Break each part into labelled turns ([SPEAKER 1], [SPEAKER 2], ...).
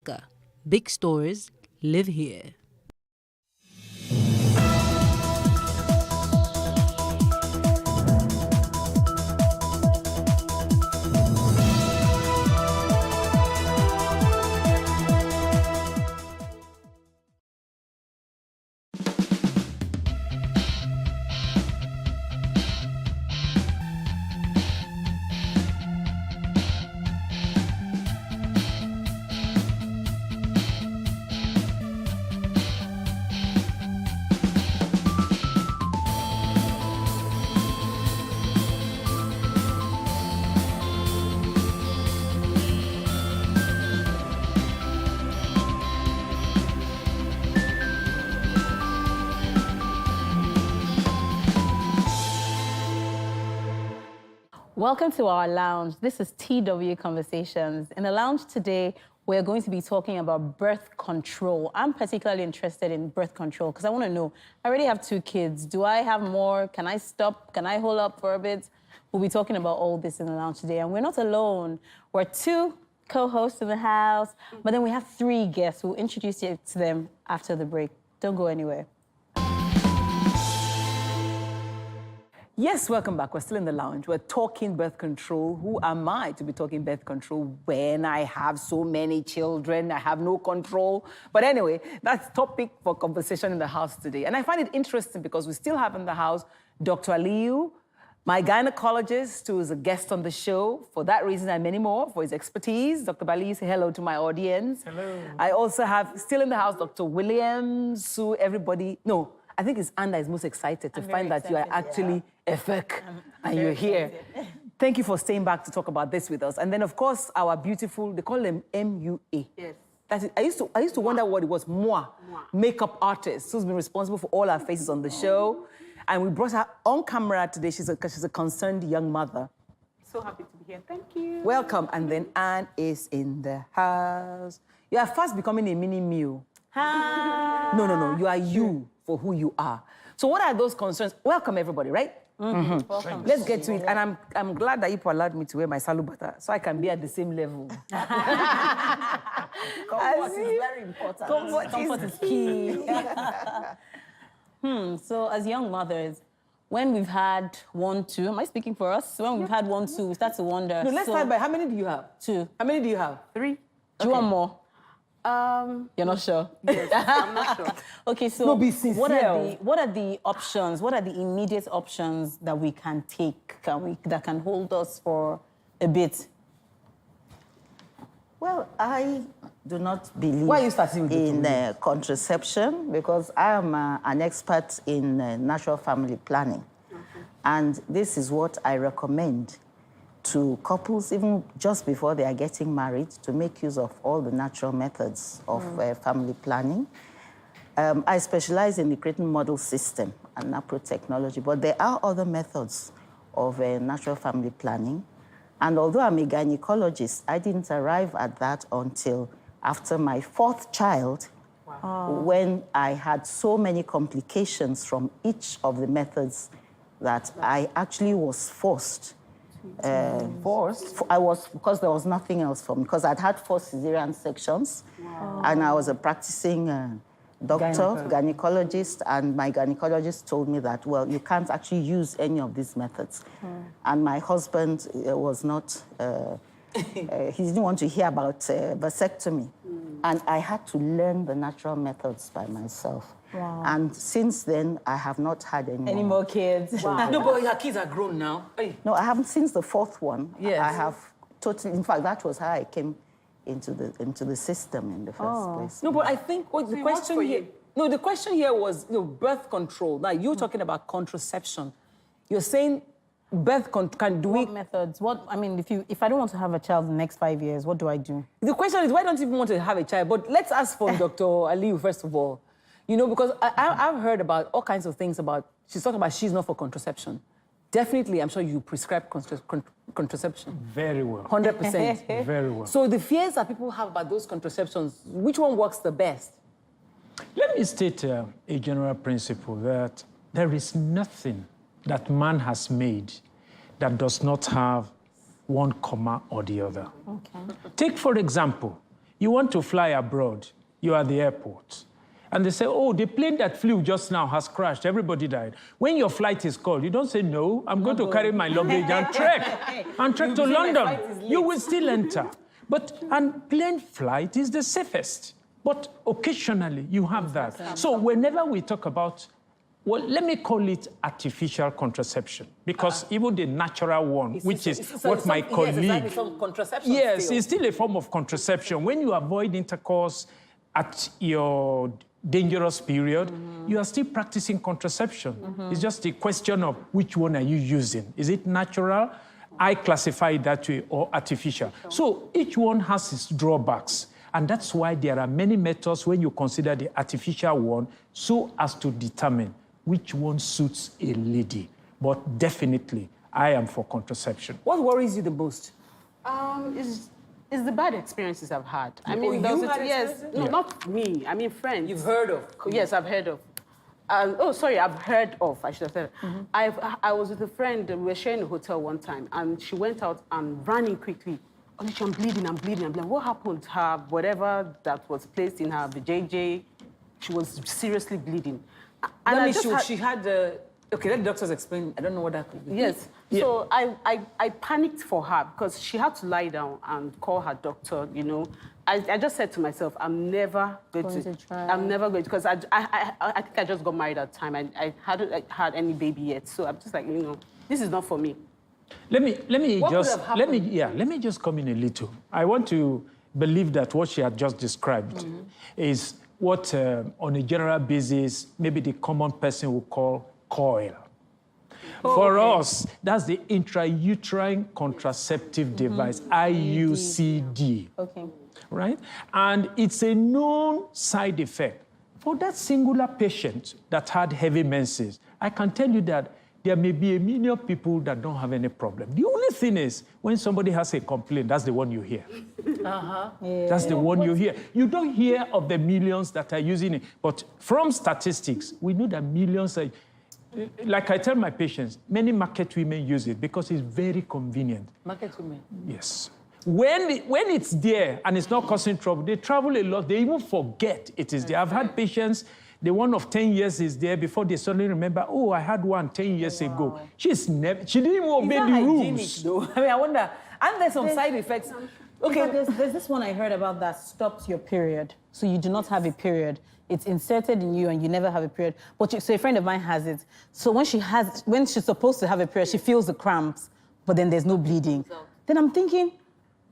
[SPEAKER 1] Oscar. Big stories live here.
[SPEAKER 2] Welcome to our lounge. This is TW Conversations. In the lounge today, we're going to be talking about birth control. I'm particularly interested in birth control because I want to know, I already have 2 kids. Do I have more? Can I stop? Can I hold up for a bit? We'll be talking about all this in the lounge today. And we're not alone. We're 2 co-hosts in the house, but then we have 3 guests. We'll introduce you to them after the break. Don't go anywhere.
[SPEAKER 3] Yes, welcome back. We're still in the lounge. We're talking birth control. Who am I to be talking birth control when I have so many children? I have no control. But anyway, that's topic for conversation in the house today. And I find it interesting because we still have in the house Dr. Aliyu, my gynecologist, who is a guest on the show for that reason and many more, for his expertise. Dr. Aliyu, say hello to my audience.
[SPEAKER 4] Hello.
[SPEAKER 3] I also have, still in the house, Dr. Williams, who I think it's Anna is most excited to find that you are actually a FEC and you're here. Thank you for staying back to talk about this with us. And then, of course, our beautiful, they call them MUA.
[SPEAKER 5] Yes.
[SPEAKER 3] That is, I used to wonder what it was, makeup artist, who's been responsible for all our faces on the show. And we brought her on camera today because she's a concerned young mother.
[SPEAKER 5] So happy to be here. Thank you.
[SPEAKER 3] Welcome. And then Anne is in the house. You are fast becoming a mini Mew.
[SPEAKER 2] Hi.
[SPEAKER 3] No. You are you for who you are. So what are those concerns? Welcome, everybody, right?
[SPEAKER 2] Welcome.
[SPEAKER 3] Let's get to it. And I'm glad that Ipo allowed me to wear my salubata so I can be at the same level.
[SPEAKER 5] Comfort is very important.
[SPEAKER 3] Comfort is key.
[SPEAKER 2] So as young mothers, when we've had 1, 2, am I speaking for us? When we've had 1, 2, we start to wonder.
[SPEAKER 3] No, let's start by how many do you have?
[SPEAKER 2] 2.
[SPEAKER 3] How many do you have?
[SPEAKER 5] 3.
[SPEAKER 2] Do you want more? You're not sure?
[SPEAKER 5] Yes, I'm not sure.
[SPEAKER 2] Okay, so
[SPEAKER 3] No, be sincere.
[SPEAKER 2] what are the options? What are the immediate options that we can take that can hold us for a bit?
[SPEAKER 6] Well, I do not believe
[SPEAKER 3] Why are you starting with
[SPEAKER 6] in contraception because I am an expert in natural family planning. And this is what I recommend to couples, even just before they are getting married, to make use of all the natural methods of family planning. I specialize in the Creighton model system and NAPRO technology, but there are other methods of natural family planning. And although I'm a gynecologist, I didn't arrive at that until after my 4th child, when I had so many complications from each of the methods that I actually was forced. I was, because there was nothing else for me, because I'd had 4 cesarean sections, and I was a practicing doctor, gynecologist, and my gynecologist told me that, well, you can't actually use any of these methods. And my husband was not, he didn't want to hear about vasectomy. And I had to learn the natural methods by myself.
[SPEAKER 2] Wow.
[SPEAKER 6] And since then, I have not had
[SPEAKER 2] Any more kids?
[SPEAKER 3] Wow. No, but your kids are grown now. Hey.
[SPEAKER 6] No, I haven't. Since the 4th one,
[SPEAKER 3] Yes.
[SPEAKER 6] I have totally, in fact, that was how I came into the system in the first place.
[SPEAKER 3] No, but I think the question here... No, the question here was birth control. Now, you're talking about contraception. You're saying birth control,
[SPEAKER 2] What methods? I mean, if I don't want to have a child in the next 5 years, what do I do?
[SPEAKER 3] The question is, why don't you even want to have a child? But let's ask from Dr. Aliyu, first of all. Because I've heard about all kinds of things about... She's talking about she's not for contraception. Definitely, I'm sure you prescribe contraception.
[SPEAKER 4] Very well.
[SPEAKER 3] 100%.
[SPEAKER 4] Very well.
[SPEAKER 3] So the fears that people have about those contraceptions, which one works the best?
[SPEAKER 4] Let me state a general principle that there is nothing that man has made that does not have one comma or the other.
[SPEAKER 2] Okay.
[SPEAKER 4] Take, for example, You want to fly abroad. You are at the airport. And they say, oh, the plane that flew just now has crashed. Everybody died. When your flight is called, you don't say, no, I'm going to carry my luggage and trek to London. You will still enter. And plane flight is the safest. But occasionally, you have that. So whenever we talk about, well, let me call it artificial contraception, because even the natural one, which is what my colleague...
[SPEAKER 3] Yes, it's like contraception
[SPEAKER 4] Yes,
[SPEAKER 3] still.
[SPEAKER 4] it's still a form of contraception. When you avoid intercourse at your dangerous period, you are still practicing contraception. It's just a question of which one are you using. Is it natural? I classify it that way, or artificial. So each one has its drawbacks. And that's why there are many methods when you consider the artificial one so as to determine which one suits a lady. But definitely, I am for contraception.
[SPEAKER 3] What worries you the most?
[SPEAKER 5] Is the bad experiences I've had. I
[SPEAKER 3] Oh,
[SPEAKER 5] mean,
[SPEAKER 3] you
[SPEAKER 5] those
[SPEAKER 3] had
[SPEAKER 5] yes,
[SPEAKER 3] experiences?
[SPEAKER 5] no, not me. I mean, friends.
[SPEAKER 3] You've heard of?
[SPEAKER 5] Yes, I've heard of. I've heard of. I should have said. I was with a friend. We were sharing a hotel one time, and she went out and ran in quickly. Oluchi, I'm bleeding. What happened? Her whatever that was placed in her vajayjay, she was seriously bleeding. And
[SPEAKER 3] She had okay, let the doctors explain. I don't know what that could be.
[SPEAKER 5] Yes.
[SPEAKER 4] Yeah.
[SPEAKER 5] So I panicked for her because she had to lie down and call her doctor, you know. I just said to myself, I'm never going to try. I'm never going to, because I think I just got married at the time. I hadn't had any baby yet. So I'm just like, you know, this is not for me.
[SPEAKER 4] Let me
[SPEAKER 3] What
[SPEAKER 4] just
[SPEAKER 3] could have happened?
[SPEAKER 4] let me just come in a little. I want to believe that what she had just described is what on a general basis maybe the common person would call coil. For us, that's the intrauterine contraceptive device, IUCD.
[SPEAKER 2] Okay.
[SPEAKER 4] Right? And it's a known side effect. For that singular patient that had heavy menses, I can tell you that there may be a million people that don't have any problem. The only thing is, when somebody has a complaint, that's the one you hear. That's the one you hear. You don't hear of the millions that are using it. But from statistics, we know that millions are... Like I tell my patients, many market women use it because it's very convenient.
[SPEAKER 3] Market women.
[SPEAKER 4] Yes. When it's there and it's not causing trouble, they travel a lot. They even forget it is there. I've had patients, the one of 10 years is there before they suddenly remember, oh, I had one 10 years ago. She didn't even obey the rules.
[SPEAKER 3] Though? I mean, I wonder, and there's some side effects.
[SPEAKER 2] Okay,
[SPEAKER 3] Okay,
[SPEAKER 2] there's this one I heard about that stops your period. So you do not have a period. It's inserted in you and you never have a period. But so a friend of mine has it. So when she's supposed to have a period, she feels the cramps, but then there's no bleeding. Then I'm thinking,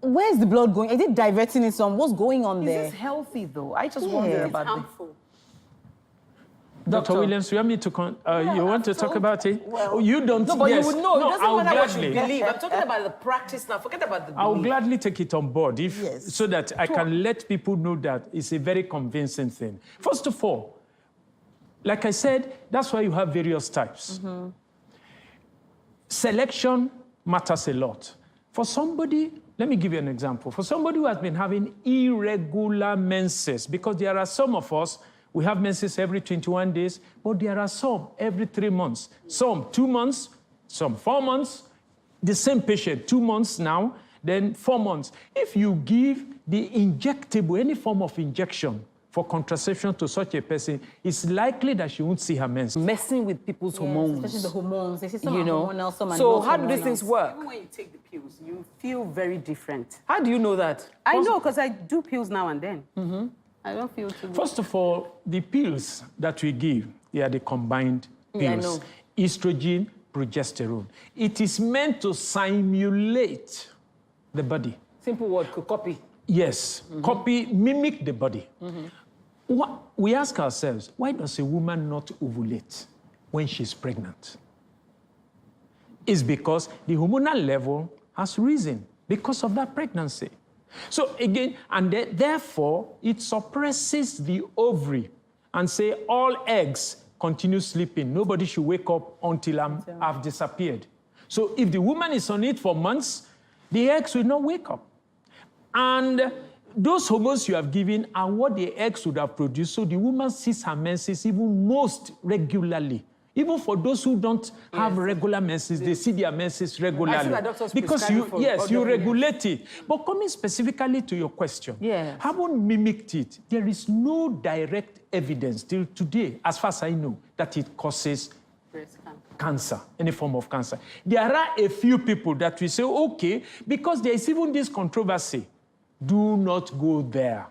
[SPEAKER 2] where's the blood going? Is it diverting it some? What's going on there?
[SPEAKER 3] is this healthy though? I just wonder about this.
[SPEAKER 5] Harmful.
[SPEAKER 4] Dr. Williams, you want me to you want to talk about it? Oh, you don't.
[SPEAKER 3] No, but
[SPEAKER 4] yes.
[SPEAKER 3] you would know. It doesn't
[SPEAKER 4] I'll
[SPEAKER 3] matter what you
[SPEAKER 4] gladly.
[SPEAKER 3] believe. I'm talking about the practice now. Forget about the belief.
[SPEAKER 4] I'll gladly take it on board
[SPEAKER 6] Yes.
[SPEAKER 4] so that I can let people know that it's a very convincing thing. First of all, like I said, that's why you have various types. Selection matters a lot. For somebody, let me give you an example. For somebody who has been having irregular menses, because there are some of us, we have menses every 21 days, but there are some every 3 months, some 2 months, some 4 months. The same patient, 2 months now, then 4 months. If you give the injectable, any form of injection for contraception to such a person, it's likely that she won't see her menses.
[SPEAKER 3] Messing with people's hormones.
[SPEAKER 2] Especially the hormones. They say some
[SPEAKER 3] You
[SPEAKER 2] are
[SPEAKER 3] know.
[SPEAKER 2] hormonal, some are
[SPEAKER 3] So
[SPEAKER 2] not
[SPEAKER 3] how do these
[SPEAKER 2] hormonal.
[SPEAKER 3] things work?
[SPEAKER 5] Even when you take the pills, you feel very different.
[SPEAKER 3] How do you know that?
[SPEAKER 5] I know, because I do pills now and then. I don't feel too good.
[SPEAKER 4] First of all, the pills that we give, they are the combined
[SPEAKER 3] Yeah, I
[SPEAKER 4] pills.
[SPEAKER 3] know.
[SPEAKER 4] Estrogen, progesterone. It is meant to simulate the body.
[SPEAKER 3] Simple word, could copy.
[SPEAKER 4] Yes, mimic the body. We ask ourselves, why does a woman not ovulate when she's pregnant? It's because the hormonal level has risen because of that pregnancy. So again, and therefore, it suppresses the ovary and say all eggs continue sleeping. Nobody should wake up until I've disappeared. So if the woman is on it for months, the eggs will not wake up. And those hormones you have given are what the eggs would have produced. So the woman sees her menses even most regularly, Even for those who don't have regular menses, they see their menses regularly.
[SPEAKER 3] I see that doctors
[SPEAKER 4] because
[SPEAKER 3] prescribe
[SPEAKER 4] you,
[SPEAKER 3] for
[SPEAKER 4] yes, you
[SPEAKER 3] other
[SPEAKER 4] regulate it. But coming specifically to your question,
[SPEAKER 3] Yes.
[SPEAKER 4] haven't mimicked it. There is no direct evidence till today, as far as I know, that it causes
[SPEAKER 5] Breast cancer.
[SPEAKER 4] cancer, any form of cancer. There are a few people that we say, okay, because there is even this controversy, do not go there.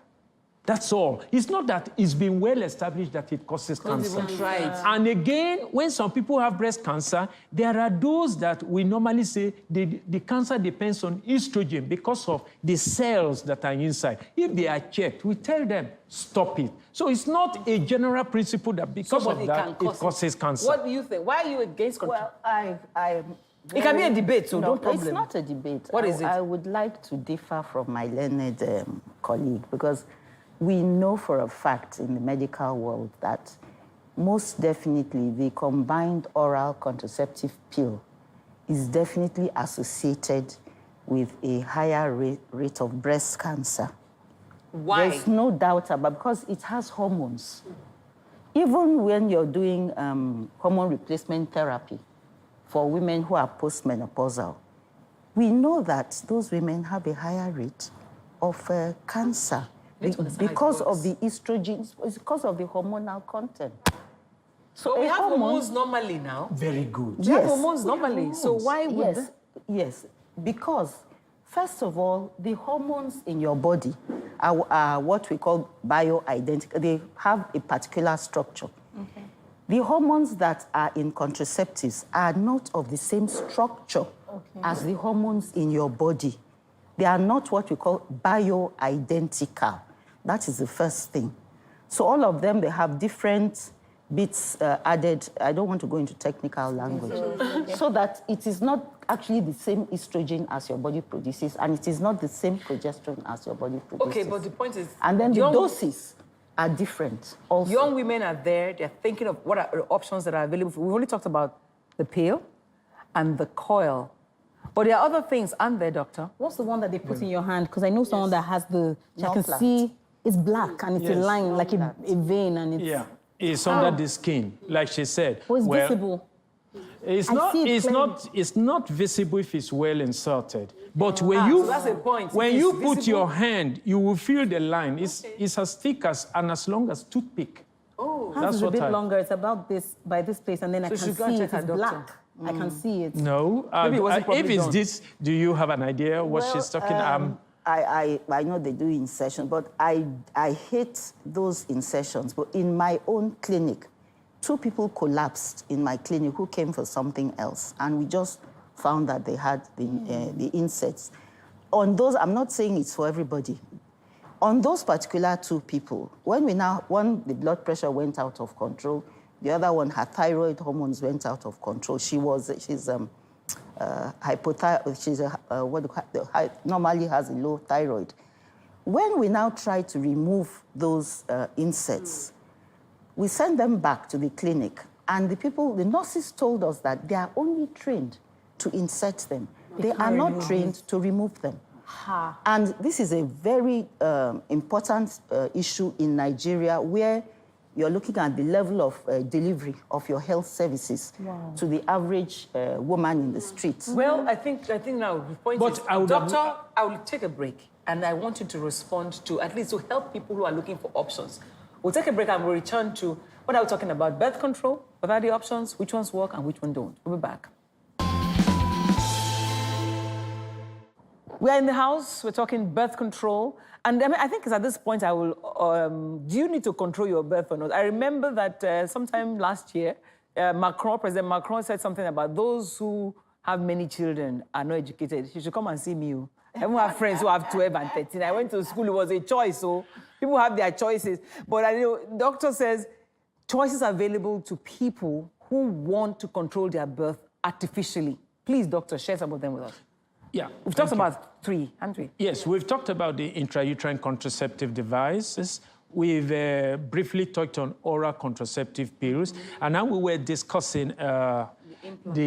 [SPEAKER 4] That's all. It's not that it's been well established that it causes cancer.
[SPEAKER 3] even try it.
[SPEAKER 4] And again, when some people have breast cancer, there are those that we normally say the cancer depends on estrogen because of the cells that are inside. If they are checked, we tell them, stop it. So it's not a general principle that because
[SPEAKER 3] So,
[SPEAKER 4] of
[SPEAKER 3] but it
[SPEAKER 4] that,
[SPEAKER 3] can
[SPEAKER 4] it
[SPEAKER 3] cause
[SPEAKER 4] causes cancer.
[SPEAKER 3] What do you think? Why are you against control?
[SPEAKER 6] Well,
[SPEAKER 3] It can be a debate, so no problem.
[SPEAKER 6] It's not a debate.
[SPEAKER 3] What is it?
[SPEAKER 6] I would like to differ from my learned colleague because we know for a fact in the medical world that most definitely the combined oral contraceptive pill is definitely associated with a higher rate of breast cancer.
[SPEAKER 3] Why?
[SPEAKER 6] There's no doubt about because it has hormones. Even when you're doing hormone replacement therapy for women who are postmenopausal, we know that those women have a higher rate of cancer because of the estrogens, it's because of the hormonal content.
[SPEAKER 3] So we
[SPEAKER 6] a
[SPEAKER 3] have
[SPEAKER 6] hormone-
[SPEAKER 3] hormones normally now.
[SPEAKER 4] Very good.
[SPEAKER 3] We have hormones normally. So why would
[SPEAKER 6] Yes, because first of all, the hormones in your body are what we call bioidentical. They have a particular structure. Okay. The hormones that are in contraceptives are not of the same structure as the hormones in your body. They are not what we call bioidentical. That is the first thing. So all of them, they have different bits added. I don't want to go into technical language. So that it is not actually the same estrogen as your body produces, and it is not the same progesterone as your body produces.
[SPEAKER 3] Okay, but the point is...
[SPEAKER 6] And then the doses are different also.
[SPEAKER 3] Young women are there, they're thinking of what are the options that are available. We've only talked about the pill and the coil. But there are other things, aren't there, doctor?
[SPEAKER 2] What's the one that they put in your hand? Because I know someone that has the, I can
[SPEAKER 6] Norplant.
[SPEAKER 2] see, it's black and it's a
[SPEAKER 4] Yes.
[SPEAKER 2] line, like a vein, and it's...
[SPEAKER 4] Yeah, it's under the skin, like she said.
[SPEAKER 2] Oh, it's visible.
[SPEAKER 4] It's
[SPEAKER 2] I
[SPEAKER 4] not.
[SPEAKER 2] see it
[SPEAKER 4] It's
[SPEAKER 2] clearly.
[SPEAKER 4] not. It's not visible if it's well inserted. But when
[SPEAKER 3] so
[SPEAKER 4] you
[SPEAKER 3] that's the point.
[SPEAKER 4] when
[SPEAKER 3] If
[SPEAKER 4] you
[SPEAKER 3] it's
[SPEAKER 4] put
[SPEAKER 3] visible-
[SPEAKER 4] your hand, you will feel the line. It's as thick as and as long as toothpick.
[SPEAKER 2] Hers
[SPEAKER 4] That's
[SPEAKER 2] is a
[SPEAKER 4] what
[SPEAKER 2] bit
[SPEAKER 4] I-
[SPEAKER 2] longer. It's about this, by this place, and then I
[SPEAKER 3] So
[SPEAKER 2] can
[SPEAKER 3] she's gonna
[SPEAKER 2] see
[SPEAKER 3] check
[SPEAKER 2] it.
[SPEAKER 3] her
[SPEAKER 2] It's
[SPEAKER 3] doctor.
[SPEAKER 2] black. I can see it.
[SPEAKER 4] No.
[SPEAKER 3] Maybe it wasn't
[SPEAKER 4] if
[SPEAKER 3] properly
[SPEAKER 4] it's
[SPEAKER 3] done.
[SPEAKER 4] this, do you have an idea what she's talking?
[SPEAKER 6] I know they do insertions, but I hate those insertions. But in my own clinic, 2 people collapsed in my clinic who came for something else, and we just found that they had the inserts. On those, I'm not saying it's for everybody. On those particular 2 people, when the blood pressure went out of control, the other one, her thyroid hormones went out of control. She's hypothyroid. She's normally has a low thyroid. When we now try to remove those inserts, we send them back to the clinic, and the nurses told us that they are only trained to insert them. They are not trained to remove them. And this is a very important issue in Nigeria, where you're looking at the level of delivery of your health services to the average woman in the streets.
[SPEAKER 3] Well, I think now the point
[SPEAKER 4] But
[SPEAKER 3] is,
[SPEAKER 4] I would have-
[SPEAKER 3] doctor, I will take a break, and I want you to respond to, at least to help people who are looking for options. We'll take a break and we'll return to what are we talking about? Birth control? What are the options? Which ones work and which ones don't? We'll be back. We're in the house, we're talking birth control. And I mean, I think it's at this point I will, do you need to control your birth or not? I remember that sometime last year, President Macron said something about those who have many children are not educated. You should come and see me. I even have friends who have 12 and 13. I went to school, it was a choice, so people have their choices. But I know, doctor says choices are available to people who want to control their birth artificially. Please, doctor, share some of them with us.
[SPEAKER 4] Yeah.
[SPEAKER 3] We've talked about 3, haven't we?
[SPEAKER 4] Yes, we've talked about the intrauterine contraceptive devices. We've briefly touched on oral contraceptive pills. And now we were discussing the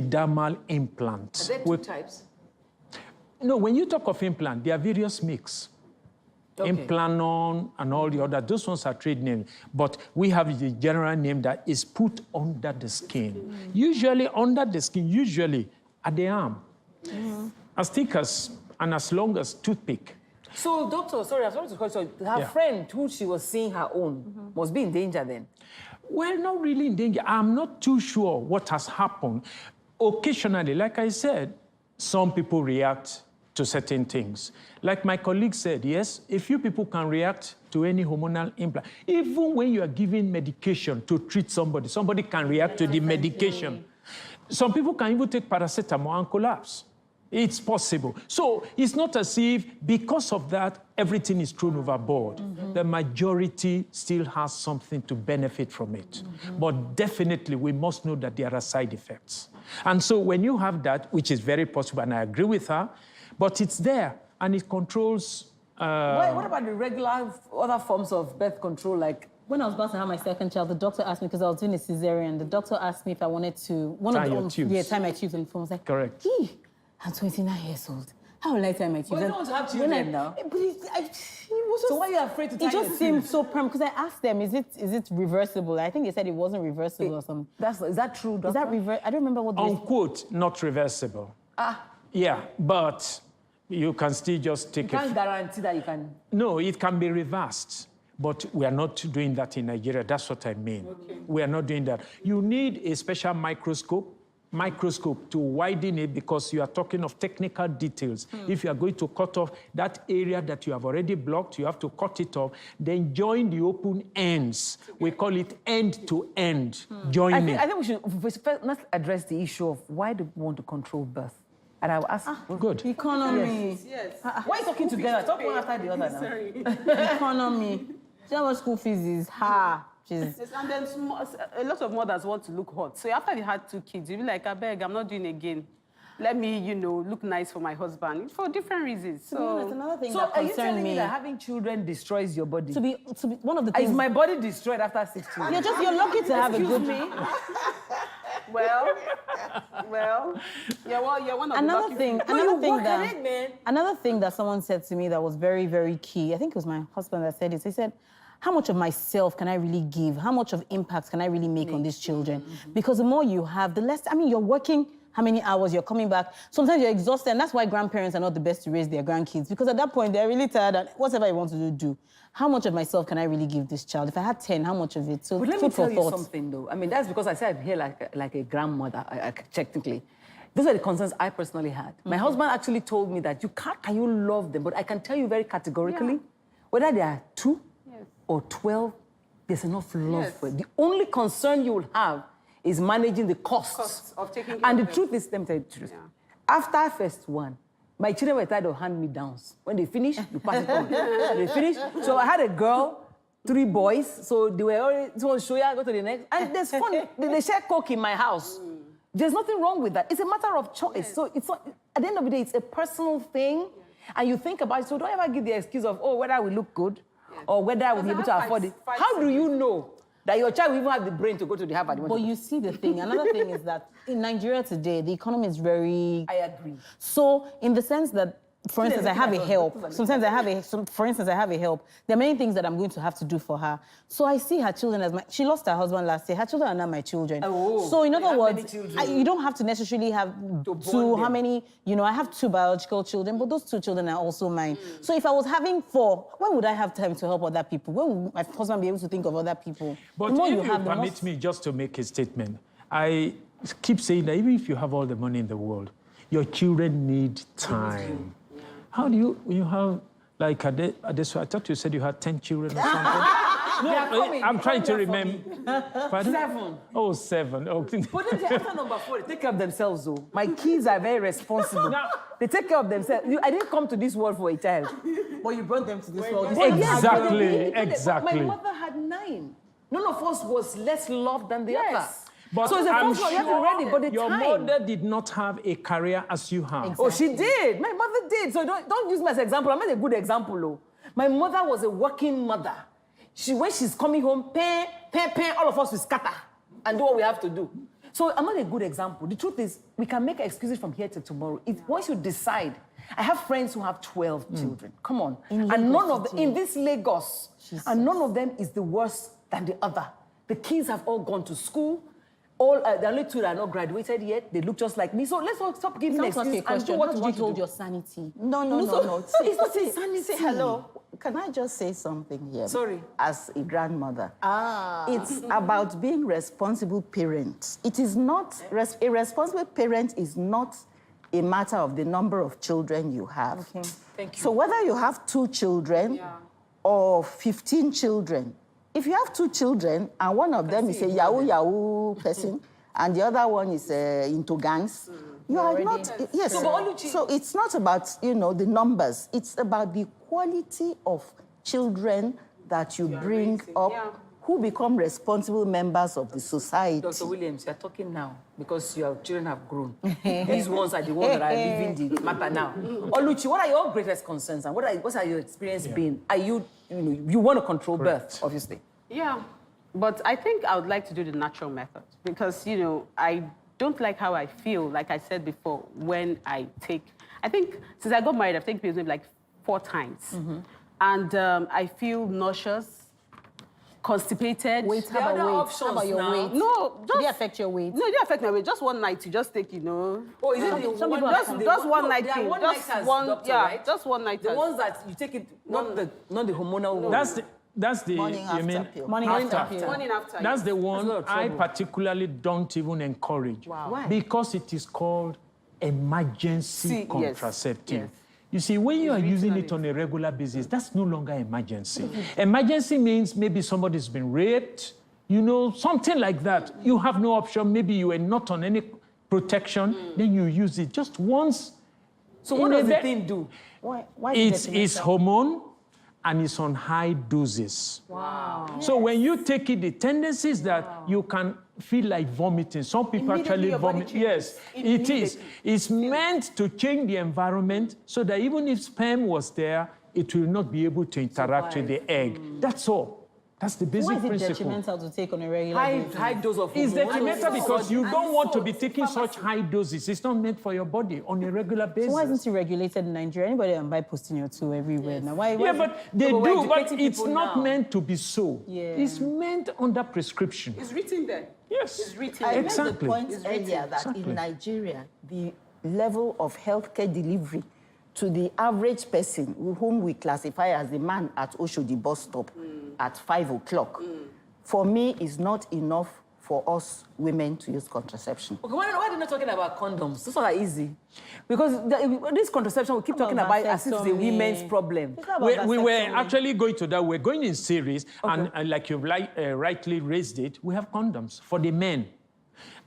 [SPEAKER 4] dermal implant.
[SPEAKER 3] Are there 2 types?
[SPEAKER 4] No, when you talk of implant, there are various mix. Implanon and all the other. Those ones are trade names. But we have the general name that is put under the skin. Usually under the skin, usually at the arm. As thick as and as long as toothpick.
[SPEAKER 3] So, doctor, sorry, I'm sorry to call you. Her friend, who she was seeing her own, must be in danger then?
[SPEAKER 4] Well, not really in danger. I'm not too sure what has happened. Occasionally, like I said, some people react to certain things. Like my colleague said, yes, a few people can react to any hormonal implant. Even when you are giving medication to treat somebody, somebody can react to the medication. Some people can even take paracetamol and collapse. It's possible. So it's not as if, because of that, everything is thrown overboard. The majority still has something to benefit from it. But definitely, we must know that there are side effects. And so when you have that, which is very possible, and I agree with her, but it's there, and it controls...
[SPEAKER 3] What about the regular other forms of birth control, like...
[SPEAKER 2] When I was about to have my second child, the doctor asked me, because I was doing a cesarean, the doctor asked me if I wanted to...
[SPEAKER 4] Tie your tubes.
[SPEAKER 2] Yeah, tie my tubes, and the phone was like...
[SPEAKER 4] Correct.
[SPEAKER 2] I'm 29 years old. How will I tie my tubes?
[SPEAKER 3] Well, you don't want to have children now.
[SPEAKER 2] But
[SPEAKER 3] So why are you afraid to tie
[SPEAKER 2] It
[SPEAKER 3] your
[SPEAKER 2] just seemed
[SPEAKER 3] tubes?
[SPEAKER 2] so prim, because I asked them, is it reversible? I think they said it wasn't reversible or something.
[SPEAKER 3] Is that true, doctor?
[SPEAKER 2] Is that reversible? I don't remember what the...
[SPEAKER 4] Unquote, not reversible. Yeah, but you can still just take
[SPEAKER 3] You can't guarantee that you can...
[SPEAKER 4] No, it can be reversed. But we are not doing that in Nigeria. That's what I mean. We are not doing that. You need a special microscope to widen it, because you are talking of technical details. If you are going to cut off that area that you have already blocked, you have to cut it off, then join the open ends. We call it end-to-end joining.
[SPEAKER 3] I think we should first address the issue of why do we want to control birth. And I'll ask...
[SPEAKER 4] Good.
[SPEAKER 2] Economy.
[SPEAKER 5] Yes.
[SPEAKER 3] Why are you talking together? Talk one after the other now.
[SPEAKER 5] Sorry.
[SPEAKER 2] Economy. Do you know what school fees is?
[SPEAKER 5] Yes, and then a lot of mothers want to look hot. So after they had 2 kids, you'll be like, I beg, I'm not doing again. Let me, look nice for my husband for different reasons. So
[SPEAKER 2] another thing
[SPEAKER 3] So
[SPEAKER 2] that
[SPEAKER 3] are you
[SPEAKER 2] concerned
[SPEAKER 3] telling me
[SPEAKER 2] me.
[SPEAKER 3] that having children destroys your body?
[SPEAKER 2] To be one of the things...
[SPEAKER 3] Is my body destroyed after 6 children?
[SPEAKER 2] You're lucky to have a good...
[SPEAKER 5] well, you're one of the lucky people.
[SPEAKER 2] Another thing that someone said to me that was very, very key, I think it was my husband that said it. He said, how much of myself can I really give? How much of impact can I really make on these children? Because the more you have, the less... you're working how many hours, you're coming back. Sometimes you're exhausted, and that's why grandparents are not the best to raise their grandkids, because at that point, they're really tired, and whatever you want to do. How much of myself can I really give this child? If I had 10, how much of it? So
[SPEAKER 3] But let me
[SPEAKER 2] food for
[SPEAKER 3] tell you
[SPEAKER 2] thought.
[SPEAKER 3] something, though. I mean, that's because I said I'm here like a grandmother, technically. Those are the concerns I personally had. My husband actually told me that can you love them? But I can tell you very categorically, whether they are 2 or 12, there's enough love for it. The only concern you will have is managing the costs
[SPEAKER 5] of taking care
[SPEAKER 3] and
[SPEAKER 5] of
[SPEAKER 3] the
[SPEAKER 5] them.
[SPEAKER 3] truth is, let me tell you the truth. After first one, my children were tired of hand-me-downs. When they finish, you pass it on. They finish. So I had a girl, 3 boys, so they were already, so show you, go to the next. And there's fun. They share Coke in my house. There's nothing wrong with that. It's a matter of choice. So it's not, at the end of the day, it's a personal thing. And you think about it, so don't ever give the excuse of, whether we look good or whether I will be able to afford it. How do you know that your child will even have the brain to go to the Harvard?
[SPEAKER 2] But you see the thing, another thing is that in Nigeria today, the economy is very...
[SPEAKER 3] I agree.
[SPEAKER 2] So in the sense that, for instance, I have a help. Sometimes I have a, for instance, I have a help. There are many things that I'm going to have to do for her. So I see her children as my, she lost her husband last year. Her children are not my children. So in other words, you don't have to necessarily have how many, I have 2 biological children, but those 2 children are also mine. So if I was having 4, when would I have time to help other people? When would my husband be able to think of other people?
[SPEAKER 4] But if you permit me just to make a statement, I keep saying that even if you have all the money in the world, your children need time. How do you have, like, I thought you said you had 10 children or something? No, I'm trying to remember.
[SPEAKER 3] 7.
[SPEAKER 4] Oh, 7. Oh.
[SPEAKER 3] But then after number 4, they take care of themselves, though. My kids are very responsible. They take care of themselves. I didn't come to this world for a child.
[SPEAKER 2] But you brought them to this world.
[SPEAKER 4] Exactly.
[SPEAKER 3] My mother had 9. None of us was less loved than the other.
[SPEAKER 4] But
[SPEAKER 3] so it's a
[SPEAKER 4] I'm
[SPEAKER 3] first one, you have to be ready, but the
[SPEAKER 4] your
[SPEAKER 3] time.
[SPEAKER 4] mother did not have a career as you have.
[SPEAKER 3] Oh, she did. My mother did. So don't use me as an example. I'm not a good example, though. My mother was a working mother. When she's coming home, all of us will scatter and do what we have to do. So I'm not a good example. The truth is, we can make excuses from here till tomorrow. Once you decide I have friends who have 12 children. Come on. And none of them, in this Lagos, and none of them is the worse than the other. The kids have all gone to school. The only two that are not graduated yet, they look just like me. So let's all stop giving excuses and do what you want to do.
[SPEAKER 2] your sanity?
[SPEAKER 6] No.
[SPEAKER 3] It's not insanity.
[SPEAKER 6] See, hello. Can I just say something here?
[SPEAKER 3] Sorry.
[SPEAKER 6] As a grandmother. It's about being responsible parents. It is not, a responsible parent is not a matter of the number of children you have.
[SPEAKER 3] Okay. Thank you.
[SPEAKER 6] So whether you have 2 children or 15 children, if you have 2 children and one of them is a yahoo person and the other one is into gangs, you are not, yes. So it's not about, the numbers. It's about the quality of children that you bring up who become responsible members of the society.
[SPEAKER 3] Dr. Williams, you're talking now because your children have grown. These ones are the ones that are living the matter now. Oluchi, what are your greatest concerns and what are your experience been? Are you want to control birth, obviously?
[SPEAKER 5] Yeah, but I think I would like to do the natural method because, I don't like how I feel, like I said before, when I think since I got married, I've taken pills maybe like 4 times. And I feel nauseous, constipated.
[SPEAKER 2] Weight, how about your weight?
[SPEAKER 5] No,
[SPEAKER 2] Did it affect your weight?
[SPEAKER 5] No, it didn't affect my weight. Just one night to just take,
[SPEAKER 3] Oh, is it
[SPEAKER 2] some people
[SPEAKER 5] just one night
[SPEAKER 3] They are
[SPEAKER 5] thing.
[SPEAKER 3] one
[SPEAKER 5] Just
[SPEAKER 3] nighters,
[SPEAKER 5] one,
[SPEAKER 3] doctor, right?
[SPEAKER 5] just one night.
[SPEAKER 3] The ones that you take it, not the hormonal one.
[SPEAKER 4] That's the
[SPEAKER 6] Morning
[SPEAKER 4] you
[SPEAKER 6] after
[SPEAKER 4] mean
[SPEAKER 6] pill.
[SPEAKER 2] Morning after pill.
[SPEAKER 5] Morning after.
[SPEAKER 4] that's the
[SPEAKER 3] That's a lot
[SPEAKER 4] one
[SPEAKER 3] of
[SPEAKER 4] I
[SPEAKER 3] trouble.
[SPEAKER 4] particularly don't even encourage.
[SPEAKER 3] Why?
[SPEAKER 4] Because it is called emergency
[SPEAKER 5] Yes,
[SPEAKER 4] contraceptive.
[SPEAKER 5] yes.
[SPEAKER 4] You see, when you are using it on a regular basis, that's no longer emergency. Emergency means maybe somebody's been raped, something like that. You have no option. Maybe you are not on any protection. Then you use it just once.
[SPEAKER 3] So what does the thing do?
[SPEAKER 2] Why
[SPEAKER 4] It's hormone and it's on high doses.
[SPEAKER 3] Wow.
[SPEAKER 4] So when you take it, the tendency is that you can feel like vomiting. Some people
[SPEAKER 5] Immediately
[SPEAKER 4] actually
[SPEAKER 5] your body
[SPEAKER 4] vomit.
[SPEAKER 5] changes.
[SPEAKER 4] Yes, it is.
[SPEAKER 5] Immediately.
[SPEAKER 4] It's meant to change the environment so that even if sperm was there, it will not be able to interact with the egg. That's all. That's the basic
[SPEAKER 2] Why is it
[SPEAKER 4] principle.
[SPEAKER 2] detrimental to take on a regular basis?
[SPEAKER 3] High dose of
[SPEAKER 4] It's
[SPEAKER 3] hormone.
[SPEAKER 4] detrimental because you don't want to be taking such high doses. It's not meant for your body on a regular basis.
[SPEAKER 2] So why isn't it regulated in Nigeria? Anybody can buy Postinor 2 everywhere now. Why
[SPEAKER 4] Yeah, but they
[SPEAKER 3] But we're
[SPEAKER 4] do, but
[SPEAKER 3] educating
[SPEAKER 4] it's
[SPEAKER 3] people
[SPEAKER 4] not
[SPEAKER 3] now.
[SPEAKER 4] meant to be so.
[SPEAKER 2] Yeah.
[SPEAKER 4] It's meant under prescription.
[SPEAKER 5] It's written there.
[SPEAKER 4] Yes.
[SPEAKER 5] It's written
[SPEAKER 6] I
[SPEAKER 5] there.
[SPEAKER 6] made
[SPEAKER 4] Exactly.
[SPEAKER 6] the point earlier that in Nigeria, the level of healthcare delivery to the average person whom we classify as the man at Oshodi bus stop at 5 o'clock, for me, is not enough for us women to use contraception.
[SPEAKER 3] Okay, why are they not talking about condoms? Those are easy. Because this contraception, we keep talking about as if it's a women's problem.
[SPEAKER 4] We were actually going to that. We're going in series, and like you've rightly raised it, we have condoms for the men.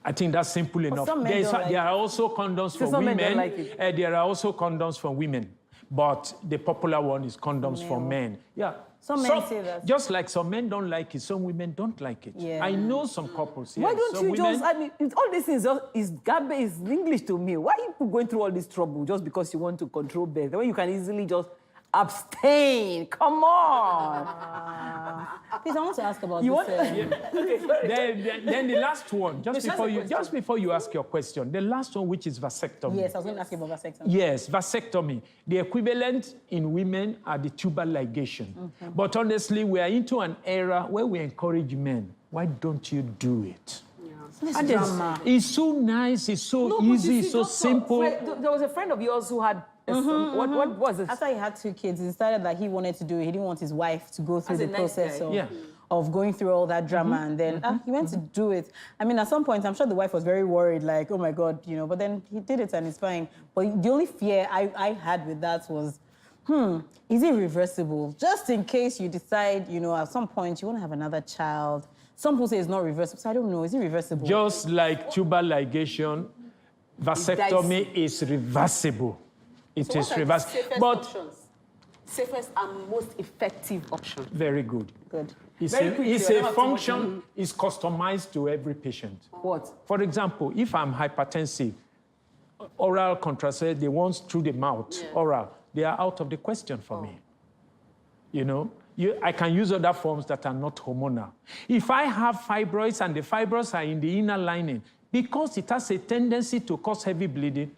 [SPEAKER 4] I think that's simple enough.
[SPEAKER 2] some men don't like
[SPEAKER 4] There are also condoms for
[SPEAKER 3] some men
[SPEAKER 4] women.
[SPEAKER 3] don't like it.
[SPEAKER 4] There are also condoms for women. But the popular one is condoms for men. Yeah.
[SPEAKER 2] Some men say that.
[SPEAKER 4] Just like some men don't like it, some women don't like it.
[SPEAKER 2] Yeah.
[SPEAKER 4] I know some couples.
[SPEAKER 3] Why
[SPEAKER 4] yes,
[SPEAKER 3] don't
[SPEAKER 4] some
[SPEAKER 3] you
[SPEAKER 4] women,
[SPEAKER 3] just, all these things is garbage, is English to me. Why are you going through all this trouble just because you want to control birth? When you can easily just abstain. Come on.
[SPEAKER 2] Please, I want to ask about
[SPEAKER 3] You
[SPEAKER 2] this.
[SPEAKER 3] want-
[SPEAKER 4] Then the last one, just before you ask your question, the last one, which is vasectomy.
[SPEAKER 2] Yes, I was going to ask you about vasectomy.
[SPEAKER 4] Yes, vasectomy. The equivalent in women are the tubal ligation. But honestly, we are into an era where we encourage men. Why don't you do it? And it's so nice, it's so
[SPEAKER 3] No, but you
[SPEAKER 4] easy,
[SPEAKER 3] see,
[SPEAKER 4] it's so
[SPEAKER 3] doctor,
[SPEAKER 4] simple.
[SPEAKER 3] There was a friend of yours who had, what was it?
[SPEAKER 2] After he had 2 kids, he decided that he wanted to do it. He didn't want his wife to go through
[SPEAKER 3] That's
[SPEAKER 2] the
[SPEAKER 3] a nice
[SPEAKER 2] process
[SPEAKER 3] guy.
[SPEAKER 2] of,
[SPEAKER 4] Yeah.
[SPEAKER 2] of going through all that drama. And then he went to do it. I mean, at some point, I'm sure the wife was very worried, like, oh my God, but then he did it and it's fine. But the only fear I had with that was, is it reversible? Just in case you decide, at some point you want to have another child. Some people say it's not reversible, so I don't know. Is it reversible?
[SPEAKER 4] Just like tubal ligation, vasectomy is reversible. It is reversible. But
[SPEAKER 5] Safest and most effective option.
[SPEAKER 4] very good.
[SPEAKER 2] Good.
[SPEAKER 4] It's
[SPEAKER 3] Very
[SPEAKER 4] a,
[SPEAKER 3] quickly,
[SPEAKER 4] it's
[SPEAKER 3] I
[SPEAKER 4] a
[SPEAKER 3] don't have to watch
[SPEAKER 4] function, it's customized to every patient.
[SPEAKER 3] What?
[SPEAKER 4] For example, if I'm hypertensive, oral contraceptive, the ones through the mouth, oral, they are out of the question for me. I can use other forms that are not hormonal. If I have fibroids and the fibroids are in the inner lining, because it has a tendency to cause heavy bleeding,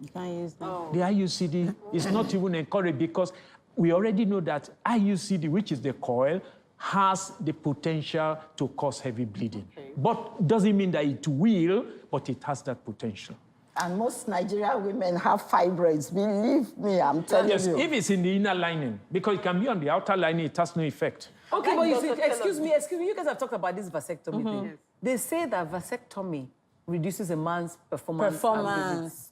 [SPEAKER 2] You can't use them.
[SPEAKER 4] The IUCD is not even encouraged because we already know that IUCD, which is the coil, has the potential to cause heavy bleeding. But doesn't mean that it will, but it has that potential.
[SPEAKER 6] And most Nigerian women have fibroids. Believe me, I'm telling
[SPEAKER 4] Yes,
[SPEAKER 6] you.
[SPEAKER 4] if it's in the inner lining, because it can be on the outer lining, it has no effect.
[SPEAKER 3] Okay, but you see, excuse me, you guys have talked about this vasectomy thing. Yes. They say that vasectomy reduces a man's performance. and visits.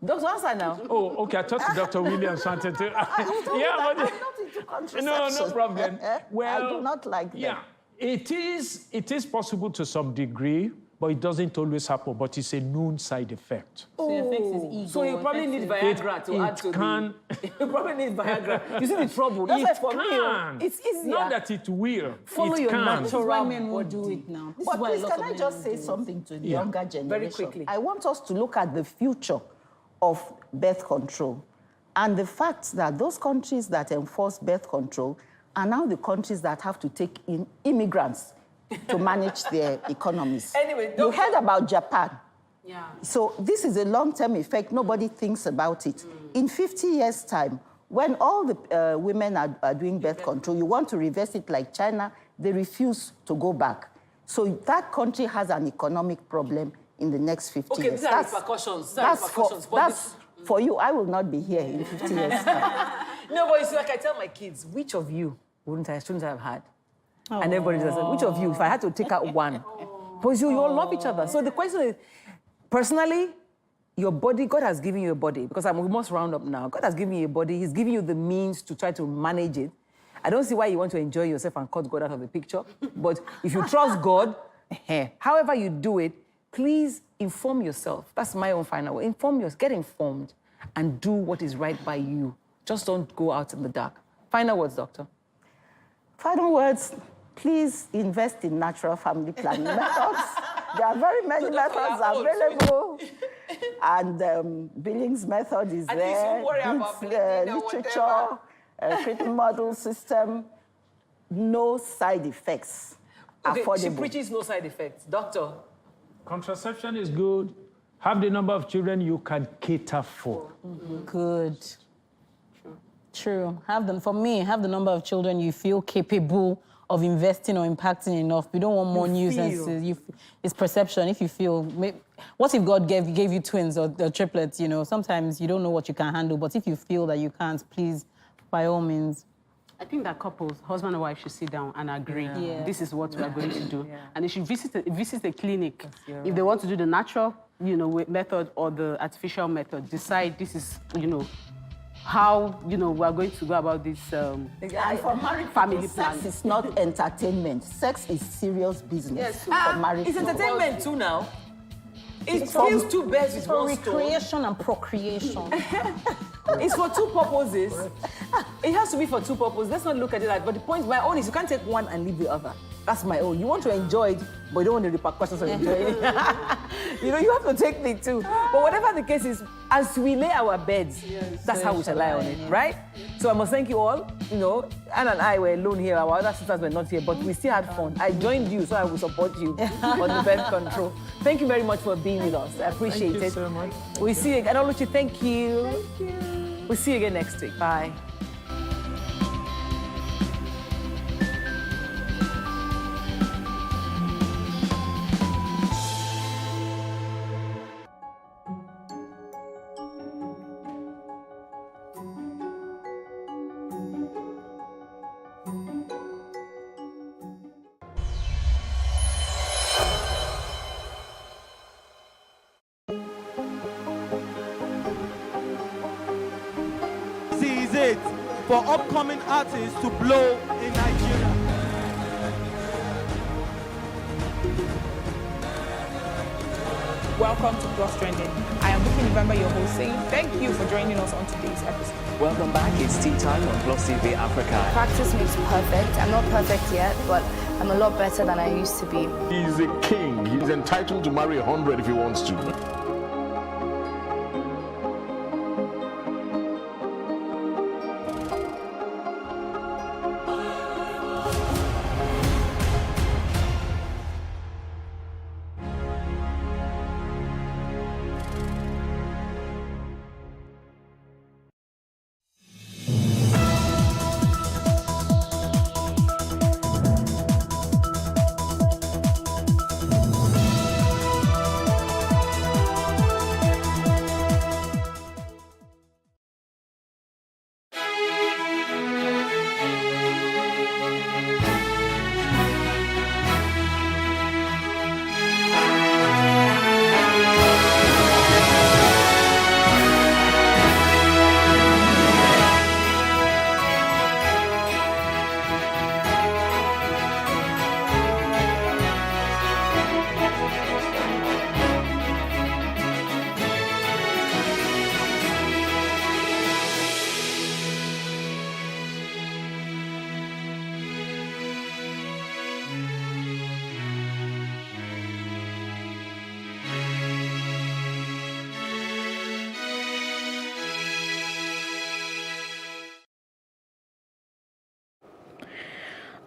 [SPEAKER 3] Doctor, answer now.
[SPEAKER 4] Oh, okay, I thought Dr. Williams wanted to. Yeah,
[SPEAKER 6] I'm
[SPEAKER 4] but
[SPEAKER 6] not into contraception.
[SPEAKER 4] no problem. Well,
[SPEAKER 6] I do not like them.
[SPEAKER 4] Yeah, it is possible to some degree, but it doesn't always happen. But it's a known side effect.
[SPEAKER 2] So it affects his ego.
[SPEAKER 3] So you probably need Viagra to add to You probably need Viagra. You see the trouble. That's why for me, it's easier.
[SPEAKER 4] Not that it will.
[SPEAKER 3] Follow
[SPEAKER 4] it
[SPEAKER 3] your
[SPEAKER 4] can.
[SPEAKER 3] natural
[SPEAKER 2] This is why men won't do it now. This
[SPEAKER 6] But
[SPEAKER 2] is why
[SPEAKER 6] please,
[SPEAKER 2] a lot
[SPEAKER 6] can
[SPEAKER 2] of
[SPEAKER 6] I
[SPEAKER 2] men
[SPEAKER 6] just
[SPEAKER 2] won't
[SPEAKER 6] say
[SPEAKER 2] do it.
[SPEAKER 6] something to the
[SPEAKER 4] Yeah.
[SPEAKER 6] younger generation?
[SPEAKER 3] quickly.
[SPEAKER 6] I want us to look at the future of birth control and the fact that those countries that enforce birth control are now the countries that have to take in immigrants to manage their economies.
[SPEAKER 3] Anyway,
[SPEAKER 6] you heard about Japan.
[SPEAKER 5] Yeah.
[SPEAKER 6] So this is a long-term effect. Nobody thinks about it. In 50 years' time, when all the women are doing birth control, you want to reverse it like China, they refuse to go back. So that country has an economic problem in the next 50
[SPEAKER 3] Okay,
[SPEAKER 6] years.
[SPEAKER 3] these are repercussions. These are repercussions.
[SPEAKER 6] That's for you. I will not be here in 50 years' time.
[SPEAKER 3] No, but you see, like I tell my kids, which of you shouldn't I have had? And everybody says, which of you, if I had to take out one? Because you all love each other. So the question is, personally, your body, God has given you a body, because we must round up now. God has given you a body. He's giving you the means to try to manage it. I don't see why you want to enjoy yourself and cut God out of the picture. But if you trust God, however you do it, please inform yourself. That's my own final word. Get informed and do what is right by you. Just don't go out in the dark. Final words, doctor.
[SPEAKER 6] Final words, please invest in natural family planning methods. There are very many methods available. And Billings method is
[SPEAKER 3] At least
[SPEAKER 6] there.
[SPEAKER 3] you worry about bleeding or
[SPEAKER 6] Literature, treatment model system, no side effects.
[SPEAKER 3] Okay, she
[SPEAKER 6] Affordable.
[SPEAKER 3] preaches no side effects. Doctor,
[SPEAKER 4] Contraception is good. Have the number of children you can cater for.
[SPEAKER 2] Good. True. For me, have the number of children you feel capable of investing or impacting enough. We don't want more nuisances. It's perception. If you feel, what if God gave you twins or triplets? You know, sometimes you don't know what you can handle. But if you feel that you can't, please, by all means.
[SPEAKER 5] I think that couples, husband and wife, should sit down and agree.
[SPEAKER 2] Yeah.
[SPEAKER 5] This is what we are going to do, and they should visit the clinic if they want to do the natural, method or the artificial method. Decide this is, how we are going to go about this.
[SPEAKER 6] And for married
[SPEAKER 5] family
[SPEAKER 6] people,
[SPEAKER 5] plan.
[SPEAKER 6] sex is not entertainment. Sex is serious business for married
[SPEAKER 3] it's
[SPEAKER 6] people.
[SPEAKER 3] entertainment too now. It kills two birds with
[SPEAKER 2] For
[SPEAKER 3] one stone.
[SPEAKER 2] recreation and procreation.
[SPEAKER 3] It's for two purposes. It has to be for two purposes. Let's not look at it like, but the point, my own is you can't take one and leave the other. That's my own. You want to enjoy it, but you don't want the repercussions of enjoying it. You have to take the two. But whatever the case is, as we lay our beds, that's how we shall lie on it, right? So I must thank you all. Anne and I were alone here. Our other sisters were not here, but we still had fun. I joined you, so I will support you on the birth control. Thank you very much for being with us. I appreciate
[SPEAKER 4] Thank you
[SPEAKER 3] it.
[SPEAKER 4] so much.
[SPEAKER 3] We see you again. Oluchi, thank you. Thank you. We'll see you again next week. Bye.
[SPEAKER 7] It for upcoming artists to blow in Nigeria.
[SPEAKER 8] Welcome to Plus Trending. I am Bookie November, your host, saying thank you for joining us on today's episode.
[SPEAKER 9] Welcome back. It's tea time on Plus TV Africa.
[SPEAKER 10] Practice makes perfect. I'm not perfect yet, but I'm a lot better than I used to be.
[SPEAKER 11] He's a king. He's entitled to marry 100 if he wants to.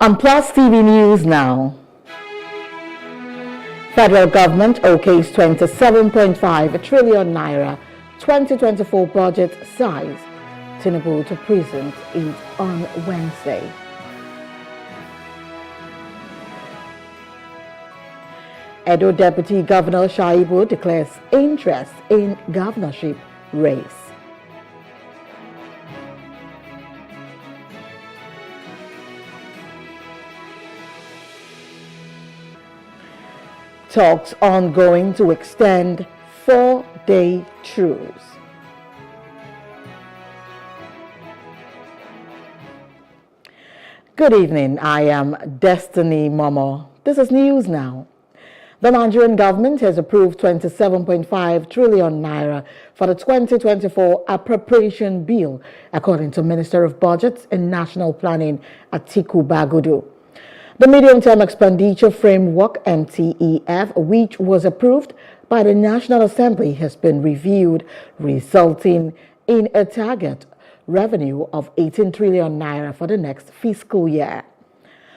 [SPEAKER 12] On Plus TV News now. Federal government okays 27.5 trillion naira 2024 budget size. Tinubu to present it on Wednesday. Edo Deputy Governor Shaibu declares interest in governorship race. Talks ongoing to extend 4-day truce. Good evening, I am Destiny Momo. This is News Now. The Nigerian government has approved 27.5 trillion naira for the 2024 appropriation bill, according to Minister of Budget and National Planning Atiku Bagudu. The Medium-Term Expenditure Framework, MTEF, which was approved by the National Assembly, has been reviewed, resulting in a target revenue of 18 trillion naira for the next fiscal year.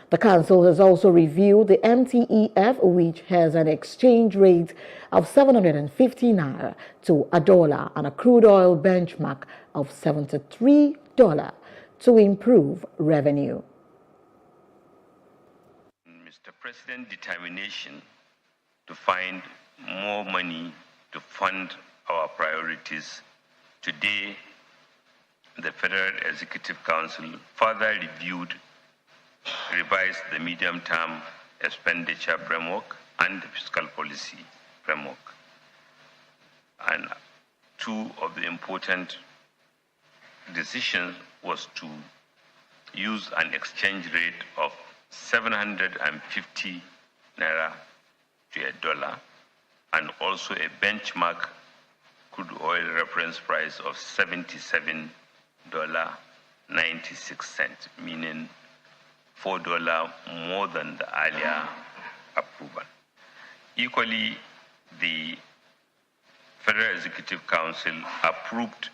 [SPEAKER 12] The Council has also reviewed the MTEF, which has an exchange rate of 750 naira to $1 and a crude oil benchmark of $73 to improve revenue.
[SPEAKER 13] Mr. President's determination to find more money to fund our priorities, today the Federal Executive Council further revised the medium-term expenditure framework and the fiscal policy framework. And two of the important decisions was to use an exchange rate of 750 naira to $1 and also a benchmark crude oil reference price of $77.96, meaning $4 more than the earlier approval. Equally, the Federal Executive Council approved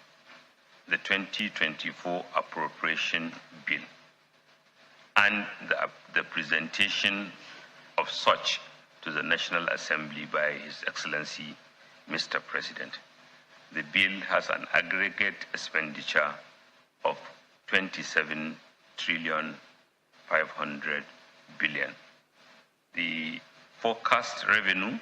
[SPEAKER 13] the 2024 appropriation bill and the presentation of such to the National Assembly by His Excellency, Mr. President. The bill has an aggregate expenditure of 27 trillion 500 billion. The forecast revenue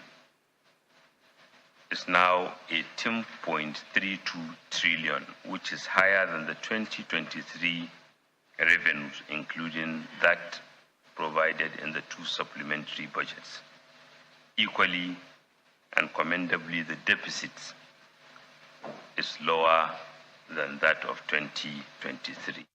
[SPEAKER 13] is now 18.32 trillion, which is higher than the 2023 revenues, including that provided in the two supplementary budgets. Equally and commendably, the deficit is lower than that of 2023.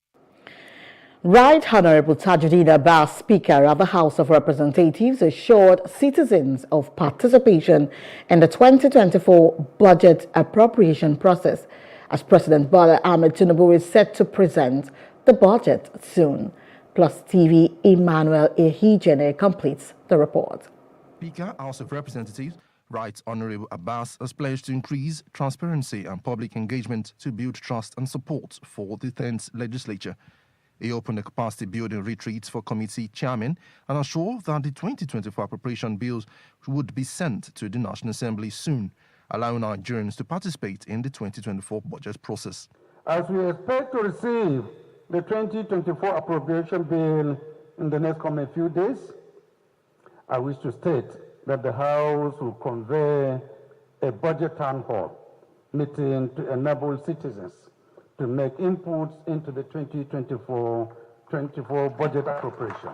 [SPEAKER 12] Right Honorable Tajuddin Abbas, Speaker of the House of Representatives, assured citizens of participation in the 2024 budget appropriation process, as President Bola Ahmed Tinubu is set to present the budget soon. Plus TV Emmanuel Ehijene completes the report.
[SPEAKER 14] Speaker, House of Representatives, Right Honorable Abbas has pledged to increase transparency and public engagement to build trust and support for the 10th legislature. He opened a capacity building retreat for committee chairmen and assured that the 2024 appropriation bills would be sent to the National Assembly soon, allowing Nigerians to participate in the 2024 budget process.
[SPEAKER 15] As we expect to receive the 2024 appropriation bill in the next coming few days, I wish to state that the House will convene a budget town hall meeting to enable citizens to make inputs into the 2024 budget appropriation.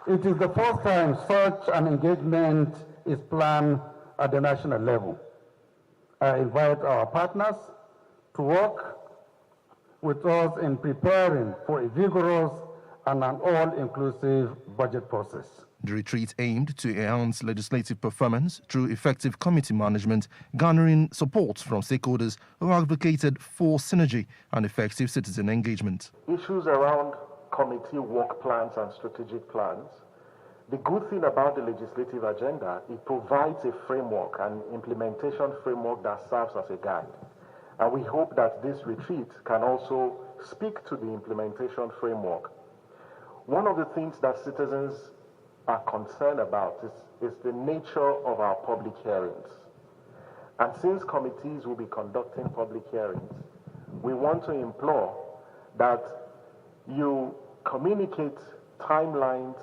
[SPEAKER 15] It is the first time such an engagement is planned at the national level. I invite our partners to work with us in preparing for a vigorous and an all-inclusive budget process.
[SPEAKER 14] The retreat aimed to enhance legislative performance through effective committee management, garnering support from stakeholders who advocated for synergy and effective citizen engagement.
[SPEAKER 16] Issues around committee work plans and strategic plans. The good thing about the legislative agenda, it provides a framework, an implementation framework that serves as a guide. And we hope that this retreat can also speak to the implementation framework. One of the things that citizens are concerned about is the nature of our public hearings. And since committees will be conducting public hearings, we want to implore that you communicate timelines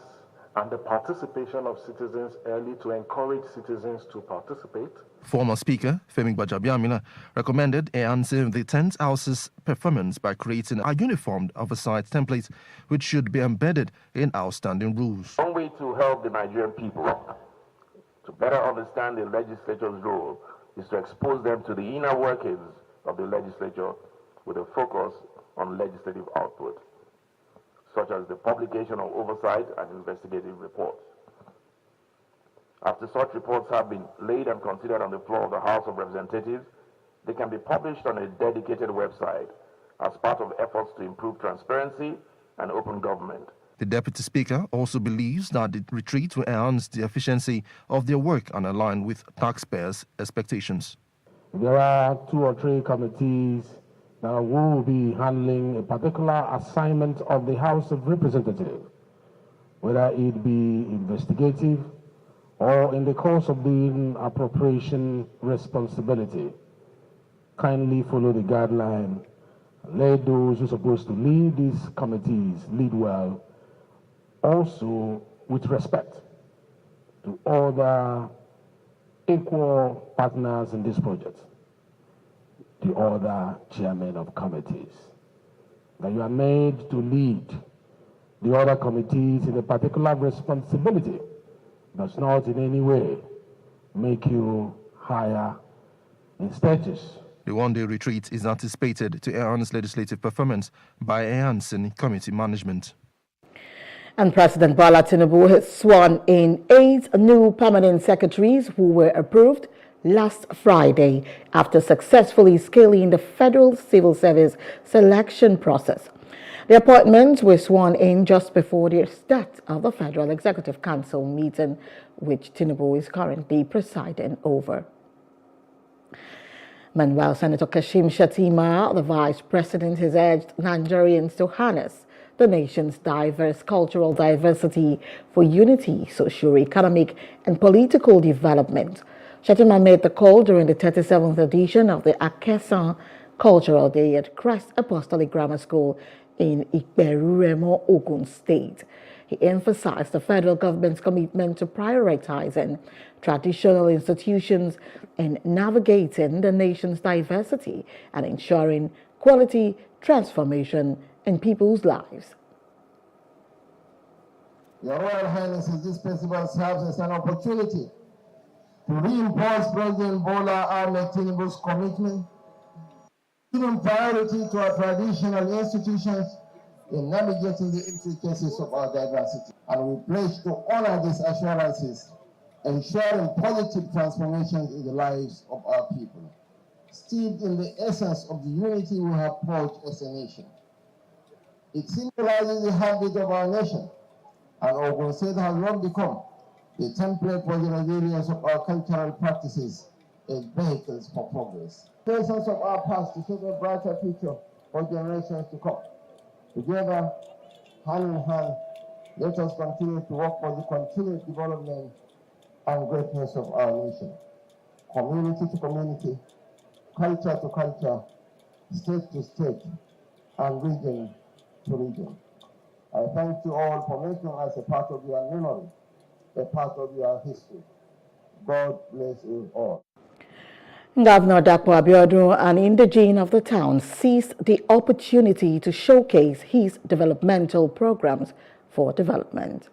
[SPEAKER 16] and the participation of citizens early to encourage citizens to participate.
[SPEAKER 14] Former Speaker Femi Gbajabiamila recommended enhancing the 10th House's performance by creating a uniform oversight template which should be embedded in outstanding rules.
[SPEAKER 11] One way to help the Nigerian people to better understand the legislature's role is to expose them to the inner workings of the legislature with a focus on legislative output, such as the publication of oversight and investigative reports. After such reports have been laid and considered on the floor of the House of Representatives, they can be published on a dedicated website as part of efforts to improve transparency and open government.
[SPEAKER 14] The Deputy Speaker also believes that the retreat will enhance the efficiency of their work and align with taxpayers' expectations.
[SPEAKER 15] There are 2 or 3 committees that will be handling a particular assignment of the House of Representatives, whether it be investigative or in the course of being appropriation responsibility. Kindly follow the guideline. Let those who are supposed to lead these committees lead well, also with respect to other equal partners in this project, the other chairmen of committees, that you are made to lead the other committees in a particular responsibility does not in any way make you higher in status.
[SPEAKER 14] The one-day retreat is anticipated to enhance legislative performance by enhancing committee management.
[SPEAKER 12] And President Bola Tinubu has sworn in 8 new permanent secretaries who were approved last Friday after successfully scaling the Federal Civil Service selection process. The appointments were sworn in just before the start of the Federal Executive Council meeting, which Tinubu is currently presiding over. Meanwhile, Senator Kashim Shettima, the Vice President, has urged Nigerians to harness the nation's diverse cultural diversity for unity, socio-economic and political development. Shettima made the call during the 37th edition of the Akesan Cultural Day at Christ Apostolic Grammar School in Iperuremo, Ogun State. He emphasized the federal government's commitment to prioritizing traditional institutions and navigating the nation's diversity and ensuring quality transformation in people's lives.
[SPEAKER 17] Your Royal Highnesses, this festival serves as an opportunity to reinforce President Bola Ahmed Tinubu's commitment, giving priority to our traditional institutions in navigating the intricacies of our diversity. And we pledge to honor these assurances, ensuring positive transformations in the lives of our people, steeped in the essence of the unity we have forged as a nation. It symbolizes the heartbeat of our nation, and Ogun State has long become the template for the Nigerians of our cultural practices as vehicles for progress. Lessons of our past to shape a brighter future for generations to come. Together, hand in hand, let us continue to work for the continued development and greatness of our nation. Community to community, culture to culture, state to state, and region to region. I thank you all for making us a part of your memory, a part of your history. God bless you all.
[SPEAKER 12] Governor Dapo Abiodun, an indigene of the town, seized the opportunity to showcase his developmental programs for development.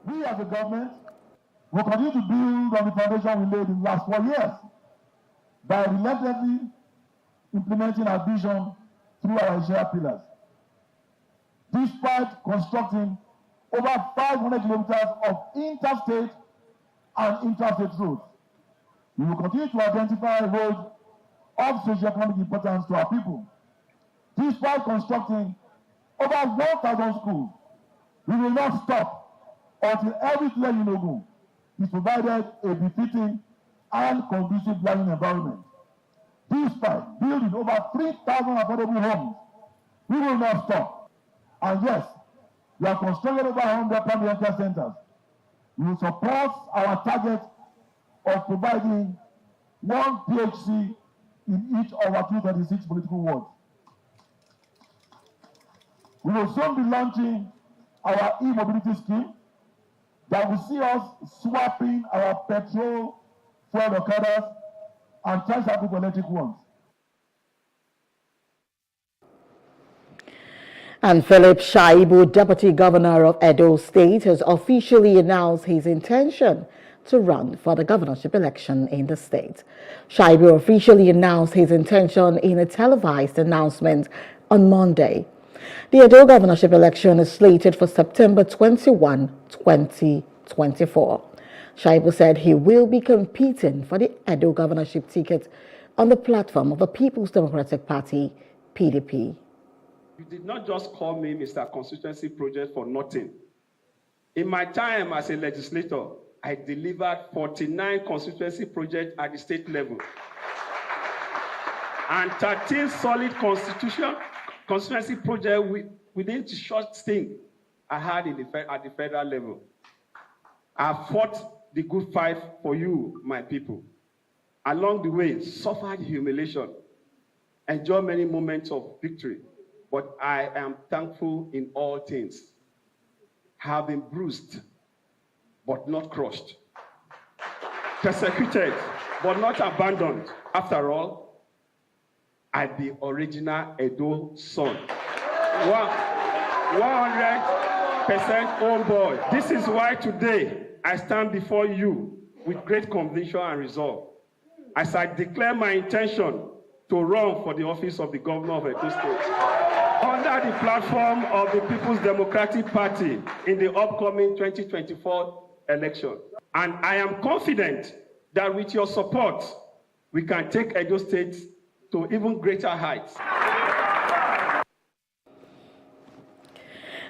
[SPEAKER 15] We as a government will continue to build on the foundation we laid in the last 4 years by relentlessly implementing our vision through our shared pillars. Despite constructing over 500 kilometers of interstate and interstate roads, we will continue to identify roads of socio-economic importance to our people. Despite constructing over 1,000 schools, we will not stop until every village in Ogun is provided a befitting and conducive learning environment. Despite building over 3,000 affordable homes, we will not stop. And yes,
[SPEAKER 17] We are constructing over 100 primary healthcare centers. We will support our target of providing one PHC in each of our 236 political wards. We will soon be launching our e-mobility scheme that will see us swapping our petrol fuel Okadas and tricycle for electric ones.
[SPEAKER 12] And Philip Shaibu, Deputy Governor of Edo State, has officially announced his intention to run for the governorship election in the state. Shaibu officially announced his intention in a televised announcement on Monday. The Edo governorship election is slated for September 21, 2024. Shaibu said he will be competing for the Edo governorship ticket on the platform of the People's Democratic Party, PDP.
[SPEAKER 18] You did not just call me Mr. Constituency Project for nothing. In my time as a legislator, I delivered 49 constituency projects at the state level and 13 solid constituency projects within the short stint I had at the federal level. I fought the good fight for you, my people. Along the way, suffered humiliation, enjoyed many moments of victory, but I am thankful in all things. Have been bruised, but not crushed. Persecuted, but not abandoned. After all, I the original Edo son. 100% homeboy. This is why today I stand before you with great conviction and resolve, as I declare my intention to run for the office of the governor of Edo State under the platform of the People's Democratic Party in the upcoming 2024 election. And I am confident that with your support, we can take Edo State to even greater heights.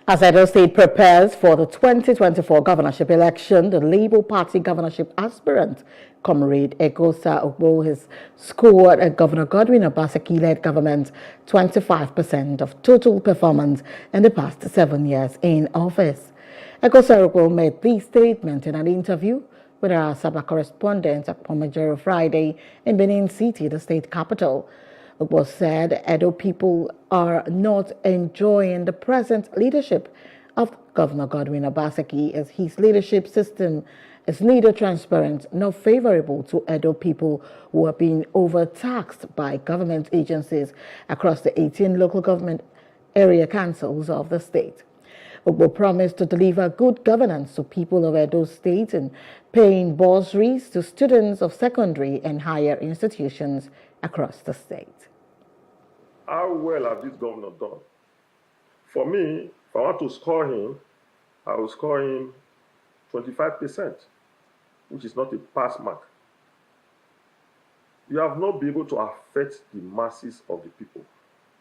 [SPEAKER 12] As Edo State prepares for the 2024 governorship election, the Labour Party governorship aspirant, Comrade Egosa Ogbo, has scored a Governor Godwin Obaseki-led government 25% of total performance in the past 7 years in office. Egosa Ogbo made this statement in an interview with our Sabah correspondent at Pomajero Friday in Benin City, the state capital. Ogbo said Edo people are not enjoying the present leadership of Governor Godwin Obaseki, as his leadership system is neither transparent nor favorable to Edo people who are being overtaxed by government agencies across the 18 local government area councils of the state. Ogbo promised to deliver good governance to people of Edo State and paying bursaries to students of secondary and higher institutions across the state.
[SPEAKER 19] How well has this governor done? For me, if I want to score him, I will score him 25%, which is not a pass mark. You have not been able to affect the masses of the people.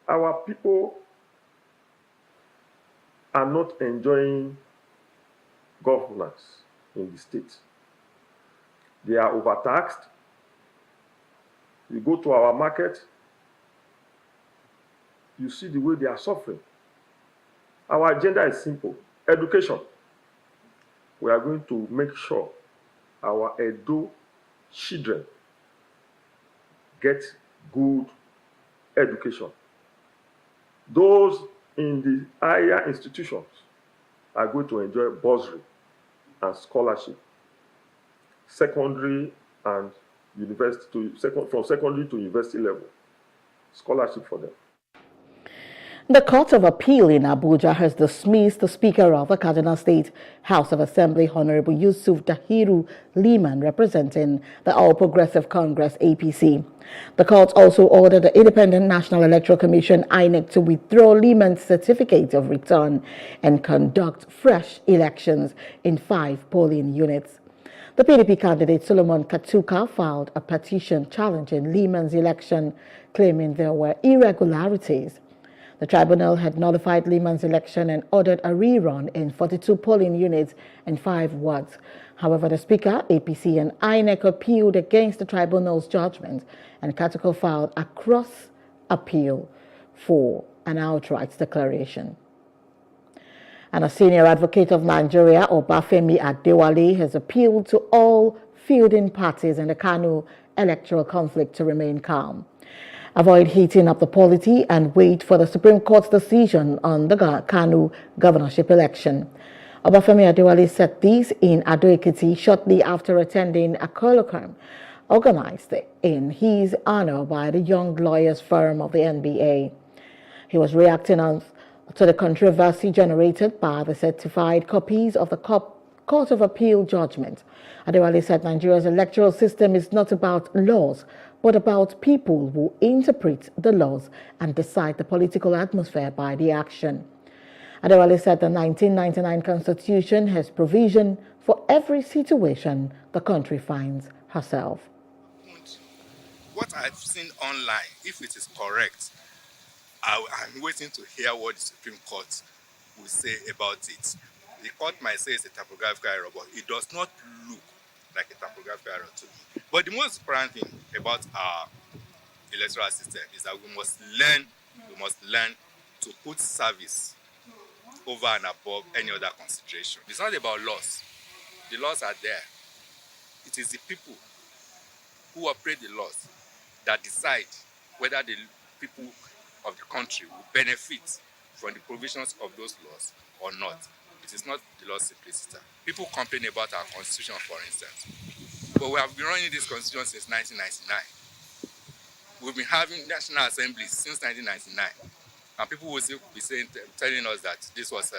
[SPEAKER 19] Our people are not enjoying governance in the state. They are overtaxed. You go to our market, you see the way they are suffering. Our agenda is simple: education. We are going to make sure our Edo children get good education. Those in the higher institutions are going to enjoy bursary and scholarship, secondary and university from secondary to university level, scholarship for them.
[SPEAKER 12] The Court of Appeal in Abuja has dismissed the Speaker of the Kaduna State House of Assembly, Honorable Yusuf Dahiru Liman, representing the All Progressive Congress, APC. The court also ordered the Independent National Electoral Commission, INEC, to withdraw Liman's certificate of return and conduct fresh elections in 5 polling units. The PDP candidate Solomon Katuka filed a petition challenging Liman's election, claiming there were irregularities. The tribunal had nullified Liman's election and ordered a rerun in 42 polling units and 5 wards. However, the Speaker, APC, and INEC appealed against the tribunal's judgment, and Katuka filed a cross-appeal for an outright declaration. And a senior advocate of Nigeria, Obafemi Adewale, has appealed to all fielding parties in the Kanu electoral conflict to remain calm, avoid heating up the polity, and wait for the Supreme Court's decision on the Kanu governorship election. Obafemi Adewale said this in Ado-Ekiti shortly after attending a colloquium organized in his honor by the Young Lawyers Forum of the NBA. He was reacting to the controversy generated by the certified copies of the Court of Appeal judgment. Adewale said Nigeria's electoral system is not about laws, but about people who interpret the laws and decide the political atmosphere by the action. Adewale said the 1999 Constitution has provision for every situation the country finds herself.
[SPEAKER 20] What I've seen online, if it is correct, I'm waiting to hear what the Supreme Court will say about it. The court might say it's a typographical error, but it does not look like a typographical error to me. But the most important thing about our electoral system is that we must learn to put service over and above any other consideration. It's not about laws. The laws are there. It is the people who operate the laws that decide whether the people of the country will benefit from the provisions of those laws or not. It is not the law's simplicity. People complain about our constitution, for instance. But we have been running this constitution since 1999. We've been having national assemblies since 1999. And people will still be telling us that this was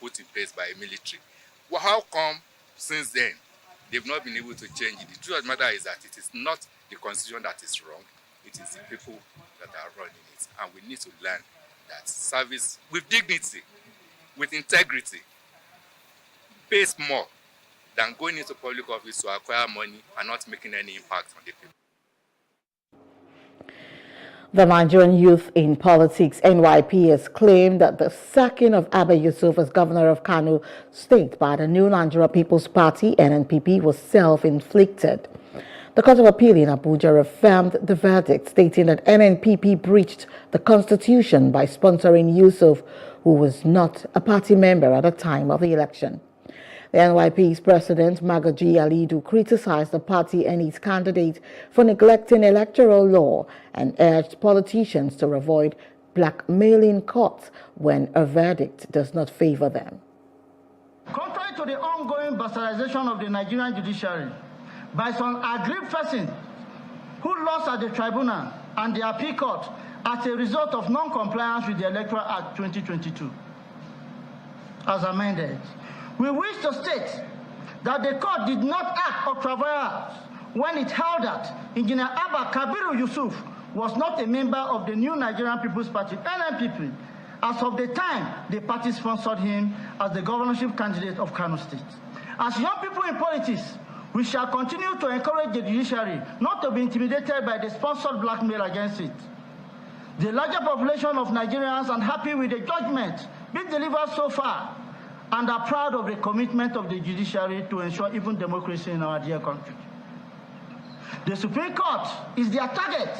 [SPEAKER 20] put in place by a military. Well, how come since then they've not been able to change it? The truth of the matter is that it is not the constitution that is wrong. It is the people that are running it. And we need to learn that service with dignity, with integrity, pays more than going into public office to acquire money and not making any impact on the people.
[SPEAKER 12] The Nigerian Youth in Politics, NYP, has claimed that the sacking of Abba Yusuf as governor of Kano State by the New Nigeria People's Party, NNPP, was self-inflicted. The Court of Appeal in Abuja affirmed the verdict, stating that NNPP breached the Constitution by sponsoring Yusuf, who was not a party member at the time of the election. The NYP's president, Magaji Alidu, criticized the party and its candidate for neglecting electoral law and urged politicians to avoid blackmailing courts when a verdict does not favor them.
[SPEAKER 17] Contrary to the ongoing bastardization of the Nigerian judiciary by some aggrieved persons who lost at the tribunal and the appeal court as a result of non-compliance with the Electoral Act 2022, as amended, we wish to state that the court did not act ultra vires when it held that Engineer Abba Kabiru Yusuf was not a member of the New Nigerian People's Party, NNPP, as of the time the party sponsored him as the governorship candidate of Kano State. As young people in politics, we shall continue to encourage the judiciary not to be intimidated by the sponsored blackmail against it. The larger population of Nigerians are happy with the judgment being delivered so far and are proud of the commitment of the judiciary to ensure even democracy in our dear country. The Supreme Court is their target.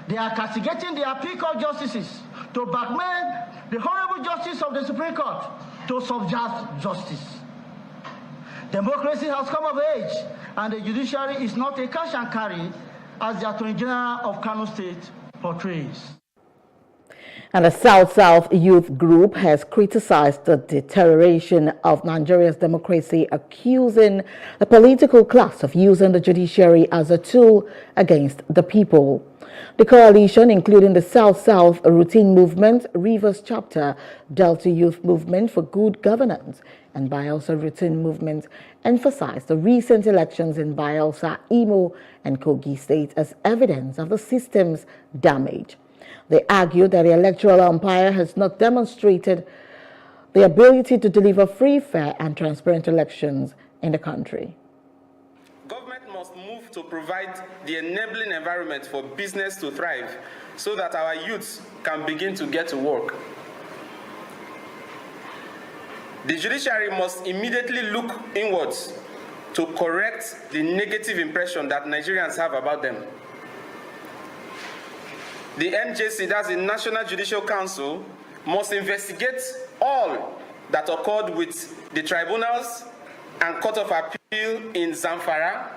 [SPEAKER 17] They are castigating the appeal court justices to blackmail the honorable justice of the Supreme Court to subject justice. Democracy has come of age, and the judiciary is not a cash and carry, as the Attorney General of Kano State portrays.
[SPEAKER 12] And the South-South Youth Group has criticized the deterioration of Nigeria's democracy, accusing the political class of using the judiciary as a tool against the people. The coalition, including the South-South Routine Movement, Rivers Chapter, Delta Youth Movement for Good Governance, and Bayelsa Routine Movement, emphasized the recent elections in Bayelsa, Imo, and Kogi State as evidence of the system's damage. They argued that the electoral umpire has not demonstrated the ability to deliver free, fair, and transparent elections in the country.
[SPEAKER 21] Government must move to provide the enabling environment for business to thrive so that our youths can begin to get to work. The judiciary must immediately look inwards to correct the negative impression that Nigerians have about them. The NJC, that's the National Judicial Council, must investigate all that occurred with the tribunals and Court of Appeal in Zamfara,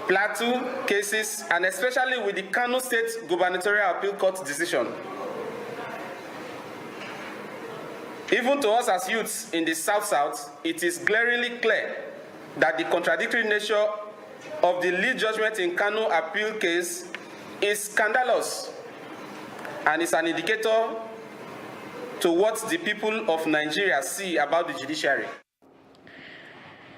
[SPEAKER 21] Plateau cases, and especially with the Kano State Gubernatorial Appeal Court decision. Even to us as youths in the South-South, it is glaringly clear that the contradictory nature of the lead judgment in Kano appeal case is scandalous and is an indicator to what the people of Nigeria see about the judiciary.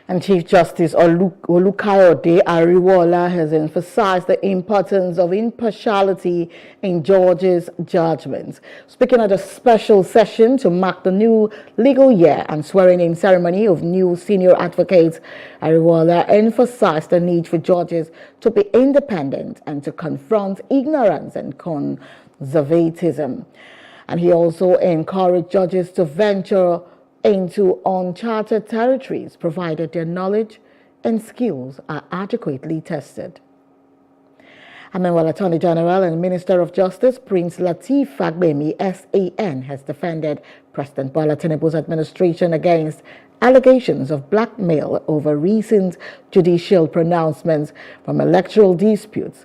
[SPEAKER 12] And Chief Justice Olukayode Ariwola has emphasized the importance of impartiality in George's judgments. Speaking at a special session to mark the new legal year and swearing-in ceremony of new senior advocates, Ariwola emphasized the need for judges to be independent and to confront ignorance and conservatism. And he also encouraged judges to venture into uncharted territories, provided their knowledge and skills are adequately tested. And then, while Attorney General and Minister of Justice Prince Lateef Fagbemi, SAN, has defended President Bola Tinubu's administration against allegations of blackmail over recent judicial pronouncements from electoral disputes.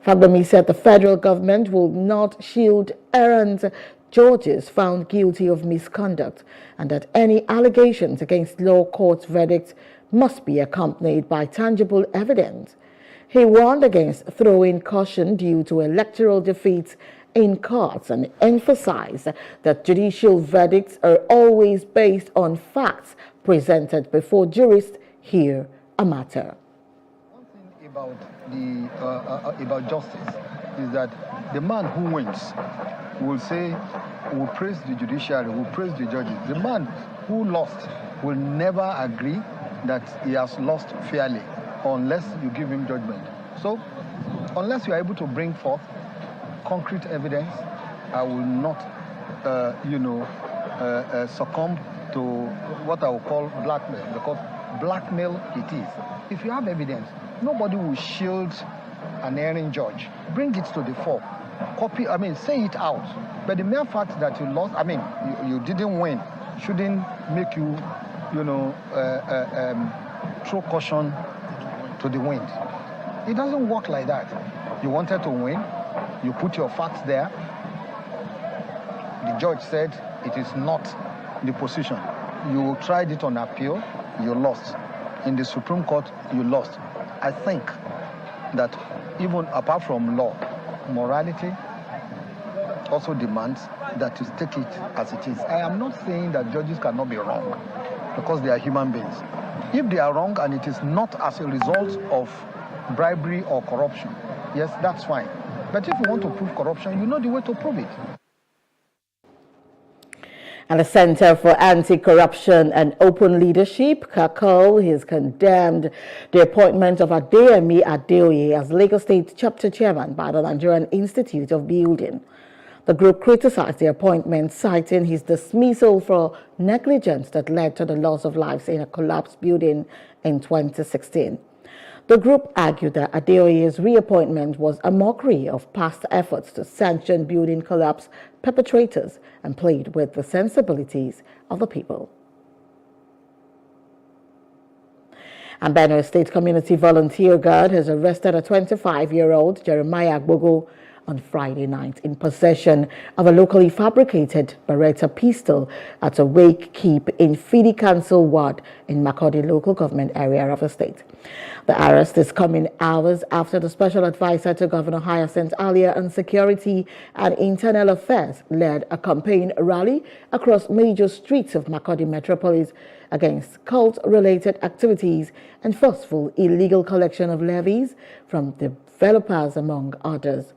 [SPEAKER 12] Fagbemi said the federal government will not shield errant judges found guilty of misconduct, and that any allegations against law courts' verdicts must be accompanied by tangible evidence. He warned against throwing caution due to electoral defeats in courts and emphasized that judicial verdicts are always based on facts presented before jurists hear a matter.
[SPEAKER 1] One thing about justice is that the man who wins will say, will praise the judiciary, will praise the judges. The man who lost will never agree that he has lost fairly unless you give him judgment. So, unless you are able to bring forth concrete evidence, I will not, succumb to what I will call blackmail, because blackmail it is. If you have evidence, nobody will shield an erring judge. Bring it to the fore. Say it out. But the mere fact that you lost, you didn't win, shouldn't make you, throw caution to the wind. It doesn't work like that. You wanted to win, you put your facts there. The judge said it is not the position. You tried it on appeal, you lost. In the Supreme Court, you lost. I think that even apart from law, morality also demands that you take it as it is. I am not saying that judges cannot be wrong, because they are human beings. If they are wrong and it is not as a result of bribery or corruption, yes, that's fine. But if you want to prove corruption, you know the way to prove it.
[SPEAKER 12] And the Center for Anti-Corruption and Open Leadership, CACOL, has condemned the appointment of Adeyemi Adeoye as Lagos State Chapter Chairman by the Nigerian Institute of Building. The group criticized the appointment, citing his dismissal for negligence that led to the loss of lives in a collapsed building in 2016. The group argued that Adeoye's reappointment was a mockery of past efforts to sanction building collapse perpetrators and played with the sensibilities of the people. And Benue State Community Volunteer Guard has arrested a 25-year-old, Jeremiah Agbogo, on Friday night in possession of a locally fabricated Beretta pistol at a wake keep in Fidi Council Ward in Makurdi local government area of the state. The arrest is coming hours after the special advisor to Governor Hyacinth Alia on Security and Internal Affairs led a campaign rally across major streets of Makurdi metropolis against cult-related activities and forceful illegal collection of levies from developers, among others.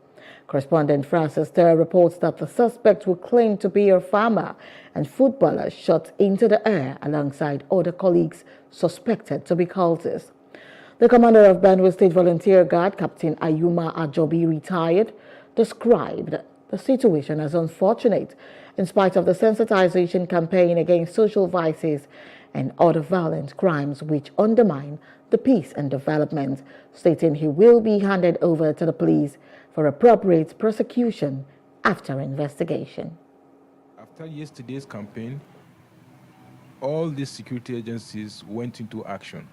[SPEAKER 12] Correspondent Francis Terra reports that the suspect who claimed to be a farmer and footballer shot into the air alongside other colleagues suspected to be cultists. The commander of Benue State Volunteer Guard, Captain Ayuma Ajobi, retired, described the situation as unfortunate in spite of the sensitization campaign against social vices and other violent crimes which undermine the peace and development, stating he will be handed over to the police for appropriate prosecution after investigation.
[SPEAKER 22] After yesterday's campaign,
[SPEAKER 5] all these security agencies went into action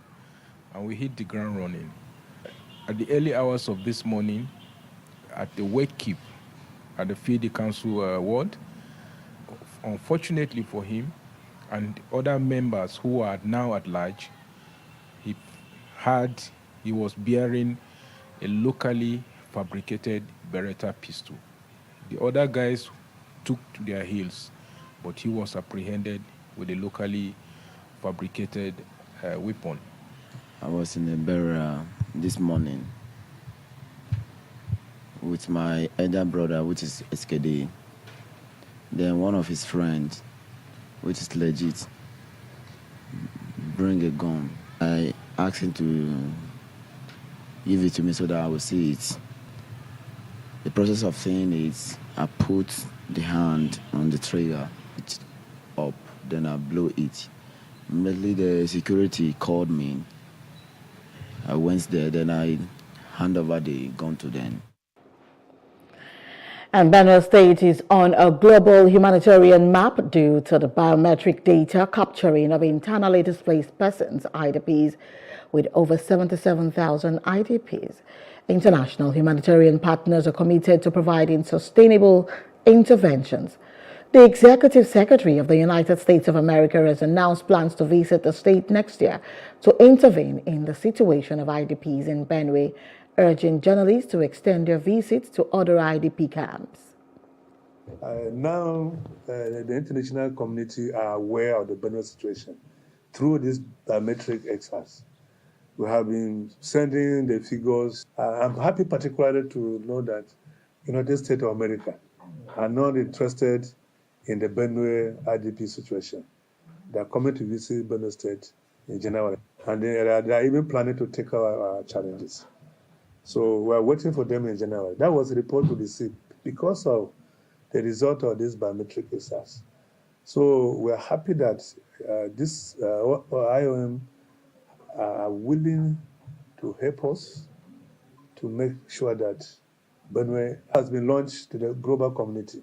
[SPEAKER 5] and we hit the ground running. At the early hours of this morning, at the wake keep at the Fidi Council ward, unfortunately for him and other members who are now at large, he was bearing a locally fabricated Beretta pistol. The other guys took to their heels, but he was apprehended with a locally fabricated weapon.
[SPEAKER 22] I was in a burial this morning with my elder brother, which is SKD. Then one of his friends, which is legit, bring a gun. I asked him to give it to me so that I will see it. The process of saying it, I put the hand on the trigger, it's up, then I blow it. Immediately the security called me. I went there, then I hand over the gun to them.
[SPEAKER 12] And Benue State is on a global humanitarian map due to the biometric data capturing of internally displaced persons, IDPs, with over 77,000 IDPs. International humanitarian partners are committed to providing sustainable interventions. The Executive Secretary of the United States of America has announced plans to visit the state next year to intervene in the situation of IDPs in Benue, urging journalists to extend their visits to other IDP camps.
[SPEAKER 23] Now, the international community are aware of the Benue situation through this biometric exercise. We have been sending the figures. I'm happy particularly to know that United States of America are not interested in the Benue IDP situation. They are coming to visit Benue State in January, and they are even planning to take our challenges. So we are waiting for them in January. That was a report we received because of the result of this biometric exercise. So we are happy that this IOM are willing to help us to make sure that Benue has been launched to the global community.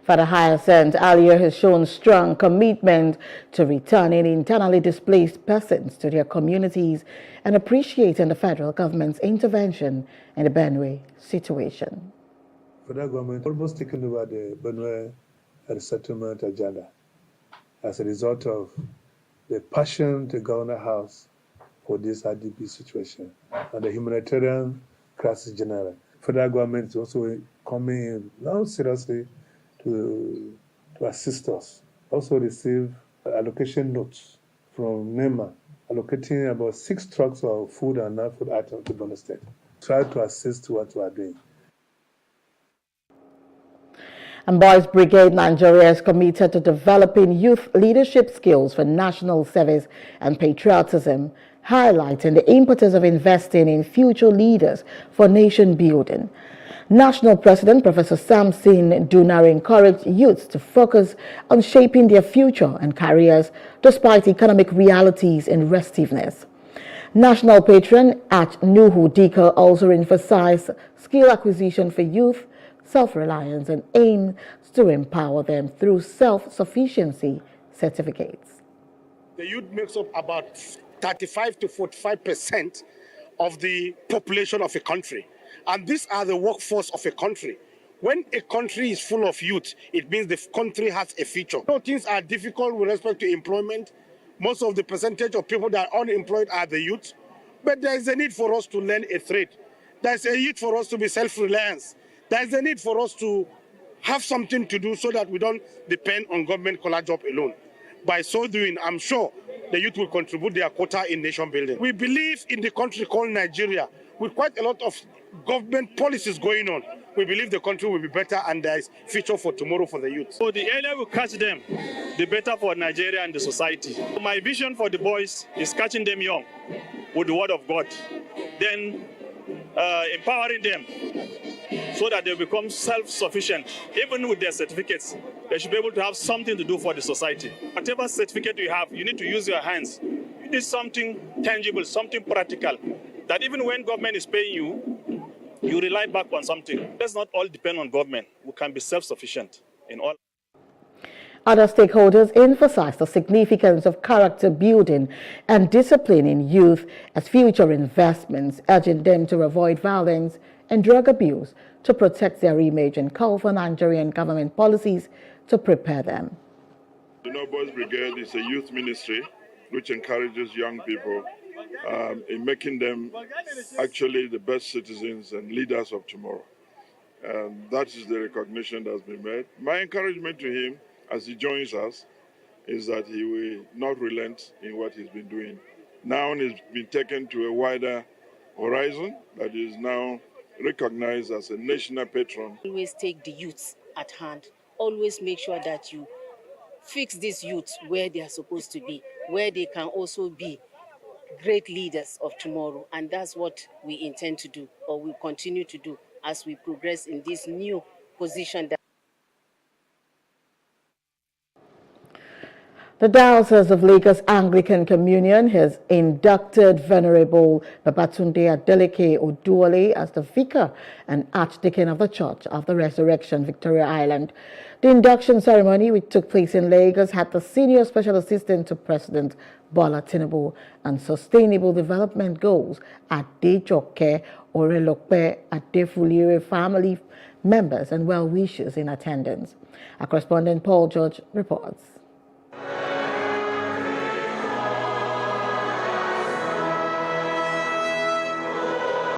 [SPEAKER 12] Father Hyacinth earlier has shown strong commitment to returning internally displaced persons to their communities and appreciating the federal government's intervention in the Benue situation.
[SPEAKER 23] Federal government almost taken over the Benue resettlement agenda as a result of the passion the governor has for this IDP situation and the humanitarian crisis general. Federal government is also coming in now seriously to assist us. Also receive allocation notes from NEMA, allocating about 6 trucks of food and non-food items to Benue State. Try to assist what we are doing.
[SPEAKER 12] And Boys Brigade Nigeria is committed to developing youth leadership skills for national service and patriotism, highlighting the importance of investing in future leaders for nation building. National President Professor Samson Dunar encouraged youths to focus on shaping their future and careers despite economic realities and restiveness. National Patron at Nuhu Dika also emphasized skill acquisition for youth, self-reliance, and aims to empower them through self-sufficiency certificates.
[SPEAKER 24] The youth makes up about 35 to 45% of the population of a country. And these are the workforce of a country. When a country is full of youth, it means the country has a future. Things are difficult with respect to employment. Most of the percentage of people that are unemployed are the youth. But there is a need for us to learn a trade. There is a need for us to be self-reliant. There is a need for us to have something to do so that we don't depend on government collar job alone. By so doing, I'm sure the youth will contribute their quota in nation building. We believe in the country called Nigeria, with quite a lot of government policies going on. We believe the country will be better and there is future for tomorrow for the youth.
[SPEAKER 25] So the earlier we catch them, the better for Nigeria and the society. My vision for the boys is catching them young with the word of God, then empowering them so that they become self-sufficient. Even with their certificates, they should be able to have something to do for the society. Whatever certificate you have, you need to use your hands. You need something tangible, something practical, that even when government is paying you, you rely back on something. Let's not all depend on government. We can be self-sufficient in all.
[SPEAKER 12] Other stakeholders emphasized the significance of character building and disciplining youth as future investments, urging them to avoid violence and drug abuse to protect their image and call for Nigerian government policies to prepare them.
[SPEAKER 2] The No Boys Brigade is a youth ministry which encourages young people in making them actually the best citizens and leaders of tomorrow. And that is the recognition that's been made. My encouragement to him as he joins us is that he will not relent in what he's been doing. Now he's been taken to a wider horizon that is now recognized as a national patron.
[SPEAKER 3] Always take the youths at hand. Always make sure that you fix these youths where they are supposed to be, where they can also be great leaders of tomorrow. And that's what we intend to do, or will continue to do as we progress in this new position.
[SPEAKER 12] The Diocese of Lagos Anglican Communion has inducted Venerable Babatunde Adeleke Oduwole as the Vicar and Archdeacon of the Church of the Resurrection, Victoria Island. The induction ceremony, which took place in Lagos, had the Senior Special Assistant to President Bola Tinubu and Sustainable Development Goals Adejoke Orelope Adefulire family members and well-wishers in attendance. Our correspondent Paul George reports.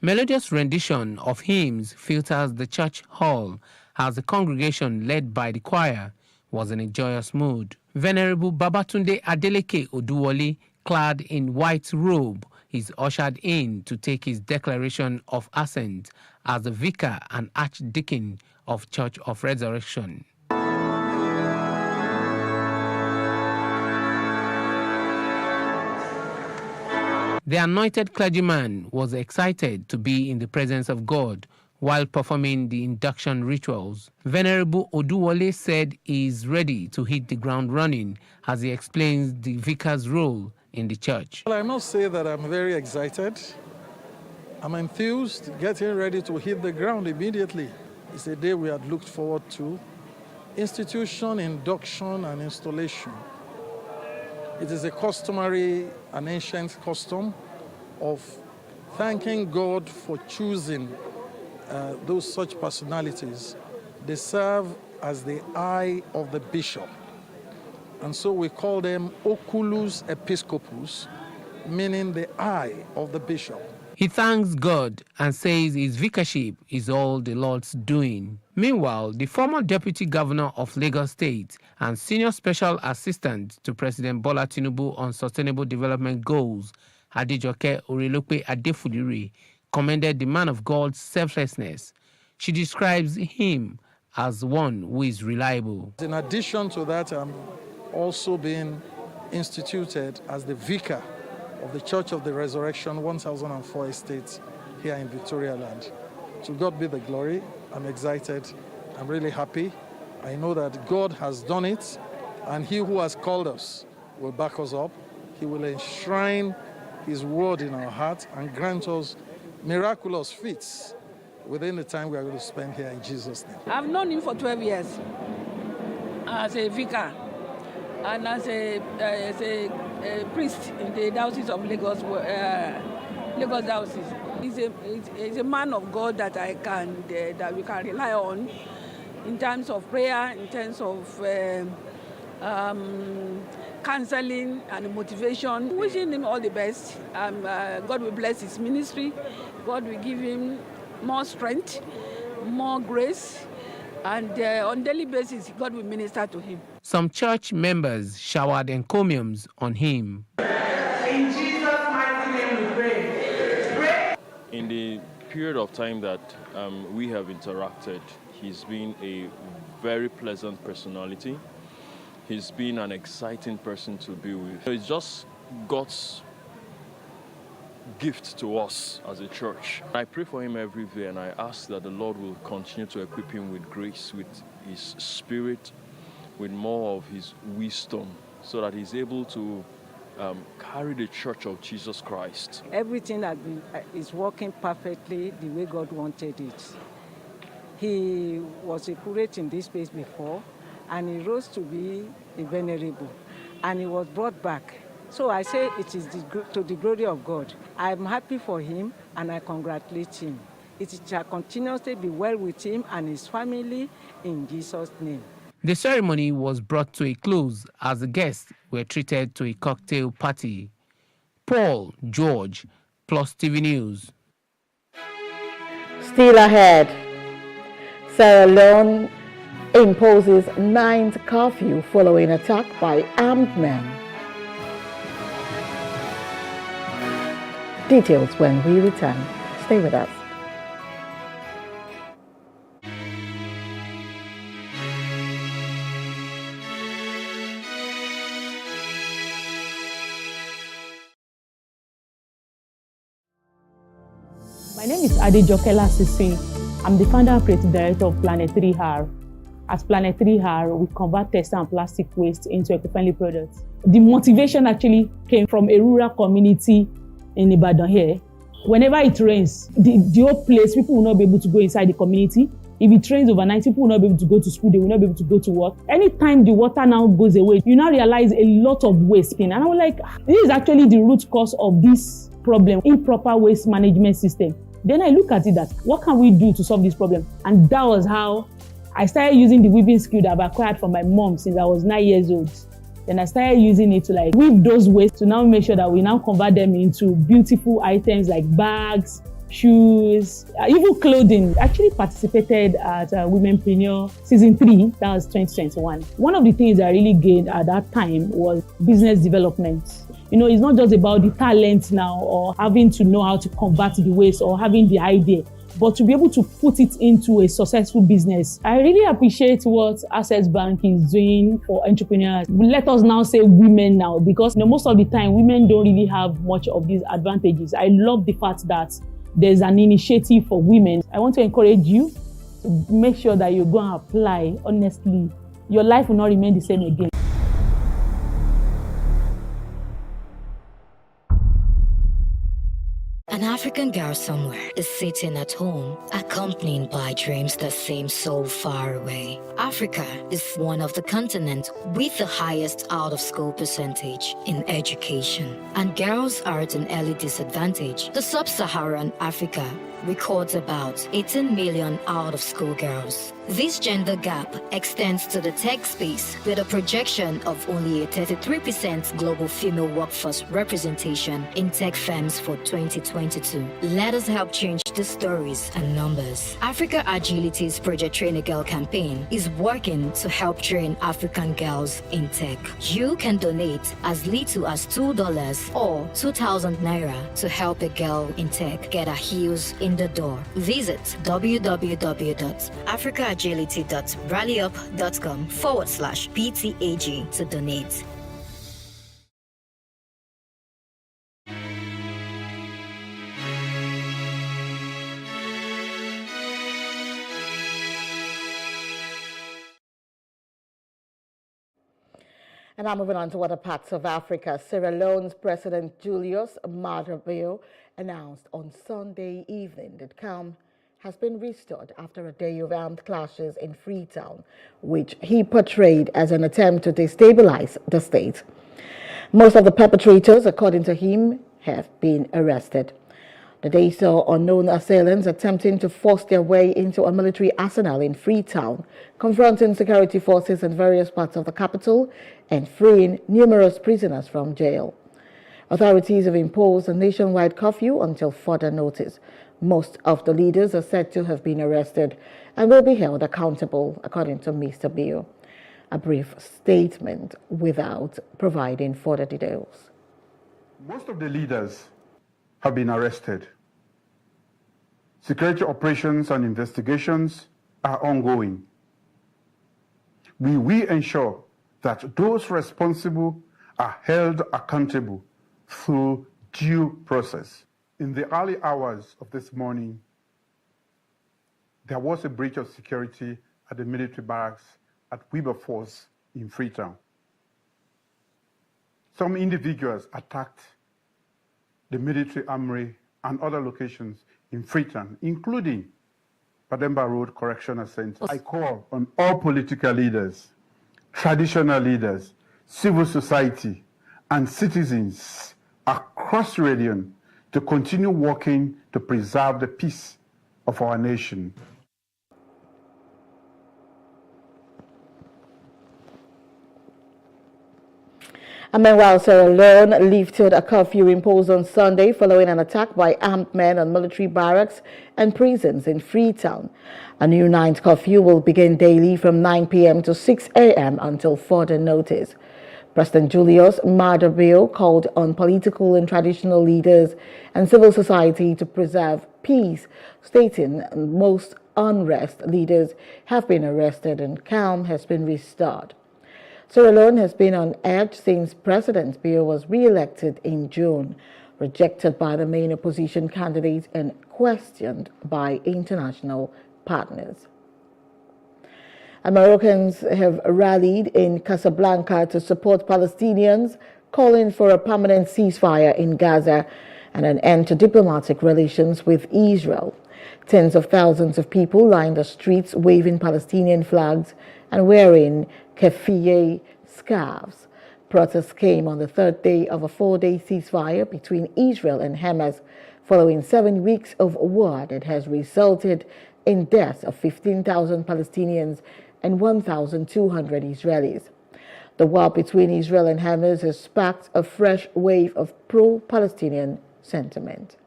[SPEAKER 4] Melodious rendition of hymns filters the church hall as the congregation, led by the choir, was in a joyous mood. Venerable Babatunde Adeleke Oduwole, clad in white robe, is ushered in to take his declaration of assent as the Vicar and Archdeacon of Church of Resurrection. The anointed clergyman was excited to be in the presence of God while performing the induction rituals. Venerable Oduwole said he is ready to hit the ground running as he explains the vicar's role in the church.
[SPEAKER 6] Well, I must say that I'm very excited. I'm enthused, getting ready to hit the ground immediately. It's a day we had looked forward to. Institution, induction, and installation. It is a customary, an ancient custom of thanking God for choosing those such personalities. They serve as the eye of the bishop. And so we call them Oculus Episcopus, meaning the eye of the bishop.
[SPEAKER 4] He thanks God and says his vicarship is all the Lord's doing. Meanwhile, the former Deputy Governor of Lagos State and Senior Special Assistant to President Bola Tinubu on Sustainable Development Goals, Adejoke Orelope Adefulire, commended the man of God's selflessness. She describes him as one who is reliable.
[SPEAKER 6] In addition to that, I'm also being instituted as the Vicar of the Church of the Resurrection, 1004 Estate here in Victoria Land. To God be the glory. I'm excited. I'm really happy. I know that God has done it, and he who has called us will back us up. He will enshrine his word in our heart and grant us miraculous feats within the time we are going to spend here in Jesus' name.
[SPEAKER 7] I've known him for 12 years as a vicar and as a priest in the Diocese of Lagos, Lagos Diocese. He's a man of God that that we can rely on in terms of prayer, in terms of counseling and motivation. Wishing him all the best. God will bless his ministry. God will give him more strength, more grace, and on a daily basis, God will minister to him.
[SPEAKER 4] Some church members showered encomiums on him.
[SPEAKER 26] In Jesus' mighty name we pray.
[SPEAKER 27] In the period of time that we have interacted, he's been a very pleasant personality. He's been an exciting person to be with. It's just God's gift to us as a church. I pray for him every day, and I ask that the Lord will continue to equip him with grace, with his spirit, with more of his wisdom, so that he's able to carry the church of Jesus Christ.
[SPEAKER 28] Everything is working perfectly the way God wanted it. He was a curate in this place before, and he rose to be a venerable, and he was brought back. So I say it is to the glory of God. I'm happy for him, and I congratulate him. It shall continuously be well with him and his family in Jesus' name.
[SPEAKER 4] The ceremony was brought to a close as the guests were treated to a cocktail party. Paul George, Plus TV News.
[SPEAKER 12] Still ahead, Sierra Leone imposes 9th curfew following attack by armed men. Details when we return. Stay with us.
[SPEAKER 8] My name is Adejoke Lasisi. I'm the founder and creative director of Planet 3R. At Planet 3R, we convert textile and plastic waste into eco-friendly products. The motivation actually came from a rural community in Ibadan here. Whenever it rains, the whole place, people will not be able to go inside the community. If it rains overnight, people will not be able to go to school, they will not be able to go to work. Anytime the water now goes away, you now realize a lot of waste. And I was like, this is actually the root cause of this problem, improper waste management system. Then I look at it that, what can we do to solve this problem? And that was how I started using the weaving skill that I've acquired from my mom since I was 9 years old. Then I started using it to like weave those waste to now make sure that we now convert them into beautiful items like bags, shoes, even clothing. I actually participated at Womenpreneur Season 3, that was 2021. One of the things I really gained at that time was business development. You know, it's not just about the talent now or having to know how to convert the waste or having the idea, but to be able to put it into a successful business. I really appreciate what Access Bank is doing for entrepreneurs. Let us now say women now, because most of the time women don't really have much of these advantages. I love the fact that there's an initiative for women. I want to encourage you to make sure that you go and apply honestly. Your life will not remain the same again.
[SPEAKER 9] An African girl somewhere is sitting at home, accompanied by dreams that seem so far away. Africa is one of the continents with the highest out-of-school percentage in education, and girls are at an early disadvantage. The sub-Saharan Africa records about 18 million out-of-school girls. This gender gap extends to the tech space with a projection of only a 33% global female workforce representation in tech firms for 2022. Let us help change the stories and numbers. Africa Agility's Project Train a Girl campaign is working to help train African girls in tech. You can donate as little as $2 or 2,000 naira to help a girl in tech get her heels in the door. Visit www.africaagility.rallyup.com/PTAG to donate.
[SPEAKER 12] And now moving on to other parts of Africa. Sierra Leone's President Julius Maada Bio announced on Sunday evening that calm has been restored after a day of armed clashes in Freetown, which he portrayed as an attempt to destabilize the state. Most of the perpetrators, according to him, have been arrested. The day saw unknown assailants attempting to force their way into a military arsenal in Freetown, confronting security forces in various parts of the capital and freeing numerous prisoners from jail. Authorities have imposed a nationwide curfew until further notice. Most of the leaders are said to have been arrested and will be held accountable, according to Mr. Bio. A brief statement without providing further details.
[SPEAKER 10] Most of the leaders have been arrested. Security operations and investigations are ongoing. We will ensure that those responsible are held accountable through due process. In the early hours of this morning, there was a breach of security at the military barracks at Wilberforce in Freetown. Some individuals attacked the military armory and other locations in Freetown, including Pademba Road Correctional Center. I call on all political leaders traditional leaders, civil society, and citizens across the region to continue working to preserve the peace of our nation.
[SPEAKER 12] And meanwhile, Sierra Leone lifted a curfew imposed on Sunday following an attack by armed men on military barracks and prisons in Freetown. A new night curfew will begin daily from 9 p.m. to 6 a.m. until further notice. President Julius Maada Bio called on political and traditional leaders and civil society to preserve peace, stating most unrest leaders have been arrested and calm has been restored. Sierra Leone has been on edge since President Bio was re-elected in June, rejected by the main opposition candidate and questioned by international partners. Americans have rallied in Casablanca to support Palestinians, calling for a permanent ceasefire in Gaza and an end to diplomatic relations with Israel. Tens of thousands of people lined the streets waving Palestinian flags and wearing keffiyeh scarves. Protests came on the third day of a 4-day ceasefire between Israel and Hamas, following 7 weeks of war that has resulted in deaths of 15,000 Palestinians and 1,200 Israelis. The war between Israel and Hamas has sparked a fresh wave of pro-Palestinian sentiment.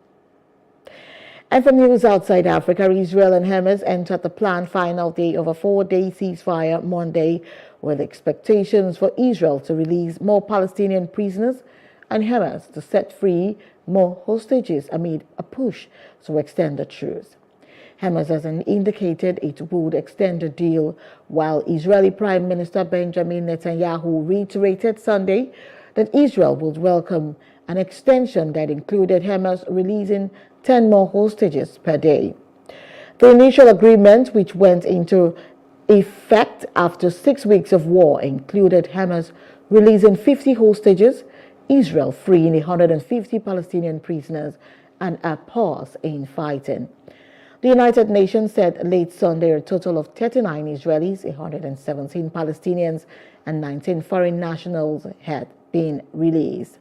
[SPEAKER 12] And from news outside Africa, Israel and Hamas entered the planned final day of a 4-day ceasefire Monday, with expectations for Israel to release more Palestinian prisoners and Hamas to set free more hostages amid a push to extend the truce. Hamas has indicated it would extend the deal, while Israeli Prime Minister Benjamin Netanyahu reiterated Sunday that Israel would welcome an extension that included Hamas releasing 10 more hostages per day. The initial agreement, which went into effect after 6 weeks of war, included Hamas releasing 50 hostages, Israel freeing 150 Palestinian prisoners, and a pause in fighting. The United Nations said late Sunday a total of 39 Israelis, 117 Palestinians, and 19 foreign nationals had been released.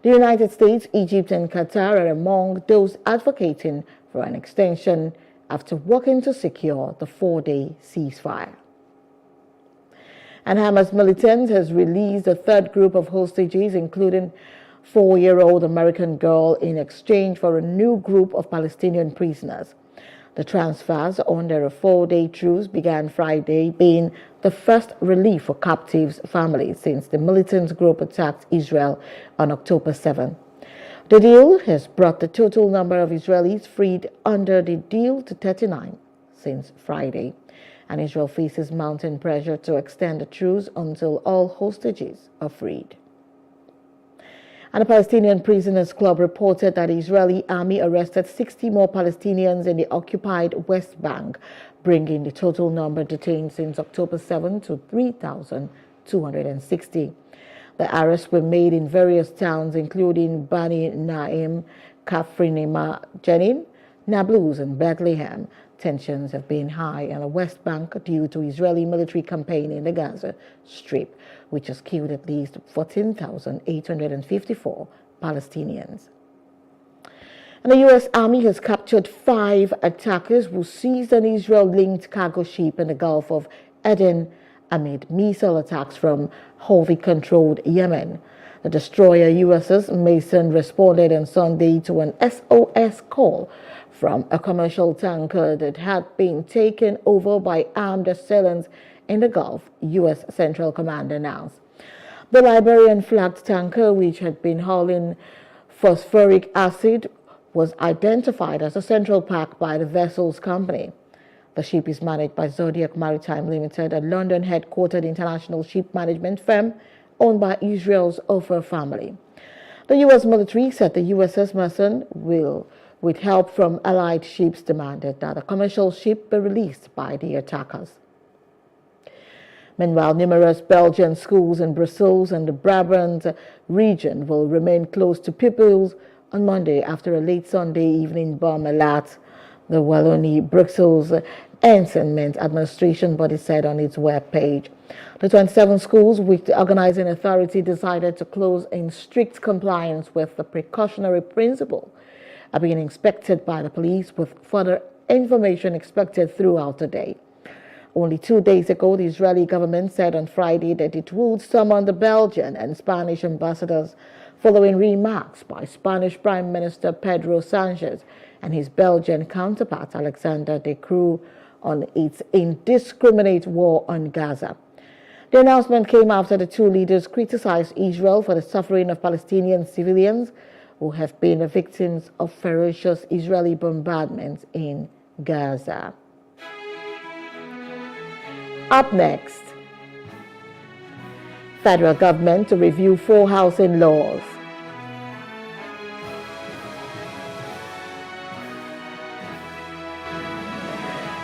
[SPEAKER 12] The United States, Egypt, and Qatar are among those advocating for an extension after working to secure the 4-day ceasefire. And Hamas militants has released a third group of hostages, including 4-year-old American girl, in exchange for a new group of Palestinian prisoners. The transfers under a 4-day truce began Friday, being the first relief for captives' families since the militant group attacked Israel on October 7. The deal has brought the total number of Israelis freed under the deal to 39 since Friday, and Israel faces mounting pressure to extend the truce until all hostages are freed. And the Palestinian Prisoners Club reported that the Israeli army arrested 60 more Palestinians in the occupied West Bank, bringing the total number detained since October 7 to 3,260. The arrests were made in various towns, including Bani Naim, Kafrinima, Jenin, Nablus, and Bethlehem. Tensions have been high on the West Bank due to Israeli military campaign in the Gaza Strip, which has killed at least 14,854 Palestinians. And the U.S. Army has captured 5 attackers who seized an Israel-linked cargo ship in the Gulf of Aden amid missile attacks from Houthi-controlled Yemen. The destroyer USS Mason responded on Sunday to an SOS call from a commercial tanker that had been taken over by armed assailants in the Gulf, U.S. Central Command announced. The Liberian-flagged tanker, which had been hauling phosphoric acid, was identified as a Central Pack by the vessel's company. The ship is managed by Zodiac Maritime Limited, a London-headquartered international ship management firm owned by Israel's Ofer family. The U.S. military said the USS Mason will, with help from allied ships, demanded that a commercial ship be released by the attackers. Meanwhile, numerous Belgian schools in Brussels and the Brabant region will remain closed to pupils on Monday after a late Sunday evening bomb alert. The Wallonie-Brussels Enseignement Administration body said on its web page. The 27 schools which the organizing authority decided to close in strict compliance with the precautionary principle are being inspected by the police, with further information expected throughout the day. Only 2 days ago, the Israeli government said on Friday that it would summon the Belgian and Spanish ambassadors following remarks by Spanish Prime Minister Pedro Sanchez and his Belgian counterpart Alexander De Croo on its indiscriminate war on Gaza. The announcement came after the two leaders criticized Israel for the suffering of Palestinian civilians who have been the victims of ferocious Israeli bombardments in Gaza. Up next, federal government to review 4 housing laws.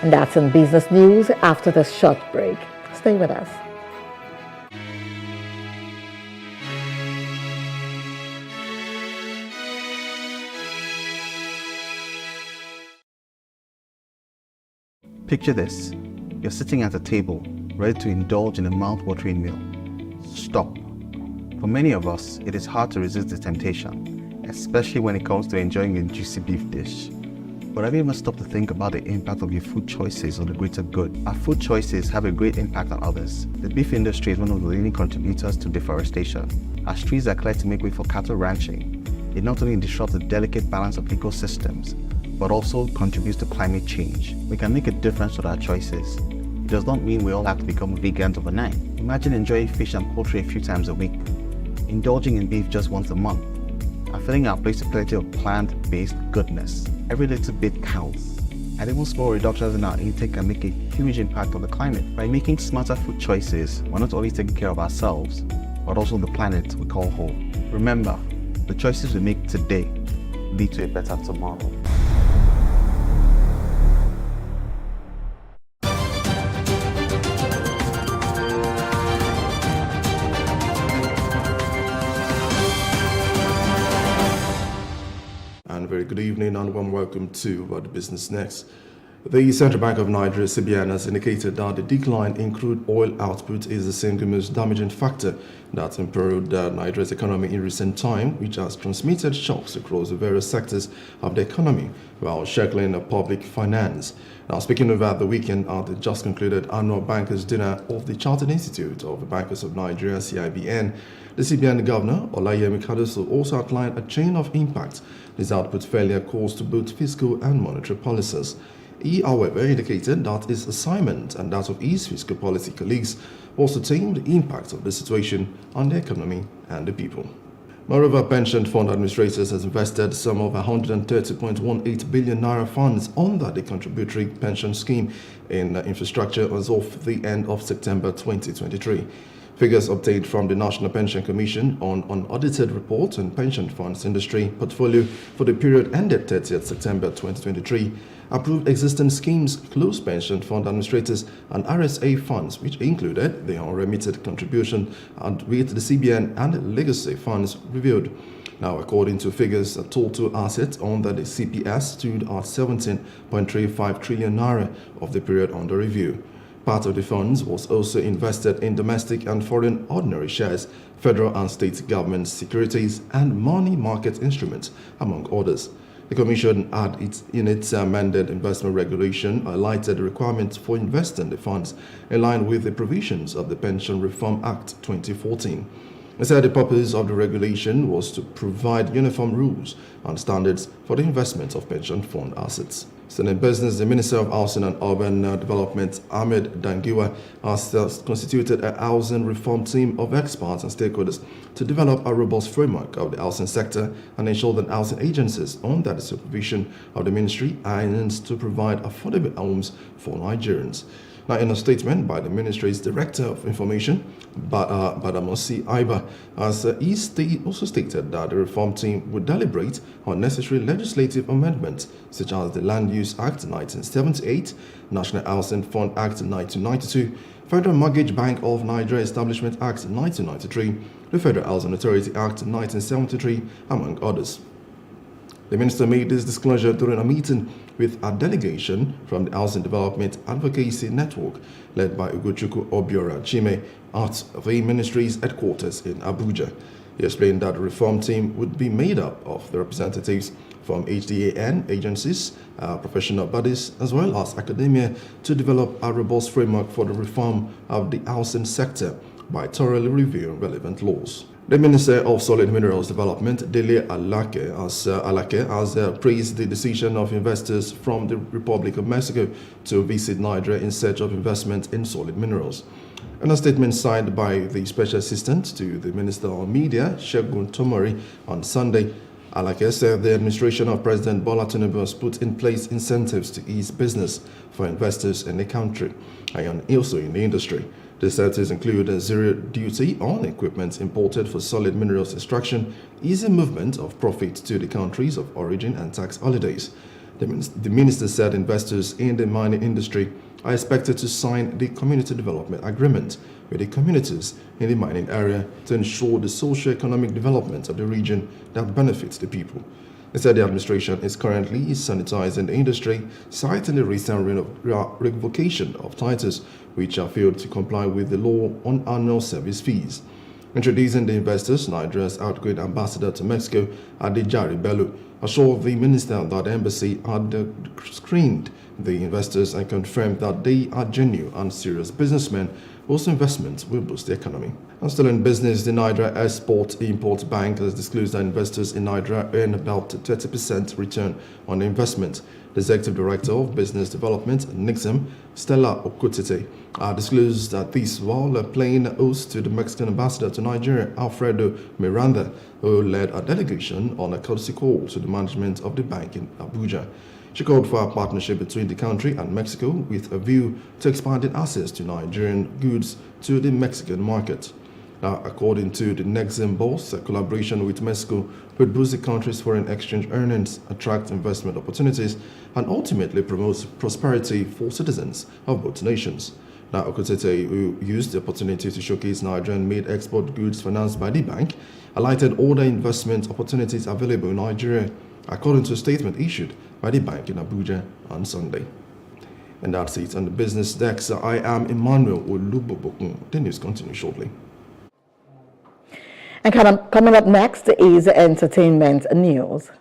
[SPEAKER 12] And that's in business news after this short break. Stay with us.
[SPEAKER 11] Picture this. You're sitting at a table, ready to indulge in a mouth-watering meal. Stop. For many of us, it is hard to resist the temptation, especially when it comes to enjoying a juicy beef dish. But have you ever stopped to think about the impact of your food choices on the greater good? Our food choices have a great impact on others. The beef industry is one of the leading contributors to deforestation. As trees are cleared to make way for cattle ranching, it not only disrupts the delicate balance of ecosystems, but also contributes to climate change. We can make a difference with our choices. It does not mean we all have to become vegans overnight. Imagine enjoying fish and poultry a few times a week, indulging in beef just once a month, and filling our plates with plenty of plant-based goodness. Every little bit counts. And even small reductions in our intake can make a huge impact on the climate. By making smarter food choices, we're not only taking care of ourselves, but also the planet we call home. Remember, the choices we make today lead to a better tomorrow.
[SPEAKER 13] Very good evening and warm welcome to The Business Next. The Central Bank of Nigeria, CBN, has indicated that the decline in crude oil output is the single most damaging factor that imperiled Nigeria's economy in recent time, which has transmitted shocks across the various sectors of the economy while shackling public finance. Now, speaking about the weekend at the just concluded annual Bankers' Dinner of the Chartered Institute of the Bankers of Nigeria, CIBN, the CBN Governor, Olayemi Kadoso, also outlined a chain of impact this output failure caused to both fiscal and monetary policies. He, however, indicated that his assignment and that of his fiscal policy colleagues was to tame the impact of the situation on the economy and the people. Moreover, pension fund administrators has invested some of 130.18 billion naira funds under the contributory pension scheme in infrastructure as of the end of September 2023. Figures obtained from the National Pension Commission on unaudited report on pension funds industry portfolio for the period ended 30th September 2023 approved existing schemes, closed pension fund administrators and RSA funds, which included the unremitted contribution and with the CBN and legacy funds reviewed. Now, according to figures, total assets under the CPS stood at 17.35 trillion naira of the period under review. Part of the funds was also invested in domestic and foreign ordinary shares, federal and state government securities, and money market instruments, among others. The Commission had in its amended investment regulation highlighted the requirements for investing the funds in line with the provisions of the Pension Reform Act 2014. It said the purpose of the regulation was to provide uniform rules and standards for the investment of pension fund assets. Still in business, the Minister of Housing and Urban Development, Ahmed Dangiwa, has constituted a housing reform team of experts and stakeholders to develop a robust framework of the housing sector and ensure that housing agencies under the supervision of the ministry are enhanced to provide affordable homes for Nigerians. Now, in a statement by the ministry's Director of Information, Badamosi Aiba, he also stated that the reform team would deliberate on necessary legislative amendments such as the Land Use Act 1978, National Housing Fund Act 1992, Federal Mortgage Bank of Nigeria Establishment Act 1993, the Federal Housing Authority Act 1973, among others. The minister made this disclosure during a meeting with a delegation from the Housing Development Advocacy Network led by Ugochukwu Obiora Chime at the ministry's headquarters in Abuja. He explained that the reform team would be made up of the representatives from HDAN agencies, professional bodies, as well as academia to develop a robust framework for the reform of the housing sector by thoroughly reviewing relevant laws. The Minister of Solid Minerals Development, Dele Alake, has praised the decision of investors from the Republic of Mexico to visit Nigeria in search of investment in solid minerals. In a statement signed by the Special Assistant to the Minister of Media, Segun Tomori, on Sunday, Alake said the administration of President Bola Tinubu has put in place incentives to ease business for investors in the country and also in the industry. The incentives include a zero duty on equipment imported for solid minerals extraction, easy movement of profit to the countries of origin, and tax holidays. The minister said investors in the mining industry are expected to sign the community development agreement with the communities in the mining area to ensure the socio-economic development of the region that benefits the people. He said the administration is currently sanitizing the industry, citing the recent revocation of titles which have failed to comply with the law on annual service fees. Introducing the investors, Nigeria's outgoing ambassador to Mexico, Adejare Bello, assured the minister that the embassy had screened the investors and confirmed that they are genuine and serious businessmen whose investments will boost the economy. And still in business, the Nigeria Export-Import Bank has disclosed that investors in Nigeria earn about 30% return on investment. The Executive Director of Business Development, NIXIM, Stella Okutete, disclosed that this while playing host to the Mexican ambassador to Nigeria, Alfredo Miranda, who led a delegation on a courtesy call to the management of the bank in Abuja. She called for a partnership between the country and Mexico with a view to expanding access to Nigerian goods to the Mexican market. Now, according to the NEXIM boss, a collaboration with Mexico would boost the country's foreign exchange earnings, attract investment opportunities, and ultimately promote prosperity for citizens of both nations. Now, Okutete, who used the opportunity to showcase Nigerian-made export goods financed by the bank, highlighted all the investment opportunities available in Nigeria, according to a statement issued by the bank in Abuja on Sunday. And that's it on the business desk. I am Emmanuel Olubobokun. The news continues shortly.
[SPEAKER 12] And coming up next is entertainment news.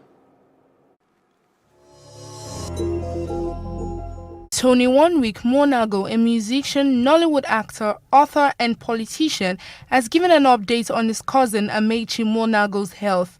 [SPEAKER 14] Tony Wanwick Monago, a musician, Nollywood actor, author, and politician, has given an update on his cousin Amechi Monago's health.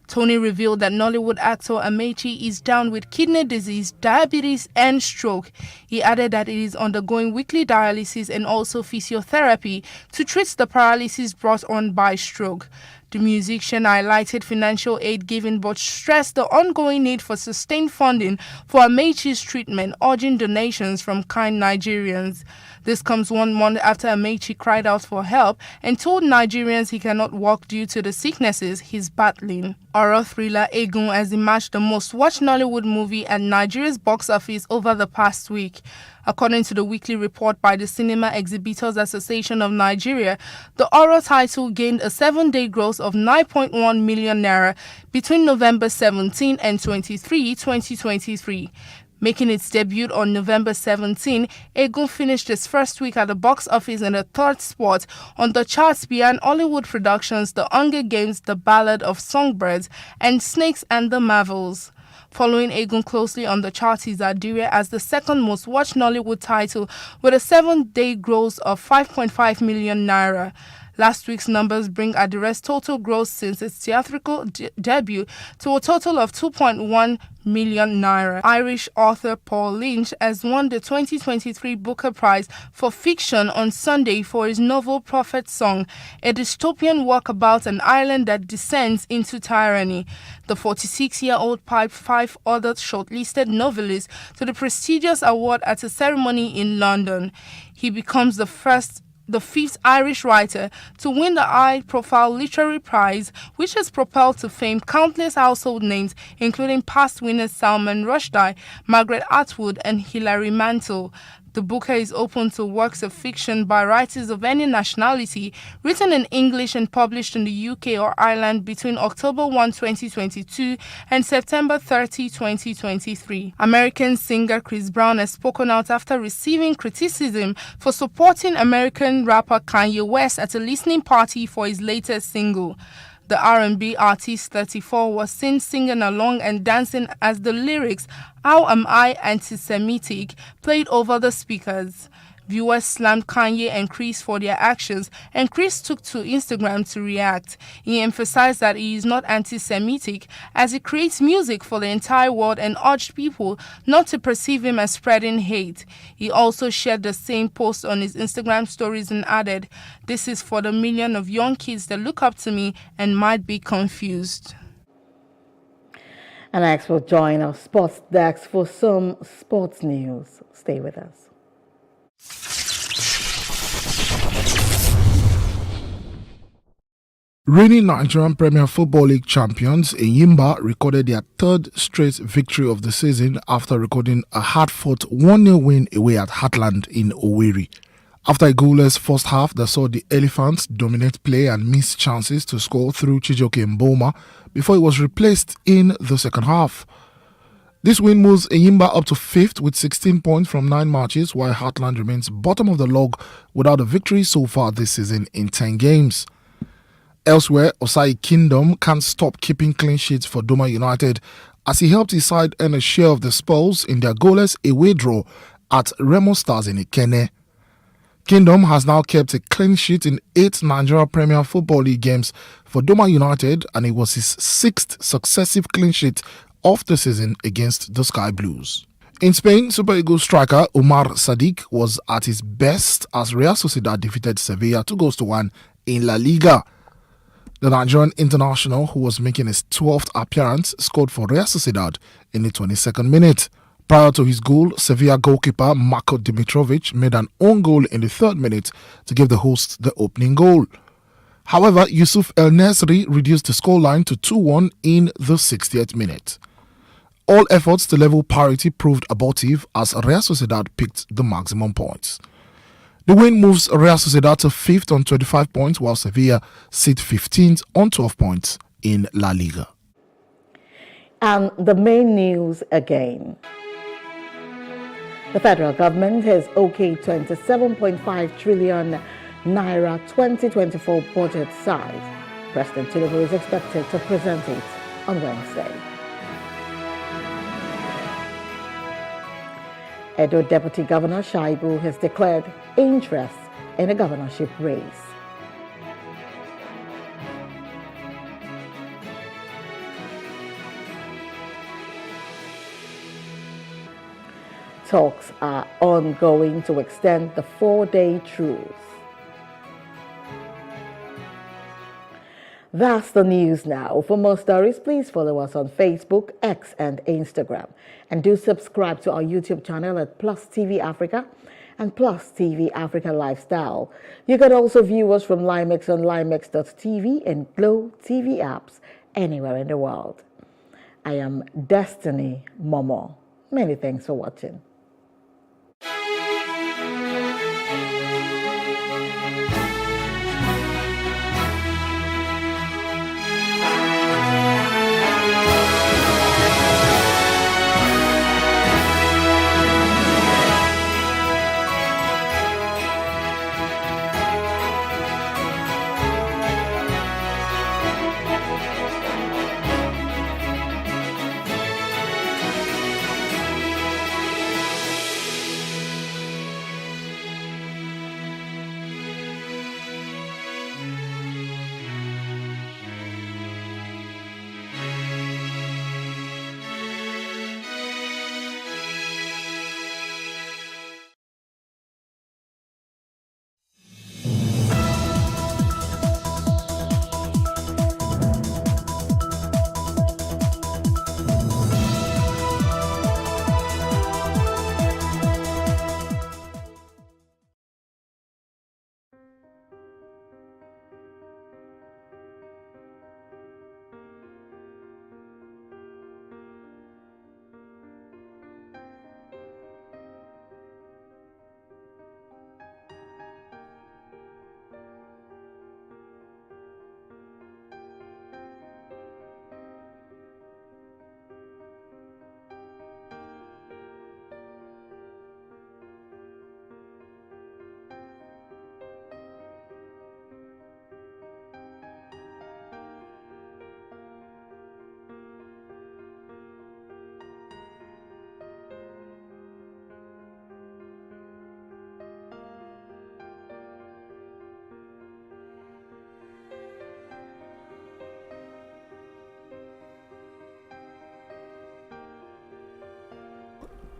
[SPEAKER 14] Tony revealed that Nollywood actor Amechi is down with kidney disease, diabetes, and stroke. He added that it is undergoing weekly dialysis and also physiotherapy to treat the paralysis brought on by stroke. The musician highlighted financial aid given but stressed the ongoing need for sustained funding for Amechi's treatment, urging donations from kind Nigerians. This comes 1 month after Amechi cried out for help and told Nigerians he cannot walk due to the sicknesses he's battling. Horror thriller Egun has emerged the most watched Nollywood movie at Nigeria's box office over the past week. According to the weekly report by the Cinema Exhibitors Association of Nigeria, the horror title gained a 7-day gross of 9.1 million naira between November 17 and 23, 2023. Making its debut on November 17, Egun finished its first week at the box office in the 3rd spot on the charts behind Hollywood productions The Hunger Games, The Ballad of Songbirds, and Snakes and the Marvels. Following Egun closely on the charts is Adire as the second most watched Nollywood title with a 7-day gross of 5.5 million naira. Last week's numbers bring Adire's total gross since its theatrical debut to a total of 2.1 million naira. Irish author Paul Lynch has won the 2023 Booker Prize for Fiction on Sunday for his novel Prophet Song, a dystopian work about an island that descends into tyranny. The 46-year-old piped 5 other shortlisted novelists to the prestigious award at a ceremony in London. He becomes the 5th Irish writer to win the high-profile literary prize, which has propelled to fame countless household names, including past winners Salman Rushdie, Margaret Atwood, and Hilary Mantel. The Booker is open to works of fiction by writers of any nationality written in English and published in the UK or Ireland between October 1, 2022 and September 30, 2023. American singer Chris Brown has spoken out after receiving criticism for supporting American rapper Kanye West at a listening party for his latest single. The R&B artist 34 was seen singing along and dancing as the lyrics "How Am I Anti-Semitic" played over the speakers. Viewers slammed Kanye and Chris for their actions, and Chris took to Instagram to react. He emphasized that he is not anti-Semitic as he creates music for the entire world and urged people not to perceive him as spreading hate. He also shared the same post on his Instagram stories and added, "This is for the million of young kids that look up to me and might be confused."
[SPEAKER 12] And next we'll join our sports desk for some sports news. Stay with us.
[SPEAKER 1] Reigning Nigerian Premier Football League champions Enyimba recorded their third straight victory of the season after recording a hard-fought 1-0 win away at Heartland in Owerri. After a goalless first half that saw the Elephants dominate play and miss chances to score through Chijioke Mboma before it was replaced in the second half. This win moves Enyimba up to 5th with 16 points from 9 matches, while Heartland remains bottom of the log without a victory so far this season in 10 games. Elsewhere, Osai Kingdom can't stop keeping clean sheets for Doma United as he helped his side earn a share of the spoils in their goalless away draw at Remo Stars in Ikenne. Kingdom has now kept a clean sheet in 8 Nigeria Premier Football League games for Doma United, and it was his 6th successive clean sheet of the season against the Sky Blues. In Spain, Super Eagles striker Omar Sadiq was at his best as Real Sociedad defeated Sevilla 2-1 in La Liga. The Nigerian international, who was making his 12th appearance, scored for Real Sociedad in the 22nd minute. Prior to his goal, Sevilla goalkeeper Marko Dimitrovic made an own goal in the 3rd minute to give the hosts the opening goal. However, Yusuf El Nesri reduced the scoreline to 2-1 in the 60th minute. All efforts to level parity proved abortive as Real Sociedad picked the maximum points. The win moves Real Sociedad to 5th on 25 points, while Sevilla sit 15th on 12 points in La Liga.
[SPEAKER 12] And the main news again. The federal government has okayed 27.5 trillion naira 2024 budget size. President Tinubu is expected to present it on Wednesday. Edo Deputy Governor Shaibu has declared interest in a governorship race. Talks are ongoing to extend the 4-day truce. That's the news now. For more stories, please follow us on Facebook, X, and Instagram. And do subscribe to our YouTube channel at Plus TV Africa and Plus TV Africa Lifestyle. You can also view us from Limex on limex.tv and Glow TV apps anywhere in the world. I am Destiny Momo. Many thanks for watching.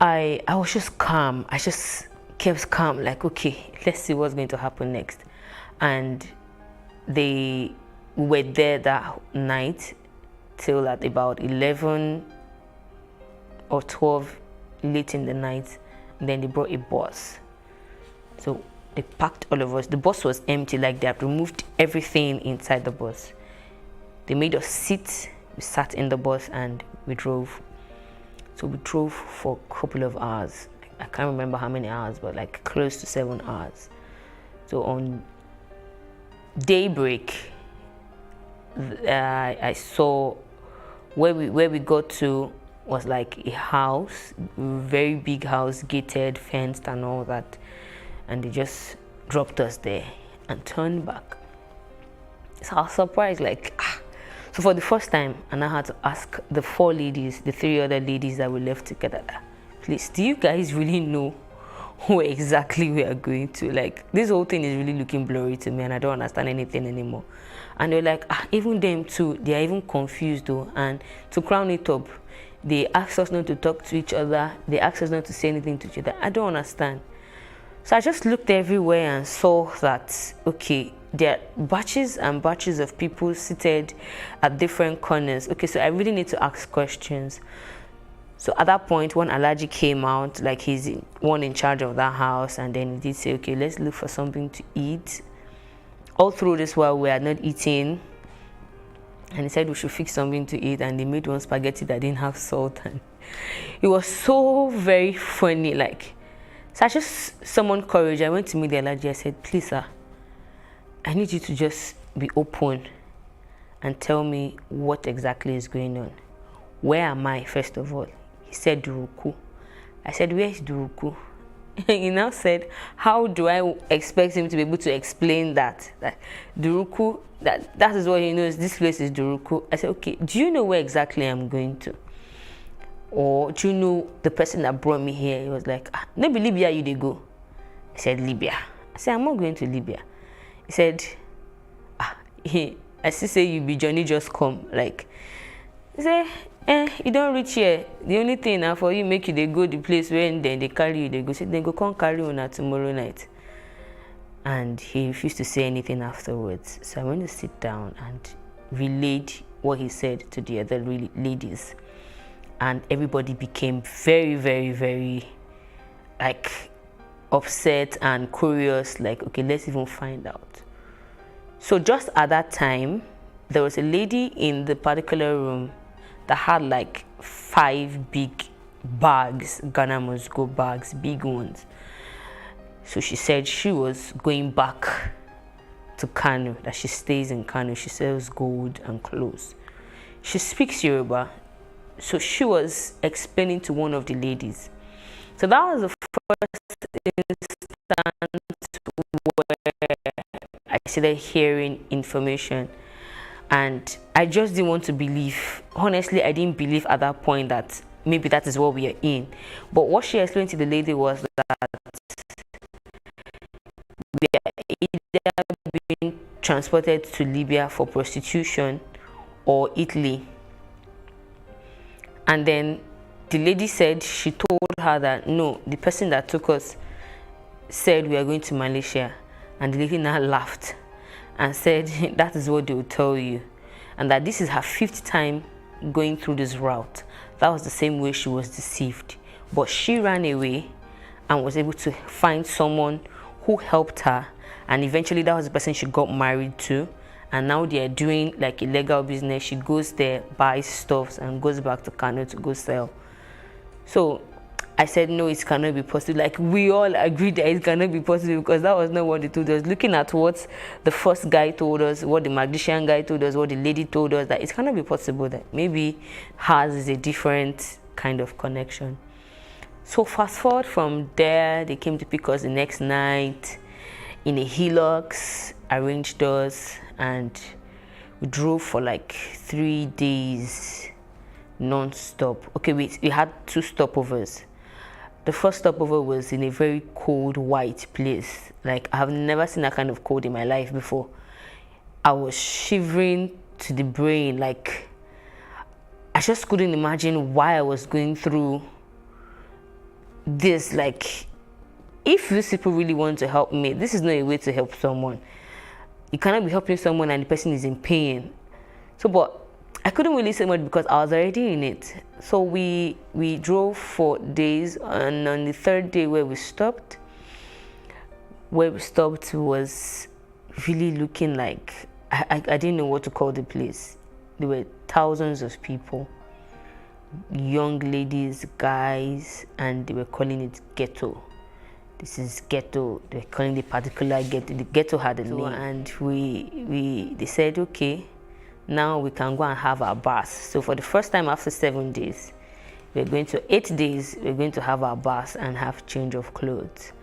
[SPEAKER 5] I was just calm. I just kept calm, like, okay, let's see what's going to happen next. And they were there that night till at about 11 or 12 late in the night. And then they brought a bus. So they packed all of us. The bus was empty, like they had removed everything inside the bus. They made us sit. We sat in the bus and we drove. So we drove for a couple of hours. I can't remember how many hours, but like close to 7 hours. So on daybreak, I saw where we got to was like a house, very big house, gated, fenced and all that. And they just dropped us there and turned back. So I was surprised, like, So for the first time, and I had to ask the 4 ladies, the 3 other ladies that we left together, please, do you guys really know where exactly we are going to? Like, this whole thing is really looking blurry to me and I don't understand anything anymore. And they're like, even them too, they are even confused though. And to crown it up, they asked us not to talk to each other. They asked us not to say anything to each other. I don't understand. So I just looked everywhere and saw that, okay, there are batches and batches of people seated at different corners. Okay, so I really need to ask questions. So at that point, one Alhaji came out, like he's one in charge of that house, and then he did say, okay, let's look for something to eat. All through this while we are not eating, and he said we should fix something to eat, and they made one spaghetti that didn't have salt, and it was so very funny, like. So I just summoned courage. I went to meet the Alhaji. I said, please, sir, I need you to just be open and tell me what exactly is going on. Where am I, first of all? He said, Duruku. I said, where is Duruku? He now said, how do I expect him to be able to explain that? That Duruku, that is what he knows. This place is Duruku. I said, okay, do you know where exactly I'm going to? Or do you know the person that brought me here? He was like, maybe Libya you they go. I said, Libya. I said, I'm not going to Libya. He said, I still say you be Johnny just come. Like, he said, you don't reach here. The only thing now for you make you they go the place where then they carry you, they go say they go come carry you tomorrow night. And he refused to say anything afterwards. So I went to sit down and relayed what he said to the other ladies. And everybody became very, very, very, like, upset and curious, like, okay, let's even find out. So just at that time, there was a lady in the particular room that had like 5 big bags, Ghana must go bags, big ones. So she said she was going back to Kano, that she stays in Kano. She sells gold and clothes. She speaks Yoruba. So she was explaining to one of the ladies. So that was the first instance where I started hearing information. And I just didn't want to believe. Honestly, I didn't believe at that point that maybe that is what we are in. But what she explained to the lady was that we are either being transported to Libya for prostitution or Italy. And then the lady said she told her that no, the person that took us said we are going to Malaysia. And the lady now laughed and said that is what they will tell you. And that this is her 5th time going through this route. That was the same way she was deceived. But she ran away and was able to find someone who helped her. And eventually that was the person she got married to. And now they are doing like illegal business. She goes there, buys stuff, and goes back to Kano to go sell. So I said, no, it cannot be possible. Like, we all agreed that it cannot be possible because that was not what they told us. Looking at what the first guy told us, what the magician guy told us, what the lady told us, that it cannot be possible that maybe hers is a different kind of connection. So fast forward from there, they came to pick us the next night in a Hilux, arranged us, and we drove for like 3 days non-stop. Okay, we had 2 stopovers. The first stopover was in a very cold, white place. Like, I have never seen that kind of cold in my life before. I was shivering to the brain. Like, I just couldn't imagine why I was going through this, like, if these people really want to help me, this is not a way to help someone. You cannot be helping someone and the person is in pain. So, but I couldn't really say much because I was already in it. So we drove for days, and on the third day where we stopped was really looking like, I didn't know what to call the place. There were thousands of people, young ladies, guys, and they were calling it ghetto. This is ghetto. They were calling the particular ghetto. The ghetto had a name, and they said, okay, now we can go and have our bath. So for the first time after 7 days, 8 days, we're going to have our bath and have change of clothes.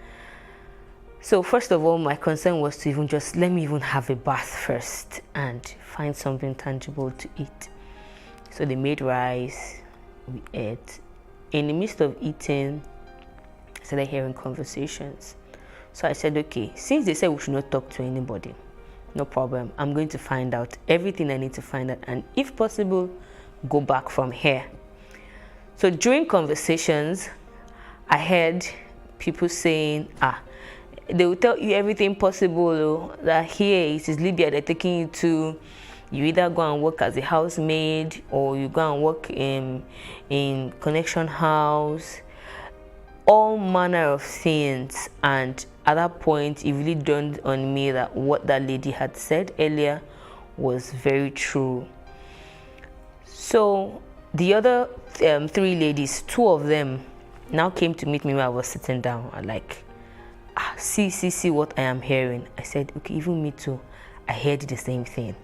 [SPEAKER 5] So first of all, my concern was to even just let me even have a bath first and find something tangible to eat. So they made rice, we ate. In the midst of eating, I started hearing conversations. So I said, okay, since they said we should not talk to anybody, no problem. I'm going to find out everything I need to find out, and if possible, go back from here. So during conversations, I heard people saying, they will tell you everything possible, that here it is Libya they're taking you to. You either go and work as a housemaid, or you go and work in connection house, all manner of things. And at that point, it really dawned on me that what that lady had said earlier was very true. So the other 3 ladies, 2 of them now came to meet me when I was sitting down. I like, see what I am hearing. I said, okay, even me too. I heard the same thing.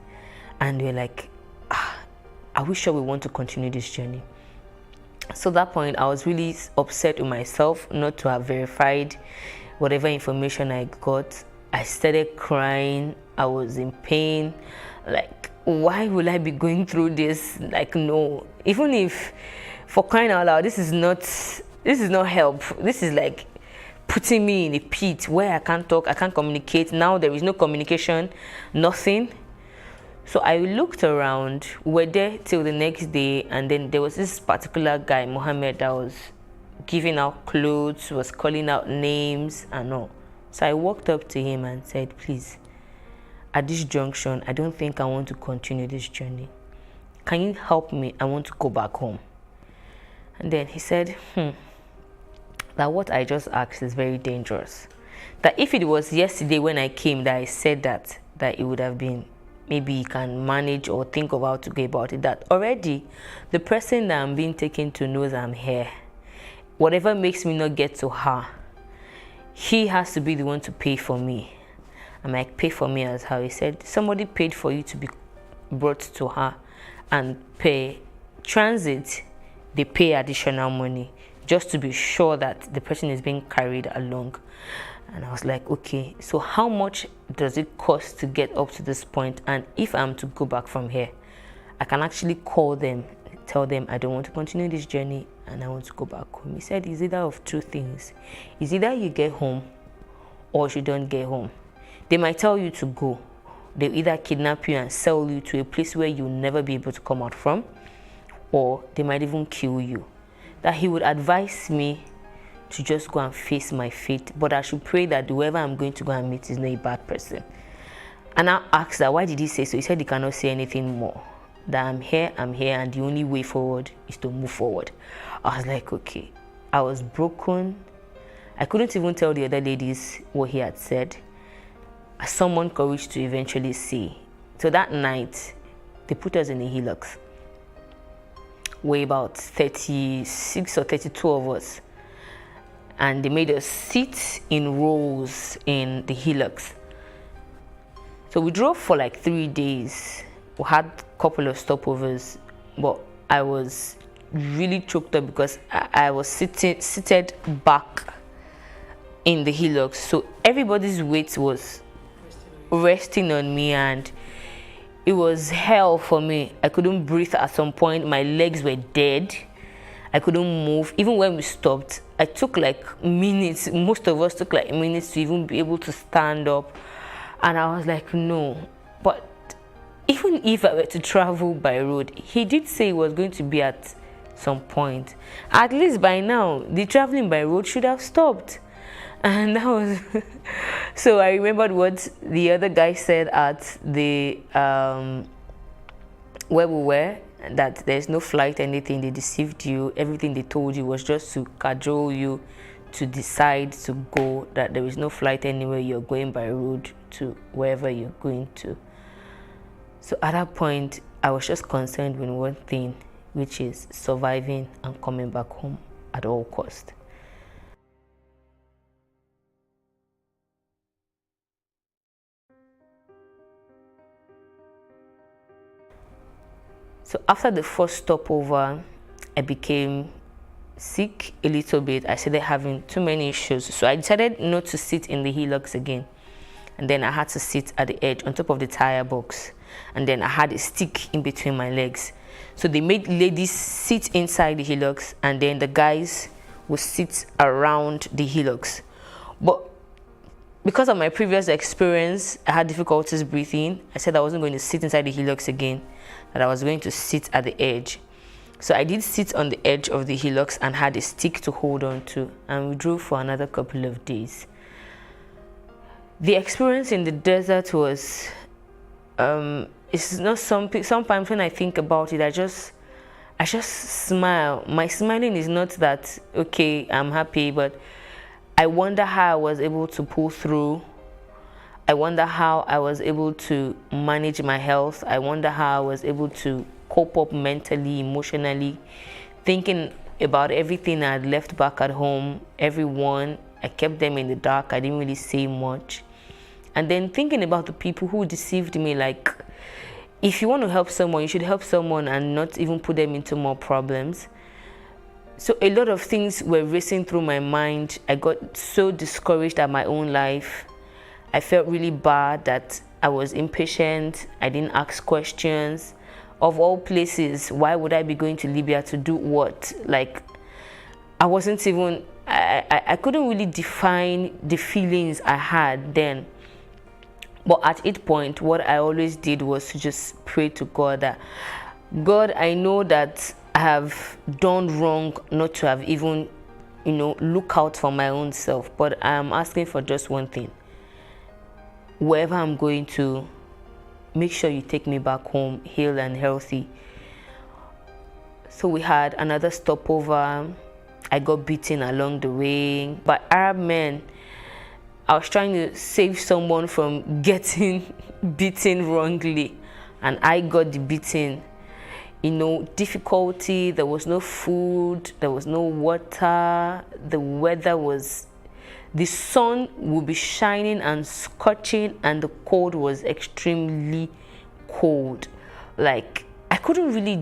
[SPEAKER 5] And they're like, are we sure we want to continue this journey? So at that point, I was really upset with myself not to have verified whatever information I got. I started crying. I was in pain. Like, why will I be going through this? Like, no. Even if, for crying out loud, this is not help. This is like putting me in a pit where I can't talk, I can't communicate. Now there is no communication, nothing. So I looked around. We were there till the next day, and then there was this particular guy, Mohammed, that was giving out clothes, was calling out names and all. So I walked up to him and said, please, at this junction, I don't think I want to continue this journey. Can you help me? I want to go back home. And then he said, that what I just asked is very dangerous. That if it was yesterday when I came that I said that it would have been, maybe you can manage or think of how to go about it. That already the person that I'm being taken to knows I'm here. Whatever makes me not get to her, he has to be the one to pay for me. I'm like, pay for me as how? He said, somebody paid for you to be brought to her, and pay transit, they pay additional money just to be sure that the person is being carried along. And I was like, okay, so how much does it cost to get up to this point? And if I'm to go back from here, I can actually call them, tell them I don't want to continue this journey and I want to go back home. He said it's either of 2 things. It's either you get home or you don't get home. They might tell you to go. They'll either kidnap you and sell you to a place where you'll never be able to come out from, or they might even kill you. That he would advise me to just go and face my fate, but I should pray that whoever I'm going to go and meet is not a bad person. And I asked that, why did he say so? He said he cannot say anything more. That I'm here, and the only way forward is to move forward. I was like, okay. I was broken. I couldn't even tell the other ladies what he had said. I summoned courage to eventually say. So that night, they put us in a hillock. We're about 36 or 32 of us. And they made us sit in rows in the hillocks. So we drove for like 3 days. We had a couple of stopovers, but I was really choked up because I was seated back in the hillocks. So everybody's weight was resting on me, and it was hell for me. I couldn't breathe at some point. My legs were dead. I couldn't move. Even when we stopped, I took like minutes. Most of us took like minutes to even be able to stand up. And I was like, no. But even if I were to travel by road, he did say it was going to be at some point. At least by now, the traveling by road should have stopped. And that was so I remembered what the other guy said at the where we were, that there's no flight, anything. They deceived you. Everything they told you was just to cajole you to decide to go, that there is no flight anywhere. You're going by road to wherever you're going to. So at that point, I was just concerned with one thing, which is surviving and coming back home at all cost. So after the first stopover, I became sick a little bit. I started having too many issues. So I decided not to sit in the hillocks again. And then I had to sit at the edge on top of the tire box. And then I had a stick in between my legs. So they made ladies sit inside the hillocks, and then the guys would sit around the hillocks. But because of my previous experience, I had difficulties breathing. I said I wasn't going to sit inside the hillocks again, that I was going to sit at the edge. So I did sit on the edge of the hillocks and had a stick to hold on to, and we drove for another couple of days. The experience in the desert was, it's not sometimes when I think about it, I just smile. My smiling is not that, okay, I'm happy, but I wonder how I was able to pull through. I wonder how I was able to manage my health. I wonder how I was able to cope up mentally, emotionally, thinking about everything I had left back at home, everyone. I kept them in the dark. I didn't really say much. And then thinking about the people who deceived me, like, if you want to help someone, you should help someone and not even put them into more problems. So a lot of things were racing through my mind. I got so discouraged at my own life. I felt really bad that I was impatient. I didn't ask questions. Of all places, why would I be going to Libya to do what? Like, I wasn't even, I couldn't really define the feelings I had then. But at each point, what I always did was to just pray to God that, God, I know that I have done wrong not to have even, look out for my own self. But I am asking for just one thing. Wherever I'm going to, make sure you take me back home, healed and healthy. So we had another stopover. I got beaten along the way by Arab men. I was trying to save someone from getting beaten wrongly, and I got the beating. Difficulty, there was no food, there was no water, the weather was, the sun would be shining and scorching, and the cold was extremely cold. Like, I couldn't really,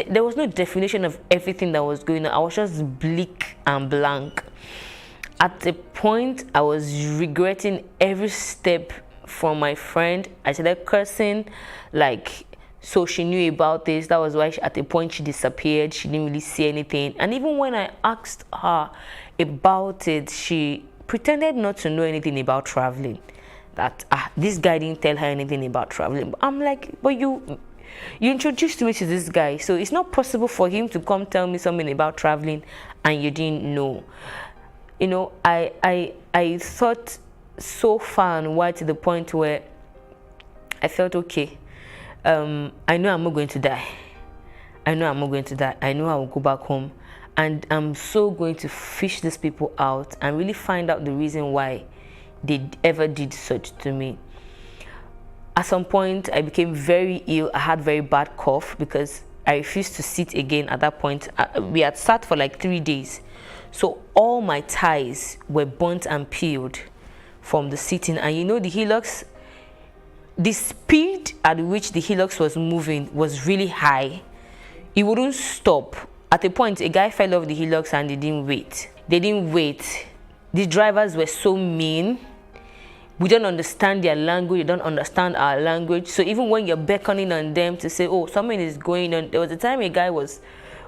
[SPEAKER 5] there was no definition of everything that was going on. I was just bleak and blank. At a point, I was regretting every step from my friend. I started cursing, like, so she knew about this. That was why at a point she disappeared. She didn't really see anything. And even when I asked her about it, she pretended not to know anything about traveling. That this guy didn't tell her anything about traveling. But I'm like, but you introduced me to this guy, so it's not possible for him to come tell me something about traveling and you didn't know. I thought so far and wide to the point where I felt, okay, I know I'm not going to die. I know I will go back home, and I'm so going to fish these people out and really find out the reason why they ever did such to me. At some point, I became very ill. I had very bad cough because I refused to sit again at that point. We had sat for like 3 days. So all my ties were burnt and peeled from the sitting. And the hillocks, the speed at which the hillocks was moving was really high. It wouldn't stop. At a point, a guy fell off the hillocks and they didn't wait. The drivers were so mean. We don't understand their language. They don't understand our language. So even when you're beckoning on them to say, oh, something is going on. There was a time a guy was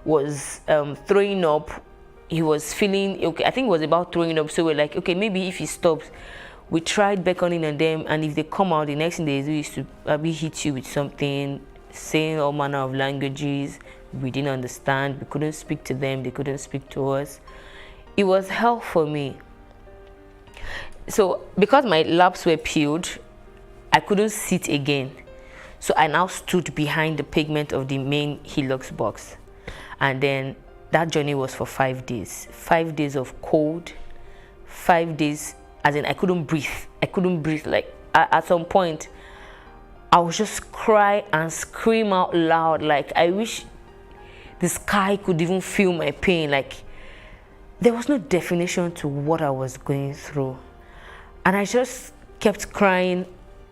[SPEAKER 5] throwing up. He was feeling, okay, I think it was about throwing up. So we're like, okay, maybe if he stops. We tried beckoning on them, and if they come out, the next thing they do is to hit you with something, saying all manner of languages, We didn't understand. We couldn't speak to them. They couldn't speak to us. It was hell for me. So because my laps were peeled, I couldn't sit again. So I now stood behind the pavement of the main Hilux box. And then that journey was for 5 days. 5 days of cold, 5 days, as in I couldn't breathe. I couldn't breathe. Like at some point, I would just cry and scream out loud. Like I wish the sky could even feel my pain. Like there was no definition to what I was going through. And I just kept crying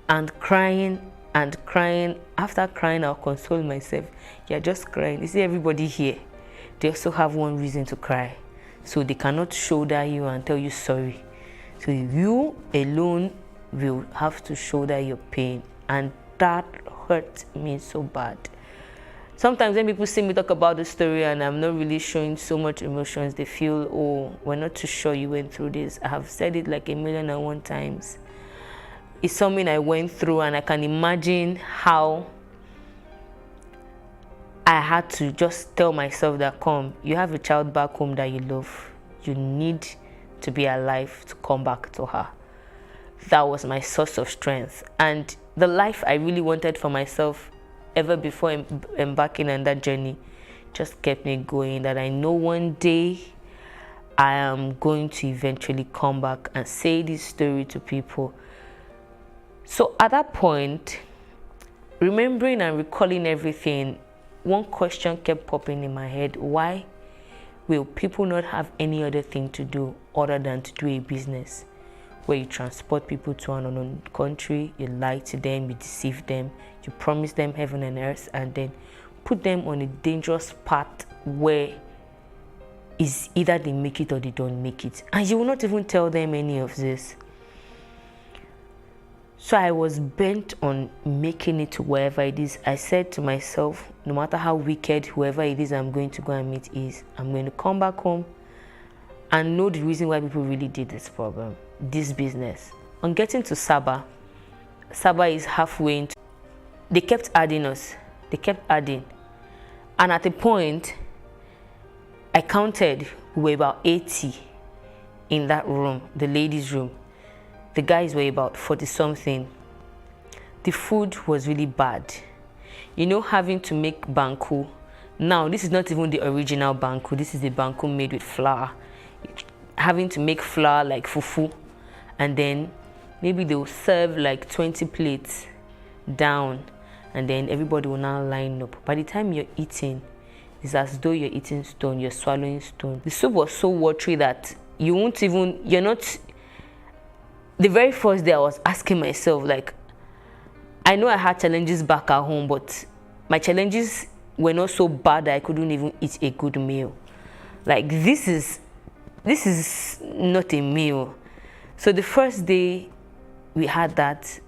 [SPEAKER 5] and crying and crying. After crying, I'll console myself. You're just crying. You see, everybody here, they also have one reason to cry. So they cannot shoulder you and tell you sorry. So you alone will have to shoulder your pain. And that hurt me so bad. Sometimes when people see me talk about the story and I'm not really showing so much emotions, they feel, oh, we're not too sure you went through this. I have said it like 1,000,001 times. It's something I went through, and I can imagine how I had to just tell myself that, come, you have a child back home that you love. You need to be alive to come back to her. That was my source of strength. And the life I really wanted for myself ever before embarking on that journey just kept me going, that I know one day I am going to eventually come back and say this story to people. So at that point, remembering and recalling everything, one question kept popping in my head: why will people not have any other thing to do other than to do a business where you transport people to an unknown country, you lie to them, you deceive them, you promise them heaven and earth, and then put them on a dangerous path where it's either they make it or they don't make it, and you will not even tell them any of this. So I was bent on making it to wherever it is. I said to myself, no matter how wicked whoever it is I'm going to go and meet is, I'm going to come back home and know the reason why people really did this problem, this business. On getting to Sabah, Sabah is halfway into. They kept adding us. They kept adding. And at a point, I counted, we were about 80 in that room, the ladies' room. The guys were about 40-something. The food was really bad. You know, having to make banku. Now, this is not even the original banku. This is the banku made with flour. Having to make flour like fufu. And then maybe they'll serve like 20 plates down. And then everybody will now line up. By the time you're eating, it's as though you're eating stone. You're swallowing stone. The soup was so watery that you won't even, you're not. The very first day I was asking myself, like, I know I had challenges back at home, but my challenges were not so bad that I couldn't even eat a good meal. Like, this is not a meal. So the first day we had that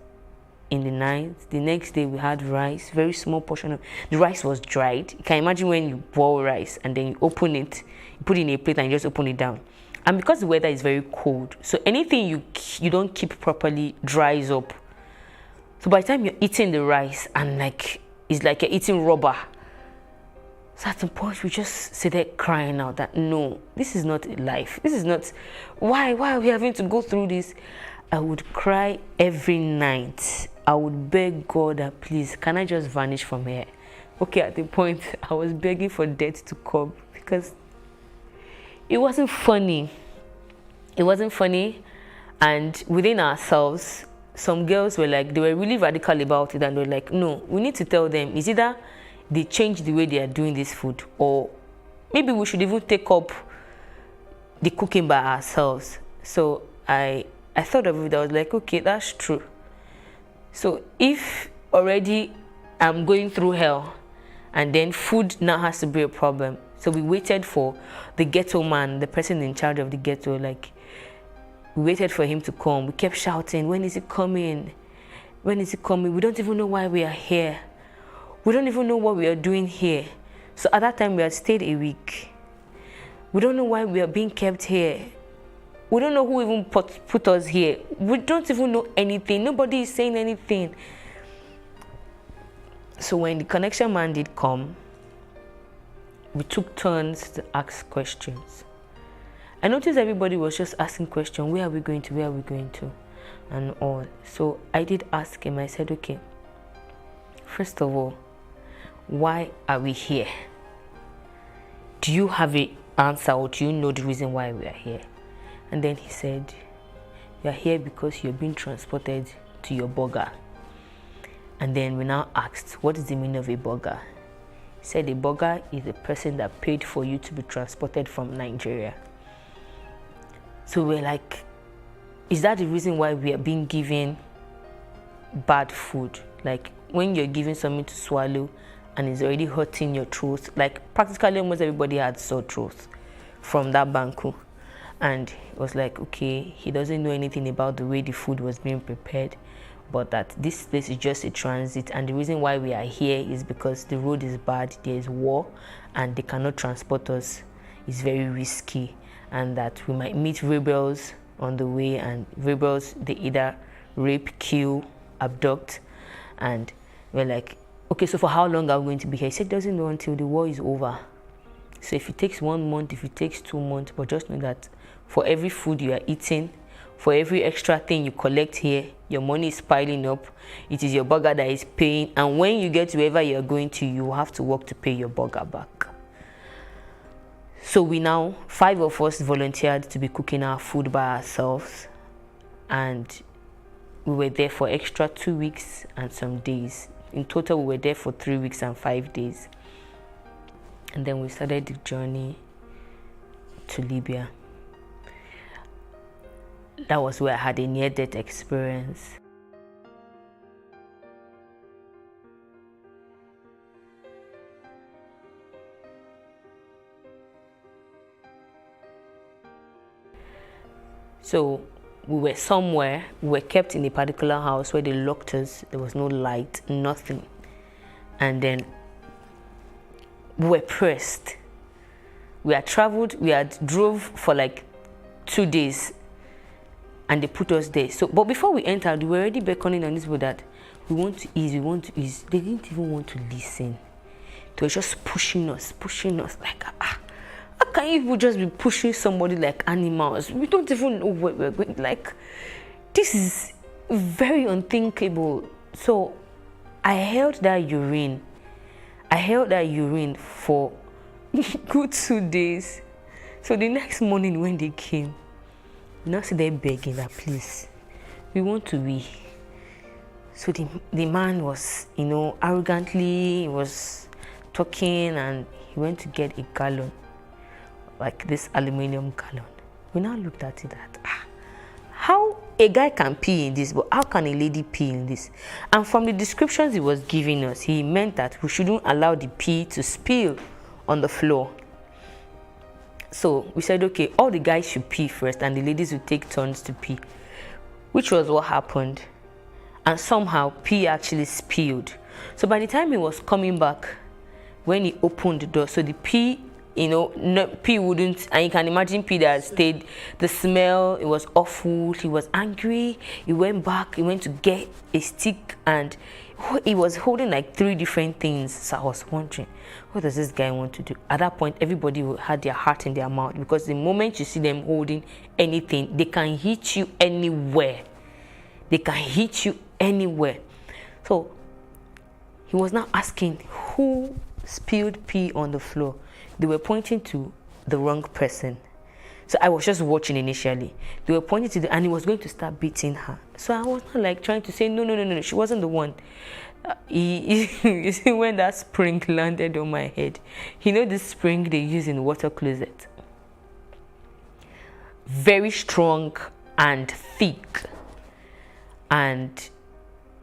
[SPEAKER 5] in the night. The next day we had rice, very small portion of the rice was dried. You can imagine when you boil rice and then you open it, you put it in a plate and you just open it down. And because the weather is very cold, so anything you don't keep properly dries up. So by the time you're eating the rice and like it's like you're eating rubber. So at some point we just sit there crying out that no, this is not life. This is not, why are we having to go through this? I would cry every night. I would beg God that please, can I just vanish from here? Okay, at the point I was begging for death to come because it wasn't funny. It wasn't funny. And within ourselves, some girls were like, they were really radical about it, and they were like, no, we need to tell them, it's either they change the way they are doing this food, or maybe we should even take up the cooking by ourselves. So I thought of it. I was like, okay, that's true. So if already I'm going through hell and then food now has to be a problem. So we waited for the ghetto man, the person in charge of the ghetto, like, we waited for him to come. We kept shouting, when is he coming? When is he coming? We don't even know why we are here. We don't even know what we are doing here. So at that time we had stayed a week. We don't know why we are being kept here. We don't know who even put us here. We don't even know anything. Nobody is saying anything. So when the connection man did come, we took turns to ask questions. I noticed everybody was just asking questions. Where are we going to? Where are we going to? And all. So I did ask him. I said, okay, first of all, why are we here? Do you have an answer, or do you know the reason why we are here? And then he said, you are here because you're being transported to your burger. And then we now asked, what is the meaning of a burger? He said a burger is a person that paid for you to be transported from Nigeria. So we're like, is that the reason why we are being given bad food? Like when you're given something to swallow and it's already hurting your throat, like practically almost everybody had sore throats from that banku. And it was like, okay, he doesn't know anything about the way the food was being prepared, but that this place is just a transit, and the reason why we are here is because the road is bad, there is war, and they cannot transport us. It's very risky, and that we might meet rebels on the way, and rebels, they either rape, kill, abduct. And we're like, okay, so for how long are we going to be here? He said, doesn't know until the war is over. So if it takes 1 month, if it takes 2 months, but just know that for every food you are eating, for every extra thing you collect here, your money is piling up. It is your burger that is paying, and when you get to wherever you are going to, you have to work to pay your burger back. So we now, 5 of us volunteered to be cooking our food by ourselves, and we were there for extra 2 weeks and some days. In total, we were there for 3 weeks and 5 days. And then we started the journey to Libya. That was where I had a near-death experience. So we were somewhere, we were kept in a particular house where they locked us. There was no light, nothing. And then we were pressed. We had traveled, we had drove for like 2 days, and they put us there. So, but before we entered, we were already beckoning on this people that we want to ease, we want to ease. They didn't even want to listen. They were just pushing us like, how can you people just be pushing somebody like animals? We don't even know where we're going. Like, this is very unthinkable. So I held that urine for good 2 days. So the next morning when they came, now see they begging that, please, we want to wee. So the man was, arrogantly, he was talking, and he went to get a gallon, like this aluminum gallon. We now looked at it that, how a guy can pee in this, but how can a lady pee in this? And from the descriptions he was giving us, he meant that we shouldn't allow the pee to spill on the floor. So we said, okay, all the guys should pee first and the ladies would take turns to pee, which was what happened. And somehow pee actually spilled. So by the time he was coming back, when he opened the door, so the pee, pee wouldn't, and you can imagine pee that stayed, the smell, it was awful. He was angry. He went back, he went to get a stick, and he was holding like 3 different things. So I was wondering, what does this guy want to do? At that point, everybody had their heart in their mouth, because the moment you see them holding anything, they can hit you anywhere. They can hit you anywhere. So he was now asking who spilled pee on the floor. They were pointing to the wrong person. So I was just watching initially. They were pointing to and he was going to start beating her. So I was not like trying to say, no, she wasn't the one. You see, when that spring landed on my head, this spring they use in water closet. Very strong and thick. And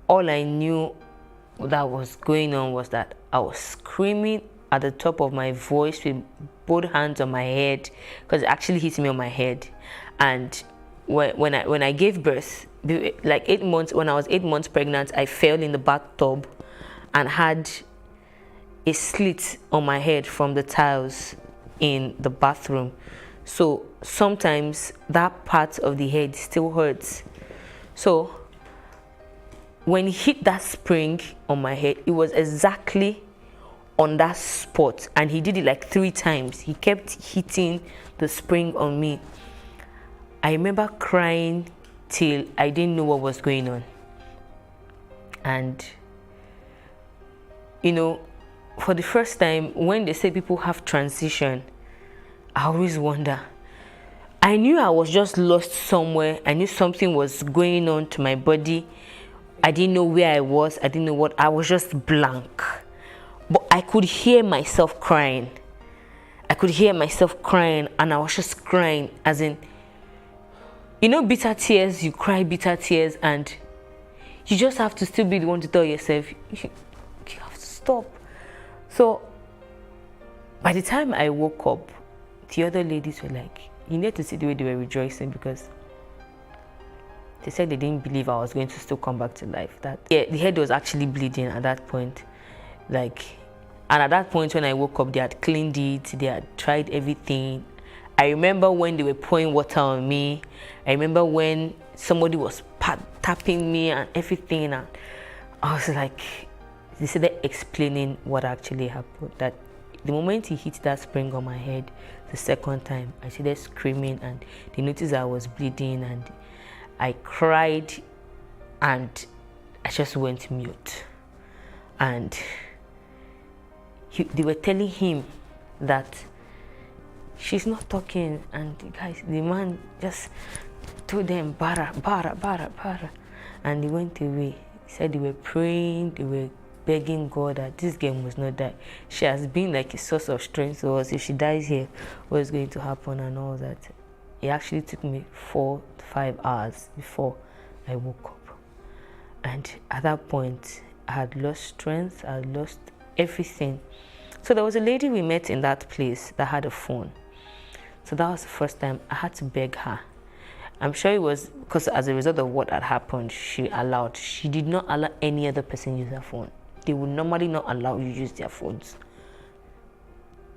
[SPEAKER 5] all I knew that was going on was that I was screaming at the top of my voice with both hands on my head, because it actually hit me on my head. And when I gave birth, like 8 months, when I was 8 months pregnant, I fell in the bathtub and had a slit on my head from the tiles in the bathroom. So sometimes that part of the head still hurts. So when he hit that spring on my head, it was exactly on that spot, and he did it like 3 times. He kept hitting the spring on me. I remember crying till I didn't know what was going on. And you know, for the first time, when they say people have transition, I always wonder. I knew I was just lost somewhere. I knew something was going on to my body. I didn't know where I was. I didn't know what. I was just blank. But I could hear myself crying. I could hear myself crying, and I was just crying, as in, you know, bitter tears. You cry bitter tears, and you just have to still be the one to tell yourself, you have to stop. So by the time I woke up, the other ladies were like, you need to see the way they were rejoicing, because they said they didn't believe I was going to still come back to life. That, yeah, the head was actually bleeding at that point. Like, and at that point when I woke up, they had cleaned it, they had tried everything. I remember when they were pouring water on me. I remember when somebody was tapping me and everything, and I was like, they started explaining what actually happened. That the moment he hit that spring on my head the second time, I started screaming, and they noticed I was bleeding, and I cried, and I just went mute. And they were telling him that she's not talking, and the man just told them, bara, bara, bara, bara, and he went away. He said they were praying, they were begging God that this girl must not die. She has been like a source of strength to us. If she dies here, what is going to happen and all that. It actually took me 4 to 5 hours before I woke up. And at that point, I had lost strength, I had lost everything. So there was a lady we met in that place that had a phone. So that was the first time I had to beg her. I'm sure it was because as a result of what had happened, she did not allow any other person use her phone. They would normally not allow you use their phones.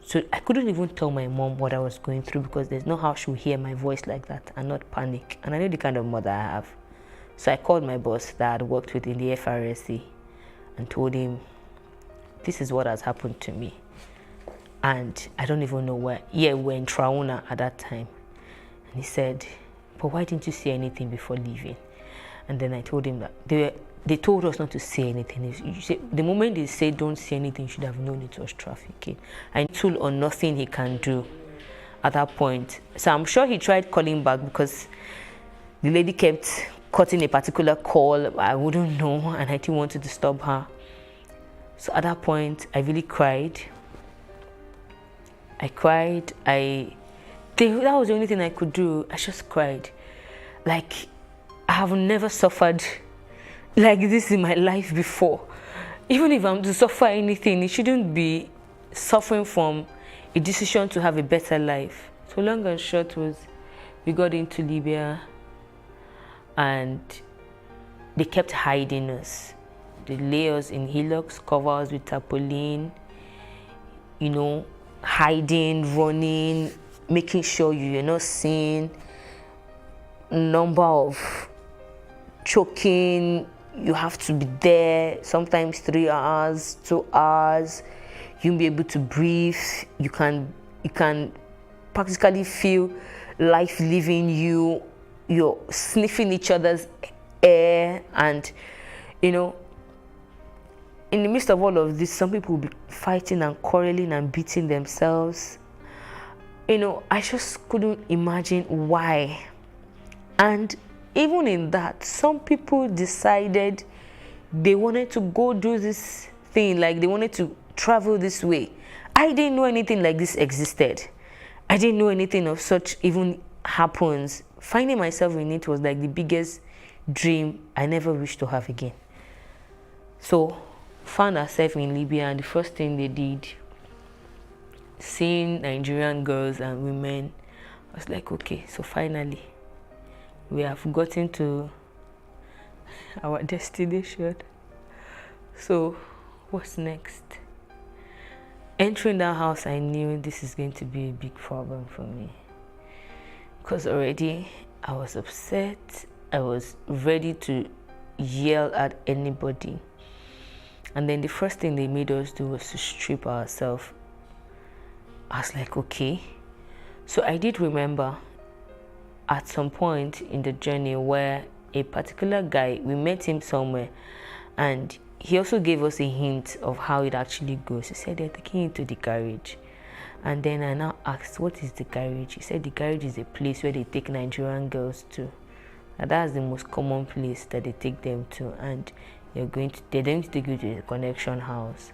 [SPEAKER 5] So I couldn't even tell my mom what I was going through, because there's no how she would hear my voice like that and not panic. And I know the kind of mother I have. So I called my boss that I had worked with in the FRSC and told him, this is what has happened to me. And I don't even know where. Yeah, we were in Trauna at that time. And he said, but why didn't you say anything before leaving? And then I told him that they told us not to say anything. The moment they say don't say anything, you should have known it was trafficking. And tool or nothing he can do at that point. So I'm sure he tried calling back, because the lady kept cutting a particular call. I wouldn't know, and I didn't want to disturb her. So at that point, I really cried. I cried. That was the only thing I could do. I just cried. Like, I have never suffered like this in my life before. Even if I'm to suffer anything, it shouldn't be suffering from a decision to have a better life. So long and short was, we got into Libya, and they kept hiding us. They lay us in hillocks, cover us with tarpaulin, you know, hiding, running, making sure you're not seen, number of choking, you have to be there, sometimes 3 hours, 2 hours, you won't be able to breathe, you can practically feel life leaving you, you're sniffing each other's air, and you know, in the midst of all of this, some people will be fighting and quarreling and beating themselves. You know, I just couldn't imagine why. And even in that, some people decided they wanted to go do this thing, like they wanted to travel this way. I didn't know anything like this existed. I didn't know anything of such even happens. Finding myself in it was like the biggest dream I never wished to have again. So, found ourselves in Libya, and the first thing they did, seeing Nigerian girls and women, I was like, okay, so finally, we have gotten to our destination. So, what's next? Entering that house, I knew this is going to be a big problem for me. Because already, I was upset. I was ready to yell at anybody. And then the first thing they made us do was to strip ourselves. I was like, okay. So I did remember at some point in the journey where a particular guy, we met him somewhere, and he also gave us a hint of how it actually goes. He said they're taking you to the garage. And then I now asked, what is the garage? He said the garage is a place where they take Nigerian girls to. And that's the most common place that they take them to. And they're going to take you to the connection house.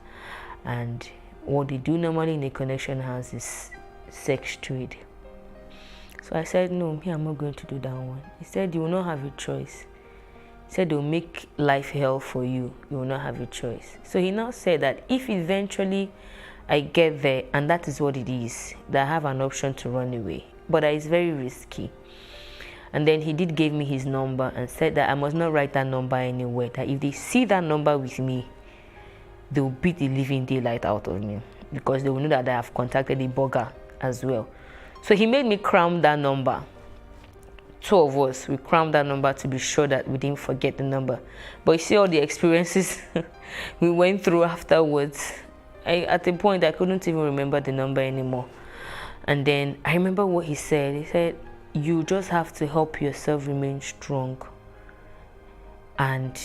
[SPEAKER 5] And what they do normally in the connection house is sex trade. So I said, no, me, I'm not going to do that one. He said, you will not have a choice. He said, they'll make life hell for you. You will not have a choice. So he now said that if eventually I get there, and that is what it is, that I have an option to run away. But it's very risky. And then he did give me his number and said that I must not write that number anywhere, that if they see that number with me, they will beat the living daylight out of me, because they will know that I have contacted the burger as well. So he made me cram that number. Two of us, we crammed that number to be sure that we didn't forget the number. But you see all the experiences we went through afterwards. At a point, I couldn't even remember the number anymore. And then I remember what he said. He said, you just have to help yourself remain strong. And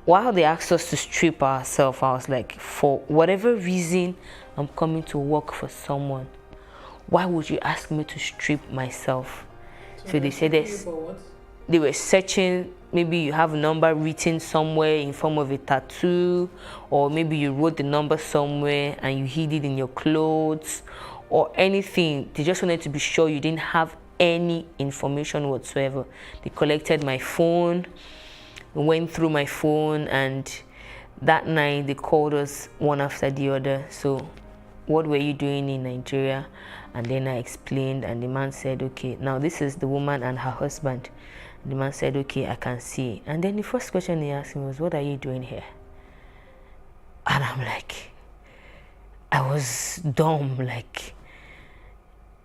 [SPEAKER 5] while they asked us to strip ourselves, I was like, for whatever reason, I'm coming to work for someone. Why would you ask me to strip myself? So they said they were searching, maybe you have a number written somewhere in form of a tattoo, or maybe you wrote the number somewhere and you hid it in your clothes, or anything. They just wanted to be sure you didn't have any information whatsoever. They collected my phone, went through my phone, and that night they called us one after the other. So, what were you doing in Nigeria? And then I explained, and the man said, okay, now this is the woman and her husband. And the man said, okay, I can see. And then the first question he asked me was, what are you doing here? And I'm like, I was dumb, like,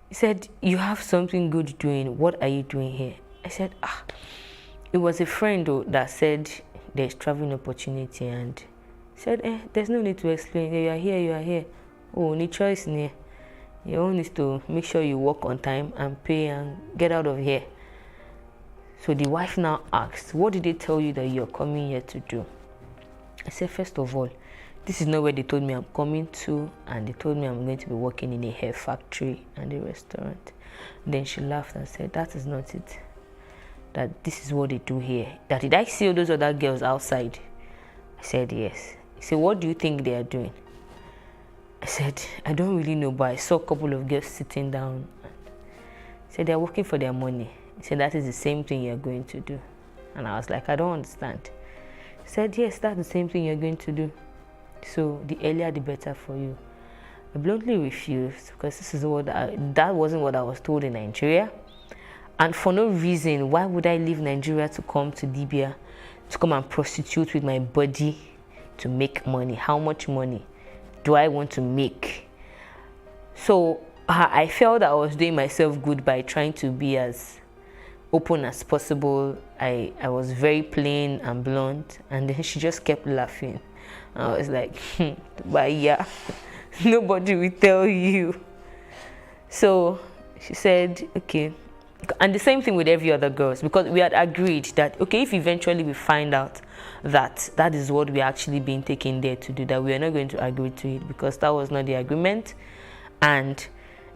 [SPEAKER 5] he said, you have something good doing. What are you doing here? I said, it was a friend that said there's traveling opportunity, and said, there's no need to explain. You are here, you are here. Oh, no choice near. Your own is to make sure you work on time and pay and get out of here. So the wife now asked, what did they tell you that you're coming here to do? I said, first of all, this is not where they told me I'm coming to, and they told me I'm going to be working in a hair factory and a restaurant. And then she laughed and said, that is not it. That this is what they do here. That did I see all those other girls outside? I said, yes. He said, what do you think they are doing? I said, I don't really know, but I saw a couple of girls sitting down. He said, they're working for their money. He said, that is the same thing you're going to do. And I was like, I don't understand. He said, yes, that's the same thing you're going to do. So the earlier, the better for you. I bluntly refused, because this is that wasn't what I was told in Nigeria. And for no reason, why would I leave Nigeria to come to Libya, to come and prostitute with my body to make money? How much money do I want to make? So I felt that I was doing myself good by trying to be as open as possible. I was very plain and blunt, and then she just kept laughing. I was like, but yeah, nobody will tell you. So she said, okay. And the same thing with every other girls, because we had agreed that, okay, if eventually we find out that that is what we're actually being taken there to do, that we are not going to agree to it, because that was not the agreement. And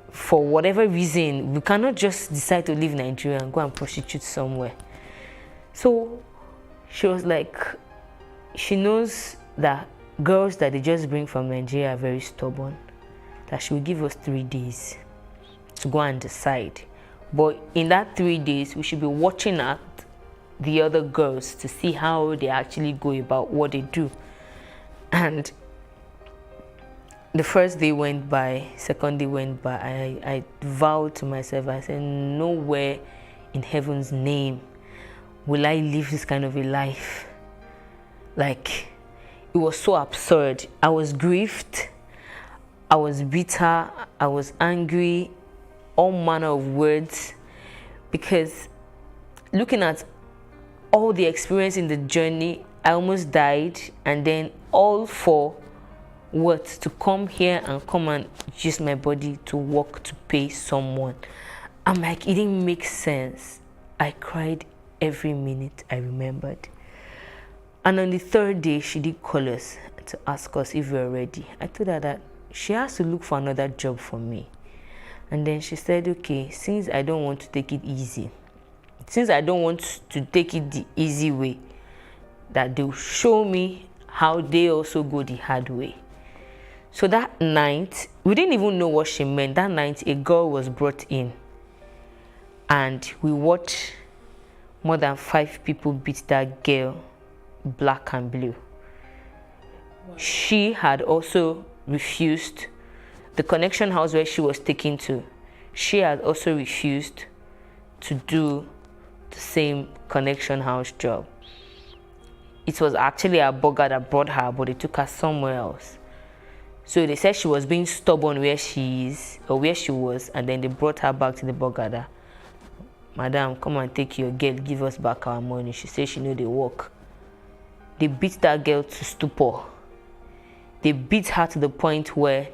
[SPEAKER 5] for whatever reason, we cannot just decide to leave Nigeria and go and prostitute somewhere. So she was like, she knows that girls that they just bring from Nigeria are very stubborn, that she will give us 3 days to go and decide. But in that 3 days, we should be watching at the other girls to see how they actually go about what they do. And the first day went by, second day went by. I vowed to myself, I said, nowhere in heaven's name will I live this kind of a life. Like, it was so absurd. I was grieved, I was bitter, I was angry, all manner of words, because looking at all the experience in the journey, I almost died, and then all for what? To come here and come and use my body to work to pay someone. I'm like, it didn't make sense. I cried every minute I remembered. And on the third day, she did call us to ask us if we were ready. I told her that she has to look for another job for me. And then she said, okay, since I don't want to take it easy, since I don't want to take it the easy way, that they'll show me how they also go the hard way. So that night, we didn't even know what she meant. That night, a girl was brought in, and we watched more than 5 people beat that girl black and blue. Wow. She had also refused the connection house where she was taken to. She had also refused to do the same connection house job. It was actually a burger that brought her, but they took her somewhere else. So they said she was being stubborn where she is, or where she was, and then they brought her back to the burger. Madam, come and take your girl, give us back our money. She said she knew they work. They beat that girl to stupor. They beat her to the point where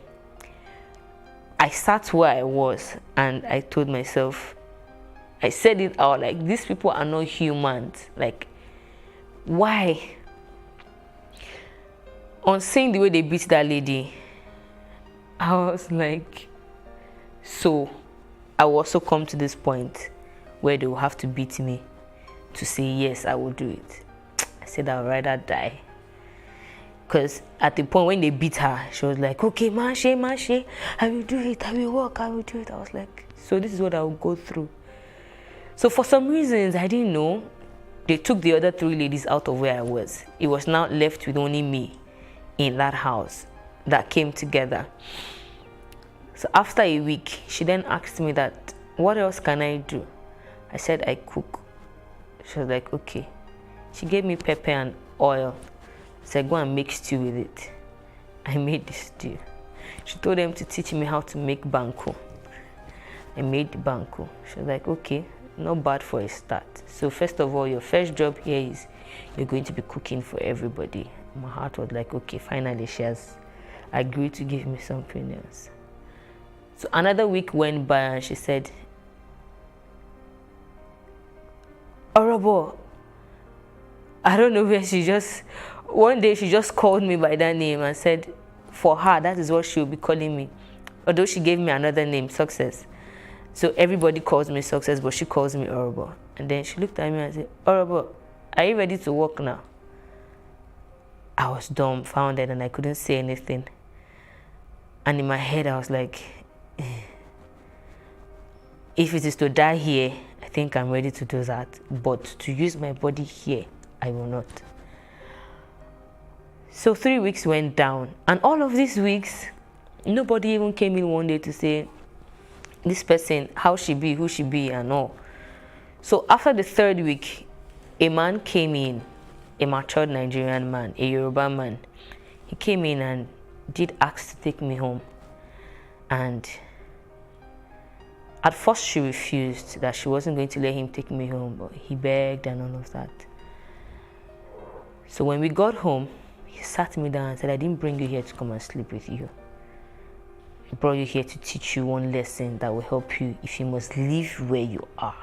[SPEAKER 5] I sat where I was and I told myself, I said it out, like, these people are not humans. Like, why? On seeing the way they beat that lady, I was like, so I will also come to this point where they will have to beat me to say, yes, I will do it. I said, I'd rather die. Because at the point when they beat her, she was like, okay, Mashe, I will do it, I will work, I will do it. I was like, so this is what I will go through. So for some reasons, I didn't know, they took the other 3 ladies out of where I was. It was now left with only me in that house that came together. So after a week, she then asked me that, what else can I do? I said, I cook. She was like, okay. She gave me pepper and oil. I said, go and make stew with it. I made the stew. She told them to teach me how to make banku. I made the banku. She was like, okay, not bad for a start. So first of all, your first job here is you're going to be cooking for everybody. My heart was like, okay, finally she has agreed to give me something else. So another week went by and she said, Orobo, I don't know where one day she just called me by that name and said, for her, that is what she will be calling me. Although she gave me another name, Success. So everybody calls me Success, but she calls me Orobo. And then she looked at me and said, Orobo, are you ready to work now? I was dumbfounded and I couldn't say anything. And in my head, I was like, if it is to die here, I think I'm ready to do that. But to use my body here, I will not. So 3 weeks went down. And all of these weeks, nobody even came in one day to say, this person, how she be, who she be, and all. So after the 3rd week, a man came in, a matured Nigerian man, a Yoruba man. He came in and did ask to take me home. And at first she refused, that she wasn't going to let him take me home, but he begged and all of that. So when we got home, he sat me down and said, I didn't bring you here to come and sleep with you. I brought you here to teach you one lesson that will help you if you must live where you are.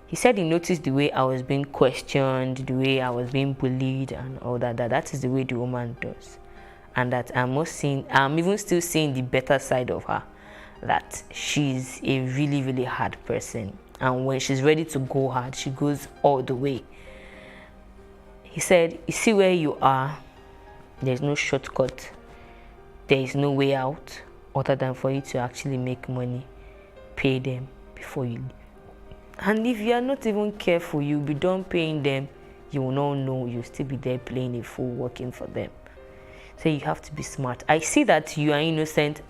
[SPEAKER 5] He said he noticed the way I was being questioned, the way I was being bullied and all that, that is the way the woman does. And that I'm even still seeing the better side of her, that she's a really, really hard person. And when she's ready to go hard, she goes all the way. He said, you see where you are, there's no shortcut. There is no way out other than for you to actually make money, pay them before you leave. And if you are not even careful, you'll be done paying them, you will not know, you'll still be there playing a fool, working for them. So you have to be smart. I see that you are innocent,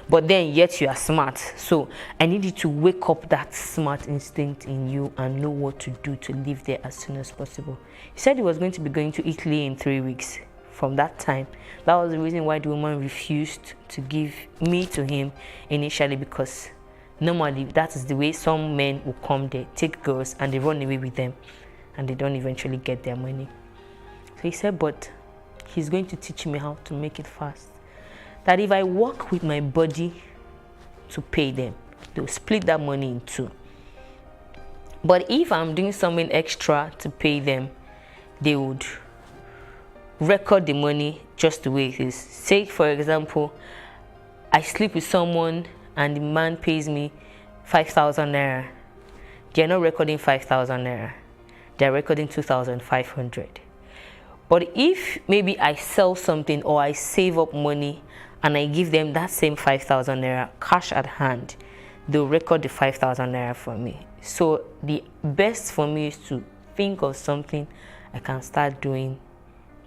[SPEAKER 5] but then yet you are smart. So I need you to wake up that smart instinct in you and know what to do to live there as soon as possible. He said he was going to be going to Italy in 3 weeks. From that time, that was the reason why the woman refused to give me to him initially, because normally that is the way some men will come there, take girls and they run away with them and they don't eventually get their money. So he said, but he's going to teach me how to make it fast. That if I work with my body to pay them, they'll split that money in two. But if I'm doing something extra to pay them, they would record the money just the way it is. Say, for example, I sleep with someone and the man pays me 5,000 naira. They're not recording 5,000 naira. They're recording 2,500. But if maybe I sell something or I save up money and I give them that same 5,000 naira cash at hand, they'll record the 5,000 naira for me. So the best for me is to think of something I can start doing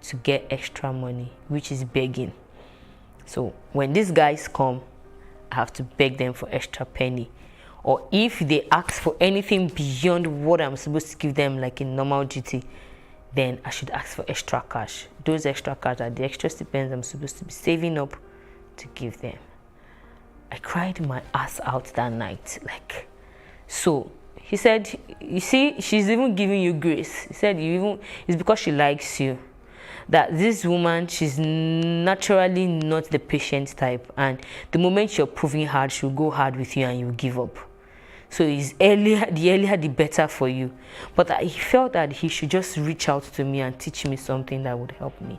[SPEAKER 5] to get extra money, which is begging. So when these guys come, I have to beg them for extra penny. Or if they ask for anything beyond what I'm supposed to give them, like in normal duty, then I should ask for extra cash. Those extra cash are the extra stipends I'm supposed to be saving up to give them. I cried my ass out that night. So he said, you see, she's even giving you grace. He said, it's because she likes you. That this woman, she's naturally not the patient type, and the moment you're proving hard, she'll go hard with you and you'll give up. So the earlier the better for you. But he felt that he should just reach out to me and teach me something that would help me.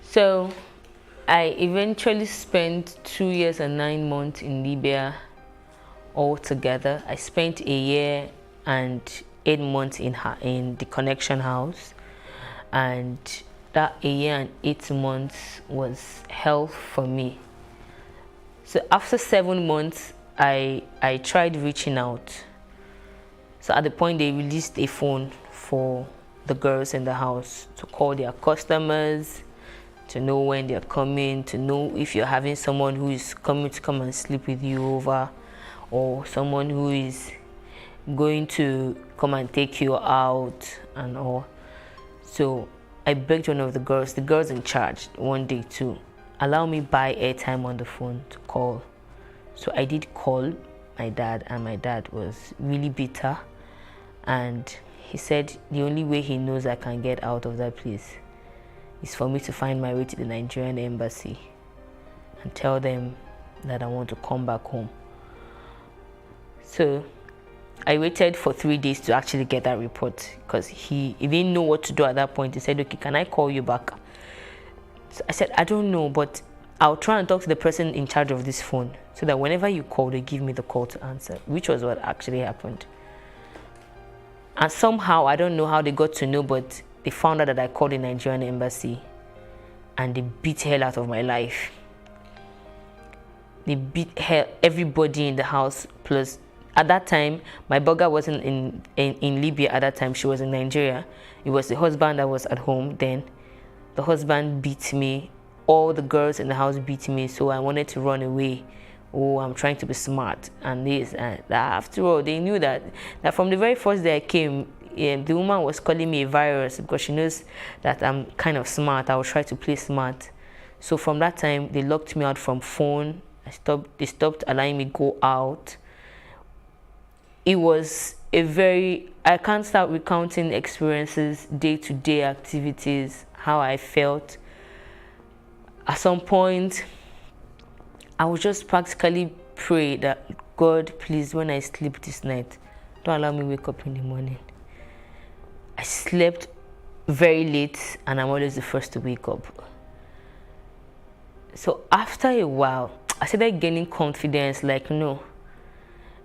[SPEAKER 5] So I eventually spent 2 years and 9 months in Libya altogether. I spent a year and 8 months in the Connection House, and that a year and 8 months was hell for me. So after 7 months, I tried reaching out. So at the point they released a phone for the girls in the house to call their customers, to know when they're coming, to know if you're having someone who is coming to come and sleep with you over, or someone who is going to come and take you out and all. So I begged one of the girls in charge one day to allow me buy airtime on the phone to call. So I did call my dad, and my dad was really bitter, and he said the only way he knows I can get out of that place is for me to find my way to the Nigerian embassy and tell them that I want to come back home. So I waited for 3 days to actually get that report, because he didn't know what to do at that point. He said, okay, can I call you back? So I said, I don't know, but I'll try and talk to the person in charge of this phone so that whenever you call, they give me the call to answer, which was what actually happened. And somehow, I don't know how they got to know, but they found out that I called the Nigerian embassy, and they beat hell out of my life. They beat everybody in the house. Plus, at that time, my burger wasn't in Libya at that time. She was in Nigeria. It was the husband that was at home then. The husband beat me. All the girls in the house beat me, so I wanted to run away. Oh, I'm trying to be smart and this and that. After all, they knew that from the very first day I came, the woman was calling me a virus because she knows that I'm kind of smart. I will try to play smart. So from that time, they locked me out from phone. They stopped allowing me go out. It was I can't start recounting experiences, day-to-day activities, how I felt. At some point, I would just practically pray that, God, please, when I sleep this night, don't allow me wake up in the morning. I slept very late, and I'm always the first to wake up. So after a while, I started gaining confidence, like, no,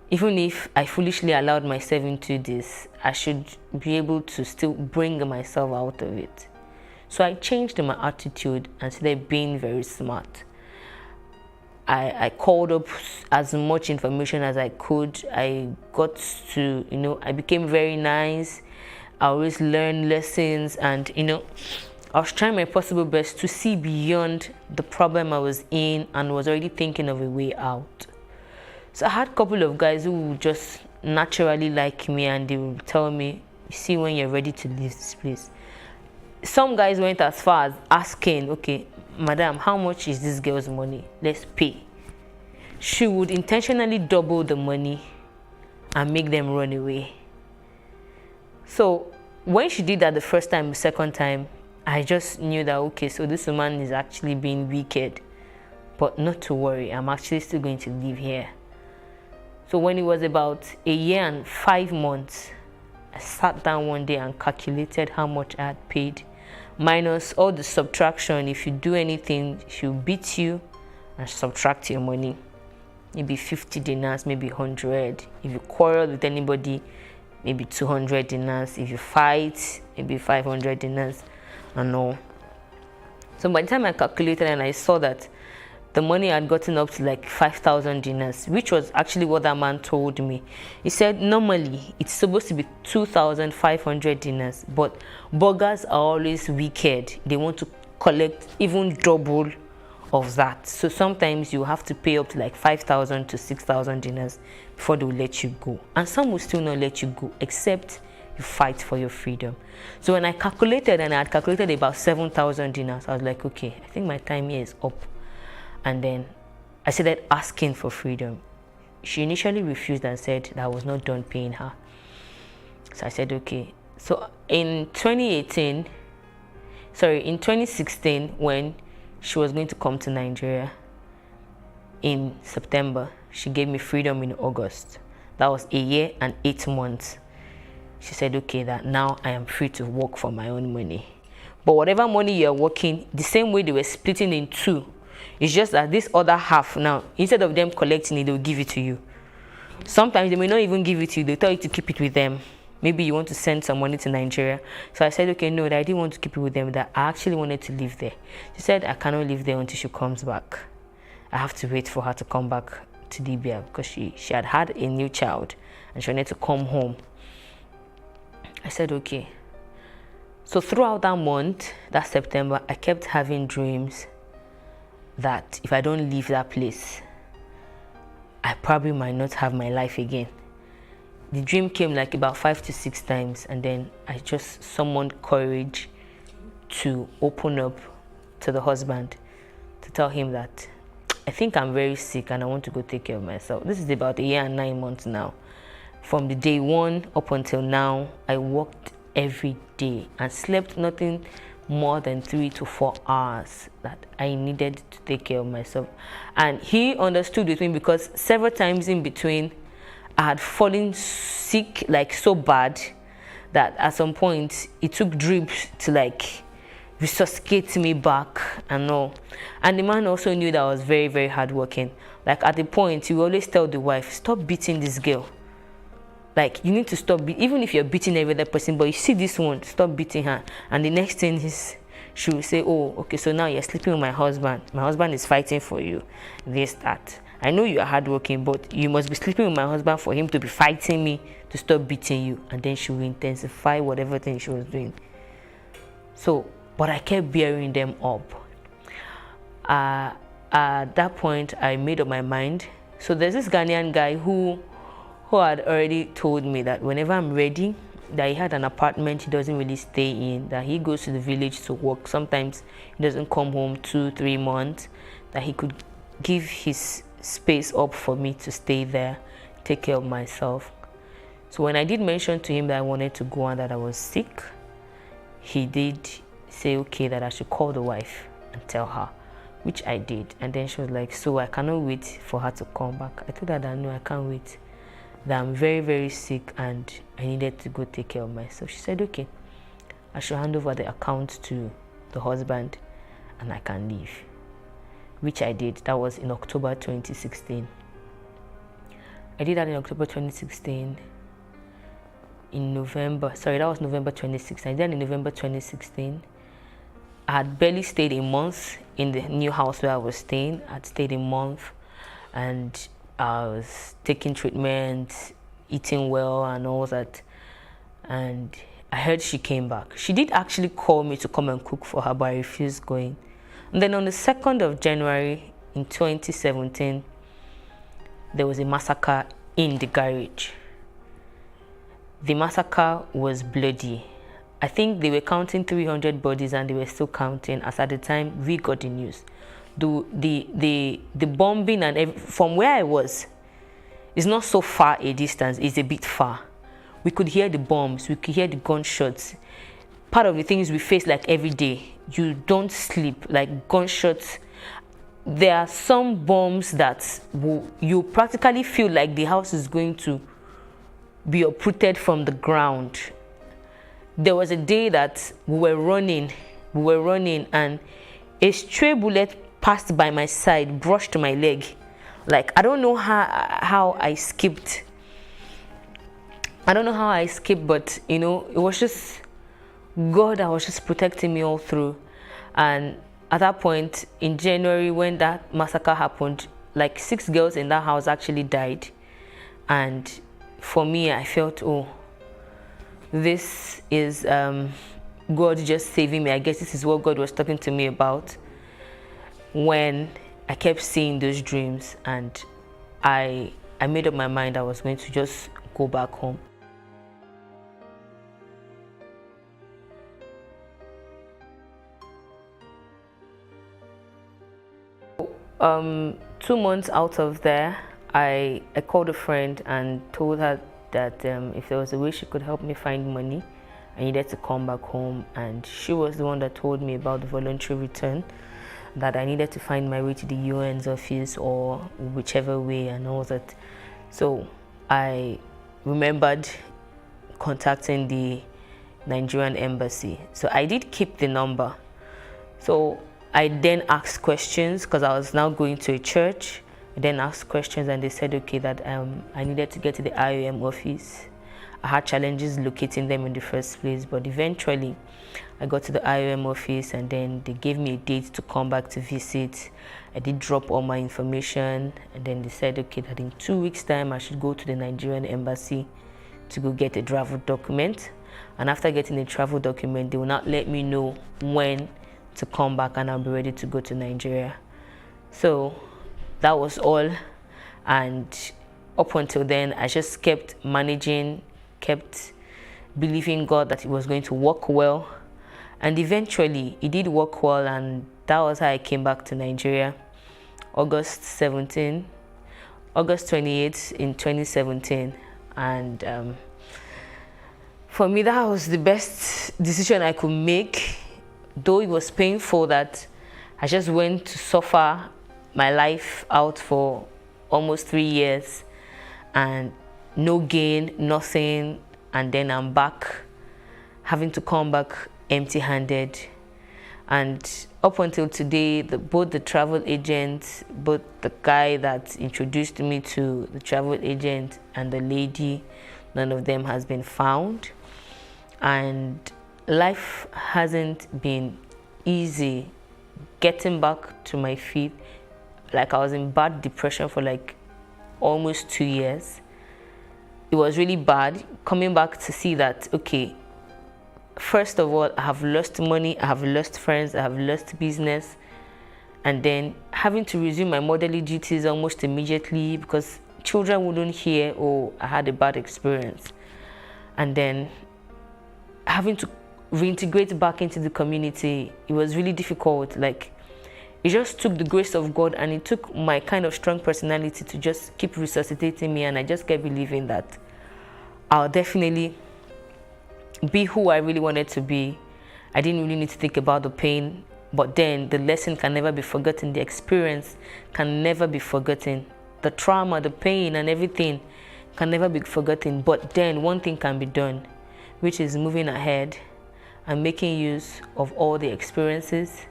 [SPEAKER 5] even if I foolishly allowed myself into this, I should be able to still bring myself out of it. So I changed my attitude and started being very smart. I called up as much information as I could. I got to, I became very nice. I always learned lessons, and, I was trying my possible best to see beyond the problem I was in and was already thinking of a way out. So I had a couple of guys who would just naturally like me, and they would tell me, you see, when you're ready to leave this place. Some guys went as far as asking, okay, Madam, how much is this girl's money? Let's pay. She would intentionally double the money and make them run away. So when she did that the first time, the second time, I just knew that, okay, so this woman is actually being wicked. But not to worry, I'm actually still going to live here. So when it was about 1 year and 5 months, I sat down one day and calculated how much I had paid, minus all the subtraction. If you do anything, she'll beat you and subtract your money. Maybe 50 dinars, maybe 100. If you quarrel with anybody, maybe 200 dinars. If you fight, maybe 500 dinars and all. So by the time I calculated and I saw that the money had gotten up to like 5,000 dinars, which was actually what that man told me. He said normally it's supposed to be 2,500 dinars, but burgers are always wicked. They want to collect even double of that. So sometimes you have to pay up to like 5,000 to 6,000 dinars before they will let you go. And some will still not let you go, except you fight for your freedom. So when I calculated, and I had calculated about 7,000 dinars, I was like, okay, I think my time here is up. And then I started asking for freedom. She initially refused and said that I was not done paying her. So I said, okay. So in 2016, when she was going to come to Nigeria in September, she gave me freedom in August. That was 1 year and 8 months. She said, okay, that now I am free to work for my own money. But whatever money you're working, the same way they were splitting in two, it's just that this other half now, instead of them collecting it, they'll give it to you. Sometimes they may not even give it to you. They tell you to keep it with them. Maybe you want to send some money to Nigeria. So I said, okay, no, that I didn't want to keep it with them, that I actually wanted to live there. She said, I cannot live there until she comes back. I have to wait for her to come back to Libya because she had a new child and she wanted to come home. I said, okay. So throughout that month, that September, I kept having dreams that if I don't leave that place, I probably might not have my life again. The dream came like about 5 to 6 times, and then I just summoned courage to open up to the husband, to tell him that I think I'm very sick and I want to go take care of myself. This is about 1 year and 9 months now. From the day one up until now, I worked every day and slept nothing more than 3 to 4 hours that I needed to take care of myself. And he understood with me because several times in between I had fallen sick, like so bad that at some point it took drips to like resuscitate me back and all. And the man also knew that I was very, very hardworking. Like at the point, he would always tell the wife, stop beating this girl. Like, you need to stop, even if you're beating every other person, but you see this one, stop beating her. And the next thing is, she will say, oh, okay, so now you're sleeping with my husband. My husband is fighting for you. This, that. I know you are hardworking, but you must be sleeping with my husband for him to be fighting me to stop beating you. And then she will intensify whatever thing she was doing. So, but I kept bearing them up. At that point, I made up my mind. So there's this Ghanaian guy who had already told me that whenever I'm ready, that he had an apartment he doesn't really stay in, that he goes to the village to work. Sometimes he doesn't come home 2-3 months, that he could give his space up for me to stay there, take care of myself. So when I did mention to him that I wanted to go and that I was sick, he did say, okay, that I should call the wife and tell her, which I did. And then she was like, so I cannot wait for her to come back. I told her that no, I can't wait, that I'm very, very sick and I needed to go take care of myself. She said, okay, I should hand over the account to the husband and I can leave, which I did. That was in October 2016. I did that in October 2016. In November, that was November 2016. I did that in November 2016. I had barely stayed a month in the new house where I was staying. I'd stayed a month and I was taking treatment, eating well and all that. And I heard she came back. She did actually call me to come and cook for her, but I refused going. And then on the 2nd of January in 2017, there was a massacre in the garage. The massacre was bloody. I think they were counting 300 bodies and they were still counting as at the time we got the news. The bombing and from where I was, it's not so far a distance, it's a bit far. We could hear the bombs, we could hear the gunshots. Part of the things we face like every day, you don't sleep, like gunshots. There are some bombs that you practically feel like the house is going to be uprooted from the ground. There was a day that we were running and a stray bullet passed by my side, brushed my leg. Like, I don't know how I escaped. I don't know how I escaped, but you know, it was just God that was just protecting me all through. And at that point in January, when that massacre happened, like 6 girls in that house actually died. And for me, I felt, oh, this is God just saving me. I guess this is what God was talking to me about when I kept seeing those dreams, and I made up my mind I was going to just go back home. Um, 2 months out of there, I called a friend and told her that if there was a way she could help me find money, I needed to come back home. And she was the one that told me about the voluntary return, that I needed to find my way to the UN's office or whichever way and all that. So I remembered contacting the Nigerian embassy. So I did keep the number. So I then asked questions because I was now going to a church. I then asked questions and they said, okay, that I needed to get to the IOM office. I had challenges locating them in the first place, but eventually I got to the IOM office and then they gave me a date to come back to visit. I did drop all my information and then they said, okay, that in 2 weeks' time I should go to the Nigerian embassy to go get a travel document. And after getting a travel document, they will not let me know when to come back and I'll be ready to go to Nigeria. So that was all. And up until then, I just kept managing, kept believing God that it was going to work well. And eventually it did work well, and that was how I came back to Nigeria. August 28th in 2017. And for me, that was the best decision I could make. Though it was painful that I just went to suffer my life out for almost 3 years and no gain, nothing, and then I'm back, having to come back empty-handed. And up until today, both the travel agent, both the guy that introduced me to the travel agent and the lady, none of them has been found. And life hasn't been easy getting back to my feet. Like, I was in bad depression for like almost 2 years. It was really bad coming back to see that, okay, first of all, I have lost money, I have lost friends, I have lost business, and then having to resume my motherly duties almost immediately because children wouldn't hear, oh, I had a bad experience. And then having to reintegrate back into the community, it was really difficult. Like, it just took the grace of God and it took my kind of strong personality to just keep resuscitating me, and I just kept believing that I'll definitely be who I really wanted to be. I didn't really need to think about the pain, but then the lesson can never be forgotten. The experience can never be forgotten. The trauma, the pain and everything can never be forgotten. But then one thing can be done, which is moving ahead and making use of all the experiences.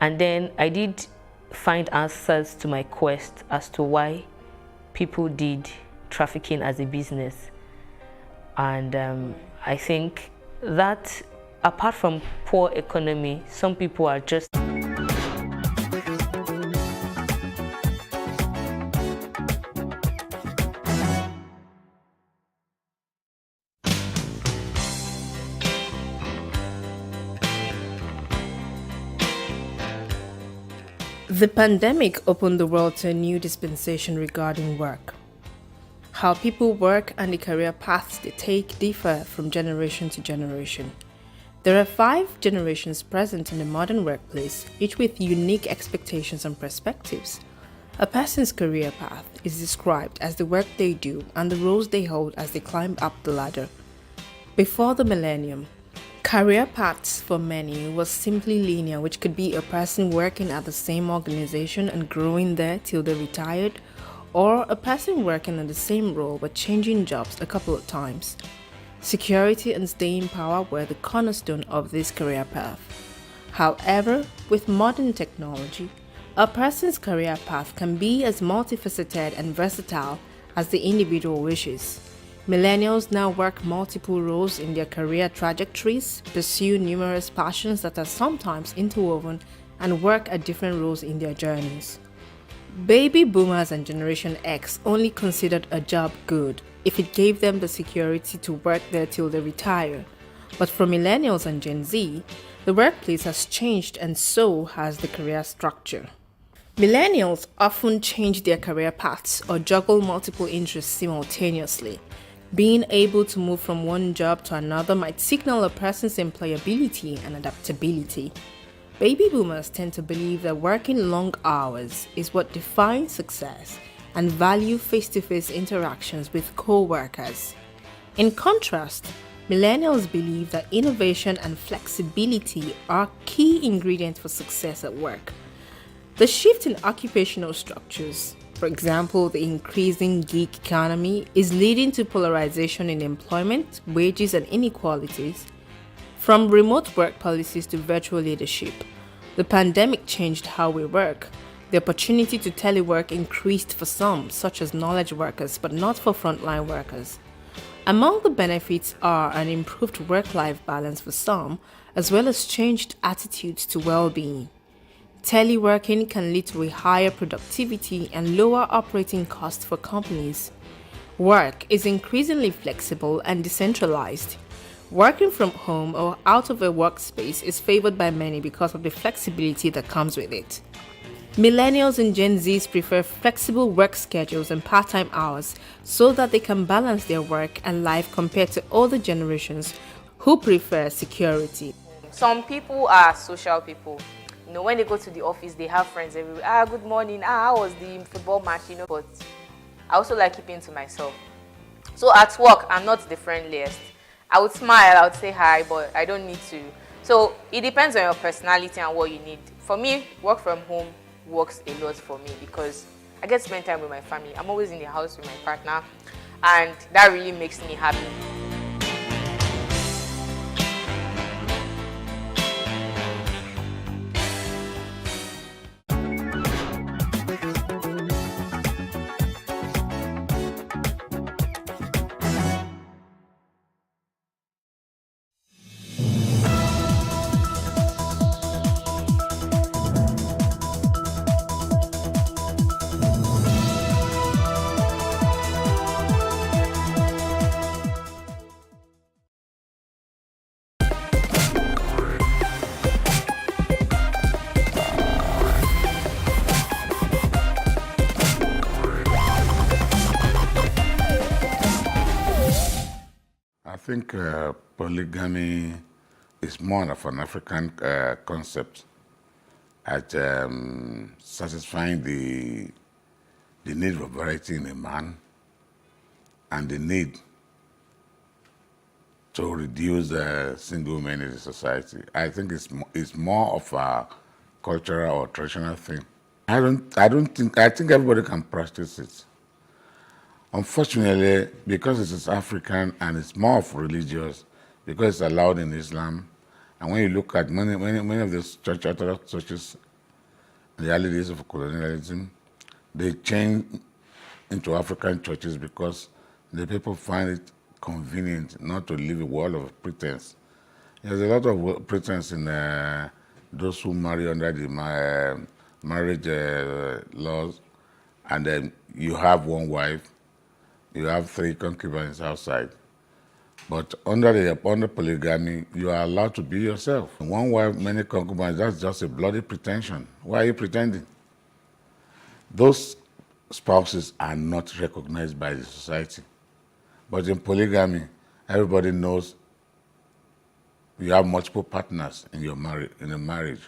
[SPEAKER 5] And then I did find answers to my quest as to why people did trafficking as a business. And I think that apart from poor economy, some people are just
[SPEAKER 14] The pandemic opened the world to a new dispensation regarding work. How people work and the career paths they take differ from generation to generation.
[SPEAKER 15] There are 5 generations present in the modern workplace, each with unique expectations and perspectives. A person's career path is described as the work they do and the roles they hold as they climb up the ladder. Before the millennium, career paths for many was simply linear, which could be a person working at the same organization and growing there till they retired, or a person working in the same role but changing jobs a couple of times. Security and staying power were the cornerstone of this career path. However, with modern technology, a person's career path can be as multifaceted and versatile as the individual wishes. Millennials now work multiple roles in their career trajectories, pursue numerous passions that are sometimes interwoven, and work at different roles in their journeys. Baby boomers and Generation X only considered a job good if it gave them the security to work there till they retire. But for millennials and Gen Z, the workplace has changed and so has the career structure. Millennials often change their career paths or juggle multiple interests simultaneously. Being able to move from one job to another might signal a person's employability and adaptability. Baby boomers tend to believe that working long hours is what defines success and value face-to-face interactions with co-workers. In contrast, millennials believe that innovation and flexibility are key ingredients for success at work. The shift in occupational structures, for example, the increasing gig economy, is leading to polarization in employment, wages, and inequalities. From remote work policies to virtual leadership, the pandemic changed how we work. The opportunity to telework increased for some, such as knowledge workers, but not for frontline workers. Among the benefits are an improved work-life balance for some, as well as changed attitudes to well-being. Teleworking can lead to a higher productivity and lower operating costs for companies. Work is increasingly flexible and decentralized. Working from home or out of a workspace is favored by many because of the flexibility that comes with it. Millennials and Gen Zs prefer flexible work schedules and part-time hours so that they can balance their work and life compared to older generations who prefer security.
[SPEAKER 5] Some people are social people. When they go to the office, they have friends everywhere. Good morning. How was the football match? But I also like keeping to myself. So at work, I'm not the friendliest. I would smile, I would say hi, but I don't need to. So it depends on your personality and what you need. For me, work from home works a lot for me because I get to spend time with my family. I'm always in the house with my partner, and that really makes me happy.
[SPEAKER 16] I think polygamy is more of an African concept at satisfying the need for variety in a man and the need to reduce single men in the society. I think it's more of a cultural or traditional thing. I think everybody can practice it. Unfortunately, because it is African and it's more of religious, because it's allowed in Islam, and when you look at many of these Orthodox churches in the early days of colonialism, they changed into African churches because the people find it convenient not to live a world of pretense. There's a lot of pretense in those who marry under the marriage laws, and then you have one wife, you have 3 concubines outside. But under polygamy, you are allowed to be yourself. One wife, many concubines, that's just a bloody pretension. Why are you pretending? Those spouses are not recognized by the society. But in polygamy, everybody knows You have multiple partners in your marriage.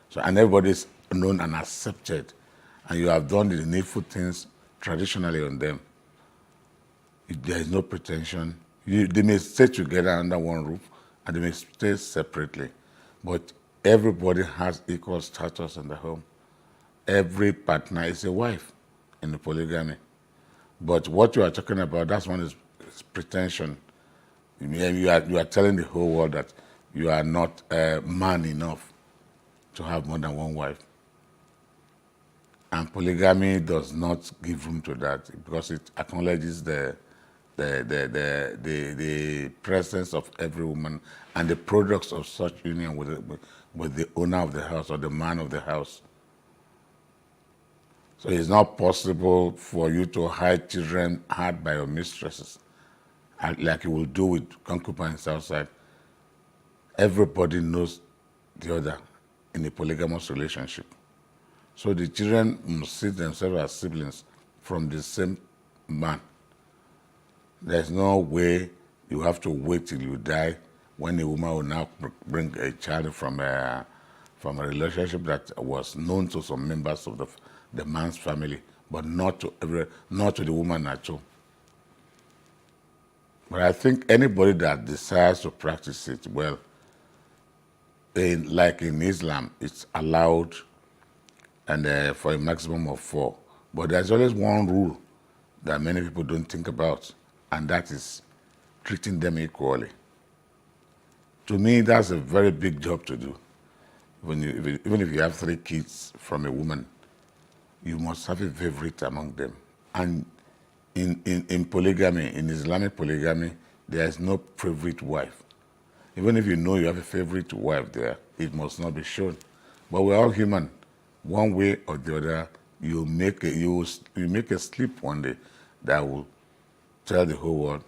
[SPEAKER 16] So, and everybody is known and accepted, and you have done the needful things traditionally on them. There is no pretension. They may stay together under one roof, and they may stay separately, but everybody has equal status in the home. Every partner is a wife in the polygamy. But what you are talking about, that's one is pretension. You are telling the whole world that you are not man enough to have more than one wife. And polygamy does not give room to that because it acknowledges the presence of every woman and the products of such union with the owner of the house or the man of the house. So it's not possible for you to hide children had by your mistresses, like you will do with concubines outside. Everybody knows the other in a polygamous relationship. So the children must see themselves as siblings from the same man. There's no way you have to wait till you die when a woman will now bring a child from a relationship that was known to some members of the man's family, but not to the woman at all. But I think anybody that desires to practice it, well, like in Islam, it's allowed and for a maximum of 4. But there's always one rule that many people don't think about, and that is treating them equally. To me, that's a very big job to do. Even if you have 3 kids from a woman, you must have a favorite among them. And in polygamy, in Islamic polygamy, there is no favorite wife. Even if you know you have a favorite wife there, it must not be shown. But we're all human. One way or the other, you make a slip one day that will tell the whole world,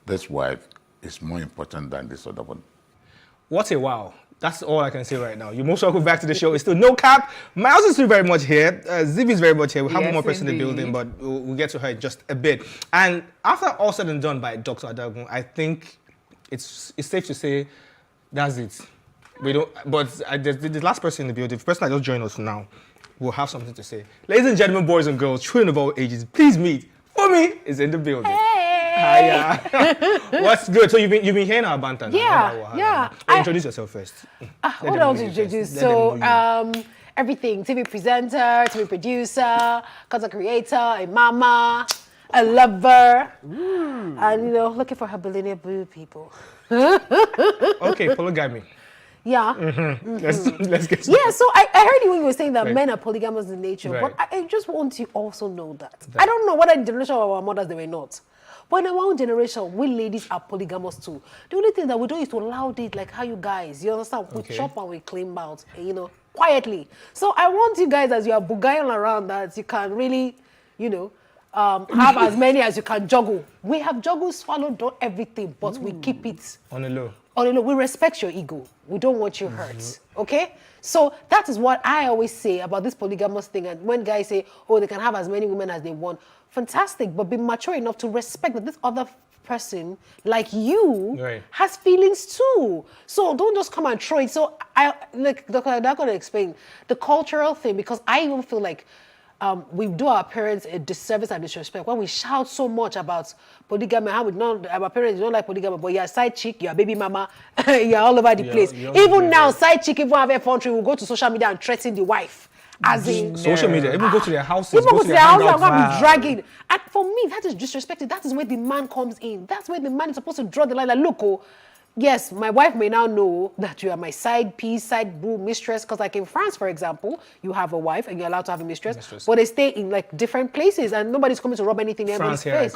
[SPEAKER 16] this wife is more important than this other one.
[SPEAKER 17] What a wow. That's all I can say right now. You're most welcome back to the show. It's still No Cap. Miles is still very much here. Zibi is very much here. We have one more person in the building, but we'll get to her in just a bit. And after all said and done by Dr. Adagun, I think it's safe to say that's it. We don't. But the last person in the building, the person that just joined us now, will have something to say. Ladies and gentlemen, boys and girls, children of all ages, please meet Fumi is in the building. Hey. Hiya. What's good? So you've been hearing our banter now.
[SPEAKER 18] Yeah.
[SPEAKER 17] Introduce yourself first.
[SPEAKER 18] What else to introduce? So everything: TV presenter, TV producer, content creator, a mama, a lover, and looking for her billionaire blue people.
[SPEAKER 17] Okay, polygamy.
[SPEAKER 18] Yeah.
[SPEAKER 17] Let's get started.
[SPEAKER 18] Yeah, so I heard you when you were saying that men are polygamous in nature, but I just want you also know that. I don't know whether in the generation of our mothers they were not. But in our own generation, we ladies are polygamous too. The only thing that we do is to allow it like how you guys, you understand? We chop and we claim out, quietly. So I want you guys, as you are bugaing around, that you can really, have as many as you can juggle. We have juggled, swallowed, done everything, but we keep it
[SPEAKER 17] on the low.
[SPEAKER 18] We respect your ego. We don't want you hurt. Okay? So that is what I always say about this polygamous thing. And when guys say, they can have as many women as they want, fantastic, but be mature enough to respect that this other person, like you, has feelings too. So don't just come and throw it. So I'm not going to explain the cultural thing, because I even feel like we do our parents a disservice and disrespect when we shout so much about polygamy. How our parents don't like polygamy, but you're a side chick, you're a baby mama, you're all over the place. Even now, side chick, even have a country, will go to social media and threaten the wife. As in
[SPEAKER 17] social media, even go to their houses,
[SPEAKER 18] even go to their houses and be dragging. And for me, that is disrespected. That is where the man comes in. That's where the man is supposed to draw the line. Like, look, yes, my wife may now know that you are my side piece, side boo, mistress. Because like in France, for example, you have a wife and you're allowed to have a mistress. But they stay in like different places and nobody's coming to rub anything in anybody's face.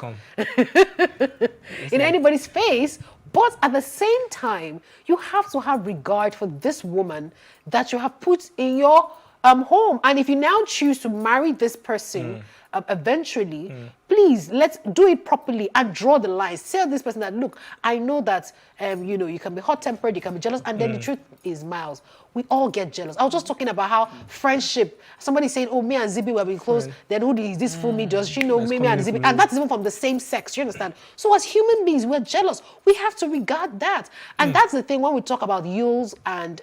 [SPEAKER 18] In anybody's face. But at the same time, you have to have regard for this woman that you have put in your home. And if you now choose to marry this person eventually, please, let's do it properly and draw the lines. Tell this person that, look, I know that, you know, you can be hot-tempered, you can be jealous, and then the truth is, Miles, we all get jealous. I was just talking about how friendship, somebody saying, oh, me and Zibi were being close, then who is this fool me? Does she know me and Zibi? And that's even from the same sex, you understand? So as human beings, we're jealous. We have to regard that. And that's the thing when we talk about Yules and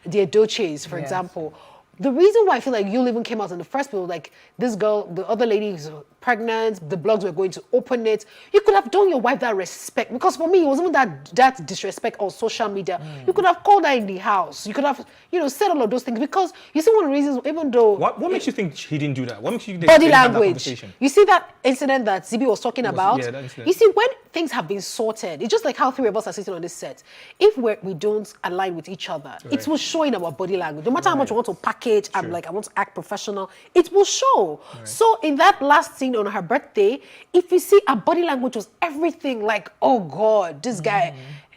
[SPEAKER 18] the Edoches, for example. The reason why I feel like Yul even came out in the first place, like this girl, the other lady is pregnant, the blogs were going to open it. You could have done your wife that respect, because for me, it wasn't that disrespect on social media. You could have called her in the house. You could have, you know, said all of those things, because you see one of the reasons, even though...
[SPEAKER 17] What makes you think he didn't do that? What makes you think
[SPEAKER 18] body language. You see that incident that Zibi was talking about?
[SPEAKER 17] Yeah, that incident.
[SPEAKER 18] You see, when things have been sorted, it's just like how three of us are sitting on this set. If we don't align with each other, it will show in our body language. No matter how much you want to package, I'm like, I want to act professional, it will show. So in that last scene on her birthday, if you see her body language was everything like, oh God, this guy,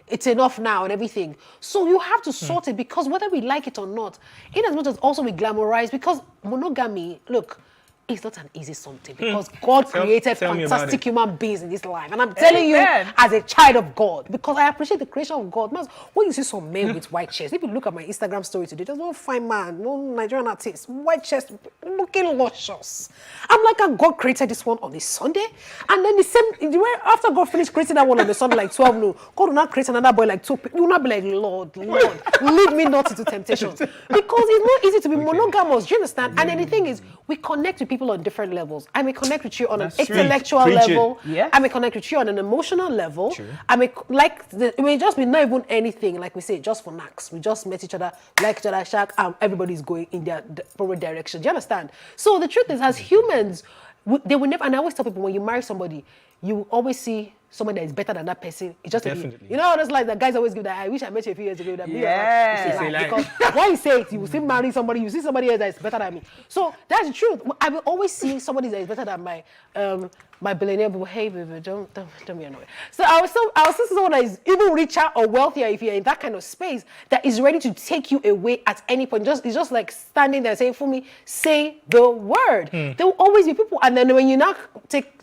[SPEAKER 18] it's enough now and everything. So you have to sort it, because whether we like it or not, in as much as also we glamorize, because monogamy, look, it's not an easy something, because God created fantastic human beings in this life. And I'm telling you, as a child of God, because I appreciate the creation of God. When you see some men with white chest, if you look at my Instagram story today, there's one fine man, no Nigerian artist, white chest, looking luscious. I'm like, God created this one on a Sunday, and then the same, after God finished creating that one on a Sunday, like 12 noon, God will not create another boy like 2. You will not be like, Lord, lead me not into temptation. Because it's not easy to be monogamous, do you understand? And then the thing is, we connect with people on different levels. I may connect with you on an intellectual level. I may connect with you on an emotional level. I may it may just be not even anything, like we say, just for knacks. We just met each other, like each other, shack, and everybody's going in their proper direction. Do you understand? So the truth is, as humans, they will never, and I always tell people, when you marry somebody, you will always see someone that is better than that person. It's just you know, it's like the guys always give that, I wish I met you a few years ago. That because when you say it, you will still marry somebody, you see somebody else that is better than me. So that's the truth. I will always see somebody that is better than my billionaire, but hey baby, don't be annoyed. So I was see someone that is even richer or wealthier, if you're in that kind of space, that is ready to take you away at any point. It's just like standing there saying, for me, say the word. There will always be people, and then when you now take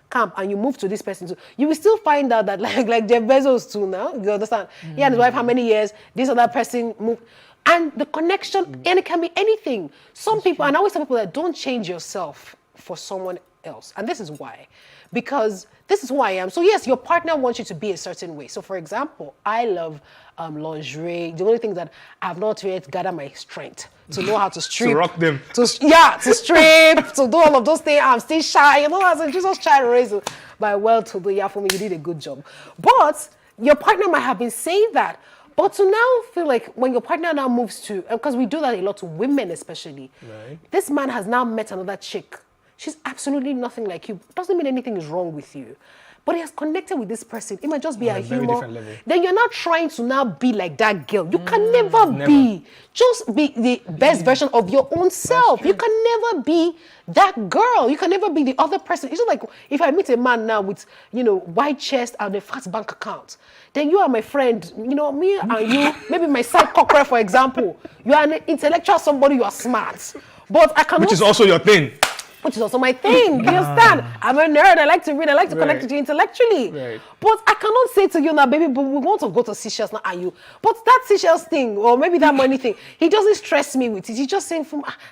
[SPEAKER 18] camp and you move to this person too, you will still find out that like Jeff Bezos too now, you understand? He and his wife, how many years, this other person moved. And the connection, and it can be anything. Some people, and I always tell people that don't change yourself for someone else. And this is why. Because this is who I am. So yes, your partner wants you to be a certain way. So for example, I love lingerie. The only thing that I have not yet gathered my strength to know how to strip.
[SPEAKER 17] To rock them.
[SPEAKER 18] To strip, to do all of those things. I'm still shy. You know, as a Jesus child raised by well-to-do, yeah, for me, you did a good job. But your partner might have been saying that. But to now feel like when your partner now moves to, because we do that a lot to women especially, this man has now met another chick. She's absolutely nothing like you. Doesn't mean anything is wrong with you. But he has connected with this person. It might just be a humor. Then you're not trying to now be like that girl. You can never be. Just be the best version of your own self. You can never be that girl. You can never be the other person. It's just like if I meet a man now with, you know, white chest and a fat bank account, then you are my friend. You know, me and you, maybe my side cocker, for example. You are an intellectual somebody, you are smart. But I cannot...
[SPEAKER 17] Which is also your thing.
[SPEAKER 18] Which is also my thing. You understand? I'm a nerd. I like to read. I like to connect with you intellectually. But I cannot say to you now, baby, but we want to go to Seychelles now, and you. But that Seychelles thing, or maybe that money thing, he doesn't stress me with it. He's just saying,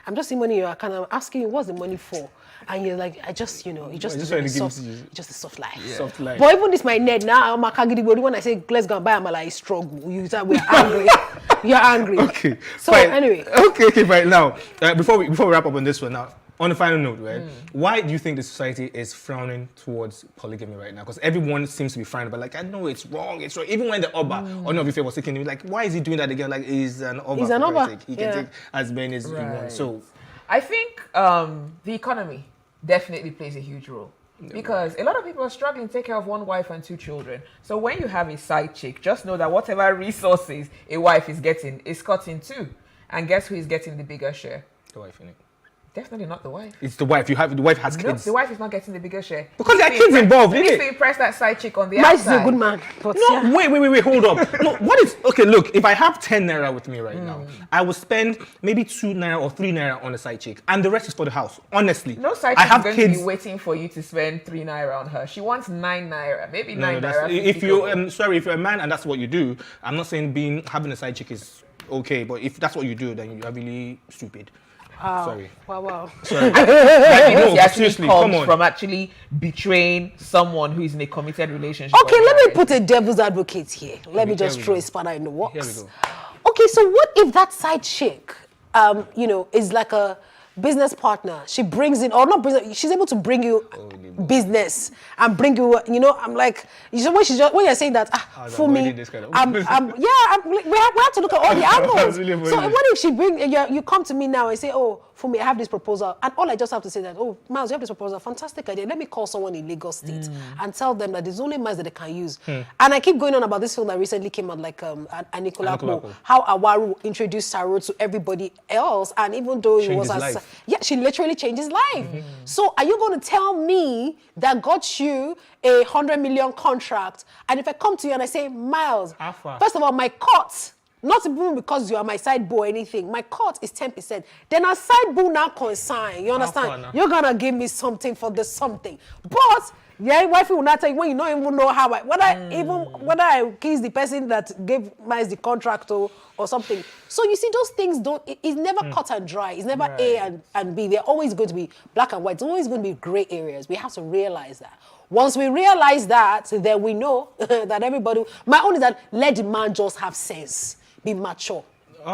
[SPEAKER 18] I'm just seeing money in your account. I'm asking you, what's the money for? And you're like, I just, you know, you just a soft life.
[SPEAKER 17] Yeah. Soft life.
[SPEAKER 18] But even this my net now, I'm a kagidi. But when I say let's go and buy, I'm like struggle. You say we're angry. You're angry.
[SPEAKER 17] Okay.
[SPEAKER 18] So anyway.
[SPEAKER 17] Okay. Right now, before we wrap up on this one now. On the final note, right? Why do you think the society is frowning towards polygamy right now? Because everyone seems to be frowning, but like, I know it's wrong. Even when the Oba, or no, if it was taking, like, why is he doing that again? Like, he's an Oba.
[SPEAKER 18] He's an Oba.
[SPEAKER 17] He can take as many as he wants. So,
[SPEAKER 2] I think the economy definitely plays a huge role. Because a lot of people are struggling to take care of one wife and 2 children. So when you have a side chick, just know that whatever resources a wife is getting is cut in 2. And guess who is getting the bigger share?
[SPEAKER 17] The wife, innit?
[SPEAKER 2] Definitely not the wife.
[SPEAKER 17] It's the wife. The wife has
[SPEAKER 2] No,
[SPEAKER 17] kids.
[SPEAKER 2] the wife is not getting the bigger share.
[SPEAKER 17] Because there are kids involved,
[SPEAKER 2] He
[SPEAKER 17] isn't
[SPEAKER 2] needs
[SPEAKER 17] it?
[SPEAKER 2] to impress that side chick on the
[SPEAKER 18] Mike is
[SPEAKER 2] outside.
[SPEAKER 18] a good man. But
[SPEAKER 17] No, wait, hold up. No, what is, okay, look, if I have 10 naira with me right now, I will spend maybe 2 naira or 3 naira on a side chick, and the rest is for the house, honestly.
[SPEAKER 2] No side
[SPEAKER 17] I
[SPEAKER 2] chick is
[SPEAKER 17] have
[SPEAKER 2] going
[SPEAKER 17] kids.
[SPEAKER 2] to be waiting for you to spend 3 naira on her. She wants 9 naira, maybe
[SPEAKER 17] No,
[SPEAKER 2] 9
[SPEAKER 17] that's,
[SPEAKER 2] naira.
[SPEAKER 17] if
[SPEAKER 2] 50
[SPEAKER 17] you,
[SPEAKER 2] kobo.
[SPEAKER 17] sorry, if you're a man and that's what you do, I'm not saying having a side chick is okay, but if that's what you do, then you're really stupid. Sorry.
[SPEAKER 18] Wow.
[SPEAKER 17] Sorry.
[SPEAKER 2] No,
[SPEAKER 17] No, seriously, come on.
[SPEAKER 2] from actually betraying someone who is in a committed relationship.
[SPEAKER 18] Okay, let me put a devil's advocate here. Let me just throw a spanner in the works.
[SPEAKER 17] Here we go.
[SPEAKER 18] Okay, so what if that side chick, is like a business partner? She brings in, or not brings, she's able to bring you business and bring you, I'm like, when you're saying that, for me, we have to look at all the angles. So what if she you come to me now and say, oh, for me, I have this proposal, and all I just have to say that, oh, Miles, you have this proposal, fantastic idea. Let me call someone in Lagos State and tell them that there's only Miles that they can use. And I keep going on about this film that recently came out, like Anikulapo, how Awaru introduced Saro to everybody else, and even though he was she literally changed his life. So are you going to tell me that got you a 100 million contract, and if I come to you and I say, Miles, first of all, my cut, not even because you are my side boo or anything, my cut is 10%. Then a side boo now consign, you understand? You're going to give me something for the something. But yeah, wifey will not tell you when you don't even know how whether I kiss the person that gave Miles the contract or something. So you see, those things it's never cut and dry. It's never A and B. They're always going to be black and white. It's always going to be gray areas. We have to realize that. Once we realize that, then we know that everybody, my own is that let the man just have sense, be mature.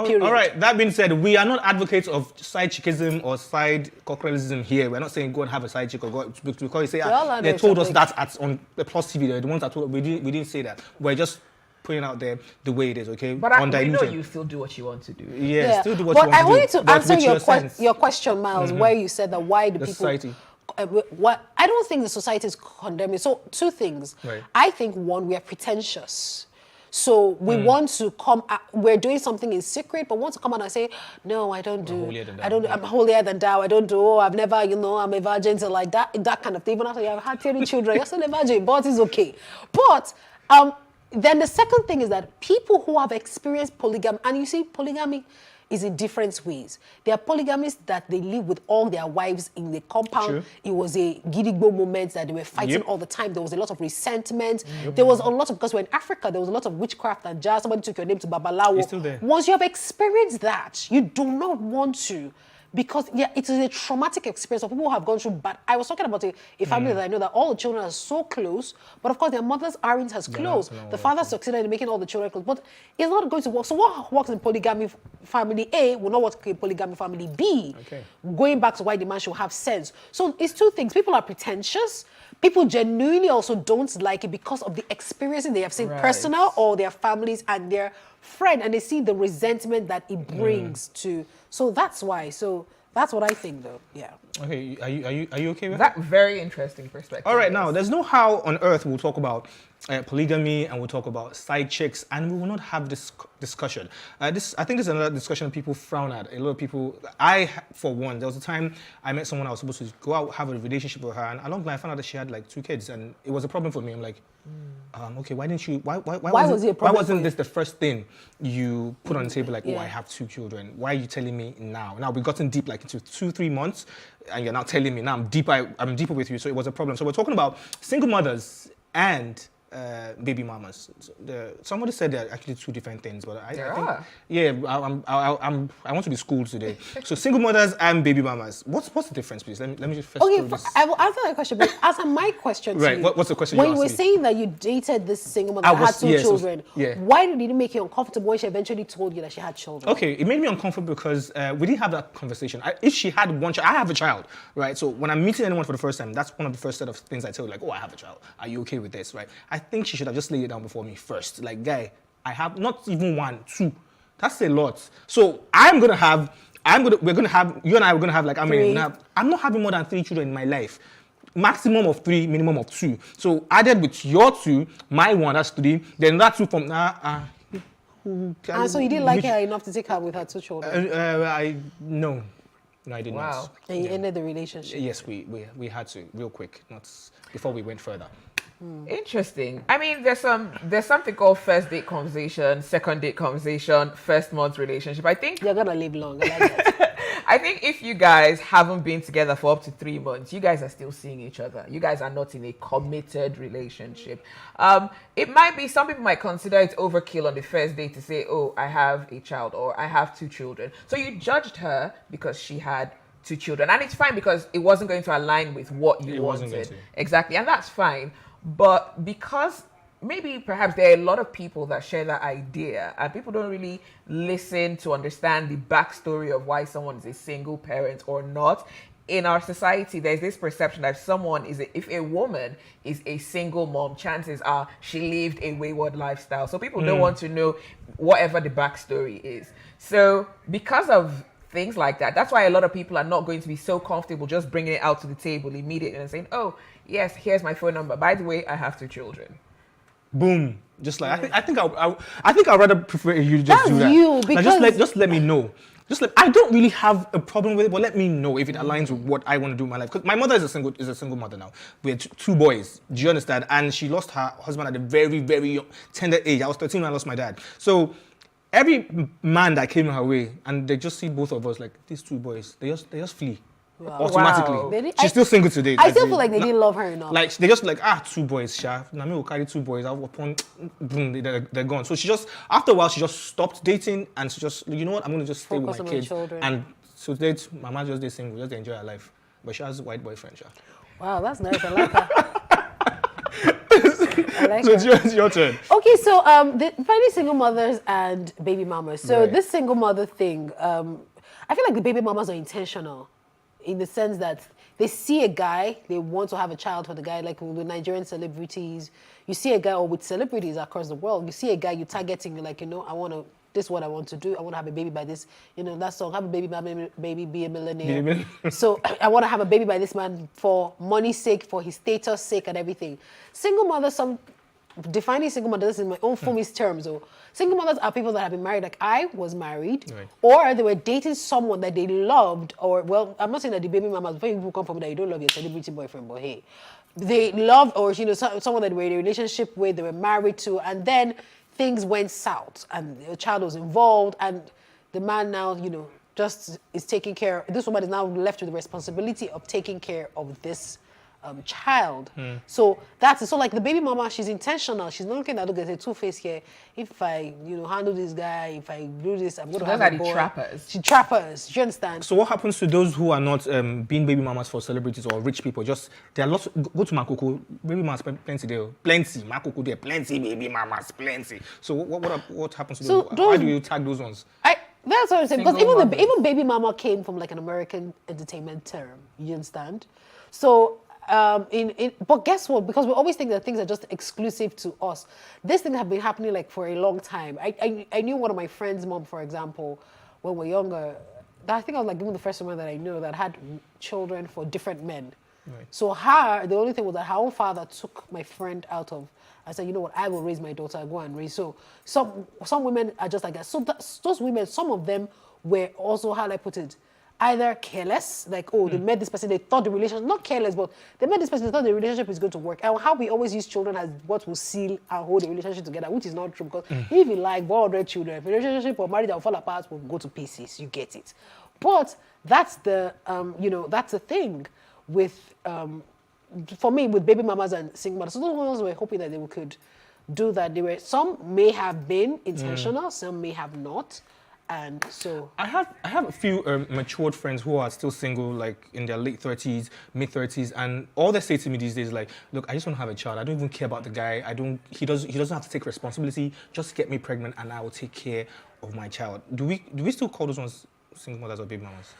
[SPEAKER 18] Period.
[SPEAKER 17] All right, that being said, we are not advocates of side chickism or side cockerellism here. We're not saying go and have a side chick or go, because you say they told us that on the Plus TV, they're the ones that told us, we didn't say that. We're just putting out there the way it is, okay?
[SPEAKER 2] But I know you still do what you want to do.
[SPEAKER 17] Yeah, still do what you want to do.
[SPEAKER 18] But I want you to answer your question, Miles, where you said that why the people...
[SPEAKER 17] society.
[SPEAKER 18] I don't think the society is condemning. So, 2 things. Right. I think, 1, we are pretentious. So we want to come, we're doing something in secret, but want to come out and say, no, I don't do, I'm holier than thou, I don't do, I've never, I'm a virgin, so like that kind of thing. Even after you have had 30 children, you're still a virgin, but it's okay. But then the second thing is that people who have experienced polygamy, and you see polygamy is in different ways. There are polygamists that they live with all their wives in the compound. True. It was a gidigbo moment that they were fighting all the time. There was a lot of resentment. There was a lot of, because we're in Africa, there was a lot of witchcraft and jazz. Somebody took your name to Babalawo.
[SPEAKER 17] It's still there.
[SPEAKER 18] Once you have experienced that, you do not want to, because it is a traumatic experience. People who have gone through bad. I was talking about a family that I know that all the children are so close, but of course their mothers aren't as close. The father succeeded in making all the children close, but it's not going to work. So what works in polygamy family A will not work in polygamy family B. Okay. Going back to why the man should have sense. So it's 2 things. People are pretentious. People genuinely also don't like it because of the experiences they have seen personal or their families and their friend, and they see the resentment that it brings to. So that's why. So that's what I think, though. Yeah.
[SPEAKER 17] Okay. Are you okay with
[SPEAKER 2] that? Very interesting perspective.
[SPEAKER 17] All right. Now, there's no how on earth we'll talk about polygamy and we'll talk about side chicks and we will not have this discussion. I think this is another discussion people frown at. A lot of people. For one, there was a time I met someone I was supposed to go out have a relationship with her, and along the line I found out that she had like 2 kids, and it was a problem for me. I'm like, okay, why didn't you? Why wasn't this the first thing you put on the table? Like, oh, I have 2 children. Why are you telling me now? Now we've gotten deep, like into 2-3 months, and you're now telling me now I'm deeper with you. So it was a problem. So we're talking about single mothers and baby mamas. Somebody said they're actually 2 different things, but I think, I want to be schooled today. So single mothers and baby mamas. What's the difference, please? Let me just first.
[SPEAKER 18] Okay, I will answer that question, but answer my question to you.
[SPEAKER 17] What's the question?
[SPEAKER 18] When you were saying that you dated this single mother that had 2 children, why did it make you uncomfortable when she eventually told you that she had children?
[SPEAKER 17] Okay, it made me uncomfortable because we didn't have that conversation. If she had 1 child, I have a child, right? So when I'm meeting anyone for the first time, that's one of the first set of things I tell you, like, oh, I have a child. Are you okay with this, right? I think she should have just laid it down before me first. Like, guy, I have not even 1, 2. That's a lot. So we're gonna have, you and I are gonna have like, I'm not having more than 3 children in my life. Maximum of 3, minimum of 2. So added with your 2, my 1, that's 3. Then that 2 from
[SPEAKER 18] so you didn't like her enough to take her with her 2 children?
[SPEAKER 17] No. No, I did
[SPEAKER 2] Wow.
[SPEAKER 17] not.
[SPEAKER 18] And you ended the relationship.
[SPEAKER 17] Yes, we had to real quick, not before we went further.
[SPEAKER 2] Interesting. I mean, there's something called first date conversation, second date conversation, first month relationship. I think
[SPEAKER 18] you're gonna live long. I like that.
[SPEAKER 2] I think if you guys haven't been together for up to 3 months, you guys are still seeing each other. You guys are not in a committed relationship. It might be, some people might consider it overkill on the first date to say, oh, I have a child or I have 2 children. So you judged her because she had 2 children. And it's fine because it wasn't going to align with what you wanted. Exactly. And that's fine. But because maybe perhaps there are a lot of people that share that idea and people don't really listen to understand the backstory of why someone is a single parent or not. In our society, there's this perception that if a woman is a single mom, chances are she lived a wayward lifestyle. So people don't want to know whatever the backstory is. So because of things like that, that's why a lot of people are not going to be so comfortable just bringing it out to the table immediately and saying, oh, yes, here's my phone number. By the way, I have 2 children.
[SPEAKER 17] Boom. Just like I think I'd rather prefer you just
[SPEAKER 18] That's
[SPEAKER 17] do that.
[SPEAKER 18] you, because
[SPEAKER 17] just let me know. I don't really have a problem with it, but let me know if it aligns with what I want to do in my life. Because my mother is a single mother now with 2 boys. Do you understand? And she lost her husband at a very, very young, tender age. I was 13 when I lost my dad. So every man that came her way and they just see both of us like these 2 boys, they just flee. Automatically.
[SPEAKER 18] Wow.
[SPEAKER 17] She's still single today.
[SPEAKER 18] I still feel like they didn't love her enough.
[SPEAKER 17] Like they just like 2 boys, Sha. Nami will carry 2 boys. Upon boom, they're gone. So she just after a while she just stopped dating and she just, you know what, I'm gonna just stay
[SPEAKER 18] Focus
[SPEAKER 17] with my
[SPEAKER 18] on my
[SPEAKER 17] kids.
[SPEAKER 18] children.
[SPEAKER 17] And so date Mama just stay single, just enjoy her life. But she has a white boyfriend, Sha.
[SPEAKER 18] Wow, that's nice. I like that. I like
[SPEAKER 17] So
[SPEAKER 18] that.
[SPEAKER 17] it's your turn.
[SPEAKER 18] Okay, so finding single mothers and baby mamas. So this single mother thing, I feel like the baby mamas are intentional in the sense that they see a guy, they want to have a child for the guy, like with the Nigerian celebrities. You see a guy, or with celebrities across the world, you see a guy, you're targeting, you're like, this is what I want to do. I want to have a baby by this, that song, have a baby, be a millionaire. So I want to have a baby by this man for money's sake, for his status sake and everything. Single mothers, defining single mothers in my own Fumi's terms, single mothers are people that have been married, like I was married, or they were dating someone that they loved, or, well, I'm not saying that the baby mamas, before people come from that you don't love your celebrity boyfriend, but hey, they loved, or, someone that they were in a relationship with, they were married to, and then things went south, and the child was involved, and the man now, just is taking care, this woman is now left with the responsibility of taking care of this child. So that's it. So like the baby mama, she's intentional. She's not looking at look at a two-face here. If I, handle this guy, if I do this, I'm going to have a boy.
[SPEAKER 2] Those are the trappers.
[SPEAKER 18] She trappers. Do you understand?
[SPEAKER 17] So what happens to those who are not being baby mamas for celebrities or rich people? Just there are lots. Go to Makoko, baby mamas plenty there, plenty. Makoko there, plenty baby mamas, plenty. So what happens to those? How do you tag those ones?
[SPEAKER 18] That's what I'm saying. Because even baby mama came from like an American entertainment term. You understand? So. But guess what? Because we always think that things are just exclusive to us. This thing have been happening like for a long time. I knew one of my friends' mom, for example, when we were younger. I think I was like even the first woman that I knew that had children for different men. Right. So the only thing was that her own father took my friend out of. I said, you know what? I will raise my daughter. I'll go and raise. So some women are just like that. So those women, some of them were also, how do I put it? Either careless, like, they met this person, they thought the relationship, not careless, but they met this person, they thought the relationship is going to work. And how we always use children as what will seal and hold the relationship together, which is not true. Because if you like 100 children, if a relationship or marriage that will fall apart will go to pieces, you get it. But that's the, that's the thing with, for me, with baby mamas and single mothers. So those ones were hoping that they could do that. Some may have been intentional, some may have not. And so
[SPEAKER 17] I have a few matured friends who are still single, like in their late 30s, mid 30s, and all they say to me these days is like, look, I just want to have a child. I don't even care about the guy. He doesn't have to take responsibility. Just get me pregnant, and I will take care of my child. Do we still call those ones single mothers or baby mamas?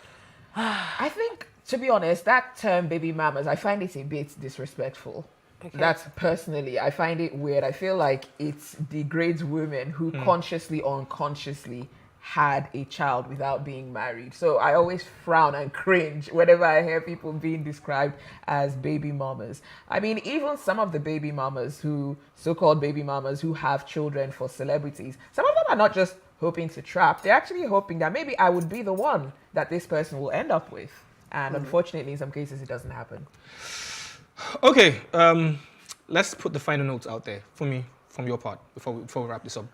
[SPEAKER 2] I think, to be honest, that term baby mamas, I find it a bit disrespectful. Okay. That's personally, I find it weird. I feel like it degrades women who consciously or unconsciously had a child without being married. So I always frown and cringe whenever I hear people being described as baby mamas. I mean, even some of the baby mamas so-called baby mamas who have children for celebrities, some of them are not just hoping to trap, they're actually hoping that maybe I would be the one that this person will end up with. And unfortunately, in some cases, it doesn't happen.
[SPEAKER 17] Okay, let's put the final notes out there for me, from your part, before we wrap this up.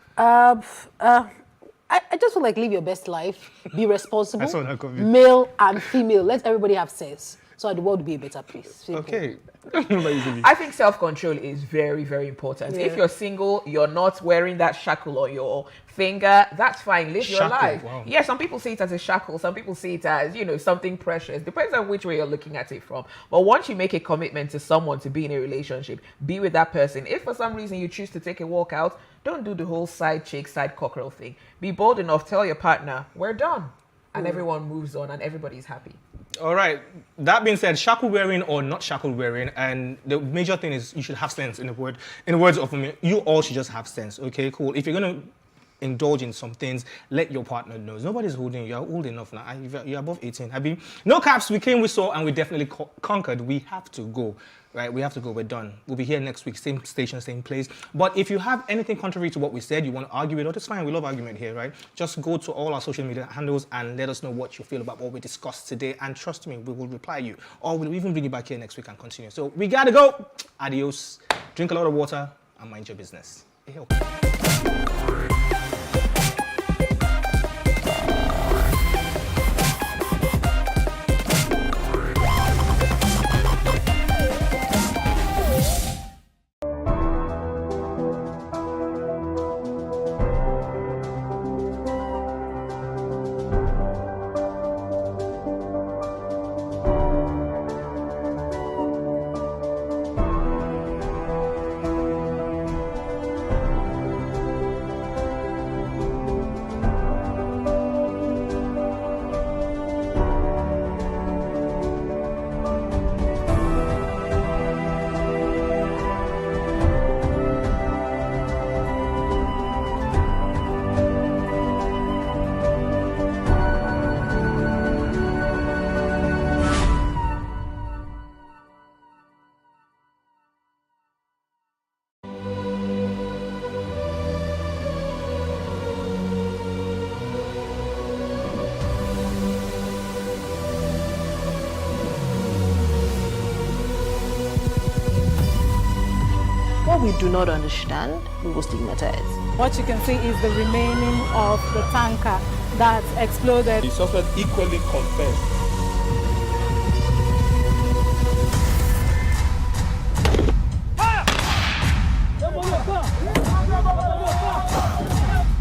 [SPEAKER 18] I just feel like live your best life, be responsible,
[SPEAKER 17] I saw that comment.
[SPEAKER 18] male and female. Let everybody have sense so that the world will be a better place. Simple.
[SPEAKER 17] Okay.
[SPEAKER 2] I think self-control is very, very important.
[SPEAKER 18] Yeah.
[SPEAKER 2] If you're single, you're not wearing that shackle on your finger, that's fine. Live your
[SPEAKER 17] Shackle,
[SPEAKER 2] life.
[SPEAKER 17] wow.
[SPEAKER 2] Yeah, some people see it as a shackle. Some people see it as, something precious. Depends on which way you're looking at it from. But once you make a commitment to someone to be in a relationship, be with that person. If for some reason you choose to take a walk out, don't do the whole side chick, side cockerel thing. Be bold enough. Tell your partner, we're done. And everyone moves on and everybody's happy.
[SPEAKER 17] All right. That being said, shackle wearing or not shackle wearing, and the major thing is you should have sense. In the words of me, you all should just have sense. Okay, cool. If you're gonna indulge in some things, let your partner know. Nobody's holding you. You're old enough now. You're above 18. No caps. We came, we saw, and we definitely conquered. We have to go. Right, we have to go. We're done. We'll be here next week, same station, same place. But if you have anything contrary to what we said, you want to argue with us, it's fine. We love argument here, right? Just go to all our social media handles and let us know what you feel about what we discussed today. And trust me, we will reply you. Or we'll even bring you back here next week and continue. So we gotta go. Adios. Drink a lot of water and mind your business. Ew.
[SPEAKER 18] What we do not understand, we will stigmatize.
[SPEAKER 8] What you can see is the remaining of the tanker that exploded.
[SPEAKER 3] The suspect equally confessed.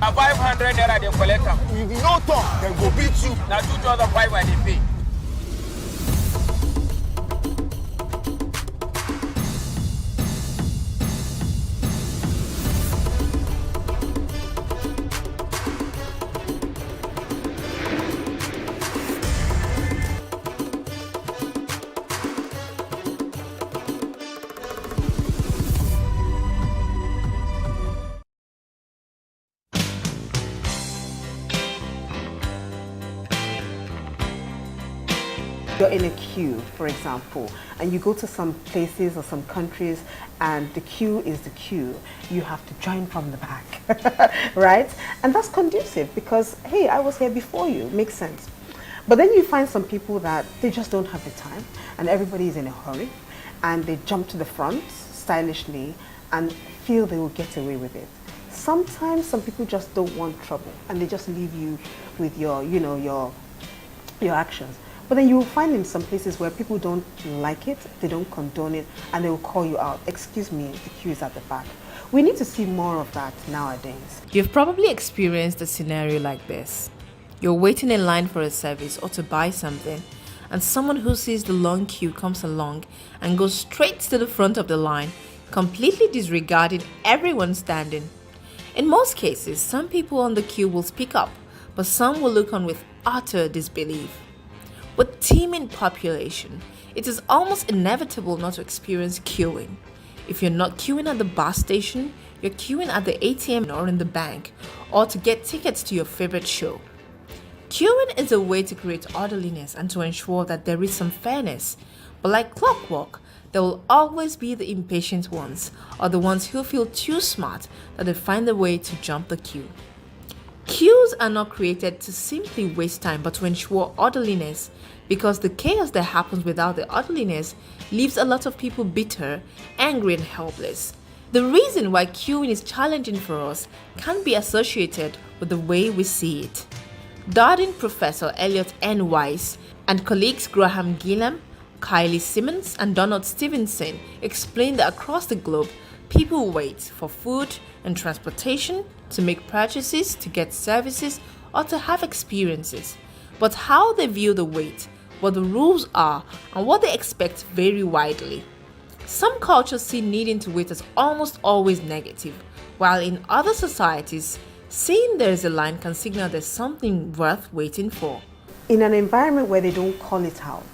[SPEAKER 19] A 500 naira they collect am. If you no talk, dem go beat you. Na 2,500 they pay.
[SPEAKER 20] You're in a queue, for example, and you go to some places or some countries and the queue is the queue. You have to join from the back, right? And that's conducive because, hey, I was here before you, makes sense. But then you find some people that they just don't have the time and everybody is in a hurry and they jump to the front stylishly and feel they will get away with it. Sometimes some people just don't want trouble and they just leave you with your, your actions. But then you will find in some places where people don't like it, they don't condone it, and they will call you out. Excuse me, the queue is at the back. We need to see more of that nowadays.
[SPEAKER 15] You've probably experienced a scenario like this. You're waiting in line for a service or to buy something, and someone who sees the long queue comes along and goes straight to the front of the line, completely disregarding everyone standing. In most cases, some people on the queue will speak up, but some will look on with utter disbelief. With teeming population, it is almost inevitable not to experience queuing. If you're not queuing at the bus station, you're queuing at the ATM or in the bank, or to get tickets to your favorite show. Queuing is a way to create orderliness and to ensure that there is some fairness. But like clockwork, there will always be the impatient ones, or the ones who feel too smart that they find a way to jump the queue. Queues are not created to simply waste time but to ensure orderliness, because the chaos that happens without the orderliness leaves a lot of people bitter, angry and helpless. The reason why queuing is challenging for us can be associated with the way we see it. Darden Professor Elliot N. Weiss and colleagues Graham Gillam, Kylie Simmons and Donald Stevenson explained that across the globe, people wait for food and transportation, to make purchases, to get services, or to have experiences. But how they view the wait, what the rules are, and what they expect vary widely. Some cultures see needing to wait as almost always negative, while in other societies, seeing there is a line can signal there's something worth waiting for.
[SPEAKER 20] In an environment where they don't call it out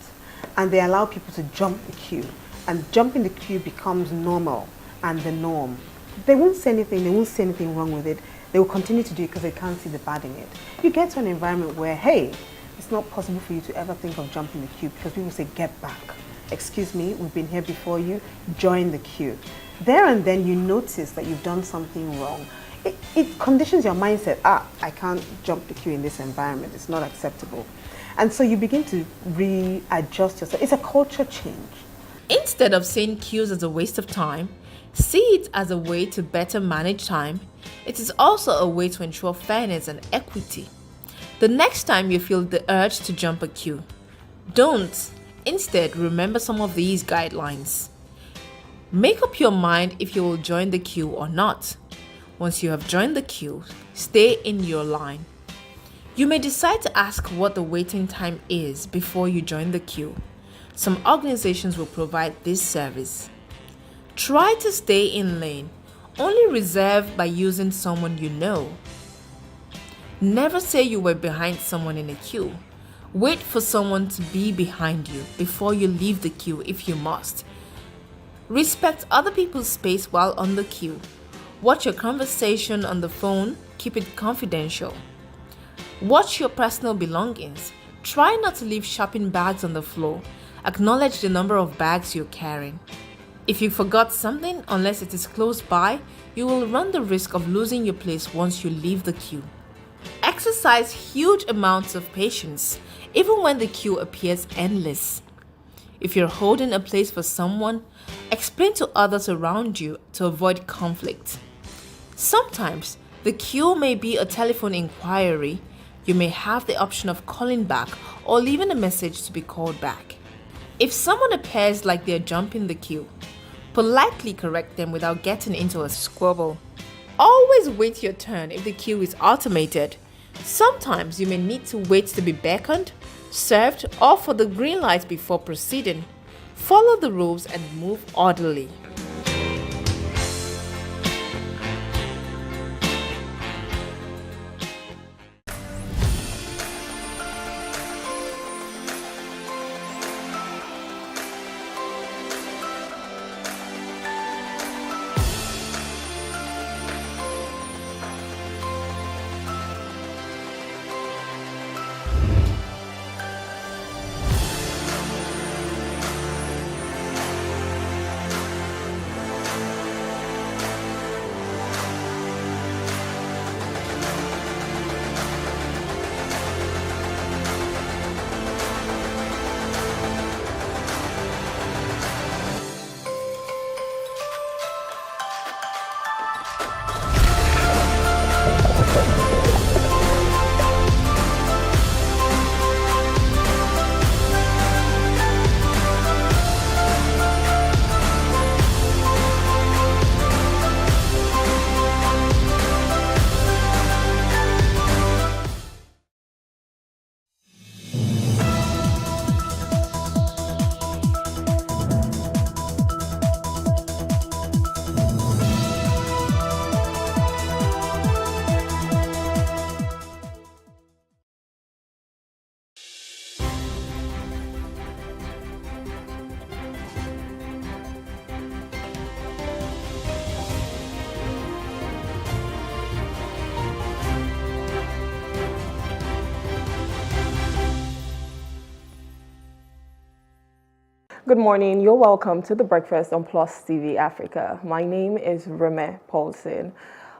[SPEAKER 20] and they allow people to jump the queue, and jumping the queue becomes normal and the norm, they won't say anything wrong with it. They will continue to do it because they can't see the bad in it. You get to an environment where, hey, it's not possible for you to ever think of jumping the queue because people say, get back. Excuse me, we've been here before you, join the queue. There and then you notice that you've done something wrong. It conditions your mindset, I can't jump the queue in this environment, it's not acceptable. And so you begin to readjust yourself. It's a culture change.
[SPEAKER 15] Instead of seeing queues as a waste of time, see it as a way to better manage time. It is also a way to ensure fairness and equity. The next time you feel the urge to jump a queue, don't. Instead, remember some of these guidelines. Make up your mind if you will join the queue or not. Once you have joined the queue, stay in your line. You may decide to ask what the waiting time is before you join the queue. Some organizations will provide this service. Try to stay in lane, only reserve by using someone you know. Never say you were behind someone in a queue. Wait for someone to be behind you before you leave the queue if you must. Respect other people's space while on the queue. Watch your conversation on the phone, keep it confidential. Watch your personal belongings. Try not to leave shopping bags on the floor. Acknowledge the number of bags you're carrying. If you forgot something, unless it is close by, you will run the risk of losing your place once you leave the queue. Exercise huge amounts of patience, even when the queue appears endless. If you're holding a place for someone, explain to others around you to avoid conflict. Sometimes, the queue may be a telephone inquiry. You may have the option of calling back or leaving a message to be called back. If someone appears like they're jumping the queue, politely correct them without getting into a squabble. Always wait your turn if the queue is automated. Sometimes you may need to wait to be beckoned, served, or for the green light before proceeding. Follow the rules and move orderly.
[SPEAKER 6] Good morning. You're welcome to the Breakfast on Plus TV Africa. My name is Reme Paulson.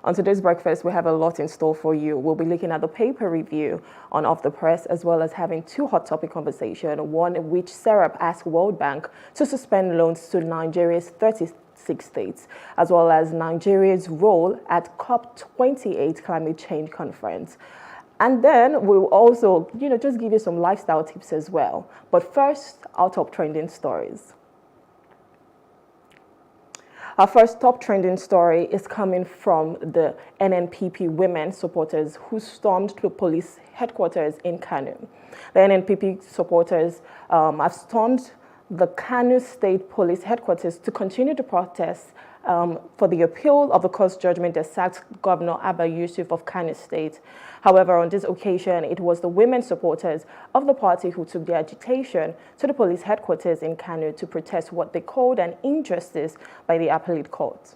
[SPEAKER 6] On today's breakfast, we have a lot in store for you. We'll be looking at the paper review on Off the Press, as well as having two hot topic conversations, one in which Serap asked World Bank to suspend loans to Nigeria's 36 states, as well as Nigeria's role at COP28 Climate Change Conference. And then we'll also, just give you some lifestyle tips as well. But first, our top trending stories. Our first top trending story is coming from the NNPP women supporters who stormed the police headquarters in Kano. The NNPP supporters have stormed the Kano State Police headquarters to continue to protest for the appeal of the court's judgment that sacked Governor Abba Yusuf of Kano State. However, on this occasion, it was the women supporters of the party who took the agitation to the police headquarters in Kano to protest what they called an injustice by the appellate court.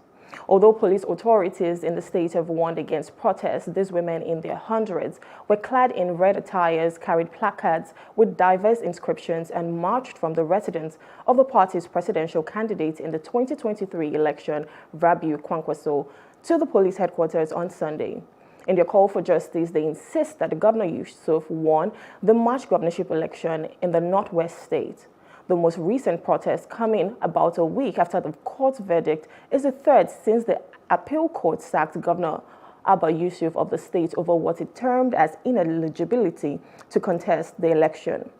[SPEAKER 6] Although police authorities in the state have warned against protests, these women in their hundreds were clad in red attires, carried placards with diverse inscriptions, and marched from the residence of the party's presidential candidate in the 2023 election, Rabiu Kwankwaso, to the police headquarters on Sunday. In their call for justice, they insist that Governor Yusuf won the March governorship election in the Northwest state. The most recent protest, coming about a week after the court's verdict, is the third since the appeal court sacked Governor Abba Yusuf of the state over what it termed as ineligibility to contest the election.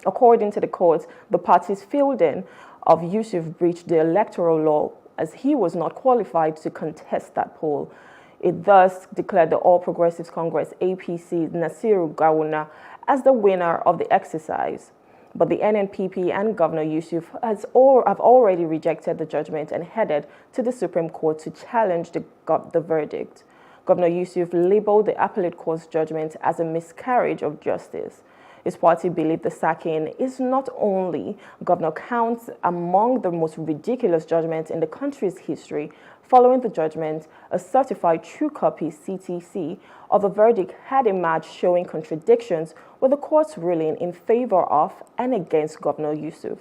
[SPEAKER 6] According to the court, the party's fielding of Yusuf breached the electoral law as he was not qualified to contest that poll. It thus declared the All Progressives Congress APC Nasiru Gawuna as the winner of the exercise. But the NNPP and Governor Yusuf have already rejected the judgment and headed to the Supreme Court to challenge the verdict. Governor Yusuf labeled the appellate court's judgment as a miscarriage of justice. His party believed the sacking is not only Governor counts among the most ridiculous judgments in the country's history. Following the judgment, a certified true copy CTC of the verdict had emerged showing contradictions with the court's ruling in favor of and against Governor Yusuf.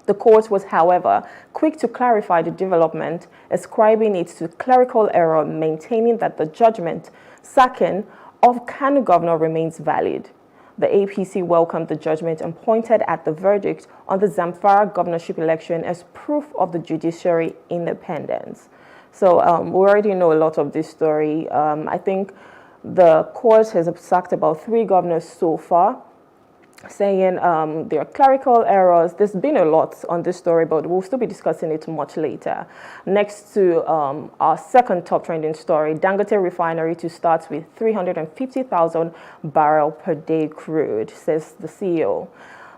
[SPEAKER 6] The court was, however, quick to clarify the development, ascribing it to clerical error, maintaining that the judgment sacking of Kano governor remains valid. The APC welcomed the judgment and pointed at the verdict on the Zamfara governorship election as proof of the judiciary independence. So we already know a lot of this story. I think the court has sacked about 3 governors so far, saying there are clerical errors. There's been a lot on this story, but we'll still be discussing it much later. Next to our second top trending story, Dangote Refinery to start with 350,000 barrel per day crude, says the CEO.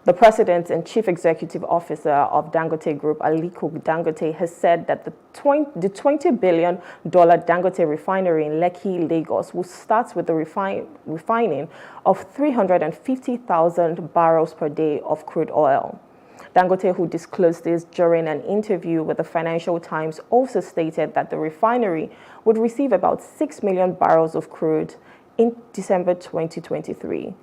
[SPEAKER 6] The president and chief executive officer of Dangote Group, Aliko Dangote, has said that the $20 billion Dangote refinery in Lekki, Lagos, will start with the refining of 350,000 barrels per day of crude oil. Dangote, who disclosed this during an interview with the Financial Times, also stated that the refinery would receive about 6 million barrels of crude in December 2023.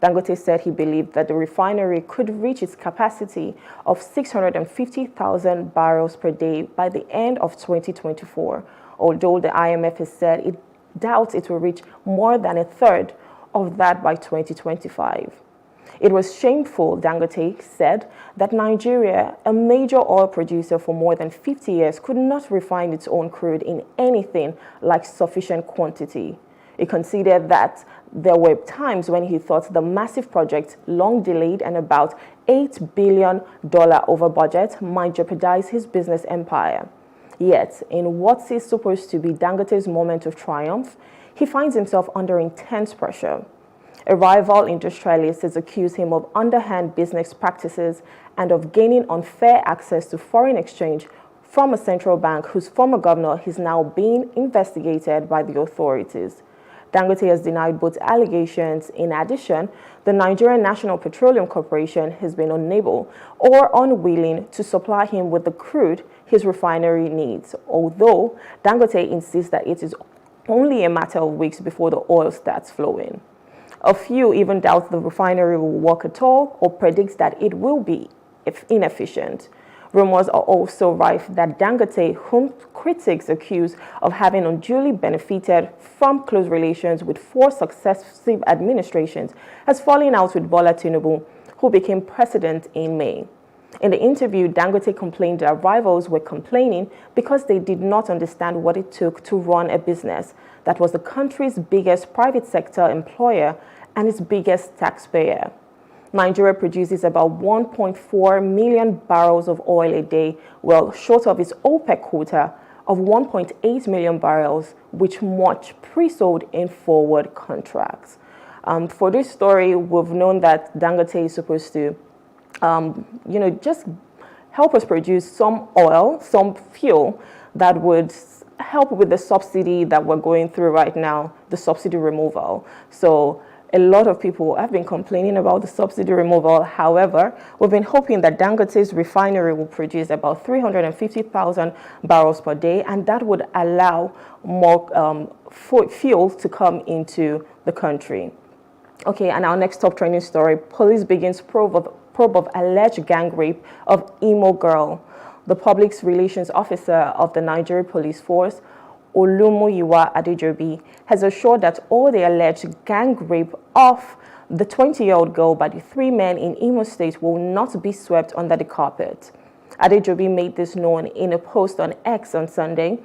[SPEAKER 6] Dangote said he believed that the refinery could reach its capacity of 650,000 barrels per day by the end of 2024, although the IMF has said it doubts it will reach more than a third of that by 2025. It was shameful, Dangote said, that Nigeria, a major oil producer for more than 50 years, could not refine its own crude in anything like sufficient quantity. He conceded that there were times when he thought the massive project, long delayed and about $8 billion over budget, might jeopardize his business empire. Yet, in what is supposed to be Dangote's moment of triumph, he finds himself under intense pressure. A rival industrialist has accused him of underhand business practices and of gaining unfair access to foreign exchange from a central bank whose former governor is now being investigated by the authorities. Dangote has denied both allegations. In addition, the Nigerian National Petroleum Corporation has been unable or unwilling to supply him with the crude his refinery needs, although Dangote insists that it is only a matter of weeks before the oil starts flowing. A few even doubt the refinery will work at all or predicts that it will be inefficient. Rumors are also rife that Dangote, whom critics accuse of having unduly benefited from close relations with 4 successive administrations, has fallen out with Bola Tinubu, who became president in May. In the interview, Dangote complained that rivals were complaining because they did not understand what it took to run a business that was the country's biggest private sector employer and its biggest taxpayer. Nigeria produces about 1.4 million barrels of oil a day, well short of its OPEC quota of 1.8 million barrels, which much pre-sold in forward contracts. For this story, we've known that Dangote is supposed to, just help us produce some oil, some fuel that would help with the subsidy that we're going through right now, the subsidy removal. So a lot of people have been complaining about the subsidy removal. However, we've been hoping that Dangote's refinery will produce about 350,000 barrels per day, and that would allow more fuel to come into the country. Okay, and our next top trending story, police begins probe of alleged gang rape of Imo girl. The public relations officer of the Nigerian police force, Olumuyiwa Adejobi, has assured that all the alleged gang rape of the 20-year-old girl by the 3 men in Imo State will not be swept under the carpet. Adejobi made this known in a post on X on Sunday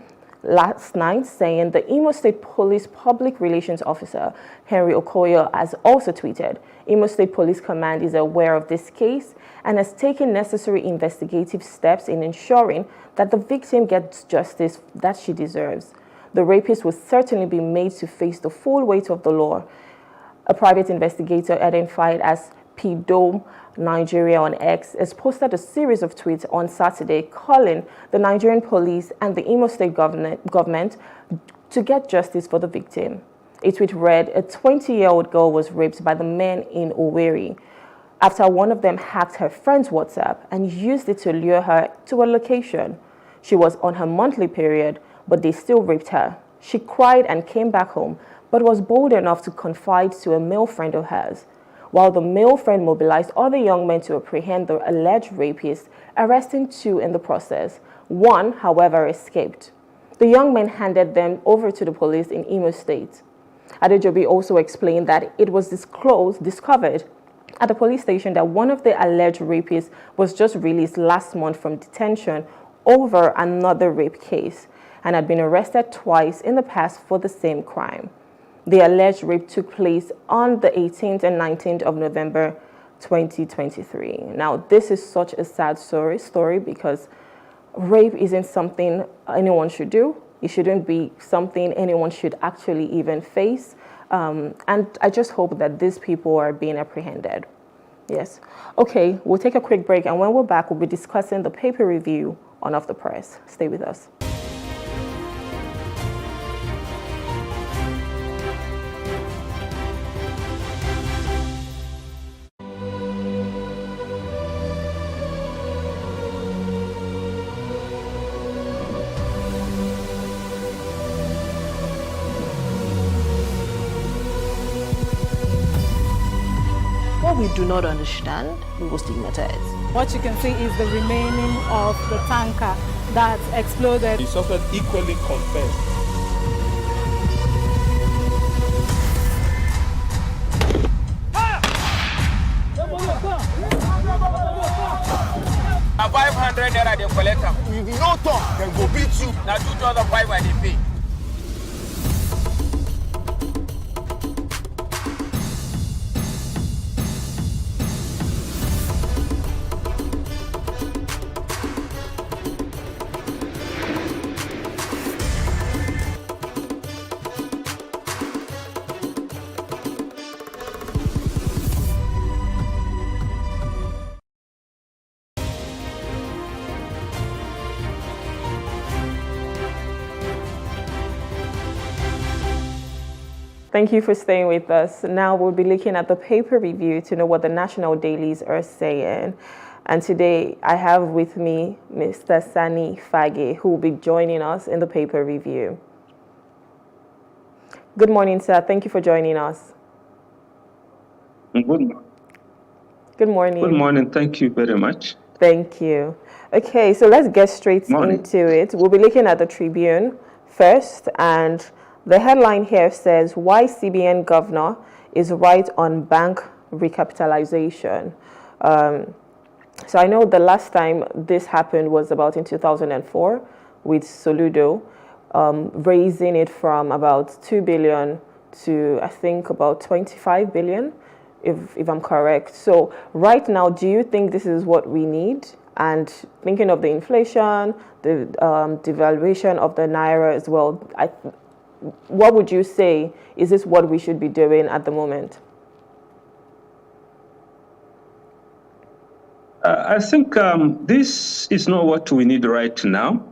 [SPEAKER 6] last night, saying the Imo State Police Public Relations Officer, Henry Okoye, has also tweeted, Imo State Police Command is aware of this case and has taken necessary investigative steps in ensuring that the victim gets justice that she deserves. The rapist will certainly be made to face the full weight of the law. A private investigator identified as PDOM Nigeria on X has posted a series of tweets on Saturday calling the Nigerian police and the Imo State government to get justice for the victim. A tweet read, a 20-year-old girl was raped by the men in Owerri after one of them hacked her friend's WhatsApp and used it to lure her to a location. She was on her monthly period, but they still raped her. She cried and came back home, but was bold enough to confide to a male friend of hers. While the male friend mobilized other young men to apprehend the alleged rapist, arresting 2 in the process. 1, however, escaped. The young men handed them over to the police in Imo State. Adejobi also explained that it was discovered at the police station that one of the alleged rapists was just released last month from detention over another rape case and had been arrested twice in the past for the same crime. The alleged rape took place on the 18th and 19th of November 2023. Now, this is such a sad story because rape isn't something anyone should do. It shouldn't be something anyone should actually even face. And I just hope that these people are being apprehended. Yes. Okay, we'll take a quick break, and when we're back, we'll be discussing the paper review on Off the Press. Stay with us.
[SPEAKER 18] What we do not understand, we will stigmatize.
[SPEAKER 8] What you can see is the remaining of the tanker that exploded.
[SPEAKER 3] The suspect equally confessed.
[SPEAKER 19] A 500 naira they collect am. If you no talk, dem go beat you. Na 2,500 they pay.
[SPEAKER 6] Thank you for staying with us. Now we'll be looking at the paper review to know what the national dailies are saying. And today I have with me Mr. Sani Fage, who will be joining us in the paper review. Good morning, sir. Thank you for joining us.
[SPEAKER 7] Good morning.
[SPEAKER 6] Good morning.
[SPEAKER 7] Good morning. Thank you very much.
[SPEAKER 6] Thank you. Okay, so let's get straight into it. We'll be looking at the Tribune first, and the headline here says, why CBN governor is right on bank recapitalization. So I know the last time this happened was about in 2004 with Soludo, raising it from about 2 billion to I think about 25 billion, if I'm correct. So right now, do you think this is what we need? And thinking of the inflation, the devaluation of the Naira as well, what would you say, is this what we should be doing at the moment?
[SPEAKER 3] I think this is not what we need right now.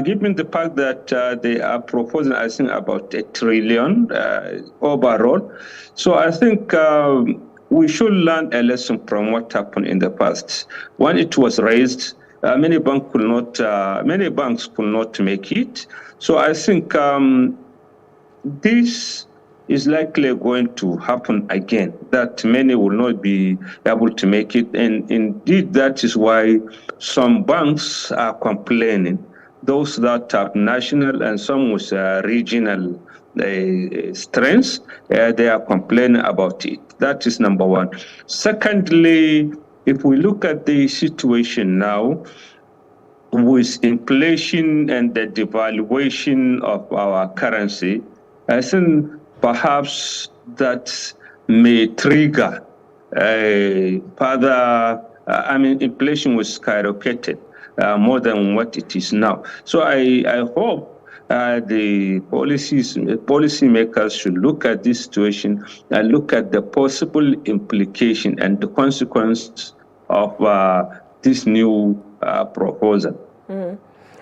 [SPEAKER 3] Given the fact that they are proposing, I think, about 1 trillion overall. So I think we should learn a lesson from what happened in the past. When it was raised, many banks could not make it. So I think this is likely going to happen again, that many will not be able to make it. And indeed, that is why some banks are complaining. Those that have national and some with regional strengths, they are complaining about it. That is number one. Secondly, if we look at the situation now, with inflation and the devaluation of our currency, I think perhaps that may trigger further, inflation was skyrocketed more than what it is now. So I hope the policymakers should look at this situation and look at the possible implication and the consequence of this new proposal.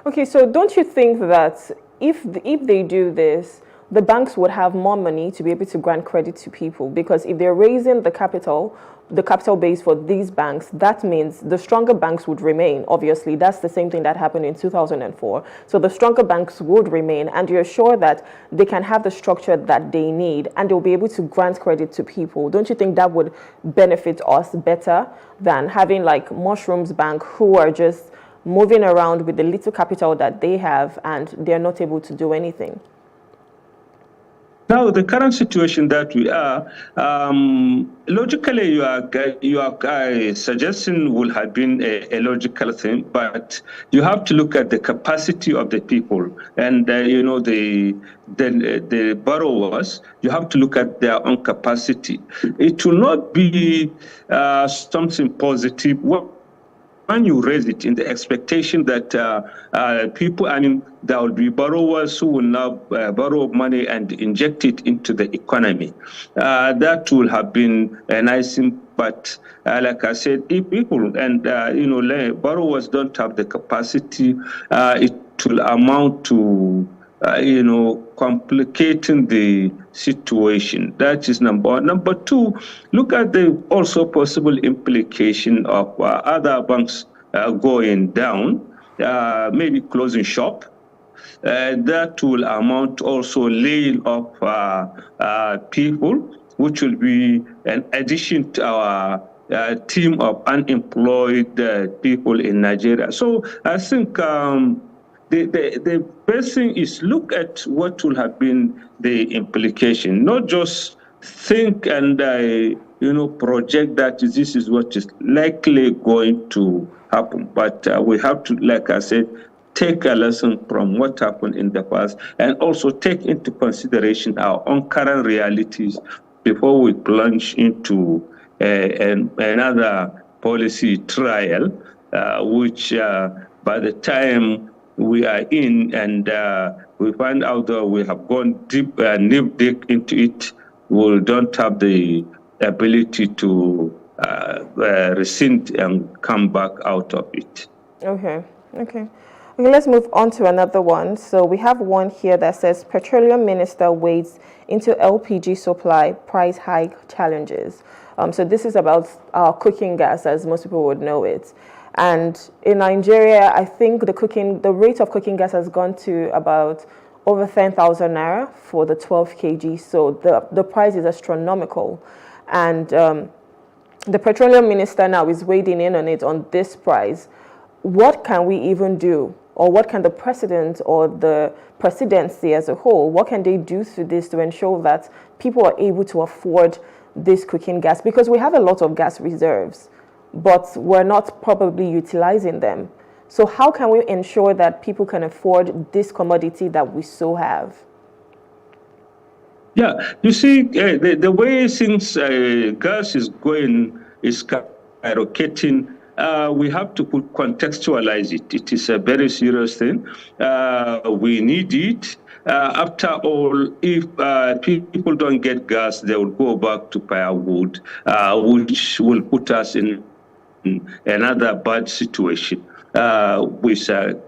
[SPEAKER 6] Okay, so don't you think that if they do this, the banks would have more money to be able to grant credit to people? Because if they're raising the capital base for these banks, that means the stronger banks would remain. Obviously, that's the same thing that happened in 2004. So the stronger banks would remain, and you're sure that they can have the structure that they need, and they'll be able to grant credit to people. Don't you think that would benefit us better than having like Mushrooms Bank, who are just moving around with the little capital that they have, and they're not able to do anything?
[SPEAKER 3] Now, the current situation that we are, logically, your suggestion would have been a logical thing, but you have to look at the capacity of the people and the borrowers. You have to look at their own capacity. It will not be something positive when you raise it in the expectation that people, there will be borrowers who will now borrow money and inject it into the economy. That will have been a nice thing, but like I said, if people and borrowers don't have the capacity, it will amount to complicating the situation. That is number one. Number two, look at the also possible implication of other banks going down, maybe closing shop. That will amount also laying off people, which will be an addition to our team of unemployed people in Nigeria. So I think the best thing is look at what will have been the implication, not just think and project that this is what is likely going to happen. But we have to, like I said, take a lesson from what happened in the past and also take into consideration our own current realities before we plunge into another policy trial, which by the time we are in and we find out that we have gone deep into it, we don't have the ability to rescind and come back out of it.
[SPEAKER 6] Okay, let's move on to another one. So we have one here that says Petroleum Minister wades into LPG supply price hike challenges. So this is about cooking gas, as most people would know it. And in Nigeria, I think the rate of cooking gas has gone to about over 10,000 naira for the 12 kg. So the price is astronomical. And The petroleum minister now is wading in on it on this price. What can we even do? Or what can the president or the presidency as a whole, what can they do to this to ensure that people are able to afford this cooking gas? Because we have a lot of gas reserves, but we're not probably utilizing them. So how can we ensure that people can afford this commodity that we so have?
[SPEAKER 3] Yeah, you see, the way things, gas is going, is skyrocketing. We have to contextualize it. It is a very serious thing. We need it. After all, if people don't get gas, they will go back to firewood, which will put us in another bad situation with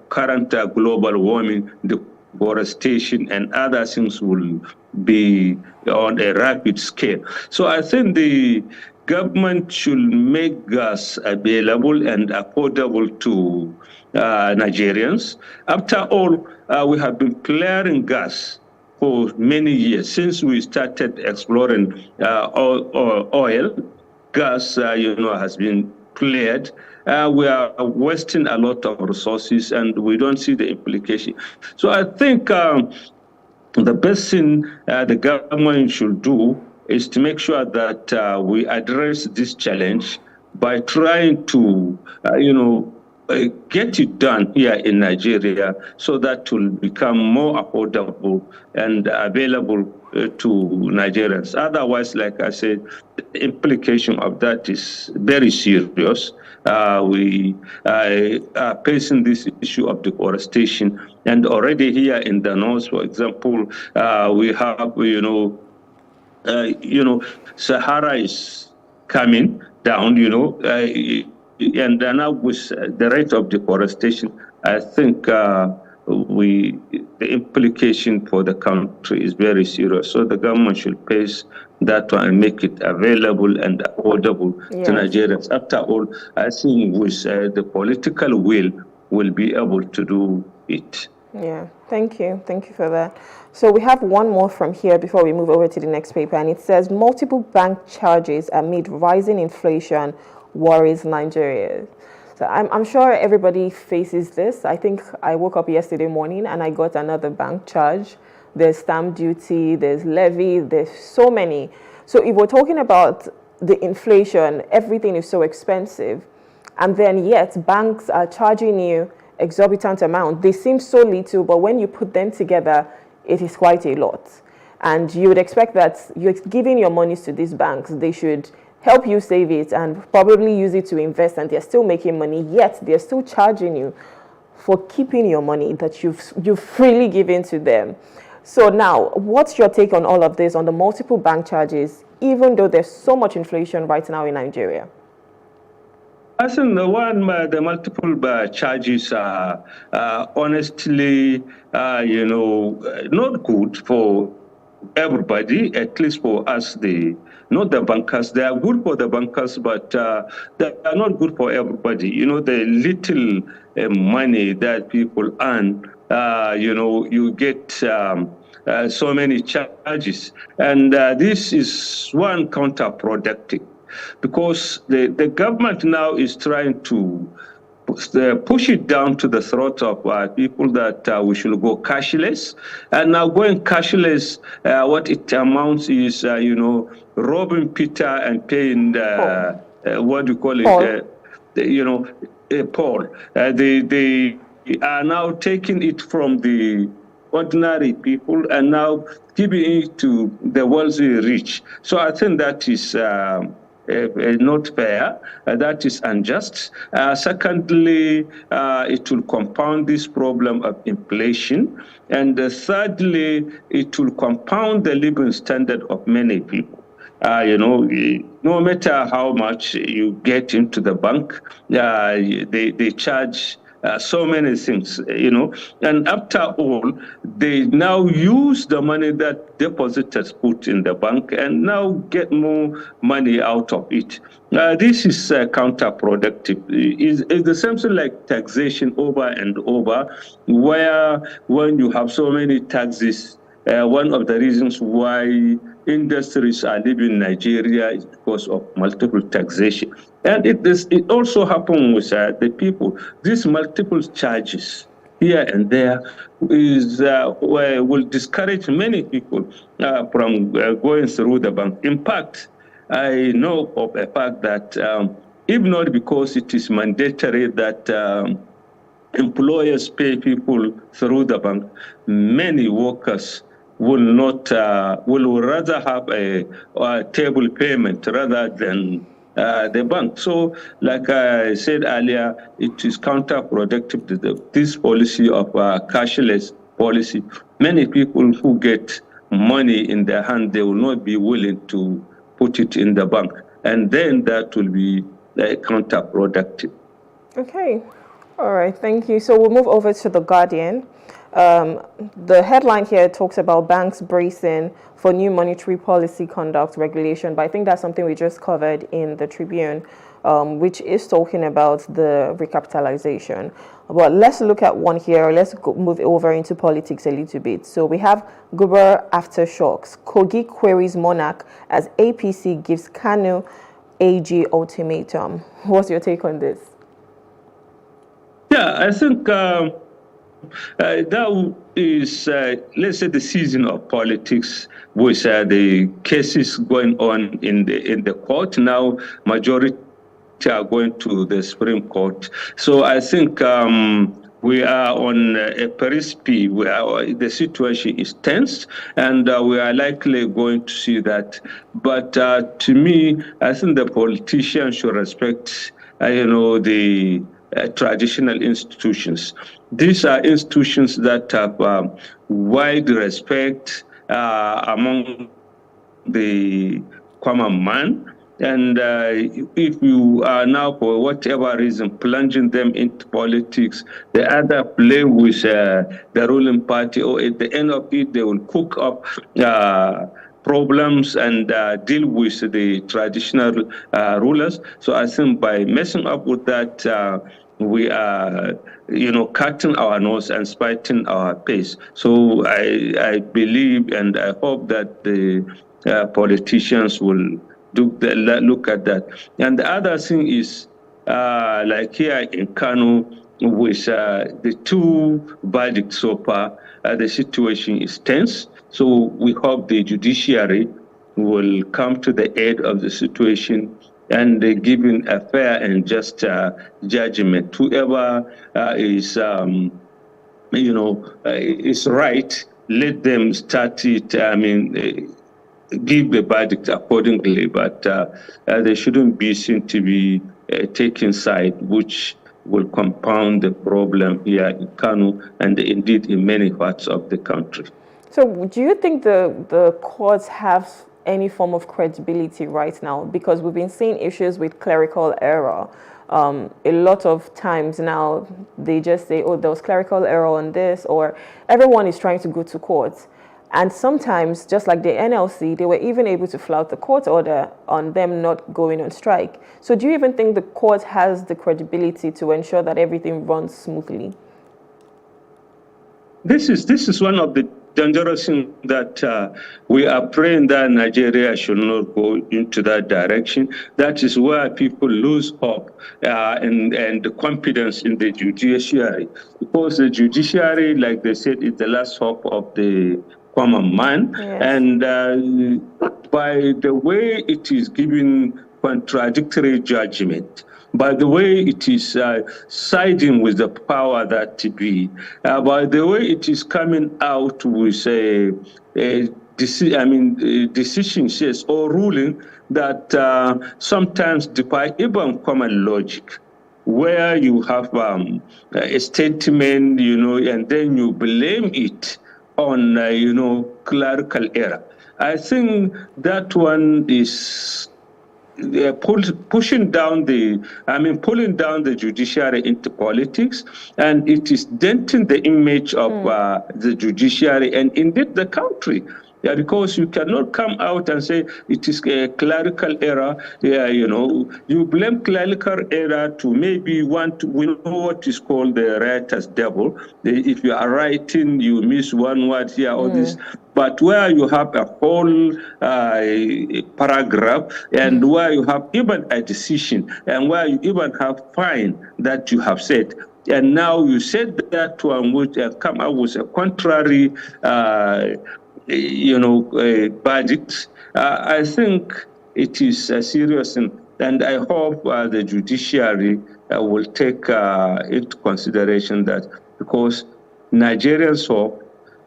[SPEAKER 3] current global warming, deforestation, and other things will be on a rapid scale. So I think the government should make gas available and affordable to Nigerians. After all, we have been clearing gas for many years since we started exploring oil. Gas, has been cleared. We are wasting a lot of resources, and we don't see the implication. So I think the best thing the government should do is to make sure that we address this challenge by trying to, get it done here in Nigeria so that it will become more affordable and available to Nigerians. Otherwise, like I said, the implication of that is very serious. We are facing this issue of deforestation, and already here in the north, for example, we have, Sahara is coming down, and now with the rate of deforestation, I think the implication for the country is very serious. So the government should face that one and make it available and affordable to Nigerians. After all, I think with the political will, we'll be able to do it.
[SPEAKER 6] Yeah, thank you. Thank you for that. So we have one more from here before we move over to the next paper, and it says multiple bank charges amid rising inflation worries Nigeria. So I'm sure everybody faces this. I think I woke up yesterday morning and I got another bank charge. There's stamp duty, there's levy, there's so many. So if we're talking about the inflation, everything is so expensive, and then yet banks are charging you exorbitant amount. They seem so little, but when you put them together, it is quite a lot. And you would expect that you're giving your monies to these banks, they should help you save it and probably use it to invest, and they're still making money, yet they're still charging you for keeping your money that you've freely given to them. So now, what's your take on all of this, on the multiple bank charges, even though there's so much inflation right now in Nigeria?
[SPEAKER 3] I think the multiple charges are honestly, not good for everybody, at least for us, not the bankers. They are good for the bankers, but they are not good for everybody. The little money that people earn, you get so many charges. And this is one counterproductive, because the government now is trying to push it down to the throat of people that we should go cashless. And now going cashless, what it amounts is, robbing Peter and paying, what do you call it, Paul. They are now taking it from the ordinary people and now giving it to the wealthy rich. So I think that is not fair. That is unjust. Secondly, it will compound this problem of inflation. And thirdly, it will compound the living standard of many people. No matter how much you get into the bank, they charge so many things, and after all, they now use the money that depositors put in the bank and now get more money out of it. This is counterproductive. It's the same thing like taxation over and over, where when you have so many taxes, one of the reasons why industries are leaving Nigeria because of multiple taxation. And it also happened with the people. These multiple charges here and there will discourage many people from going through the bank. In fact, I know of a fact that if not because it is mandatory that employers pay people through the bank, many workers will rather have a table payment rather than the bank. So, like I said earlier, it is counterproductive to this policy of cashless policy. Many people who get money in their hand, they will not be willing to put it in the bank. And then that will be counterproductive.
[SPEAKER 6] Okay. All right. Thank you. So we'll move over to The Guardian. The headline here talks about banks bracing for new monetary policy conduct regulation, but I think that's something we just covered in the Tribune, which is talking about the recapitalization. But let's look at one here. Let's move over into politics a little bit. So we have Guber aftershocks. Kogi queries Monarch as APC gives Kanu AG ultimatum. What's your take on this?
[SPEAKER 3] Yeah, I think that is, let's say, the season of politics with the cases going on in the court. Now, majority are going to the Supreme Court. So I think we are on a precipice where the situation is tense, and we are likely going to see that. But to me, I think the politicians should respect, the traditional institutions. These are institutions that have wide respect among the common man. And if you are now, for whatever reason, plunging them into politics, they either play with the ruling party, or at the end of it, they will cook up problems and deal with the traditional rulers. So I think by messing up with that, we are, cutting our nose and spiting our face. So I believe and I hope that the politicians will look at that. And the other thing is, like here in Kano, with the two verdicts so far, the situation is tense. So we hope the judiciary will come to the aid of the situation and giving a fair and just judgment. Whoever is right, let them start it. Give the verdict accordingly, but they shouldn't be seen to be taking side, which will compound the problem here in Kano and indeed in many parts of the country.
[SPEAKER 6] So do you think the courts have any form of credibility right now? Because we've been seeing issues with clerical error. A lot of times now, they just say, oh, there was clerical error on this, or everyone is trying to go to court. And sometimes, just like the NLC, they were even able to flout the court order on them not going on strike. So do you even think the court has the credibility to ensure that everything runs smoothly?
[SPEAKER 3] This is one of the dangerous things that we are praying that Nigeria should not go into that direction. That is where people lose hope and the confidence in the judiciary. Because the judiciary, like they said, is the last hope of the common man. Yes. And by the way it is giving contradictory judgment, by the way it is siding with the power that to be, by the way it is coming out with decisions, yes, or ruling that sometimes defy even common logic, where you have a statement, and then you blame it on, clerical error. I think that one is pulling down the judiciary into politics, and it is denting the image of the judiciary and indeed the country. Yeah, because you cannot come out and say it is a clerical error. Yeah, you blame clerical error to maybe we know what is called the writer's devil. If you are writing, you miss one word here or this. But where you have a whole paragraph and where you have even a decision and where you even have fine that you have said, and now you said that one would come out with a contrary, verdict. I think it is a serious thing, and I hope the judiciary will take into consideration that, because Nigerians hope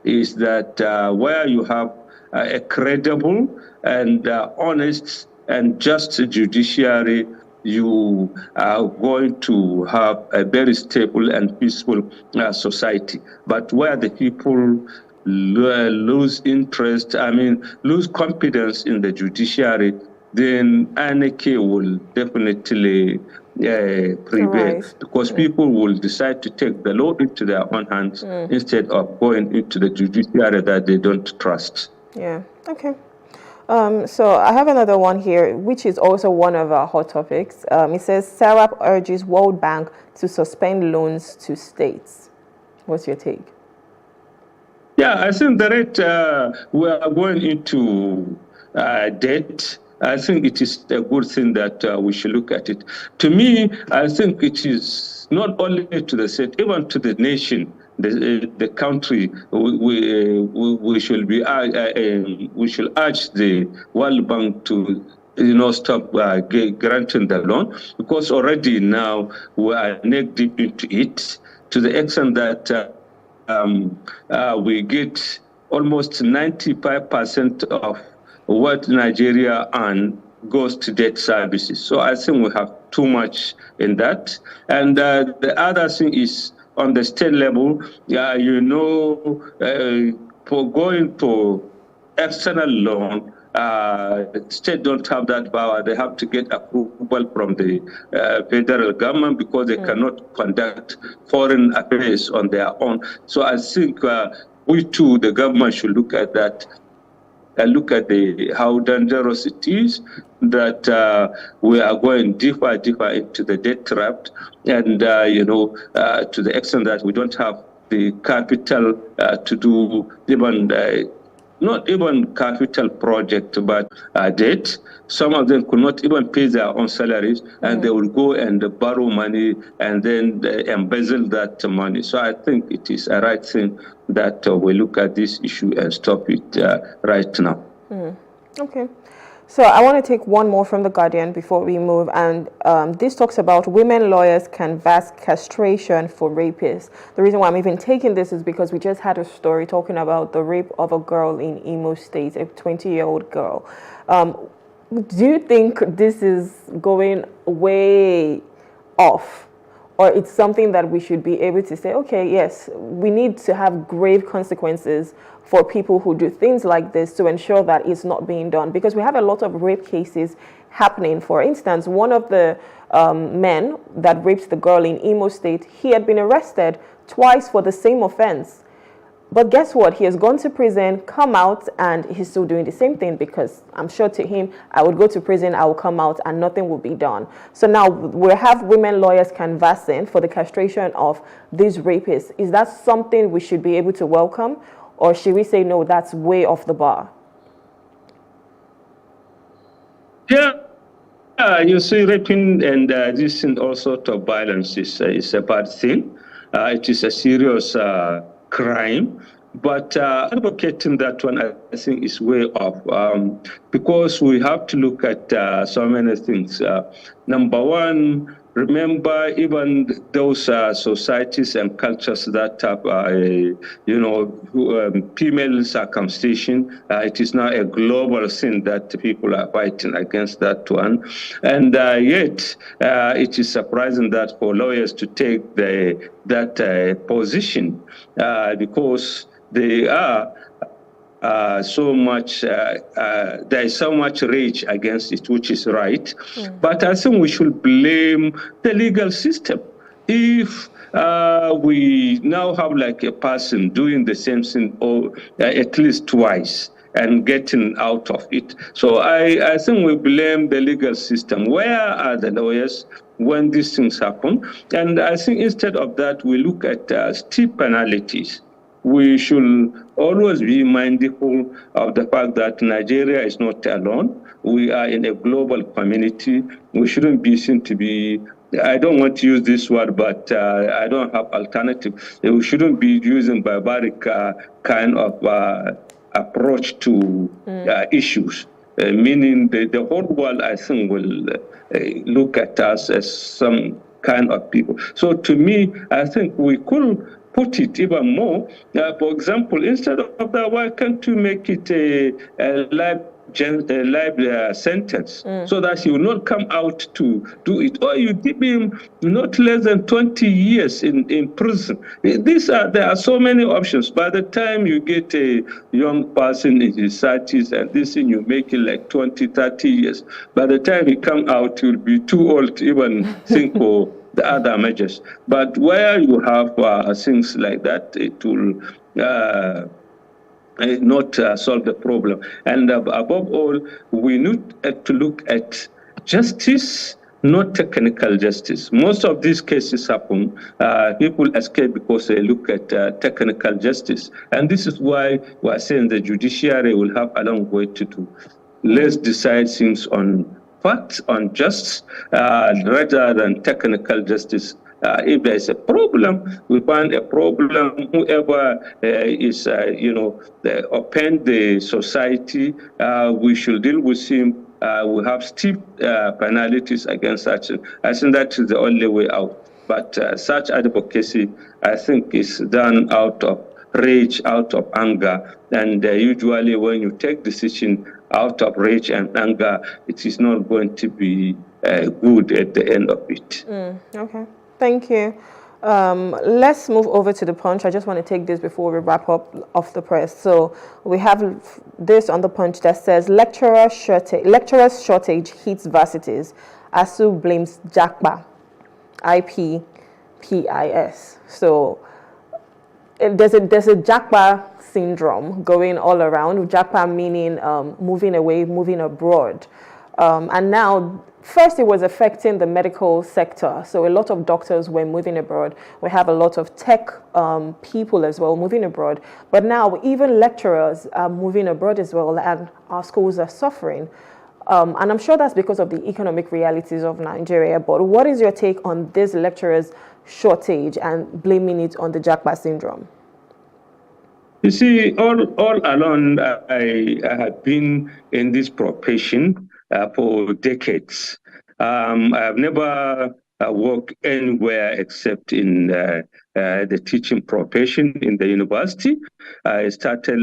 [SPEAKER 3] is that where you have a credible and honest and just judiciary, you are going to have a very stable and peaceful society. But where the people lose interest, lose confidence in the judiciary, then anarchy will definitely prevail, because people will decide to take the law into their own hands instead of going into the judiciary that they don't trust.
[SPEAKER 6] Yeah, okay. So I have another one here, which is also one of our hot topics. It says, SARAP urges World Bank to suspend loans to states. What's your take?
[SPEAKER 3] Yeah, I think the rate we are going into debt, I think it is a good thing that we should look at it. To me, I think it is not only to the state, even to the nation, the country. We should be we should urge the World Bank to stop granting the loan, because already now we are neck deep into it, to the extent that we get almost 95% of what Nigeria earns goes to debt services. So I think we have too much in that. And the other thing is on the state level, for going to external loan, state don't have that power. They have to get approval from the federal government, because they cannot conduct foreign affairs on their own. So I think we too, the government should look at that. Look at how dangerous it is that we are going deeper into the debt trap, and to the extent that we don't have the capital to do even not even capital project, but debt. Some of them could not even pay their own salaries, and they will go and borrow money and then embezzle that money. So I think it is a right thing that we look at this issue and stop it right now.
[SPEAKER 6] Okay. So I want to take one more from The Guardian before we move, and this talks about women lawyers canvass castration for rapists. The reason why I'm even taking this is because we just had a story talking about the rape of a girl in Imo State, a 20-year-old girl. Do you think this is going way off, or it's something that we should be able to say, okay, yes, we need to have grave consequences for people who do things like this to ensure that it's not being done? Because we have a lot of rape cases happening. For instance, one of the men that raped the girl in Imo State, he had been arrested twice for the same offense. But guess what? He has gone to prison, come out, and he's still doing the same thing, because I'm sure to him, I would go to prison, I will come out, and nothing will be done. So now we have women lawyers canvassing for the castration of these rapists. Is that something we should be able to welcome? Or should we say, no, that's way off the bar?
[SPEAKER 3] Yeah, you see, raping and this and all sort of violence is a bad thing. It is a serious crime. But advocating that one, I think, is way off, because we have to look at so many things. Number one, remember, even those societies and cultures that have, female circumcision, it is now a global thing that people are fighting against that one. And yet, it is surprising that for lawyers to take that position, because they are so much, there is so much rage against it, which is right. But I think we should blame the legal system. If we now have like a person doing the same thing or at least twice and getting out of it. So I think we blame the legal system. Where are the lawyers when these things happen? And I think instead of that, we look at steep penalties. we should always be mindful of the fact that Nigeria is not alone. We are in a global community. We shouldn't be seen to be, I don't want to use this word, but I don't have alternative. We shouldn't be using barbaric kind of approach to issues, meaning the whole world, I think, will look at us as some kind of people. So to me, I think we could put it even more. For example, instead of that, why can't you make it a live sentence so that he will not come out to do it, or you give him not less than 20 years in prison. There are so many options. By the time you get a young person in his 30s and this thing, you make it like 20, 30 years. By the time he come out, he'll be too old to even think for the other measures. But where you have things like that, it will not solve the problem. And above all, we need to look at justice, not technical justice. Most of these cases happen, people escape because they look at technical justice. And this is why we're saying the judiciary will have a long way to do. Let's decide things on facts, on justice, rather than technical justice. If there's a problem, we find a problem. Whoever is, offend the society, we should deal with him. We have steep penalties against such. I think that is the only way out. But such advocacy, I think, is done out of rage, out of anger. And usually when you take decision out of rage and anger, it is not going to be good at the end of it.
[SPEAKER 6] Okay. Thank you. Let's move over to the Punch. I just want to take this before we wrap up off the press. So we have this on the Punch that says lecturers shortage hits varsities. ASU blames JACPA, IPPIS. So there's a JACPA syndrome going all around. JACPA meaning moving away, moving abroad. And now, first, it was affecting the medical sector. So a lot of doctors were moving abroad. We have a lot of tech people as well moving abroad. But now even lecturers are moving abroad as well, and our schools are suffering. And I'm sure that's because of the economic realities of Nigeria. But what is your take on this lecturers' shortage and blaming it on the JACPA syndrome?
[SPEAKER 3] You see, all along, I have been in this profession for decades. I've never worked anywhere except in the teaching profession in the university. I started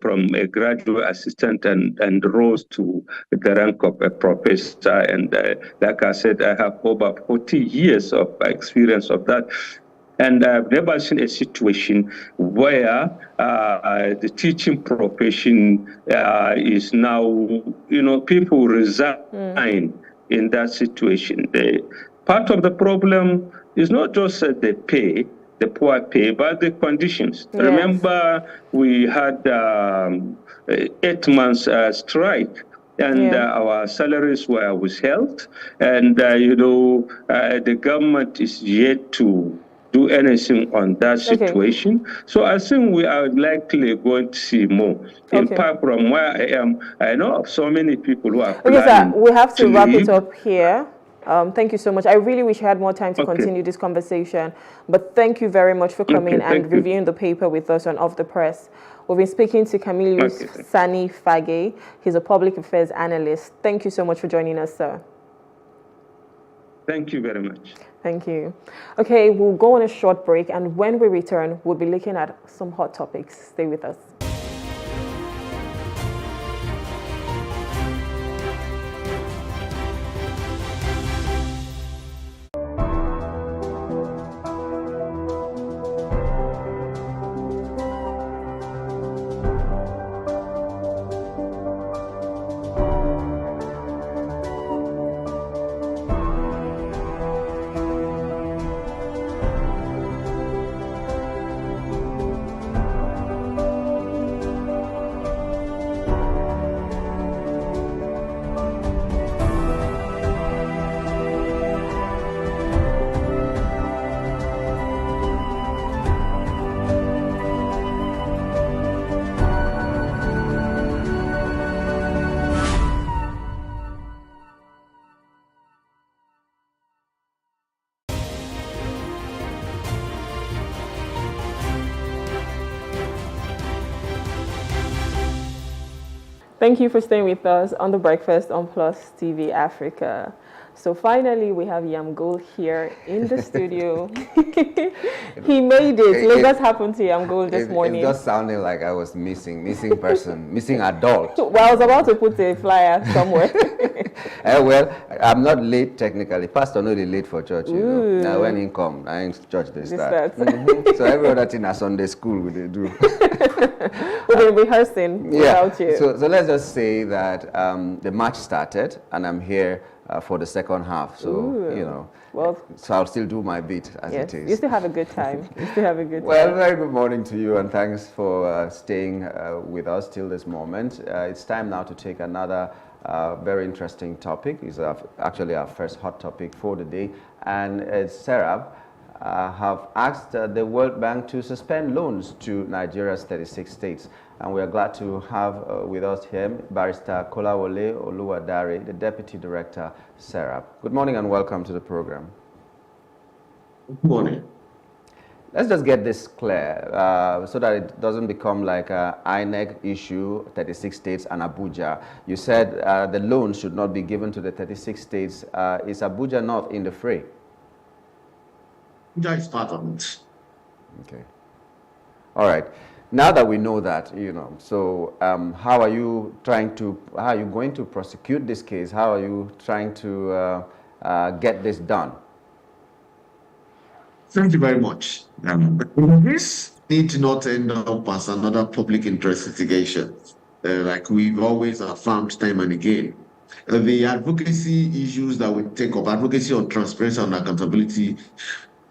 [SPEAKER 3] from a graduate assistant and rose to the rank of a professor. And like I said, I have over 40 years of experience of that. And I've never seen a situation where the teaching profession is now, people resign in that situation. Part of the problem is not just the pay, the poor pay, but the conditions. Yes. Remember, we had 8 months strike. And our salaries were withheld. And, the government is yet to do anything on that situation. Okay. So I think we are likely going to see more. In fact, from where I am, I know of so many people who are planning
[SPEAKER 6] we have to wrap it up here. Thank you so much. I really wish I had more time to continue this conversation, but thank you very much for coming and reviewing the paper with us on Off the Press. We've been speaking to Camillus Sani Fage. He's a public affairs analyst. Thank you so much for joining us, sir.
[SPEAKER 3] Thank you very much.
[SPEAKER 6] Thank you. Okay, we'll go on a short break, and when we return, we'll be looking at some hot topics. Stay with us. Thank you for staying with us on The Breakfast on Plus TV Africa. So finally, we have Yamgul here in the studio. He made it. Lagos happened to Yamgul this morning.
[SPEAKER 7] It just sounded like I was missing person, missing adult.
[SPEAKER 6] Well, I was about to put a flyer somewhere.
[SPEAKER 7] Well, I'm not late technically. Pastor not late for church. You know. Now when he come, I ain't church they start. So every other thing at Sunday school we they do.
[SPEAKER 6] We've been rehearsing without you.
[SPEAKER 7] So let's just say that the match started and I'm here for the second half. So, you know, so I'll still do my bit as it is.
[SPEAKER 6] You still have a good time.
[SPEAKER 7] Well, very good morning to you and thanks for staying with us till this moment. It's time now to take another very interesting topic. It's actually our first hot topic for the day. And Serap have asked the World Bank to suspend loans to Nigeria's 36 states. And we are glad to have with us here Barrister Kolawole Oluwadare, the Deputy Director, Serap. Good morning and welcome to the program.
[SPEAKER 21] Good morning.
[SPEAKER 7] Let's just get this clear so that it doesn't become like an INEC issue, 36 states and Abuja. You said the loans should not be given to the 36 states. Is Abuja not in the fray?
[SPEAKER 21] Abuja is part of it.
[SPEAKER 7] Okay. All right. Now that we know that, you know, so how are you going to prosecute this case? How are you trying to get this done?
[SPEAKER 21] Thank you very much. This need not end up as another public interest litigation, like we've always affirmed time and again. The advocacy issues that we take up, advocacy on transparency and accountability,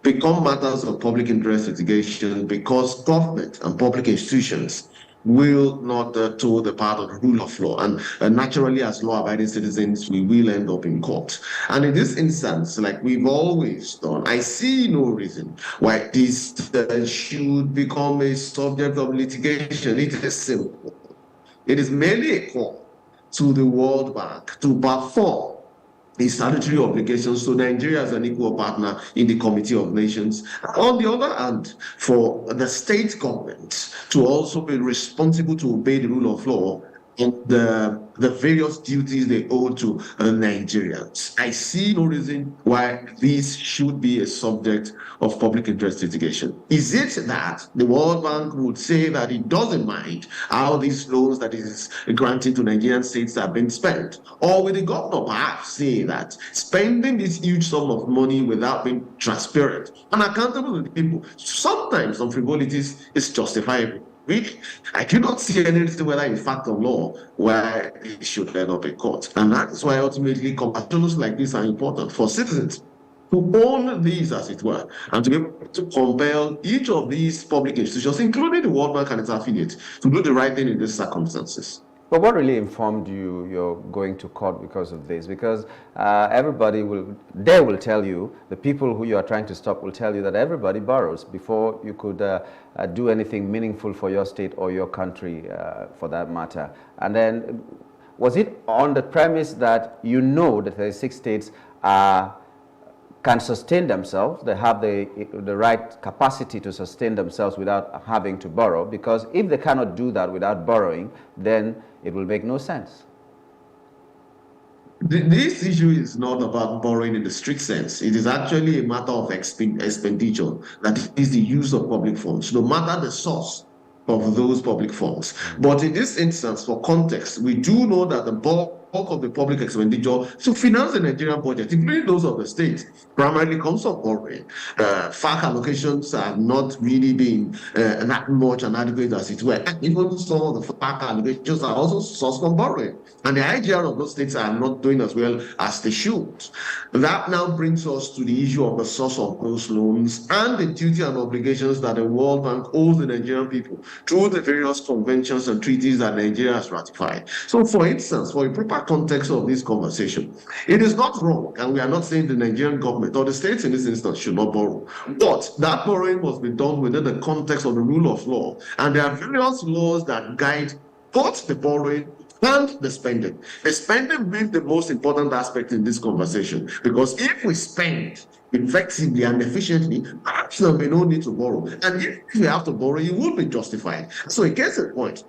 [SPEAKER 21] become matters of public interest litigation because government and public institutions will not toe the path of the rule of law. And naturally, as law-abiding citizens, we will end up in court. And in this instance, like we've always done, I see no reason why this should become a subject of litigation. It is simple. It is merely a call to the World Bank to perform its statutory obligations to Nigeria as an equal partner in the Committee of Nations. On the other hand, for the state government to also be responsible to obey the rule of law and the various duties they owe to Nigerians. I see no reason why this should be a subject of public interest litigation. Is it that the World Bank would say that it doesn't mind how these loans that it is granting to Nigerian states have been spent? Or will the governor perhaps say that spending this huge sum of money without being transparent and accountable to the people, sometimes some frivolities is justifiable? Really, I do not see any reason whether in fact or law why it should end up in court. And that is why ultimately conversations like this are important for citizens to own these, as it were, and to be able to compel each of these public institutions, including the World Bank and its affiliates, to do the right thing in these circumstances.
[SPEAKER 7] But what really informed you you're going to court because of this? Because everybody will tell you, the people who you are trying to stop will tell you that everybody borrows before you could do anything meaningful for your state or your country for that matter. And then was it on the premise that you know that 36 states can sustain themselves, they have the right capacity to sustain themselves without having to borrow? Because if they cannot do that without borrowing, then it will make no sense.
[SPEAKER 21] This issue is not about borrowing in the strict sense. It is actually a matter of expenditure, that is the use of public funds, no matter the source of those public funds. But in this instance, for context, we do know that the bulk of the public expenditure to finance the Nigerian budget, including those of the state, primarily comes from borrowing. FAC allocations have not really been that much and adequate as it were. And even some of the FAC allocations are also sourced from borrowing. And the IGR of those states are not doing as well as they should. That now brings us to the issue of the source of those loans and the duty and obligations that the World Bank owes the Nigerian people through the various conventions and treaties that Nigeria has ratified. So, for instance, for a proper context of this conversation, it is not wrong, and we are not saying the Nigerian government or the states in this instance should not borrow, but that borrowing must be done within the context of the rule of law, and there are various laws that guide both the borrowing and the spending. The spending being the most important aspect in this conversation, because if we spend effectively and efficiently, perhaps there may no need to borrow, and if we have to borrow, it will be justified. So it gets a point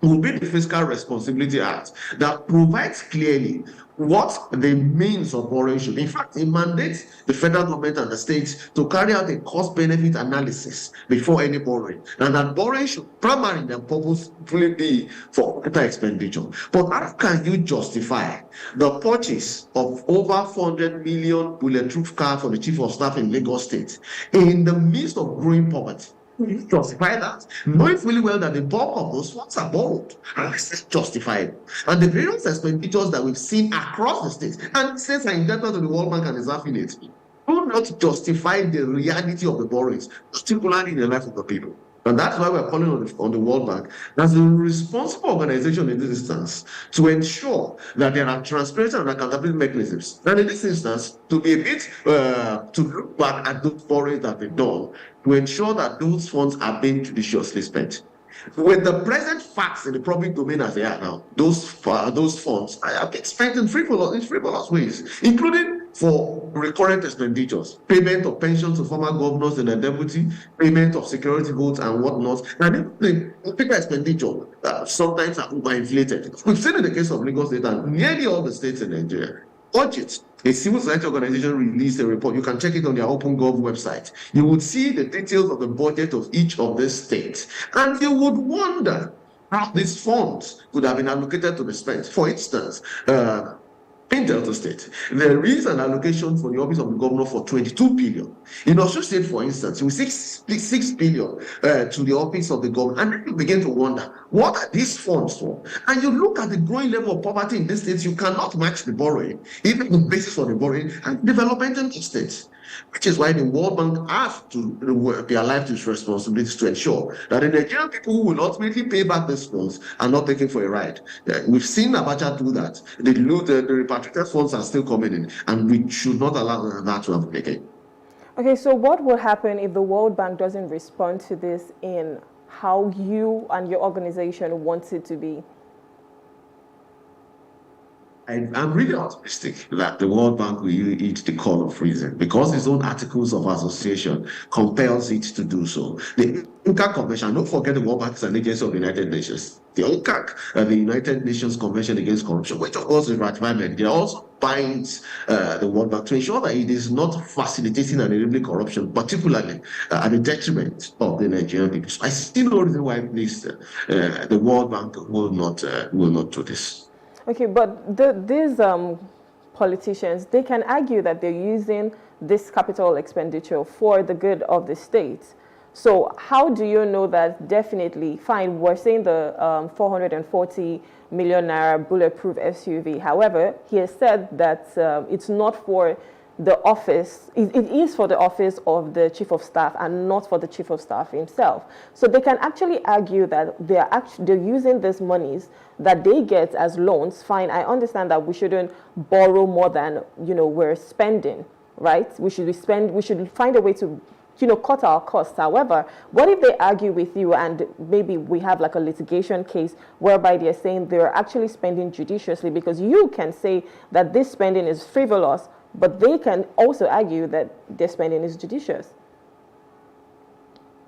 [SPEAKER 21] will be the Fiscal Responsibility Act that provides clearly what the means of borrowing should be. In fact, it mandates the federal government and the states to carry out a cost-benefit analysis before any borrowing, and that borrowing should primarily and purposefully be for capital expenditure. But how can you justify the purchase of over 400 million bulletproof car for the Chief of Staff in Lagos State in the midst of growing poverty? You justify that, knowing fully well that the bulk of those funds are borrowed, and it's justified. And the various expenditures that we've seen across the states, and states are indebted to the World Bank and its affiliates, do not justify the reality of the borrowings, particularly in the life of the people. And that's why we're calling on the World Bank as a responsible organization in this instance to ensure that there are transparency and accountability mechanisms. And in this instance, to be a bit, to look back at those borrowings that they've done, to ensure that those funds are being judiciously spent. With the present facts in the public domain as they are now, those funds are being spent in frivolous ways, including for recurrent expenditures, payment of pensions to former governors and their deputy, payment of security votes and whatnot, and the bigger expenditure sometimes are overinflated. We've seen in the case of Lagos State and nearly all the states in Nigeria. Budgets. A civil society organization released a report. You can check it on their OpenGov website. You would see the details of the budget of each of these states, and you would wonder how these funds could have been allocated to be spent. For instance, in Delta State, there is an allocation for the office of the governor for 22 billion. In Osun State, for instance, we 6 billion to the office of the governor, and then you begin to wonder, what are these funds for? And you look at the growing level of poverty in these states, you cannot match the borrowing, even the basis for the borrowing, and development in the states. Which is why the World Bank has to be alive to its responsibilities to ensure that the Nigerian people who will ultimately pay back these funds are not taken for a ride. We've seen Abacha do that. The repatriated funds are still coming in, and we should not allow that to happen again.
[SPEAKER 6] Okay, so what will happen if the World Bank doesn't respond to this in how you and your organization want it to be?
[SPEAKER 21] I'm really optimistic that the World Bank will heed the call of reason because its own articles of association compels it to do so. The UNCAC Convention, don't forget the World Bank is an agency of the United Nations. The UNCAC, the United Nations Convention Against Corruption, which of course is ratified by Nigeria, also binds the World Bank to ensure that it is not facilitating and enabling corruption, particularly at the detriment of the Nigerian people. So I see no reason why the World Bank will not do this.
[SPEAKER 6] Okay, but these politicians, they can argue that they're using this capital expenditure for the good of the state. So how do you know that definitely, fine, we're saying the 440 million naira bulletproof SUV. However, he has said that it's not for the office, it is for the office of the Chief of Staff and not for the Chief of Staff himself. So they can actually argue that they're using these monies that they get as loans. Fine, I understand that we shouldn't borrow more than we're spending, right? We should find a way to cut our costs. However, what if they argue with you and maybe we have like a litigation case whereby they're saying they're actually spending judiciously, because you can say that this spending is frivolous, but they can also argue that their spending is judicious.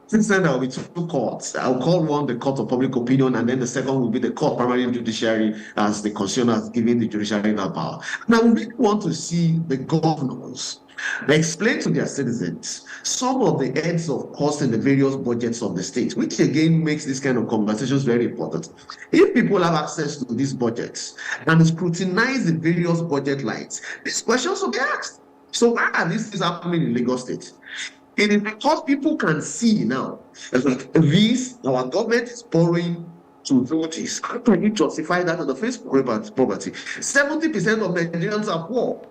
[SPEAKER 21] Since then, there will be two courts. I'll call one the court of public opinion, and then the second will be the court primary judiciary, as the constitution has given the judiciary that power. Now, we really want to see the governors explain to their citizens some of the heads of cost in the various budgets of the state, which again makes this kind of conversations very important. If people have access to these budgets and scrutinize the various budget lines, these questions will be asked. So why are these things happening in Lagos State? It is because people can see now that our government is borrowing to do this. How can you justify that on the face of poverty? 70% of Nigerians are poor.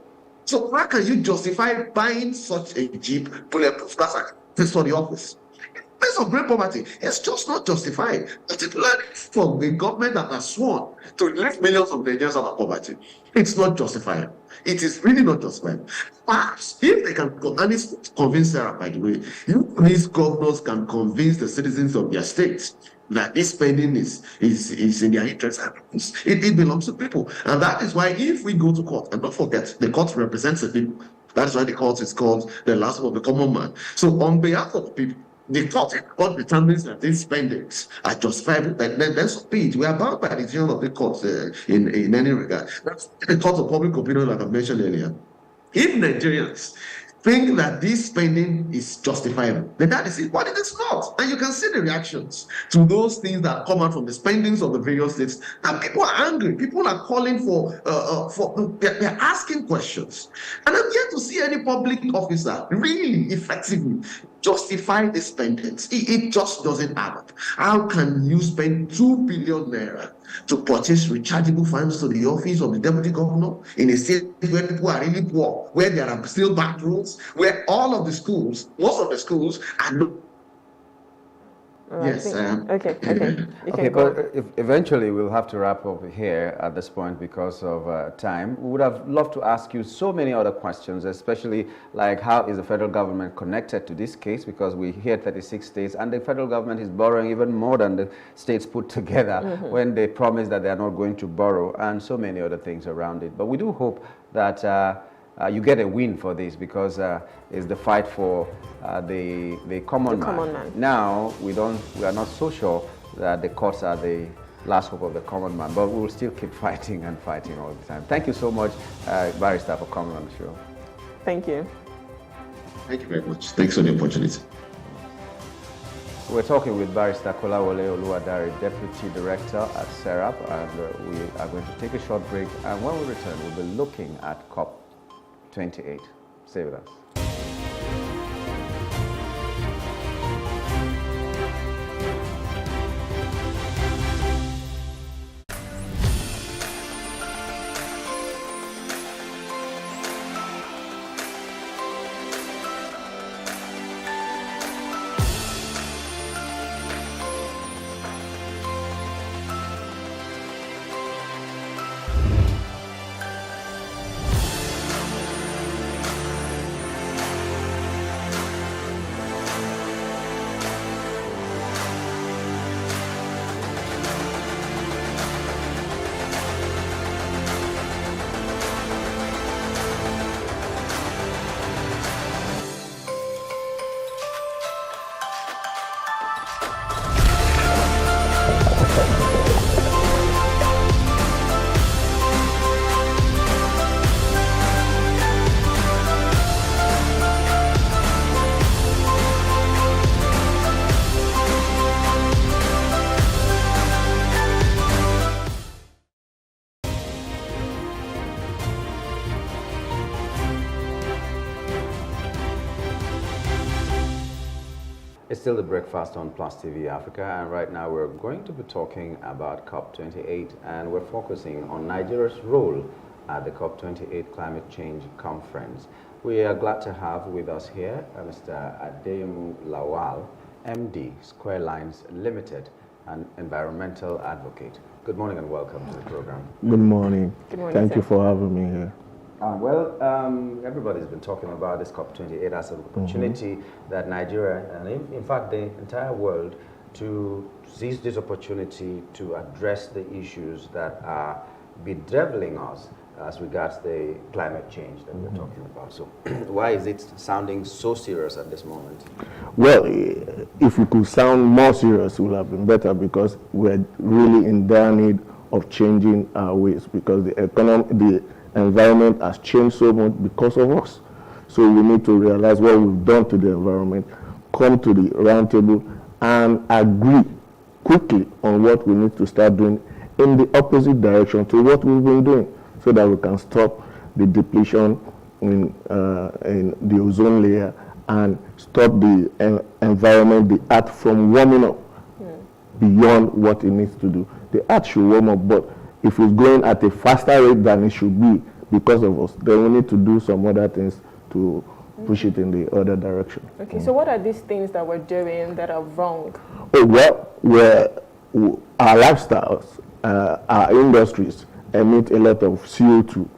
[SPEAKER 21] So how can you justify buying such a Jeep bulletproof car for the office? In the face of great poverty, it's just not justified, particularly for the government that has sworn to lift millions of Nigerians out of poverty. It's not justified. It is really not justified. Perhaps if they can, and it's not convince Sarah, by the way, these governors can convince the citizens of their states that this spending is in their interest. It belongs to people. And that is why if we go to court, and don't forget, the court represents the people. That's why the court is called the last of the common man. So on behalf of the people, The court determines that these spendings are justifiable, then so be it. We are bound by the decision of the court in any regard. That's the court of public opinion, like I mentioned earlier. If Nigerians think that this spending is justifiable, then that is it. But it is not. And you can see the reactions to those things that come out from the spendings of the various states. And people are angry. People are calling they're asking questions. And I'm yet to see any public officer really effectively justify the spendings. It just doesn't add up. How can you spend 2 billion naira to purchase rechargeable fans to the office of the deputy governor in a state where people are really poor, where there are still back roads, where all of the schools, most of the schools are not. Yes.
[SPEAKER 7] Okay, but eventually we'll have to wrap up here at this point because of time. We would have loved to ask you so many other questions, especially like how is the federal government connected to this case, because we hear 36 states and the federal government is borrowing even more than the states put together when they promise that they are not going to borrow, and so many other things around it. But we do hope that you get a win for this, because it's the fight for the common man. Now we are not so sure that the courts are the last hope of the common man, but we will still keep fighting and fighting all the time. Thank you so much, Barrister, for coming on the show.
[SPEAKER 6] Thank you.
[SPEAKER 21] Thank you very much. Thanks for the opportunity.
[SPEAKER 7] We're talking with Barrister Kolawole Oluwadare, Deputy Director at SERAP, and we are going to take a short break, and when we return, we'll be looking at COP28. Stay with us. It's still the breakfast on Plus TV Africa, and right now we're going to be talking about COP28, and we're focusing on Nigeria's role at the COP28 Climate Change Conference. We are glad to have with us here Mr. Adeyemo Lawal, MD, Square Lines Limited, an environmental advocate. Good morning and welcome to the program.
[SPEAKER 4] Good morning.
[SPEAKER 6] Good morning,
[SPEAKER 4] Thank
[SPEAKER 6] sir.
[SPEAKER 4] you for having me here.
[SPEAKER 7] Everybody's been talking about this COP28 as an opportunity that Nigeria, and in fact the entire world, to seize this opportunity to address the issues that are bedeviling us as regards the climate change that we're talking about. So why is it sounding so serious at this moment?
[SPEAKER 4] Well, if we could sound more serious, it would have been better, because we're really in dire need of changing our ways, because the environment has changed so much because of us. So we need to realize what we've done to the environment, come to the round table and agree quickly on what we need to start doing in the opposite direction to what we've been doing, so that we can stop the depletion in the ozone layer and stop the environment, the earth, from warming up beyond what it needs to do. The earth should warm up, but if it's going at a faster rate than it should be because of us, then we need to do some other things to push it in the other direction.
[SPEAKER 6] Okay, so what are these things that we're doing that are wrong?
[SPEAKER 4] Oh, well, our lifestyles, our industries emit a lot of CO2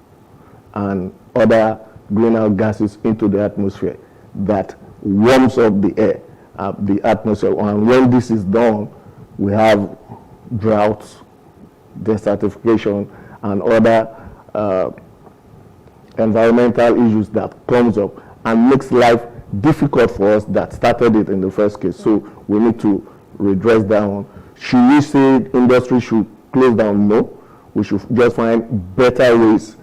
[SPEAKER 4] and other greenhouse gases into the atmosphere that warms up the air, the atmosphere. And when this is done, we have droughts, desertification, and other environmental issues that comes up and makes life difficult for us that started it in the first case. So we need to redress that one. Should we say industry should close down? No. We should just find better ways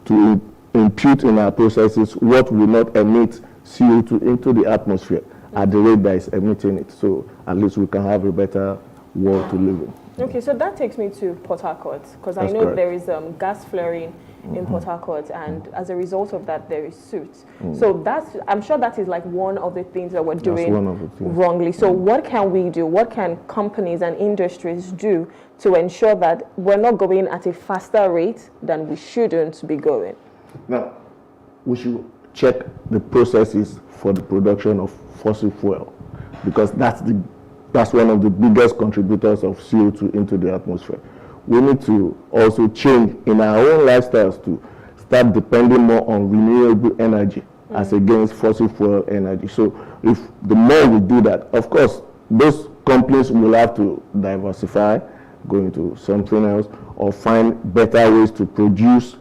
[SPEAKER 4] to impute in our processes what will not emit CO2 into the atmosphere at the rate that is emitting it. So at least we can have a better world to live in.
[SPEAKER 6] Okay, so that takes me to Port Harcourt, because I know there is gas flaring in Port Harcourt, and as a result of that, there is suits. So I'm sure that is like one of the things that we're doing wrongly. So what can we do? What can companies and industries do to ensure that we're not going at a faster rate than we shouldn't be going?
[SPEAKER 4] Now, we should check the processes for the production of fossil fuel, because that's one of the biggest contributors of CO2 into the atmosphere. We need to also change in our own lifestyles to start depending more on renewable energy as against fossil fuel energy. So if the more we do that, of course, those companies will have to diversify, go into something else, or find better ways to produce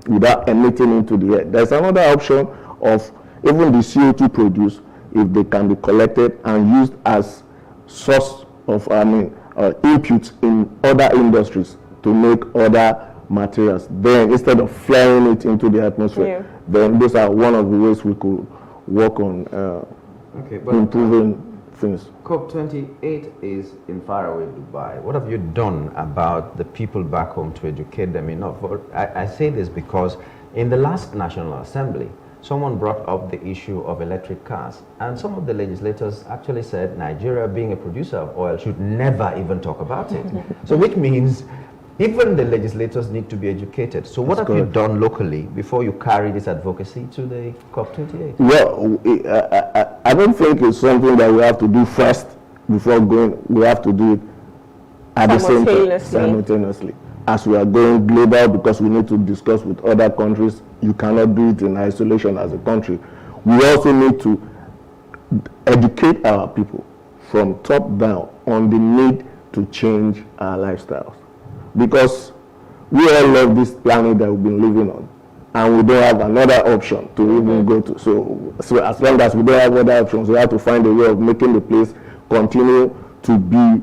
[SPEAKER 4] without emitting into the air. There's another option of even the CO2 produced, if they can be collected and used as source of, inputs in other industries to make other materials. Then instead of flaring it into the atmosphere, then those are one of the ways we could work on improving things.
[SPEAKER 7] COP28 is in faraway Dubai. What have you done about the people back home to educate them enough? I say this because in the last National Assembly, someone brought up the issue of electric cars, and some of the legislators actually said Nigeria, being a producer of oil, should never even talk about it. So which means even the legislators need to be educated. So what have you done locally before you carry this advocacy to the COP28?
[SPEAKER 4] Well, I don't think it's something that we have to do first before going. We have to do it at the same time, simultaneously. As we are going global, because we need to discuss with other countries, you cannot do it in isolation as a country. We also need to educate our people from top down on the need to change our lifestyles. Because we all love this planet that we've been living on, and we don't have another option to even go to. So as long as we don't have other options, we have to find a way of making the place continue to be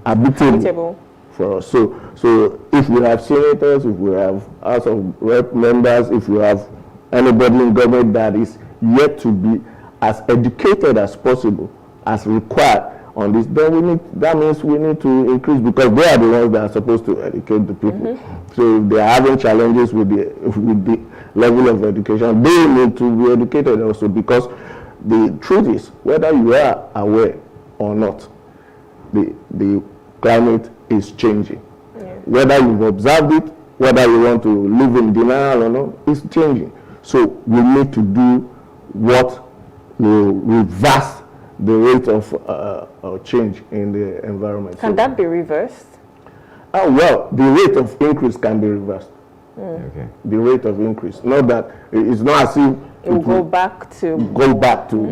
[SPEAKER 4] habitable for us. So if we have senators, if we have House of Rep members, if we have anybody in government that is yet to be as educated as possible, as required on this, then that means we need to increase, because they are the ones that are supposed to educate the people. So if they are having challenges with the level of education, they need to be educated also, because the truth is, whether you are aware or not, the climate is changing. Whether you've observed it, whether you want to live in denial or not, it's changing. So we need to do what will reverse the rate of change in the environment.
[SPEAKER 6] Can that be reversed?
[SPEAKER 4] Well, the rate of increase can be reversed. The rate of increase. Not that it's not as if
[SPEAKER 6] it will go back to,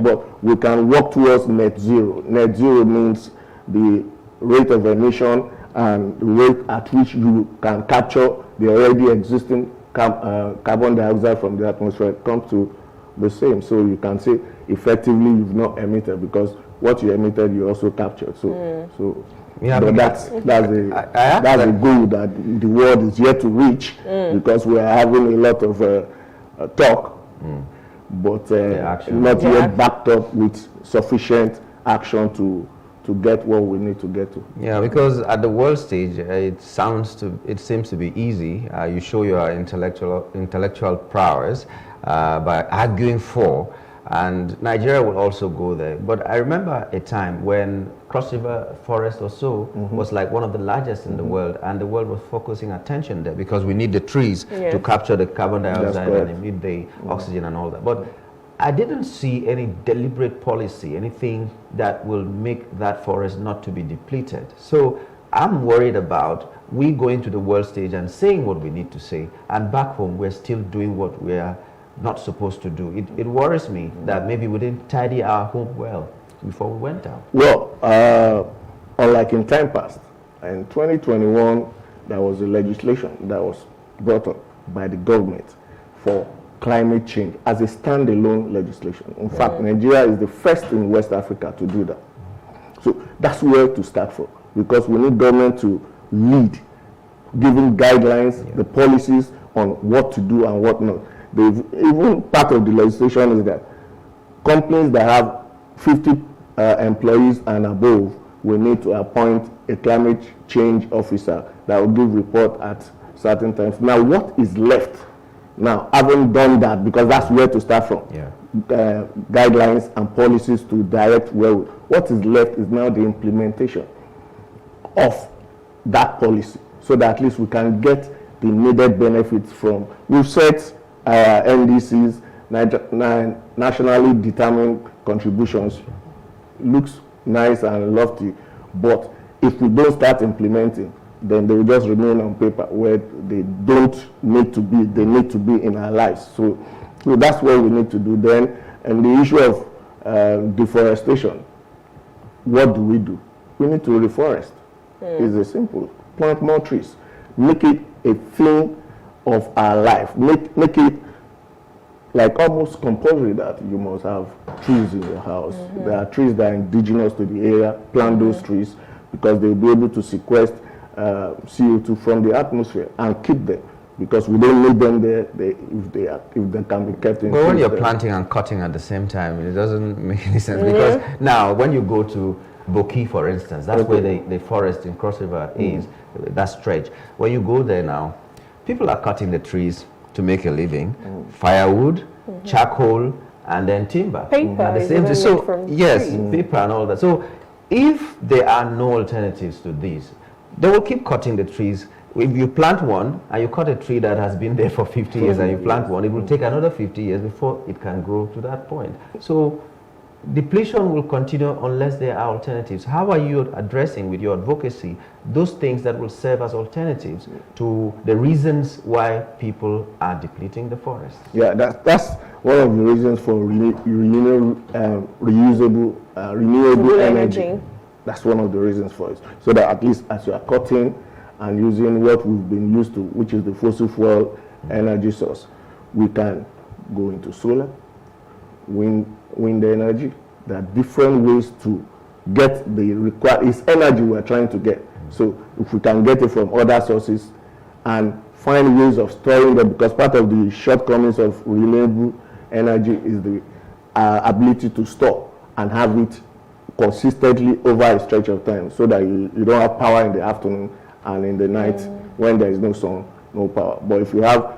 [SPEAKER 4] but we can work towards net zero. Net zero means the rate of emission and the rate at which you can capture the already existing carbon dioxide from the atmosphere comes to the same. So you can say effectively you've not emitted, because what you emitted you also captured. So that's a goal that the world is yet to reach, because we are having a lot of talk, but not yet backed up with sufficient action to get what we need to get to.
[SPEAKER 7] Yeah, because at the world stage, it seems to be easy. You show your intellectual prowess by arguing for, and Nigeria will also go there. But I remember a time when Cross River Forest or so was like one of the largest in the world, and the world was focusing attention there because we need the trees to capture the carbon dioxide and emit the oxygen and all that. But I didn't see any deliberate policy, anything that will make that forest not to be depleted. So I'm worried about we going to the world stage and saying what we need to say, and back home we're still doing what we are not supposed to do. It worries me that maybe we didn't tidy our home well before we went out.
[SPEAKER 4] Well, unlike in time past, in 2021, there was a legislation that was brought up by the government for climate change as a standalone legislation. In fact, Nigeria is the first in West Africa to do that. So that's where to start from, because we need government to lead, giving guidelines, the policies on what to do and what not. Even part of the legislation is that companies that have 50 employees and above will need to appoint a climate change officer that will give report at certain times. Now, what is left? Now, having done that, because that's where to start from, guidelines and policies to direct what is left is now the implementation of that policy, so that at least we can get the needed benefits from. We've set NDCs, nationally determined contributions. Looks nice and lofty, but if we don't start implementing, then they will just remain on paper where they don't need to be. They need to be in our lives. So that's what we need to do then. And the issue of deforestation, what do? We need to reforest. It's a simple. Plant more trees. Make it a thing of our life. Make it like almost compulsory that you must have trees in your house. There are trees that are indigenous to the area. Plant those trees, because they'll be able to sequester CO2 from the atmosphere and keep them, because we don't need them there if they can be kept in.
[SPEAKER 7] But when you're planting and cutting at the same time, it doesn't make any sense, because now when you go to Boki, for instance, that's where the forest in Cross River is, that stretch. When you go there now, people are cutting the trees to make a living, firewood, charcoal, and then timber.
[SPEAKER 6] Paper
[SPEAKER 7] at the
[SPEAKER 6] is
[SPEAKER 7] same time.
[SPEAKER 6] even
[SPEAKER 7] So
[SPEAKER 6] made from
[SPEAKER 7] yes,
[SPEAKER 6] trees.
[SPEAKER 7] paper and all that. So if there are no alternatives to this, they will keep cutting the trees. If you plant one and you cut a tree that has been there for 50 years and you plant one, it will take another 50 years before it can grow to that point. So depletion will continue unless there are alternatives. How are you addressing with your advocacy those things that will serve as alternatives to the reasons why people are depleting the forest?
[SPEAKER 4] Yeah, that's one of the reasons for renewable energy. That's one of the reasons for it. So that at least as you are cutting and using what we've been used to, which is the fossil fuel energy source, we can go into solar, wind energy. There are different ways to get the required, it's energy we're trying to get. So if we can get it from other sources and find ways of storing them, because part of the shortcomings of renewable energy is the ability to store and have it consistently over a stretch of time, so that you don't have power in the afternoon and in the night when there is no sun, no power. But if you have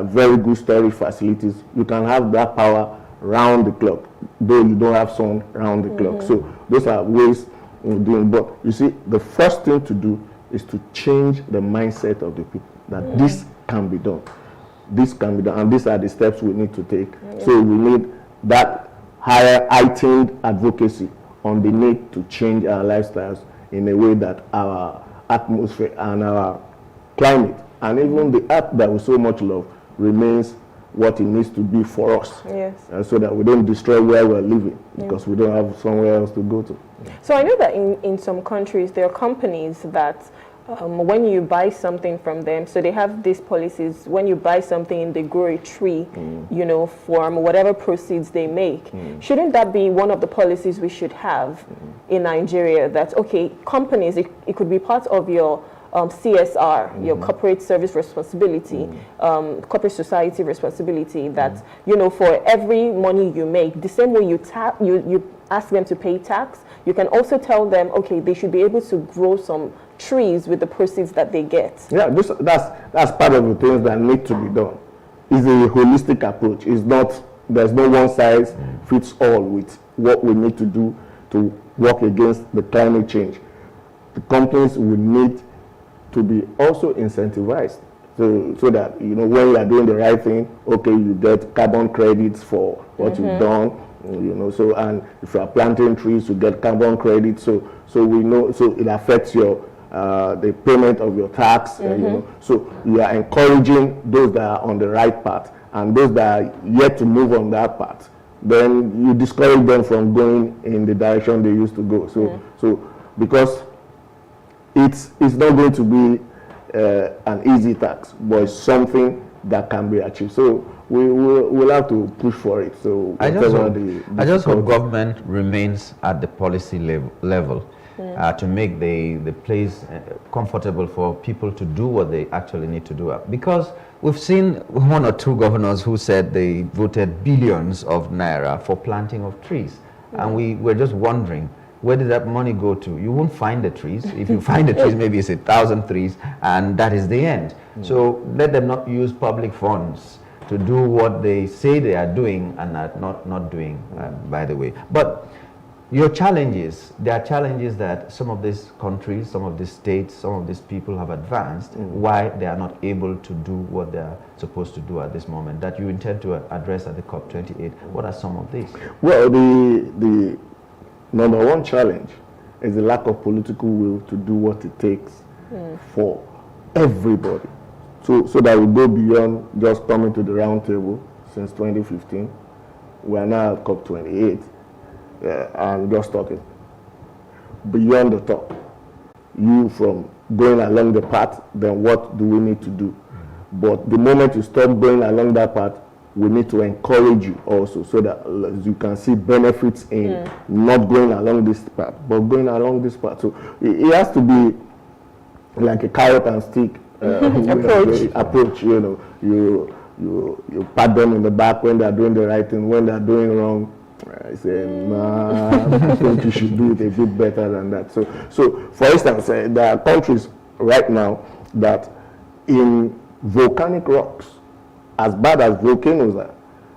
[SPEAKER 4] very good storage facilities, you can have that power round the clock, though you don't have sun round the clock. So those are ways of doing. But you see, the first thing to do is to change the mindset of the people that this can be done. This can be done, and these are the steps we need to take. So we need that higher heightened advocacy on the need to change our lifestyles in a way that our atmosphere and our climate and even the earth that we so much love remains what it needs to be for us.
[SPEAKER 6] Yes.
[SPEAKER 4] So that we don't destroy where we're living because we don't have somewhere else to go to.
[SPEAKER 6] So I know that in some countries there are companies that when you buy something from them, so they have these policies, when you buy something, they grow a tree, you know, from whatever proceeds they make. Shouldn't that be one of the policies we should have in Nigeria, that, okay, companies, it could be part of your CSR, your corporate service responsibility, corporate society responsibility, that, you know, for every money you make, the same way you ask them to pay tax, you can also tell them, okay, they should be able to grow some trees with the proceeds that they get.
[SPEAKER 4] Yeah, that's part of the things that need to be done. It's a holistic approach. It's not, there's no one size fits all with what we need to do to work against the climate change. The companies will need to be also incentivized so that, you know, when you are doing the right thing, okay, you get carbon credits for what you've done, you know, so, and if you are planting trees, you get carbon credits, so we know, so it affects your the payment of your tax, you know, so you are encouraging those that are on the right path, and those that are yet to move on that path, then you discourage them from going in the direction they used to go. So because it's not going to be an easy tax, but it's something that can be achieved. So we'll have to push for it. So
[SPEAKER 9] I just hope government remains at the policy level to make the place comfortable for people to do what they actually need to do. Because we've seen 1 or 2 governors who said they voted billions of naira for planting of trees. And we're just wondering, where did that money go to? You won't find the trees. If you find the trees, maybe it's 1,000 trees, and that is the end. So let them not use public funds to do what they say they are doing and are not doing, by the way. But your challenges, there are challenges that some of these countries, some of these states, some of these people have advanced, why they are not able to do what they are supposed to do at this moment, that you intend to address at the COP28. What are some of these? Well,
[SPEAKER 4] the number one challenge is the lack of political will to do what it takes for everybody. So that we go beyond just coming to the round table since 2015. We are now at COP28 and just talking. Beyond the top, you from going along the path, then what do we need to do? But the moment you stop going along that path, we need to encourage you also so that you can see benefits in not going along this path, but going along this path. So it has to be like a carrot and stick approach. You know, you pat them in the back when they're doing the right thing. When they're doing wrong, I say, nah, I think you should do it a bit better than that. So for instance, there are countries right now that in volcanic rocks, as bad as volcanoes are,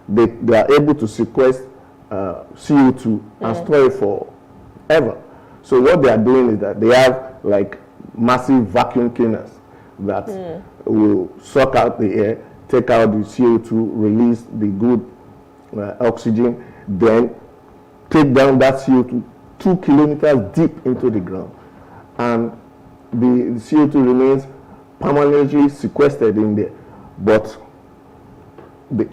[SPEAKER 4] they are able to sequester CO2 and store it forever. So what they are doing is that they have like massive vacuum cleaners that will suck out the air, take out the CO2, release the good oxygen, then take down that CO2 2 kilometers deep into the ground. And the CO2 remains permanently sequestered in there. But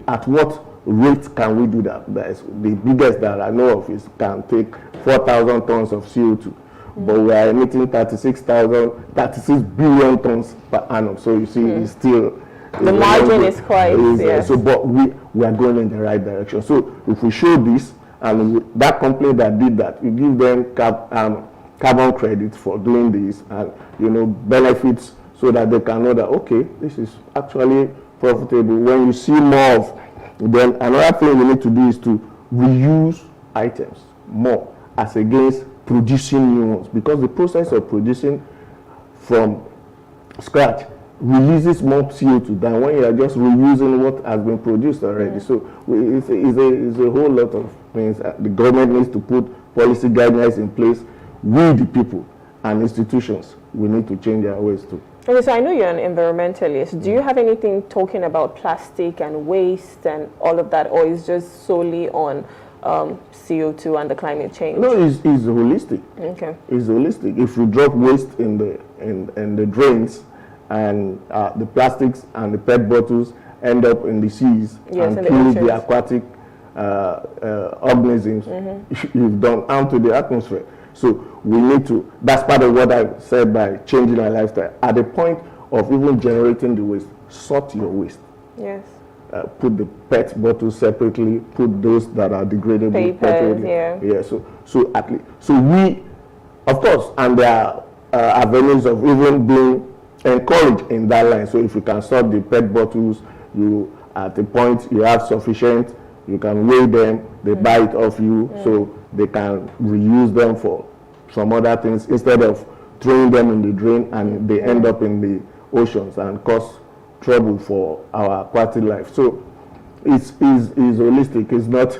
[SPEAKER 4] at what rate can we do that? That is the biggest that I know of is can take 4,000 tons of CO2. But we are emitting 36 billion tons per annum. So you see, it's still
[SPEAKER 6] the margin is quite. Yes.
[SPEAKER 4] So, but we are going in the right direction. So if we show this, and that company that did that, you give them carbon credits for doing this, and benefits, so that they can know that okay, this is actually profitable. When you see more of, then another thing we need to do is to reuse items more as against producing new ones, because the process of producing from scratch releases more CO2 than when you are just reusing what has been produced already. So it's a whole lot of things. The government needs to put policy guidelines in place. We, the people and institutions, we need to change our ways too.
[SPEAKER 6] Okay, so I know you're an environmentalist. Do you have anything talking about plastic and waste and all of that, or is just solely on CO2 and the climate change?
[SPEAKER 4] No, it's holistic.
[SPEAKER 6] Okay.
[SPEAKER 4] It's holistic. If you drop waste in the drains, and the plastics and the PET bottles end up in the seas and kill the aquatic organisms, you've done harm to the atmosphere. So we need to, that's part of what I said by changing our lifestyle. At the point of even generating the waste, sort your waste.
[SPEAKER 6] Yes.
[SPEAKER 4] Put the PET bottles separately, put those that are degradable separately. Yeah. So at least, so we, of course, and there are avenues of even being encouraged in that line. So if you can sort the PET bottles, you at the point you have sufficient, you can weigh them, they buy it off you, so they can reuse them for some other things instead of throwing them in the drain and they end up in the oceans and cause trouble for our aquatic life. So it's holistic. It's not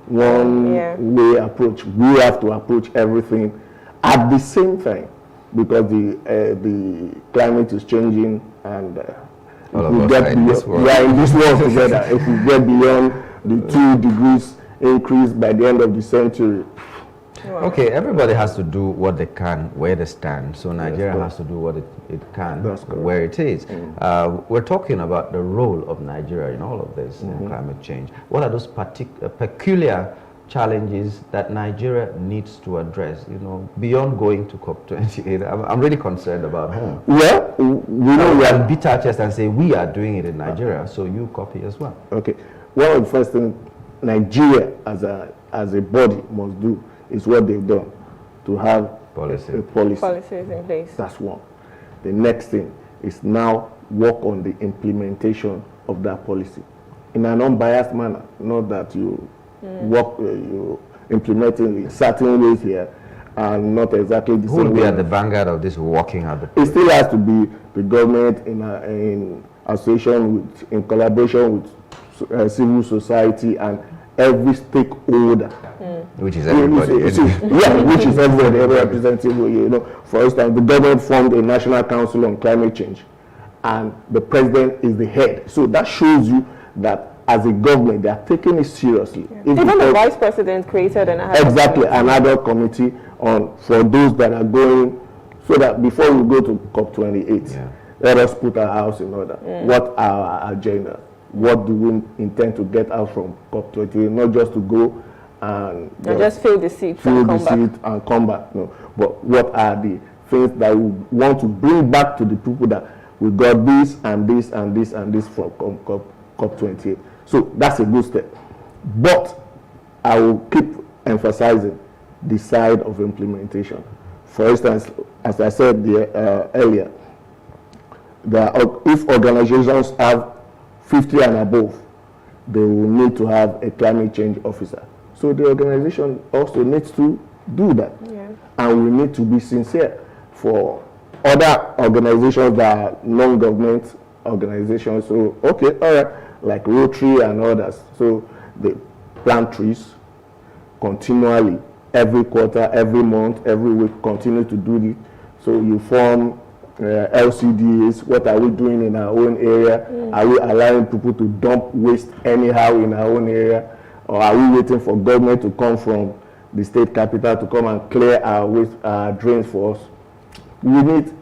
[SPEAKER 4] one way approach. We have to approach everything at the same time, because the climate is changing, and if we get beyond, we are in this world together. If we get beyond the 2 degrees increase by the end of the century.
[SPEAKER 9] Okay, everybody has to do what they can where they stand. So Nigeria has to do what it can where it is. We're talking about the role of Nigeria in all of this climate change. What are those peculiar challenges that Nigeria needs to address, beyond going to COP28? I'm really concerned about home.
[SPEAKER 4] Well, we know
[SPEAKER 9] we can beat our chest and say we are doing it in Nigeria, so you copy as well.
[SPEAKER 4] Okay. One of the first things Nigeria as a body must do is what they've done, to have a policy.
[SPEAKER 6] Policies in place.
[SPEAKER 4] That's one. The next thing is now work on the implementation of that policy in an unbiased manner, not that you you implement in certain ways here and not exactly the
[SPEAKER 9] Who
[SPEAKER 4] same
[SPEAKER 9] will be
[SPEAKER 4] way.
[SPEAKER 9] at the vanguard of this working at the
[SPEAKER 4] It still has to be the government in association with, in collaboration with civil society and every stakeholder.
[SPEAKER 9] Which is everybody.
[SPEAKER 4] Which is everybody, every representative. For instance, the government formed a National Council on Climate Change, and the president is the head. So that shows you that as a government, they are taking it seriously.
[SPEAKER 6] Even the vice president created an
[SPEAKER 4] another committee for those that are going, so that before we go to COP28, let us put our house in order. What are our agenda? What do we intend to get out from COP28? Not just to go and
[SPEAKER 6] just fill the seat
[SPEAKER 4] and come back. No, but what are the things that we want to bring back to the people that we got this and this and this and this from COP28? So that's a good step. But I will keep emphasizing the side of implementation. For instance, as I said earlier, if organizations have 50 and above, they will need to have a climate change officer. So the organization also needs to do that. And we need to be sincere. For other organizations that are non-government organizations, so okay, all right, like Rotary and others, so they plant trees continually, every quarter, every month, every week, continue to do this. So you form LCDs. What are we doing in our own area? Are we allowing people to dump waste anyhow in our own area? Or are we waiting for government to come from the state capital to come and clear our waste, drains for us? We need,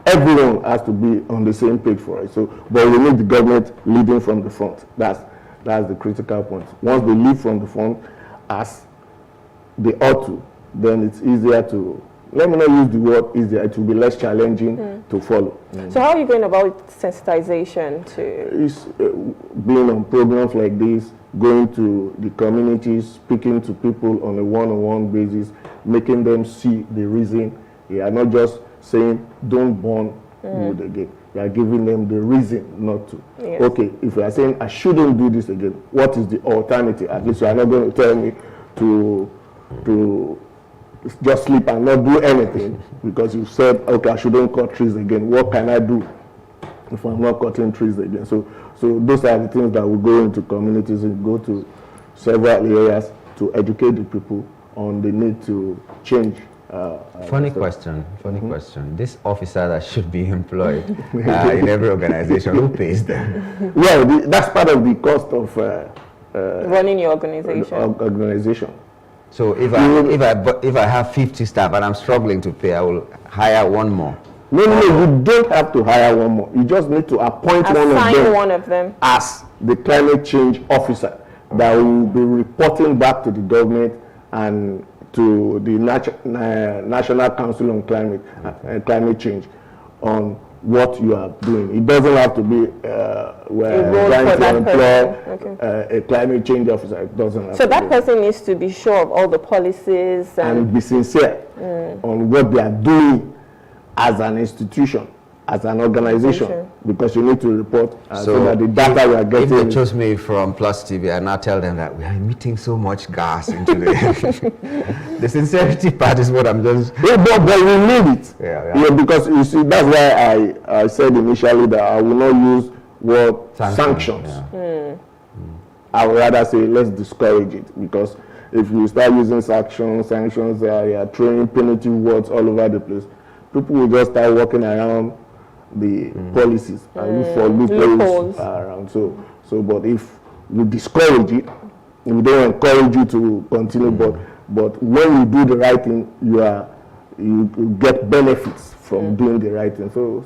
[SPEAKER 4] everyone has to be on the same page for it. So, but we need the government leading from the front. That's the critical point. Once they lead from the front, as they ought to, then it's easier to, let me not use the word easier, it will be less challenging to follow.
[SPEAKER 6] So how are you going about sensitization to?
[SPEAKER 4] It's being on programs like this, going to the communities, speaking to people on a one-on-one basis, making them see the reason. You are not just saying, don't burn wood again. You are giving them the reason not to.
[SPEAKER 6] Yes.
[SPEAKER 4] Okay, if you are saying, I shouldn't do this again, what is the alternative? At least you are not going to tell me to just sleep and not do anything because you said, okay, I shouldn't cut trees again. What can I do if I'm not cutting trees again? So those are the things that will go into communities and go to several areas to educate the people on the need to change.
[SPEAKER 9] Funny question. This officer that should be employed in every organization, who pays them?
[SPEAKER 4] Well, that's part of the cost of
[SPEAKER 6] running your organization.
[SPEAKER 9] So if I have 50 staff and I'm struggling to pay, I will hire one more.
[SPEAKER 4] No, you don't have to hire one more. You just need to appoint
[SPEAKER 6] one of them
[SPEAKER 4] as the climate change officer that will be reporting back to the government and to the National Council on Climate Change on what you are doing. It doesn't have to be trying to employ a climate change officer. It doesn't have
[SPEAKER 6] so that person needs to be sure of all the policies
[SPEAKER 4] and be sincere on what they are doing as an institution, as an organization, because you need to report so that the data we are getting.
[SPEAKER 9] If they chose me from Plus TV, I now tell them that we are emitting so much gas into the sincerity part is what I'm just.
[SPEAKER 4] But we need it. Yeah, because you see, that's why I said initially that I will not use word sanctions. I would rather say let's discourage it, because if you start using sanctions, you are throwing punitive words all over the place. People will just start walking around the policies and look for loopholes around. So, but if we discourage it, we don't encourage you to continue. But when you do the right thing, you get benefits from doing the right thing. So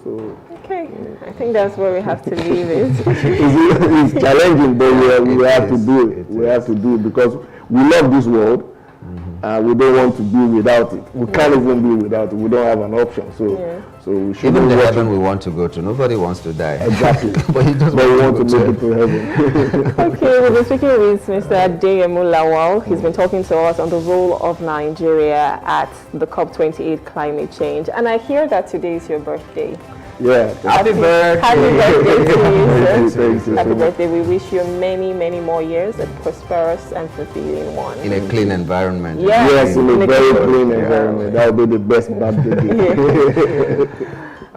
[SPEAKER 6] okay, I think that's where we have to leave it.
[SPEAKER 4] It's challenging, but we have to do it. We have to do it because we love this world. We don't want to be without it. We can't even be without it. We don't have an option. So, so we should
[SPEAKER 7] even the heaven we want to go to. Nobody wants to die.
[SPEAKER 4] Exactly.
[SPEAKER 7] But you just
[SPEAKER 4] we want to make it to heaven.
[SPEAKER 6] Okay, we've been speaking with Mr. Adeyemo Lawal. He's been talking to us on the role of Nigeria at the COP28 climate change. And I hear that today is your birthday.
[SPEAKER 4] Yeah.
[SPEAKER 6] Happy birthday. Happy birthday to you, sir.
[SPEAKER 4] Thank you
[SPEAKER 6] Happy
[SPEAKER 4] so much.
[SPEAKER 6] birthday. We wish you many, many more years, a prosperous and fulfilling one.
[SPEAKER 7] in a clean environment.
[SPEAKER 4] Yes, in a very clean environment. That will be the best birthday.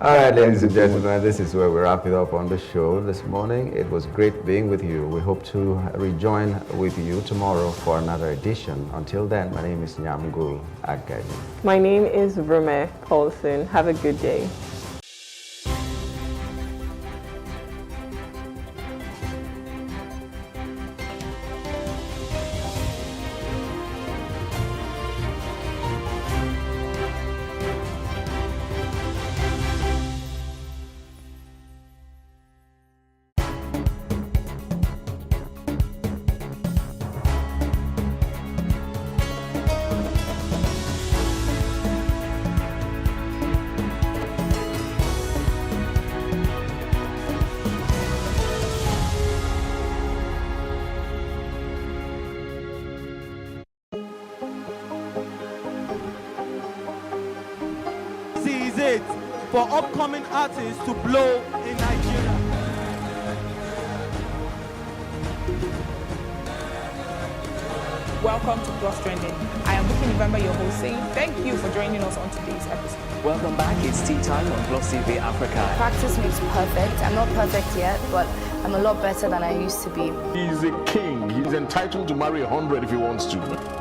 [SPEAKER 7] All right, ladies and gentlemen, this is where we wrap it up on the show this morning. It was great being with you. We hope to rejoin with you tomorrow for another edition. Until then, my name is Nyamgul Agadi.
[SPEAKER 6] My name is Rume Paulson. Have a good day.
[SPEAKER 10] It for upcoming artists to blow in Nigeria.
[SPEAKER 22] Welcome to Plus Trending. I am Buki November, your host, saying thank you for joining us on today's episode.
[SPEAKER 23] Welcome back. It's tea time on Plus TV Africa.
[SPEAKER 24] Practice makes perfect. I'm not perfect yet, but I'm a lot better than I used to be.
[SPEAKER 25] He's a king. He's entitled to marry 100 if he wants to.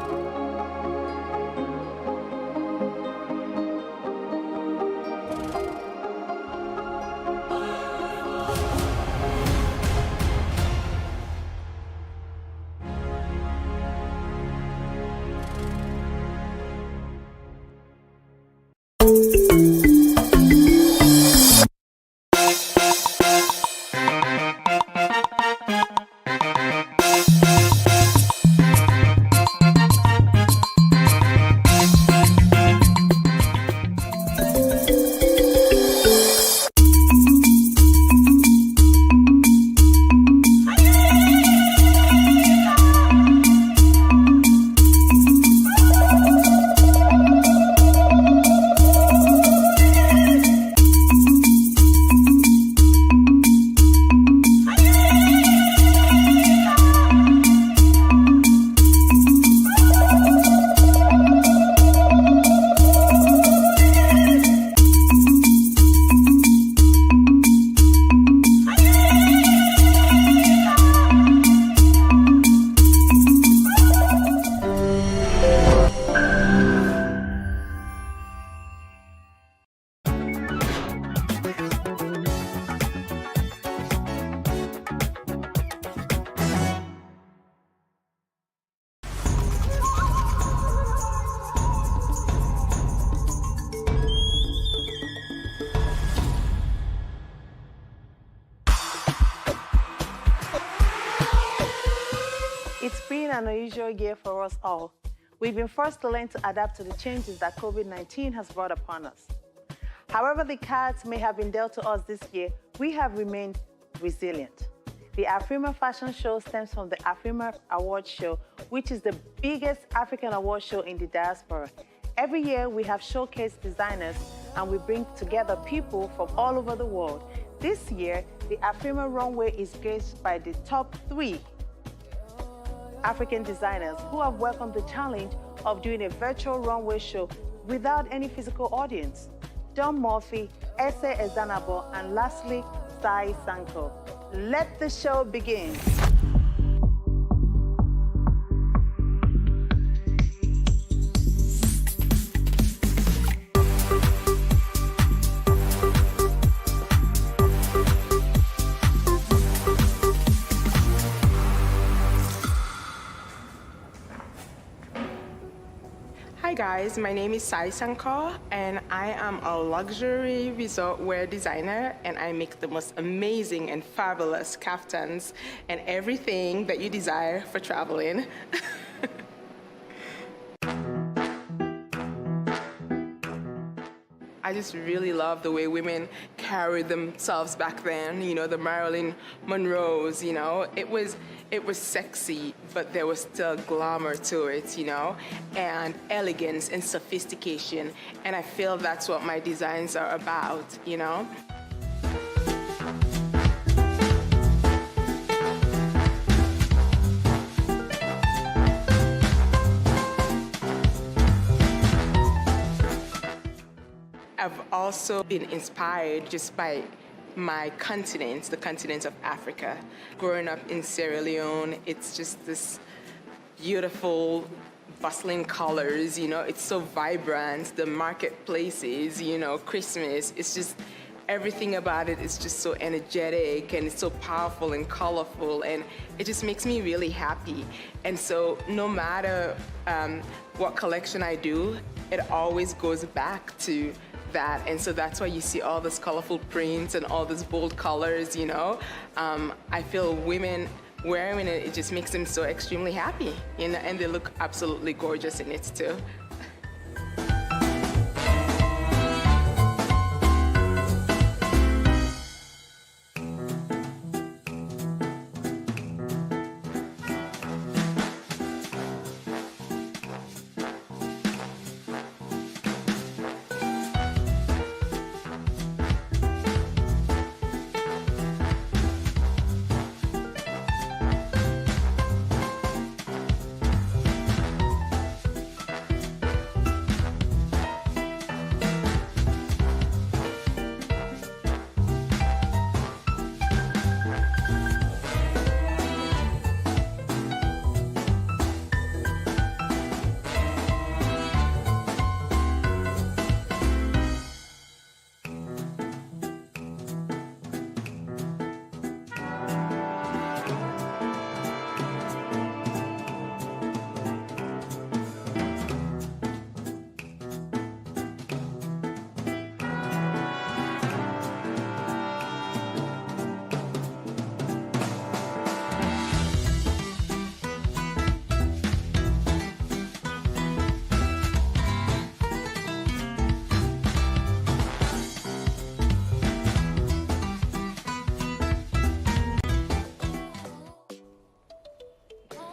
[SPEAKER 26] It's been an unusual year for us all. We've been forced to learn to adapt to the changes that COVID-19 has brought upon us. However the cards may have been dealt to us this year, we have remained resilient. The Afrima Fashion Show stems from the Afrima Award Show, which is the biggest African award show in the diaspora. Every year, we have showcased designers and we bring together people from all over the world. This year, the Afrima Runway is graced by the top 3 African designers who have welcomed the challenge of doing a virtual runway show without any physical audience. Don Murphy, Ese Ezanabo, and lastly, Sai Sanko. Let the show begin.
[SPEAKER 27] Hi guys, my name is Sai Sankar and I am a luxury resort wear designer and I make the most amazing and fabulous kaftans and everything that you desire for traveling. I just really love the way women carried themselves back then, you know, the Marilyn Monroes, you know. It was sexy, but there was still glamour to it, you know, and elegance and sophistication. And I feel that's what my designs are about, you know. I've also been inspired just by my continent, the continent of Africa. Growing up in Sierra Leone, it's just this beautiful, bustling colors, you know, it's so vibrant, the marketplaces, you know, Christmas, it's just, everything about it is just so energetic and it's so powerful and colorful, and it just makes me really happy. And so no matter what collection I do, it always goes back to that. And so that's why you see all this colorful prints and all these bold colors, you know. I feel women wearing it, it just makes them so extremely happy, you know, and they look absolutely gorgeous in it too.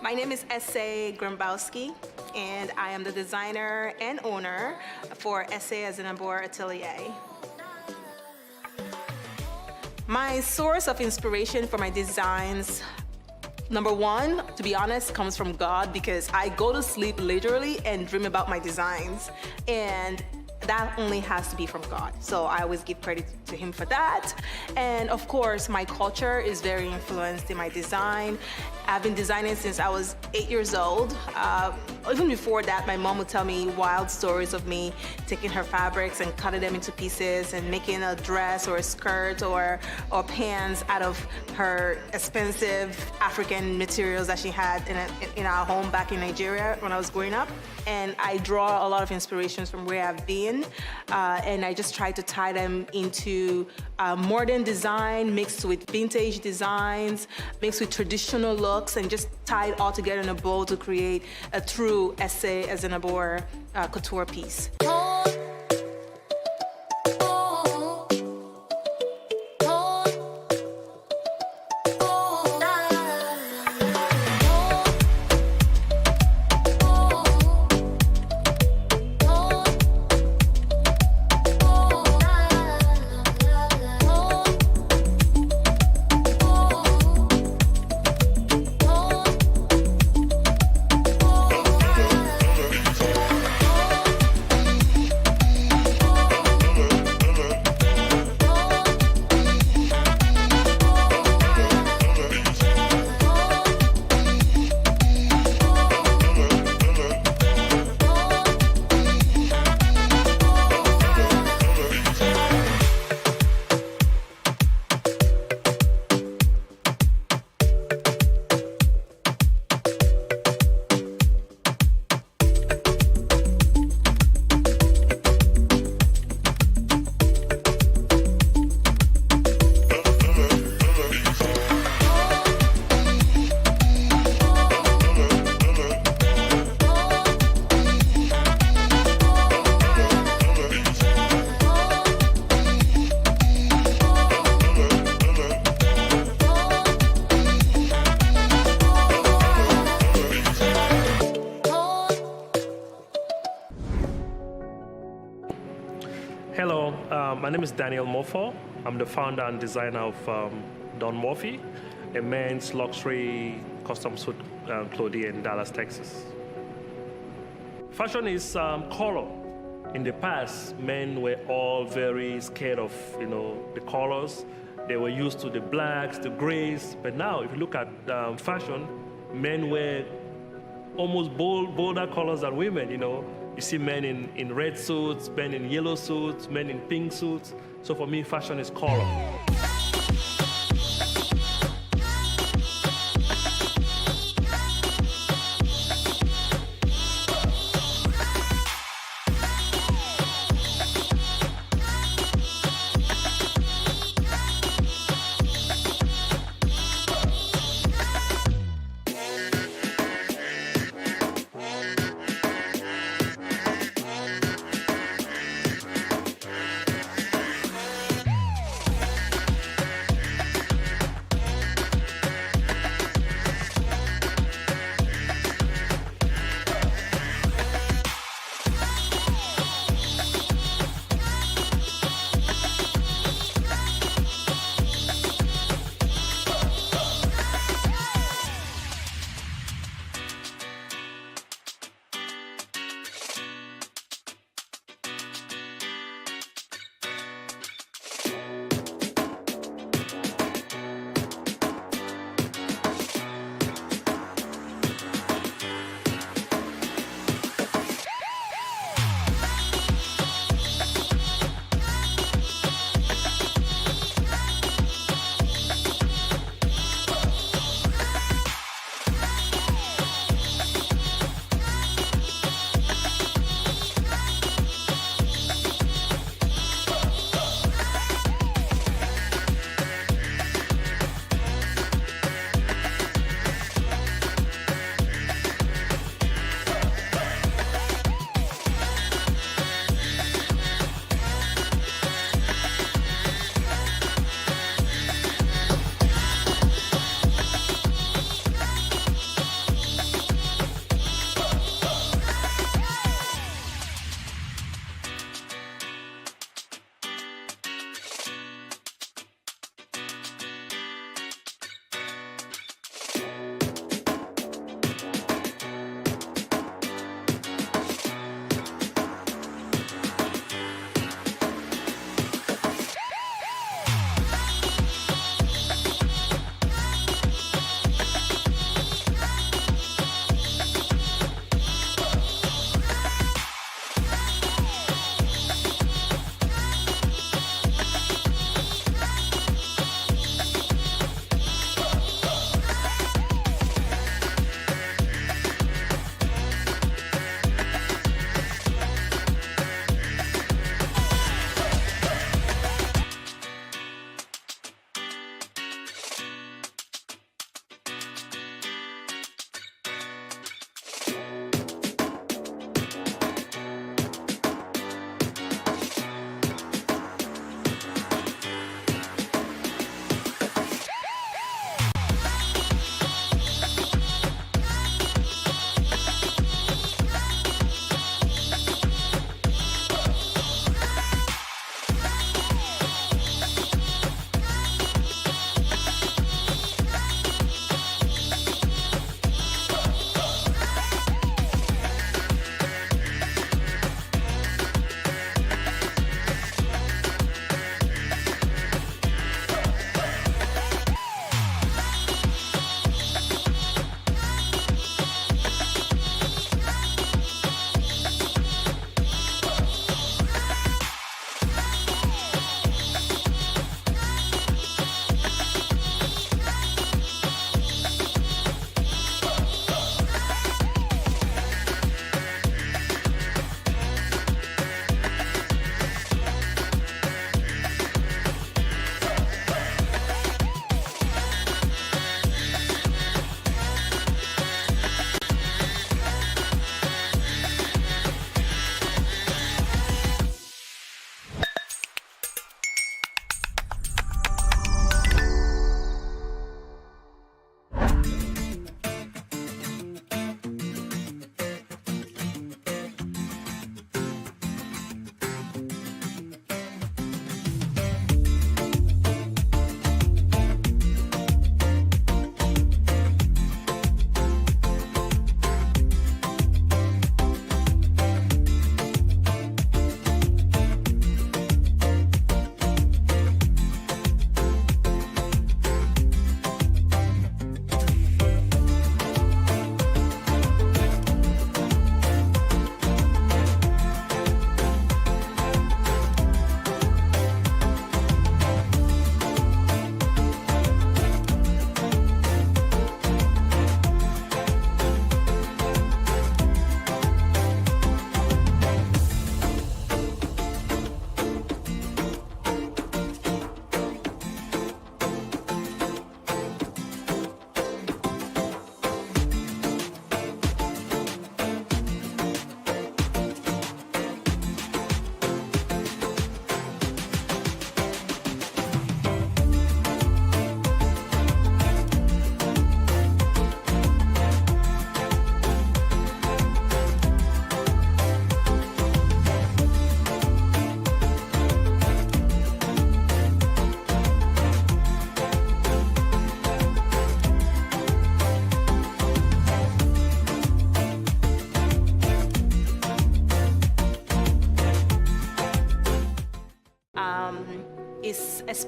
[SPEAKER 27] My name is Ese Grambowski, and I am the designer and owner for Ese Azinabor Atelier. My source of inspiration for my designs, number one, to be honest, comes from God, because I go to sleep literally and dream about my designs. And that only has to be from God. So I always give credit to Him for that. And of course, my culture is very influenced in my design. I've been designing since I was 8 years old. Even before that, my mom would tell me wild stories of me taking her fabrics and cutting them into pieces and making a dress or a skirt or pants out of her expensive African materials that she had in our home back in Nigeria when I was growing up. And I draw a lot of inspirations from where I've been, and I just try to tie them into modern design mixed with vintage designs, mixed with traditional looks, and just tie it all together in a bowl to create a true Ese Azinabor couture piece.
[SPEAKER 1] My name is Daniel Mofo. I'm the founder and designer of Don Murphy, a men's luxury custom suit clothing in Dallas, Texas. Fashion is color. In the past, men were all very scared of, the colors. They were used to the blacks, the grays. But now, if you look at fashion, men wear almost bolder colors than women, You see men in red suits, men in yellow suits, men in pink suits. So for me, fashion is color.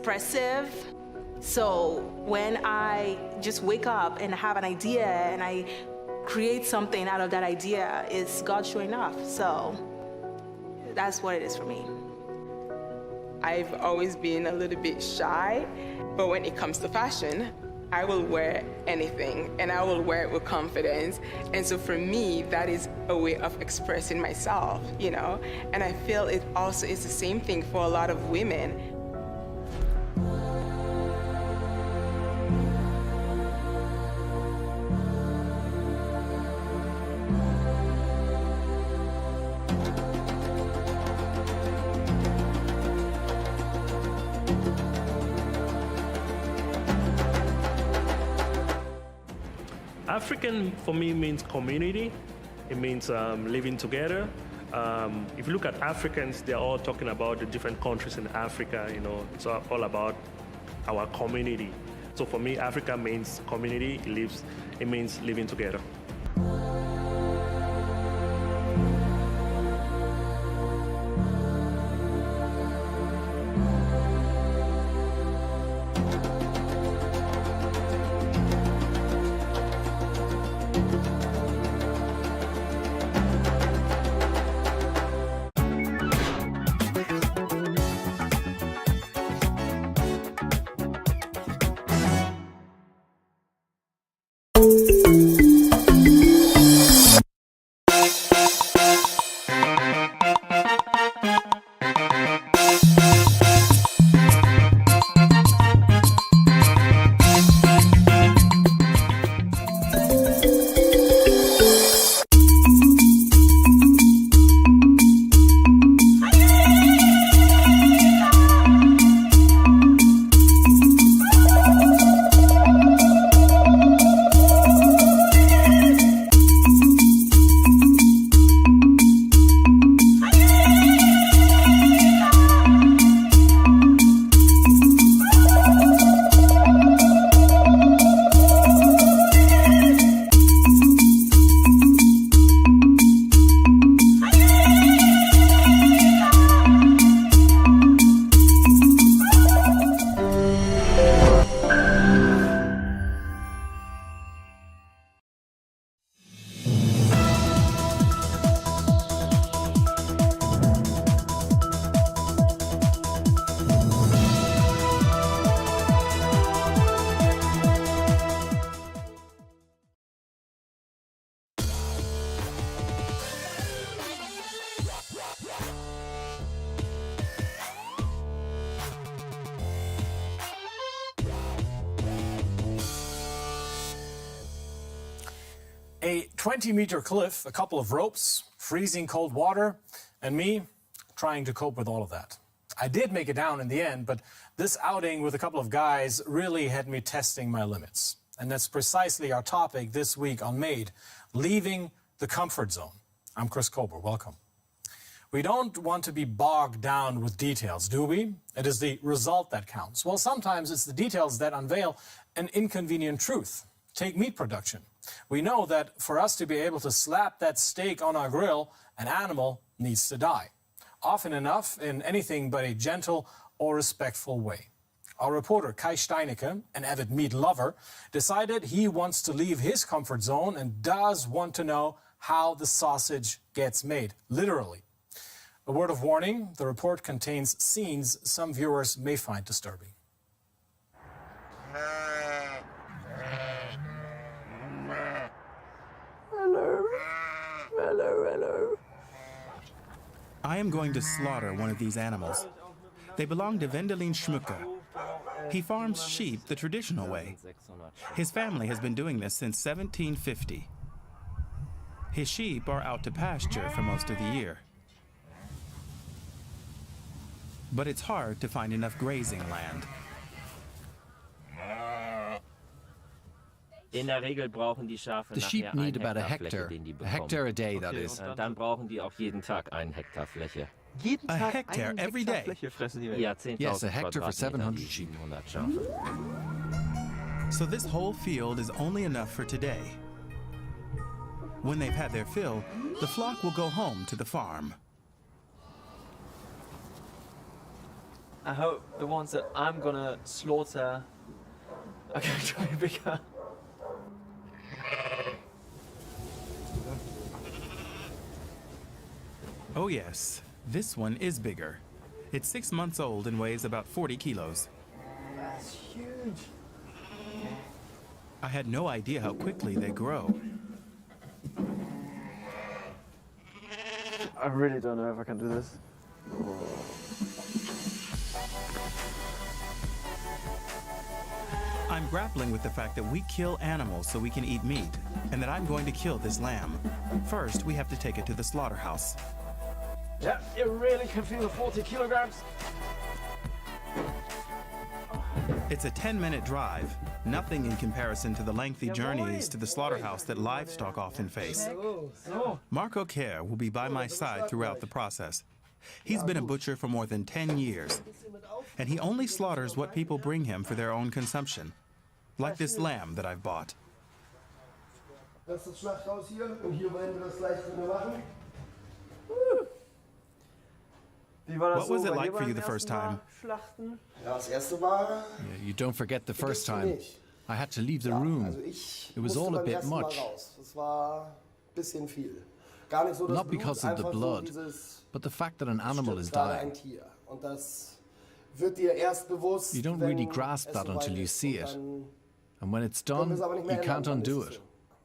[SPEAKER 27] expressive. So when I just wake up and have an idea and I create something out of that idea, it's God showing off. So that's what it is for me.
[SPEAKER 2] I've always been a little bit shy, but when it comes to fashion, I will wear anything and I will wear it with confidence. And so for me, that is a way of expressing myself, you know? And I feel it also is the same thing for a lot of women.
[SPEAKER 1] African for me means community. It means living together. If you look at Africans, they're all talking about the different countries in Africa. You know, it's all about our community. So for me, Africa means community. It means living together.
[SPEAKER 5] A 20-meter cliff, a couple of ropes, freezing cold water, and me trying to cope with all of that. I did make it down in the end, but this outing with a couple of guys really had me testing my limits. And that's precisely our topic this week on Made, leaving the comfort zone. I'm Chris Kober, welcome. We don't want to be bogged down with details, do we? It is the result that counts. Well, sometimes it's the details that unveil an inconvenient truth. Take meat production. We know that for us to be able to slap that steak on our grill, an animal needs to die. Often enough in anything but a gentle or respectful way. Our reporter Kai Steinecke, an avid meat lover, decided he wants to leave his comfort zone and does want to know how the sausage gets made, literally. A word of warning, the report contains scenes some viewers may find disturbing.
[SPEAKER 11] Hello. I am going to slaughter one of these animals. They belong to Wendelin Schmucke. He farms sheep the traditional way. His family has been doing this since 1750. His sheep are out to pasture for most of the year. But it's hard to find enough grazing land.
[SPEAKER 12] The sheep need about a hectare a day, that is.
[SPEAKER 11] A hectare every day?
[SPEAKER 12] Yes, a hectare for 700 sheep.
[SPEAKER 11] So this whole field is only enough for today. When they've had their fill, the flock will go home to the farm.
[SPEAKER 13] I hope the ones that I'm gonna slaughter are going to be bigger.
[SPEAKER 11] Oh yes, this one is bigger. It's 6 months old and weighs about 40 kilos.
[SPEAKER 13] That's huge.
[SPEAKER 11] I had no idea how quickly they grow.
[SPEAKER 13] I really don't know if I can do this.
[SPEAKER 11] I'm grappling with the fact that we kill animals so we can eat meat, and that I'm going to kill this lamb. First, we have to take it to the slaughterhouse.
[SPEAKER 13] Yeah, you really can feel the 40 kilograms.
[SPEAKER 11] It's a 10-minute drive, nothing in comparison to the lengthy journeys to the slaughterhouse that livestock often face. Marco Kerr will be by my side throughout the process. He's been a butcher for more than 10 years, and he only slaughters what people bring him for their own consumption, like this lamb that I've bought.
[SPEAKER 14] Das ist das Schlachthaus hier und hier wollen wir das gleich drin machen.
[SPEAKER 11] What was it like for you the first time?
[SPEAKER 14] Ja, das erste war.
[SPEAKER 12] Yeah, you don't forget the first time. I had to leave the room. It was all a bit much.
[SPEAKER 14] Das war ein bisschen viel. Gar nicht so das
[SPEAKER 12] Not because of the blood, but the fact that an animal is dying.
[SPEAKER 14] Und das wird dir erst bewusst,
[SPEAKER 12] You don't really grasp that until you see it. And when it's done, you can't undo it.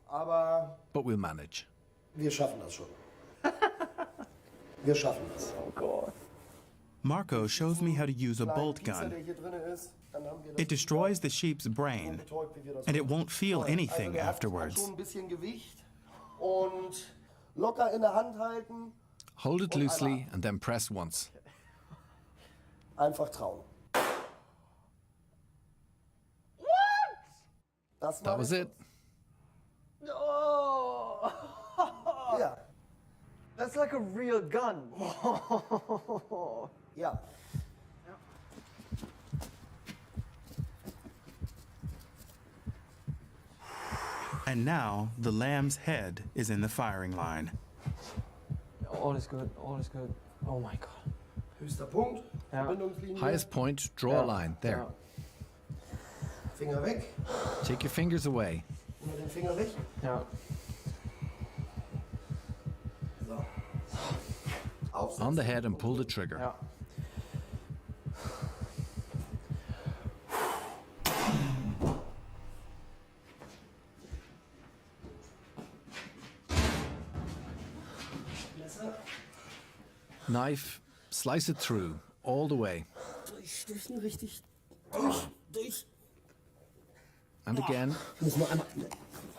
[SPEAKER 14] Aber
[SPEAKER 12] But we'll manage.
[SPEAKER 14] wir schaffen das schon. Wir schaffen das.
[SPEAKER 13] Oh God.
[SPEAKER 11] Marco shows me how to use a bolt gun. It destroys the sheep's brain, and it won't feel anything afterwards.
[SPEAKER 14] Schon ein bisschen Gewicht und locker in der Hand halten.
[SPEAKER 12] Hold it loosely and then press once.
[SPEAKER 14] Einfach trauen.
[SPEAKER 12] That was it.
[SPEAKER 13] Oh!
[SPEAKER 14] Yeah.
[SPEAKER 13] That's like a real gun.
[SPEAKER 14] Ja.
[SPEAKER 11] And now the lamb's head is in the firing line.
[SPEAKER 13] All is good, all is good. Oh my God.
[SPEAKER 14] Höchster Punkt.
[SPEAKER 13] Ja.
[SPEAKER 14] Verbindungslinie.
[SPEAKER 12] Highest point, draw a line. There.
[SPEAKER 14] Finger weg.
[SPEAKER 12] Take your fingers away.
[SPEAKER 14] Immer den Finger weg.
[SPEAKER 13] Ja.
[SPEAKER 14] So. Aufsetzen.
[SPEAKER 12] On the head and pull the trigger.
[SPEAKER 13] Ja.
[SPEAKER 12] Knife, slice it through, all the way.
[SPEAKER 14] Durchstechen, richtig. Durch.
[SPEAKER 12] And again.
[SPEAKER 14] Muss man einmal.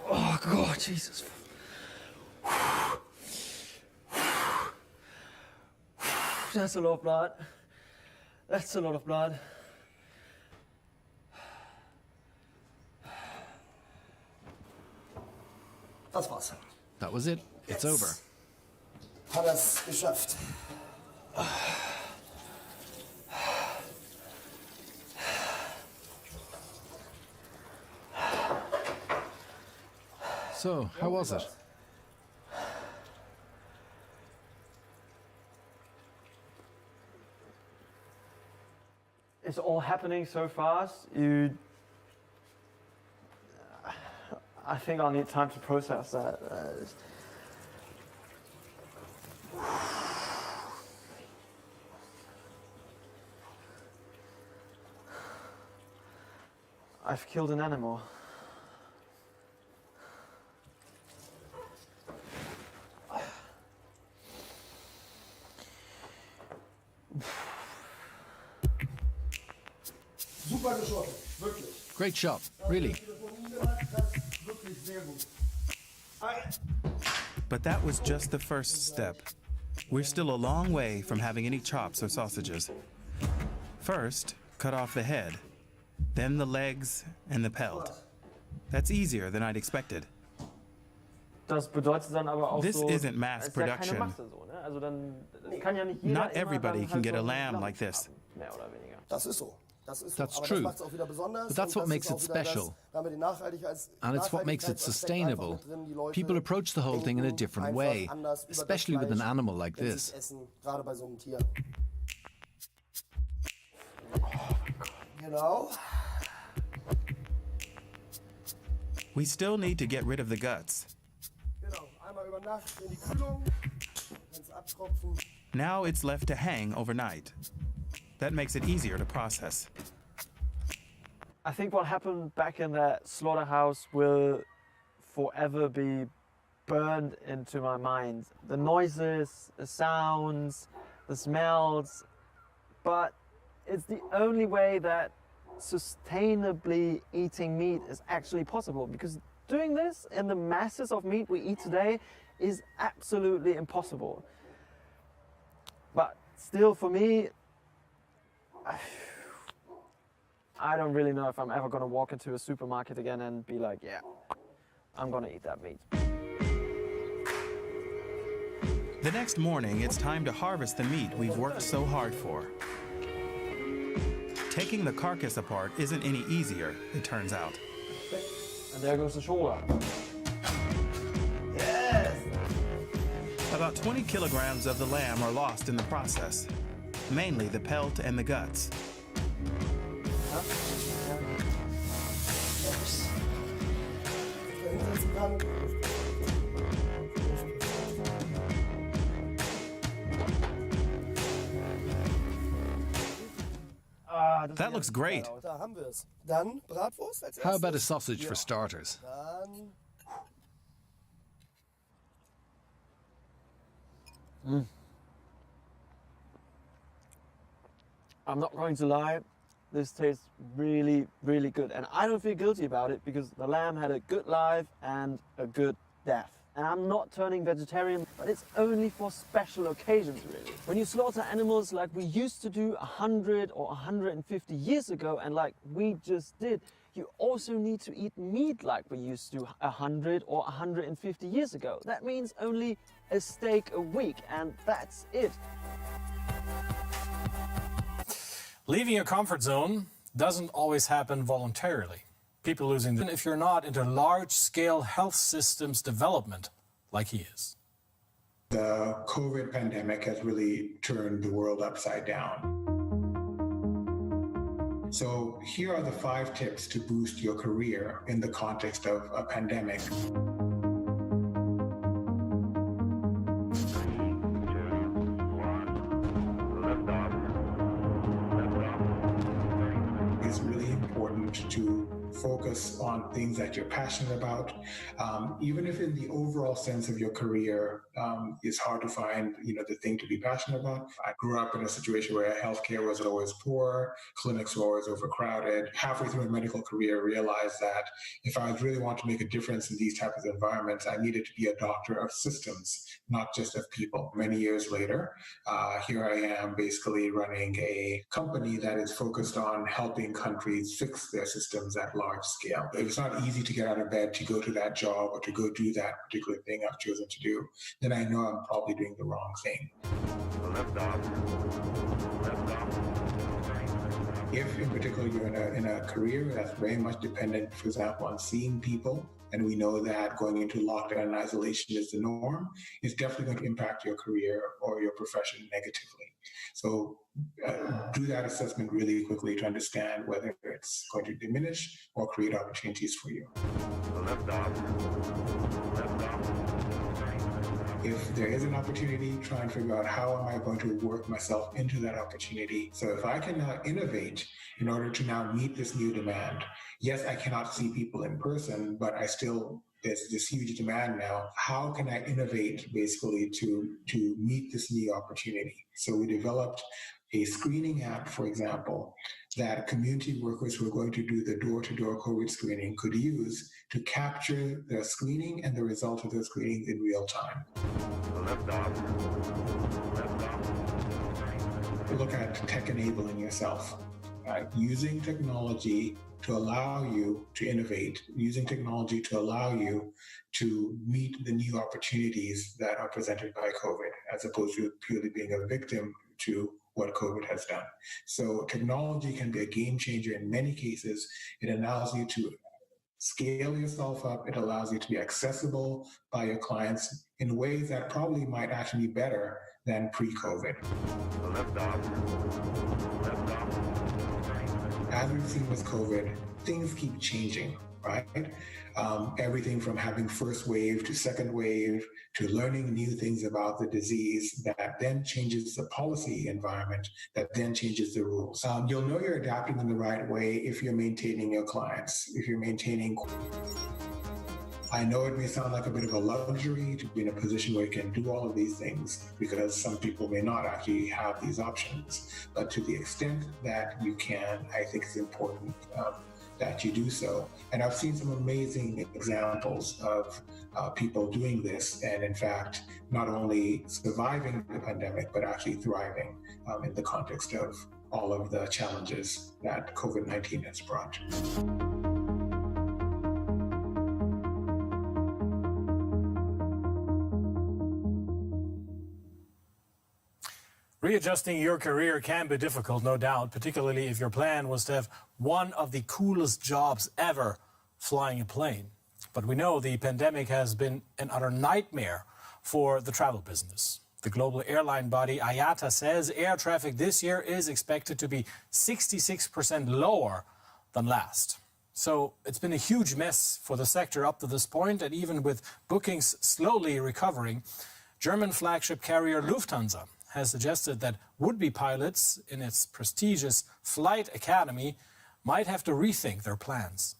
[SPEAKER 13] Oh God, Jesus. That's a lot of blood. That's a lot of blood.
[SPEAKER 14] Das war's.
[SPEAKER 12] That was it. It's over.
[SPEAKER 14] Hat er's geschafft.
[SPEAKER 12] So, how was it?
[SPEAKER 13] It's all happening so fast. I think I'll need time to process that. I've killed an animal.
[SPEAKER 14] Super geschossen, wirklich.
[SPEAKER 12] Great shot, really.
[SPEAKER 14] Wirklich sehr gut.
[SPEAKER 11] But that was just the first step. We're still a long way from having any chops or sausages. First, cut off the head, then the legs and the pelt. That's easier than I'd expected.
[SPEAKER 13] Das bedeutet dann aber auch
[SPEAKER 11] This
[SPEAKER 13] so,
[SPEAKER 11] isn't mass
[SPEAKER 13] es ist ja keine
[SPEAKER 11] production.
[SPEAKER 13] Masse so, ne? Also dann kann ja nicht jeder
[SPEAKER 11] Not
[SPEAKER 13] immer
[SPEAKER 11] everybody
[SPEAKER 13] dann
[SPEAKER 11] can
[SPEAKER 13] halt
[SPEAKER 11] get
[SPEAKER 13] so
[SPEAKER 11] a lamb
[SPEAKER 13] Lamm
[SPEAKER 11] like this.
[SPEAKER 13] haben, mehr oder weniger.
[SPEAKER 14] Das ist so. Das ist
[SPEAKER 12] That's
[SPEAKER 14] so. Aber
[SPEAKER 12] true.
[SPEAKER 14] das macht's auch wieder besonders.
[SPEAKER 12] But that's
[SPEAKER 14] Und
[SPEAKER 12] what
[SPEAKER 14] das
[SPEAKER 12] makes
[SPEAKER 14] ist
[SPEAKER 12] it
[SPEAKER 14] auch wieder
[SPEAKER 12] special.
[SPEAKER 14] Das, da haben wir die
[SPEAKER 12] And it's what makes it sustainable. People approach the whole thing in a different way, especially with an animal like this.
[SPEAKER 14] Essen, gerade bei so einem Tier. Genau.
[SPEAKER 11] We still need to get rid of the guts.
[SPEAKER 14] Genau. Einmal über Nacht in die Kühlung, wenn's abtropfen.
[SPEAKER 11] Now it's left to hang overnight. That makes it easier to process.
[SPEAKER 13] I think what happened back in that slaughterhouse will forever be burned into my mind. The noises, the sounds, the smells, but it's the only way that sustainably eating meat is actually possible, because doing this in the masses of meat we eat today is absolutely impossible. But still, for me, I don't really know if I'm ever going to walk into a supermarket again and be like, yeah, I'm going to eat that meat.
[SPEAKER 11] The next morning, it's time to harvest the meat we've worked so hard for. Taking the carcass apart isn't any easier, it turns out.
[SPEAKER 13] And there goes the shoulder.
[SPEAKER 14] Yes!
[SPEAKER 11] About 20 kilograms of the lamb are lost in the process, mainly the pelt and the guts. That looks great.
[SPEAKER 14] Da haben wir es. Dann Bratwurst als erstes.
[SPEAKER 12] How about a sausage for starters?
[SPEAKER 14] Dann
[SPEAKER 13] I'm not going to lie, this tastes really, really good. And I don't feel guilty about it because the lamb had a good life and a good death. And I'm not turning vegetarian, but it's only for special occasions, really. When you slaughter animals like we used to do 100 or 150 years ago, and like we just did, you also need to eat meat like we used to 100 or 150 years ago. That means only a steak a week, and that's it.
[SPEAKER 5] Leaving your comfort zone doesn't always happen voluntarily. People losing them if you're not into large-scale health systems development like he is.
[SPEAKER 8] The COVID pandemic has really turned the world upside down. So here are the 5 tips to boost your career in the context of a pandemic. It's really important to focus on things that you're passionate about. Even if in the overall sense of your career, it's hard to find, the thing to be passionate about. I grew up in a situation where healthcare was always poor, clinics were always overcrowded. Halfway through my medical career, I realized that if I really want to make a difference in these types of environments, I needed to be a doctor of systems, not just of people. Many years later, here I am basically running a company that is focused on helping countries fix their systems at large scale. If it's not easy to get out of bed to go to that job or to go do that particular thing I've chosen to do, then I know I'm probably doing the wrong thing. If in particular you're in a career that's very much dependent, for example, on seeing people, and we know that going into lockdown and isolation is the norm, it's definitely going to impact your career or your profession negatively. So do that assessment really quickly to understand whether it's going to diminish or create opportunities for you. If there is an opportunity, try and figure out how am I going to work myself into that opportunity. So if I can now innovate in order to now meet this new demand, yes, I cannot see people in person, but there's this huge demand now. How can I innovate basically to meet this new opportunity? So we developed a screening app, for example, that community workers who are going to do the door-to-door COVID screening could use to capture the screening and the result of the screening in real time. Look at tech enabling yourself. Using technology to allow you to innovate, using technology to allow you to meet the new opportunities that are presented by COVID, as opposed to purely being a victim to what COVID has done. So technology can be a game changer in many cases. It allows you to scale yourself up. It allows you to be accessible by your clients in ways that probably might actually be better than pre-COVID. As we've seen with COVID, things keep changing, right? Everything from having first wave to second wave to learning new things about the disease that then changes the policy environment, that then changes the rules. You'll know you're adapting in the right way if you're maintaining your clients, if you're maintaining. I know it may sound like a bit of a luxury to be in a position where you can do all of these things because some people may not actually have these options. But to the extent that you can, I think it's important that you do so. And I've seen some amazing examples of people doing this and in fact, not only surviving the pandemic, but actually thriving in the context of all of the challenges that COVID-19 has brought.
[SPEAKER 5] Readjusting your career can be difficult, no doubt, particularly if your plan was to have one of the coolest jobs ever, flying a plane. But we know the pandemic has been an utter nightmare for the travel business. The global airline body IATA says air traffic this year is expected to be 66% lower than last. So it's been a huge mess for the sector up to this point, and even with bookings slowly recovering, German flagship carrier Lufthansa has suggested that would-be pilots in its prestigious Flight Academy might have to rethink their plans.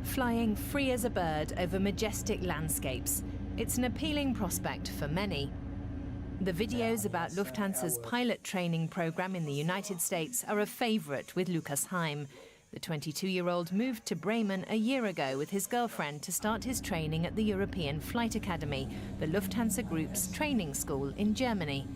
[SPEAKER 3] Flying free as a bird over majestic landscapes. It's an appealing prospect for many. The videos about Lufthansa's pilot training program in the United States are a favorite with Lukas Heim. The 22-year-old moved to Bremen a year ago with his girlfriend to start his training at the European Flight Academy, the Lufthansa Group's training school in Germany.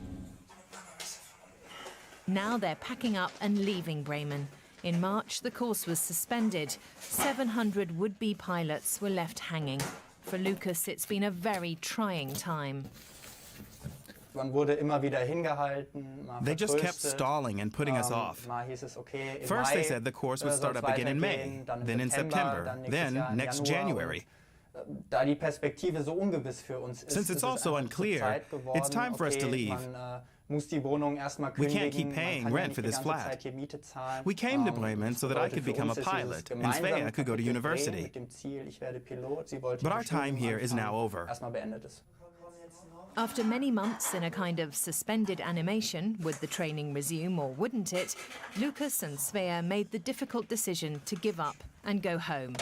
[SPEAKER 3] Now they're packing up and leaving Bremen. In March, the course was suspended. 700 would-be pilots were left hanging. For Lukas, it's been a very trying time.
[SPEAKER 11] They just kept stalling and putting us off. First they said the course would start up again in May, then in September, then next January. Since it's also unclear, it's time for us to leave. We can't keep paying rent for this flat. We came to Bremen so that I could become a pilot and Svea could go to university. But our time here is now over.
[SPEAKER 3] After many months in a kind of suspended animation, would the training resume or wouldn't it, Lukas and Svea made the difficult decision to give up and go home.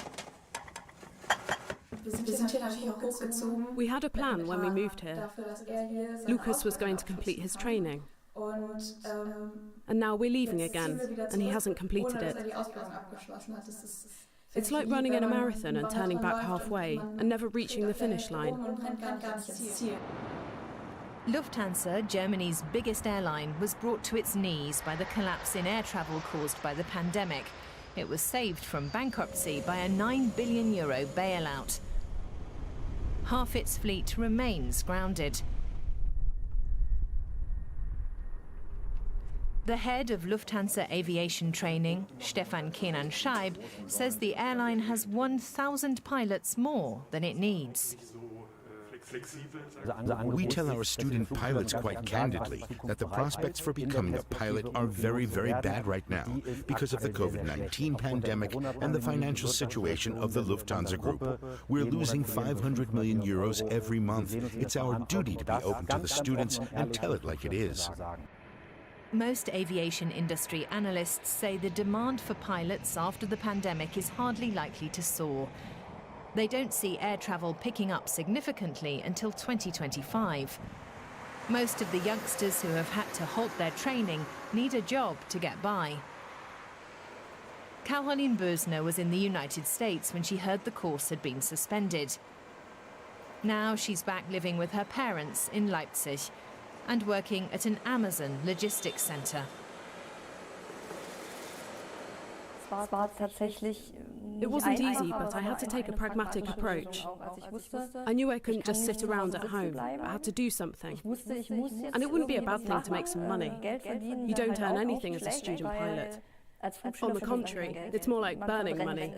[SPEAKER 15] We had a plan when we moved here. Lukas was going to complete his training. And now we're leaving again, and he hasn't completed it. It's like running in a marathon and turning back halfway and never reaching the finish line.
[SPEAKER 3] Lufthansa, Germany's biggest airline, was brought to its knees by the collapse in air travel caused by the pandemic. It was saved from bankruptcy by a €9 billion bailout. Half its fleet remains grounded. The head of Lufthansa Aviation Training, Stefan Kenan-Scheib, says the airline has 1,000 pilots more than it needs.
[SPEAKER 16] We tell our student pilots quite candidly that the prospects for becoming a pilot are very, very bad right now because of the COVID-19 pandemic and the financial situation of the Lufthansa Group. We're losing €500 million every month. It's our duty to be open to the students and tell it like it is.
[SPEAKER 3] Most aviation industry analysts say the demand for pilots after the pandemic is hardly likely to soar. They don't see air travel picking up significantly until 2025. Most of the youngsters who have had to halt their training need a job to get by. Caroline Bösner was in the United States when she heard the course had been suspended. Now she's back living with her parents in Leipzig and working at an Amazon logistics center.
[SPEAKER 15] It wasn't easy, but I had to take a pragmatic approach. I knew I couldn't just sit around at home. I had to do something. And it wouldn't be a bad thing to make some money. You don't earn anything as a student pilot. On the contrary, it's more like burning money.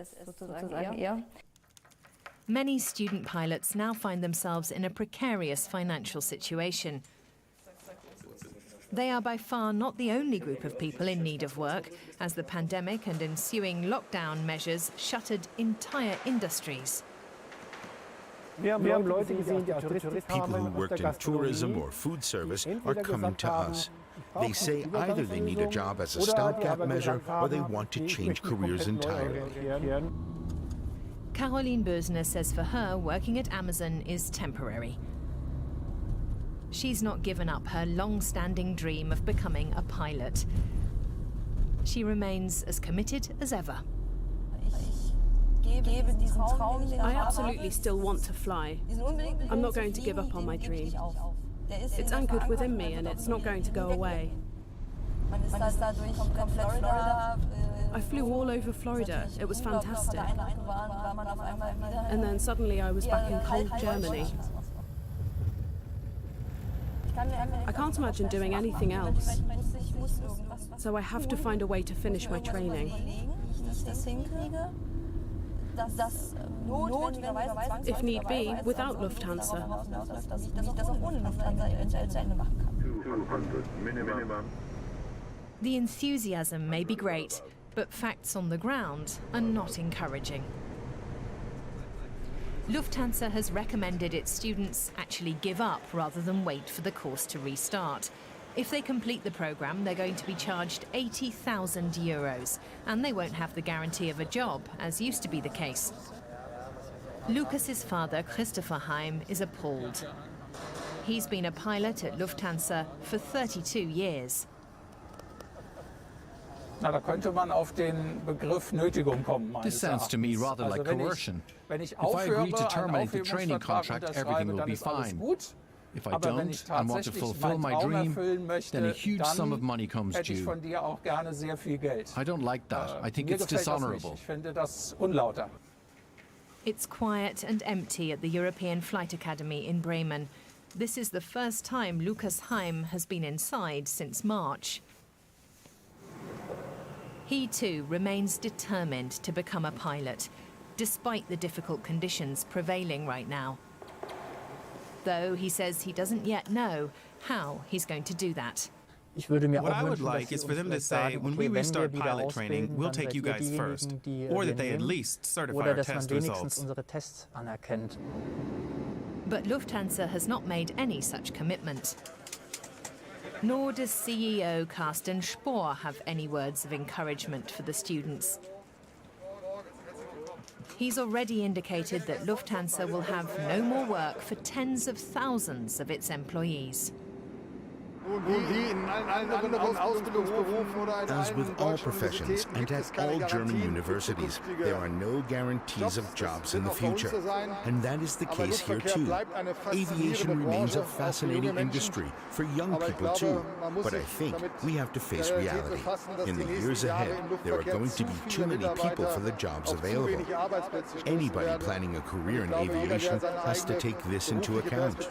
[SPEAKER 3] Many student pilots now find themselves in a precarious financial situation. They are by far not the only group of people in need of work, as the pandemic and ensuing lockdown measures shuttered entire industries.
[SPEAKER 16] People who worked in tourism or food service are coming to us. They say either they need a job as a stopgap measure or they want to change careers entirely.
[SPEAKER 3] Caroline Bösner says for her, working at Amazon is temporary. She's not given up her long-standing dream of becoming a pilot. She remains as committed as ever.
[SPEAKER 15] I absolutely still want to fly. I'm not going to give up on my dream. It's anchored within me and it's not going to go away. I flew all over Florida. It was fantastic. And then suddenly I was back in cold Germany. I can't imagine doing anything else. So I have to find a way to finish my training. If need be, without Lufthansa.
[SPEAKER 4] 200 minimum.
[SPEAKER 3] The enthusiasm may be great, but facts on the ground are not encouraging. Lufthansa has recommended its students actually give up rather than wait for the course to restart. If they complete the programme, they're going to be charged €80,000, and they won't have the guarantee of a job, as used to be the case. Lucas's father, Christopher Heim, is appalled. He's been a pilot at Lufthansa for 32 years.
[SPEAKER 12] This sounds to me rather like coercion. If I agree to terminate the training contract, everything will be fine. If I don't and want to fulfill my dream, then a huge sum of money comes due. I don't like that. I think it's dishonorable.
[SPEAKER 3] It's quiet and empty at the European Flight Academy in Bremen. This is the first time Lukas Heim has been inside since March. He too remains determined to become a pilot, despite the difficult conditions prevailing right now. Though he says he doesn't yet know how he's going to do that.
[SPEAKER 11] What I would like is for them to say, when we restart pilot training, we'll take you guys first, or that they at least certify our test results.
[SPEAKER 3] But Lufthansa has not made any such commitment. Nor does CEO Carsten Spohr have any words of encouragement for the students. He's already indicated that Lufthansa will have no more work for tens of thousands of its employees.
[SPEAKER 16] As with all professions and at all German universities, there are no guarantees of jobs in the future. And that is the case here too. Aviation remains a fascinating industry for young people too. But I think we have to face reality. In the years ahead, there are going to be too many people for the jobs available. Anybody planning a career in aviation has to take this into account.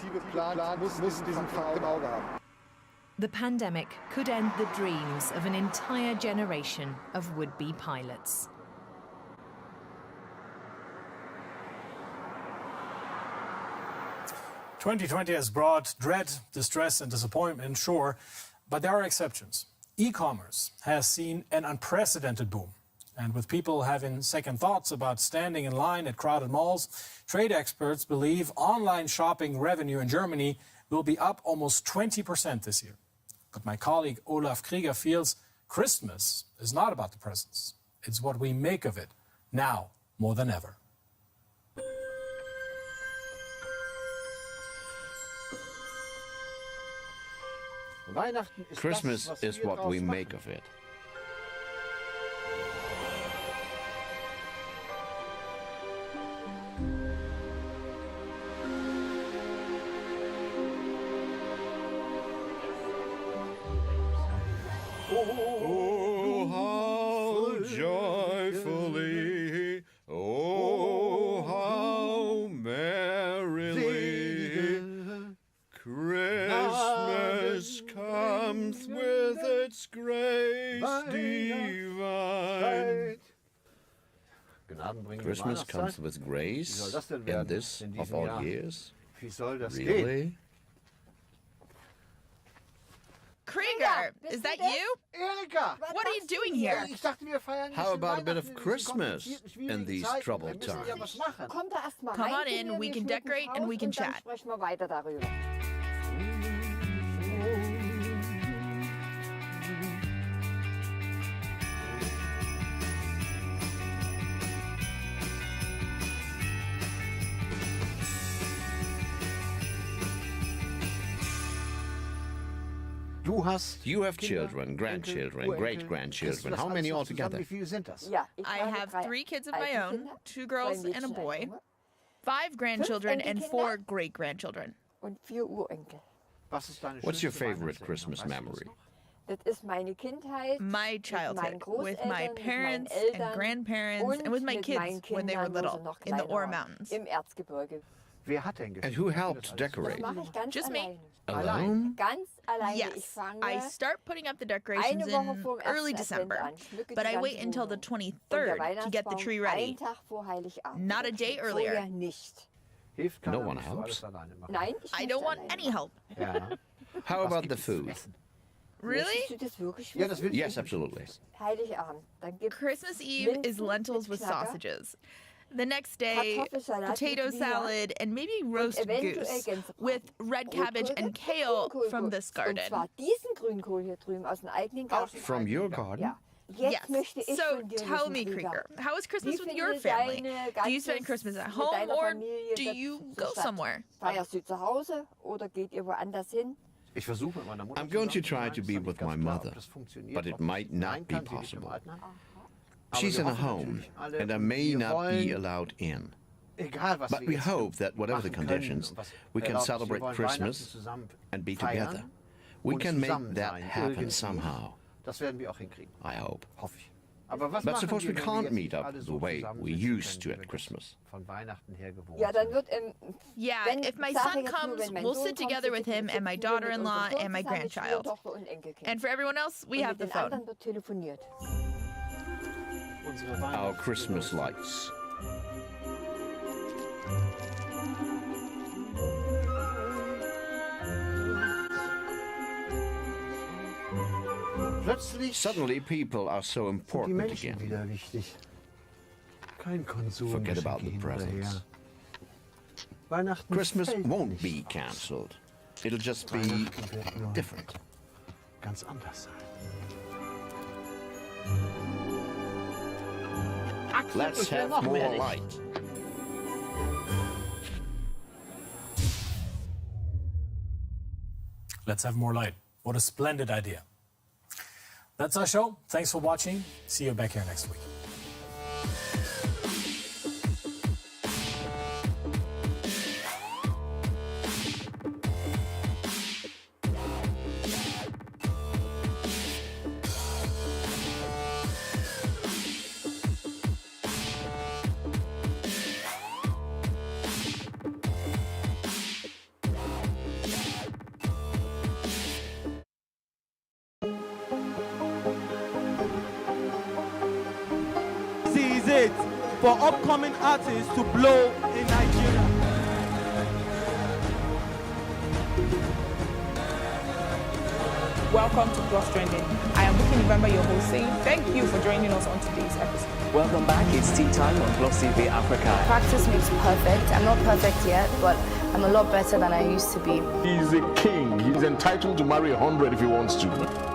[SPEAKER 3] The pandemic could end the dreams of an entire generation of would-be pilots.
[SPEAKER 5] "2020 has brought dread, distress, and disappointment, sure, but there are exceptions. E-commerce has seen an unprecedented boom. And with people having second thoughts about standing in line at crowded malls, trade experts believe online shopping revenue in Germany will be up almost 20% this year. But my colleague Olaf Krieger feels Christmas is not about the presents. It's what we make of it, now more than ever.
[SPEAKER 9] Christmas is what we make of it.
[SPEAKER 17] Oh, how joyfully, oh, how merrily, Christmas comes with its grace.
[SPEAKER 9] Christmas comes with grace in this of all years?
[SPEAKER 13] Wie soll das gehen?
[SPEAKER 9] Really?
[SPEAKER 6] Krieger, is that you?
[SPEAKER 13] Erika!
[SPEAKER 6] What are you doing here?
[SPEAKER 13] Ich dachte, wir feiern
[SPEAKER 9] How about a bit of Christmas in these troubled times?
[SPEAKER 6] Come on in, we can decorate and we can chat.
[SPEAKER 9] You have children, grandchildren, great-grandchildren. How many altogether?
[SPEAKER 6] I have 3 kids of my own, 2 girls and a boy, 5 grandchildren and 4 great-grandchildren.
[SPEAKER 9] What's your favorite Christmas memory?
[SPEAKER 6] My childhood, with my parents and grandparents and with my kids when they were little, in the Ore Mountains.
[SPEAKER 9] And who helped decorate?
[SPEAKER 6] Just me.
[SPEAKER 9] Alone?
[SPEAKER 6] Yes, I start putting up the decorations in early December, but I wait until the 23rd to get the tree ready. Not a day earlier.
[SPEAKER 9] No one helps?
[SPEAKER 6] I don't want any help.
[SPEAKER 9] How about the food?
[SPEAKER 6] Really?
[SPEAKER 9] Yes, absolutely.
[SPEAKER 6] Christmas Eve is lentils with sausages. The next day, potato salad and maybe roast goose with red cabbage and kale from this garden.
[SPEAKER 9] From your garden?
[SPEAKER 6] Yes. So tell me, Krieger, how is Christmas with your family? Do you spend Christmas at home or do you go somewhere?
[SPEAKER 9] I'm going to try to be with my mother, but it might not be possible. She's in a home, and I may not be allowed in. But we hope that whatever the conditions, we can celebrate Christmas and be together. We can make that happen somehow. I hope. But suppose we can't meet up the way we used to at Christmas.
[SPEAKER 6] Yeah, if my son comes, we'll sit together with him and my daughter-in-law and my grandchild. And for everyone else, we have the phone.
[SPEAKER 9] Our Christmas lights. Suddenly people are so important again. Forget about the presents. Christmas won't be cancelled. It'll just be different. Let's have more light.
[SPEAKER 5] Let's have more light. What a splendid idea. That's our show. Thanks for watching. See you back here next week.
[SPEAKER 7] It for upcoming artists to blow in Nigeria.
[SPEAKER 22] Welcome to Plus Trending. I am Bookie November, your host, saying thank you for joining us on today's episode.
[SPEAKER 23] Welcome back. It's tea time on Plus TV Africa.
[SPEAKER 24] Practice makes perfect. I'm not perfect yet, but I'm a lot better than I used to be.
[SPEAKER 25] He's a king. He's entitled to marry 100 if he wants to.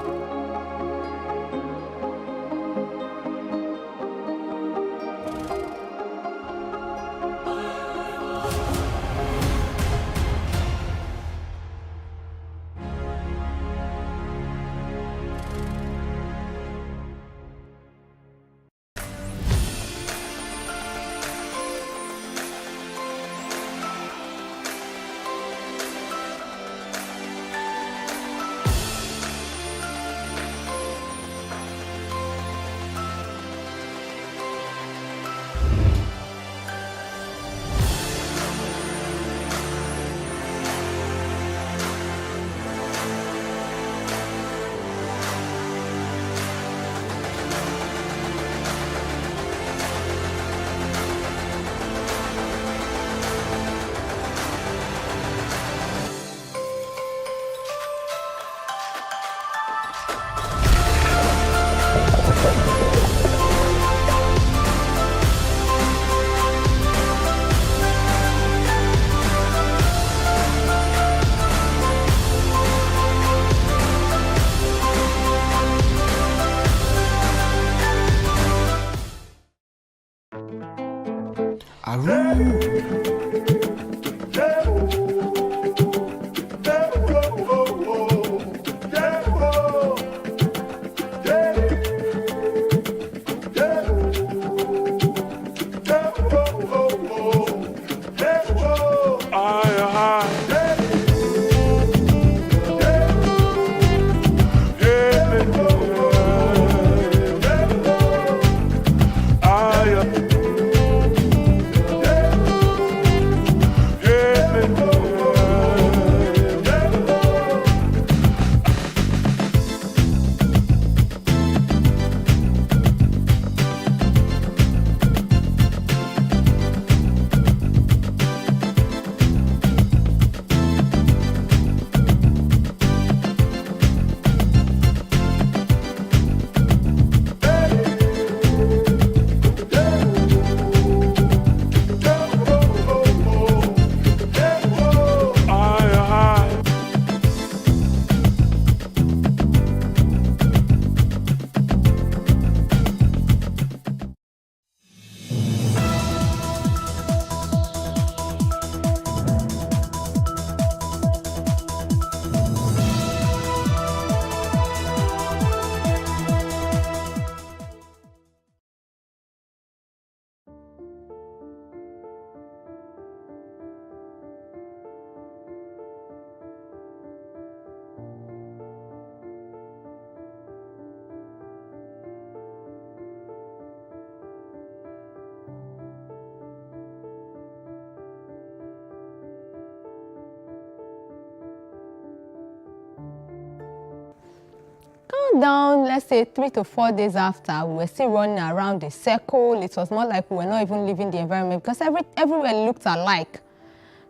[SPEAKER 10] Down, let's say 3 to 4 days after, we were still running around the circle. It was more like we were not even leaving the environment because everywhere looked alike.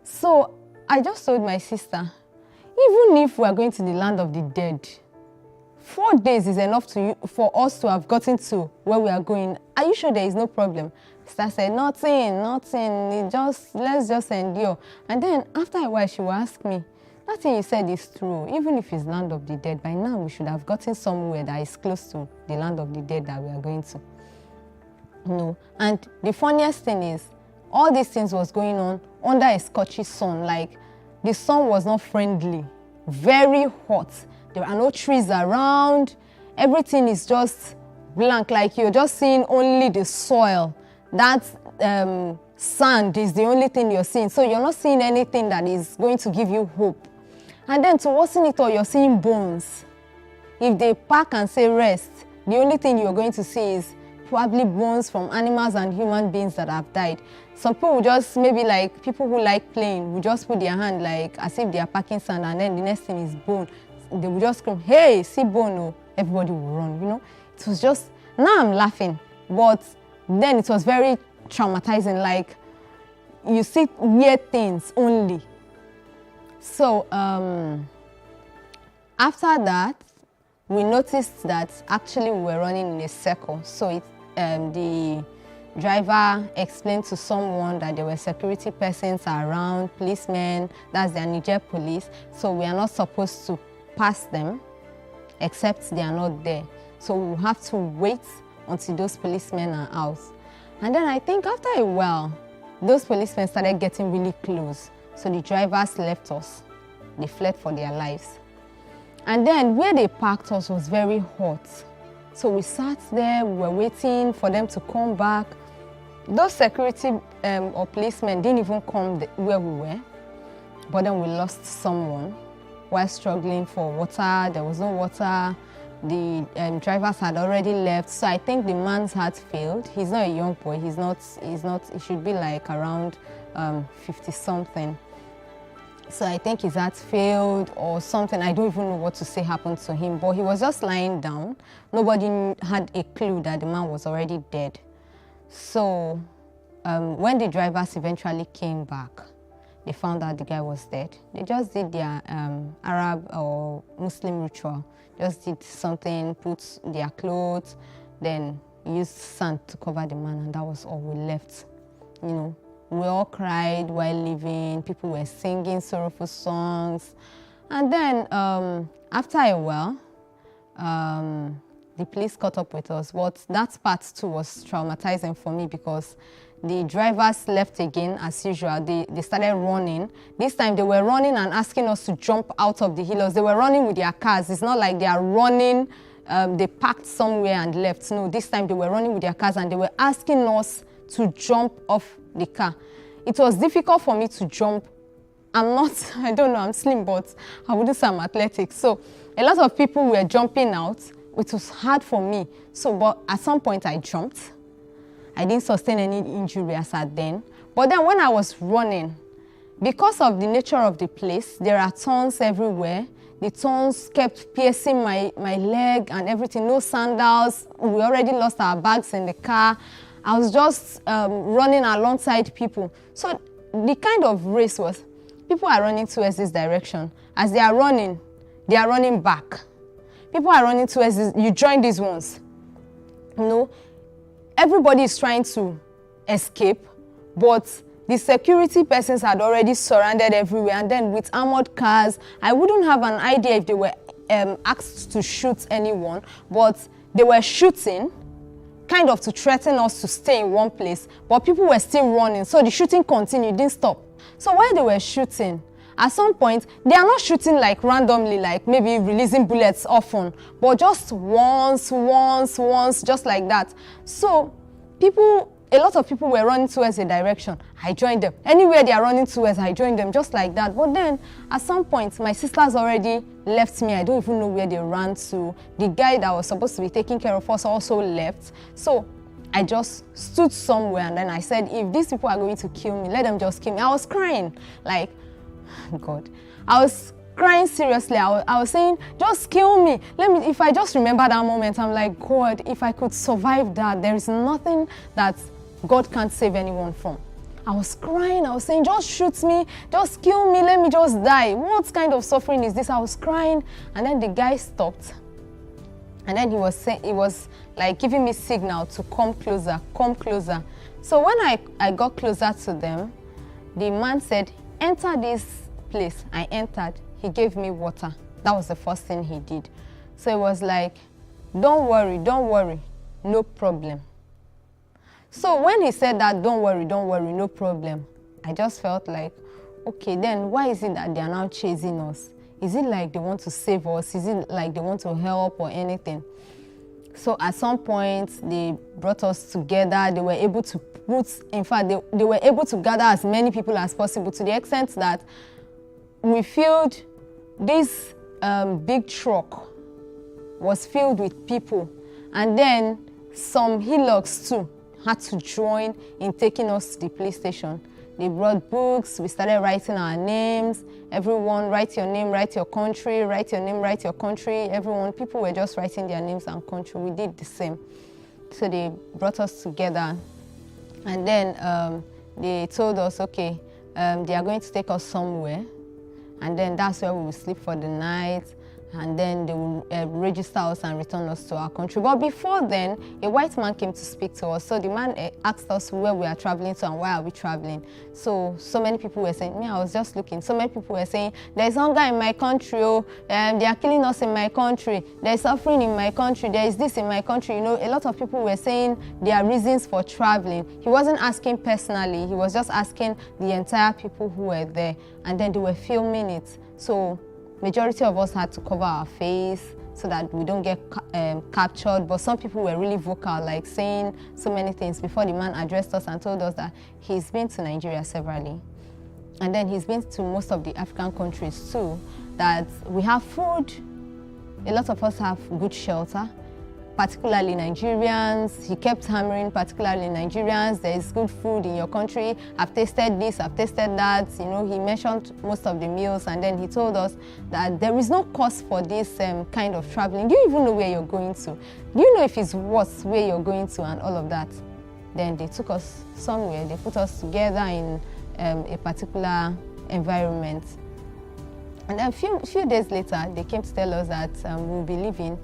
[SPEAKER 10] So I just told my sister, even if we are going to the land of the dead, 4 days is enough for us to have gotten to where we are going. Are you sure there is no problem? Sister said, nothing, let's just endure. And then after a while, she will ask me, that thing you said is true. Even if it's land of the dead, by now we should have gotten somewhere that is close to the land of the dead that we are going to. No. And the funniest thing is, all these things was going on under a scorchy sun. Like, the sun was not friendly, very hot. There are no trees around. Everything is just blank, like you're just seeing only the soil. That sand is the only thing you're seeing. So you're not seeing anything that is going to give you hope. And then to worsen it all, you're seeing bones. If they park and say rest, the only thing you're going to see is probably bones from animals and human beings that have died. Some people will just, maybe like people who like playing, will just put their hand like as if they are packing sand, and then the next thing is bone. They will just scream, hey, see bone, oh. Everybody will run, you know. It was just, now I'm laughing, but then it was very traumatizing, like you see weird things only. So after that, we noticed that actually we were running in a circle. So the driver explained to someone that there were security persons around, policemen, that's the Niger police. So we are not supposed to pass them except they are not there. So we'll have to wait until those policemen are out. And then I think after a while, those policemen started getting really close. So the drivers left us. They fled for their lives. And then where they parked us was very hot. So we sat there, we were waiting for them to come back. Those security or policemen didn't even come where we were. But then we lost someone while struggling for water. There was no water. The drivers had already left. So I think the man's heart failed. He's not a young boy. He should be like around 50-something. So I think his heart failed or something. I don't even know what to say happened to him. But he was just lying down. Nobody had a clue that the man was already dead. So when the drivers eventually came back, they found out the guy was dead. They just did their Arab or Muslim ritual. Just did something, put their clothes, then used sand to cover the man, and that was all we left. You know, we all cried while leaving. People were singing sorrowful songs. And then after a while, the police caught up with us. But that part too was traumatizing for me because the drivers left again as usual. They started running. This time they were running and asking us to jump out of the hillocks. They were running with their cars. It's not like they are running, they parked somewhere and left. No, this time they were running with their cars and they were asking us to jump off the car. It was difficult for me to jump. I don't know, I'm slim, but I wouldn't say I'm athletic. So a lot of people were jumping out. It was hard for me. So, but at some point I jumped. I didn't sustain any injury as at then. But then when I was running, because of the nature of the place, there are thorns everywhere. The thorns kept piercing my leg and everything. No sandals. We already lost our bags in the car. I was just running alongside people. So the kind of race was, people are running towards this direction. As they are running back. People are running towards this. You join these ones. You know, everybody is trying to escape, but the security persons had already surrounded everywhere. And then with armored cars, I wouldn't have an idea if they were asked to shoot anyone, but they were shooting, kind of to threaten us to stay in one place. But people were still running, so the shooting continued, didn't stop. So while they were shooting, at some point, they are not shooting like randomly, like maybe releasing bullets often, but just once, just like that. So a lot of people were running towards a direction. I joined them. Anywhere they are running towards, I joined them, just like that. But then, at some point, my sisters already left me. I don't even know where they ran to. The guy that was supposed to be taking care of us also left. So I just stood somewhere and then I said, if these people are going to kill me, let them just kill me. I was crying, like, God. I was crying seriously. I was saying, just kill me. If I just remember that moment, I'm like, God, if I could survive that, there is nothing that God can't save anyone from. I was crying. I was saying, just shoot me, just kill me, let me just die. What kind of suffering is this? I was crying. And then the guy stopped. And then he was like giving me signal to come closer, come closer. So when I got closer to them, the man said, enter this place. I entered. He gave me water. That was the first thing he did. So it was like, don't worry, no problem. So when he said that, don't worry, no problem, I just felt like, okay, then why is it that they are now chasing us? Is it like they want to save us? Is it like they want to help or anything? So at some point, they brought us together. They were able to they were able to gather as many people as possible, to the extent that we filled this big truck was filled with people. And then some hillocks too had to join in taking us to the police station. They brought books. We started writing our names. Everyone, write your name, write your country, write your name, write your country. Everyone, people were just writing their names and country. We did the same. So they brought us together. And then they told us, okay, they are going to take us somewhere. And then that's where we will sleep for the night. And then they will register us and return us to our country. But before then, a white man came to speak to us. So the man asked us where we are traveling to and why are we traveling. So many people were saying, I was just looking. So many people were saying, there's hunger in my country, they are killing us in my country, there's suffering in my country, there is this in my country. You know, a lot of people were saying their reasons for traveling. He wasn't asking personally, he was just asking the entire people who were there. And then they were filming it. So majority of us had to cover our face so that we don't get captured, but some people were really vocal, like saying so many things before the man addressed us and told us that he's been to Nigeria severally. And then he's been to most of the African countries too, that we have food. A lot of us have good shelter, particularly Nigerians. He kept hammering, particularly Nigerians, there is good food in your country. I've tasted this, I've tasted that. You know, he mentioned most of the meals, and then he told us that there is no cost for this kind of traveling. Do you even know where you're going to? Do you know if it's worth where you're going to and all of that? Then they took us somewhere. They put us together in a particular environment. And then a few days later, they came to tell us that we'll be leaving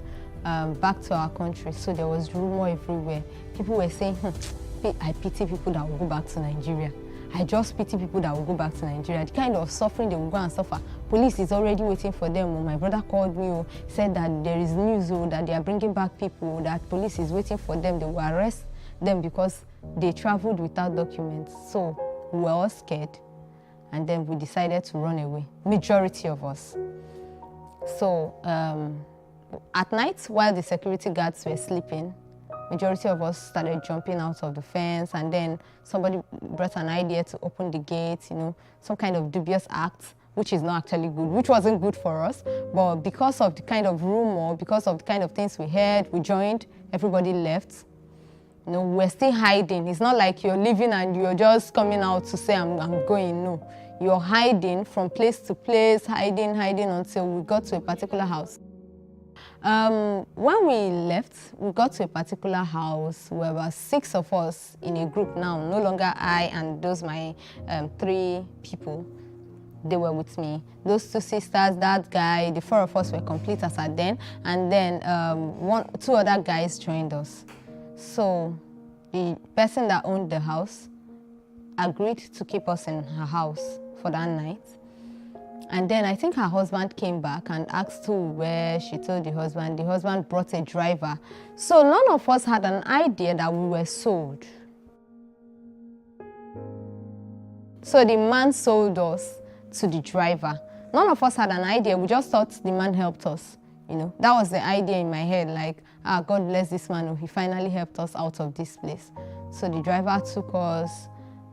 [SPEAKER 10] back to our country. So there was rumor everywhere. People were saying, I pity people that will go back to Nigeria. I just pity people that will go back to Nigeria. The kind of suffering they will go and suffer. Police is already waiting for them. My brother called me, said that there is news that they are bringing back people, that police is waiting for them. They will arrest them because they traveled without documents. So we were all scared, and then we decided to run away, majority of us. So at night, while the security guards were sleeping, majority of us started jumping out of the fence, and then somebody brought an idea to open the gate, you know, some kind of dubious act, which is not actually good, which wasn't good for us. But because of the kind of rumor, because of the kind of things we heard, we joined, everybody left. You know, we're still hiding. It's not like you're leaving and you're just coming out to say, I'm going. No, you're hiding from place to place, hiding until we got to a particular house. When we left, we got to a particular house. There were 6 of us in a group now, no longer I and those my 3 people. They were with me. Those 2 sisters, that guy, the 4 of us were complete as at then. And then 2 other guys joined us. So the person that owned the house agreed to keep us in her house for that night. And then I think her husband came back and asked who where. She told the husband brought a driver. So none of us had an idea that we were sold. So the man sold us to the driver. None of us had an idea. We just thought the man helped us. You know, that was the idea in my head, like, God bless this man. He finally helped us out of this place. So the driver took us,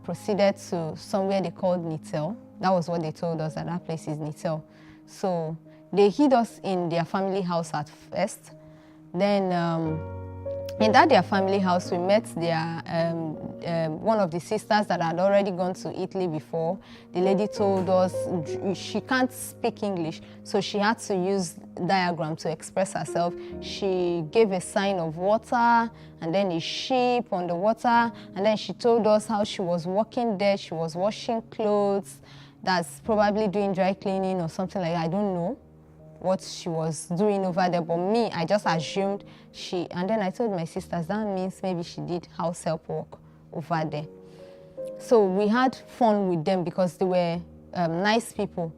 [SPEAKER 10] proceeded to somewhere they called Nitel. That was what they told us, that place is Nitel. So they hid us in their family house at first. Then in their family house, we met their one of the sisters that had already gone to Italy before. The lady told us she can't speak English, so she had to use diagram to express herself. She gave a sign of water and then a sheep on the water, and then she told us how she was working there. She was washing clothes, that's probably doing dry cleaning or something like that. I don't know what she was doing over there, but me, I just assumed and then I told my sisters, that means maybe she did house help work over there. So we had fun with them because they were nice people.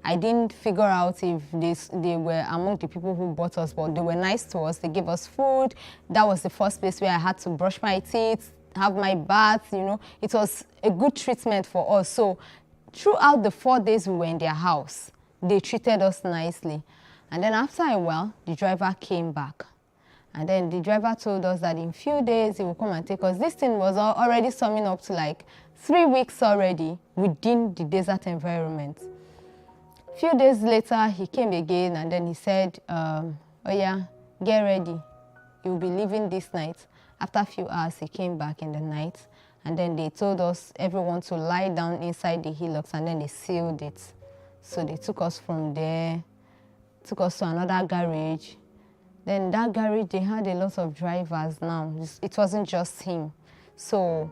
[SPEAKER 10] I didn't figure out if they were among the people who bought us, but they were nice to us. They gave us food. That was the first place where I had to brush my teeth, have my bath, you know. It was a good treatment for us. So throughout the 4 days we were in their house, they treated us nicely. And then after a while, the driver came back. And then the driver told us that in a few days he will come and take us. This thing was already summing up to like 3 weeks already within the desert environment. A few days later, he came again and then he said, oh yeah, get ready. You'll be leaving this night. After a few hours, he came back in the night. And then they told us, everyone to lie down inside the hillocks, and then they sealed it. So they took us from there, took us to another garage. Then that garage, they had a lot of drivers now. It wasn't just him. So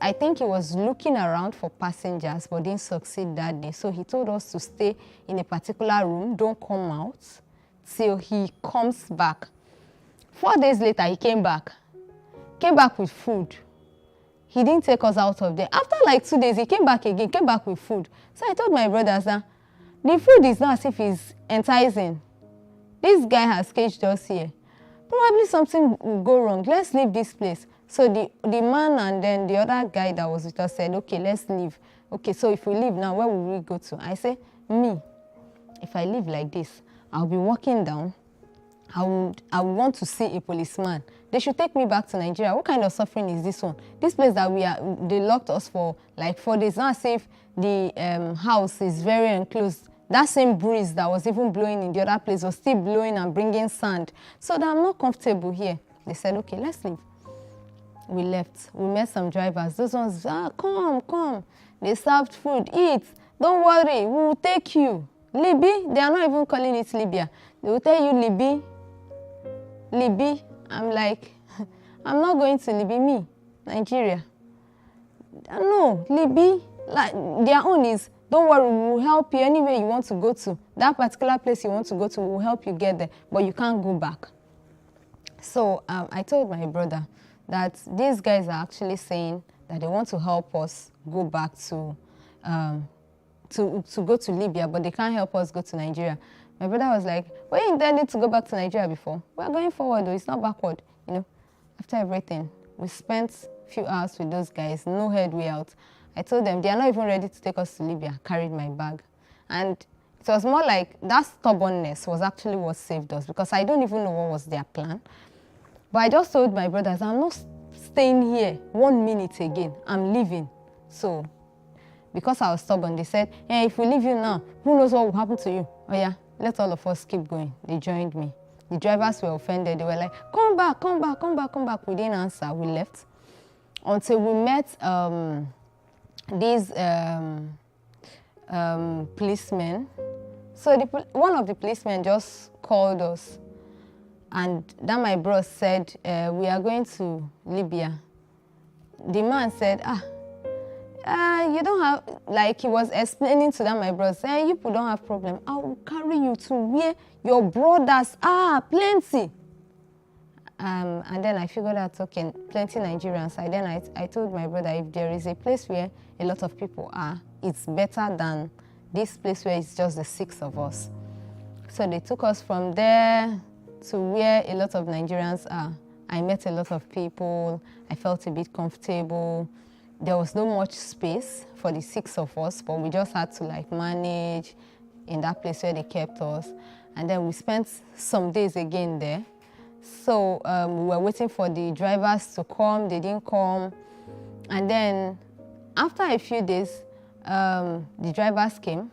[SPEAKER 10] I think he was looking around for passengers, but didn't succeed that day. So he told us to stay in a particular room, don't come out till he comes back. 4 days later, he came back with food. He didn't take us out of there. After like 2 days, he came back again, came back with food. So I told my brothers that the food is not as if it's enticing. This guy has caged us here. Probably something will go wrong. Let's leave this place. So the man and then the other guy that was with us said, okay, let's leave. Okay, so if we leave now, where will we go to? I say, me, if I leave like this, I'll be walking down. I would want to see a policeman. They should take me back to Nigeria. What kind of suffering is this one? This place that they locked us for like 4 days. Not as if the house is very enclosed. That same breeze that was even blowing in the other place was still blowing and bringing sand. So that I'm not comfortable here. They said, okay, let's leave. We left. We met some drivers. Those ones, come. They served food, eat. Don't worry, we will take you. Libya, they are not even calling it Libya. They will tell you Libya. I'm like, I'm not going to Libya, me, Nigeria. No, Libya, like their own is, don't worry, we will help you anywhere you want to go to. That particular place you want to go to, we will help you get there, but you can't go back. So I told my brother that these guys are actually saying that they want to help us go back to go to Libya, but they can't help us go to Nigeria. My brother was like, were you intending to go back to Nigeria before? We're going forward though, it's not backward, you know. After everything, We spent a few hours with those guys, no headway out. I told them they are not even ready to take us to Libya. Carried my bag. And it was more like that stubbornness was actually what saved us, because I don't even know what was their plan. But I just told my brothers, I'm not staying here 1 minute again. I'm leaving. So, because I was stubborn, they said, hey, if we leave you now, who knows what will happen to you? Oh yeah, let all of us keep going. They joined me. The drivers were offended. They were like, come back, come back, come back, come back. We didn't answer. We left. Until we met these policemen. So one of the policemen just called us, and then my bros said, we are going to Libya. The man said, you don't have, like he was explaining to them, my bros, you people don't have problem. I will carry you to where your brothers are, plenty. And then I figured out, okay, plenty Nigerians. Then I told my brother, if there is a place where a lot of people are, it's better than this place where it's just the 6 of us. So they took us from there to where a lot of Nigerians are. I met a lot of people. I felt a bit comfortable. There was not much space for the 6 of us, but we just had to like manage in that place where they kept us. And then we spent some days again there. So we were waiting for the drivers to come. They didn't come. And then after a few days, the drivers came.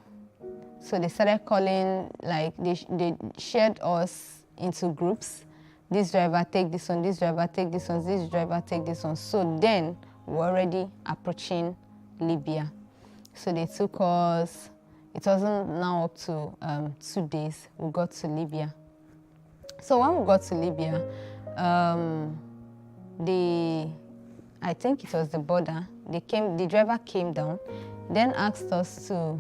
[SPEAKER 10] So they started calling, like they shared us into groups. This driver take this one, this driver take this one, this driver take this one. So then we're already approaching Libya. So they took us, it wasn't now up to 2 days, we got to Libya. So when we got to Libya, I think it was the border, the driver came down, then asked us to,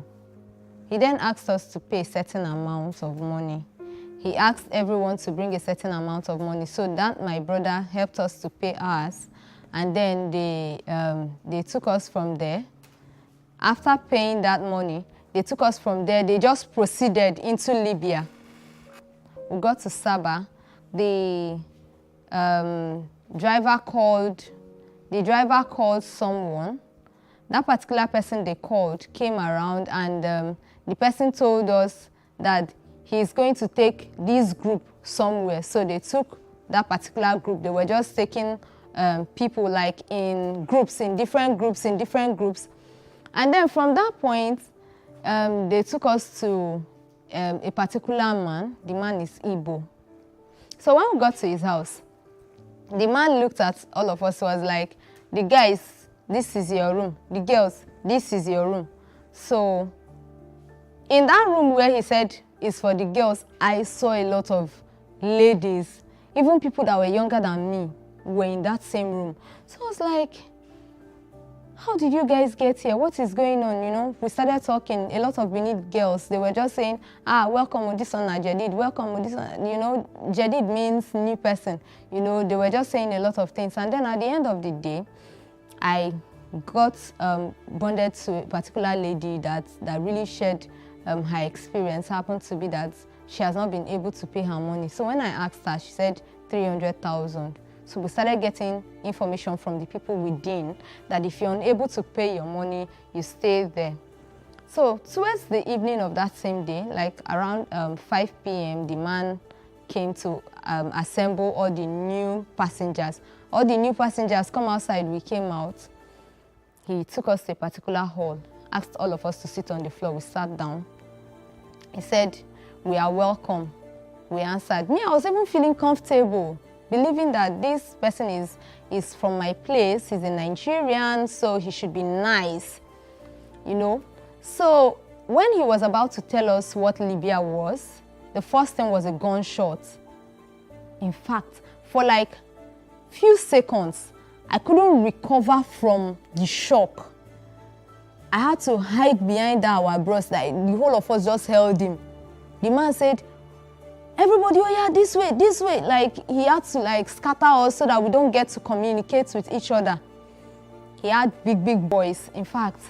[SPEAKER 10] he then asked us to pay a certain amount of money. He asked everyone to bring a certain amount of money, so that my brother helped us to pay ours, and then they took us from there. After paying that money, they took us from there, they just proceeded into Libya. We got to Saba. The driver called someone. That particular person they called came around, and the person told us that he's going to take this group somewhere. So they took that particular group. They were just taking people like in groups, in different groups. And then from that point, they took us to a particular man. The man is Igbo. So when we got to his house, the man looked at all of us, was like, the guys, this is your room. The girls, this is your room. So in that room where he said is for the girls, I saw a lot of ladies, even people that were younger than me were in that same room. So I was like, how did you guys get here? What is going on, you know? We started talking, a lot of Benin girls, they were just saying, welcome with this one, Jadid, welcome with this one. You know, Jadid means new person. You know, they were just saying a lot of things. And then at the end of the day, I got bonded to a particular lady that really shared her experience. Happened to be that she has not been able to pay her money. So when I asked her, she said 300,000. So we started getting information from the people within that if you're unable to pay your money, you stay there. So towards the evening of that same day, like around 5 p.m., the man came to assemble all the new passengers. All the new passengers come outside, we came out. He took us to a particular hall, asked all of us to sit on the floor. We sat down. He said, we are welcome. We answered. Me, I was even feeling comfortable, believing that this person is from my place, he's a Nigerian, so he should be nice, you know. So when he was about to tell us what Libya was, the first thing was a gunshot. In fact, for like few seconds, I couldn't recover from the shock. I had to hide behind our bros, like the whole of us just held him. The man said, everybody, oh yeah, this way. Like he had to like scatter us so that we don't get to communicate with each other. He had big boys. In fact,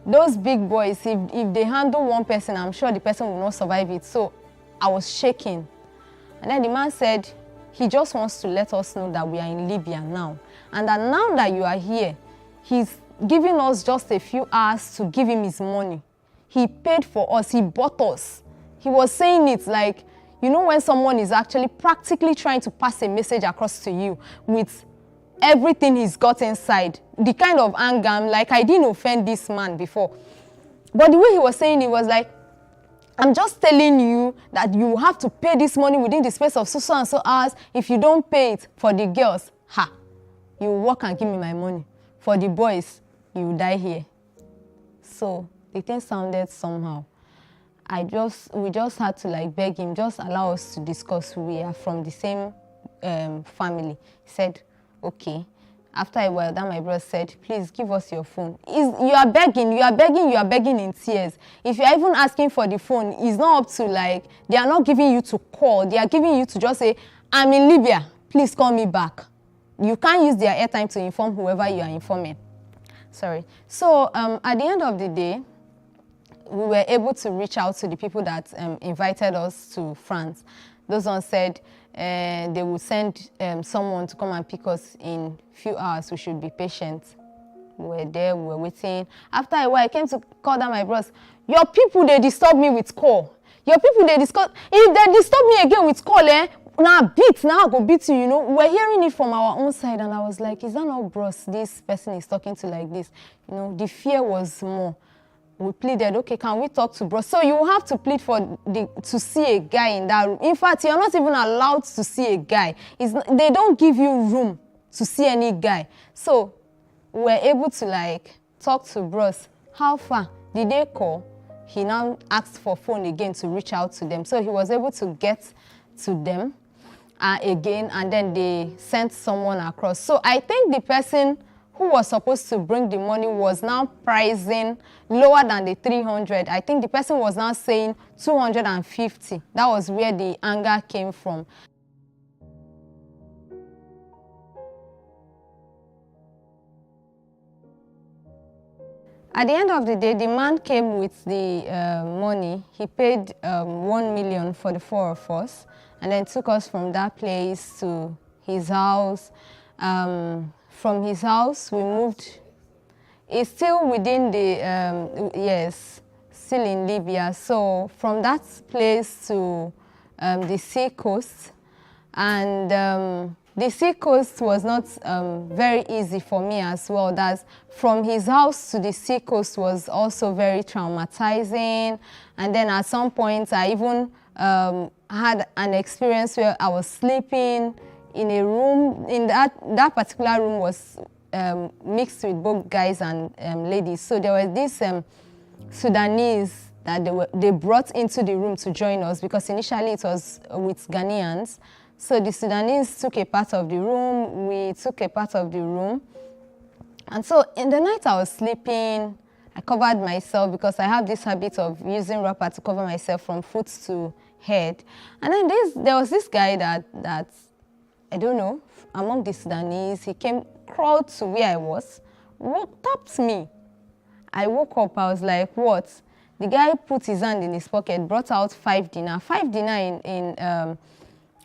[SPEAKER 10] those big boys, if they handle one person, I'm sure the person will not survive it. So I was shaking. And then the man said, he just wants to let us know that we are in Libya now and that now that you are here, he's giving us just a few hours to give him his money. He paid for us, he bought us. He was saying it like, you know, when someone is actually practically trying to pass a message across to you with everything he's got inside, the kind of anger, I'm like, I didn't offend this man before. But the way he was saying it was like, I'm just telling you that you have to pay this money within the space of so and so hours. If you don't pay it for the girls, you walk and give me my money. For the boys, you die here. So the thing sounded somehow. We just had to like beg him, just allow us to discuss. We are from the same family. He said, okay. After a while, then my brother said, please give us your phone. You are begging in tears. If you are even asking for the phone, it's not up to like, they are not giving you to call. They are giving you to just say, I'm in Libya, please call me back. You can't use their airtime to inform whoever you are informing. Sorry. So at the end of the day, we were able to reach out to the people that invited us to France. Those ones said they would send someone to come and pick us in a few hours. We should be patient. We were there, we were waiting. After a while, I came to call down my bros. Your people, they disturb me with call. Your people, they disturb. If they disturb me again with call, now I go beat you, you know. We're hearing it from our own side, and I was like, is that not bros this person is talking to like this? You know, the fear was more. We pleaded, okay, can we talk to bros? So you have to plead to see a guy in that room. In fact, you're not even allowed to see a guy. They don't give you room to see any guy. So we're able to like talk to bros. How far? Did they call? He now asked for phone again to reach out to them. So he was able to get to them again, and then they sent someone across. So I think the person who was supposed to bring the money was now pricing lower than the 300. I think the person was now saying 250. That was where the anger came from. At the end of the day, the man came with the money. He paid 1 million for the 4 of us, and then took us from that place to his house. From his house, we moved. It's still within the, still in Libya. So from that place to the sea coast, and the sea coast was not very easy for me as well. That's from his house to the sea coast was also very traumatizing. And then at some point, I even had an experience where I was sleeping in a room. In that particular room was mixed with both guys and ladies. So there was this Sudanese that they brought into the room to join us, because initially it was with Ghanaians. So the Sudanese took a part of the room, we took a part of the room. And so in the night I was sleeping, I covered myself because I have this habit of using wrapper to cover myself from foot to head. And then there was this guy that I don't know, among the Sudanese, he crawled to where I was, tapped me. I woke up, I was like, what? The guy put his hand in his pocket, brought out 5 dinar. 5 dinar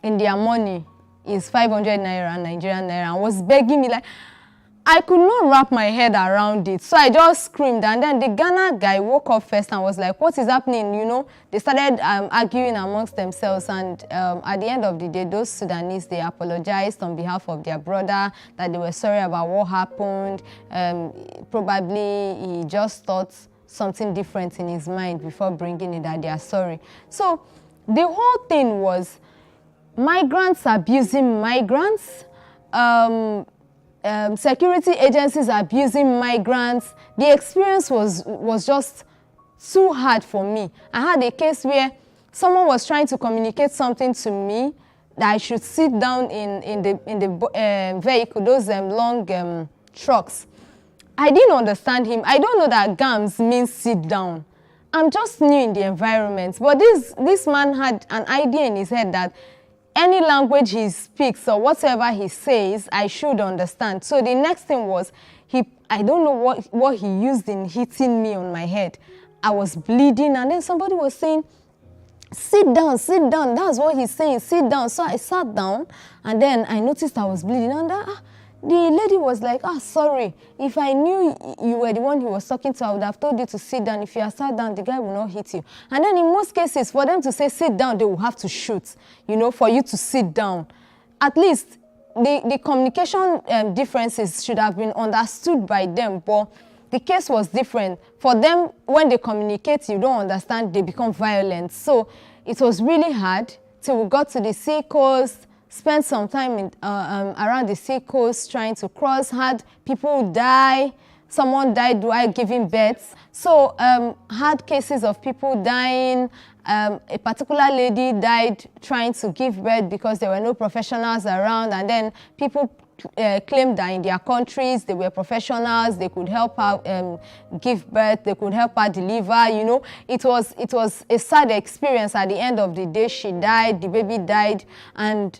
[SPEAKER 10] in their money is 500 naira, Nigerian naira, and was begging me like, I could not wrap my head around it. So I just screamed, and then the Ghana guy woke up first and was like, what is happening? You know, they started arguing amongst themselves, and at the end of the day, those Sudanese, they apologized on behalf of their brother, that they were sorry about what happened. Probably he just thought something different in his mind before bringing it, that they are sorry. So the whole thing was migrants abusing migrants, security agencies abusing migrants. The experience was just too hard for me. I had a case where someone was trying to communicate something to me that I should sit down in the vehicle, those long trucks. I didn't understand him. I don't know that GAMS means sit down. I'm just new in the environment. But this man had an idea in his head that any language he speaks or whatever he says, I should understand. So the next thing was, I don't know what he used in hitting me on my head. I was bleeding, and then somebody was saying, sit down, sit down. That's what he's saying, sit down. So I sat down, and then I noticed I was bleeding. And the lady was like, sorry, if I knew you were the one he was talking to, I would have told you to sit down. If you had sat down, the guy will not hit you. And then in most cases, for them to say sit down, they will have to shoot, for you to sit down. At least the communication differences should have been understood by them, but the case was different. For them, when they communicate, you don't understand, they become violent. So it was really hard till we got to the sea coast, spent some time around the sea coast trying to cross, had people die. Someone died while giving birth. So had cases of people dying. A particular lady died trying to give birth because there were no professionals around, and then people claimed that in their countries they were professionals, they could help her give birth, they could help her deliver. It was a sad experience. At the end of the day, she died, the baby died, and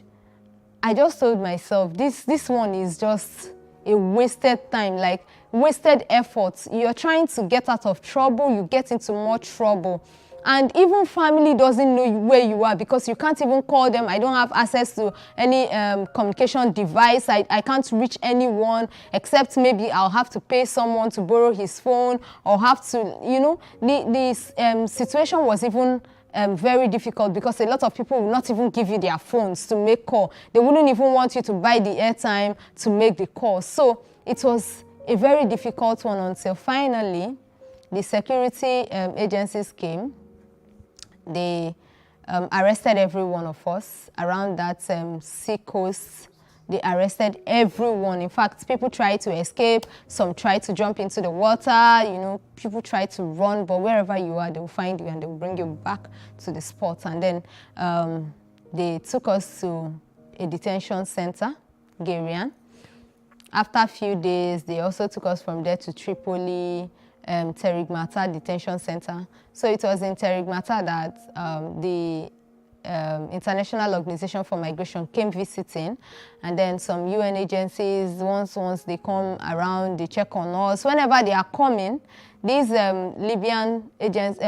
[SPEAKER 10] I just told myself, this one is just a wasted time, like wasted efforts. You're trying to get out of trouble, you get into more trouble. And even family doesn't know where you are because you can't even call them. I don't have access to any communication device. I can't reach anyone except maybe I'll have to pay someone to borrow his phone or have to, the situation was even very difficult because a lot of people will not even give you their phones to make call. They wouldn't even want you to buy the airtime to make the call. So it was a very difficult one until finally the security agencies came. They arrested every one of us around that sea coast. They arrested everyone. In fact, people tried to escape. Some tried to jump into the water. People tried to run, but wherever you are, they will find you and they will bring you back to the spot. And then they took us to a detention center, Garian. After a few days, they also took us from there to Tripoli, Terigmata Detention Center. So it was in Terigmata that the International Organization for Migration came visiting, and then some UN agencies, once they come around, they check on us. Whenever they are coming, these Libyan agents,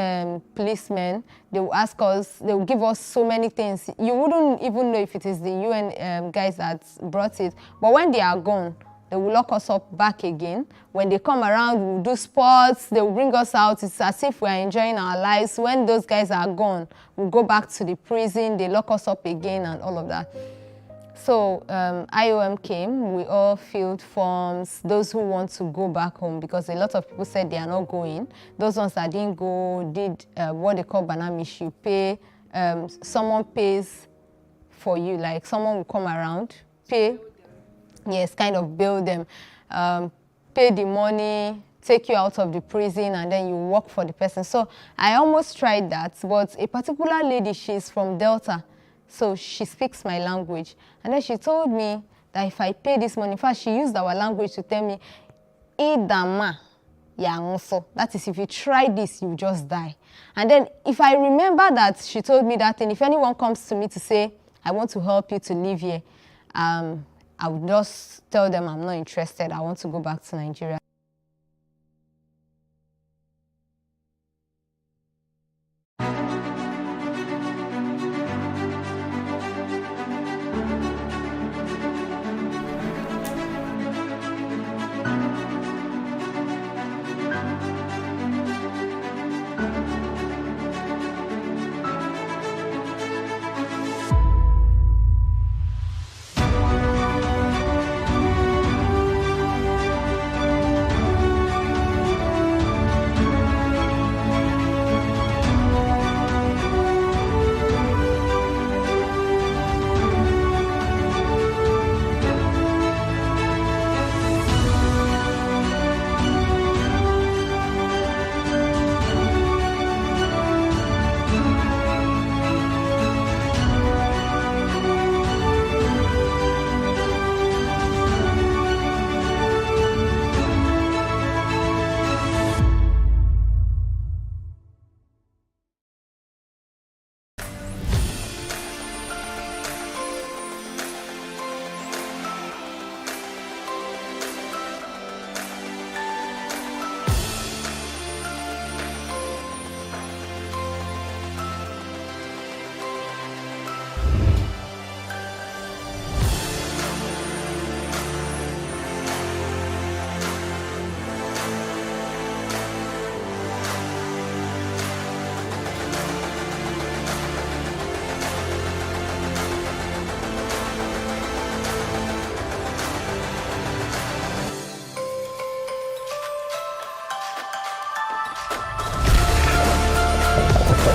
[SPEAKER 10] policemen, they will ask us, they will give us so many things. You wouldn't even know if it is the UN guys that brought it, but when they are gone, they will lock us up back again. When they come around, we'll do sports, they will bring us out. It's as if we're enjoying our lives. When those guys are gone, we'll go back to the prison, they lock us up again and all of that. So IOM came, we all filled forms, those who want to go back home, because a lot of people said they are not going. Those ones that didn't go did what they call banamish. You pay, someone pays for you, like someone will come around, pay, yes, kind of bail them, pay the money, take you out of the prison, and then you work for the person. So I almost tried that, but a particular lady, she's from Delta, so she speaks my language. And then she told me that if I pay this money, in fact, she used our language to tell me, Idama Yanso. That is, if you try this, you just die. And then if I remember that she told me that, and if anyone comes to me to say, I want to help you to live here, I would just tell them I'm not interested. I want to go back to Nigeria.
[SPEAKER 7] This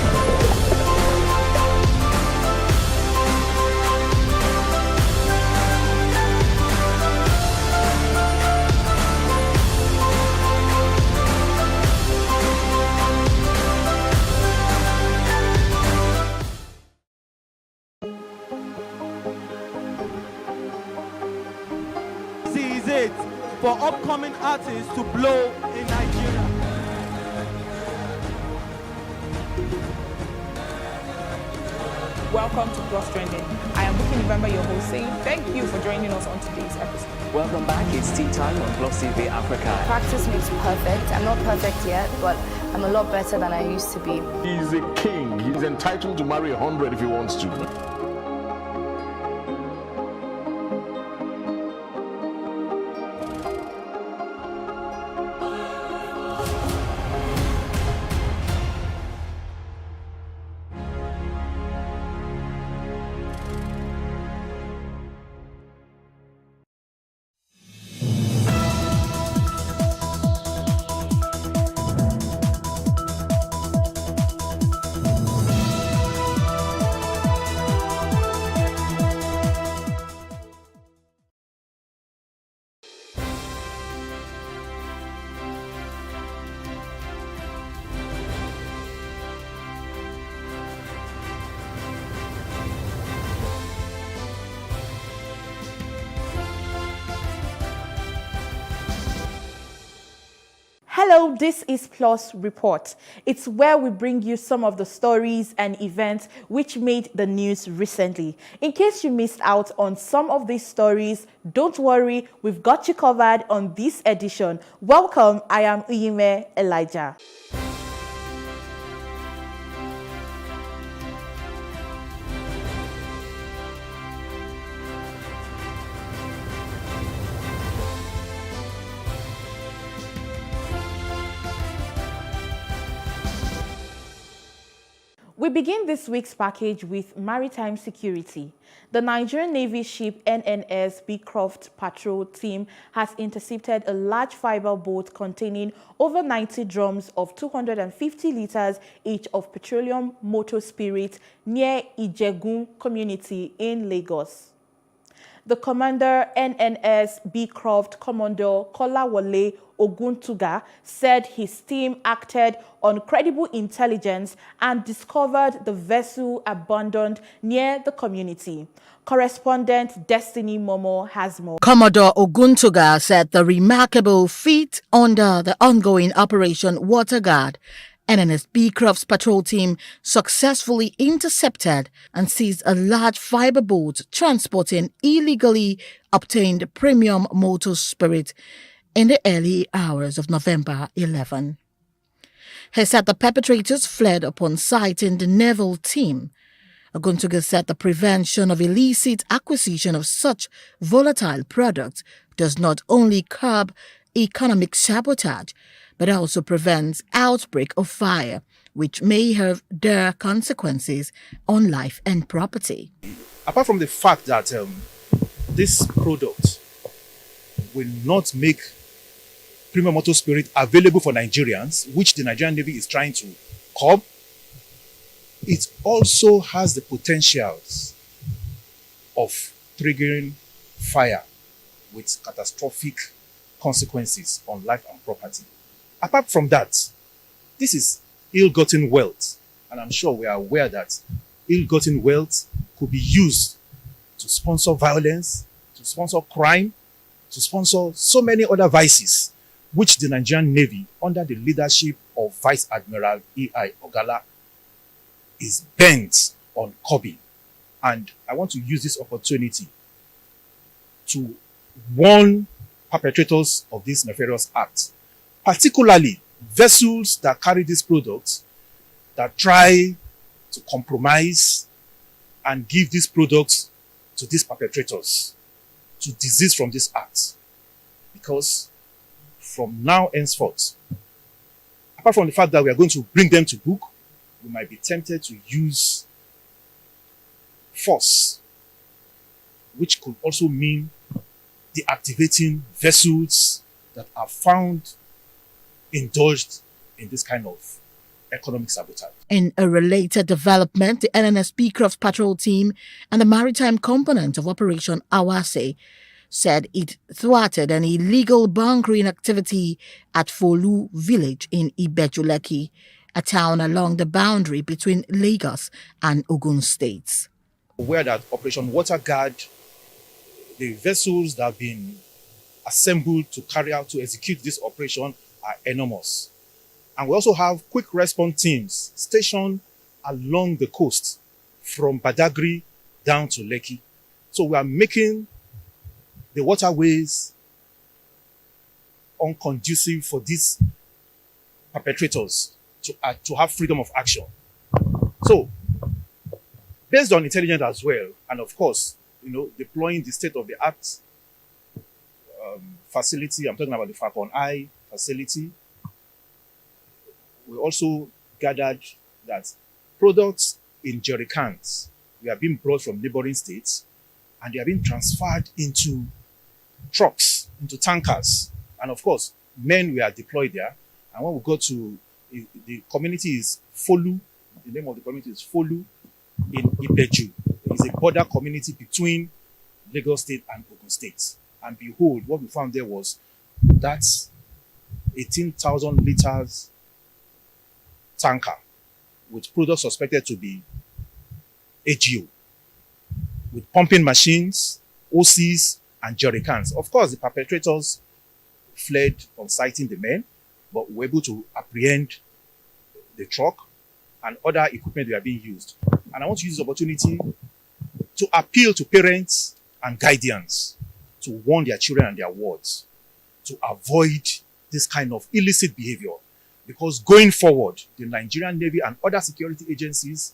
[SPEAKER 7] is it for upcoming artists to blow in Nigeria.
[SPEAKER 22] Welcome to Plus Trending. I am Buki November, your host, saying thank you for joining us on today's episode.
[SPEAKER 23] Welcome back. It's tea time on Plus TV Africa.
[SPEAKER 24] Practice makes perfect. I'm not perfect yet, but I'm a lot better than I used to be.
[SPEAKER 25] He's a king. He's entitled to marry 100 if he wants to.
[SPEAKER 22] Hello, this is Plus Report. It's where we bring you some of the stories and events which made the news recently. In case you missed out on some of these stories, don't worry, we've got you covered on this edition. Welcome, I am Uyime Elijah. We begin this week's package with maritime security. The Nigerian Navy ship NNS Beecroft Patrol Team has intercepted a large fiber boat containing over 90 drums of 250 liters each of petroleum motor spirit near Ijegun community in Lagos. The commander, NNS Beecroft Commodore Kolawole Oguntuga, said his team acted on credible intelligence and discovered the vessel abandoned near the community. Correspondent Destiny Momo has more.
[SPEAKER 2] Commodore Oguntuga said the remarkable feat under the ongoing Operation Waterguard, NNS Beecroft's patrol team successfully intercepted and seized a large fiber boat transporting illegally obtained premium motor spirit in the early hours of November 11. He said the perpetrators fled upon sighting the naval team. Oguntuga said the prevention of illicit acquisition of such volatile products does not only curb economic sabotage, but also prevents outbreak of fire, which may have dire consequences on life and property.
[SPEAKER 18] Apart from the fact that this product will not make premium motor spirit available for Nigerians, which the Nigerian Navy is trying to curb, it also has the potentials of triggering fire with catastrophic consequences on life and property. Apart from that, this is ill-gotten wealth, and I'm sure we are aware that ill-gotten wealth could be used to sponsor violence, to sponsor crime, to sponsor so many other vices, which the Nigerian Navy, under the leadership of Vice Admiral E.I. Ogala, is bent on curbing. And I want to use this opportunity to warn perpetrators of this nefarious act, particularly vessels that carry these products that try to compromise and give these products to these perpetrators to desist from this act. Because from now henceforth, apart from the fact that we are going to bring them to book, we might be tempted to use force, which could also mean deactivating vessels that are found indulged in this kind of economic sabotage.
[SPEAKER 2] In a related development, the NNS Beecroft Patrol Team and the maritime component of Operation Awase said it thwarted an illegal bunkering activity at Folu village in Ibeju-Lekki, a town along the boundary between Lagos and Ogun states.
[SPEAKER 18] Where that Operation Water Guard, the vessels that have been assembled to execute this operation are enormous. And we also have quick response teams stationed along the coast from Badagry down to Lekki. So we are making the waterways unconducive for these perpetrators to have freedom of action. So, based on intelligence as well, and of course, deploying the state-of-the-art facility, I'm talking about the Falcon Eye facility, we also gathered that products in jerry cans were being brought from neighboring states and they are being transferred into trucks, into tankers. And of course, men were deployed there. And when we go to the community is Folu, the name of the community is Folu in Ibeju. It's a border community between Lagos State and Ogun State. And behold, what we found there was that 18,000 liters tanker with products suspected to be AGO, with pumping machines, OCs, and jerry cans. Of course, the perpetrators fled on sighting the men, but were able to apprehend the truck and other equipment that are being used. And I want to use this opportunity to appeal to parents and guardians to warn their children and their wards to avoid this kind of illicit behavior. Because going forward, the Nigerian Navy and other security agencies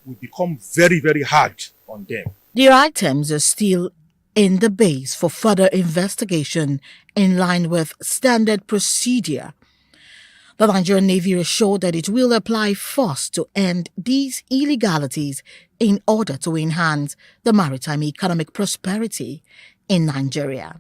[SPEAKER 18] will become very, very hard on them.
[SPEAKER 2] The items are still in the base for further investigation in line with standard procedure. The Nigerian Navy assured that it will apply force to end these illegalities in order to enhance the maritime economic prosperity in Nigeria.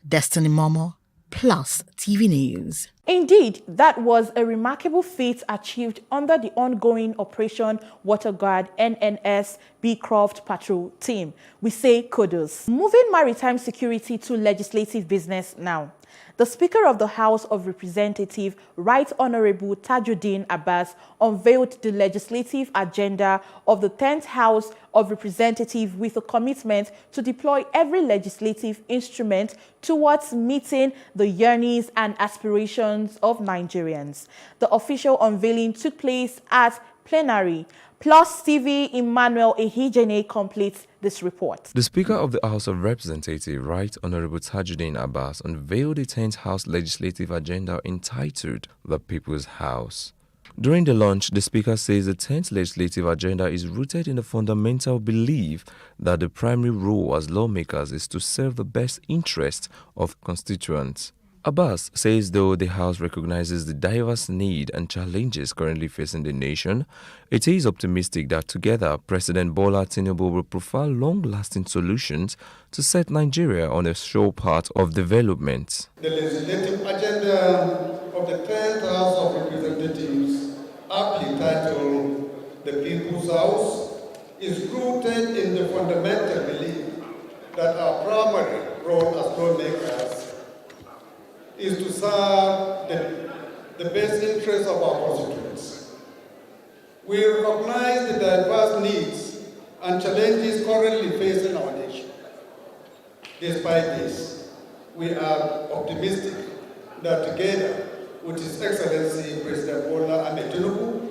[SPEAKER 2] Destiny Momo, Plus TV News.
[SPEAKER 22] Indeed, that was a remarkable feat achieved under the ongoing Operation Water Guard NNS Beecroft Patrol Team. We say kudos. Moving maritime security to legislative business now. The Speaker of the House of Representatives, Right Honorable Tajuddin Abbas, unveiled the legislative agenda of the 10th House of Representatives with a commitment to deploy every legislative instrument towards meeting the yearnings and aspirations of Nigerians. The official unveiling took place at plenary. Plus TV Emmanuel Ehijene completes this report.
[SPEAKER 1] The Speaker of the House of Representatives, Right Honorable Tajuddin Abbas, unveiled the 10th House legislative agenda entitled The People's House. During the launch, the Speaker says the 10th legislative agenda is rooted in the fundamental belief that the primary role as lawmakers is to serve the best interests of constituents. Abbas says though the House recognizes the diverse needs and challenges currently facing the nation, it is optimistic that together President Bola Tinubu will provide long-lasting solutions to set Nigeria on a sure path of development.
[SPEAKER 14] The legislative agenda of the 10th House of Representatives, aptly titled The People's House, is rooted in the fundamental belief that our primary role as lawmakers is to serve the best interests of our constituents. We recognize the diverse needs and challenges currently facing our nation. Despite this, we are optimistic that together with His Excellency President Bola Ahmed Tinubu,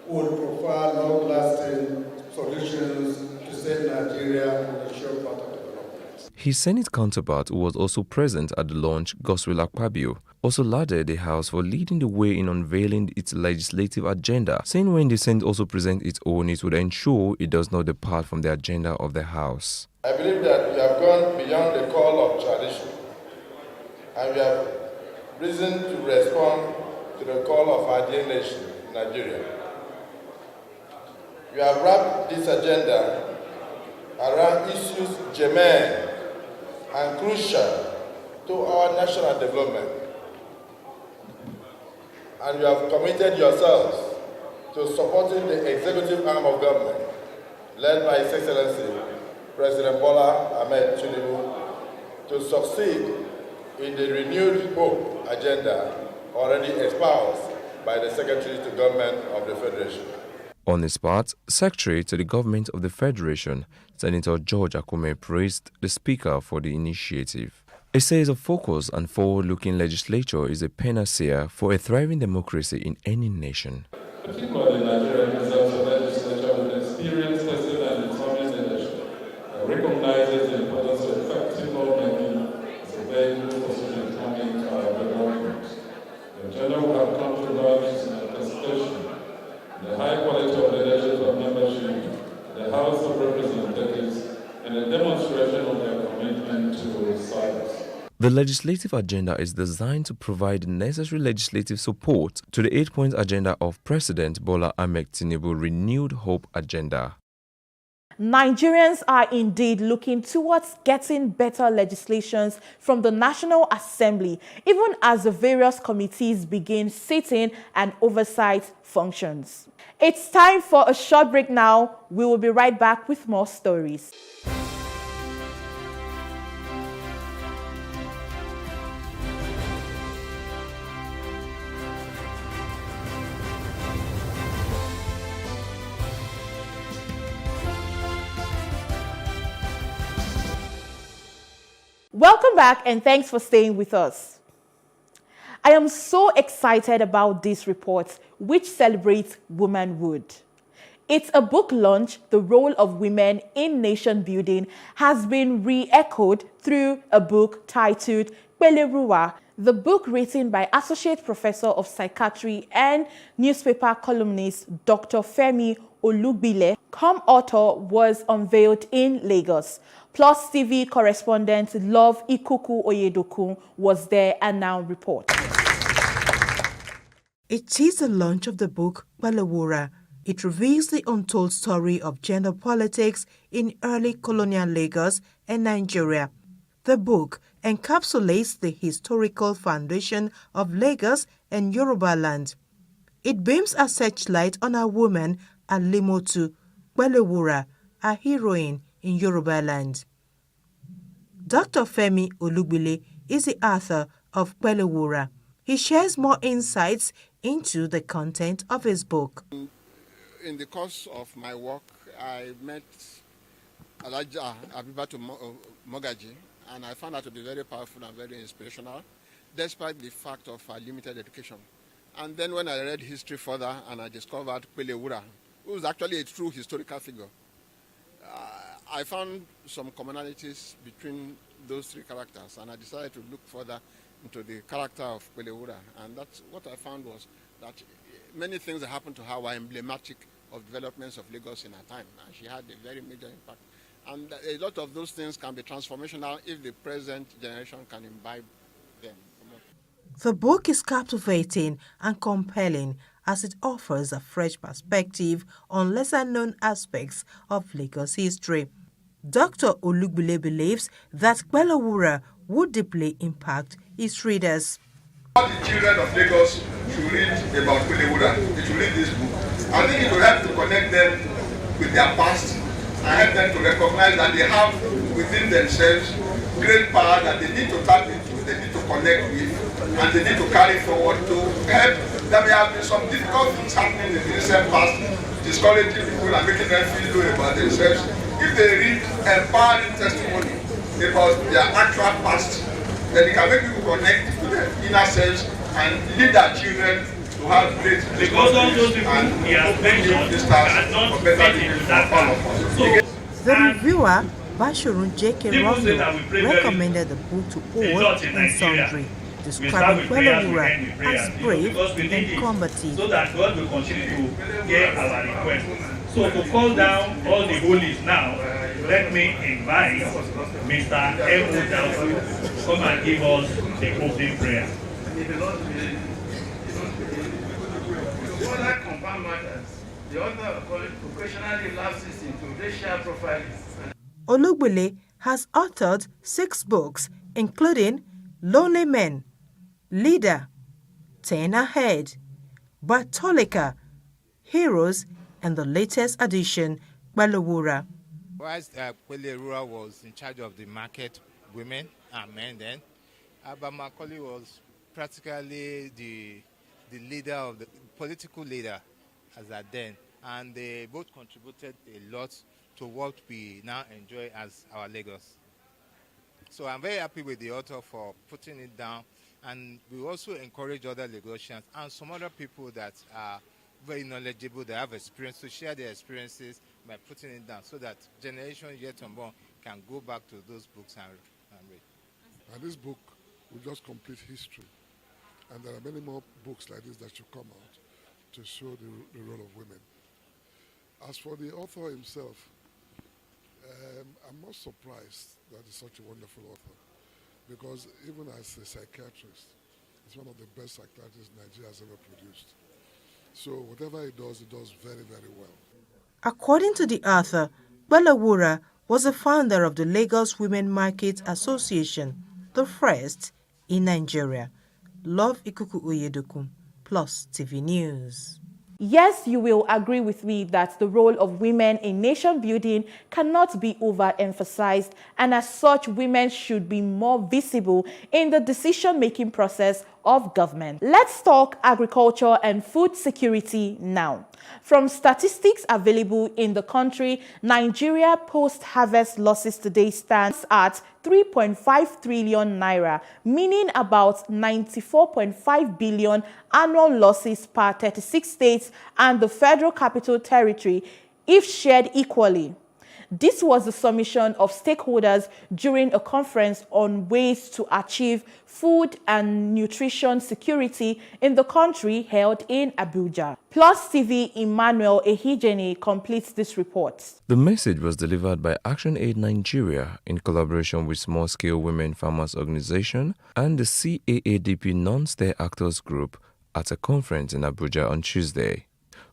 [SPEAKER 14] will provide long-lasting solutions to set Nigeria on a sure path of development.
[SPEAKER 1] His Senate counterpart, who was also present at the launch, Godswill Akpabio, also lauded the House for leading the way in unveiling its legislative agenda, saying when the Senate also presents its own, it would ensure it does not depart from the agenda of the House.
[SPEAKER 19] I believe that we have gone beyond the call of tradition, and we have reason to respond to the call of our dear nation, Nigeria. We have wrapped this agenda around issues germane and crucial to our national development. and you have committed yourselves to supporting the executive arm of government, led by His Excellency President Bola Ahmed Tinubu, to succeed in the renewed hope agenda already espoused by the Secretary to Government of the Federation.
[SPEAKER 1] On his part, Secretary to the Government of the Federation, Senator George Akume, praised the Speaker for the initiative. He says a focused and forward-looking legislature is a panacea for a thriving democracy in any nation.
[SPEAKER 4] Particularly Nigeria deserves a legislature with experience, tested and determined leadership that recognizes the importance of effective lawmaking as a vehicle for socio-economic development. The agenda will have come to large manifestation. The high quality of leadership of membership, the House of Representatives, and a demonstration of their commitment to science.
[SPEAKER 1] The legislative agenda is designed to provide the necessary legislative support to the 8-point agenda of President Bola Ahmed Tinubu Renewed Hope Agenda.
[SPEAKER 22] Nigerians are indeed looking towards getting better legislations from the National Assembly, even as the various committees begin sitting and oversight functions. It's time for a short break now. We will be right back with more stories. Welcome back and thanks for staying with us. I am so excited about this report, which celebrates womanhood. It's a book launch. The role of women in nation building has been re-echoed through a book titled Peleruwa. The book, written by Associate Professor of Psychiatry and newspaper columnist Dr. Femi Olugbile, author, was unveiled in Lagos. Plus TV correspondent Love Ikuku Oyedokun was there and now reports.
[SPEAKER 8] It is the launch of the book Peleruwa. It reveals the untold story of gender politics in early colonial Lagos and Nigeria. The book encapsulates the historical foundation of Lagos and Yoruba land. It beams a searchlight on a woman, Alimotu Peleruwa, a heroine in Yoruba land. Dr. Femi Olugbile is the author of Peleruwa. He shares more insights into the content of his book.
[SPEAKER 15] In the course of my work, I met Alhaja Abibatu Mogaji, and I found her to be very powerful and very inspirational, despite the fact of her limited education. And then when I read history further and I discovered Peleruwa, who is actually a true historical figure, I found some commonalities between those three characters, and I decided to look further into the character of Peleruwa. And that's what I found was that many things that happened to her were emblematic of developments of Lagos in her time, and she had a very major impact. And a lot of those things can be transformational if the present generation can imbibe them.
[SPEAKER 8] The book is captivating and compelling as it offers a fresh perspective on lesser-known aspects of Lagos history. Dr. Olugbile believes that Peleruwa would deeply impact its readers.
[SPEAKER 19] All the children of Lagos should read about Peleruwa. They should read this book. I think it will help to connect them with their past and help them to recognize that they have within themselves great power that they need to tap into, they need to connect with, and they need to carry forward to help. There may have been some difficult things happening in the recent past, discouraging people and making them feel low about themselves. If they read empowering testimony about their actual past, then it can make people connect to their inner selves and lead their children to have great responsibilities and build this task for better living for all of us.
[SPEAKER 8] The reviewer, Bashirun J.K. Rondo, recommended the book to all and sundry, describing Peleruwa as brave and combative.
[SPEAKER 20] So that God will continue to hear our request. So to call down all the holies now, let me invite Mr. M.O. Daufu to come and give us the opening prayer. For that compound matters, the author occasionally lapses into racial profiling.
[SPEAKER 8] Olugbile has authored 6 books, including Lonely Men, Leader, 10 Ahead, Bartolika, Heroes, and the latest addition, Balawura.
[SPEAKER 3] Whilst Kwelewura was in charge of the market women and men then, Abba Macaulay was practically the leader of the political leader as at then, and they both contributed a lot to what we now enjoy as our Lagos. So I'm very happy with the author for putting it down, and we also encourage other Lagosians and some other people that are very knowledgeable, that have experience, to share their experiences by putting it down so that generations yet unborn can go back to those books and read.
[SPEAKER 11] And this book will just complete history. And there are many more books like this that should come out to show the role of women. As for the author himself, I'm not surprised that he's such a wonderful author, because even as a psychiatrist, he's one of the best psychiatrists Nigeria has ever produced. So whatever he does very, very well.
[SPEAKER 8] According to the author, Balawura was the founder of the Lagos Women Market Association, the first in Nigeria. Love Ikuku Oyedoku, Plus TV News.
[SPEAKER 22] Yes, you will agree with me that the role of women in nation building cannot be overemphasized, and as such, women should be more visible in the decision-making process of government. Let's talk agriculture and food security now. From statistics available in the country, Nigeria post-harvest losses today stands at 3.5 trillion naira, meaning about 94.5 billion annual losses per 36 states and the Federal Capital Territory, if shared equally. This was the submission of stakeholders during a conference on ways to achieve food and nutrition security in the country held in Abuja. Plus TV Emmanuel Ehijeni completes this report.
[SPEAKER 1] The message was delivered by ActionAid Nigeria in collaboration with Small Scale Women Farmers Organization and the CAADP Non-State Actors Group at a conference in Abuja on Tuesday.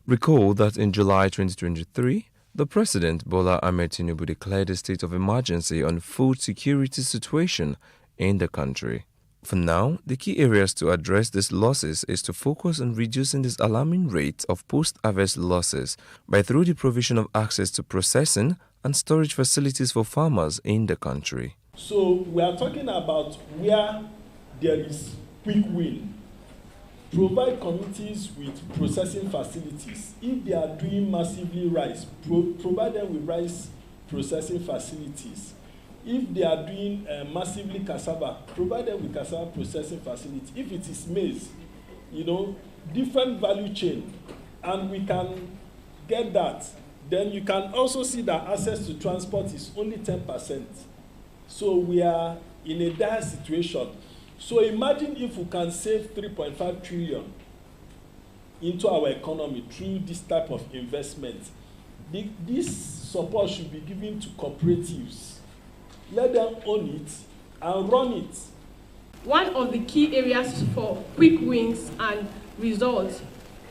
[SPEAKER 1] Recall that in July 2023, the President Bola Ahmed Tinubu declared a state of emergency on food security situation in the country. For now, the key areas to address these losses is to focus on reducing this alarming rate of post-harvest losses through the provision of access to processing and storage facilities for farmers in the country.
[SPEAKER 12] So we are talking about where there is quick win. Provide communities with processing facilities. If they are doing massively rice, provide them with rice processing facilities. If they are doing massively cassava, provide them with cassava processing facilities. If it is maize, different value chain, and we can get that. Then you can also see that access to transport is only 10%. So we are in a dire situation. So imagine if we can save 3.5 trillion into our economy through this type of investment. This support should be given to cooperatives. Let them own it and run it.
[SPEAKER 16] One of the key areas for quick wins and results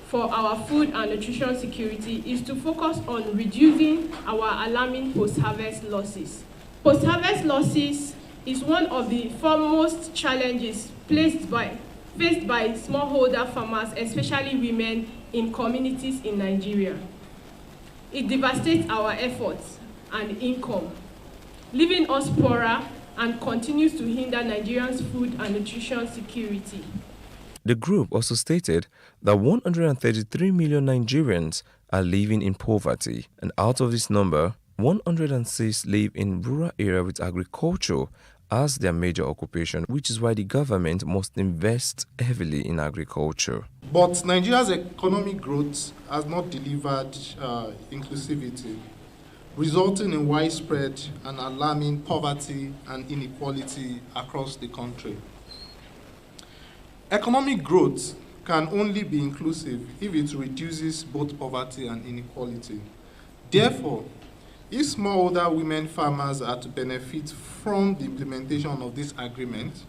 [SPEAKER 16] for our food and nutrition security is to focus on reducing our alarming post-harvest losses. Post-harvest losses is one of the foremost challenges faced by smallholder farmers, especially women in communities in Nigeria. It devastates our efforts and income, leaving us poorer and continues to hinder Nigerians' food and nutrition security.
[SPEAKER 1] The group also stated that 133 million Nigerians are living in poverty, and out of this number, 106 live in rural areas with agriculture as their major occupation, which is why the government must invest heavily in agriculture.
[SPEAKER 21] But Nigeria's economic growth has not delivered inclusivity, resulting in widespread and alarming poverty and inequality across the country. Economic growth can only be inclusive if it reduces both poverty and inequality. Therefore, if smallholder women farmers are to benefit from the implementation of this agreement,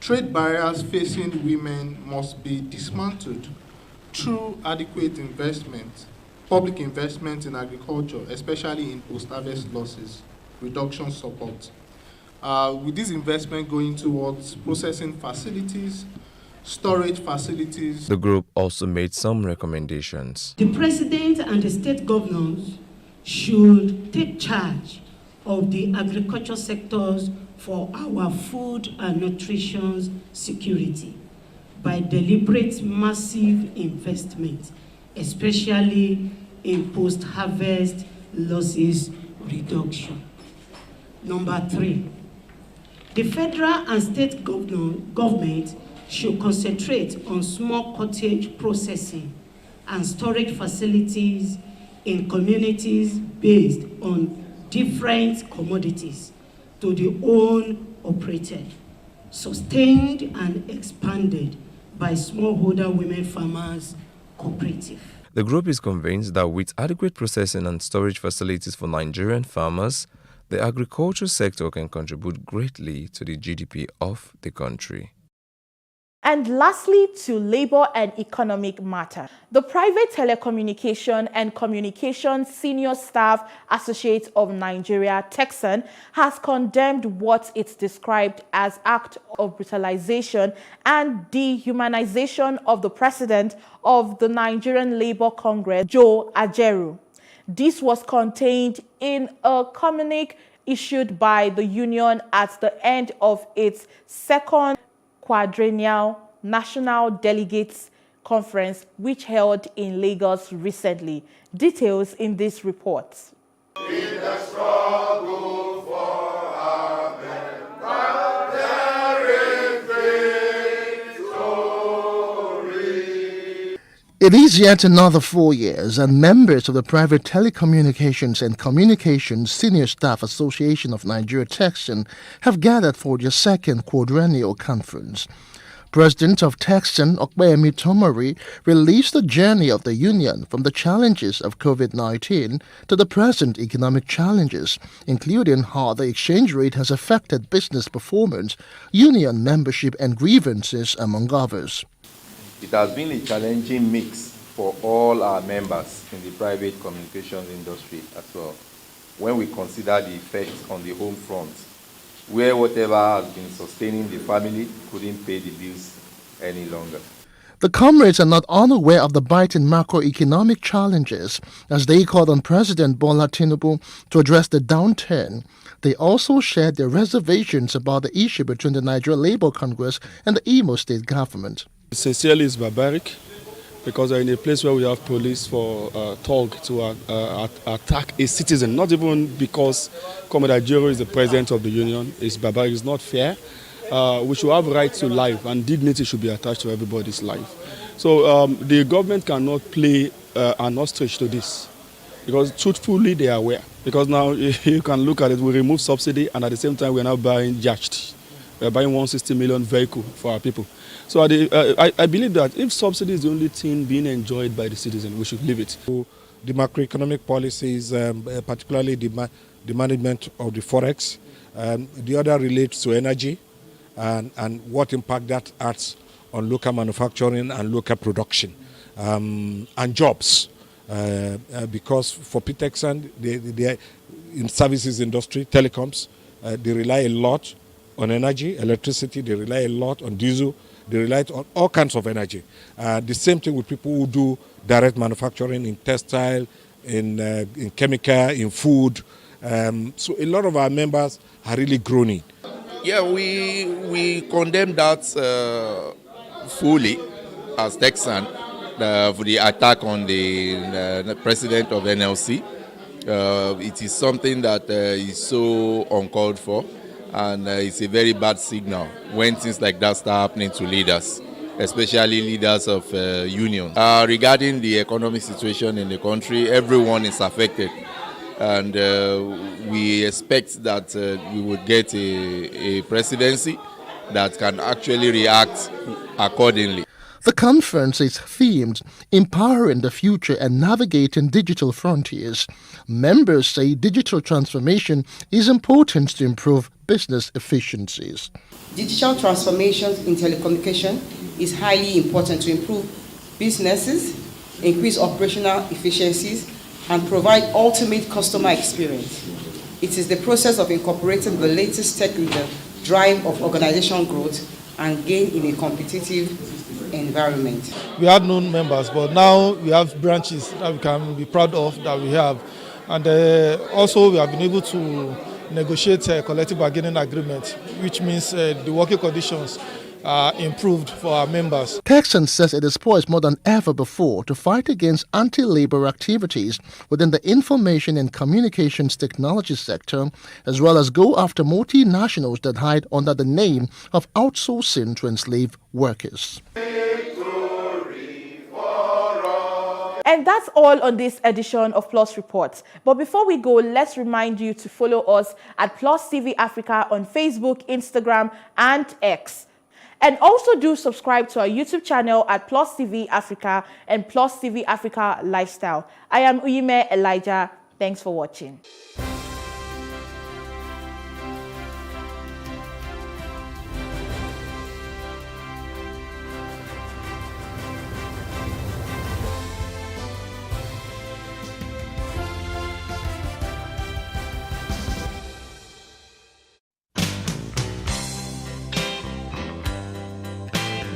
[SPEAKER 21] trade barriers facing women must be dismantled through adequate investment, public investment in agriculture, especially in post-harvest losses, reduction support. With this investment going towards processing facilities, storage facilities.
[SPEAKER 1] The group also made some recommendations.
[SPEAKER 5] The president and the state governors should take charge of the agriculture sectors for our food and nutrition security by deliberate massive investment, especially in post-harvest losses reduction. Number 3, the federal and state government should concentrate on small cottage processing and storage facilities in communities based on different commodities to the own operated, sustained and expanded by smallholder women farmers cooperative.
[SPEAKER 1] The group is convinced that with adequate processing and storage facilities for Nigerian farmers, the agriculture sector can contribute greatly to the GDP of the country.
[SPEAKER 22] And lastly, to labor and economic matter. The Private Telecommunication and Communication Senior Staff Associate of Nigeria, TECSAN, has condemned what it described as act of brutalization and dehumanization of the president of the Nigerian Labour Congress, Joe Ajaero. This was contained in a communique issued by the union at the end of its second quadrennial National Delegates Conference, which held in Lagos recently. Details in this report.
[SPEAKER 6] In the struggle for our men, there is victory.
[SPEAKER 9] It is yet another 4 years, and members of the Private Telecommunications and Communications Senior Staff Association of Nigeria, TECSAN, have gathered for their second quadrennial conference. President of TECSAN, Okpeyemi Tomori, released the journey of the union from the challenges of COVID-19 to the present economic challenges, including how the exchange rate has affected business performance, union membership and grievances, among others.
[SPEAKER 13] It has been a challenging mix for all our members in the private communications industry as well, when we consider the effects on the home front, where whatever has been sustaining the family couldn't pay the bills any longer.
[SPEAKER 9] The comrades are not unaware of the biting macroeconomic challenges as they called on President Bola Tinubu to address the downturn. They also shared their reservations about the issue between the Nigeria Labour Congress and the Imo State government.
[SPEAKER 17] Sincerely, it's barbaric because we're in a place where we have police for thug to attack a citizen, not even because Comrade Ajaero is the president of the union. It's barbaric, it's not fair. We should have right to life, and dignity should be attached to everybody's life. So the government cannot play an ostrich to this, because truthfully they are aware. Because now you can look at it, we remove subsidy, and at the same time we are now buying yachts. We are buying 160 million vehicle for our people. So I believe that if subsidy is the only thing being enjoyed by the citizen, we should leave it.
[SPEAKER 26] The macroeconomic policies, particularly the management of the forex. The other relates to energy and what impact that has on local manufacturing and local production and jobs. Because for TECSAN, they in services industry, telecoms, they rely a lot on energy, electricity, they rely a lot on diesel, they rely on all kinds of energy. The same thing with people who do direct manufacturing in textile, in chemical, in food. So a lot of our members are really groaning.
[SPEAKER 13] Yeah, we condemn that fully as TECSAN for the attack on the president of NLC. It is something that is so uncalled for. And it's a very bad signal when things like that start happening to leaders, especially leaders of unions. Regarding the economic situation in the country, everyone is affected. And we expect that we would get a presidency that can actually react accordingly.
[SPEAKER 9] The conference is themed Empowering the Future and Navigating Digital Frontiers. Members say digital transformation is important to improve business efficiencies.
[SPEAKER 27] Digital transformation in telecommunication is highly important to improve businesses, increase operational efficiencies, and provide ultimate customer experience. It is the process of incorporating the latest tech in the drive of organizational growth and gain in a competitive environment.
[SPEAKER 2] We had known members, but now we have branches that we can be proud of that we have. And also we have been able to negotiate a collective bargaining agreement, which means the working conditions are improved for our members.
[SPEAKER 9] Texan says it is poised more than ever before to fight against anti-labor activities within the information and communications technology sector, as well as go after multinationals that hide under the name of outsourcing to enslave workers.
[SPEAKER 22] And that's all on this edition of Plus Reports. But before we go, let's remind you to follow us at Plus TV Africa on Facebook, Instagram, and X. And also do subscribe to our YouTube channel at Plus TV Africa and Plus TV Africa Lifestyle. I am Uyime Elijah. Thanks for watching.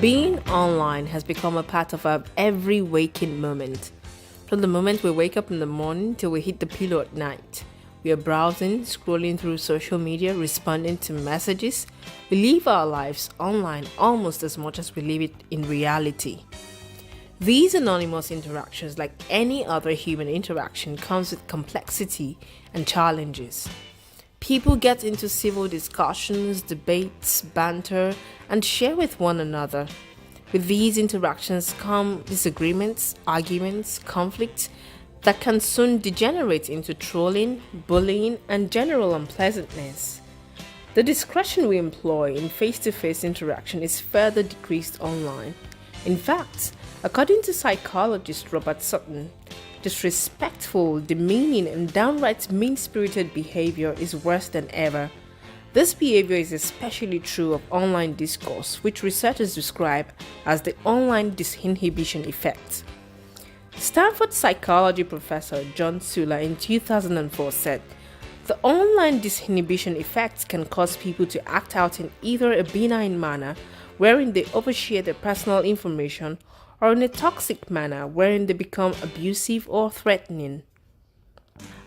[SPEAKER 7] Being online has become a part of our every waking moment. From the moment we wake up in the morning till we hit the pillow at night, we are browsing, scrolling through social media, responding to messages. We live our lives online almost as much as we live it in reality. These anonymous interactions, like any other human interaction, comes with complexity and challenges. People get into civil discussions, debates, banter, and share with one another. With these interactions come disagreements, arguments, conflicts that can soon degenerate into trolling, bullying, and general unpleasantness. The discretion we employ in face-to-face interaction is further decreased online. In fact, according to psychologist Robert Sutton, disrespectful, demeaning, and downright mean-spirited behavior is worse than ever. This behavior is especially true of online discourse, which researchers describe as the online disinhibition effect. Stanford psychology professor John Sula in 2004 said, "The online disinhibition effect can cause people to act out in either a benign manner, wherein they overshare their personal information, or in a toxic manner wherein they become abusive or threatening."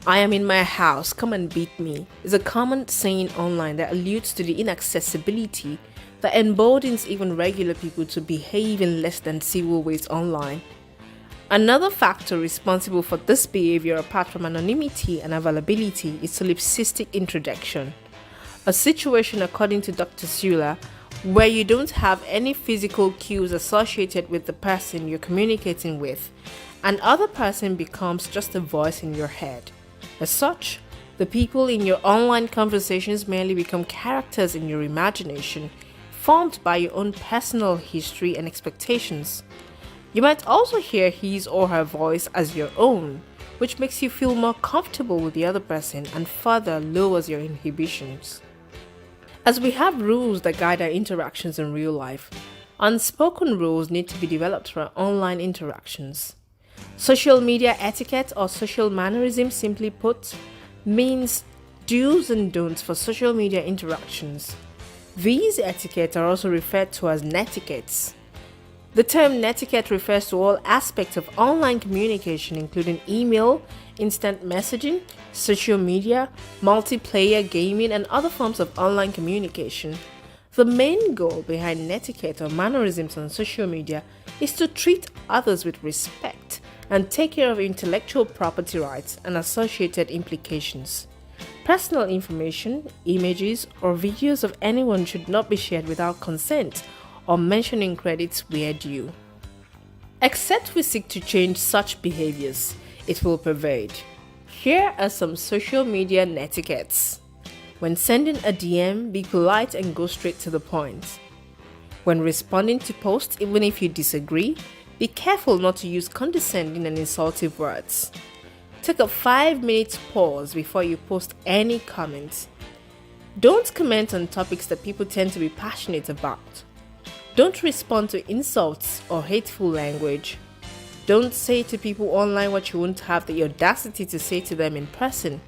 [SPEAKER 7] "I am in my house, come and beat me" is a common saying online that alludes to the inaccessibility that emboldens even regular people to behave in less than civil ways online. Another factor responsible for this behavior, apart from anonymity and availability, is solipsistic introduction, a situation, according to Dr. Sula, where you don't have any physical cues associated with the person you're communicating with, and other person becomes just a voice in your head. As such, the people in your online conversations merely become characters in your imagination, formed by your own personal history and expectations. You might also hear his or her voice as your own, which makes you feel more comfortable with the other person and further lowers your inhibitions. As we have rules that guide our interactions in real life, unspoken rules need to be developed for our online interactions. Social media etiquette, or social mannerism simply put, means do's and don'ts for social media interactions. These etiquettes are also referred to as netiquettes. The term netiquette refers to all aspects of online communication, including email, instant messaging, social media, multiplayer gaming, and other forms of online communication. The main goal behind netiquette or mannerisms on social media is to treat others with respect and take care of intellectual property rights and associated implications. Personal information, images, or videos of anyone should not be shared without consent or mentioning credits where due. Except we seek to change such behaviors, it will pervade. Here are some social media netiquettes. When sending a DM, be polite and go straight to the point. When responding to posts, even if you disagree, be careful not to use condescending and insultive words. Take a 5-minute pause before you post any comments. Don't comment on topics that people tend to be passionate about. Don't respond to insults or hateful language. Don't say to people online what you won't have the audacity to say to them in person.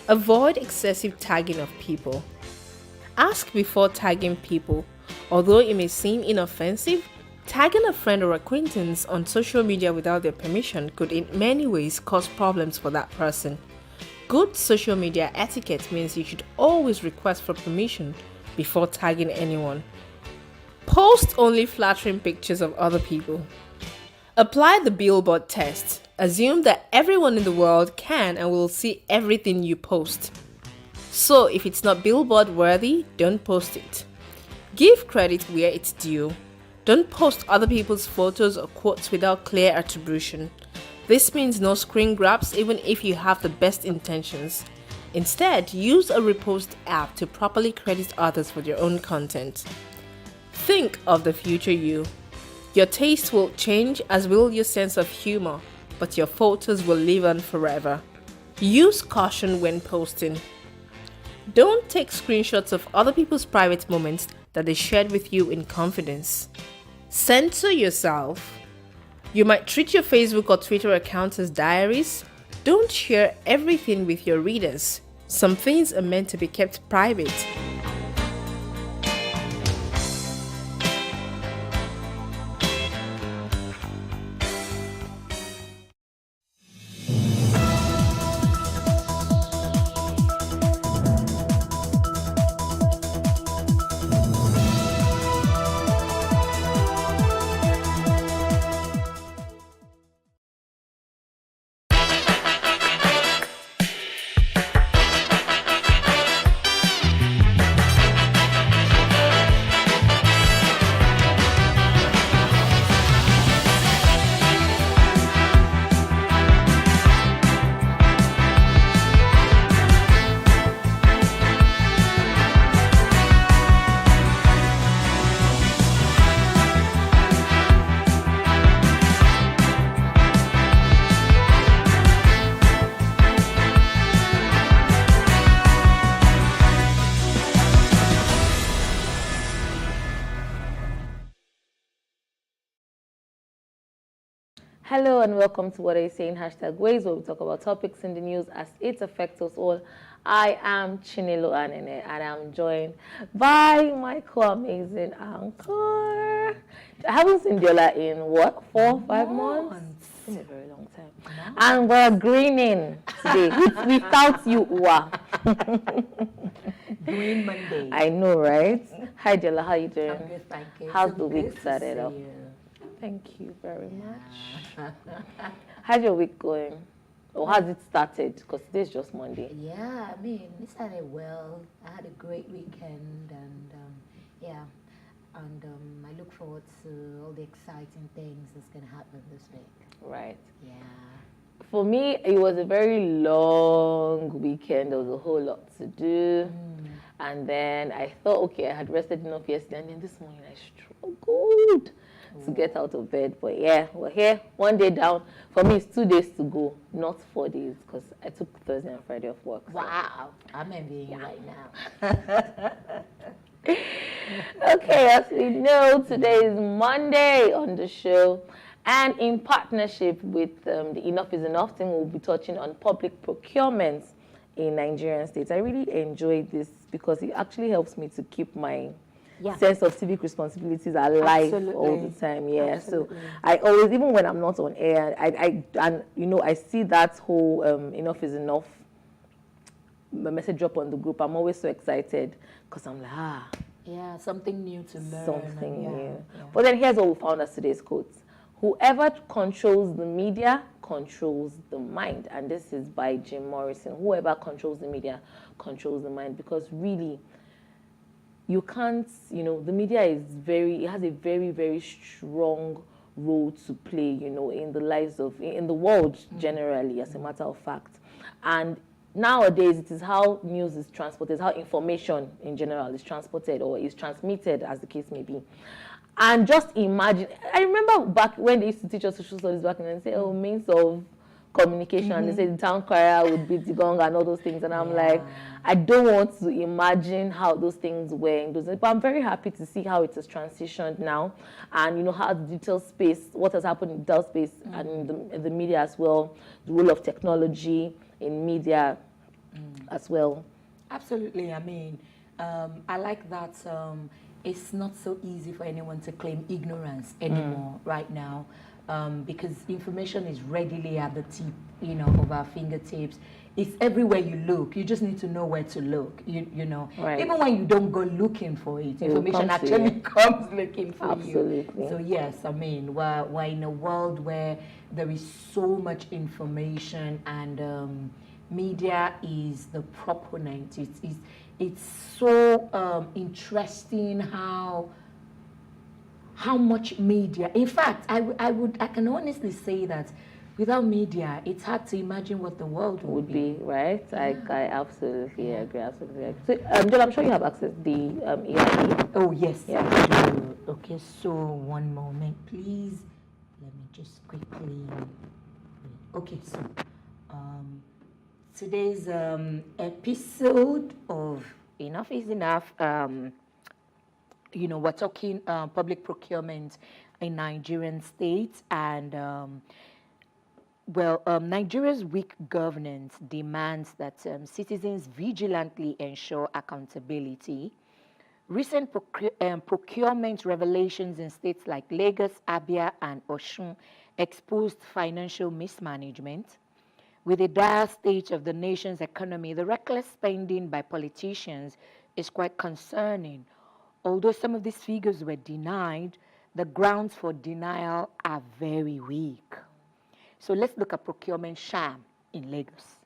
[SPEAKER 7] Avoid excessive tagging of people. Ask before tagging people, Although it may seem inoffensive, tagging a friend or acquaintance on social media without their permission could in many ways cause problems for that person. Good social media etiquette means you should always request for permission before tagging anyone. Post only flattering pictures of other people. Apply the billboard test. Assume that everyone in the world can and will see everything you post. So if it's not billboard worthy, don't post it. Give credit where it's due. Don't post other people's photos or quotes without clear attribution. This means no screen grabs even if you have the best intentions. Instead, use a repost app to properly credit others for your own content. Think of the future you. Your taste will change as will your sense of humor, but your photos will live on forever. Use caution when posting. Don't take screenshots of other people's private moments that they shared with you in confidence. Censor yourself. You might treat your Facebook or Twitter accounts as diaries. Don't share everything with your readers. Some things are meant to be kept private.
[SPEAKER 4] Hello and welcome to What Are You Saying? #Ways, where we talk about topics in the news as it affects us all. I am Chinelo Anene and I'm joined by my co-amazing anchor. I haven't seen Diola in what, 4 or 5 months? It's been a very long time. No. And we're greening today without you, Uwa.
[SPEAKER 10] Green Monday.
[SPEAKER 4] I know, right? Hi Diola, how you doing?
[SPEAKER 10] I'm good, thank you.
[SPEAKER 4] How's the week started off? Thank you very much. How's your week going? Or has it started? Because today's just Monday.
[SPEAKER 10] Yeah, I mean, it started well. I had a great weekend, and I look forward to all the exciting things that's going to happen this week.
[SPEAKER 4] Right.
[SPEAKER 10] Yeah.
[SPEAKER 4] For me, it was a very long weekend. There was a whole lot to do. And then I thought, okay, I had rested enough yesterday, and then this morning I struggled to get out of bed. But yeah, we're here, one day down. For me, it's 2 days to go, not 4 days, because I took Thursday and Friday off work. So.
[SPEAKER 10] Wow, I'm envying you right now.
[SPEAKER 4] Okay, as we know, today is Monday on the show. And in partnership with the Enough is Enough team, we'll be touching on public procurement in Nigerian states. I really enjoy this because it actually helps me to keep my sense of civic responsibilities alive all the time. Yeah. Absolutely. So I always, even when I'm not on air, I see that whole Enough is Enough message drop on the group. I'm always so excited because I'm like,
[SPEAKER 10] yeah, something new to learn.
[SPEAKER 4] Something new. Yeah. But then here's what we found as today's quotes. Whoever controls the media controls the mind. And this is by Jim Morrison. Whoever controls the media controls the mind. Because really, you can't, the media it has a very, very strong role to play, in the lives in the world generally, as a matter of fact. And nowadays, it is how news is transported, how information in general is transported or is transmitted, as the case may be. And just imagine, I remember back when they used to teach us social studies back then, and say, means of communication, and they say the town crier would beat the gong and all those things. And I'm like, I don't want to imagine how those things were in those days. But I'm very happy to see how it has transitioned now. And, how the digital space, what has happened in the digital space and in the media as well, the role of technology in media as well.
[SPEAKER 10] Absolutely. I mean, I like that it's not so easy for anyone to claim ignorance anymore right now, because information is readily at the tip, of our fingertips. It's everywhere you look. You just need to know where to look. You know,
[SPEAKER 4] Right.
[SPEAKER 10] even when you don't go looking for it,
[SPEAKER 4] It will
[SPEAKER 10] information
[SPEAKER 4] come to
[SPEAKER 10] actually
[SPEAKER 4] you.
[SPEAKER 10] comes looking for
[SPEAKER 4] Absolutely.
[SPEAKER 10] you. So yes, I mean, we're in a world where there is so much information, and media is the proponent. It's so interesting how much media. In fact, I can honestly say that without media, it's hard to imagine what the world would be.
[SPEAKER 4] Right? I absolutely agree. Absolutely agree. So, Joel, I'm sure you have access to the EIE.
[SPEAKER 10] Oh yes,
[SPEAKER 4] Yeah.
[SPEAKER 10] I do. Okay, so one moment, please. Let me just quickly. Okay, so today's episode of Enough is Enough. We're talking public procurement in Nigerian states, and Nigeria's weak governance demands that citizens vigilantly ensure accountability. Recent procurement revelations in states like Lagos, Abia, and Osun exposed financial mismanagement. With the dire state of the nation's economy, the reckless spending by politicians is quite concerning. Although some of these figures were denied, the grounds for denial are very weak. So let's look at procurement sham in Lagos.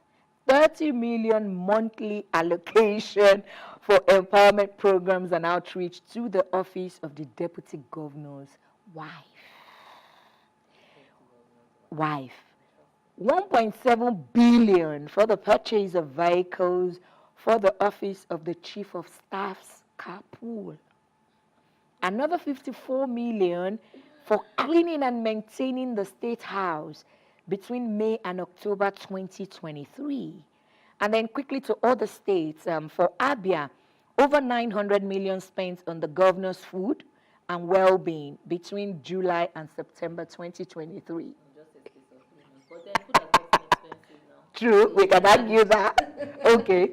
[SPEAKER 10] 30 million monthly allocation for empowerment programs and outreach to the office of the deputy governor's wife. 1.7 billion for the purchase of vehicles for the office of the chief of staff's carpool. Another 54 million for cleaning and maintaining the state house between May and October 2023. And then quickly to other states, for Abia, over 900 million spent on the governor's food and well-being between July and September 2023. True, we can argue that. Okay.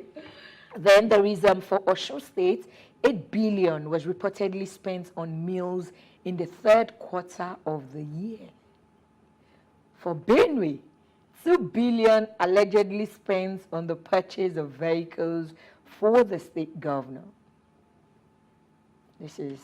[SPEAKER 10] Then there is, for Osun State, 8 billion was reportedly spent on meals in the third quarter of the year. For Benue, 2 billion allegedly spent on the purchase of vehicles for the state governor. This is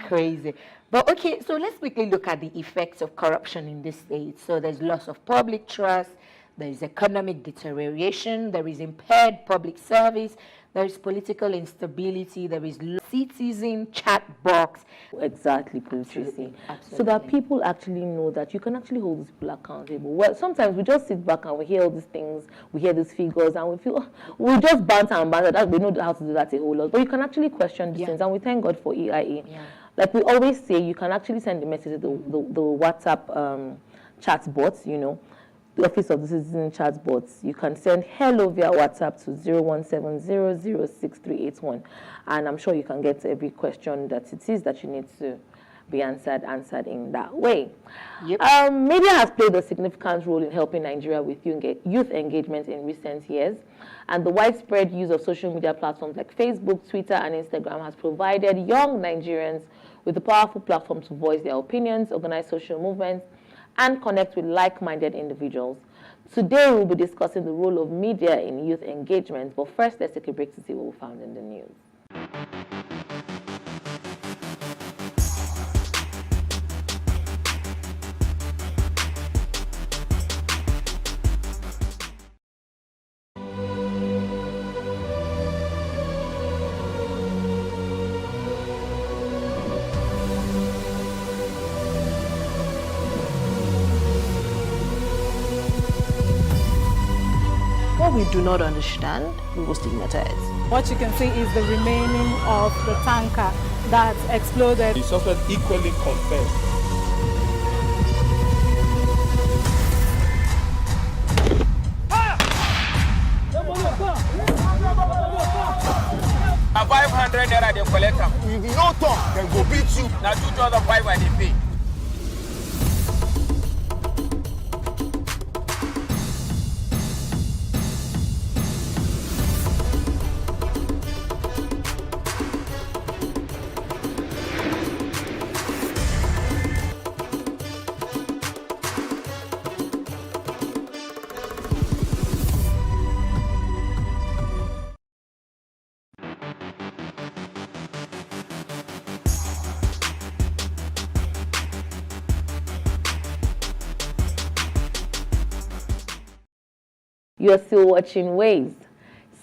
[SPEAKER 10] crazy. But okay, so let's quickly look at the effects of corruption in this state. So there's loss of public trust, there is economic deterioration, there is impaired public service, there is political instability, there is citizen chat box.
[SPEAKER 4] Exactly, Patricia. So that people actually know that you can actually hold these people accountable. Well, sometimes we just sit back and we hear all these things, we hear these figures, and we feel, we just banter and banter. That we know how to do that a whole lot. But you can actually question these things, and we thank God for EIE. Yeah. Like we always say, you can actually send a message to the WhatsApp chat bots, the Office of the Citizen chat bots. You can send hello via WhatsApp to 017006381, and I'm sure you can get every question that it is that you need to be answered in that way. Yep. Media has played a significant role in helping Nigeria with youth engagement in recent years, and the widespread use of social media platforms like Facebook, Twitter, and Instagram has provided young Nigerians with a powerful platform to voice their opinions, organize social movements, and connect with like-minded individuals. Today, we'll be discussing the role of media in youth engagement, but first, let's take a break to see what we found in the news.
[SPEAKER 14] What we do not understand, we will stigmatize.
[SPEAKER 15] What you can see is the remaining of the tanker that exploded.
[SPEAKER 12] The suspect equally confessed.
[SPEAKER 18] A 500 naira they collect am. If you no talk, dem go beat you. Na 2,500 they pay.
[SPEAKER 4] You're still watching Ways.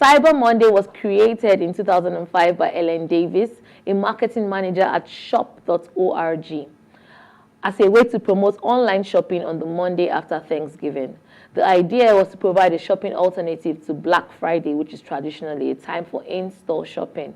[SPEAKER 4] Cyber Monday was created in 2005 by Ellen Davis, a marketing manager at shop.org, as a way to promote online shopping on the Monday after Thanksgiving. The idea was to provide a shopping alternative to Black Friday, which is traditionally a time for in-store shopping.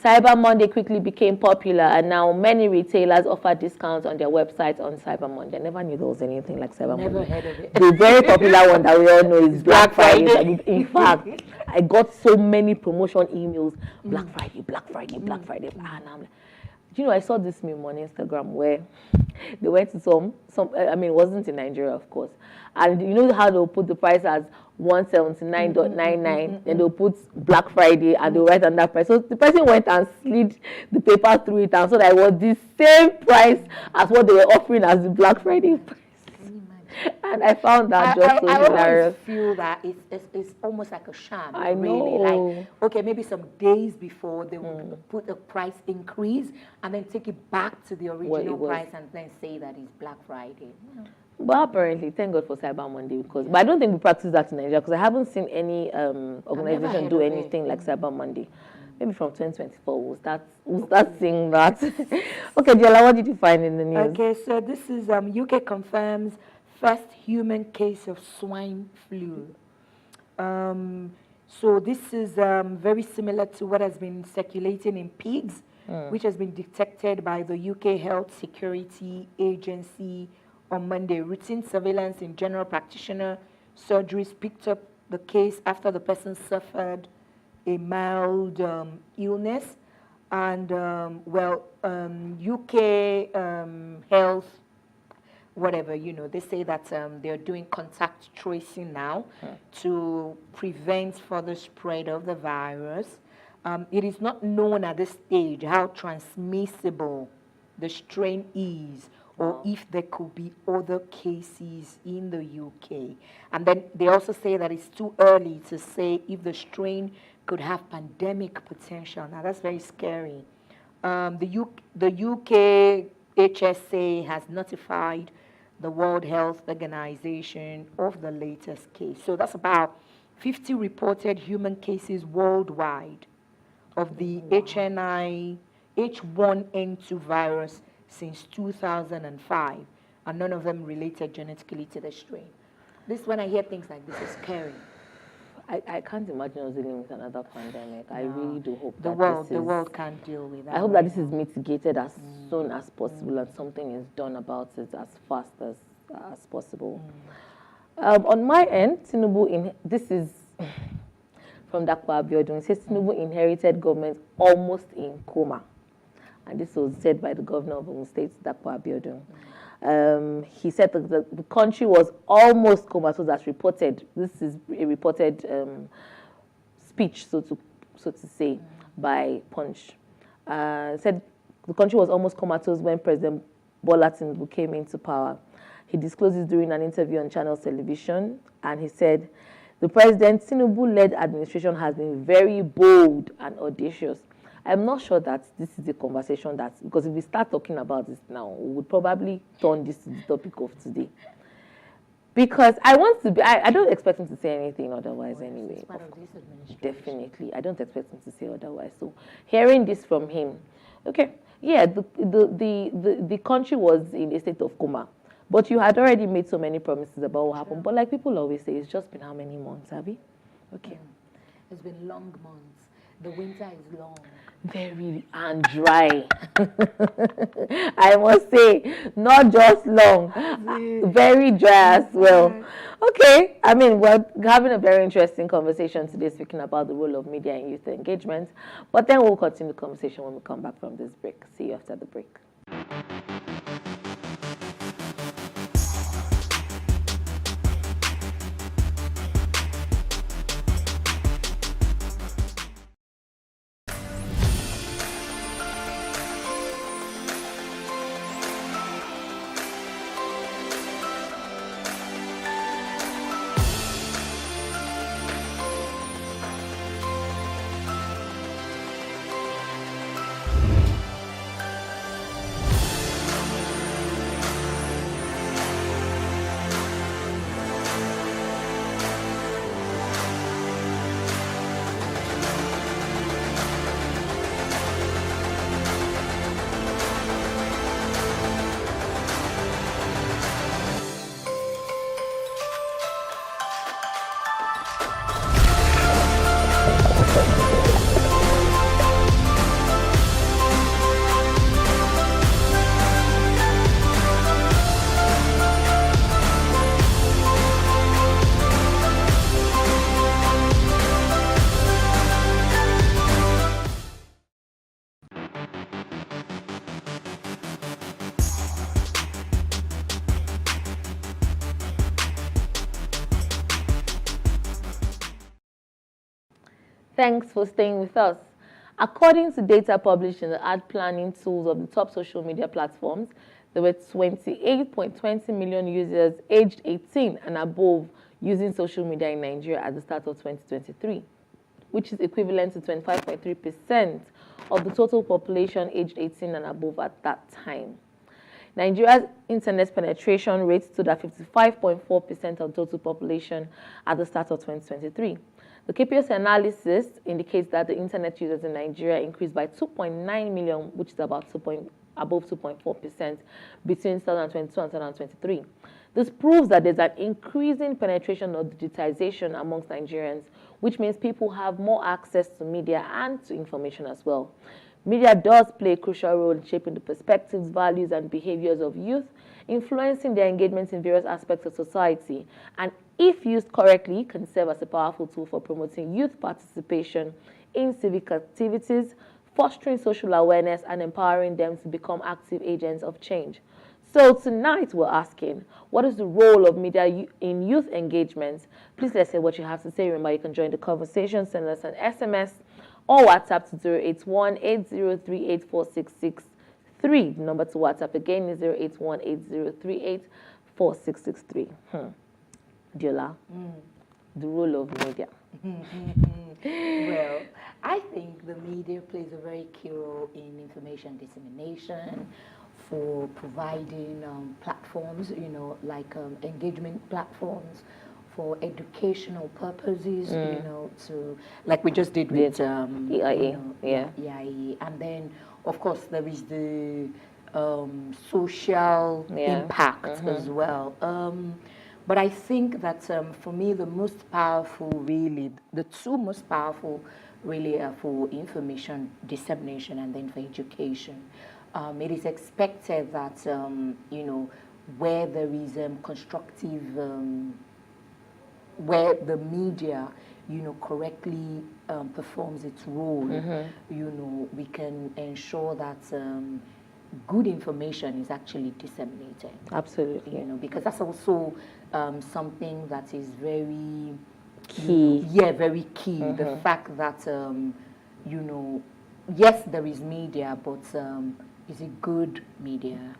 [SPEAKER 4] Cyber Monday quickly became popular, and now many retailers offer discounts on their websites on Cyber Monday. I never knew there was anything like Cyber Monday.
[SPEAKER 10] Never heard of it.
[SPEAKER 4] The very popular one that we all know is Black Friday. In fact, I got so many promotion emails, Black Friday, Black Friday, Black Friday. And I'm like, you know, I saw this meme on Instagram where they went to some, I mean, it wasn't in Nigeria, of course. And you know how they'll put the price as 179.99, then they'll put Black Friday and they'll write on that price. So the person went and slid the paper through it and so that it was the same price as what they were offering as the Black Friday price. And I found that just so hilarious.
[SPEAKER 10] I always feel that it's almost like a sham.
[SPEAKER 4] I know.
[SPEAKER 10] Really. Like, okay, maybe some days before they will put a price increase and then take it back to the original price and then say that it's Black Friday.
[SPEAKER 4] But apparently, thank God for Cyber Monday, but I don't think we practice that in Nigeria because I haven't seen any organization do anything like Cyber Monday. Maybe from 2024 we'll start seeing that. Okay, Diola, what did you find in the news?
[SPEAKER 10] Okay, so this is UK confirms first human case of swine flu. So this is very similar to what has been circulating in pigs, which has been detected by the UK Health Security Agency on Monday. Routine surveillance in general practitioner surgeries picked up the case after the person suffered a mild illness. And, UK Health, whatever, you know, they say that they're doing contact tracing now to prevent further spread of the virus. It is not known at this stage how transmissible the strain is, or if there could be other cases in the UK. And then they also say that it's too early to say if the strain could have pandemic potential. Now, that's very scary. The UK HSA has notified the World Health Organization of the latest case. So that's about 50 reported human cases worldwide of the H1N2 virus since 2005, and none of them related genetically to the strain. This, when I hear things like this, is scary.
[SPEAKER 4] I can't imagine us dealing with another pandemic. No. I really do hope
[SPEAKER 10] the world can't deal with that.
[SPEAKER 4] I hope that this is mitigated as soon as possible and something is done about it as fast as possible. On my end, Tinubu, this is from Dapo Abiodun, it says Tinubu inherited government almost in coma. And this was said by the governor of Ogun State, Dapo Abiodun. He said that the country was almost comatose as reported. This is a reported speech, so to say, by Punch. Said the country was almost comatose when President Bola Tinubu came into power. He disclosed this during an interview on Channels Television, and he said, the President Tinubu-led administration has been very bold and audacious. I'm not sure that this is a conversation because if we start talking about this now, we would probably turn this to the topic of today. Because I don't expect him to say anything otherwise anyway. Definitely. I don't expect him to say otherwise. So hearing this from him, okay, yeah, the country was in a state of coma. But you had already made so many promises about what happened. But like people always say, it's just been how many months, Abby? Okay.
[SPEAKER 10] It's been long months. The winter is long.
[SPEAKER 4] Very and dry. I must say, not just long, very dry as well. Okay, I mean, we're having a very interesting conversation today, speaking about the role of media in youth engagement. But then we'll continue the conversation when we come back from this break. See you after the break. Thanks for staying with us. According to data published in the ad planning tools of the top social media platforms, there were 28.20 million users aged 18 and above using social media in Nigeria at the start of 2023, which is equivalent to 25.3% of the total population aged 18 and above at that time. Nigeria's internet penetration rate stood at 55.4% of total population at the start of 2023. The KPS analysis indicates that the internet users in Nigeria increased by 2.9 million, which is about above 2.4% between 2022 and 2023. This proves that there's an increasing penetration of digitization amongst Nigerians, which means people have more access to media and to information as well. Media does play a crucial role in shaping the perspectives, values, and behaviors of youth, influencing their engagements in various aspects of society, and if used correctly, can serve as a powerful tool for promoting youth participation in civic activities, fostering social awareness, and empowering them to become active agents of change. So tonight we're asking, what is the role of media in youth engagement? Please let's hear what you have to say. Remember, you can join the conversation, send us an SMS or WhatsApp to 081-8038-4663. The number to WhatsApp again is 081-8038-4663. Diola, the role of media.
[SPEAKER 10] Well, I think the media plays a very key role in information dissemination, for providing platforms, like engagement platforms, for educational purposes, to, like we just did with
[SPEAKER 4] EIE,
[SPEAKER 10] EIE. And then, of course, there is the social impact as well. But I think that for me, the most powerful, really, the two most powerful really are for information dissemination and then for education. It is expected that, where there is constructive, where the media, correctly performs its role, we can ensure that good information is actually disseminated.
[SPEAKER 4] Absolutely.
[SPEAKER 10] Because that's also something that is very
[SPEAKER 4] key.
[SPEAKER 10] Very key. The fact that, yes, there is media, but is it good media?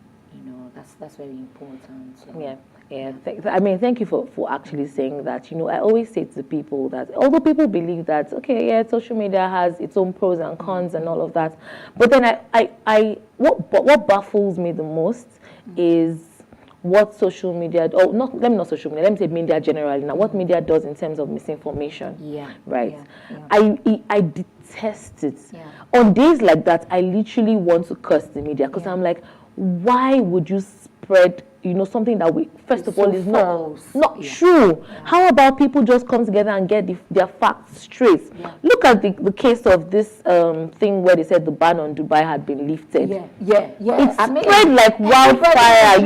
[SPEAKER 10] That's very important. So.
[SPEAKER 4] Thank you for actually saying that. I always say to people that although people believe that, social media has its own pros and cons and all of that, but then what baffles me the most is what social media, let me say media generally now, what media does in terms of misinformation. Right? I detest it. On days like that, I literally want to curse the media because I'm like, why would you spread something that first of all is not true? How about people just come together and get their facts straight? Look at the case of this thing where they said the ban on Dubai had been lifted. It spread like wildfire,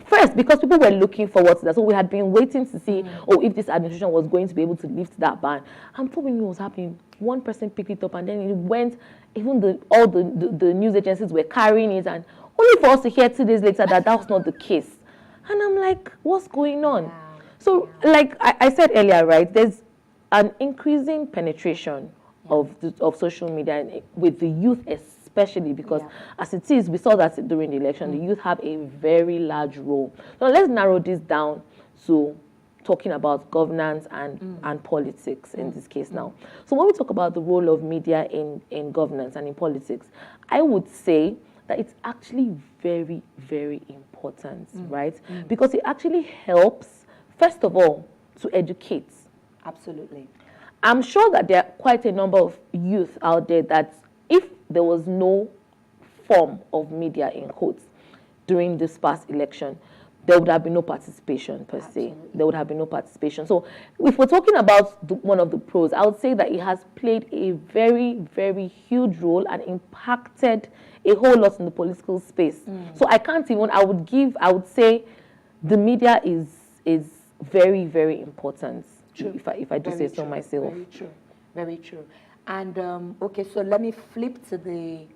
[SPEAKER 4] First, because people were looking forward to that. So we had been waiting to see, if this administration was going to be able to lift that ban. And before we knew what was happening, one person picked it up and then it went, even all the news agencies were carrying it, and only for us to hear 2 days later that was not the case. And I'm like, what's going on? So, like I said earlier, right, there's an increasing penetration of social media with the youth especially because as it is, we saw that during the election, the youth have a very large role. So let's narrow this down to talking about governance and politics in this case now. So when we talk about the role of media in governance and in politics, I would say that it's actually very, very important, right? Because it actually helps, first of all, to educate.
[SPEAKER 10] Absolutely.
[SPEAKER 4] I'm sure that there are quite a number of youth out there that if there was no form of media, in quotes, during this past election, there would have been no participation per se. There would have been no participation. So if we're talking about one of the pros, I would say that it has played a very, very huge role and impacted a whole lot in the political space. So I would say the media is very, very important. True. If I do say so myself.
[SPEAKER 10] Very true. Very true. And okay, so let me flip to the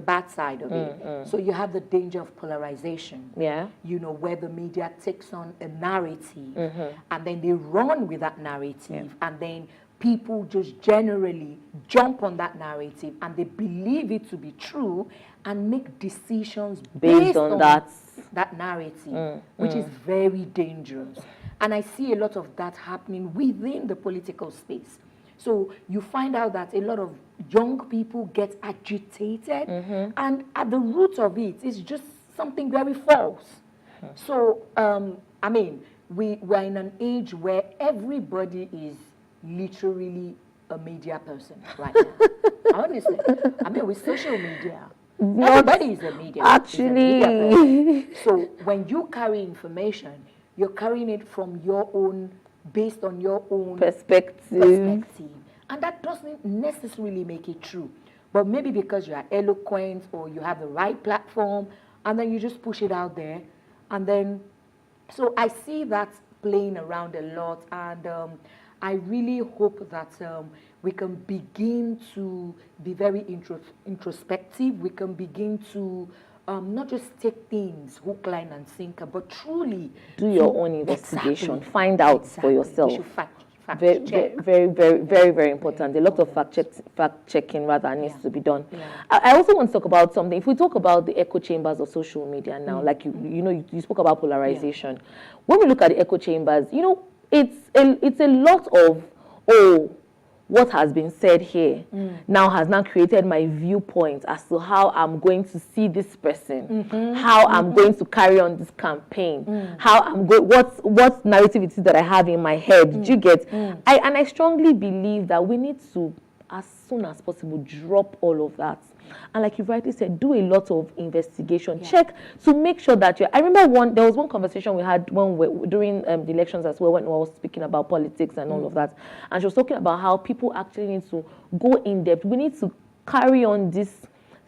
[SPEAKER 10] bad side of it. So you have the danger of polarization. Where the media takes on a narrative and then they run with that narrative and then people just generally jump on that narrative and they believe it to be true and make decisions based on that narrative, which is very dangerous. And I see a lot of that happening within the political space. So you find out that a lot of young people get agitated, and at the root of it is just something very false. So, I mean, we're in an age where everybody is literally a media person right now. Honestly, I mean, with social media, everybody is a media.
[SPEAKER 4] Actually,
[SPEAKER 10] is a media person. So when you carry information, you're carrying it from your own, based on your own perspective. And that doesn't necessarily make it true. But maybe because you are eloquent or you have the right platform, and then you just push it out there. And then, so I see that playing around a lot. And I really hope that we can begin to be very introspective. We can begin to not just take things hook, line, and sinker, but truly
[SPEAKER 4] do your own investigation. Find out for yourself. Very, very important. A lot of fact checking rather needs to be done. I also want to talk about something. If we talk about the echo chambers of social media now, like you spoke about polarization. When we look at the echo chambers, it's a lot of what has been said here now has now created my viewpoint as to how I'm going to see this person, how I'm going to carry on this campaign, how I'm going, what narrative it is that I have in my head. Do you get? I strongly believe that we need to, as soon as possible, drop all of that. And like you rightly said, do a lot of investigation. Check to make sure that I remember there was one conversation we had during the elections as well, when we were speaking about politics and all of that. And she was talking about how people actually need to go in depth. We need to carry on this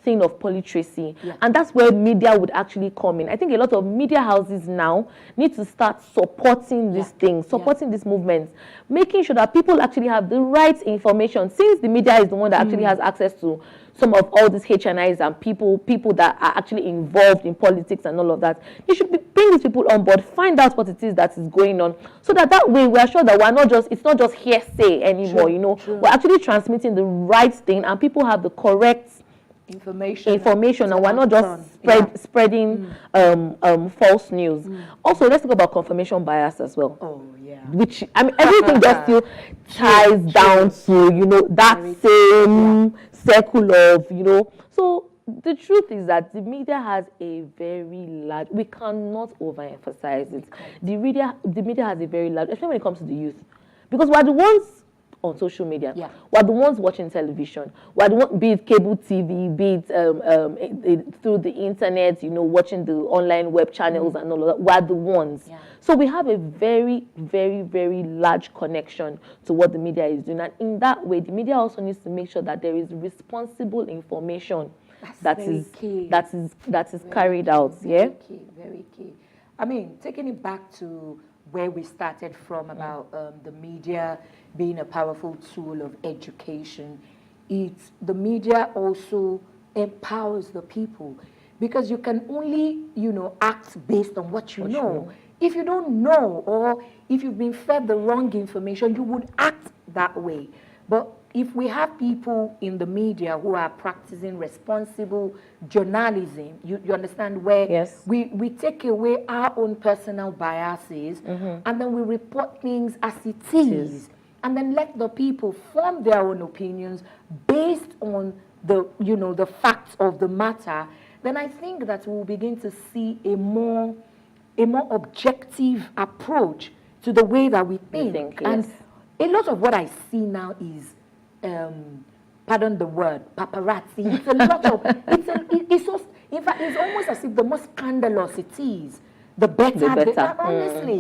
[SPEAKER 4] thing of politeracy. And that's where media would actually come in. I think a lot of media houses now need to start supporting this thing, supporting this movement, making sure that people actually have the right information, since the media is the one that actually has access to some of all these HNIs and people that are actually involved in politics and all of that. You should bring these people on board, find out what it is that is going on, so that way we are sure that it's not just hearsay anymore. We're actually transmitting the right thing and people have the correct information and we're not just spreading false news. Also, let's talk about confirmation bias as well. Which, I mean, everything just still ties down to, that same circle of, So the truth is that the media has a very large, we cannot overemphasize it. The media has a very large, especially when it comes to the youth. Because we're the ones on social media. We're the ones watching television. We're the ones, be it cable TV, be it through the internet, watching the online web channels and all of that. We're the ones. So we have a very, very, very large connection to what the media is doing. And in that way, the media also needs to make sure that there is responsible information that is carried out.
[SPEAKER 10] Very key. I mean, taking it back to where we started from about the media being a powerful tool of education, the media also empowers the people, because you can only, act based on what you know. If you don't know, or if you've been fed the wrong information, you would act that way. But if we have people in the media who are practicing responsible journalism, you understand, where we take away our own personal biases and then we report things as it is. And then let the people form their own opinions based on the facts of the matter, then I think that we'll begin to see a more objective approach to the way that we think. And a lot of what I see now is, pardon the word, paparazzi. It's a lot of, in fact, it's almost as if the more scandalous it is, the better. Honestly,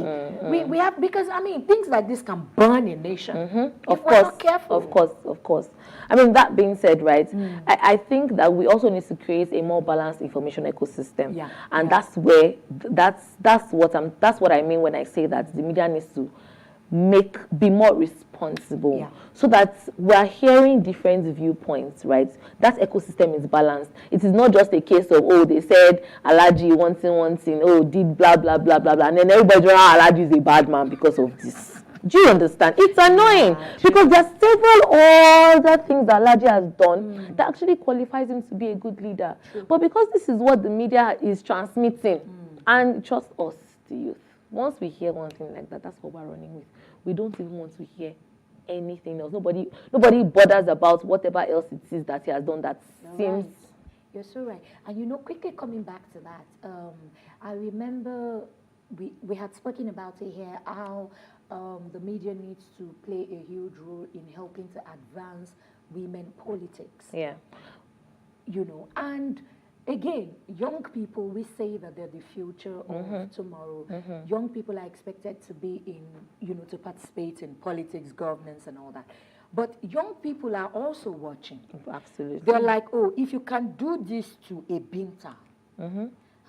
[SPEAKER 10] we have, because I mean, things like this can burn a nation. Of
[SPEAKER 4] course. I mean, that being said, right, I think that we also need to create a more balanced information ecosystem, and that's what I mean when I say that the media needs to be more responsible, so that we're hearing different viewpoints, right? That ecosystem is balanced. It is not just a case of, they said Alhaji one thing, did blah blah blah blah blah, and then everybody's around, Alhaji is a bad man because of this. Do you understand? It's annoying because there are several other things that Alhaji has done that actually qualifies him to be a good leader. But because this is what the media is transmitting, and trust us, the youth, once we hear one thing like that, that's what we're running with. We don't even want to hear anything else. Nobody bothers about whatever else it is that he has done that seems.
[SPEAKER 10] Right. You're so right. And you know, quickly coming back to that, I remember we had spoken about it here, how the media needs to play a huge role in helping to advance women politics.
[SPEAKER 4] Yeah.
[SPEAKER 10] You know, and again, young people, we say that they're the future of tomorrow. Young people are expected to be in, you know, to participate in politics, governance, and all that. But young people are also watching.
[SPEAKER 4] Absolutely.
[SPEAKER 10] They're like, oh, if you can do this to a Binta,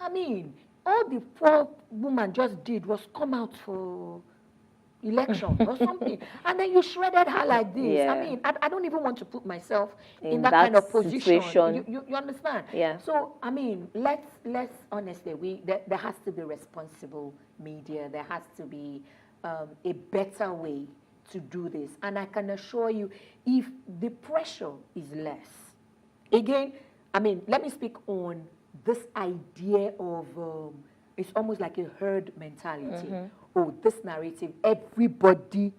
[SPEAKER 10] I mean, all the poor woman just did was come out for election or something, and then you shredded her like this.
[SPEAKER 4] Yeah.
[SPEAKER 10] I mean, I don't even want to put myself in that kind of position. You understand?
[SPEAKER 4] Yeah.
[SPEAKER 10] So I mean, let's honestly, there has to be responsible media. There has to be a better way to do this, and I can assure you, if the pressure is less, again, I mean, let me speak on this idea of it's almost like a herd mentality. Oh, this narrative, everybody,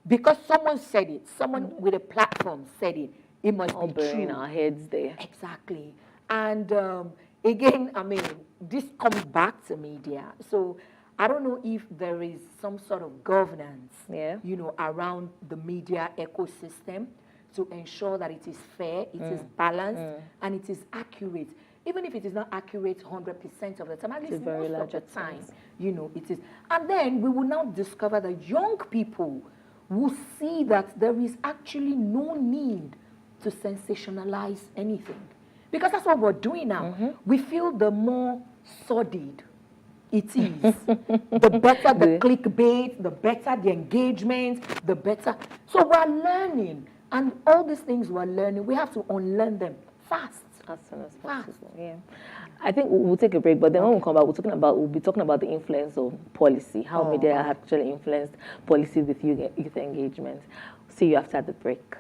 [SPEAKER 10] because someone said it, someone with a platform said it, it must be true.
[SPEAKER 4] In our heads there.
[SPEAKER 10] Exactly. And again, I mean, this comes back to media. So I don't know if there is some sort of governance, you know, around the media ecosystem to ensure that it is fair, it is balanced, and it is accurate. Even if it is not accurate 100% of the time, at least most of the time, you know, it is. And then we will now discover that young people will see that there is actually no need to sensationalize anything. Because that's what we're doing now. We feel the more sordid it is, the better the clickbait, the better the engagement, the better. So we're learning. And all these things we're learning, we have to unlearn them fast.
[SPEAKER 4] As soon as possible. Yeah. I think we'll take a break, but then when we come back, we'll be talking about the influence of policy, how media actually influenced policy with youth engagement. See you after the break.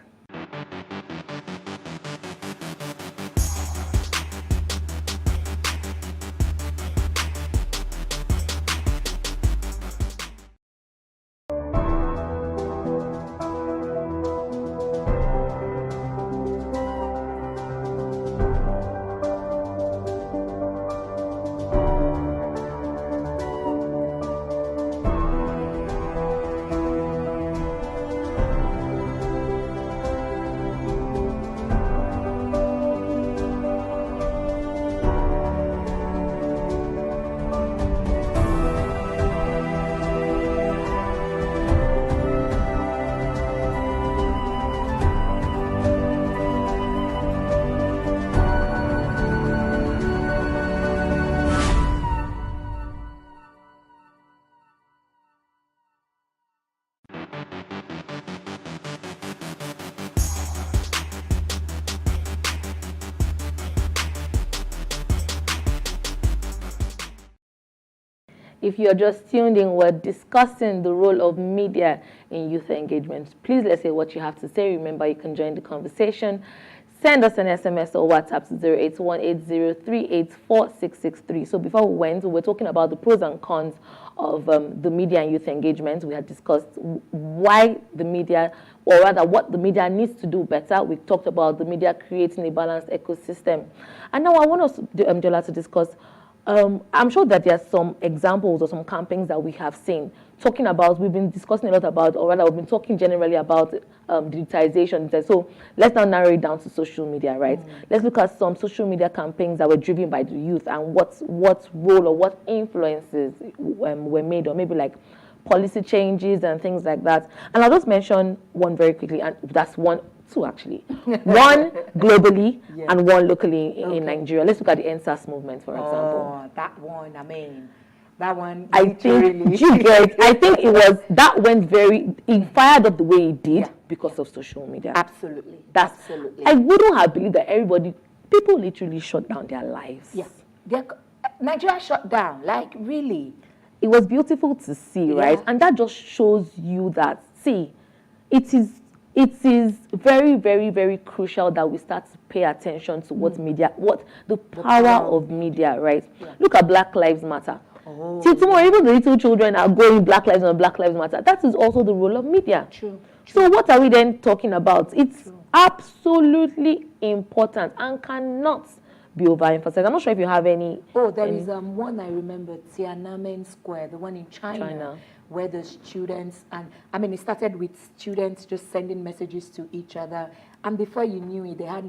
[SPEAKER 4] If you're just tuned in, we're discussing the role of media in youth engagement. Please let's hear what you have to say. Remember, you can join the conversation. Send us an SMS or WhatsApp to 08180384663. So before we went, we were talking about the pros and cons of the media and youth engagement. We had discussed why the media, or rather what the media needs to do better. We talked about the media creating a balanced ecosystem. And now I want us, Jola, to discuss I'm sure that there are some examples or some campaigns that we have seen talking about, we've been discussing a lot about, or rather we've been talking generally about digitization. So let's now narrow it down to social media, right? Let's look at some social media campaigns that were driven by the youth and what role or what influences were made, or maybe like policy changes and things like that. And I'll just mention one very quickly, and that's two actually. One globally and one locally in Nigeria. Let's look at the NSAS movement, for example.
[SPEAKER 10] Oh, that one, I mean, that one.
[SPEAKER 4] I think it was, that went it fired up the way it did because of social media.
[SPEAKER 10] Absolutely.
[SPEAKER 4] Absolutely. I wouldn't have believed that people literally shut down their lives.
[SPEAKER 10] Yeah. Nigeria shut down, like really.
[SPEAKER 4] it was beautiful to see, right? And that just shows you that, see, it is very, very, very crucial that we start to pay attention to what the power of media, right? Look at Black Lives Matter. See, tomorrow, even the little children are going Black Lives Matter, Black Lives Matter. That is also the role of media. So what are we then talking about? It's absolutely important and cannot be overemphasized. I'm not sure if you have any.
[SPEAKER 10] Oh, there is one I remember, Tiananmen Square, the one in China, where the students, and I mean, it started with students just sending messages to each other. And before you knew it, they had,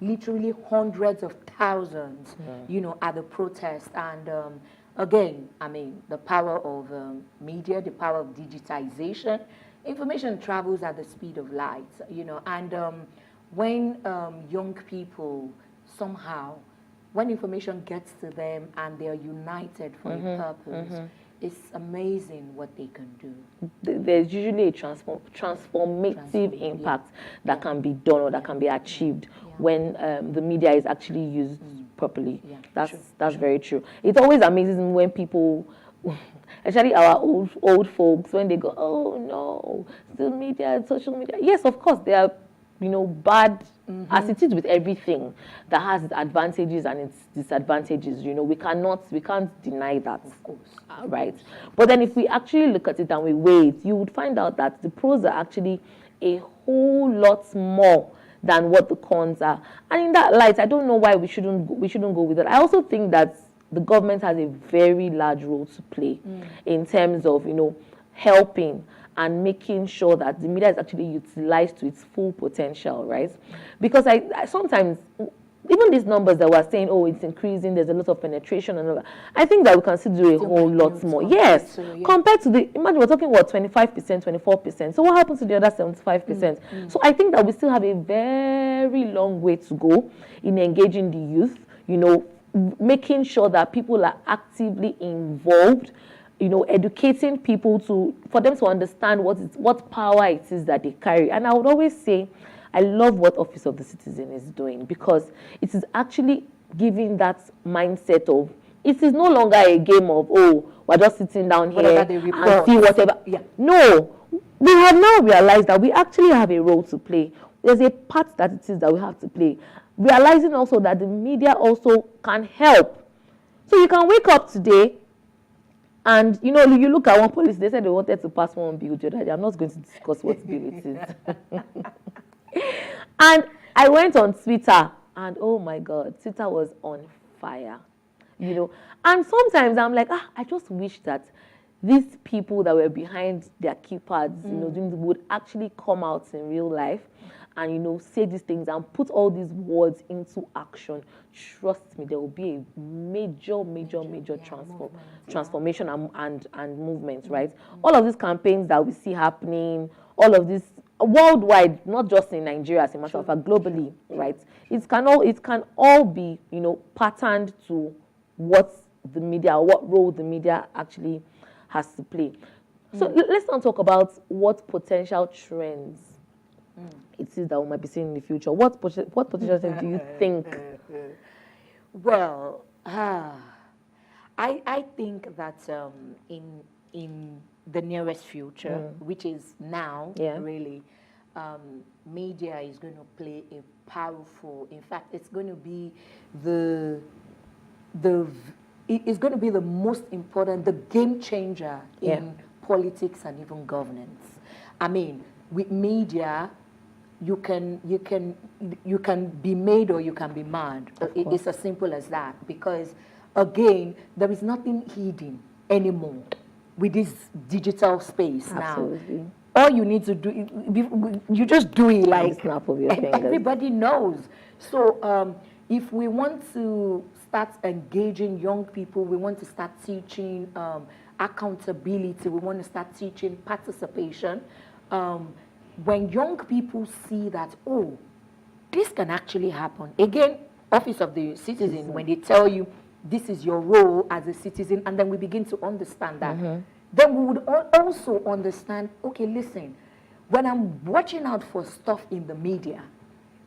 [SPEAKER 10] literally hundreds of thousands, at the protest. And again, the power of media, the power of digitization. Information travels at the speed of light, and when young people somehow, when information gets to them and they are united for a purpose, it's amazing what they can do.
[SPEAKER 4] There's usually a transformative impact that can be done or that can be achieved when the media is actually used properly. That's very true. It always amazes me when people, especially our old folks, when they go, oh no, the media, social media. Yes, of course, they are, bad, as it is with everything that has its advantages and its disadvantages. We can't deny that, of course, right? But then if we actually look at it and we weigh it, you would find out that the pros are actually a whole lot more than what the cons are. And in that light, I don't know why we shouldn't go with it. I also think that the government has a very large role to play in terms of, helping and making sure that the media is actually utilized to its full potential, right? Because I sometimes, even these numbers that we're saying, oh, it's increasing, there's a lot of penetration and all that, I think that we can still do a whole lot more. Yes, compared to imagine we're talking about 25%, 24%. So what happens to the other 75%? So I think that we still have a very long way to go in engaging the youth, making sure that people are actively involved, educating people for them to understand what power it is that they carry. And I would always say, I love what Office of the Citizen is doing, because it is actually giving that mindset of, it is no longer a game of, oh, we're just sitting down here and see whatever. No, we have now realized that we actually have a role to play. There's a part that it is that we have to play. Realizing also that the media also can help. So you can wake up today and, you look at one policy, they said they wanted to pass one bill. I'm not going to discuss what bill it is. And I went on Twitter and, oh my God, Twitter was on fire, And sometimes I'm like, I just wish that these people that were behind their keypads, would actually come out in real life and, say these things and put all these words into action. Trust me, there will be a major transformation and movement, right? All of these campaigns that we see happening, all of this worldwide, not just in Nigeria, as a matter of fact, globally, right? It can all be, patterned to what role the media actually has to play. So let's now talk about what potential trends it is that we might be seeing in the future. What potential trends do you think?
[SPEAKER 10] Well, I think that in the nearest future, which is now, really, media is going to play a powerful. In fact, it's going to be it's going to be the most important, the game changer in politics and even governance. I mean, with media, you can be made or you can be mad. It's as simple as that, because again, there is nothing hidden anymore with this digital space. Absolutely. Now. All you need to do, you just do it like
[SPEAKER 4] snap of your fingers.
[SPEAKER 10] Everybody knows. So if we want to start engaging young people, we want to start teaching accountability, we want to start teaching participation. When young people see that, oh, this can actually happen. Again, Office of the Citizen, when they tell you this is your role as a citizen, and then we begin to understand that, then we would also understand, okay, listen, when I'm watching out for stuff in the media,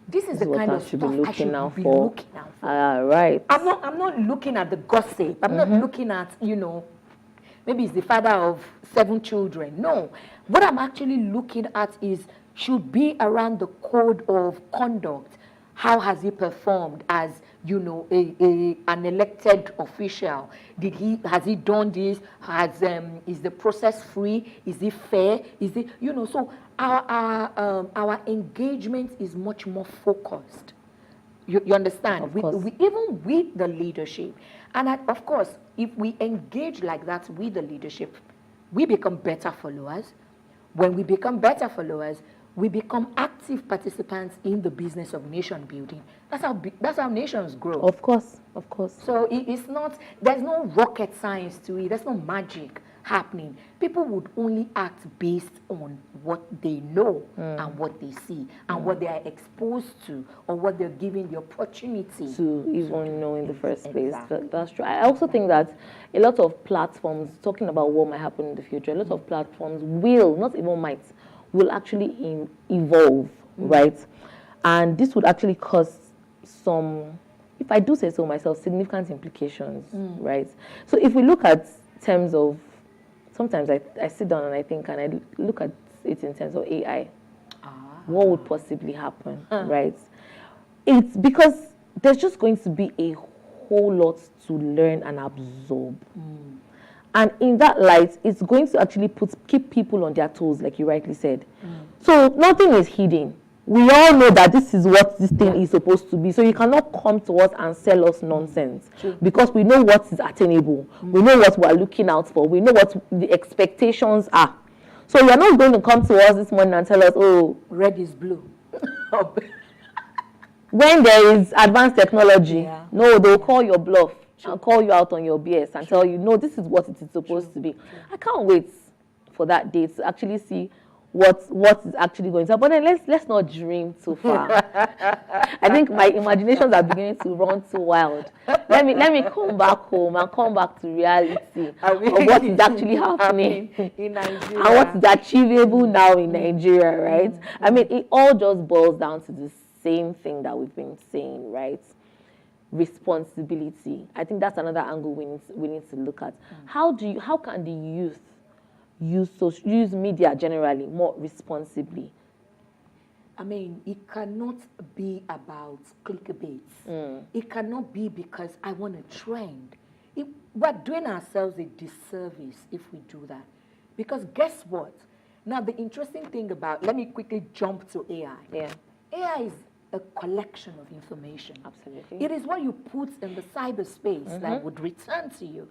[SPEAKER 10] this is the kind of stuff I should be looking out for.
[SPEAKER 4] Right.
[SPEAKER 10] I'm not looking at the gossip. I'm not looking at, maybe he's the father of 7 children. No. What I'm actually looking at is should be around the code of conduct. How has he performed as, you know, an elected official? Has he done this? Is the process free? Is it fair? Is it, you know, so our engagement is much more focused. You understand? Even with the leadership. And of course, if we engage like that with the leadership, we become better followers. When we become better followers, we become active participants in the business of nation building. That's how nations grow.
[SPEAKER 4] Of course, of course.
[SPEAKER 10] So it's not, there's no rocket science to it. There's no magic happening. People would only act based on what they know and what they see and what they are exposed to or what they're given the opportunity
[SPEAKER 4] to even know in the first place. That's true. I also think that a lot of platforms, talking about what might happen in the future, a lot of platforms will, not even might, will actually evolve, right? And this would actually cause some, if I do say so myself, significant implications, right? So if we look at terms of, sometimes I sit down and I think, and I look at it in terms of AI, what would possibly happen, right? It's because there's just going to be a whole lot to learn and absorb. And in that light, it's going to actually keep people on their toes, like you rightly said. So nothing is hidden. We all know that this is what this thing is supposed to be. So you cannot come to us and sell us nonsense. Because we know what is attainable. We know what we're looking out for. We know what the expectations are. So you're not going to come to us this morning and tell us, oh,
[SPEAKER 10] red is blue.
[SPEAKER 4] When there is advanced technology, no, they'll call your bluff. And call you out on your BS and tell you, no, this is what it is supposed to be. I can't wait for that day to actually see what is actually going to happen. But then let's not dream too far. I think my imaginations are beginning to run too wild. Let me come back home and come back to reality of what is actually happening
[SPEAKER 10] in Nigeria
[SPEAKER 4] and what is achievable now in Nigeria, right? I mean, it all just boils down to the same thing that we've been saying, right? Responsibility. I think that's another angle we need to look at. How can the youth use media generally more responsibly?
[SPEAKER 10] I mean, it cannot be about clickbait. It cannot be because I want a trend. We're doing ourselves a disservice if we do that. Because guess what? Now, the interesting thing about, let me quickly jump to AI. AI is a collection of information.
[SPEAKER 4] Absolutely.
[SPEAKER 10] It is what you put in the cyberspace that would return to you.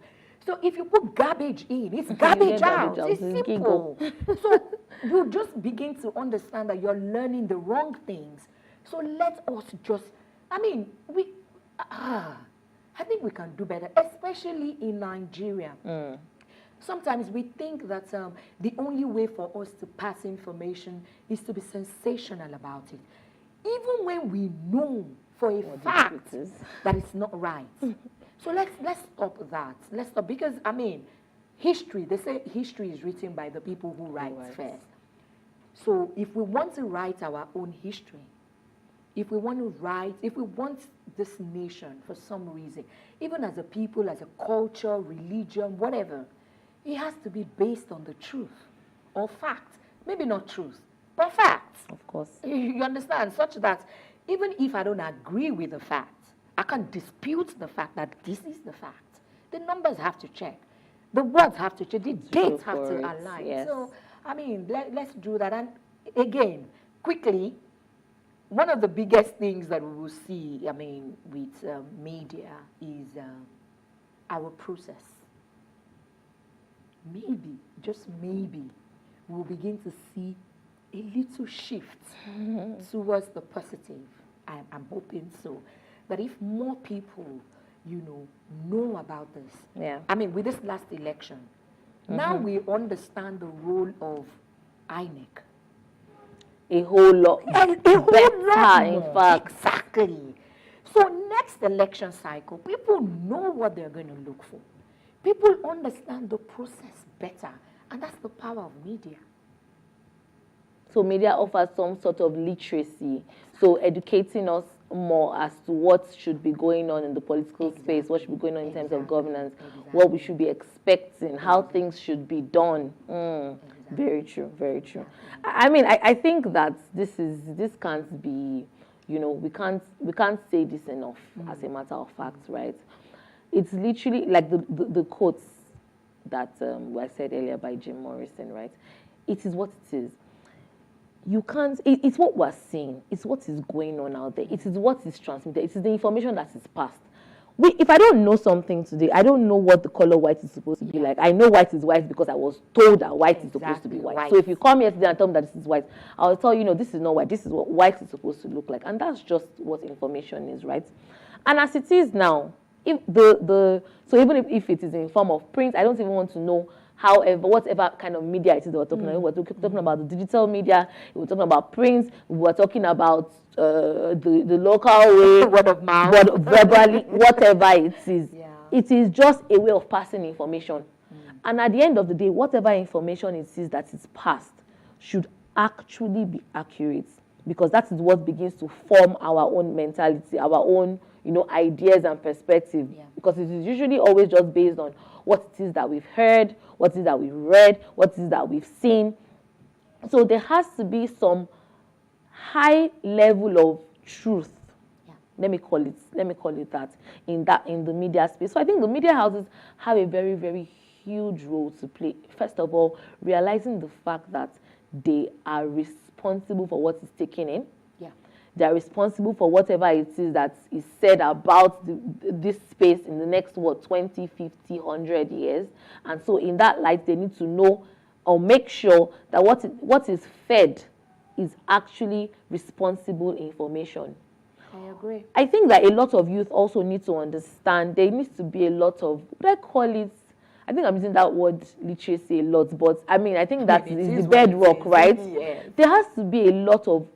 [SPEAKER 10] So if you put garbage in, it's garbage out. It's simple. So you just begin to understand that you're learning the wrong things. So let us just, I mean, I think we can do better, especially in Nigeria. Sometimes we think that the only way for us to pass information is to be sensational about it. Even when we know for a fact that it's not right. So let's stop that. Let's stop, because, I mean, history, they say history is written by the people who write first. So if we want to write our own history, if we want this nation for some reason, even as a people, as a culture, religion, whatever, it has to be based on the truth or fact. Maybe not truth, but facts.
[SPEAKER 4] Of course.
[SPEAKER 10] You understand? Such that even if I don't agree with the fact, I can't dispute the fact that this is the fact. The numbers have to check. The words have to check. The dates have to align.
[SPEAKER 4] Yes.
[SPEAKER 10] So, I mean, let's do that. And again, quickly, one of the biggest things that we will see, I mean, with media is our process. Maybe, just maybe, we'll begin to see a little shift towards the positive. I'm hoping so. That if more people, know about this.
[SPEAKER 4] Yeah.
[SPEAKER 10] I mean, with this last election, now we understand the role of INEC.
[SPEAKER 4] A whole lot.
[SPEAKER 10] A whole lot,
[SPEAKER 4] in fact.
[SPEAKER 10] Exactly. So next election cycle, people know what they're going to look for. People understand the process better. And that's the power of media.
[SPEAKER 4] So media offers some sort of literacy. So educating us more as to what should be going on in the political space, what should be going on in terms of governance, what we should be expecting, how things should be done. Very true, very true. I mean, I think that this can't be, you know, we can't say this enough as a matter of fact, right? It's literally like the quotes that were said earlier by Jim Morrison, right? It is what it is. You can't, it's what we're seeing. It's what is going on out there. It is what is transmitted. It is the information that is passed. If I don't know something today, I don't know what the color white is supposed to be like. I know white is white because I was told that white is supposed to be white. So if you come here today and tell me that this is white, I'll tell you, no, this is not white. This is what white is supposed to look like. And that's just what information is, right? And as it is now, if so even if it is in form of print, I don't even want to know however, whatever kind of media it is that we're talking about. We're talking about the digital media, we're talking about print, we're talking about the local way,
[SPEAKER 10] word of mouth,
[SPEAKER 4] verbally, whatever it is. It is just a way of passing information. And at the end of the day, whatever information it is that is passed should actually be accurate, because that is what begins to form our own mentality, our own, you know, ideas and perspective. Because it is usually always just based on what it is that we've heard, what it is that we've read, what it is that we've seen. So there has to be some high level of truth. Let me call it that in the media space. So I think the media houses have a very, very huge role to play. First of all, realizing the fact that they are responsible for what is taken in. They are responsible for whatever it is that is said about this space in the next, 20, 50, 100 years. And so in that light, they need to know or make sure that what is fed is actually responsible information.
[SPEAKER 10] I agree.
[SPEAKER 4] I think that a lot of youth also need to understand there needs to be a lot of, what I call it, I think I'm using that word literacy a lot, but I mean, I think that is the bedrock, right?
[SPEAKER 10] Yes.
[SPEAKER 4] There has to be a lot of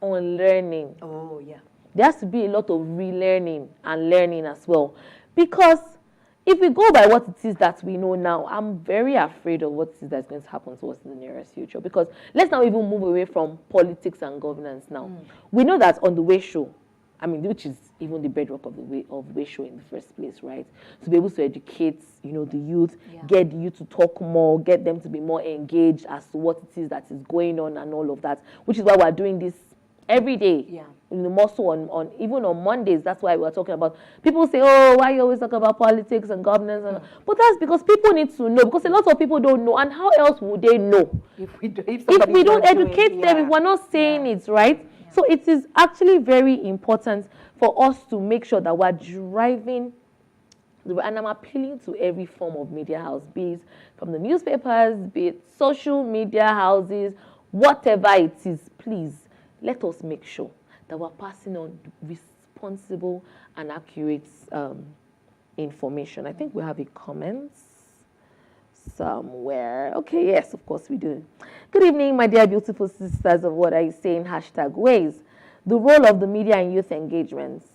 [SPEAKER 4] unlearning.
[SPEAKER 10] Oh, yeah.
[SPEAKER 4] There has to be a lot of relearning and learning as well. Because if we go by what it is that we know now, I'm very afraid of what it is that's going to happen to us in the nearest future. Because let's now even move away from politics and governance now. We know that on the Way Show, I mean, which is even the bedrock of the Way Show in the first place, right? To be able to educate, you know, the youth, get the youth to talk more, get them to be more engaged as to what it is that is going on and all of that, which is why we're doing this every day. You know, more so on even on Mondays. That's why we're talking about. People say, "Oh, why you always talk about politics and governance?" But that's because people need to know. Because a lot of people don't know, and how else would they know
[SPEAKER 10] if we
[SPEAKER 4] don't educate them? If we're not saying it, right? So it is actually very important for us to make sure that we're driving. And I'm appealing to every form of media house, be it from the newspapers, be it social media houses, whatever it is. Please, let us make sure that we're passing on responsible and accurate information. I think we have a comment somewhere. Okay, yes, of course we do. Good evening, my dear beautiful sisters of What Are You Saying? #ways. The role of the media and youth engagements.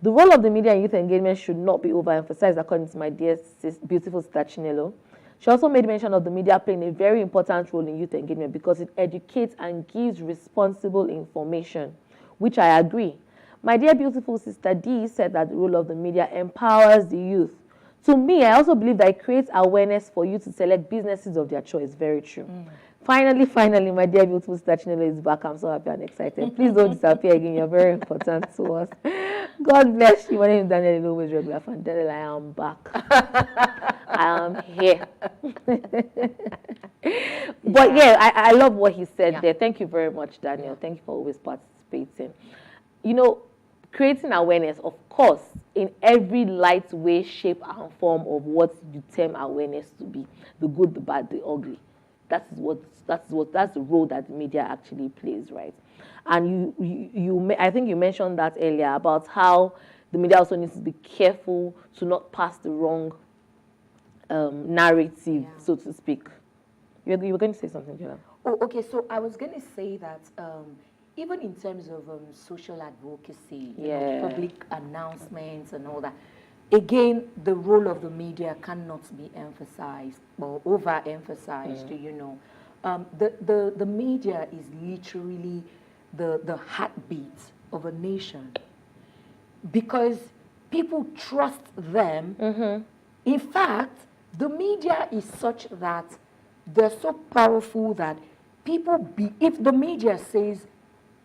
[SPEAKER 4] The role of the media and youth engagement should not be overemphasized, according to my dear beautiful sister Chinelo. She also made mention of the media playing a very important role in youth engagement because it educates and gives responsible information, which I agree. My dear beautiful sister D said that the role of the media empowers the youth. To me, I also believe that it creates awareness for you to select businesses of their choice. Very true. Finally, my dear beautiful sister Chinelo is back. I'm so happy and excited. Please don't disappear again. You're very important to us. God bless you. My name is Daniel Always regular fan. Daniel, I am back. I am here. But yeah, I love what he said there. Thank you very much, Daniel. Thank you for always participating. You know, creating awareness, of course, in every light way, shape, and form of what you term awareness to be. The good, the bad, the ugly. That's the role that the media actually plays, right? And I think you mentioned that earlier about how the media also needs to be careful to not pass the wrong narrative, so to speak. You were going to say something, Jella?
[SPEAKER 10] Oh, okay. So I was going to say that even in terms of social advocacy, you know, public announcements and all that, again, the role of the media cannot be emphasized or overemphasized. You know, the media is literally the heartbeat of a nation. because people trust them. In fact, the media is such that they're so powerful that if the media says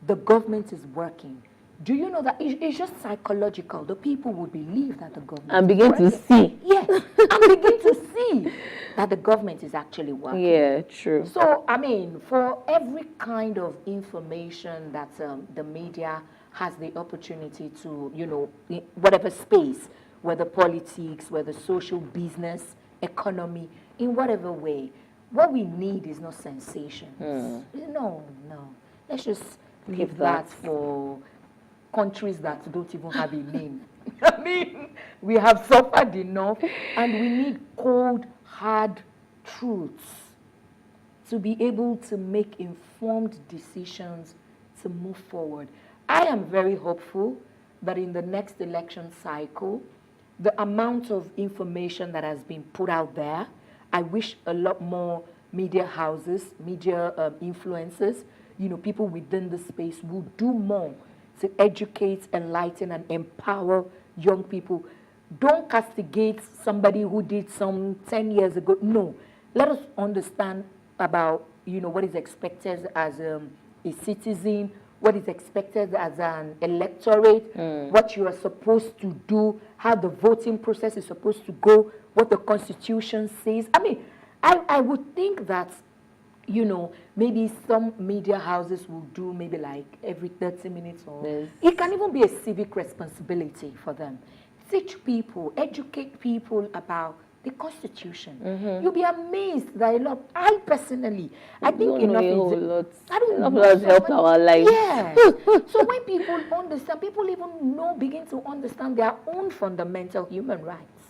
[SPEAKER 10] the government is working, do you know that it's just psychological? The people would believe that the government
[SPEAKER 4] And
[SPEAKER 10] is
[SPEAKER 4] begin
[SPEAKER 10] working.
[SPEAKER 4] to see.
[SPEAKER 10] Yes, and begin to see that the government is actually working.
[SPEAKER 4] Yeah, true.
[SPEAKER 10] So, I mean, for every kind of information that the media has the opportunity to, you know, in whatever space, whether politics, whether social, business, economy, in whatever way, what we need is not sensation. No. Let's just leave that for countries that don't even have a name. I mean, we have suffered enough, and we need cold, hard truths to be able to make informed decisions to move forward. I am very hopeful that in the next election cycle, the amount of information that has been put out there, I wish a lot more media houses, media influencers, you know, people within the space would do more to educate, enlighten, and empower young people. Don't castigate somebody who did some 10 years ago. No, let us understand about, you know, what is expected as a citizen, what is expected as an electorate, what you are supposed to do, how the voting process is supposed to go, what the Constitution says. I mean, I would think that, you know, maybe some media houses will do maybe like every 30 minutes or it can even be a civic responsibility for them. Teach people, educate people about the Constitution. You'll be amazed that a lot. I personally, I think enough is. I don't know.
[SPEAKER 4] Enough has helped our life.
[SPEAKER 10] Yeah. So when people understand, people even begin to understand their own fundamental human rights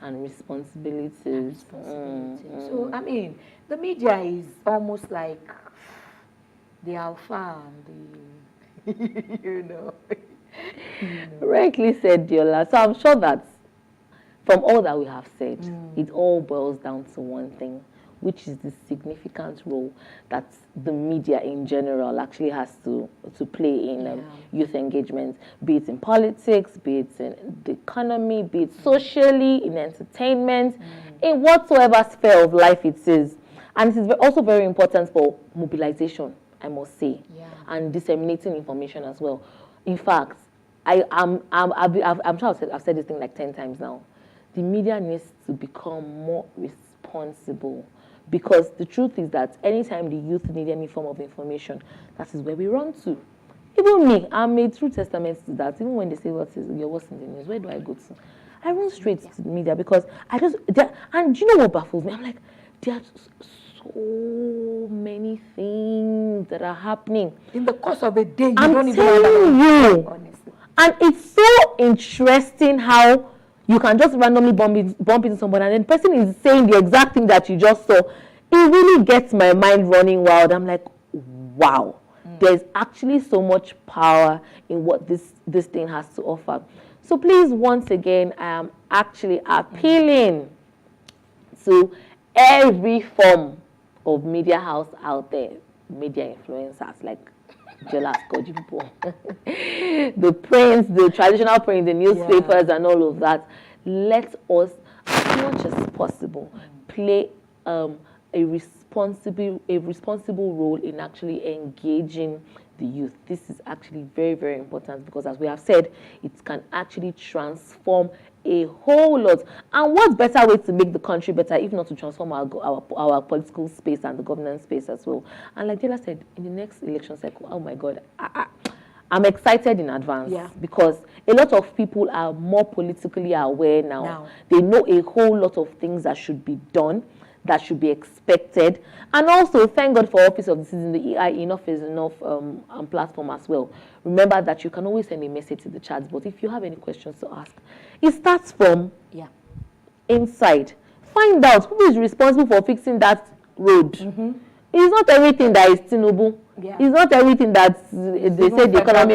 [SPEAKER 4] and responsibilities.
[SPEAKER 10] So I mean, the media is almost like the alpha and the, you know.
[SPEAKER 4] Rightly said, Diola. So I'm sure that from all that we have said, it all boils down to one thing, which is the significant role that the media in general actually has to play in youth engagement, be it in politics, be it in the economy, be it socially, in entertainment, in whatsoever sphere of life it is. And it is also very important for mobilization, I must say, and disseminating information as well. In fact, I'm sure I've said this thing like 10 times now. The media needs to become more responsible, because the truth is that anytime the youth need any form of information, that is where we run to. Even me, I'm a true testament to that. Even when they say what's in the news, where do I go to? I run straight to the media, because and you know what baffles me? I'm like, there are so many things that are happening
[SPEAKER 10] in the course of a day.
[SPEAKER 4] I'm telling you, honestly. And it's so interesting how you can just randomly bump into someone, and then the person is saying the exact thing that you just saw. It really gets my mind running wild. I'm like, wow, there's actually so much power in what this thing has to offer. So please, once again, I am actually appealing to every form of media house out there, media influencers like Jola Skoji people, the prints, the traditional prints, the newspapers, and all of that. Let us, as much as possible, play a responsible role in actually engaging the youth. This is actually very, very important, because as we have said, it can actually transform a whole lot. And what better way to make the country better if not to transform our political space and the governance space as well? And like Jola said, in the next election cycle, oh my God, I'm excited in advance, because a lot of people are more politically aware now. They know a whole lot of things that should be done, that should be expected. And also, thank God for Office of the Citizen, the EI Enough is Enough platform as well. Remember that you can always send a message to the chat, but if you have any questions to ask, it starts from inside. Find out who is responsible for fixing that road. It's not everything that is Tinubu. It's not everything that they say the economy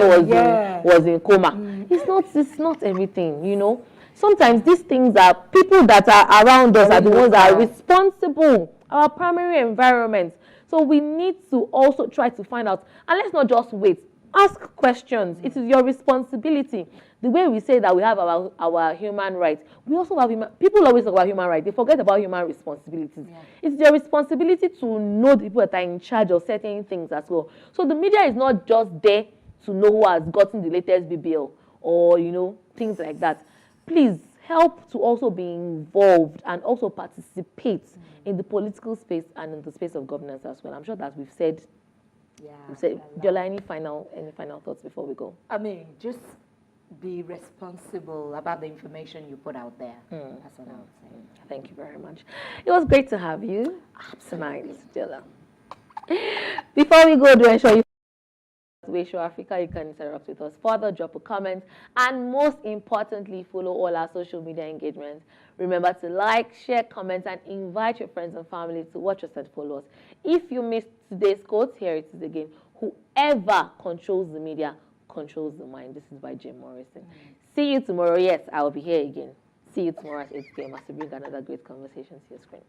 [SPEAKER 4] was in coma. It's not everything, you know. Sometimes these things are people that are around us are the ones that are responsible, our primary environment. So we need to also try to find out, and let's not just wait. Ask questions. It is your responsibility. The way we say that we have our human rights, we also have people always talk about human rights. They forget about human responsibilities. Yeah. It's your responsibility to know the people that are in charge of certain things as well. So the media is not just there to know who has gotten the latest BBL or, you know, things like that. Please help to also be involved and also participate in the political space and in the space of governance as well. I'm sure that we've said. Jola, any final thoughts before we go?
[SPEAKER 10] I mean, just be responsible about the information you put out there. That's what I would say.
[SPEAKER 4] Thank you very much. It was great to have you tonight, Jola. Before we go, do ensure you Show Africa, you can interact with us further, drop a comment, and most importantly, follow all our social media engagements. Remember to like, share, comment, and invite your friends and family to watch us and follow us. If you missed today's quote, here it is again. Whoever controls the media controls the mind. This is by Jim Morrison. See you tomorrow. Yes, I will be here again. See you tomorrow at 8 p.m. as we bring another great conversation to your screen.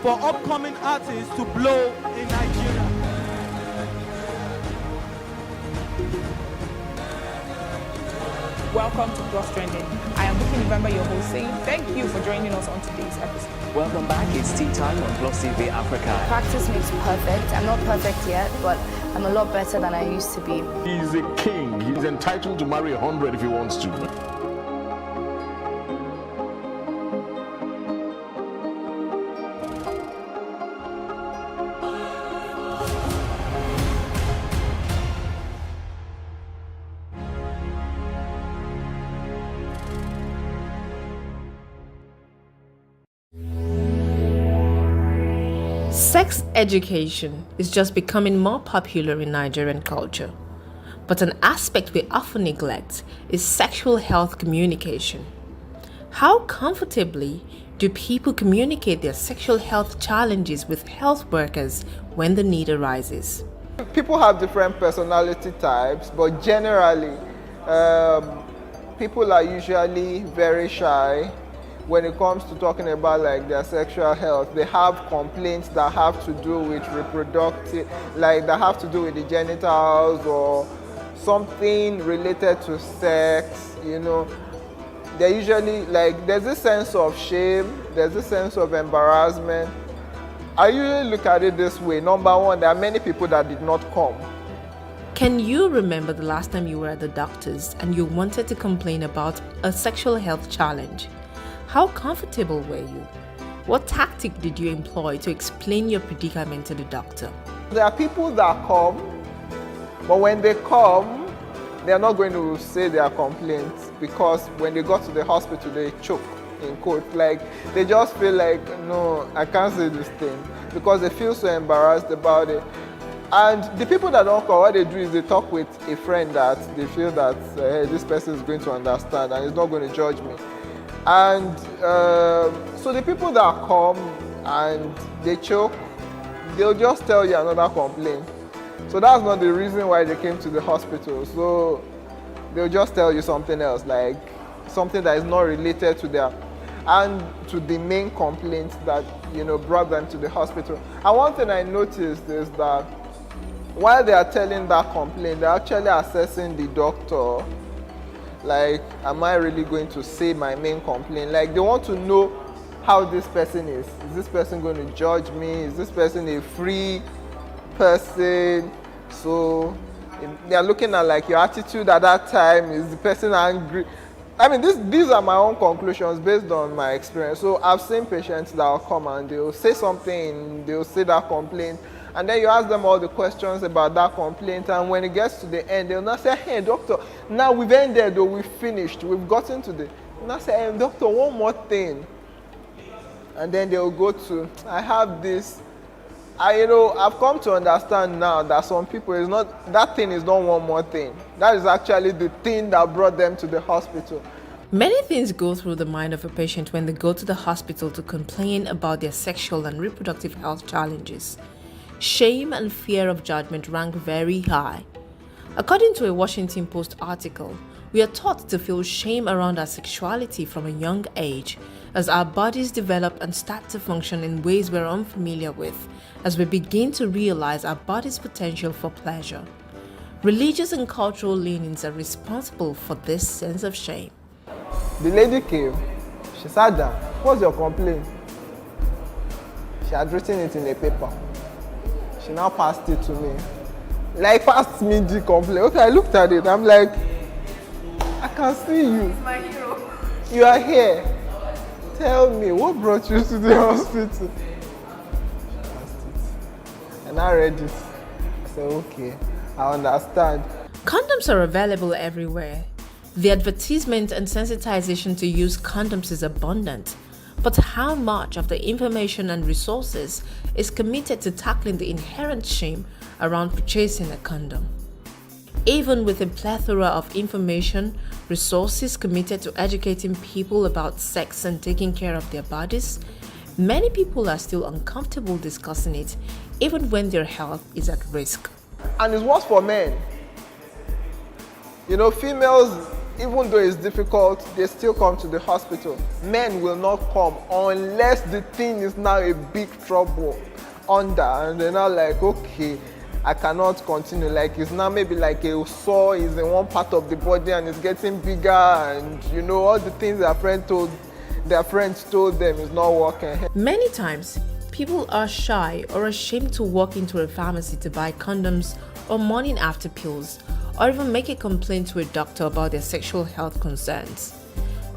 [SPEAKER 3] For upcoming artists to blow in Nigeria.
[SPEAKER 11] Welcome to Plus Trending. I am Bookie November, your host, saying thank you for joining us on today's episode.
[SPEAKER 19] Welcome back. It's tea time on Plus TV Africa.
[SPEAKER 20] Practice makes perfect. I'm not perfect yet, but I'm a lot better than I used to be.
[SPEAKER 23] He's a king. He's entitled to marry 100 if he wants to.
[SPEAKER 7] Sex education is just becoming more popular in Nigerian culture. But an aspect we often neglect is sexual health communication. How comfortably do people communicate their sexual health challenges with health workers when the need arises?
[SPEAKER 24] People have different personality types, but generally, people are usually very shy. When it comes to talking about like their sexual health, they have complaints that have to do with reproductive, like that have to do with the genitals or something related to sex, you know. They're usually like, there's a sense of shame, there's a sense of embarrassment. I usually look at it this way. Number one, there are many people that did not come.
[SPEAKER 7] Can you remember the last time you were at the doctor's and you wanted to complain about a sexual health challenge? How comfortable were you? What tactic did you employ to explain your predicament to the doctor?
[SPEAKER 24] There are people that come, but when they come, they are not going to say their complaints because when they got to the hospital, they choke, in quotes. Like, they just feel like, no, I can't say this thing because they feel so embarrassed about it. And the people that don't come, what they do is they talk with a friend that they feel that hey, this person is going to understand and is not going to judge me. And so the people that come and they choke, they'll just tell you another complaint. So that's not the reason why they came to the hospital. So they'll just tell you something else, like something that is not related to their, and to the main complaint that, you know, brought them to the hospital. And one thing I noticed is that while they are telling that complaint, they're actually assessing the doctor. Like, am I really going to say my main complaint? Like, they want to know how this person is. Is this person going to judge me? Is this person a free person? So they're looking at like your attitude at that time. Is the person angry? I mean, these are my own conclusions based on my experience. So I've seen patients that will come and they'll say something, they'll say that complaint, and then you ask them all the questions about that complaint, and when it gets to the end, they'll not say, hey, doctor, now we've ended or we've finished, we've gotten to the, and I say, hey, doctor, one more thing. And then they'll go to, I have this, I've come to understand now that some people, is not, that thing is not one more thing. That is actually the thing that brought them to the hospital.
[SPEAKER 7] Many things go through the mind of a patient when they go to the hospital to complain about their sexual and reproductive health challenges. Shame and fear of judgment rank very high. According to a Washington Post article, we are taught to feel shame around our sexuality from a young age as our bodies develop and start to function in ways we're unfamiliar with, as we begin to realize our body's potential for pleasure. Religious and cultural leanings are responsible for this sense of shame.
[SPEAKER 24] The lady came, she sat down, what's your complaint? She had written it in a paper. She now passed it to me. Like, passed me the complaint. Okay, I looked at it, I'm like, I can see you.
[SPEAKER 11] He's my hero.
[SPEAKER 24] You are here. Tell me, what brought you to the hospital? And I read it. I said, okay, I understand.
[SPEAKER 7] Condoms are available everywhere. The advertisement and sensitization to use condoms is abundant. But how much of the information and resources is committed to tackling the inherent shame around purchasing a condom? Even with a plethora of information, resources committed to educating people about sex and taking care of their bodies, many people are still uncomfortable discussing it, even when their health is at risk.
[SPEAKER 24] And it's worse for men. Females, even though it's difficult, they still come to the hospital. Men will not come unless the thing is now a big trouble under, and they're now like, okay, I cannot continue. Like, it's now maybe like a sore is in one part of the body and it's getting bigger, and all the things their friends told them is not working.
[SPEAKER 7] Many times, people are shy or ashamed to walk into a pharmacy to buy condoms or morning after pills, or even make a complaint to a doctor about their sexual health concerns.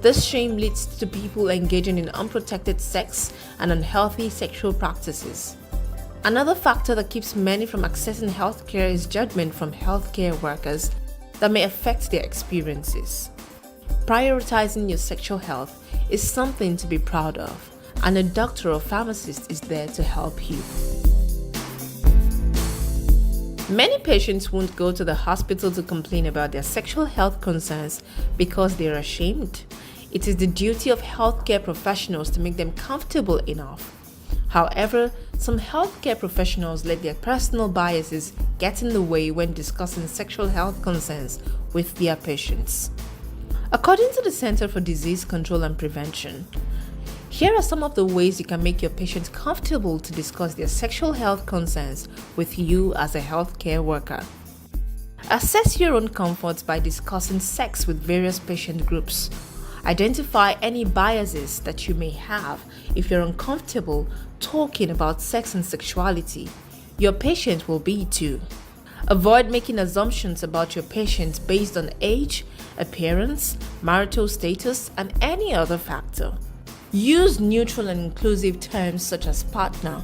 [SPEAKER 7] This shame leads to people engaging in unprotected sex and unhealthy sexual practices. Another factor that keeps many from accessing healthcare is judgment from healthcare workers that may affect their experiences. Prioritizing your sexual health is something to be proud of, and a doctor or pharmacist is there to help you. Many patients won't go to the hospital to complain about their sexual health concerns because they're ashamed. It is the duty of healthcare professionals to make them comfortable enough. However, some healthcare professionals let their personal biases get in the way when discussing sexual health concerns with their patients. According to the Center for Disease Control and Prevention, here are some of the ways you can make your patients comfortable to discuss their sexual health concerns with you as a healthcare worker. Assess your own comfort by discussing sex with various patient groups. Identify any biases that you may have if you're uncomfortable talking about sex and sexuality. Your patient will be too. Avoid making assumptions about your patient based on age, appearance, marital status, and any other factor. Use neutral and inclusive terms such as partner.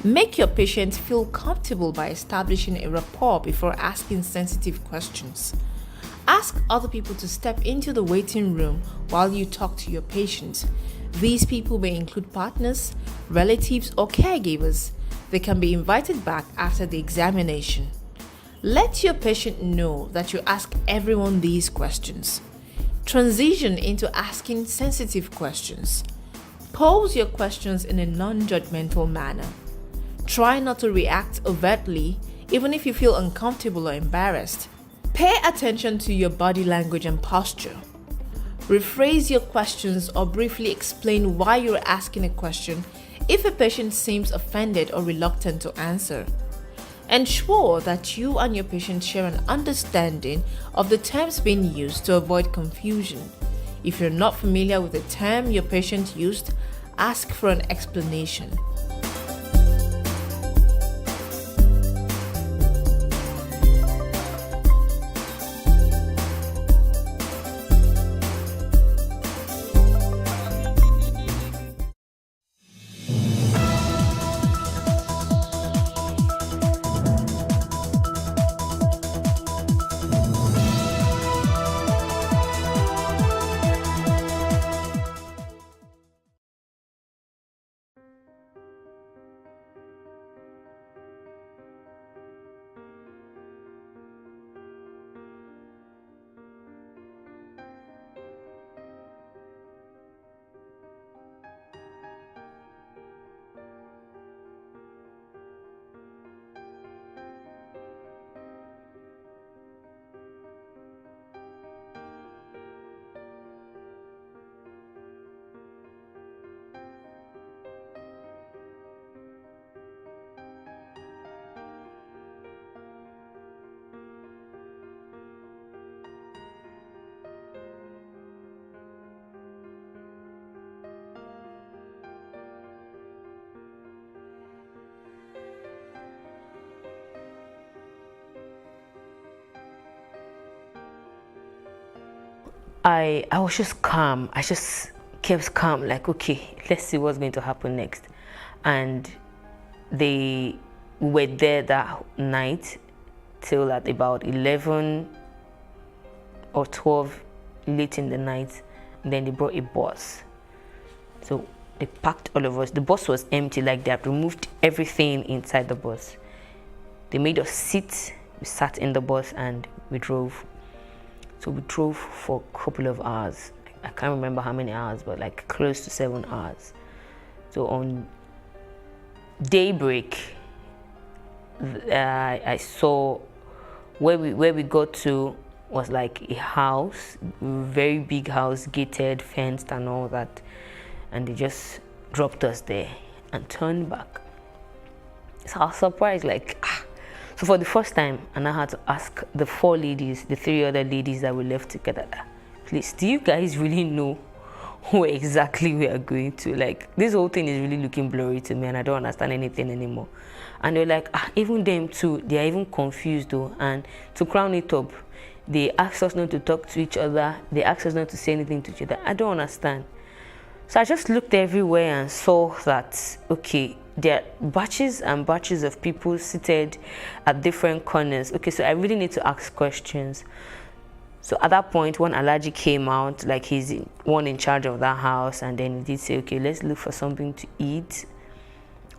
[SPEAKER 7] Make your patient feel comfortable by establishing a rapport before asking sensitive questions. Ask other people to step into the waiting room while you talk to your patient. These people may include partners, relatives, or caregivers. They can be invited back after the examination. Let your patient know that you ask everyone these questions. Transition into asking sensitive questions. Pose your questions in a non-judgmental manner. Try not to react overtly, even if you feel uncomfortable or embarrassed. Pay attention to your body language and posture. Rephrase your questions or briefly explain why you're asking a question if a patient seems offended or reluctant to answer. Ensure that you and your patient share an understanding of the terms being used to avoid confusion. If you're not familiar with the term your patient used, ask for an explanation.
[SPEAKER 1] I was just calm. I just kept calm, like, okay, let's see what's going to happen next. And they were there that night till at about 11 or 12 late in the night. And then they brought a bus. So they packed all of us. The bus was empty, like they had removed everything inside the bus. They made us sit. We sat in the bus and we drove. So we drove for a couple of hours. I can't remember how many hours, but like close to 7 hours. So on daybreak, I saw where we got to was like a house, very big house, gated, fenced and all that. And they just dropped us there and turned back. So I was surprised, like, So for the first time, and I had to ask the 4 ladies, the 3 other ladies that were left together, please, do you guys really know where exactly we are going to? Like, this whole thing is really looking blurry to me and I don't understand anything anymore. And they're like, even them too, they are even confused though. And to crown it up, they asked us not to talk to each other. They asked us not to say anything to each other. I don't understand. So I just looked everywhere and saw that, okay, there are batches and batches of people seated at different corners. Okay, so I really need to ask questions. So at that point, when Alhaji came out, like he's one in charge of that house, and then he did say, okay, let's look for something to eat.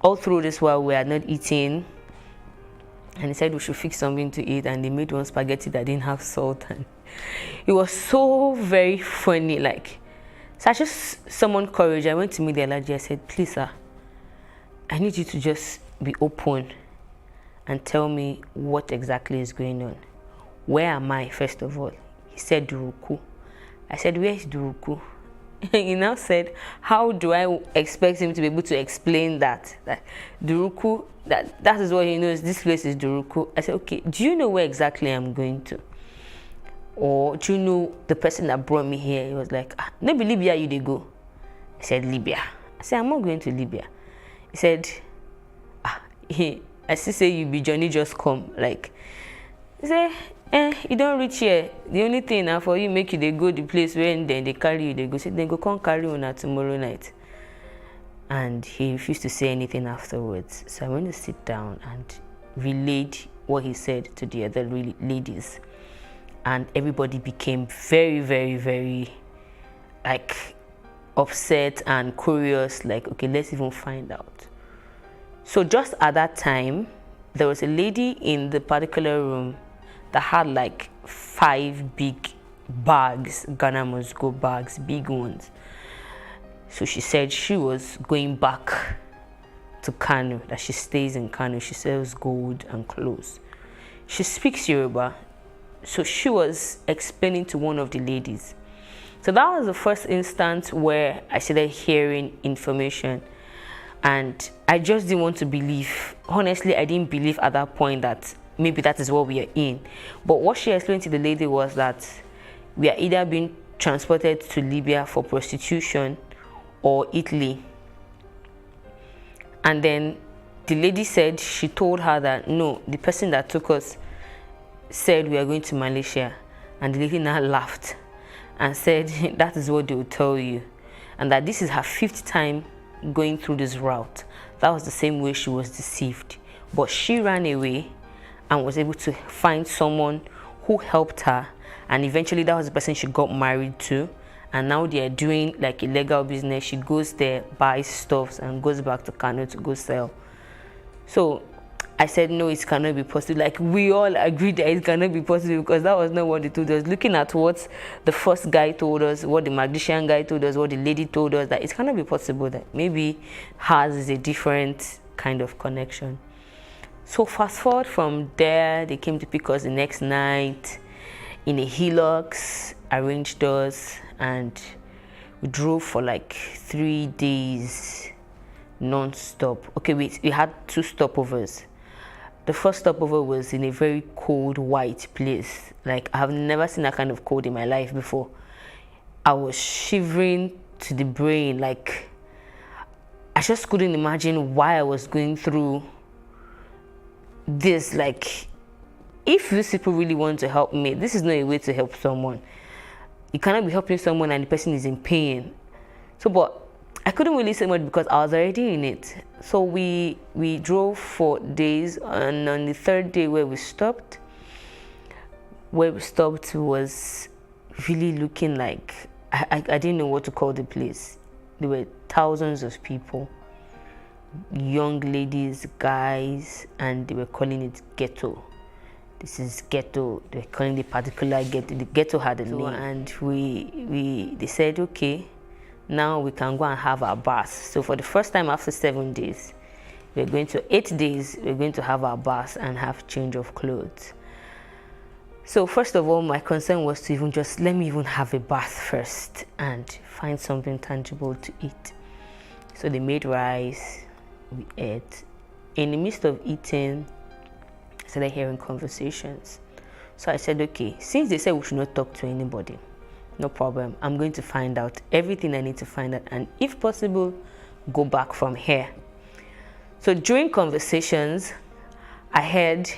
[SPEAKER 1] All through this while we had not eaten, and he said we should fix something to eat, and they made one spaghetti that didn't have salt, and it was so very funny. Like, so I just summoned courage. I went to meet the Alhaji. I said, please, sir, I need you to just be open and tell me what exactly is going on. Where am I, first of all? He said, Duruku. I said, where is Duruku? He now said, how do I expect him to be able to explain that Duruku, that is what he knows, this place is Duruku. I said, okay, do you know where exactly I'm going to? Or do you know the person that brought me here? He was like, maybe Libya you did go. I said, Libya. I said, I'm not going to Libya. He said, I still say you be Johnny just come. Like, he said, you don't reach here. The only thing now for you make you they go the place where and then they carry you, they go say, then go come carry you tomorrow night. And he refused to say anything afterwards. So I went to sit down and relayed what he said to the other ladies. And everybody became very, very, very like upset and curious, like, okay, let's even find out. So just at that time, there was a lady in the particular room that had like 5 big bags, Ghana must go bags, big ones. So she said she was going back to Kano, that she stays in Kano. She sells gold and clothes. She speaks Yoruba. So she was explaining to one of the ladies. So that was the first instance where I started hearing information. And I just didn't want to believe. Honestly, I didn't believe at that point that maybe that is what we are in. But what she explained to the lady was that we are either being transported to Libya for prostitution or Italy. And then the lady said, she told her that no, the person that took us said we are going to Malaysia. And the lady now laughed and said that is what they will tell you, and that this is her 5th time going through this route. That was the same way she was deceived, but she ran away and was able to find someone who helped her, and eventually that was the person she got married to, and now they are doing like illegal business. She goes there, buys stuff, and goes back to Kano to go sell. So I said, no, it cannot be possible. Like, we all agreed that it cannot be possible, because that was not what they told us. Looking at what the first guy told us, what the magician guy told us, what the lady told us, that it cannot be possible, that maybe hers is a different kind of connection. So fast forward from there, they came to pick us the next night in a Hilux, arranged us, and we drove for like 3 days non-stop. Okay, we had 2 stopovers. The first stopover was in a very cold, white place. Like, I have never seen that kind of cold in my life before. I was shivering to the brain. Like, I just couldn't imagine why I was going through this. Like, if these people really want to help me, this is not a way to help someone. you cannot be helping someone and the person is in pain. So, but I couldn't really say much because I was already in it. So we drove for days, and on the third day where we stopped was really looking like, I didn't know what to call the place. There were thousands of people, young ladies, guys, and they were calling it ghetto. This is ghetto. They were calling the particular ghetto. The ghetto had a name, and they said, okay, now we can go and have our bath. So for the first time after 7 days, 8 days, we're going to have our bath and have change of clothes. So first of all, my concern was to even just let me even have a bath first and find something tangible to eat. So they made rice, we ate. In the midst of eating, I started hearing conversations. So I said, okay, since they said we should not talk to anybody, no problem. I'm going to find out everything I need to find out, and if possible, go back from here. So during conversations, I heard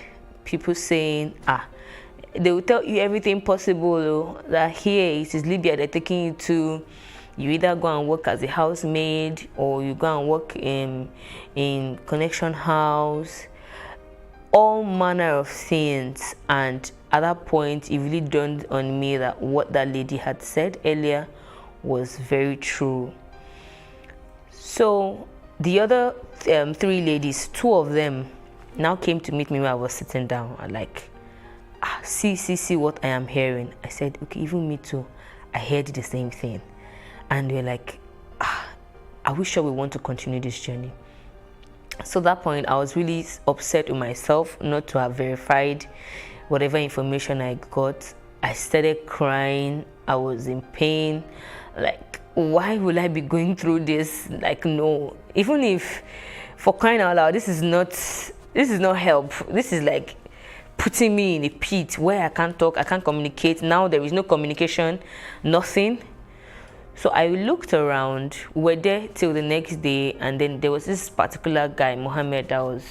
[SPEAKER 1] people saying, they will tell you everything possible, that here it is Libya they're taking you to. You either go and work as a housemaid, or you go and work in connection house, all manner of things. And at that point, it really dawned on me that what that lady had said earlier was very true. So the other 3 ladies, 2 of them now came to meet me when I was sitting down. I'm like, see what I am hearing. I said, okay, even me too. I heard the same thing. And they're like, are we sure we want to continue this journey? So at that point, I was really upset with myself not to have verified whatever information I got. I started crying. I was in pain. Like, why will I be going through this? Like, no. Even if, for crying out loud, this is not help. This is like putting me in a pit where I can't talk, I can't communicate. Now there is no communication, nothing. So I looked around. We were there till the next day, and then there was this particular guy, Mohammed, that was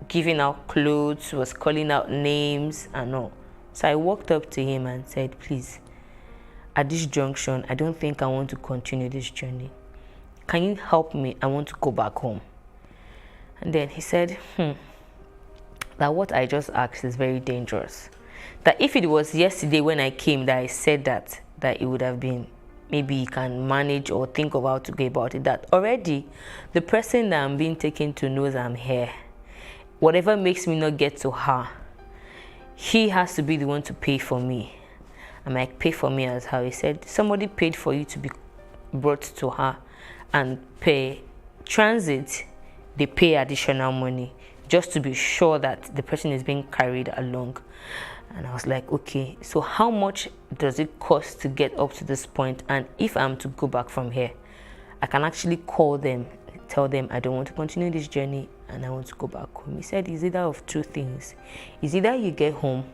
[SPEAKER 1] giving out clothes, was calling out names and all. So I walked up to him and said, please, at this junction, I don't think I want to continue this journey. Can you help me? I want to go back home. And then he said, that what I just asked is very dangerous. That if it was yesterday when I came that I said that it would have been, maybe you can manage or think of how to go about it. That already the person that I'm being taken to knows I'm here. Whatever makes me not get to her, he has to be the one to pay for me. I'm like, pay for me as how? He said, somebody paid for you to be brought to her, and pay transit, they pay additional money just to be sure that the person is being carried along. And I was like, okay, so how much does it cost to get up to this point? And if I'm to go back from here, I can actually call them, tell them I don't want to continue this journey and I want to go back home. He said it's either of 2 things. It's either you get home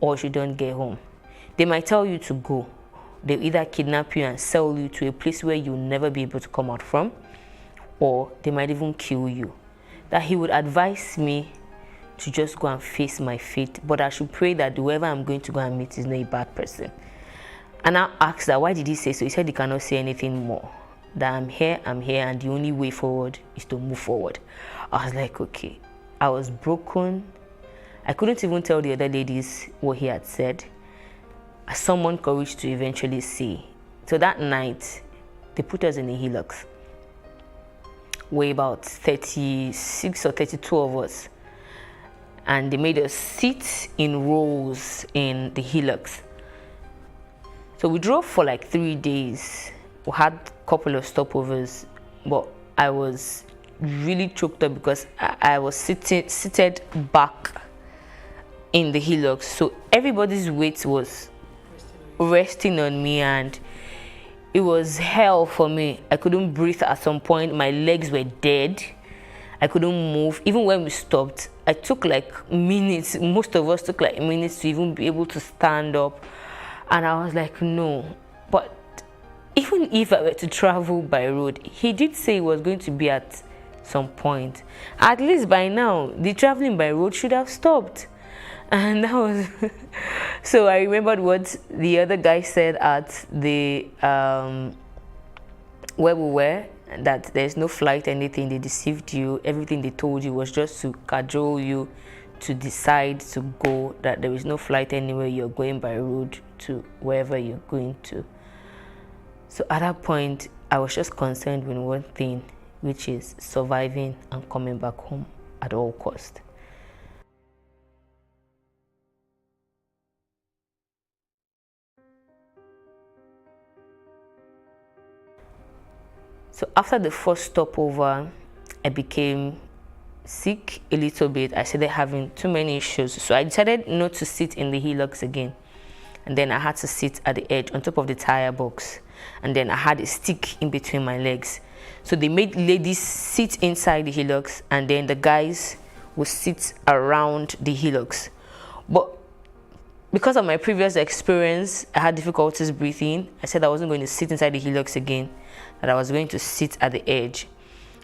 [SPEAKER 1] or you don't get home. They might tell you to go. They'll either kidnap you and sell you to a place where you'll never be able to come out from, or they might even kill you. That he would advise me to just go and face my fate, but I should pray that whoever I'm going to go and meet is not a bad person. And I asked that, why did he say so? He said he cannot say anything more. That I'm here, and the only way forward is to move forward. I was like, okay. I was broken. I couldn't even tell the other ladies what he had said. I summoned courage to eventually see. So that night, they put us in a hillock. We're about 36 or 32 of us. And they made us sit in rows in the hillocks. So we drove for like 3 days. We had a couple of stopovers, but I was really choked up because I was seated back in the hillocks. So everybody's weight was resting on me, and it was hell for me. I couldn't breathe at some point. My legs were dead. I couldn't move. Even when we stopped, I took like minutes. Most of us took like minutes to even be able to stand up. And I was like, no. But even if I were to travel by road, he did say it was going to be at some point. At least by now, the traveling by road should have stopped. And that was so I remembered what the other guy said at the where we were, that there's no flight, anything. They deceived you. Everything they told you was just to cajole you to decide to go, that there is no flight anywhere. You're going by road to wherever you're going to. So at that point, I was just concerned with one thing, which is surviving and coming back home at all cost. So after the first stopover, I became sick a little bit. I started having too many issues. So I decided not to sit in the hillocks again. And then I had to sit at the edge on top of the tire box. And then I had a stick in between my legs. So they made ladies sit inside the hillocks, and then the guys would sit around the hillocks. But because of my previous experience, I had difficulties breathing. I said I wasn't going to sit inside the hillocks again, that I was going to sit at the edge.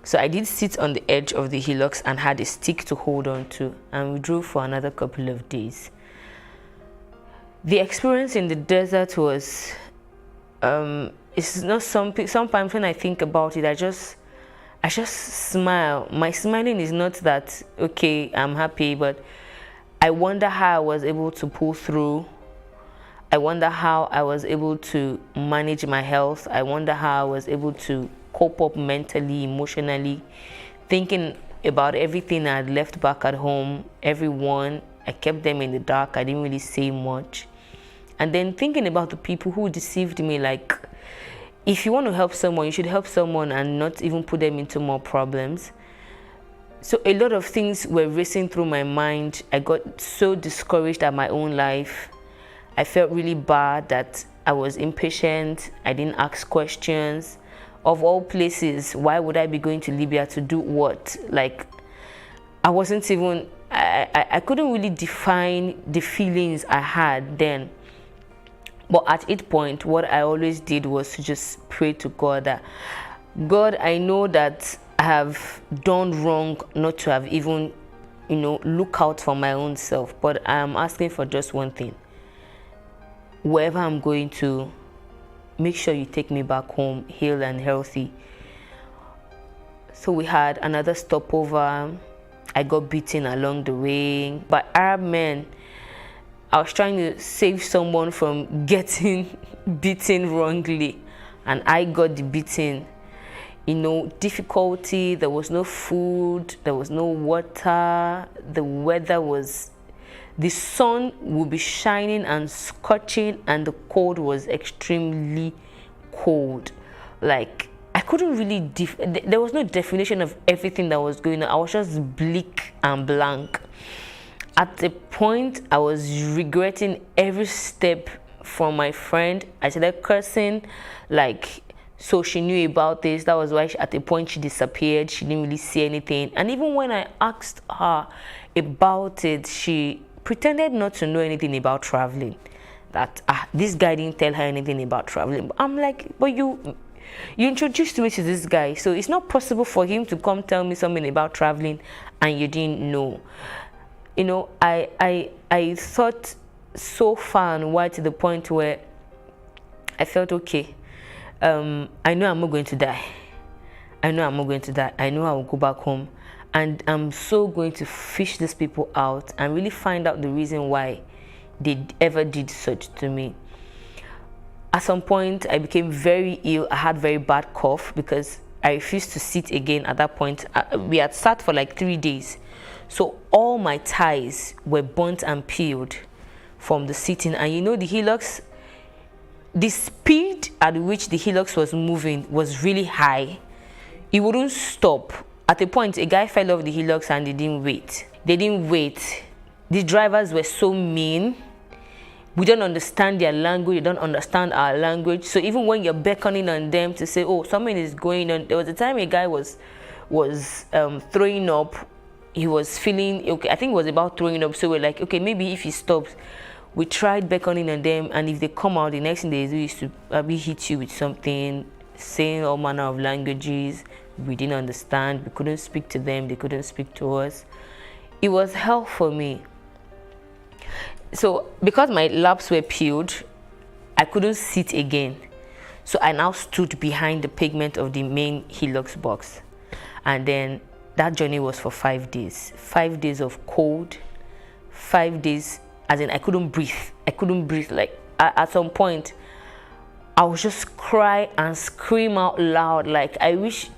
[SPEAKER 1] So I did sit on the edge of the hillocks and had a stick to hold on to, and we drove for another couple of days. The experience in the desert was, it's not sometimes when I think about it, I just smile. My smiling is not that, okay, I'm happy, but I wonder how I was able to pull through. I wonder how I was able to manage my health. I wonder how I was able to cope up mentally, emotionally, thinking about everything I had left back at home, everyone. I kept them in the dark. I didn't really say much. And then thinking about the people who deceived me, like, if you want to help someone, you should help someone and not even put them into more problems. So a lot of things were racing through my mind. I got so discouraged at my own life. I felt really bad that I was impatient. I didn't ask questions. Of all places, why would I be going to Libya to do what? Like, I wasn't even, I couldn't really define the feelings I had then. But at each point, what I always did was to just pray to God that, God, I know that I have done wrong not to have even, look out for my own self. But I am asking for just one thing. Wherever I'm going to, make sure you take me back home, healed and healthy. So we had another stopover. I got beaten along the way by Arab men. I was trying to save someone from getting beaten wrongly, and I got the beating. Difficulty, there was no food, there was no water, the weather was, the sun would be shining and scorching, and the cold was extremely cold. Like, I couldn't really, there was no definition of everything that was going on. I was just bleak and blank. At the point, I was regretting every step from my friend. I started cursing, like, so she knew about this. That was why at the point she disappeared. She didn't really see anything. And even when I asked her about it, she pretended not to know anything about traveling. That this guy didn't tell her anything about traveling. I'm like, but you introduced me to this guy, so it's not possible for him to come tell me something about traveling and you didn't know. I thought so far and wide to the point where I felt, okay, I know I'm not going to die. I know I'm not going to die. I know I will go back home, and I'm so going to fish these people out and really find out the reason why they ever did such to me. At some point, I became very ill. I had very bad cough because I refused to sit again at that point. We had sat for like 3 days. So all my ties were burnt and peeled from the sitting. And the hillocks, the speed at which the hillocks was moving was really high. It wouldn't stop. At a point, a guy fell off the hillocks and they didn't wait. They didn't wait. The drivers were so mean. We don't understand their language. They don't understand our language. So even when you're beckoning on them to say, oh, something is going on. There was a time a guy was throwing up. He was feeling, okay, I think it was about throwing up. So we're like, okay, maybe if he stops. We tried beckoning on them, and if they come out, the next thing they do is to probably hit you with something, saying all manner of languages we didn't understand. We couldn't speak to them. They couldn't speak to us. It was hell for me. So because my laps were peeled, I couldn't sit again. So I now stood behind the pavement of the main Hilux box. And then that journey was for 5 days. 5 days of cold, 5 days, as in I couldn't breathe. I couldn't breathe. Like at some point, I would just cry and scream out loud. Like I wish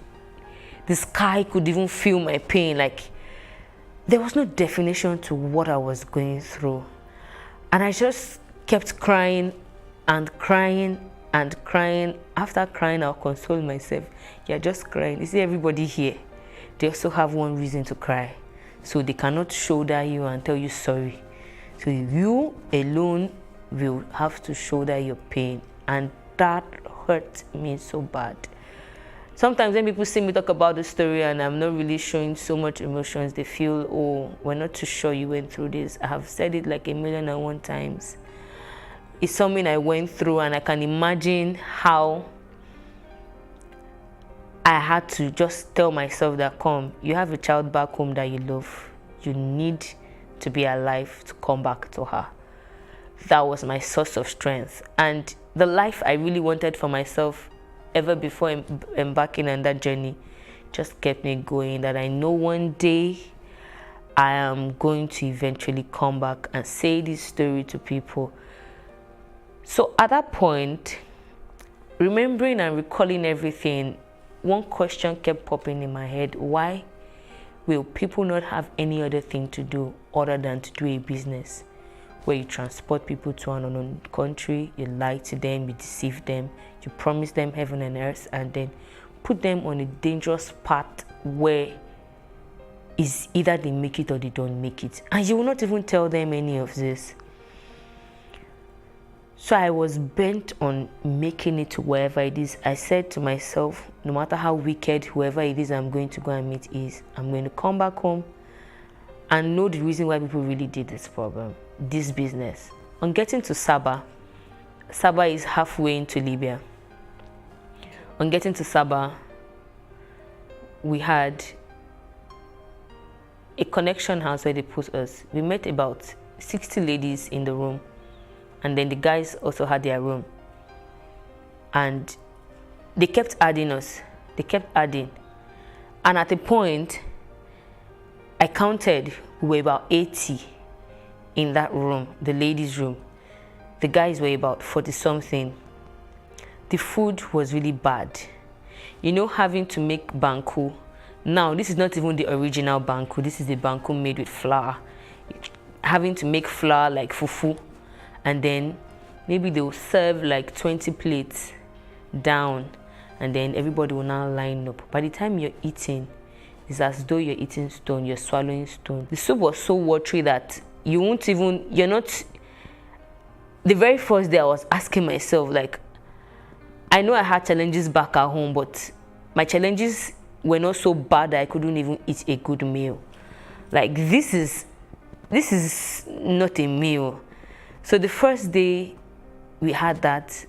[SPEAKER 1] the sky could even feel my pain. Like there was no definition to what I was going through. And I just kept crying and crying and crying. After crying, I'll console myself. You're just crying. You see, everybody here, they also have one reason to cry. So they cannot shoulder you and tell you sorry. So you alone will have to shoulder your pain. And that hurt me so bad. Sometimes when people see me talk about the story and I'm not really showing so much emotions, they feel, oh, we're not too sure you went through this. I have said it like 1,000,001 times. It's something I went through, and I can imagine how I had to just tell myself that, come, you have a child back home that you love. You need to be alive to come back to her. That was my source of strength. And the life I really wanted for myself ever before embarking on that journey just kept me going, that I know one day I am going to eventually come back and say this story to people. So at that point, remembering and recalling everything, one question kept popping in my head: why will people not have any other thing to do other than to do a business where you transport people to an unknown country, you lie to them, you deceive them, you promise them heaven and earth, and then put them on a dangerous path where is either they make it or they don't make it, and you will not even tell them any of this. So I was bent on making it to wherever it is. I said to myself, no matter how wicked whoever it is I'm going to go and meet is, I'm going to come back home and know the reason why people really did this problem, this business. On getting to Sabah, Sabah is halfway into Libya. On getting to Sabah, we had a connection house where they put us. We met about 60 ladies in the room, and then the guys also had their room. And they kept adding us. They kept adding. And at a point, I counted, we were about 80 in that room, the ladies' room. The guys were about 40-something. The food was really bad. You know, having to make banku. Now, this is not even the original banku. This is the banku made with flour. Having to make flour like fufu. And then maybe they'll serve like 20 plates down. And then everybody will now line up. By the time you're eating, it's as though you're eating stone, you're swallowing stone. The soup was so watery that you won't even, you're not. The very first day I was asking myself, like, I know I had challenges back at home, but my challenges were not so bad that I couldn't even eat a good meal. Like, this is not a meal. So the first day we had that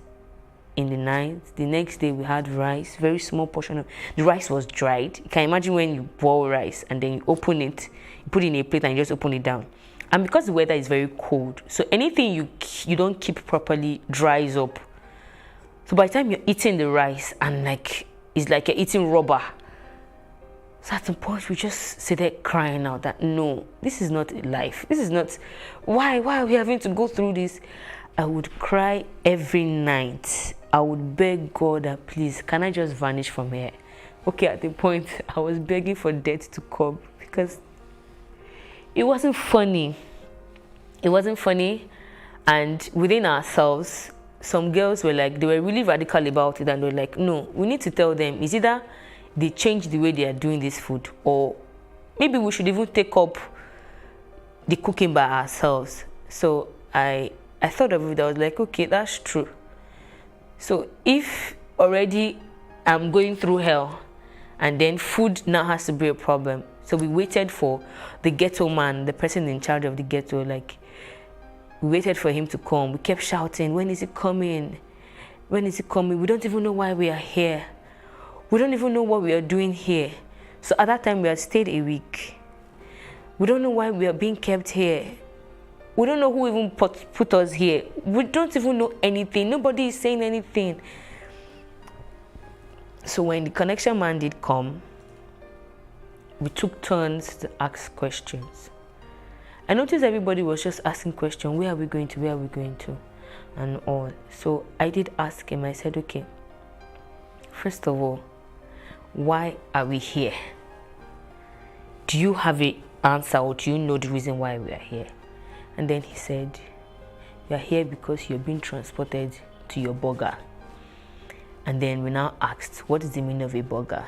[SPEAKER 1] in the night. The next day we had rice, very small portion of the rice was dried. You can imagine when you boil rice and then you open it, you put it in a plate and you just open it down. And because the weather is very cold, so anything you don't keep properly dries up. So by the time you're eating the rice and like it's like you're eating rubber. So at some point we just sit there crying out that no, this is not life. This is not, why are we having to go through this? I would cry every night. I would beg God that please, can I just vanish from here? Okay, at the point I was begging for death to come because it wasn't funny. It wasn't funny. And within ourselves, some girls were like, they were really radical about it, and they were like, no, we need to tell them, it's either they change the way they are doing this food, or maybe we should even take up the cooking by ourselves. So I thought of it. I was like, okay, that's true. So if already I'm going through hell and then food now has to be a problem. So we waited for the ghetto man, the person in charge of the ghetto, like we waited for him to come. We kept shouting, when is he coming? When is he coming? We don't even know why we are here. We don't even know what we are doing here. So at that time we had stayed a week. We don't know why we are being kept here. We don't know who even put us here. We don't even know anything. Nobody is saying anything. So when the connection man did come, we took turns to ask questions. I noticed everybody was just asking questions. Where are we going to? Where are we going to? And all. So I did ask him. I said, okay, first of all, why are we here? Do you have an answer, or do you know the reason why we are here? And then he said, you are here because you're being transported to your burger. And then we now asked, what is the meaning of a burger?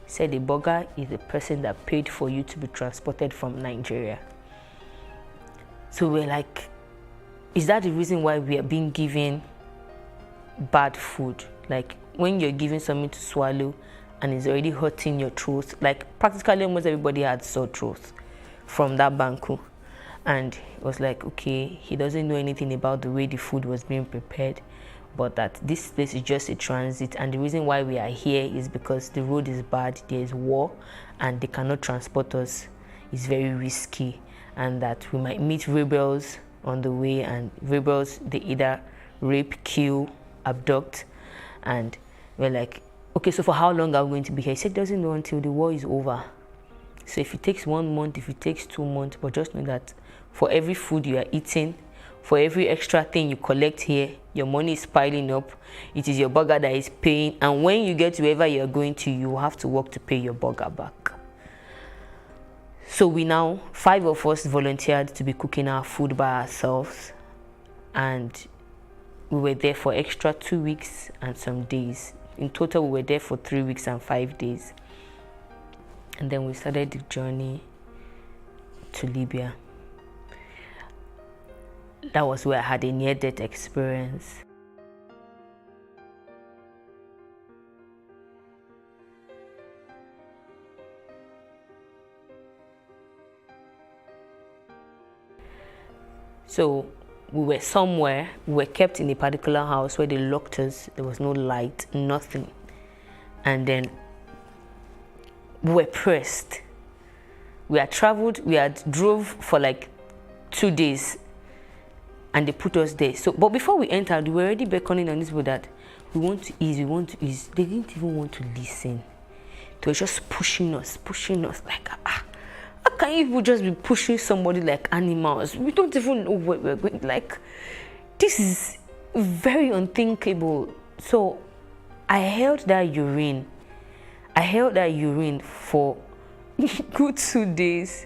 [SPEAKER 1] He said a burger is the person that paid for you to be transported from Nigeria. So we're like, is that the reason why we are being given bad food? Like when you're given something to swallow and it's already hurting your throat, like practically almost everybody had sore throats from that banku. And it was like, okay, he doesn't know anything about the way the food was being prepared, but that this place is just a transit, and the reason why we are here is because the road is bad, there is war, and they cannot transport us. It's very risky, and that we might meet rebels on the way, and rebels, they either rape, kill, abduct. And we're like, okay, so for how long are we going to be here? He said, doesn't know until the war is over. So if it takes 1 month, if it takes 2 months, but just know that for every food you are eating, for every extra thing you collect here, your money is piling up. It is your burger that is paying, and when you get to wherever you are going to, you will have to work to pay your burger back. So we now, 5 of us volunteered to be cooking our food by ourselves, and we were there for extra 2 weeks and some days. In total, we were there for 3 weeks and 5 days. And then we started the journey to Libya. That was where I had a near-death experience. So we were somewhere, we were kept in a particular house where they locked us. There was no light, nothing. And then we were pressed. We had traveled, we had drove for like 2 days, and they put us there. So, but before we entered, we were already beckoning on this people that we want to ease, we want to ease. They didn't even want to listen. They were just pushing us like, how can you people just be pushing somebody like animals? We don't even know where we're going. Like, this is very unthinkable. So I held that urine. For good 2 days.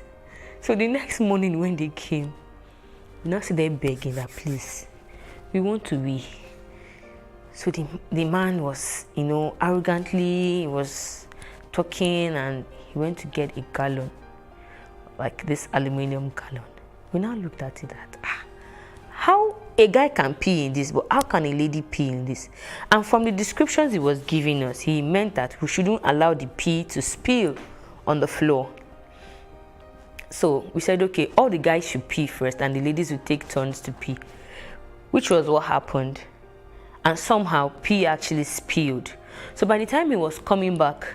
[SPEAKER 1] So the next morning when they came, now see they begging that, please, we want to wee. So the man was, arrogantly, he was talking, and he went to get a gallon, like this aluminum gallon. We now looked at it how a guy can pee in this, but how can a lady pee in this? And from the descriptions he was giving us, he meant that we shouldn't allow the pee to spill on the floor. So we said, okay, all the guys should pee first and the ladies would take turns to pee, which was what happened. And somehow pee actually spilled. So by the time he was coming back,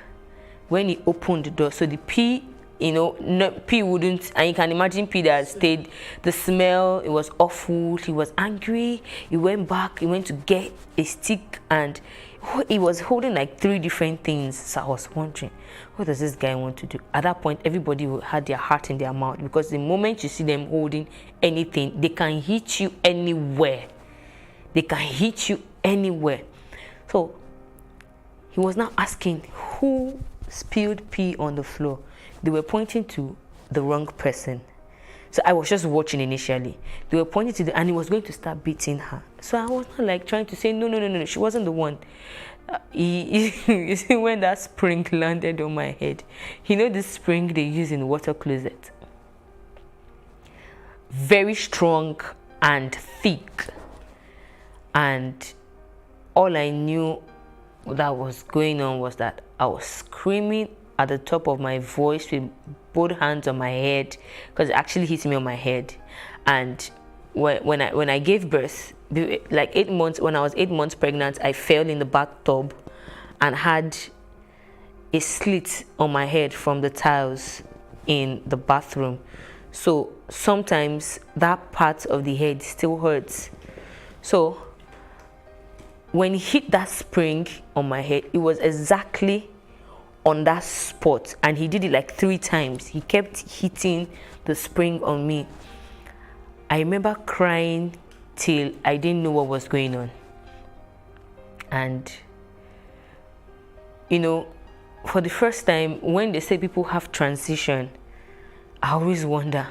[SPEAKER 1] when he opened the door, so the pee, pee wouldn't, and you can imagine pee that stayed, the smell, it was awful. He was angry. He went back, he went to get a stick, and he was holding like 3 different things. So I was wondering, what does this guy want to do? At that point, everybody had their heart in their mouth, because the moment you see them holding anything, they can hit you anywhere. So he was now asking who spilled pee on the floor. They were pointing to the wrong person. So I was just watching initially. They were pointing to and he was going to start beating her. So I was not like trying to say, no, she wasn't the one. You see, when that spring landed on my head, this spring they use in water closet. Very strong and thick. And all I knew that was going on was that I was screaming at the top of my voice with both hands on my head, because it actually hit me on my head. And when I gave birth, like 8 months, when I was 8 months pregnant, I fell in the bathtub and had a slit on my head from the tiles in the bathroom. So sometimes that part of the head still hurts. So when he hit that spring on my head, it was exactly on that spot, and he did it like 3 times. He kept hitting the spring on me. I remember crying till I didn't know what was going on. And you know, for the first time, when they say people have transition, I always wonder.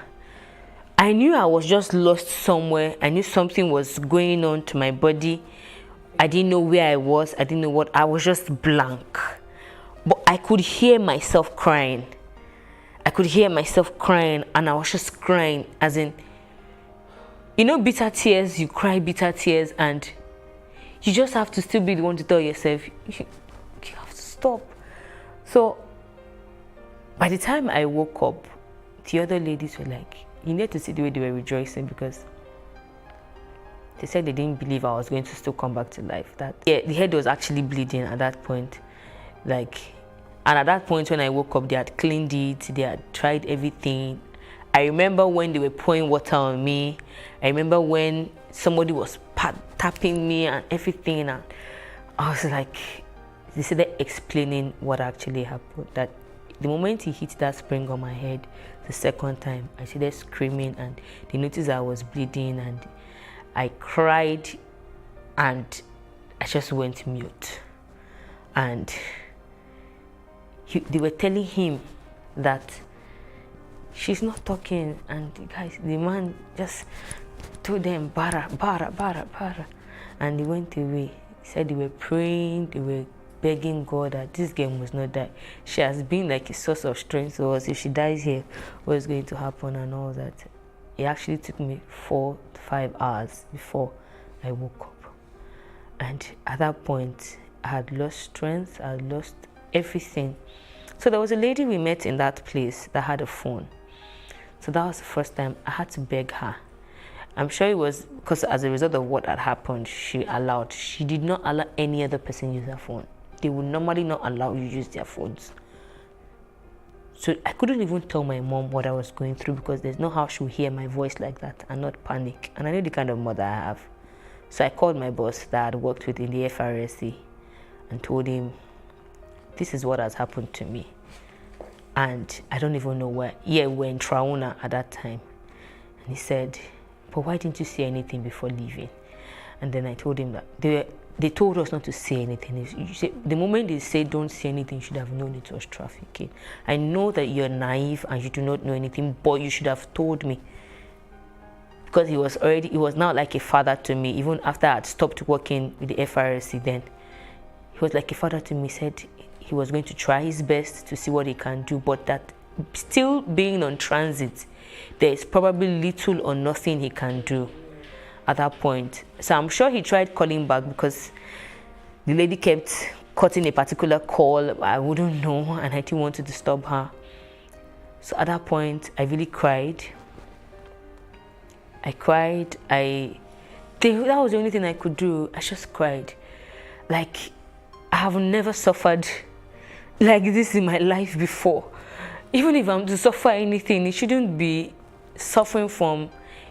[SPEAKER 1] I knew I was just lost somewhere. I knew something was going on to my body. I didn't know where I was. I didn't know what. I was just blank. But I could hear myself crying. I could hear myself crying, and I was just crying, as in, you know, bitter tears. You cry bitter tears, and you just have to still be the one to tell yourself, you have to stop. So by the time I woke up, the other ladies were like, you need to see the way they were rejoicing, because they said they didn't believe I was going to still come back to life. That, yeah, the head was actually bleeding at that point. Like, and at that point when I woke up, they had cleaned it, they had tried everything. I remember when they were pouring water on me. I remember when somebody was tapping me and everything, and I was like, they started explaining what actually happened. That the moment he hit that spring on my head the second time, I started screaming, and they noticed I was bleeding, and I cried, and I just went mute. And they were telling him that she's not talking, and the man just told them, bara, bara, bara, bara, and they went away. He said they were praying, they were begging God that this girl must not die. She has been like a source of strength to us. If she dies here, what's going to happen and all that. It actually took me 4 to 5 hours before I woke up. And at that point, I had lost strength, I had lost everything. So there was a lady we met in that place that had a phone. So that was the first time I had to beg her. I'm sure it was because as a result of what had happened, she did not allow any other person use her phone. They would normally not allow you use their phones. So I couldn't even tell my mom what I was going through, because there's no how she would hear my voice like that and not panic. And I knew the kind of mother I have. So I called my boss that I had worked with in the FRSC and told him, this is what has happened to me. And I don't even know where. Yeah, we're in Trauna at that time. And he said, but why didn't you say anything before leaving? And then I told him that they told us not to say anything. The moment they say don't say anything, you should have known it was trafficking. I know that you're naive and you do not know anything, but you should have told me. Because he was now like a father to me. Even after I had stopped working with the FRSC then, he was like a father to me. He said he was going to try his best to see what he can do, but that still being on transit, there is probably little or nothing he can do at that point. So I'm sure he tried calling back, because the lady kept cutting a particular call. I wouldn't know, and I didn't want to disturb her. So at that point, I really cried. I cried. That was the only thing I could do. I just cried. Like, I have never suffered like this in my life before. Even if I'm to suffer anything, it shouldn't be suffering from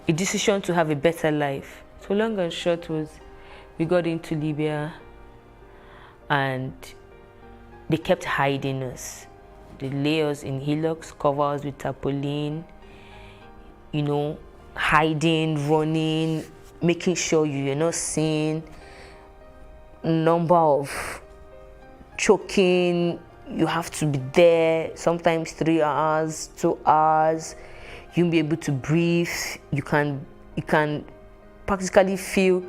[SPEAKER 1] a decision to have a better life. So long and short was, we got into Libya, and they kept hiding us. They lay us in hillocks, cover us with tarpaulin, you know, hiding, running, making sure you're not seen, number of choking, you have to be there, sometimes 3 hours, 2 hours, you won't be able to breathe, you can practically feel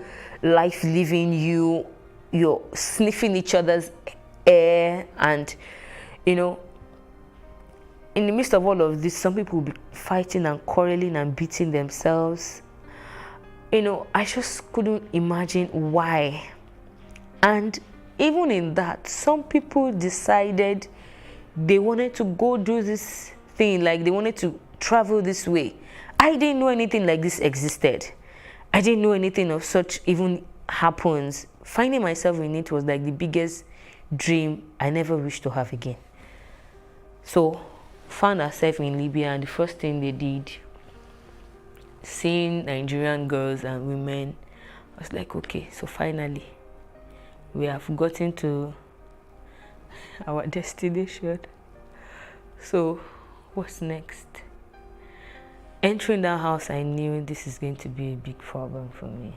[SPEAKER 1] life leaving you, you're sniffing each other's air, and you know, in the midst of all of this, some people will be fighting and quarreling and beating themselves. You know, I just couldn't imagine why. And even in that, some people decided they wanted to go do this thing, like they wanted to travel this way. I didn't know anything like this existed. I didn't know anything of such even happens. Finding myself in it was like the biggest dream I never wished to have again. So, found ourselves in Libya, and the first thing they did seeing Nigerian girls and women, I was like, okay, so finally we have gotten to our destination. So what's next? Entering that house, I knew this is going to be a big problem for me,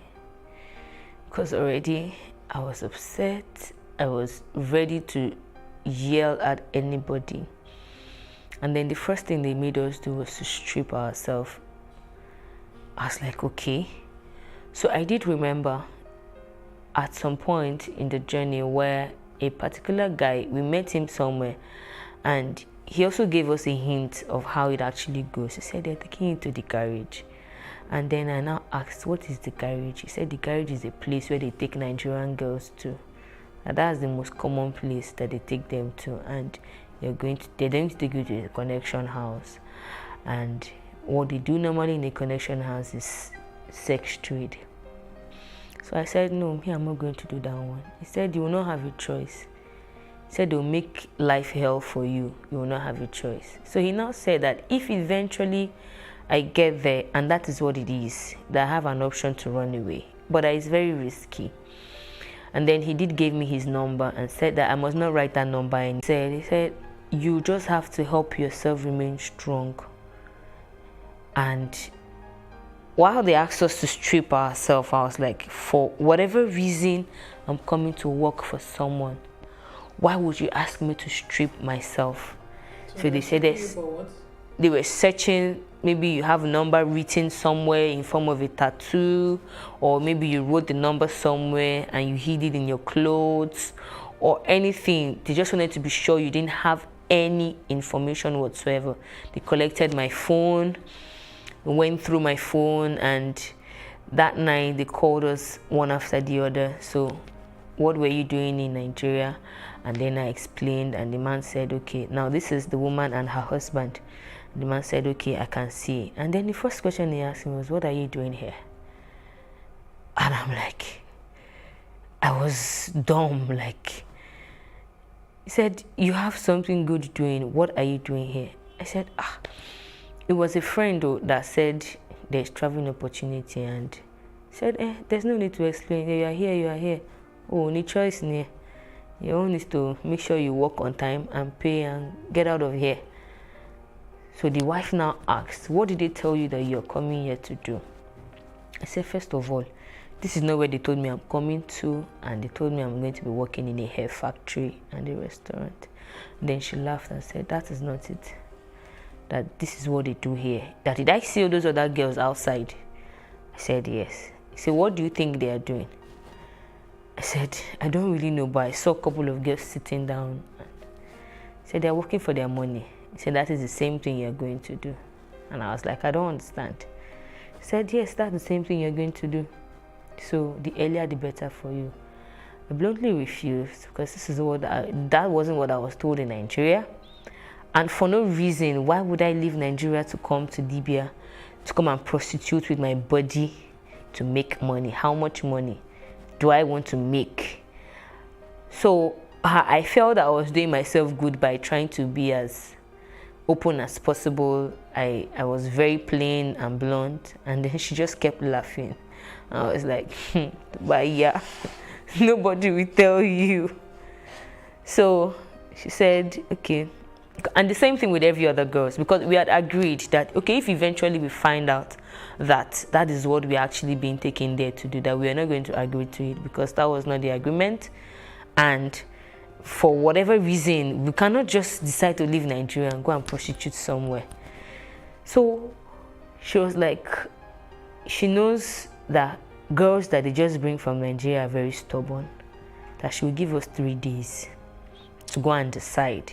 [SPEAKER 1] because already I was upset. I was ready to yell at anybody. And then the first thing they made us do was to strip ourselves. I was like, okay. So I did remember at some point in the journey where a particular guy, we met him somewhere, and he also gave us a hint of how it actually goes. He said they're taking you to the garage. And then I now asked, what is the garage? He said the garage is a place where they take Nigerian girls to. And that's the most common place that they take them to. And they're going to take you to the connection house. And what they do normally in the connection house is sex trade. So I said, no, me, I'm not going to do that one. He said, you will not have a choice. He said, they'll make life hell for you. You will not have a choice. So he now said that if eventually I get there, and that is what it is, that I have an option to run away. But it's very risky. And then he did give me his number and said that I must not write that number. And he said, you just have to help yourself remain strong. And while they asked us to strip ourselves, I was like, for whatever reason, I'm coming to work for someone. Why would you ask me to strip myself? So they said this. They were searching. Maybe you have a number written somewhere in form of a tattoo, or maybe you wrote the number somewhere and you hid it in your clothes, or anything. They just wanted to be sure you didn't have any information whatsoever. They collected my phone, went through my phone, and that night they called us one after the other. So, what were you doing in Nigeria? And then I explained, and the man said, okay, now this is the woman and her husband. The man said, okay, I can see. And then the first question he asked me was, what are you doing here? And I'm like, I was dumb. Like, he said, you have something good doing. What are you doing here? I said, it was a friend though that said there's traveling opportunity, and said, there's no need to explain. You are here, you are here. Oh, no choice near. Your own is to make sure you work on time and pay and get out of here. So the wife now asked, what did they tell you that you're coming here to do? I said, first of all, this is not where they told me I'm coming to, and they told me I'm going to be working in a hair factory and a restaurant. And then she laughed and said, that is not it. That this is what they do here. That did I see all those other girls outside? I said, yes. He said, what do you think they are doing? I said, I don't really know, but I saw a couple of girls sitting down. He said, they're working for their money. He said, that is the same thing you're going to do. And I was like, I don't understand. He said, yes, that's the same thing you're going to do. So the earlier the better for you. I bluntly refused, because this is that wasn't what I was told in Nigeria. And for no reason, why would I leave Nigeria to come to Libya, to come and prostitute with my body to make money? How much money do I want to make? So I felt I was doing myself good by trying to be as open as possible. I was very plain and blunt, and then she just kept laughing. I was like, but yeah, nobody will tell you. So she said, okay. And the same thing with every other girls, because we had agreed that, okay, if eventually we find out that that is what we're actually being taken there to do, that we are not going to agree to it, because that was not the agreement. And for whatever reason, we cannot just decide to leave Nigeria and go and prostitute somewhere. So she was like, she knows that girls that they just bring from Nigeria are very stubborn, that she will give us 3 days to go and decide.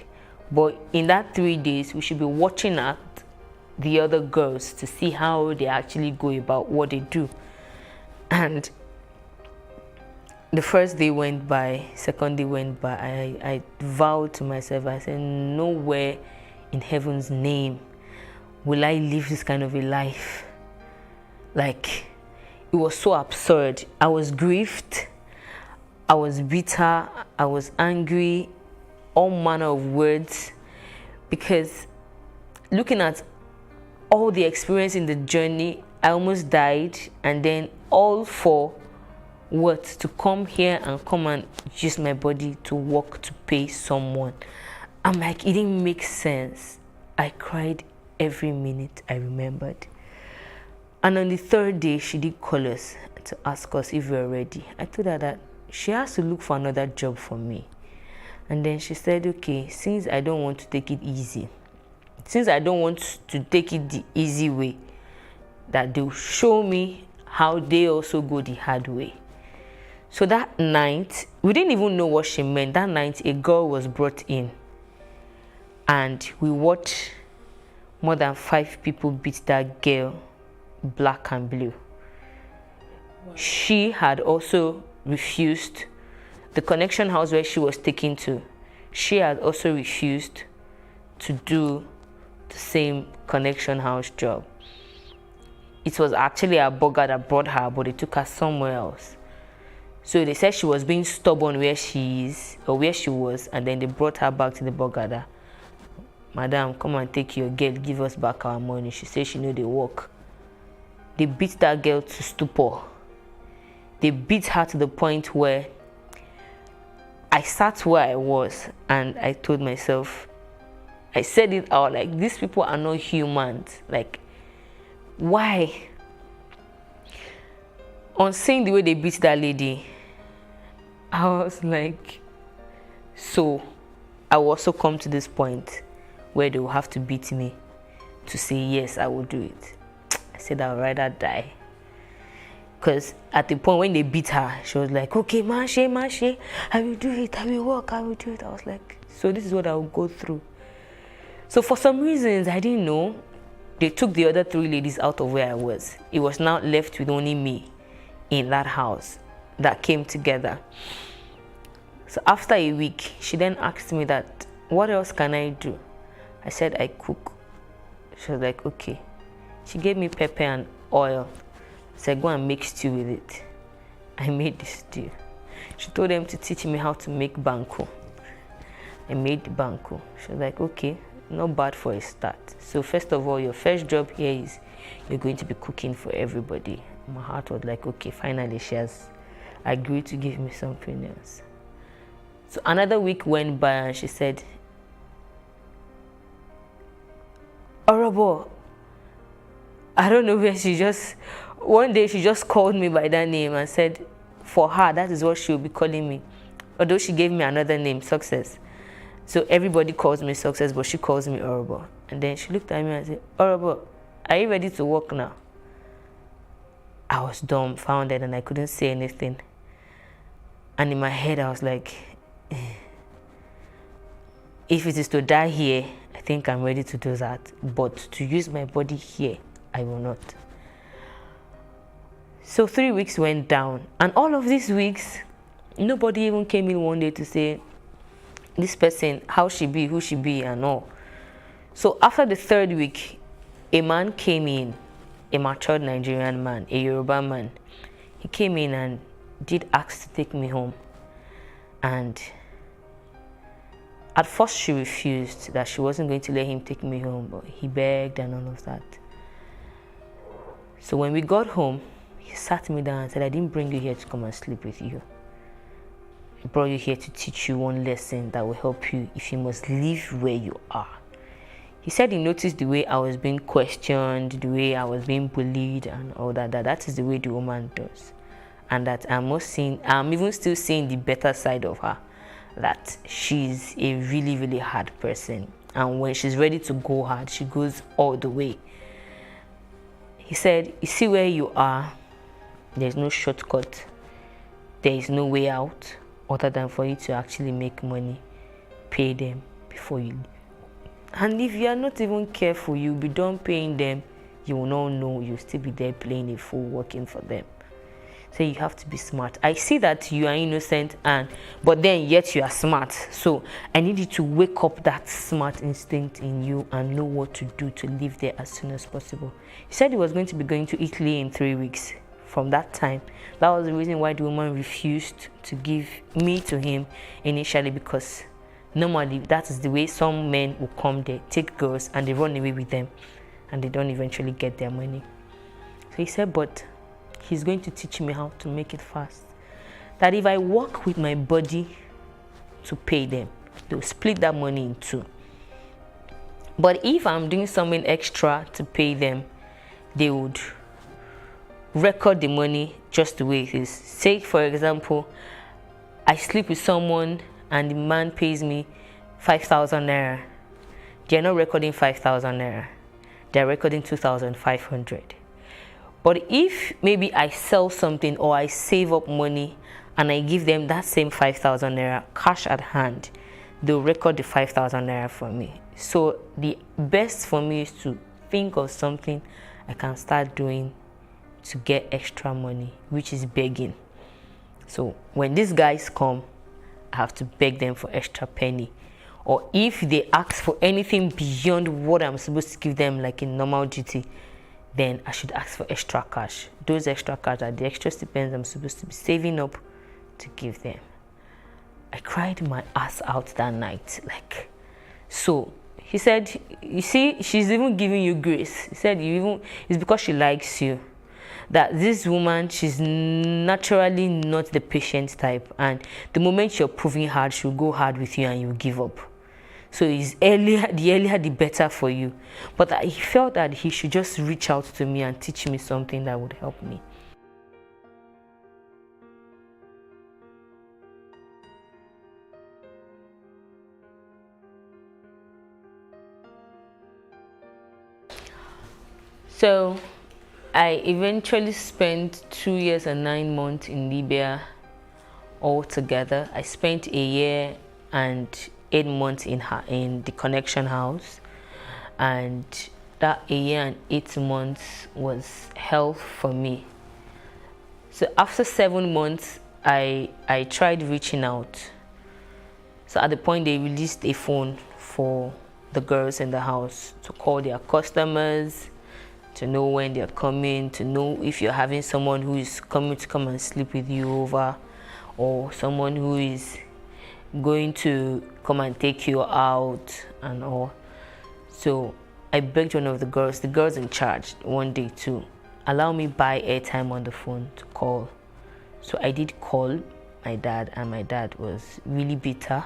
[SPEAKER 1] But in that 3 days, we should be watching at the other girls to see how they actually go about what they do. And the first day went by, second day went by. I vowed to myself, I said, nowhere in heaven's name will I live this kind of a life. Like, it was so absurd. I was grieved, I was bitter, I was angry, all manner of words, because looking at all the experience in the journey, I almost died, and then all for what? To come here and come and use my body to work to pay someone. I'm like, it didn't make sense. I cried every minute I remembered. And on the third day, she did call us to ask us if we were ready. I told her that she has to look for another job for me. And then she said, okay, since I don't want to take it easy, since I don't want to take it the easy way, that they'll show me how they also go the hard way. So that night, we didn't even know what she meant. That night, a girl was brought in, and we watched more than 5 people beat that girl black and blue. Wow. She had also refused the connection house where she was taken to. She had also refused to do the same connection house job. It was actually a burger that brought her, but they took her somewhere else. So they said she was being stubborn where she is, or where she was, and then they brought her back to the burger. Madam, come and take your girl, give us back our money. She said she knew the work. They beat that girl to stupor. They beat her to the point where I sat where I was and I told myself, I said it out, like, these people are not humans. Like, why? On seeing the way they beat that lady, I was like, so I will also come to this point where they will have to beat me to say, yes, I will do it. I said I would rather die. Because at the point when they beat her, she was like, okay, Mashe, I will do it, I will work, I will do it. I was like, so this is what I will go through. So for some reasons, I didn't know, they took the other 3 ladies out of where I was. It was now left with only me in that house that came together. So after a week, she then asked me that, what else can I do? I said, I cook. She was like, okay. She gave me pepper and oil. I said, go and make stew with it. I made the stew. She told them to teach me how to make banku. I made the banku. She was like, okay, not bad for a start. So first of all, your first job here is you're going to be cooking for everybody. My heart was like, okay, finally she has agreed to give me something else. So another week went by and she said, Orobo, I don't know where one day she just called me by that name and said, for her, that is what she will be calling me. Although she gave me another name, Success. So everybody calls me Success, but she calls me Orobo. And then she looked at me and said, Orobo, are you ready to work now? I was dumbfounded and I couldn't say anything. And in my head, I was like, if it is to die here, I think I'm ready to do that. But to use my body here, I will not. So 3 weeks went down. And all of these weeks, nobody even came in one day to say, this person, how she be, who she be, and all. So after the 3rd week, a man came in, a matured Nigerian man, a Yoruba man. He came in and did ask to take me home. And at first she refused, that she wasn't going to let him take me home, but he begged and all of that. So when we got home, he sat me down and said, I didn't bring you here to come and sleep with you. I brought you here to teach you one lesson that will help you if you must live where you are. He said he noticed the way I was being questioned, the way I was being bullied and all that. That is the way the woman does. And that I'm even still seeing the better side of her. That she's a really, really hard person. And when she's ready to go hard, she goes all the way. He said, you see where you are, there's no shortcut. There is no way out other than for you to actually make money, pay them before you leave. And if you are not even careful, you'll be done paying them, you will not know, you'll still be there playing a fool, working for them. So you have to be smart. I see that you are innocent, but then yet you are smart. So I need you to wake up that smart instinct in you and know what to do to live there as soon as possible. He said he was going to be going to Italy in 3 weeks. From that time, that was the reason why the woman refused to give me to him initially, because normally that is the way some men will come there, take girls and they run away with them and they don't eventually get their money. So he said, but he's going to teach me how to make it fast. That if I work with my body to pay them, they'll split that money in two. But if I'm doing something extra to pay them, they would record the money just the way it is. Say, for example, I sleep with someone and the man pays me 5,000 naira. They're not recording 5,000 naira. They're recording 2,500. But if maybe I sell something or I save up money and I give them that same 5,000 naira cash at hand, they'll record the 5,000 naira for me. So the best for me is to think of something I can start doing to get extra money, which is begging. So when these guys come, I have to beg them for extra penny. Or if they ask for anything beyond what I'm supposed to give them, like in normal duty, then I should ask for extra cash. Those extra cash are the extra stipends I'm supposed to be saving up to give them. I cried my ass out that night. So he said, you see, she's even giving you grace. He said, it's because she likes you. That this woman, she's naturally not the patient type, and the moment you're proving hard, she'll go hard with you and you'll give up. So the earlier the better for you. But he felt that he should just reach out to me and teach me something that would help me. So I eventually spent 2 years and 9 months in Libya altogether. I spent a year and 8 months in the Connection House, and that a year and 8 months was hell for me. So after 7 months, I tried reaching out. So at the point they released a phone for the girls in the house to call their customers, to know when they're coming, to know if you're having someone who is coming to come and sleep with you over, or someone who is going to come and take you out and all. So I begged one of the girls in charge one day to allow me buy airtime on the phone to call. So I did call my dad, and my dad was really bitter,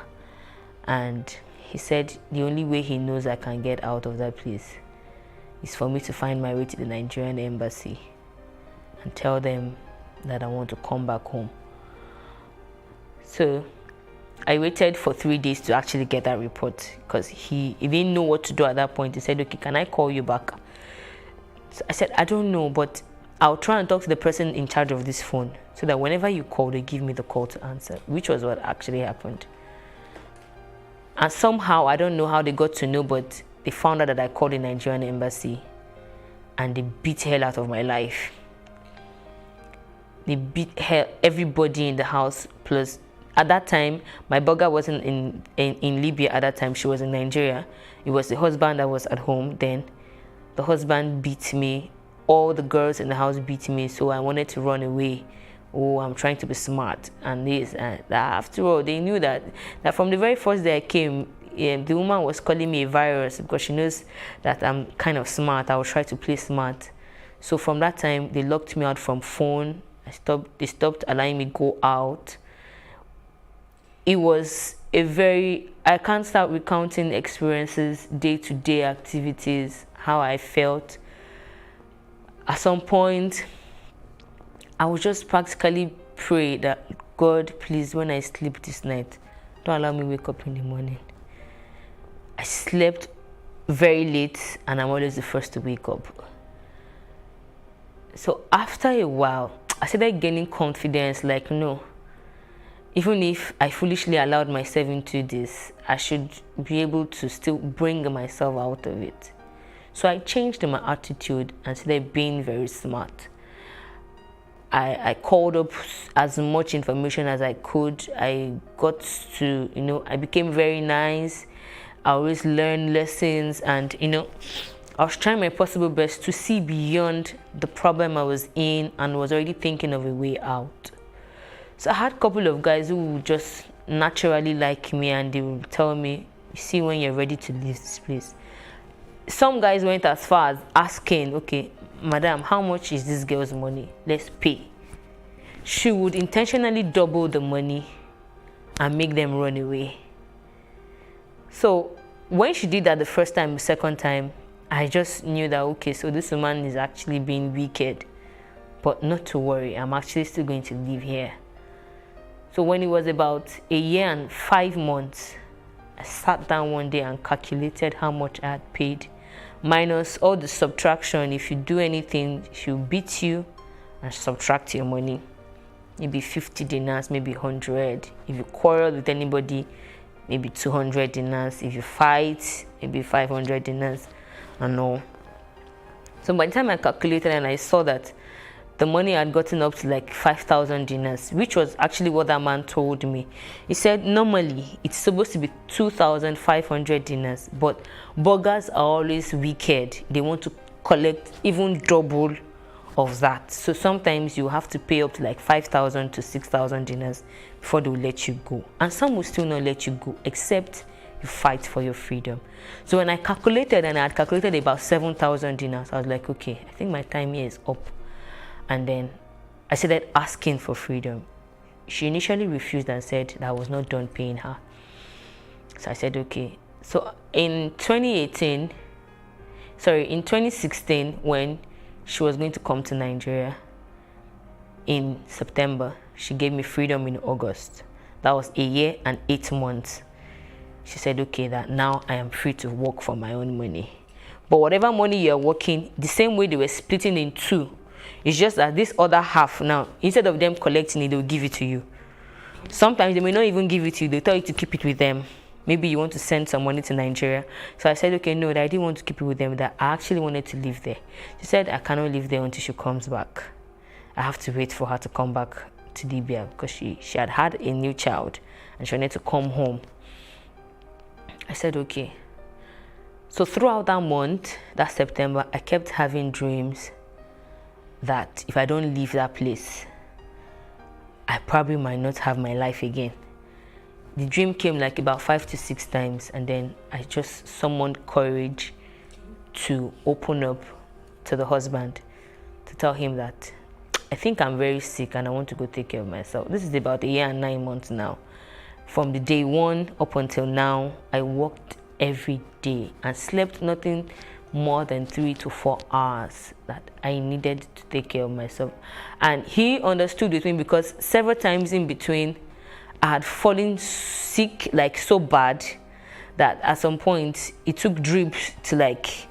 [SPEAKER 1] and he said the only way he knows I can get out of that place is for me to find my way to the Nigerian embassy and tell them that I want to come back home. So I waited for 3 days to actually get that report, because he didn't know what to do at that point. He said, okay, can I call you back? So I said, I don't know, but I'll try and talk to the person in charge of this phone so that whenever you call, they give me the call to answer, which was what actually happened. And somehow, I don't know how they got to know, but they found out that I called the Nigerian embassy, and they beat hell out of my life. They beat hell, everybody in the house. Plus, at that time, my burger wasn't in Libya. At that time, she was in Nigeria. It was the husband that was at home. Then the husband beat me. All the girls in the house beat me. So I wanted to run away. Oh, I'm trying to be smart and this and that. After all, they knew that from the very first day I came, the woman was calling me a virus because she knows that I'm kind of smart. I will try to play smart. So from that time, they locked me out from phone. They stopped allowing me go out. It was I can't start recounting experiences, day-to-day activities, how I felt. At some point, I would just practically pray that, God, please, when I sleep this night, don't allow me wake up in the morning. I slept very late, and I'm always the first to wake up. So after a while, I started gaining confidence, like, no, even if I foolishly allowed myself into this, I should be able to still bring myself out of it. So I changed my attitude and started being very smart. I called up as much information as I could. I got to, I became very nice. I always learned lessons, and, I was trying my possible best to see beyond the problem I was in and was already thinking of a way out. So I had a couple of guys who would just naturally like me, and they would tell me, you see, when you're ready to leave this place. Some guys went as far as asking, okay, madam, how much is this girl's money? Let's pay. She would intentionally double the money and make them run away. So when she did that the first time, the second time, I just knew that, okay, so this woman is actually being wicked. But not to worry, I'm actually still going to live here. So when it was about 1 year and 5 months, I sat down one day and calculated how much I had paid, minus all the subtraction. If you do anything, she'll beat you and subtract your money. Maybe 50 dinars, maybe 100. If you quarrel with anybody, maybe 200 dinars. If you fight, maybe 500 dinars and all. So by the time I calculated and I saw that the money had gotten up to like 5,000 dinars, which was actually what that man told me. He said normally it's supposed to be 2,500 dinars, but burgers are always wicked. They want to collect even double of that. So sometimes you have to pay up to like 5,000 to 6,000 dinars before they will let you go. And some will still not let you go, except you fight for your freedom. So when I calculated, and I had calculated about 7,000 dinars, I was like, okay, I think my time here is up. And then I started asking for freedom. She initially refused and said that I was not done paying her. So I said, okay. So in 2016, when she was going to come to Nigeria in September, she gave me freedom in August. That was 1 year and 8 months. She said, okay, that now I am free to work for my own money. But whatever money you're working, the same way they were splitting in two, it's just that this other half now, instead of them collecting it, they'll give it to you. Sometimes they may not even give it to you. They'll tell you to keep it with them. Maybe you want to send some money to Nigeria. So I said, okay, no, that I didn't want to keep it with them, that I actually wanted to live there. She said, I cannot live there until she comes back. I have to wait for her to come back to Libya because she had a new child and she wanted to come home. I said, okay. So throughout that month, that September, I kept having dreams that if I don't leave that place, I probably might not have my life again. The dream came like about 5 to 6 times, and then I just summoned courage to open up to the husband, to tell him that I think I'm very sick and I want to go take care of myself. This is about 1 year and 9 months now. From the day one up until now, I worked every day and slept nothing more than 3 to 4 hours, that I needed to take care of myself. And he understood with me, because several times in between I had fallen sick, like so bad that at some point it took drips to like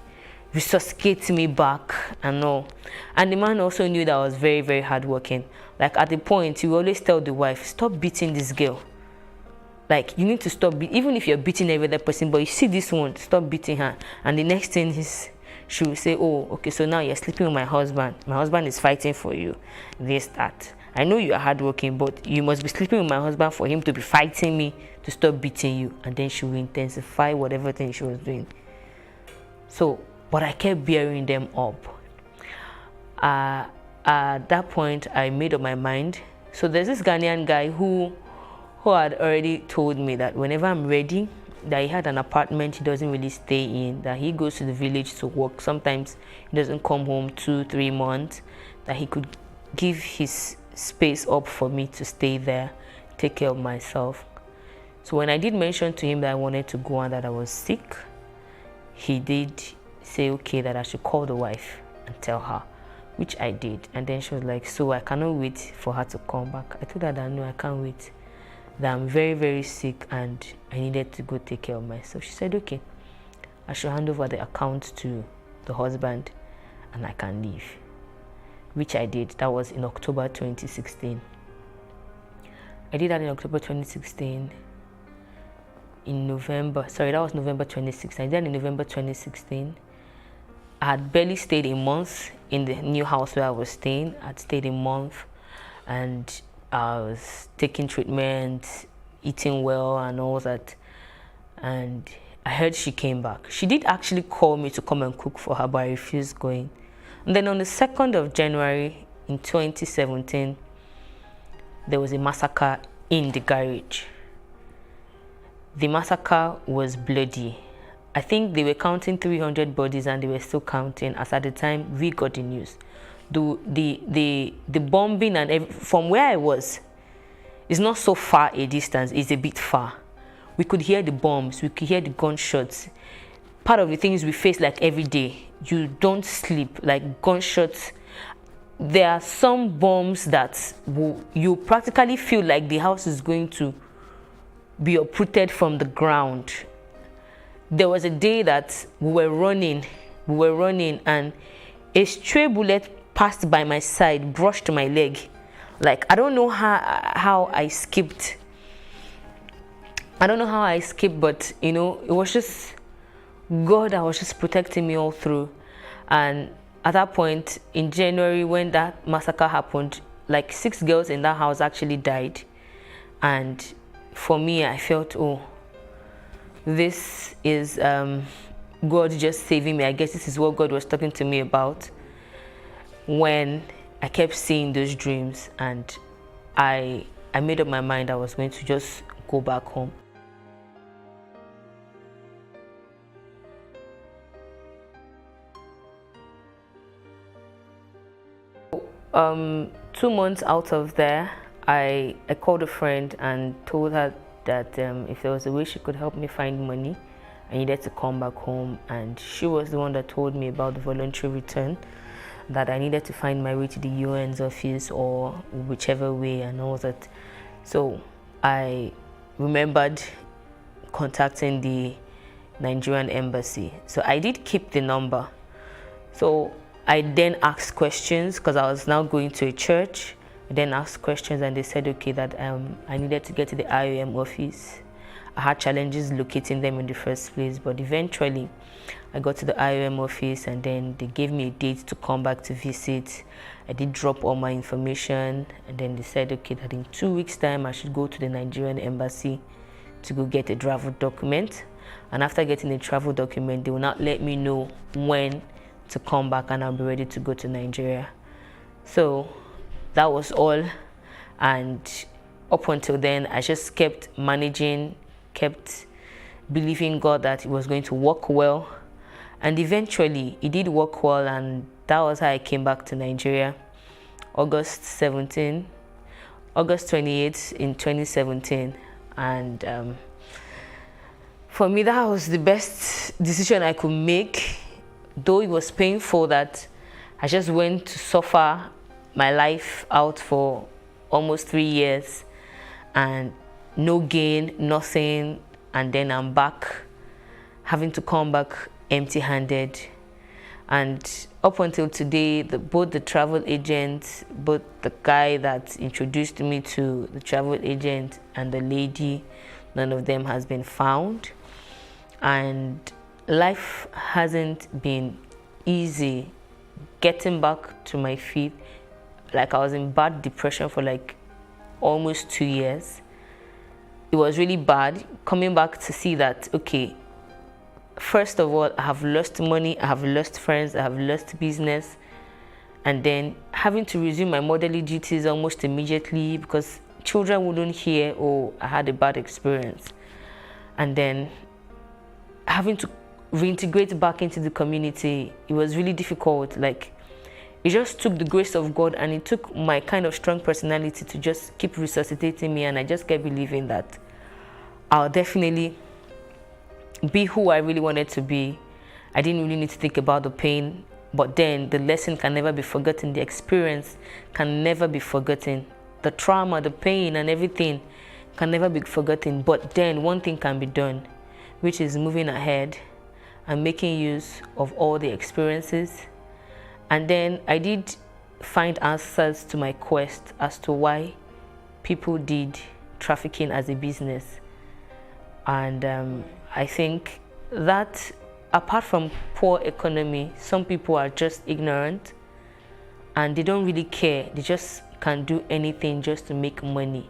[SPEAKER 1] resuscitate me back and all. And the man also knew that I was very, very hardworking. Like at the point, he would always tell the wife, stop beating this girl. Like, you need to stop, even if you're beating every other person, but you see this one, stop beating her. And the next thing is, she will say, oh, okay, so now you're sleeping with my husband. My husband is fighting for you. This, that. I know you are hardworking, but you must be sleeping with my husband for him to be fighting me to stop beating you. And then she will intensify whatever thing she was doing. So, but I kept bearing them up. At that point, I made up my mind. So there's this Ghanaian guy who had already told me that whenever I'm ready, that he had an apartment he doesn't really stay in, that he goes to the village to work. Sometimes he doesn't come home 2-3 months, that he could give his space up for me to stay there, take care of myself. So when I did mention to him that I wanted to go and that I was sick, he did say, okay, that I should call the wife and tell her, which I did. And then she was like, so I cannot wait for her to come back. I told her that no, I can't wait, that I'm very, very sick and I needed to go take care of myself. She said, okay, I should hand over the account to the husband and I can leave, which I did. That was in October 2016. I did that in October 2016. In November, sorry, that was November 2016. I did that in November 2016. I had barely stayed a month in the new house where I was staying. I'd stayed a month and I was taking treatment, eating well and all that. And I heard she came back. She did actually call me to come and cook for her, but I refused going. And then on the 2nd of January in 2017, there was a massacre in the garage. The massacre was bloody I think they were counting 300 bodies and they were still counting as at the time we got the news. The bombing and from where I was, it's not so far a distance, it's a bit far. We could hear the bombs, we could hear the gunshots. Part of the things we face like every day, you don't sleep, like gunshots. There are some bombs that you practically feel like the house is going to be uprooted from the ground. There was a day that we were running and a stray bullet passed by my side, brushed my leg. Like, I don't know how I escaped. I don't know how I escaped, but you know, it was just God that was just protecting me all through. And at that point in January, when that massacre happened, like 6 girls in that house actually died. And for me, I felt, oh, this is God just saving me. I guess this is what God was talking to me about when I kept seeing those dreams, and I made up my mind I was going to just go back home. Um, 2 months out of there, I called a friend and told her that if there was a way she could help me find money, I needed to come back home. And she was the one that told me about the voluntary return, that I needed to find my way to the UN's office or whichever way and all that. So I remembered contacting the Nigerian embassy. So I did keep the number. So I then asked questions because I was now going to a church. I then asked questions and they said, okay, that I needed to get to the IOM office. I had challenges locating them in the first place, but eventually I got to the IOM office and then they gave me a date to come back to visit. I did drop all my information and then they said, okay, that in 2 weeks' time I should go to the Nigerian embassy to go get a travel document. And after getting a travel document, they will not let me know when to come back and I'll be ready to go to Nigeria. So that was all, and up until then I just kept managing, kept believing God that it was going to work well, and eventually it did work well, and that was how I came back to Nigeria August 28th in 2017. And for me, that was the best decision I could make, though it was painful that I just went to suffer my life out for almost 3 years and no gain, nothing, and then I'm back, having to come back empty-handed. And up until today, both the travel agent, both the guy that introduced me to the travel agent and the lady, none of them has been found. And life hasn't been easy getting back to my feet. Like, I was in bad depression for like almost 2 years. It was really bad coming back to see that, okay, first of all, I have lost money, I have lost friends, I have lost business, and then having to resume my motherly duties almost immediately because children wouldn't hear, oh, I had a bad experience. And then having to reintegrate back into the community, it was really difficult. Like, it just took the grace of God, and it took my kind of strong personality to just keep resuscitating me, and I just kept believing that I'll definitely be who I really wanted to be. I didn't really need to think about the pain, but then the lesson can never be forgotten. The experience can never be forgotten. The trauma, the pain, and everything can never be forgotten. But then one thing can be done, which is moving ahead and making use of all the experiences. And then I did find answers to my quest as to why people did trafficking as a business. And I think that apart from poor economy, some people are just ignorant and they don't really care. They just can do anything just to make money.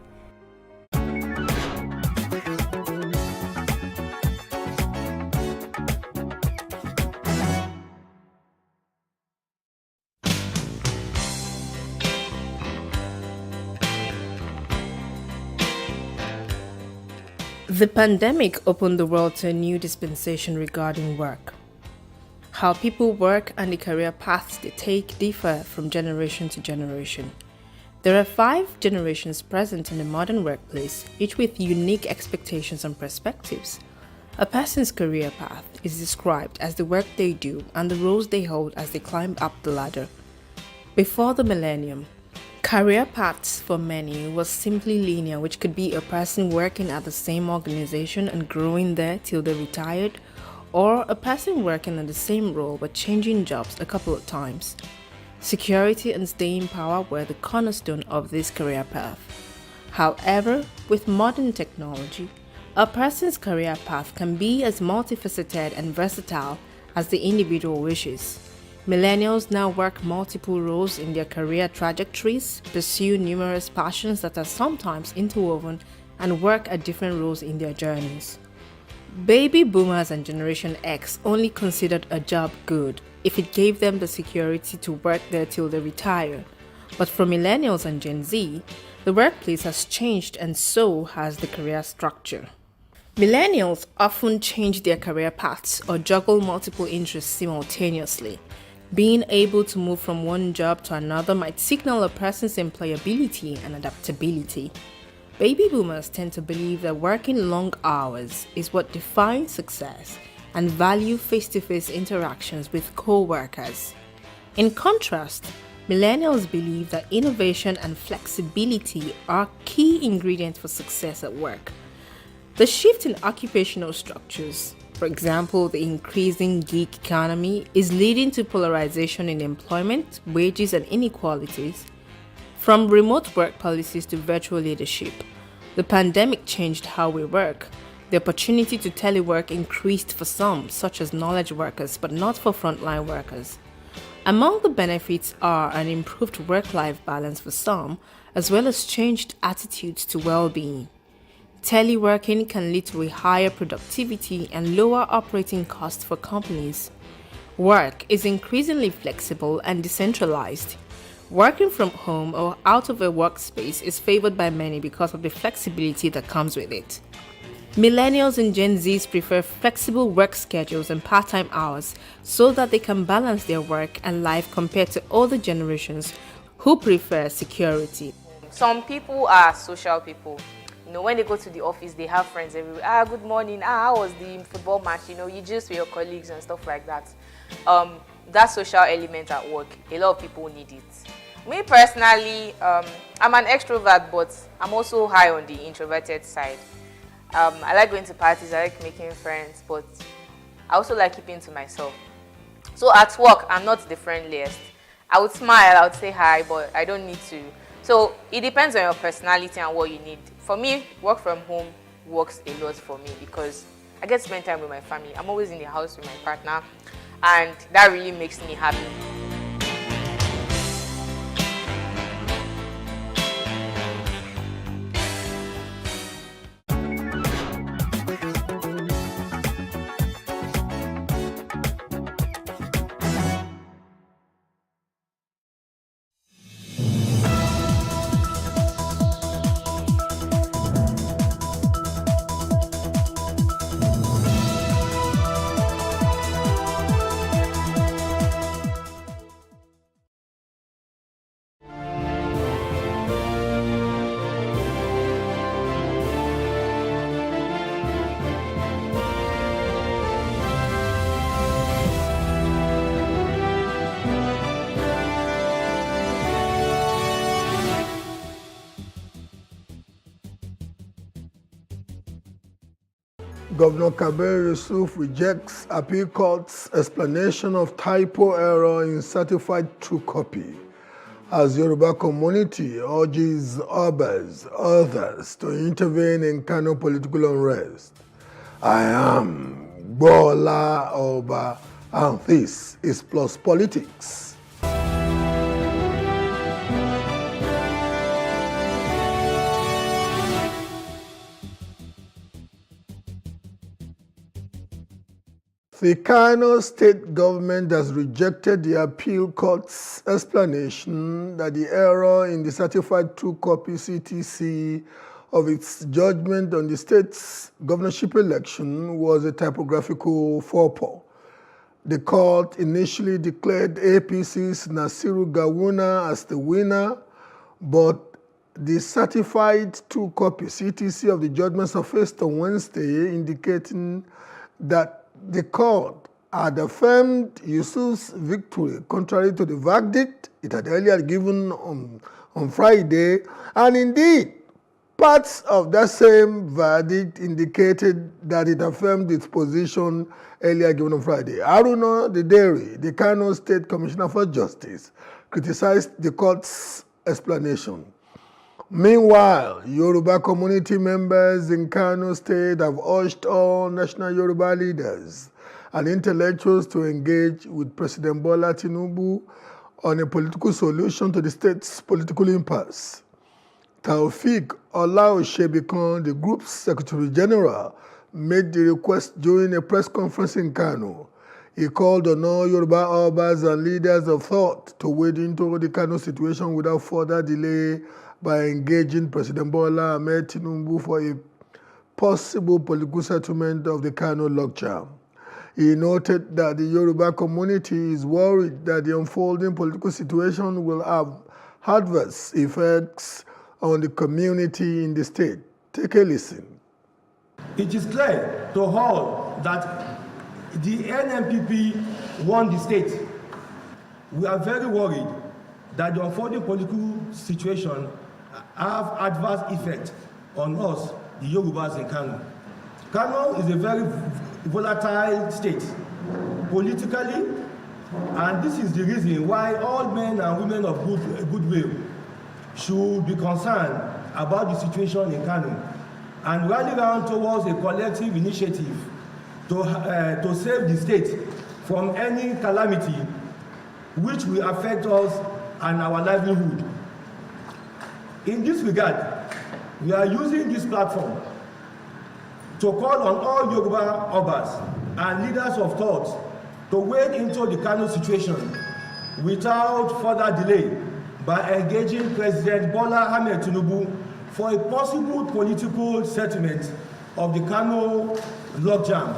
[SPEAKER 7] The pandemic opened the world to a new dispensation regarding work. How people work and the career paths they take differ from generation to generation. There are 5 generations present in the modern workplace, each with unique expectations and perspectives. A person's career path is described as the work they do and the roles they hold as they climb up the ladder. Before the millennium, career paths for many was simply linear, which could be a person working at the same organization and growing there till they retired, or a person working in the same role but changing jobs a couple of times. Security and staying power were the cornerstone of this career path. However, with modern technology, a person's career path can be as multifaceted and versatile as the individual wishes. Millennials now work multiple roles in their career trajectories, pursue numerous passions that are sometimes interwoven, and work at different roles in their journeys. Baby boomers and Generation X only considered a job good if it gave them the security to work there till they retire. But for millennials and Gen Z, the workplace has changed and so has the career structure. Millennials often change their career paths or juggle multiple interests simultaneously. Being able to move from one job to another might signal a person's employability and adaptability. Baby boomers tend to believe that working long hours is what defines success and value face-to-face interactions with co-workers. In contrast, millennials believe that innovation and flexibility are key ingredients for success at work. The shift in occupational structures, for example, the increasing gig economy, is leading to polarization in employment, wages, and inequalities. From remote work policies to virtual leadership, the pandemic changed how we work. The opportunity to telework increased for some, such as knowledge workers, but not for frontline workers. Among the benefits are an improved work-life balance for some, as well as changed attitudes to well-being. Teleworking can lead to a higher productivity and lower operating costs for companies. Work is increasingly flexible and decentralized. Working from home or out of a workspace is favored by many because of the flexibility that comes with it. Millennials and Gen Zs prefer flexible work schedules and part-time hours so that they can balance their work and life compared to older generations who prefer security.
[SPEAKER 5] Some people are social people. You know, when they go to the office, they have friends everywhere. Good morning. How was the football match? You know, you just with your colleagues and stuff like that. That social element at work, a lot of people need it. Me personally, I'm an extrovert, but I'm also high on the introverted side. I like going to parties, I like making friends, but I also like keeping to myself. So at work, I'm not the friendliest. I would smile, I would say hi, but I don't need to. So it depends on your personality and what you need. For me, work from home works a lot for me because I get to spend time with my family. I'm always in the house with my partner, and that really makes me happy.
[SPEAKER 6] Governor Kabir Yusuf rejects appeal court's explanation of typo error in certified true copy as Yoruba community urges others to intervene in Kano political unrest. I am Bola Oba, and this is Plus Politics. The Kano state government has rejected the appeal court's explanation that the error in the certified true copy CTC of its judgment on the state's governorship election was a typographical faux pas. The court initially declared APC's Nasiru Gawuna as the winner, but the certified true copy CTC of the judgment surfaced on Wednesday, indicating that the court had affirmed Yusuf's victory, contrary to the verdict it had earlier given on Friday, and indeed, parts of that same verdict indicated that it affirmed its position earlier given on Friday. Haruna Dederi, the Kano State Commissioner for Justice, criticized the court's explanation. Meanwhile, Yoruba community members in Kano State have urged all national Yoruba leaders and intellectuals to engage with President Bola Tinubu on a political solution to the state's political impasse. Taufik Olaosebikan, the group's Secretary General, made the request during a press conference in Kano. He called on all Yoruba Obas and leaders of thought to wade into the Kano situation without further delay by engaging President Bola Ahmed Tinubu for a possible political settlement of the Kano logjam. He noted that the Yoruba community is worried that the unfolding political situation will have adverse effects on the community in the state. Take a listen.
[SPEAKER 8] It is clear to all that the NNPP won the state. We are very worried that the unfolding political situation have adverse effect on us, the Yorubas in Kano. Kano is a very volatile state politically, and this is the reason why all men and women of goodwill should be concerned about the situation in Kano and rally around towards a collective initiative to save the state from any calamity which will affect us and our livelihood. In this regard, we are using this platform to call on all Yoruba Obas and leaders of thought to wade into the Kano situation without further delay by engaging President Bola Ahmed Tinubu for a possible political settlement of the Kano logjam.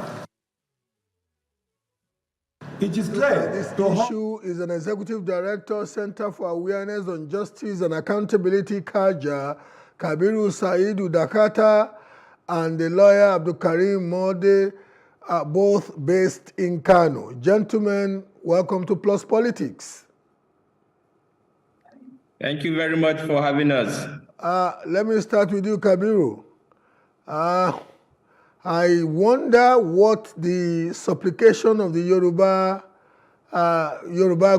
[SPEAKER 8] It is clear
[SPEAKER 6] this issue is an Executive Director, Center for Awareness on Justice and Accountability, KAJA, Kabiru Saidu Dakata, and the lawyer Abdul Karim Mode are both based in Kano. Gentlemen, welcome to Plus Politics.
[SPEAKER 13] Thank you very much for having us.
[SPEAKER 6] Let me start with you, Kabiru. I wonder what the supplication of the Yoruba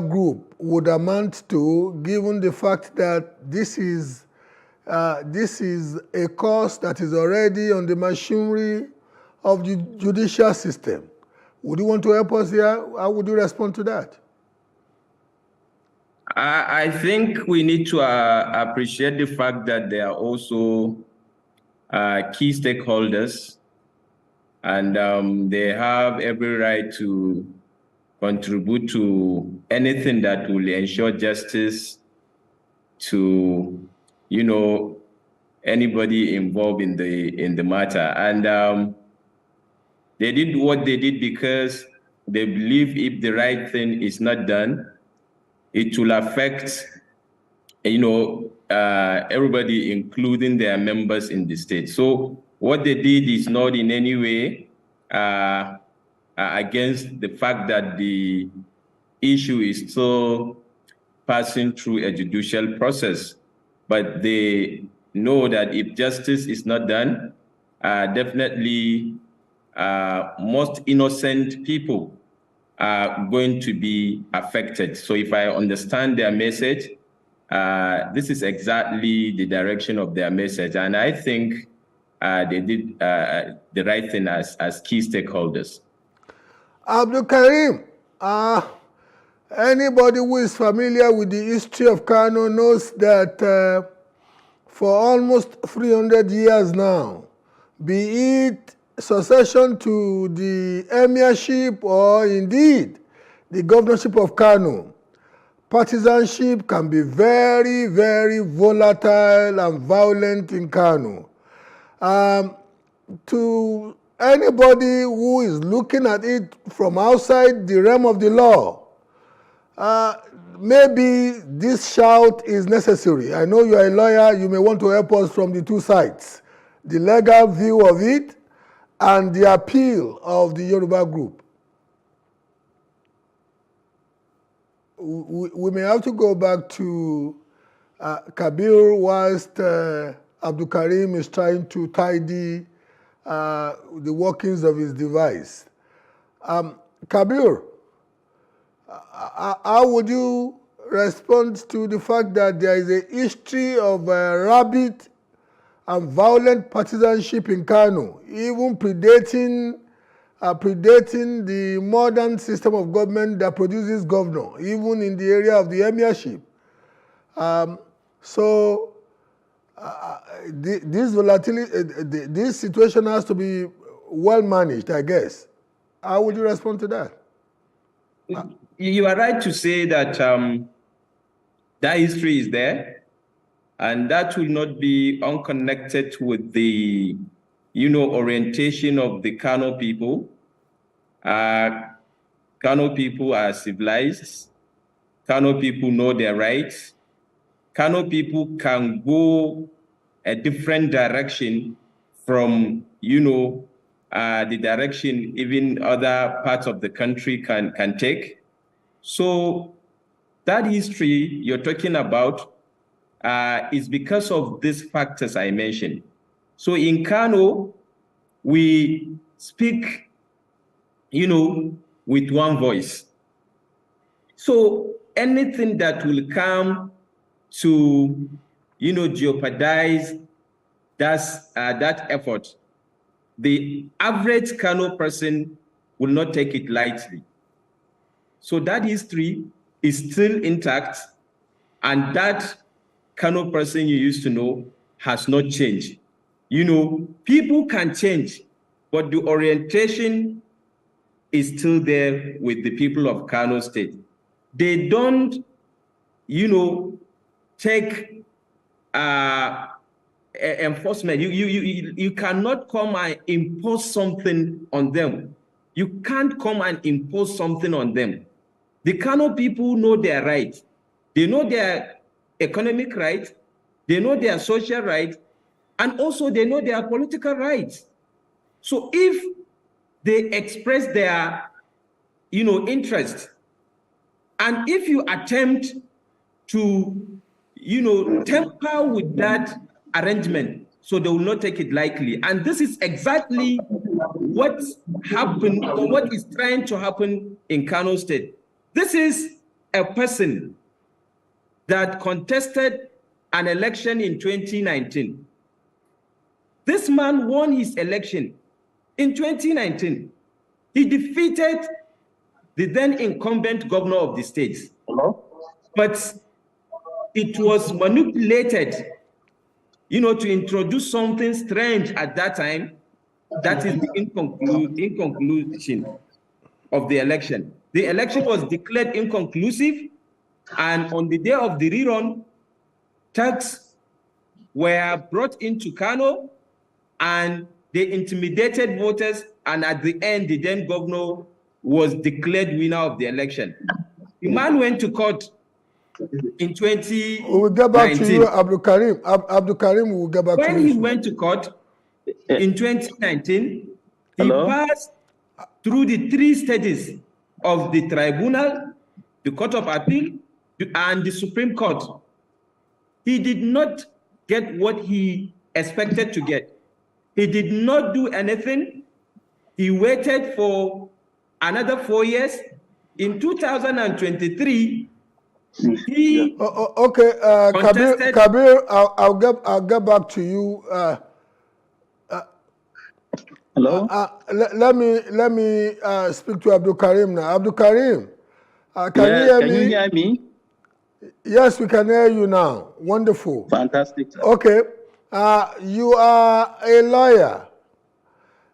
[SPEAKER 6] group would amount to, given the fact that this is a cause that is already on the machinery of the judicial system. Would you want to help us here? How would you respond to that?
[SPEAKER 13] I think we need to appreciate the fact that there are also key stakeholders, and they have every right to contribute to anything that will ensure justice to, anybody involved in the matter. And they did what they did because they believe if the right thing is not done, it will affect, everybody, including their members in the state. So what they did is not in any way against the fact that the issue is still passing through a judicial process. But they know that if justice is not done, definitely most innocent people are going to be affected. So if I understand their message, this is exactly the direction of their message. And I think they did the right thing as key stakeholders.
[SPEAKER 6] Abdul Karim, anybody who is familiar with the history of Kano knows that for almost 300 years now, be it succession to the emirship or indeed the governorship of Kano, partisanship can be very, very volatile and violent in Kano. To anybody who is looking at it from outside the realm of the law, maybe this shout is necessary. I know you are a lawyer, you may want to help us from the two sides, the legal view of it and the appeal of the Yoruba group. We may have to go back to Kabir whilst Abdul Karim is trying to tidy the workings of his device. Kabir, how would you respond to the fact that there is a history of rabid and violent partisanship in Kano, even predating the modern system of government that produces governor, even in the area of the emirship? This volatility, this situation has to be well managed, I guess. How would you respond to that?
[SPEAKER 13] You are right to say that that history is there, and that will not be unconnected with the, orientation of the Kano people. Kano people are civilized. Kano people know their rights. Kano people can go a different direction from, the direction even other parts of the country can take. So that history you're talking about is because of these factors I mentioned. So in Kano, we speak, with one voice. So anything that will come to, jeopardize that effort, the average Kano person will not take it lightly. So that history is still intact, and that Kano person you used to know has not changed. People can change, but the orientation is still there with the people of Kano State. They don't, take enforcement. You cannot come and impose something on them. You can't come and impose something on them. The Kano people know their rights. They know their economic rights. They know their social rights. And also they know their political rights. So if they express their, interest, and if you attempt to, tamper with that arrangement, so they will not take it lightly. And this is exactly what happened, or what is trying to happen in Kano State. This is a person that contested an election in 2019. This man won his election in 2019. He defeated the then incumbent governor of the state. But it was manipulated, to introduce something strange at that time. That is the inconclusion of the election. The election was declared inconclusive, and on the day of the rerun, thugs were brought into Kano, and they intimidated voters, and at the end, the then governor was declared winner of the election. The man went to court in 2019.
[SPEAKER 6] We'll get back to you, Abdul Karim. Abdul Karim, we'll get back to you.
[SPEAKER 13] When he went to court in 2019, he passed through the 3 stages of the tribunal, the Court of Appeal, and the Supreme Court. He did not get what he expected to get. He did not do anything. He waited for another 4 years. In 2023, he contested.
[SPEAKER 6] Kabir, I'll get back to you.
[SPEAKER 2] Hello.
[SPEAKER 6] Let me speak to Abdul Karim now. Abdul Karim,
[SPEAKER 2] can you hear me?
[SPEAKER 6] Yes, we can hear you now. Wonderful.
[SPEAKER 2] Fantastic. Sir.
[SPEAKER 6] Okay. You are a lawyer.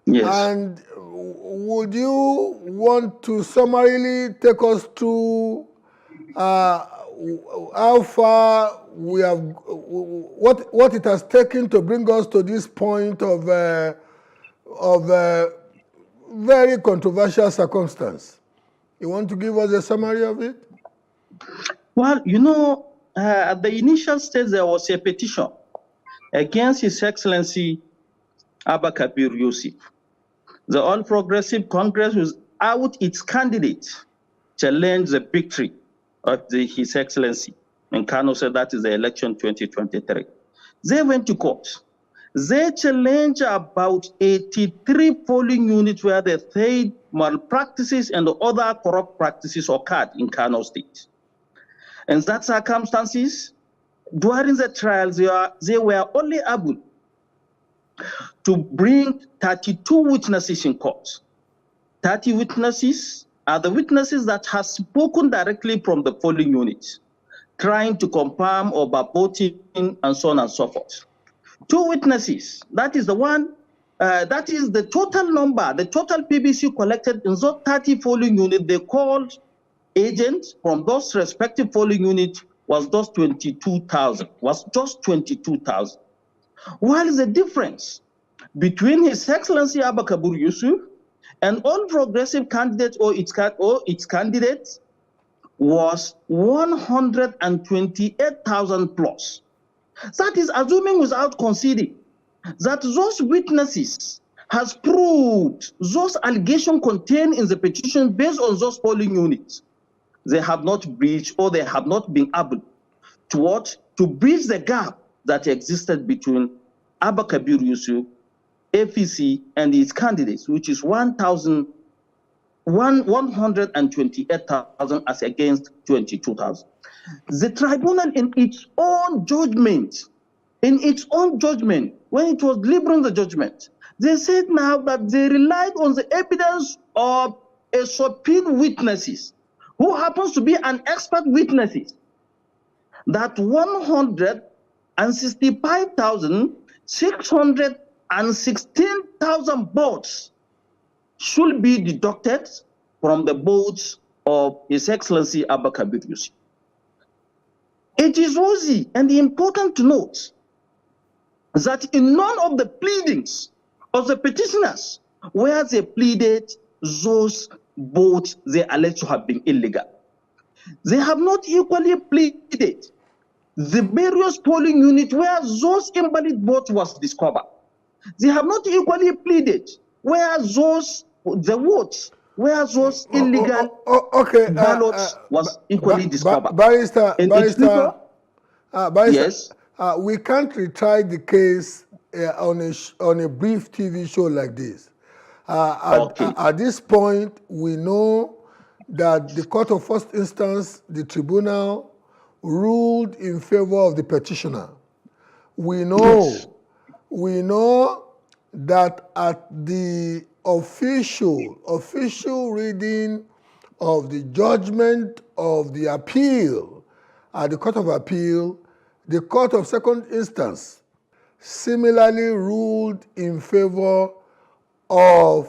[SPEAKER 2] Yes.
[SPEAKER 6] And would you want to summarily take us through how far we have, what it has taken to bring us to this point of very controversial circumstance. You want to give us a summary of it?
[SPEAKER 2] Well, you know, at the initial stage, there was a petition against His Excellency Abba Kabir Yusuf. The All Progressive Congress was out its candidate, challenged the victory of His Excellency. And Kano said that is the election 2023. They went to court. They challenged about 83 polling units where they said malpractices and other corrupt practices occurred in Kano State. In that circumstances, during the trials, they were only able to bring 32 witnesses in court. 30 witnesses are the witnesses that have spoken directly from the polling units, trying to confirm or voting and so on and so forth. 2 witnesses, that is the one, that is the total number, the total PBC collected in those 30 polling units. They called agents from those respective polling units was just 22,000, What is the difference between His Excellency Abba Kabir Yusuf and all progressive candidates or its candidates was 128,000 plus. That is assuming without conceding that those witnesses has proved those allegations contained in the petition based on those polling units. They have not breached or they have not been able to what? To bridge the gap that existed between Abba Kabir Yusuf, APC, and its candidates, which is 128,000 as against 22,000. The tribunal in its own judgment, when it was delivering the judgment, they said now that they relied on the evidence of a subpoena witnesses who happens to be an expert witnesses, that 165,616,000 votes should be deducted from the votes of His Excellency Abba Kabir Yusuf. It is rosy and important to note that in none of the pleadings of the petitioners where they pleaded those votes they alleged to have been illegal, they have not equally pleaded the various polling units where those invalid votes was discovered. They have not equally pleaded where those illegal ballots was equally discovered.
[SPEAKER 6] Barrister,
[SPEAKER 2] yes.
[SPEAKER 6] We can't retry the case on a brief TV show like this. At this point, we know that the Court of First Instance, the tribunal, ruled in favor of the petitioner. We know that at the official reading of the judgment of the appeal at the Court of Appeal, the Court of Second Instance similarly ruled in favor of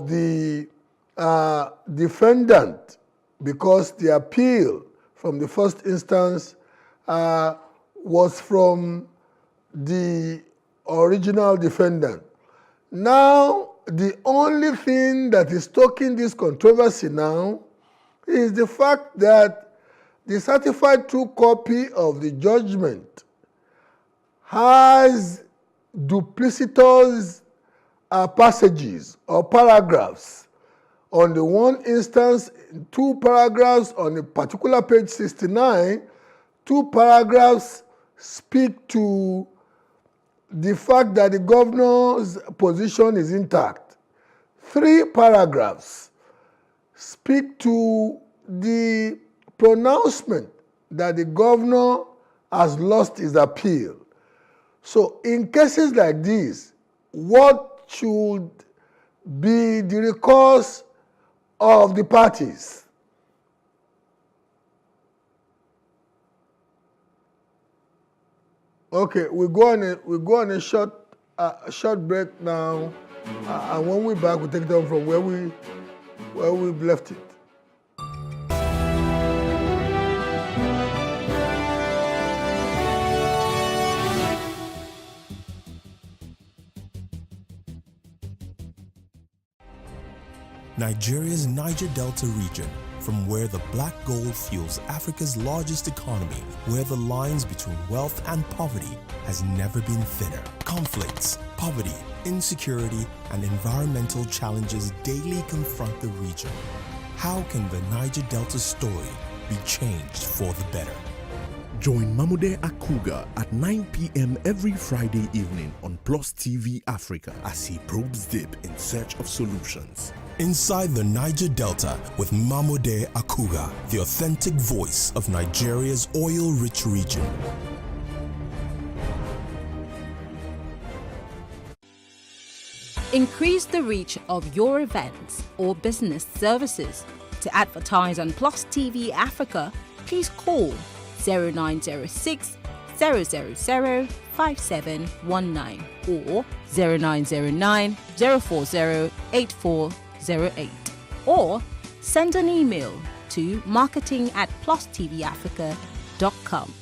[SPEAKER 6] the defendant, because the appeal from the first instance was from the original defendant. Now, the only thing that is stoking this controversy now is the fact that the certified true copy of the judgment has duplicitous passages or paragraphs. On the one instance, 2 paragraphs on a particular page 69, 2 paragraphs speak to the fact that the governor's position is intact. 3 paragraphs speak to the pronouncement that the governor has lost his appeal. So in cases like this, what should be the recourse of the parties? Okay, we go on a short break now, and when we're back, we'll take it on from where we've left it.
[SPEAKER 9] Nigeria's Niger Delta region, from where the black gold fuels Africa's largest economy, where the lines between wealth and poverty has never been thinner. Conflicts, poverty, insecurity, and environmental challenges daily confront the region. How can the Niger Delta story be changed for the better?
[SPEAKER 16] Join Mamude Akuga at 9 p.m. every Friday evening on Plus TV Africa as he probes deep in search of solutions.
[SPEAKER 9] Inside the Niger Delta with Mamude Akuga, the authentic voice of Nigeria's oil-rich region.
[SPEAKER 17] Increase the reach of your events or business services. To advertise on Plus TV Africa, please call 0906 000 5719 or 0909 040 8408, or send an email to marketing@plustvafrica.com.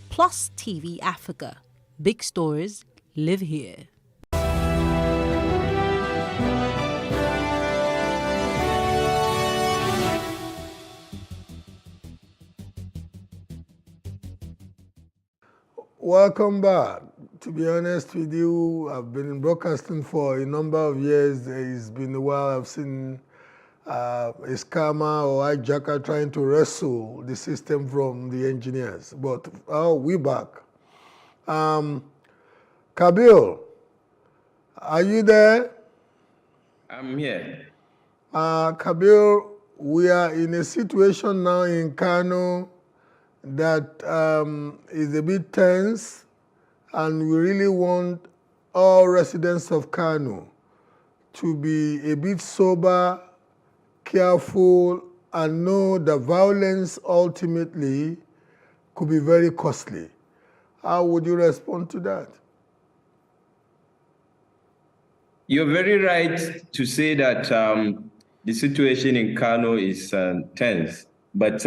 [SPEAKER 17] Plus TV Africa. Big stories live here.
[SPEAKER 6] Welcome back. To be honest with you, I've been in broadcasting for a number of years. It's been a while I've seen a scammer or hijacker trying to wrestle the system from the engineers. But we're back. Kabil, are you there?
[SPEAKER 13] I'm here.
[SPEAKER 6] Kabil, we are in a situation now in Kano that is a bit tense, and we really want all residents of Kano to be a bit sober, careful, and know that violence ultimately could be very costly. How would you respond to that?
[SPEAKER 13] You're very right to say that the situation in Kano is tense, but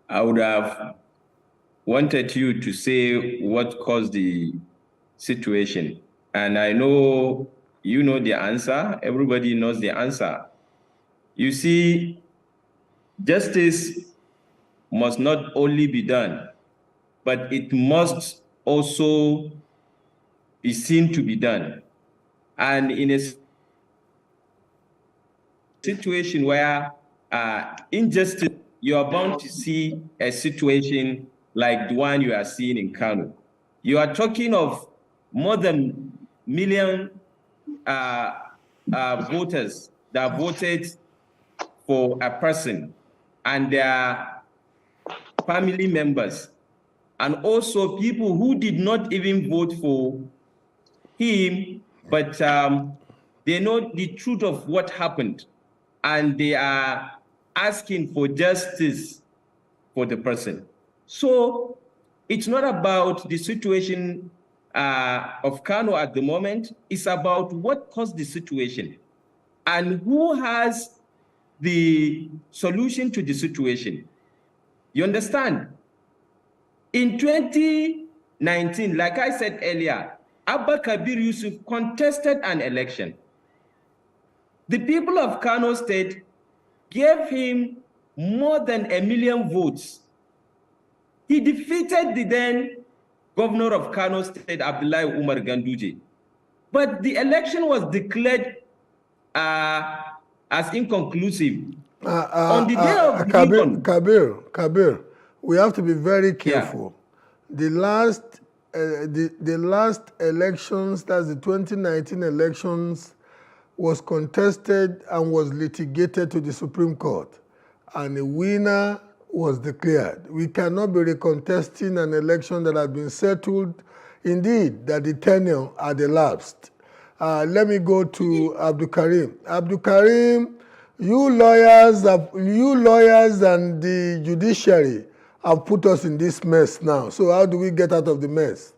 [SPEAKER 13] I would have wanted you to say what caused the situation. And I know you know the answer. Everybody knows the answer. You see, justice must not only be done, but it must also be seen to be done. And in a situation where injustice, you are bound to see a situation like the one you are seeing in Kano. You are talking of more than million voters that voted for a person and their family members, and also people who did not even vote for him, but they know the truth of what happened, and they are asking for justice for the person. So it's not about the situation of Kano at the moment. It's about what caused the situation and who has the solution to the situation. You understand? In 2019, like I said earlier, Abba Kabir Yusuf contested an election. The people of Kano State gave him more than 1 million votes. He defeated the then governor of Kano State, Abdullahi Umar Ganduje. But the election was declared as inconclusive. On the day of
[SPEAKER 6] Kabir, we have to be very careful. Yeah. The last elections, that's the 2019 elections, was contested and was litigated to the Supreme Court, and a winner was declared. We cannot be recontesting an election that has been settled, indeed, that the tenure had elapsed. Let me go to Abdul Karim. Abdul Karim, you lawyers and the judiciary have put us in this mess now. So how do we get out of the mess?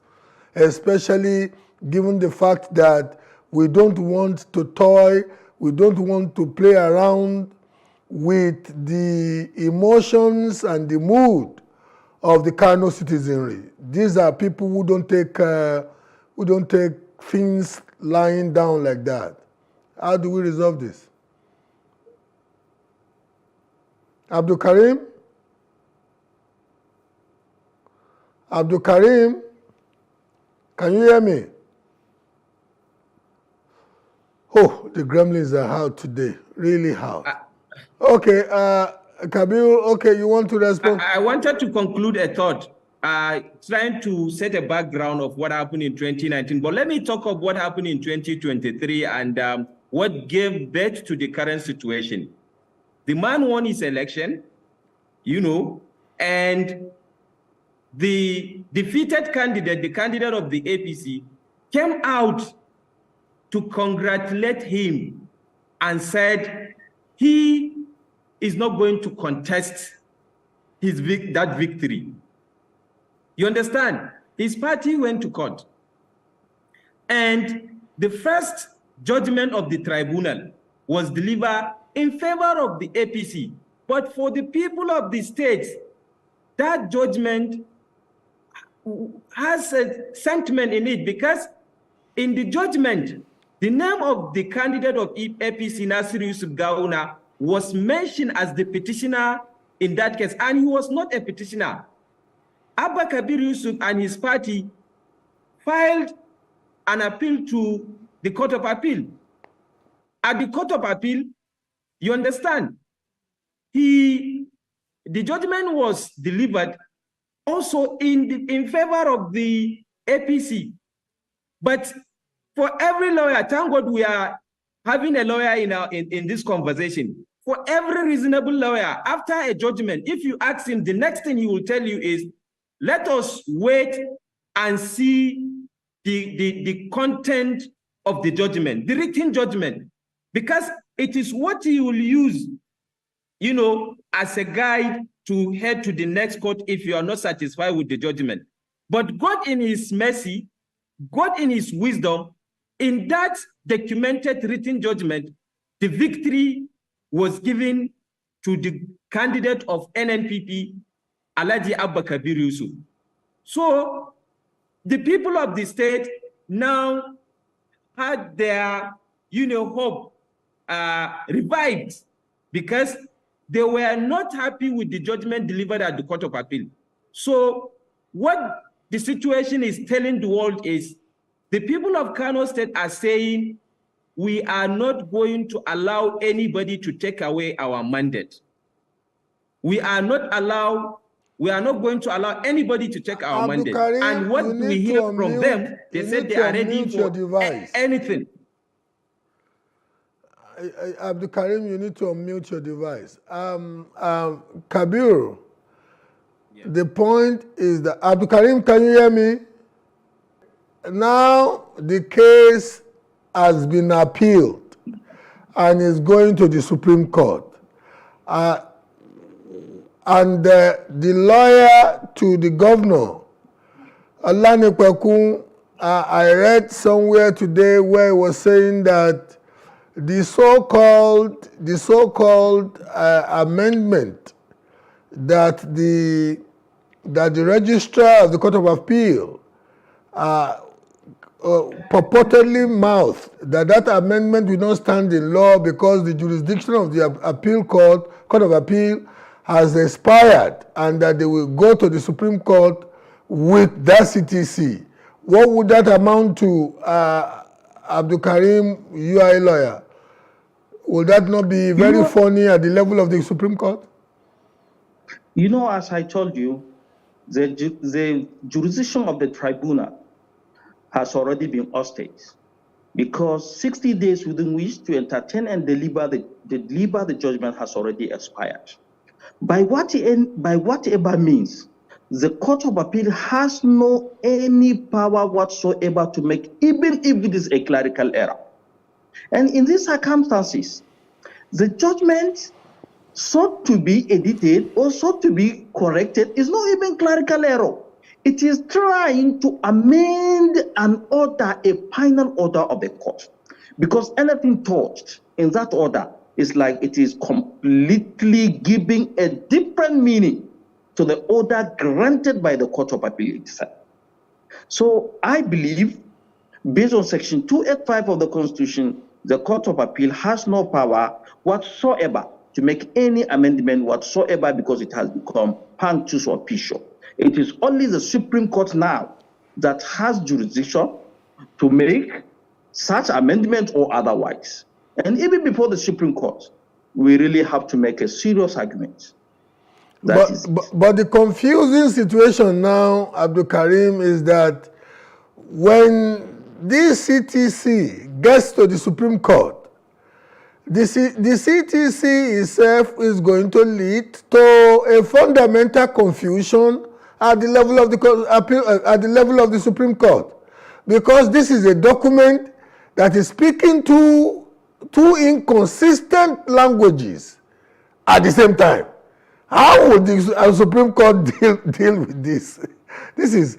[SPEAKER 6] Especially given the fact that we don't want to toy, we don't want to play around with the emotions and the mood of the Kano citizenry. These are people who don't take things lying down like that. How do we resolve this? Abdul Karim? Abdul Karim, can you hear me? Oh, the gremlins are out today, really out. Okay, Kabir, okay, you want to respond?
[SPEAKER 13] I wanted to conclude a thought, trying to set a background of what happened in 2019. But let me talk of what happened in 2023 and what gave birth to the current situation. The man won his election, you know, and the defeated candidate, the candidate of the APC, came out to congratulate him and said he is not going to contest that victory. You understand? His party went to court. And the first judgment of the tribunal was delivered in favor of the APC. But for the people of the states, that judgment has a sentiment in it, because in the judgment, the name of the candidate of APC, Nasir Yusuf Gawuna, was mentioned as the petitioner in that case, and he was not a petitioner. Abba Kabir Yusuf and his party filed an appeal to the Court of Appeal. At the Court of Appeal, you understand, the judgment was delivered also in favor of the APC. But for every lawyer, thank God we are having a lawyer in this conversation. For every reasonable lawyer, after a judgment, if you ask him, the next thing he will tell you is, let us wait and see the content of the judgment, the written judgment, because it is what he will use, you know, as a guide to head to the next court if you are not satisfied with the judgment. But God in his mercy, God in his wisdom, in that documented written judgment, the victory was given to the candidate of NNPP, Alhaji Abba Kabir Yusuf. So the people of the state now had their, you know, hope revived, because they were not happy with the judgment delivered at the Court of Appeal. So what the situation is telling the world is, the people of Kano State are saying, we are not going to allow anybody to take away our mandate. We are not going to allow anybody to take our mandate.
[SPEAKER 6] Karim,
[SPEAKER 13] and what we hear from them, they said they are ready for anything.
[SPEAKER 6] Abdul Karim, you need to unmute your device. Kabir, yes. The point is that, Abdul Karim, can you hear me? Now the case has been appealed and is going to the Supreme Court. And the lawyer to the governor, Alani Kwekun, I read somewhere today where he was saying that the so-called amendment that the registrar of the Court of Appeal purportedly mouthed, that amendment will not stand in law because the jurisdiction of the Court of Appeal has expired, and that they will go to the Supreme Court with that CTC. What would that amount to, Abdul Karim? You are a lawyer. Would that not be very funny at the level of the Supreme Court?
[SPEAKER 2] You know, as I told you, the jurisdiction of the tribunal has already been ousted, because 60 days within which to entertain and deliver the judgment has already expired. By whatever means, the Court of Appeal has no any power whatsoever to make, even if it is a clerical error. And in these circumstances, the judgment sought to be edited or sought to be corrected is not even clerical error. It is trying to amend an order, a final order of the court, because anything touched in that order is like it is completely giving a different meaning to the order granted by the Court of Appeal itself. So I believe, based on Section 285 of the Constitution, the Court of Appeal has no power whatsoever to make any amendment whatsoever because it has become punctual or official. It is only the Supreme Court now that has jurisdiction to make such amendment or otherwise. And even before the Supreme Court, we really have to make a serious argument.
[SPEAKER 6] But the confusing situation now, Abdul Karim, is that when this CTC gets to the Supreme Court, the CTC itself is going to lead to a fundamental confusion at the level of the Supreme Court, because this is a document that is speaking two inconsistent languages at the same time. How would the Supreme Court deal with this? This is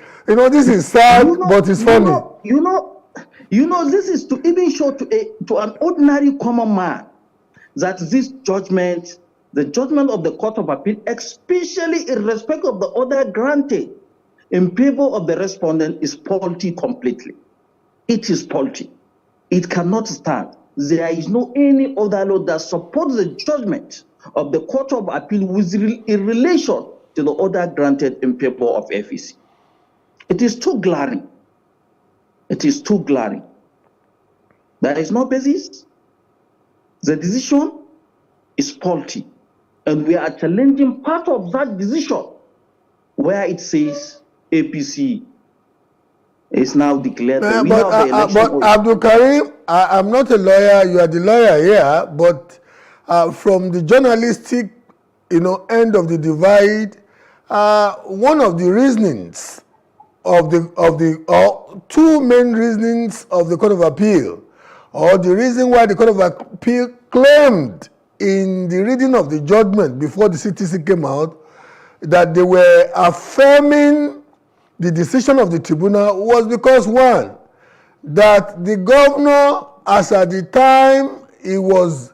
[SPEAKER 6] sad, but it's funny.
[SPEAKER 2] This is to even show to an ordinary common man that this judgment, the judgment of the Court of Appeal, especially in respect of the order granted in favor of the respondent, is faulty completely. It is faulty. It cannot stand. There is no any other law that supports the judgment of the Court of Appeal in relation to the order granted in favor of FEC. It is too glaring. It is too glaring. There is no basis. The decision is faulty. And we are challenging part of that decision where it says APC is now declared the winner of the election.
[SPEAKER 6] But Abdul Karim, I'm not a lawyer, you are the lawyer here, but from the journalistic end of the divide, one of the reasonings or two main reasonings of the Court of Appeal, or the reason why the Court of Appeal claimed in the reading of the judgment before the CTC came out that they were affirming the decision of the tribunal was because, one, that the governor, as at the time he was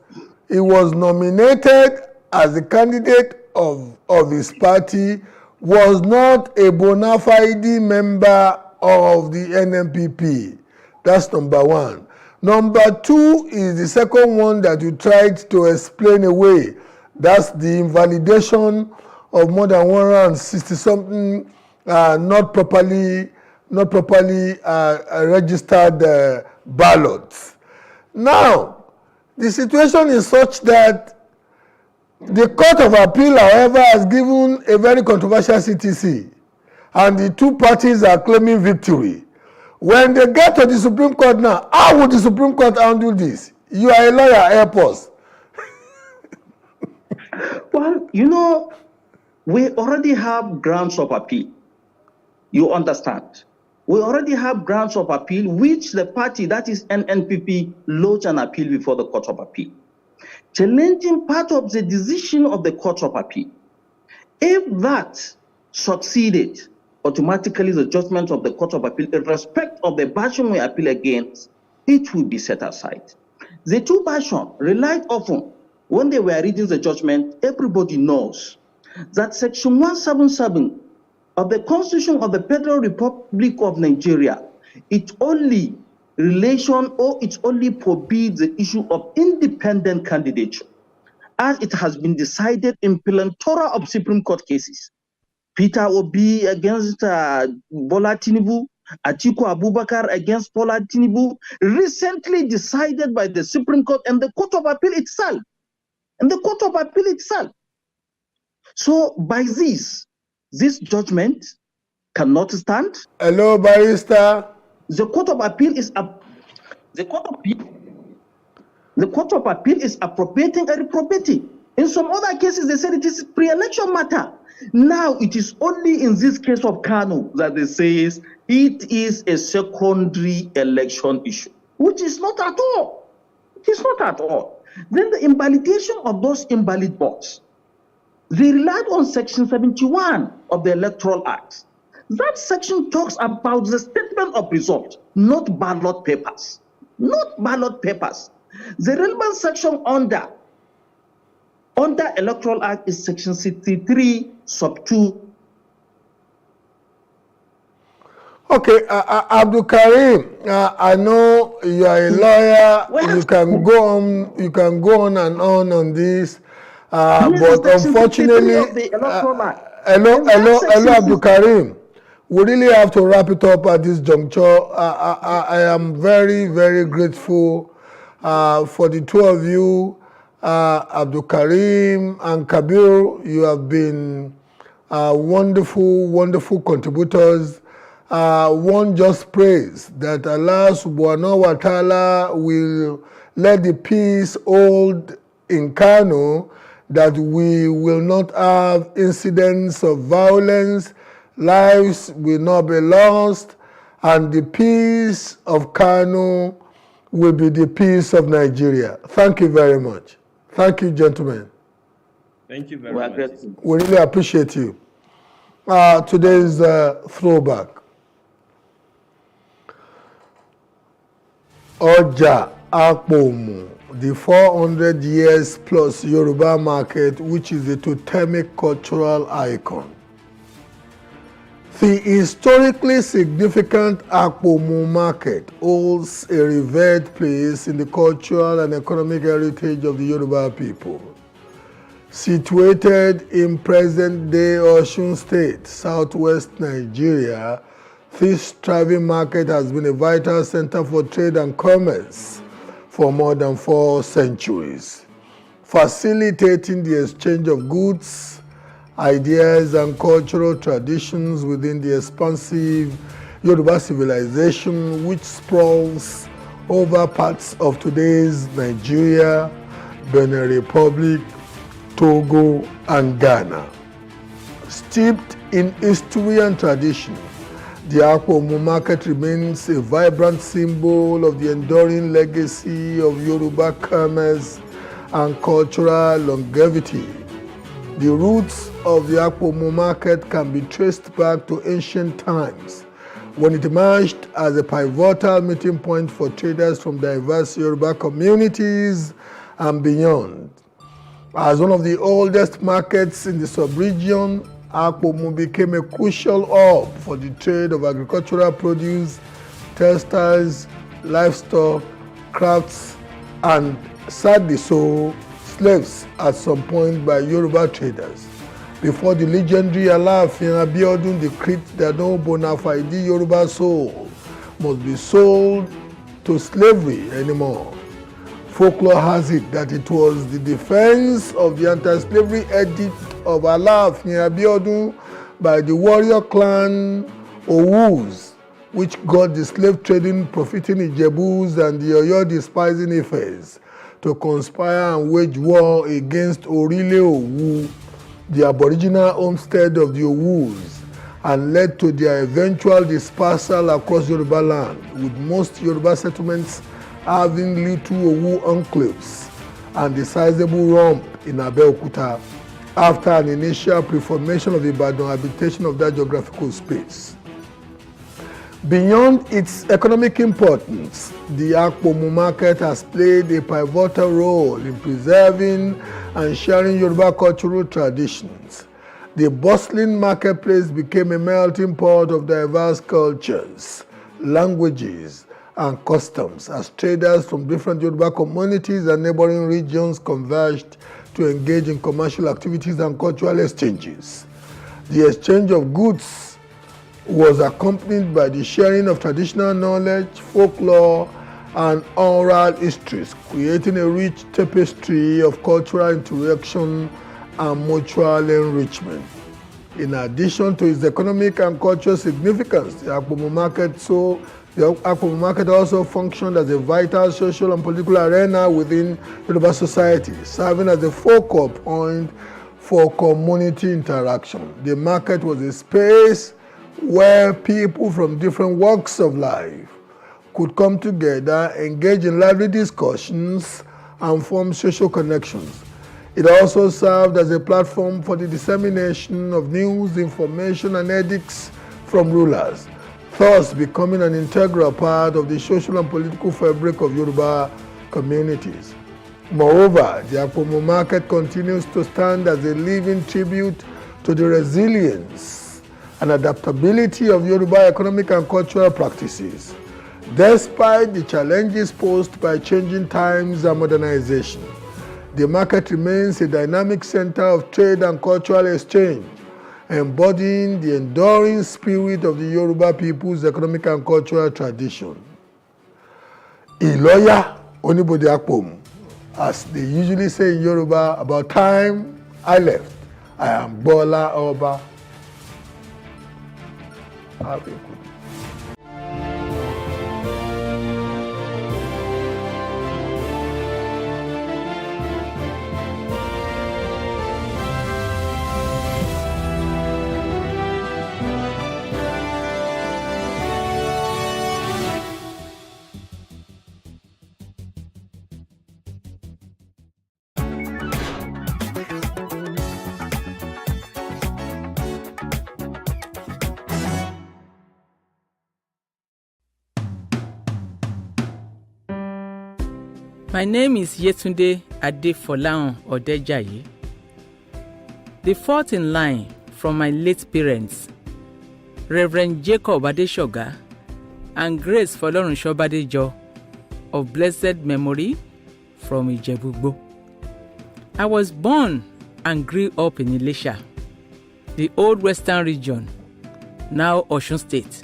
[SPEAKER 6] nominated as the candidate of his party, was not a bona fide member of the NNPP. That's number one. Number two is the second one that you tried to explain away. That's the invalidation of more than 160-something not properly registered ballots. Now, the situation is such that the Court of Appeal, however, has given a very controversial CTC, and the two parties are claiming victory. When they get to the Supreme Court now, how would the Supreme Court handle this? You are a lawyer, help us.
[SPEAKER 2] Well, we already have grounds of appeal. You understand? We already have grounds of appeal, which the party, that is NNPP, lodged an appeal before the Court of Appeal, challenging part of the decision of the Court of Appeal. If that succeeded, automatically the judgment of the Court of Appeal in respect of the version we appeal against, it will be set aside. The two versions relied often, when they were reading the judgment, everybody knows that Section 177 of the Constitution of the Federal Republic of Nigeria, it only forbids the issue of independent candidature, as it has been decided in plethora of Supreme Court cases. Peter Obi against Bola Tinubu, Atiku Abubakar against Bola Tinubu, recently decided by the Supreme Court and the Court of Appeal itself. So by this judgment cannot stand.
[SPEAKER 6] Hello, barrister.
[SPEAKER 2] The Court of Appeal is appropriating and reprobating. In some other cases, they said it is pre-election matter. Now it is only in this case of Kano that they say it is a secondary election issue, which is not at all. It is not at all. Then the invalidation of those invalid votes, they relied on Section 71 of the Electoral Act. That section talks about the statement of result, not ballot papers. Not ballot papers. The relevant section under Electoral Act is Section 63, sub 2.
[SPEAKER 6] Okay, Abdul Karim, I know you are a lawyer. You can go on and on this. But unfortunately, hello, Abdul Karim. We really have to wrap it up at this juncture. I am very, very grateful for the two of you, Abdul Karim and Kabir. You have been wonderful, wonderful contributors. One just prays that Allah subhanahu wa ta'ala will let the peace hold in Kano, that we will not have incidents of violence, lives will not be lost, and the peace of Kano will be the peace of Nigeria. Thank you very much. Thank you, gentlemen.
[SPEAKER 13] Thank you very much.
[SPEAKER 6] We really appreciate you. Today's throwback. Oja Akpomu, the 400 years plus Yoruba market, which is a totemic cultural icon. The historically significant Akpomu market holds a revered place in the cultural and economic heritage of the Yoruba people. Situated in present-day Osun State, southwest Nigeria, this thriving market has been a vital center for trade and commerce for more than 4 centuries, facilitating the exchange of goods, ideas, and cultural traditions within the expansive Yoruba civilization which sprawls over parts of today's Nigeria, Benin Republic, Togo, and Ghana. Steeped in history and tradition, the Akpomu market remains a vibrant symbol of the enduring legacy of Yoruba commerce and cultural longevity. The roots of the Akpomu market can be traced back to ancient times, when it emerged as a pivotal meeting point for traders from diverse Yoruba communities and beyond. As one of the oldest markets in the sub-region, Akpomu became a crucial hub for the trade of agricultural produce, textiles, livestock, crafts, and sadly so, slaves at some point by Yoruba traders, before the legendary Alaafin Abiodun decreed that no bona fide Yoruba soul must be sold to slavery anymore. Folklore has it that it was the defense of the anti-slavery edict of Alaafin Abiodun by the warrior clan Owus, which got the slave trading profiting Ijebus and the Oyo despising Ifes to conspire and wage war against Orile Owu, the aboriginal homestead of the Owus, and led to their eventual dispersal across Yoruba land, with most Yoruba settlements having little Owu enclaves and the sizable rump in Abeokuta after an initial pre-formation of Ibadan habitation of that geographical space. Beyond its economic importance, the Akpomu market has played a pivotal role in preserving and sharing Yoruba cultural traditions. The bustling marketplace became a melting pot of diverse cultures, languages, and customs as traders from different Yoruba communities and neighboring regions converged to engage in commercial activities and cultural exchanges. The exchange of goods was accompanied by the sharing of traditional knowledge, folklore, and oral histories, creating a rich tapestry of cultural interaction and mutual enrichment. In addition to its economic and cultural significance, the Akpomu market also functioned as a vital social and political arena within Yoruba society, serving as a focal point for community interaction. The market was a space where people from different walks of life could come together, engage in lively discussions, and form social connections. It also served as a platform for the dissemination of news, information, and edicts from rulers, thus becoming an integral part of the social and political fabric of Yoruba communities. Moreover, the Akpomu market continues to stand as a living tribute to the resilience and adaptability of Yoruba economic and cultural practices, despite the challenges posed by changing times and modernization. The market remains a dynamic center of trade and cultural exchange, embodying the enduring spirit of the Yoruba people's economic and cultural tradition. Iloya Onibode Akpom, as they usually say in Yoruba, about time I left. I am Bola Oba. Have a good
[SPEAKER 14] My name is Yetunde Adefolahan Odejayi. The fourth in line from my late parents, Reverend Jacob Adeshoga and Grace Folorunsho Badejo of blessed memory from Ijebu-Igbo. I was born and grew up in Ilesha, the old western region, now Osun State.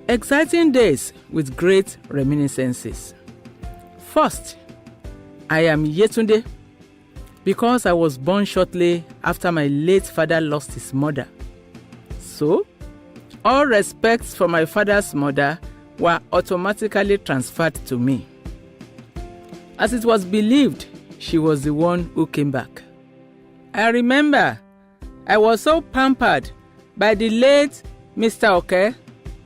[SPEAKER 14] Exciting days with great reminiscences. First, I am Yetunde because I was born shortly after my late father lost his mother. So, all respects for my father's mother were automatically transferred to me, as it was believed she was the one who came back. I remember I was so pampered by the late Mr. Oke,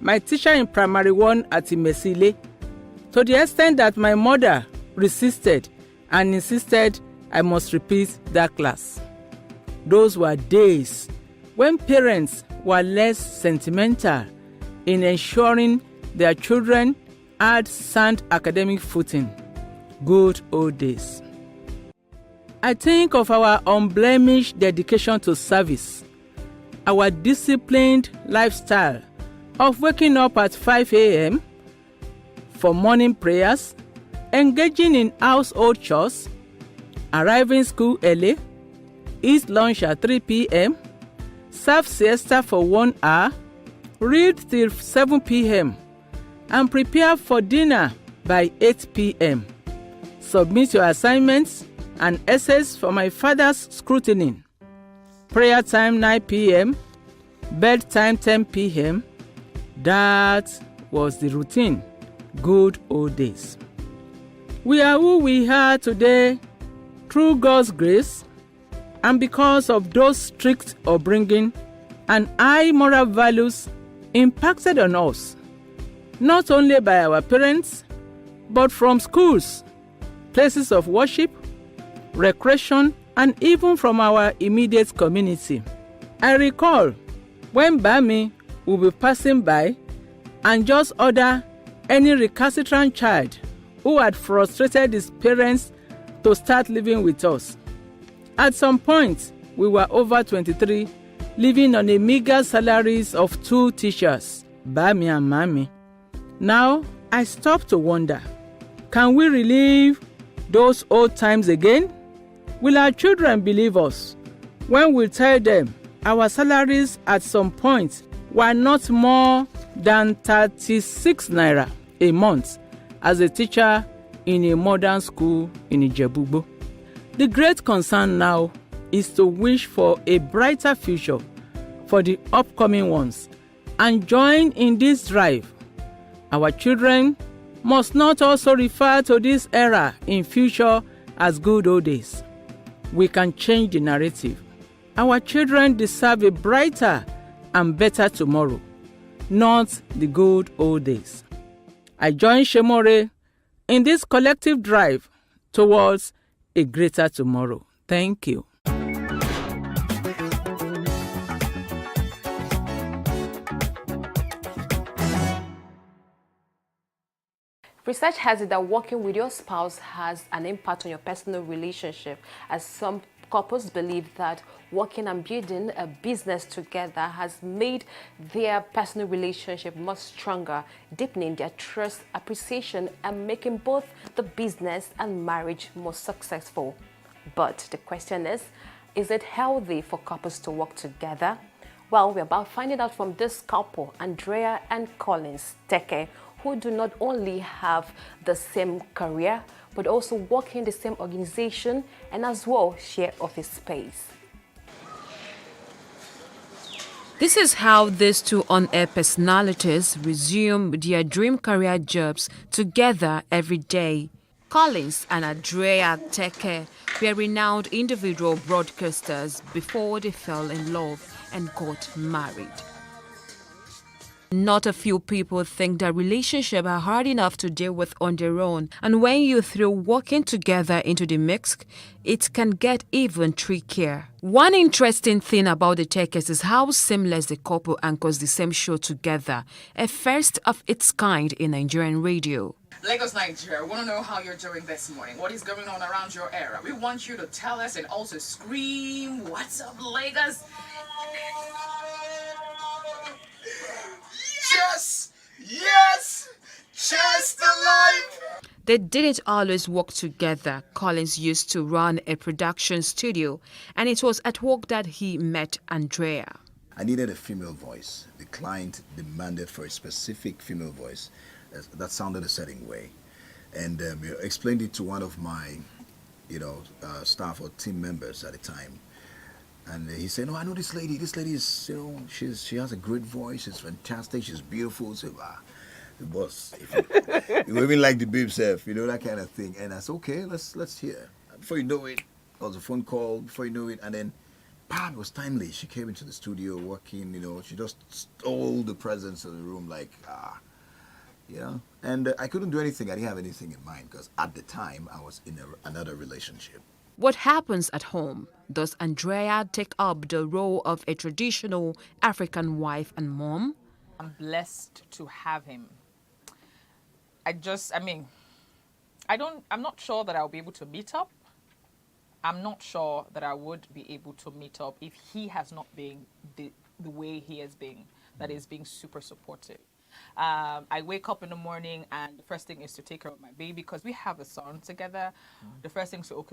[SPEAKER 14] my teacher in primary 1 at Imesile, to the extent that my mother resisted and insisted I must repeat that class. Those were days when parents were less sentimental in ensuring their children had sound academic footing. Good old days. I think of our unblemished dedication to service, our disciplined lifestyle of waking up at 5 a.m. for morning prayers, engaging in household chores, arriving school early, eat lunch at 3 p.m., serve siesta for 1 hour, read till 7 p.m., and prepare for dinner by 8 p.m. Submit your assignments and essays for my father's scrutiny. Prayer time 9 p.m., bedtime 10 p.m. That was the routine. Good old days. We are who we are today through God's grace and because of those strict upbringing and high moral values impacted on us, not only by our parents, but from schools, places of worship, recreation, and even from our immediate community. I recall when Bami would be passing by and just order any recalcitrant child who had frustrated his parents to start living with us. At some point, we were over 23, living on a meager salaries of 2 teachers, Bami and Mami. Now, I stop to wonder, can we relive those old times again? Will our children believe us when we tell them our salaries at some point were not more than 36 naira a month as a teacher in a modern school in Ijebu-Igbo? The great concern now is to wish for a brighter future for the upcoming ones and join in this drive. Our children must not also refer to this era in future as good old days. We can change the narrative. Our children deserve a brighter and better tomorrow, not the good old days. I join Shemore in this collective drive towards a greater tomorrow. Thank you.
[SPEAKER 7] Research has it that working with your spouse has an impact on your personal relationship, as some couples believe that working and building a business together has made their personal relationship much stronger, deepening their trust, appreciation, and making both the business and marriage more successful.
[SPEAKER 12] But the question is it healthy for couples to work together? Well, we're about finding out from this couple, Andrea and Collins Teke, who do not only have the same career, but also work in the same organization and as well share office space.
[SPEAKER 15] This is how these two on-air personalities resume their dream career jobs together every day. Collins and Andrea Teke were renowned individual broadcasters before they fell in love and got married. Not a few people think that relationships are hard enough to deal with on their own, and when you throw working together into the mix, it can get even trickier. One interesting thing about the Tekes is how seamless the couple anchors the same show together, a first of its kind in Nigerian radio.
[SPEAKER 21] Lagos, Nigeria, we want to know how you're doing this morning. What is going on around your area? We want you to tell us and also scream, "What's up, Lagos?" Yes! Yes! Cheers to life!
[SPEAKER 15] They didn't always work together. Collins used to run a production studio, and it was at work that he met Andrea.
[SPEAKER 22] I needed a female voice. The client demanded for a specific female voice that sounded a certain way. And explained it to one of my, staff or team members at the time. And he said, "No, I know this lady. This lady is, she has a great voice. She's fantastic. She's beautiful." So, the boss, you even like the babe self, that kind of thing. And I said, "Okay, let's hear." Before you know it, there was a phone call. Before you know it, and then, bam, it was timely. She came into the studio working. She just stole the presence of the room, And I couldn't do anything. I didn't have anything in mind because at the time I was in another relationship.
[SPEAKER 15] What happens at home? Does Andrea take up the role of a traditional African wife and mom?
[SPEAKER 11] I'm blessed to have him. I'm not sure that I'll be able to meet up. I'm not sure that I would be able to meet up if he has not been the way he has been, that is being super supportive. I wake up in the morning and the first thing is to take care of my baby because we have a son together. The first thing is to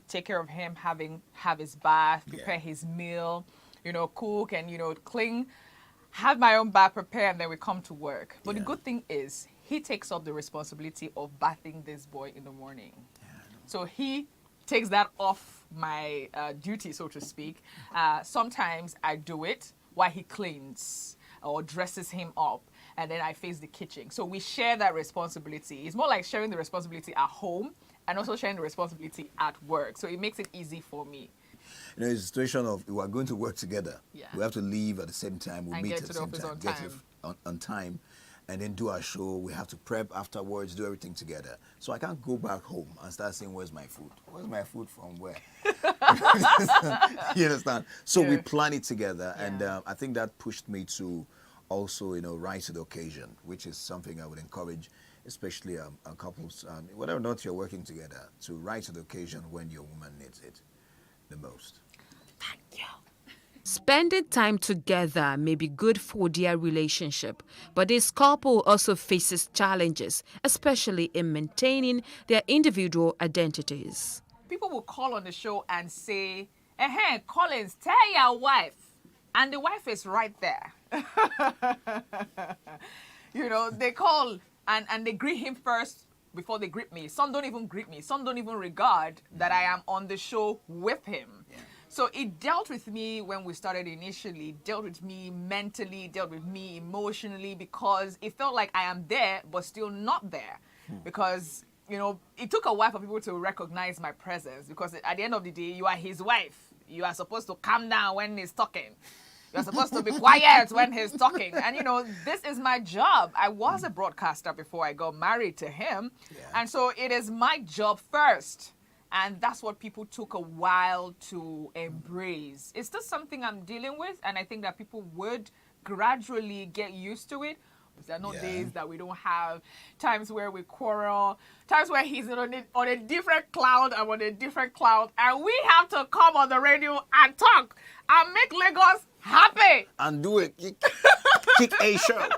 [SPEAKER 11] take care of him, have his bath, prepare his meal, cook and, clean, have my own bath prepared, and then we come to work. But the good thing is he takes up the responsibility of bathing this boy in the morning. So he takes that off my duty, so to speak. Sometimes I do it while he cleans or dresses him up. And then I face the kitchen. So we share that responsibility. It's more like sharing the responsibility at home and also sharing the responsibility at work. So it makes it easy for me.
[SPEAKER 22] It's a situation of we are going to work together. Yeah. We have to leave at the same time. We meet at the same time. Get on time. And then do our show. We have to prep afterwards, do everything together. So I can't go back home and start saying, "Where's my food? Where's my food from where?" You understand? So we plan it together. Yeah. And I think that pushed me to also, rise to the occasion, which is something I would encourage, especially couples, whether or not you're working together, to rise to the occasion when your woman needs it the most.
[SPEAKER 15] Thank you. Spending time together may be good for their relationship, but this couple also faces challenges, especially in maintaining their individual identities.
[SPEAKER 11] People will call on the show and say, "Hey, Collins, tell your wife." And the wife is right there. They call and they greet him first before they greet me. Some don't even greet me. Some don't even regard that I am on the show with him. Yeah. So it dealt with me when we started initially, dealt with me mentally, dealt with me emotionally, because it felt like I am there, but still not there. Because, it took a while for people to recognize my presence, because at the end of the day, you are his wife. You are supposed to calm down when he's talking. You're supposed to be quiet when he's talking. And, this is my job. I was a broadcaster before I got married to him. Yeah. And so it is my job first. And that's what people took a while to embrace. It's still something I'm dealing with. And I think that people would gradually get used to it. There are no days that we don't have, times where we quarrel, times where he's on a different cloud, I'm on a different cloud, and we have to come on the radio and talk and make Lagos happy.
[SPEAKER 22] And do it. Kick a show.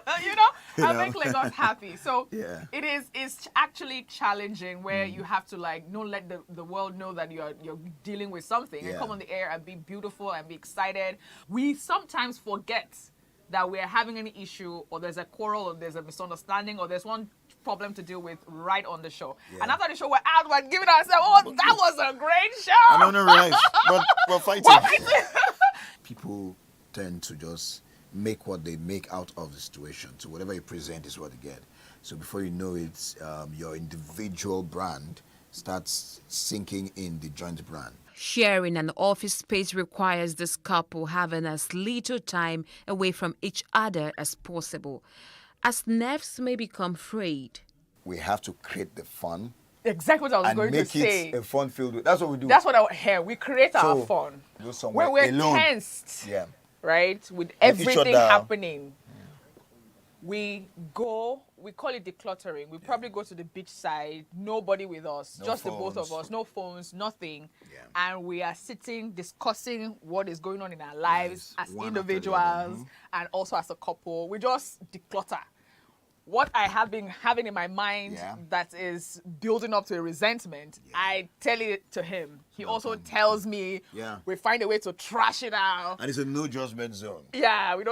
[SPEAKER 11] I make Lagos happy. So
[SPEAKER 22] yeah.
[SPEAKER 11] it's actually challenging where you have to like not let the world know that you're dealing with something and come on the air and be beautiful and be excited. We sometimes forget that we're having any issue or there's a quarrel or there's a misunderstanding or there's one problem to deal with right on the show. Yeah. And after the show, we're out, we're giving ourselves, that was a great show.
[SPEAKER 22] I don't realize, but we're fighting. People tend to just make what they make out of the situation. So whatever you present is what you get. So before you know it, your individual brand starts sinking in the joint brand.
[SPEAKER 15] Sharing an office space requires this couple having as little time away from each other as possible, as nerves may become frayed.
[SPEAKER 22] We have to create the fun.
[SPEAKER 11] Exactly what I was going to say.
[SPEAKER 22] Make it a fun-filled. That's what we do.
[SPEAKER 11] That's what I hear. We create our fun.
[SPEAKER 22] Go somewhere
[SPEAKER 11] when we're
[SPEAKER 22] alone.
[SPEAKER 11] Tensed,
[SPEAKER 22] right,
[SPEAKER 11] with everything happening. We go, we call it decluttering. We probably go to the beach side, nobody with us, just the both of us, no phones, nothing. And we are sitting, discussing what is going on in our lives as individuals and also as a couple. We just declutter. What I have been having in my mind that is building up to a resentment, I tell it to him. He also tells me we find a way to trash it out.
[SPEAKER 22] And it's a no judgment zone.
[SPEAKER 11] Yeah, we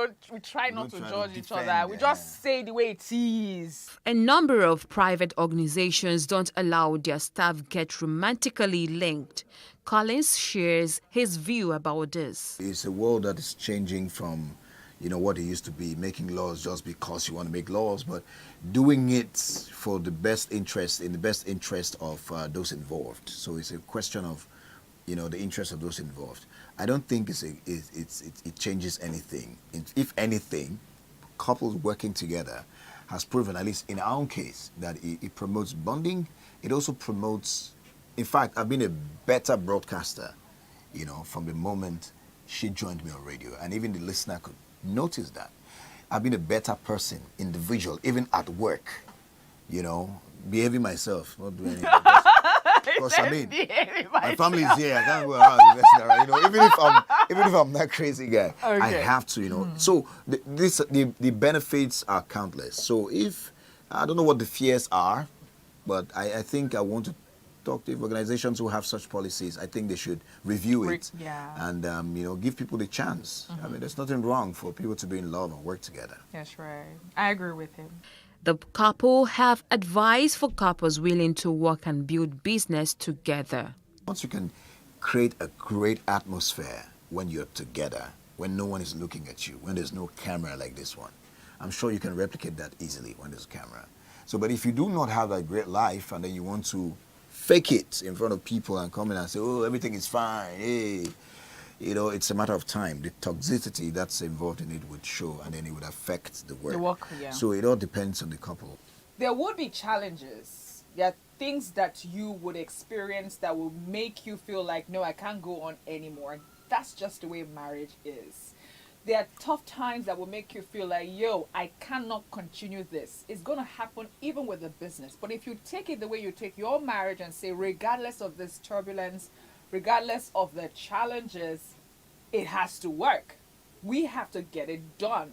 [SPEAKER 11] try not to judge each other. We just say the way it is.
[SPEAKER 15] A number of private organizations don't allow their staff get romantically linked. Collins shares his view about this.
[SPEAKER 22] It's a world that is changing from what it used to be, making laws just because you want to make laws, but doing it for the best interest, in the best interest of those involved. So it's a question of, the interest of those involved. I don't think it changes anything. If anything, couples working together has proven, at least in our own case, that it promotes bonding. It also promotes, in fact, I've been a better broadcaster, from the moment she joined me on radio, and even the listener could notice that. I've been a better person, individual, even at work, behaving myself, not doing anything. Because my family is here, I can't go around messing around, even if I'm that crazy guy, I have to, So the benefits are countless. So if, I don't know what the fears are, but I think I want to talk to organizations who have such policies. I think they should review it and give people the chance. I mean, there's nothing wrong for people to be in love and work together.
[SPEAKER 11] That's right. I agree with him.
[SPEAKER 15] The couple have advice for couples willing to work and build business together.
[SPEAKER 22] Once you can create a great atmosphere when you're together, when no one is looking at you, when there's no camera like this one, I'm sure you can replicate that easily when there's a camera. So, but if you do not have that great life and then you want to fake it in front of people and come in and say, oh, everything is fine, hey, it's a matter of time. The toxicity that's involved in it would show, and then it would affect the work. So it all depends on the couple.
[SPEAKER 11] There would be challenges. There are things that you would experience that will make you feel like, no, I can't go on anymore. That's just the way marriage is. There are tough times that will make you feel like, yo, I cannot continue this. It's going to happen even with the business. But if you take it the way you take your marriage and say, regardless of this turbulence, regardless of the challenges, it has to work. We have to get it done.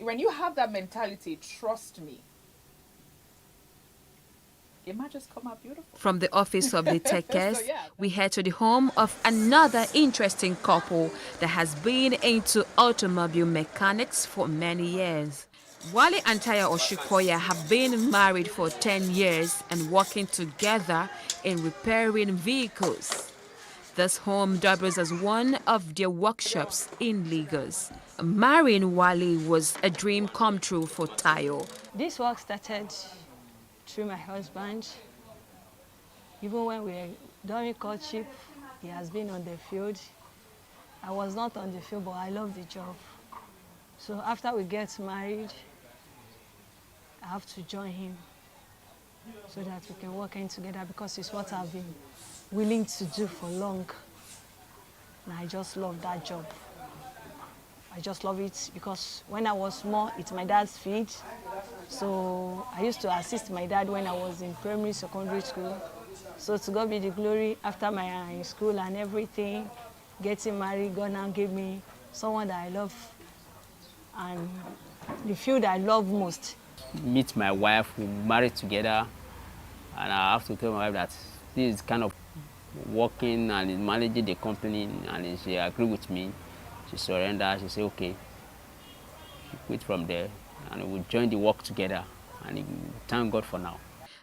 [SPEAKER 11] When you have that mentality, trust me, it might just come out beautiful.
[SPEAKER 15] From the office of the Tekes, we head to the home of another interesting couple that has been into automobile mechanics for many years. Wale and Taya Oshikoya have been married for 10 years and working together in repairing vehicles. This home doubles as one of their workshops in Lagos. Marrying Wale was a dream come true for Tayo.
[SPEAKER 3] This work started through my husband. Even when we were during courtship, he has been on the field. I was not on the field, but I love the job. So after we get married, I have to join him so that we can work in together, because it's what I've been willing to do for long. And I just love that job. I just love it because when I was small, it's my dad's field. So I used to assist my dad when I was in primary, secondary school. So to God be the glory, after my school and everything, getting married, God now gave me someone that I love and the field I love most.
[SPEAKER 4] Meet my wife, we married together, and I have to tell my wife that this is kind of working and is managing the company, and she agreed with me. She surrendered. She said, okay. She quit from there, and we joined the work together, and thank God for now.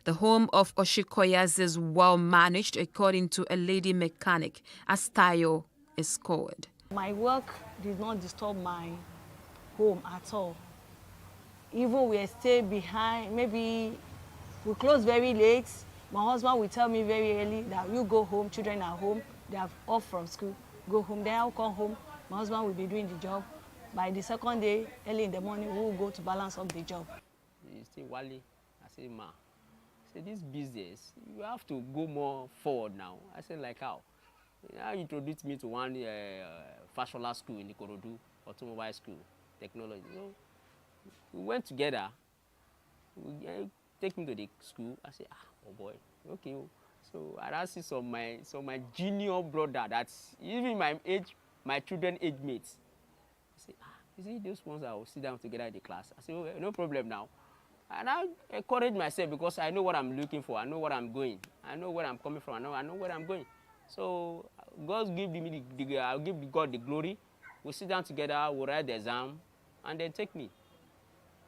[SPEAKER 15] The home of Oshikoyas is well managed, according to a lady mechanic, as Tayo is called.
[SPEAKER 3] My work did not disturb my home at all. Even we stay behind, maybe we close very late. My husband will tell me very early that you go home, children are home, they are off from school, go home. Then I'll come home, my husband will be doing the job. By the second day, early in the morning, we will go to balance up the job.
[SPEAKER 4] You say, Wale, I say, ma, I say, this business, you have to go more forward now. I said, like how? Now you introduced me to one fashionable school in Ikorodu, automobile school, technology. You know, we went together. Take me to the school. I said, oh boy, okay. So I see my junior brother that's even my age, my children age mates. I say, you see those ones that will sit down together in the class. I say, okay, no problem now. And I encourage myself because I know what I'm looking for. I know what I'm going. I know where I'm coming from. I know where I'm going. So God give me I'll give God the glory. We'll sit down together, we'll write the exam, and then take me.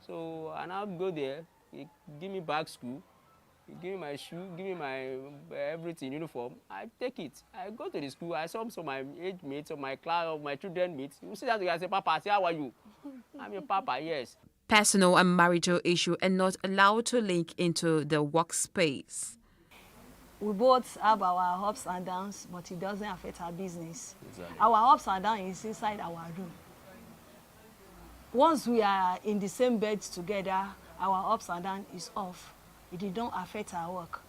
[SPEAKER 4] So and I'll go there. He give me back school. He give me my shoe. Give me my everything, uniform. I take it. I go to the school. I saw some of my age mates, of my class, of my children mates. We sit down together and say, Papa, I say, how are you? I'm your Papa, yes.
[SPEAKER 15] Personal and marital issues are not allowed to link into the workspace.
[SPEAKER 3] We both have our ups and downs, but it doesn't affect our business.
[SPEAKER 4] Exactly.
[SPEAKER 3] Our ups and downs is inside our room. Once we are in the same bed together, our ups and downs is off. It did not affect our work.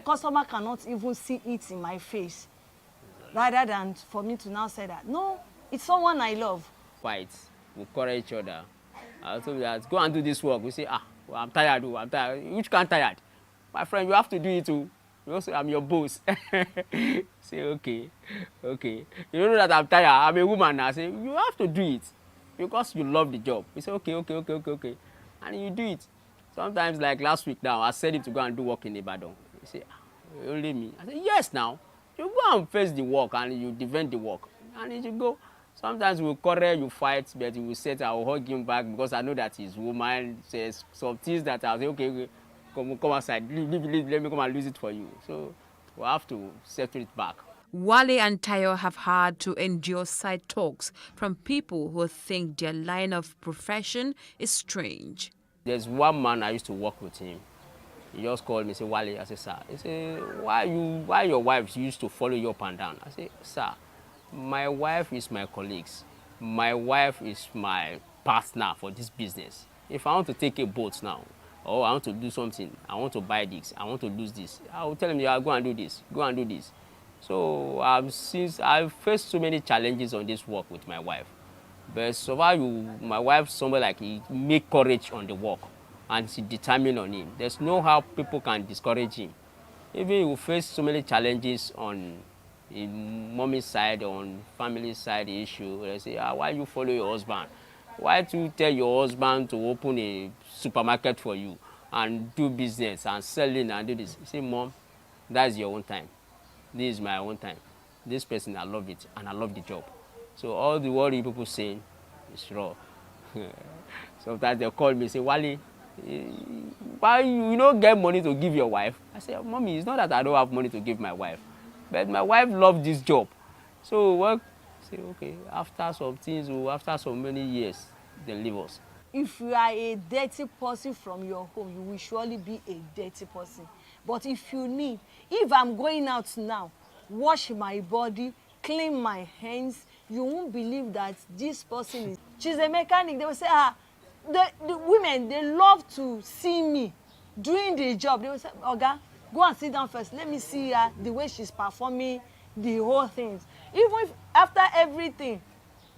[SPEAKER 3] Customer cannot even see it in my face. Rather than for me to now say that, no, it's someone I love.
[SPEAKER 4] Fight. We encourage each other. I told you that, go and do this work. We say, well, I'm tired. I'm tired. Which kind tired? My friend, you have to do it too. You also, I'm your boss. Say, okay. You don't know that I'm tired. I'm a woman now. I say, you have to do it because you love the job. We say, okay. And you do it. Sometimes, like last week now, I said him to go and do work in Ibadan. He say, only me. I say, yes, now. You go and face the work and you defend the work. And you go. Sometimes we'll quarrel, you fight, but you will say, I will hug him back because I know that he's woman. Says some things that I'll say, okay, come outside. Let me come and lose it for you. So we have to settle it back.
[SPEAKER 15] Wale and Tayo have had to endure side talks from people who think their line of profession is strange.
[SPEAKER 4] There's one man I used to work with him. He just called me and said, Wale, I said, sir. He said, why your wife used to follow you up and down? I said, sir, my wife is my colleagues. My wife is my partner for this business. If I want to take a boat now, or I want to do something, I want to buy this, I want to lose this, I will tell him, yeah, go and do this, go and do this. So I've faced so many challenges on this work with my wife. But so far, my wife, somebody like he make courage on the work, and she determined on him. There's no how people can discourage him. Even you face so many challenges on mommy's side, on family side issue. They say, why you follow your husband? Why do you tell your husband to open a supermarket for you and do business and selling and do this? You say, Mom, that's your own time. This is my own time. This person, I love it, and I love the job. So all the worry people saying is raw. Sometimes they'll call me and say, Wale, why you don't get money to give your wife? I say, Mommy, it's not that I don't have money to give my wife, but my wife loves this job. So what? Say, okay, after some things, after so many years, they leave us.
[SPEAKER 3] If you are a dirty person from your home, you will surely be a dirty person. But if I'm going out now, wash my body, clean my hands, you won't believe that this person is, she's a mechanic. They will say, the women, they love to see me doing the job. They will say, Oga, go and sit down first. Let me see her, the way she's performing the whole things. Even if after everything,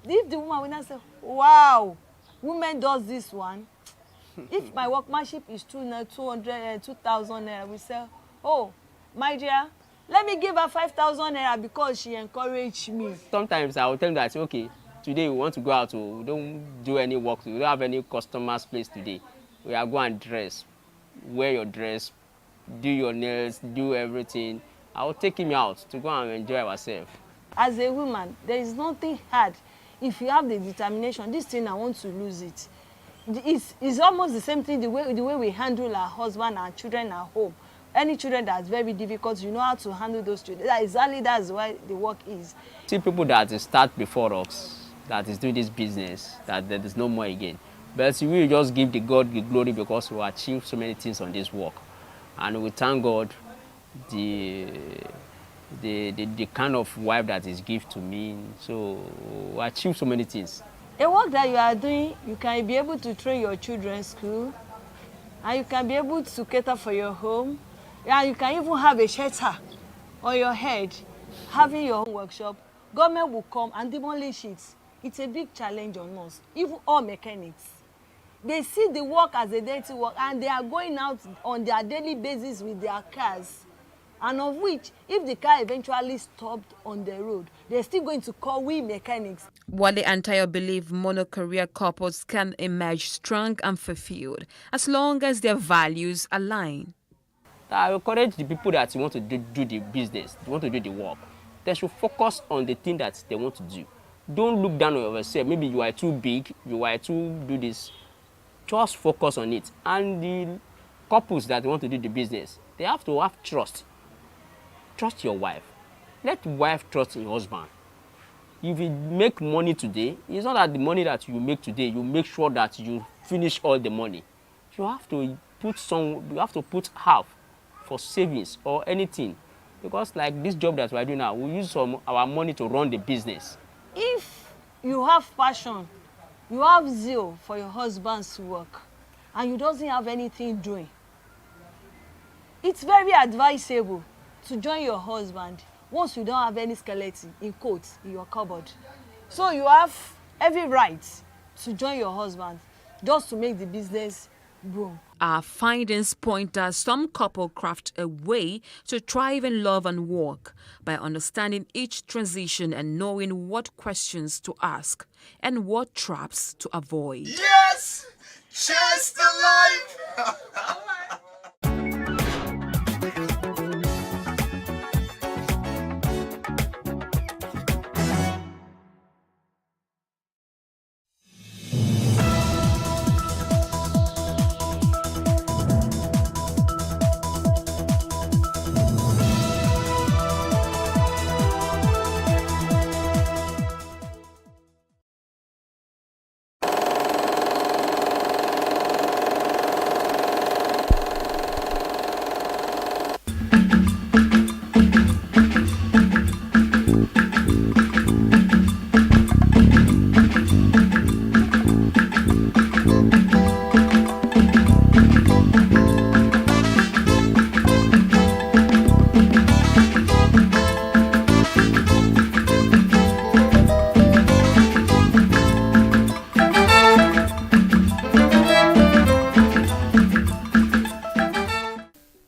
[SPEAKER 3] if the woman will not say, wow, woman does this one. If my workmanship is 200, 2,000 naira, we say, oh, my dear, let me give her 5,000 naira because she encouraged me.
[SPEAKER 4] Sometimes I will tell them that, okay, today we want to go out, we don't do any work, we don't have any customers place today. We are going and dress, wear your dress, do your nails, do everything. I will take him out to go and enjoy ourselves.
[SPEAKER 3] As a woman, there is nothing hard. If you have the determination, this thing I want to lose it. It's almost the same thing the way we handle our husband and children at home. Any children that's very difficult, you know how to handle those children. That's why the work is.
[SPEAKER 4] See people that start before us, that is doing this business, that there is no more again. But we just give the God the glory because we achieved so many things on this work. And we thank God the kind of wife that is given to me. So we achieved so many things.
[SPEAKER 3] A work that you are doing, you can be able to train your children's school, and you can be able to cater for your home. Yeah, you can even have a shelter on your head, having your own workshop. Government will come and demolish it. It's a big challenge on us, even all mechanics. They see the work as a dirty work, and they are going out on their daily basis with their cars. And of which, if the car eventually stopped on the road, they're still going to call we mechanics.
[SPEAKER 15] Wale and Tayo believe mono-career couples can emerge strong and fulfilled as long as their values align.
[SPEAKER 4] I encourage the people that want to do the business, want to do the work. They should focus on the thing that they want to do. Don't look down on yourself. Maybe you are too big, you are too do this. Just focus on it. And the couples that want to do the business, they have to have trust. Trust your wife. Let wife trust your husband. If you make money today, it's not that the money that you make today, you make sure that you finish all the money. You have to put half for savings or anything. Because like this job that we're doing now, we use some our money to run the business.
[SPEAKER 3] If you have passion, you have zeal for your husband's work, and you doesn't have anything doing, it's very advisable to join your husband once you don't have any skeleton in quotes in your cupboard. So you have every right to join your husband just to make the business boom.
[SPEAKER 15] Our findings point that some couple craft a way to thrive in love and work by understanding each transition and knowing what questions to ask and what traps to avoid.
[SPEAKER 10] Yes! Cheers to life!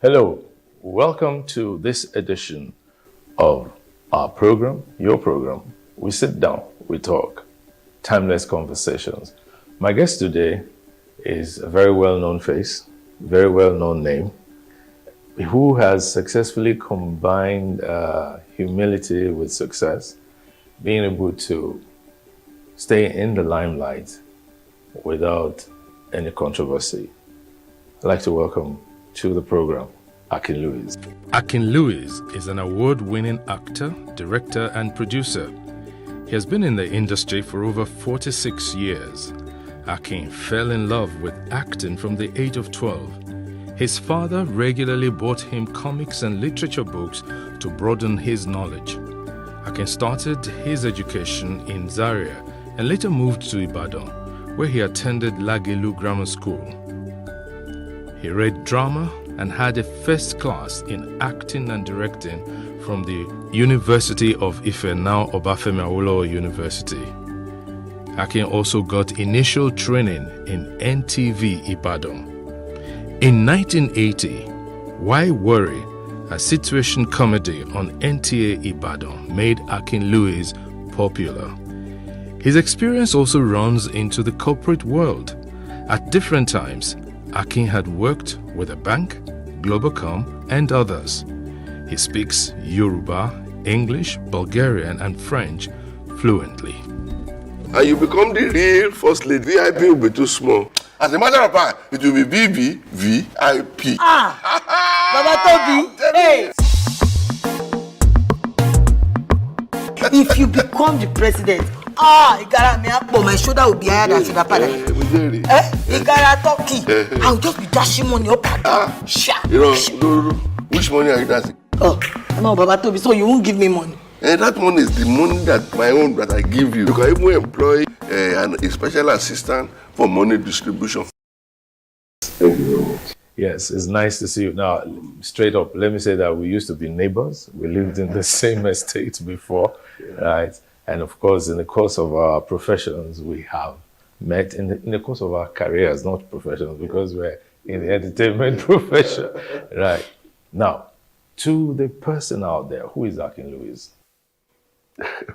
[SPEAKER 18] Hello, welcome to this edition of our program, your program. We sit down, we talk, timeless conversations. My guest today is a very well-known face, very well-known name, who has successfully combined humility with success, being able to stay in the limelight without any controversy. I'd like to welcome to the program, Akin Lewis.
[SPEAKER 19] Akin Lewis is an award-winning actor, director, and producer. He has been in the industry for over 46 years. Akin fell in love with acting from the age of 12. His father regularly bought him comics and literature books to broaden his knowledge. Akin started his education in Zaria and later moved to Ibadan, where he attended Lagelu Grammar School. He read drama and had a first class in acting and directing from the University of Ife, now Obafemi Awolowo University. Akin also got initial training in NTV Ibadan. In 1980, Why Worry, a situation comedy on NTA Ibadan, made Akin Lewis popular. His experience also runs into the corporate world. At different times, Akin had worked with a bank, Globacom, and others. He speaks Yoruba, English, Bulgarian, and French fluently.
[SPEAKER 1] And you become the real first lady. VIP will be too small. As a matter of fact, it will be VIP.
[SPEAKER 20] Baba Tobi, hey! If you become the president, Igara me up, my shoulder will be higher than Shoulder Pada. Igara Turkey, I'll just be dashing money up and down.
[SPEAKER 1] No, which money are you dashing?
[SPEAKER 20] No, Baba Tobi, so you won't give me money?
[SPEAKER 1] That money is the money that my own that I give you. You can even employ a special assistant for money distribution. Thank you very much.
[SPEAKER 18] Yes, it's nice to see you. Now, straight up, let me say that we used to be neighbors. We lived in the same estate before, right? And of course, in the course of our professions, we have met in the course of our careers, not professions, because we're in the entertainment profession, right? Now, to the person out there, who is Akin Louis?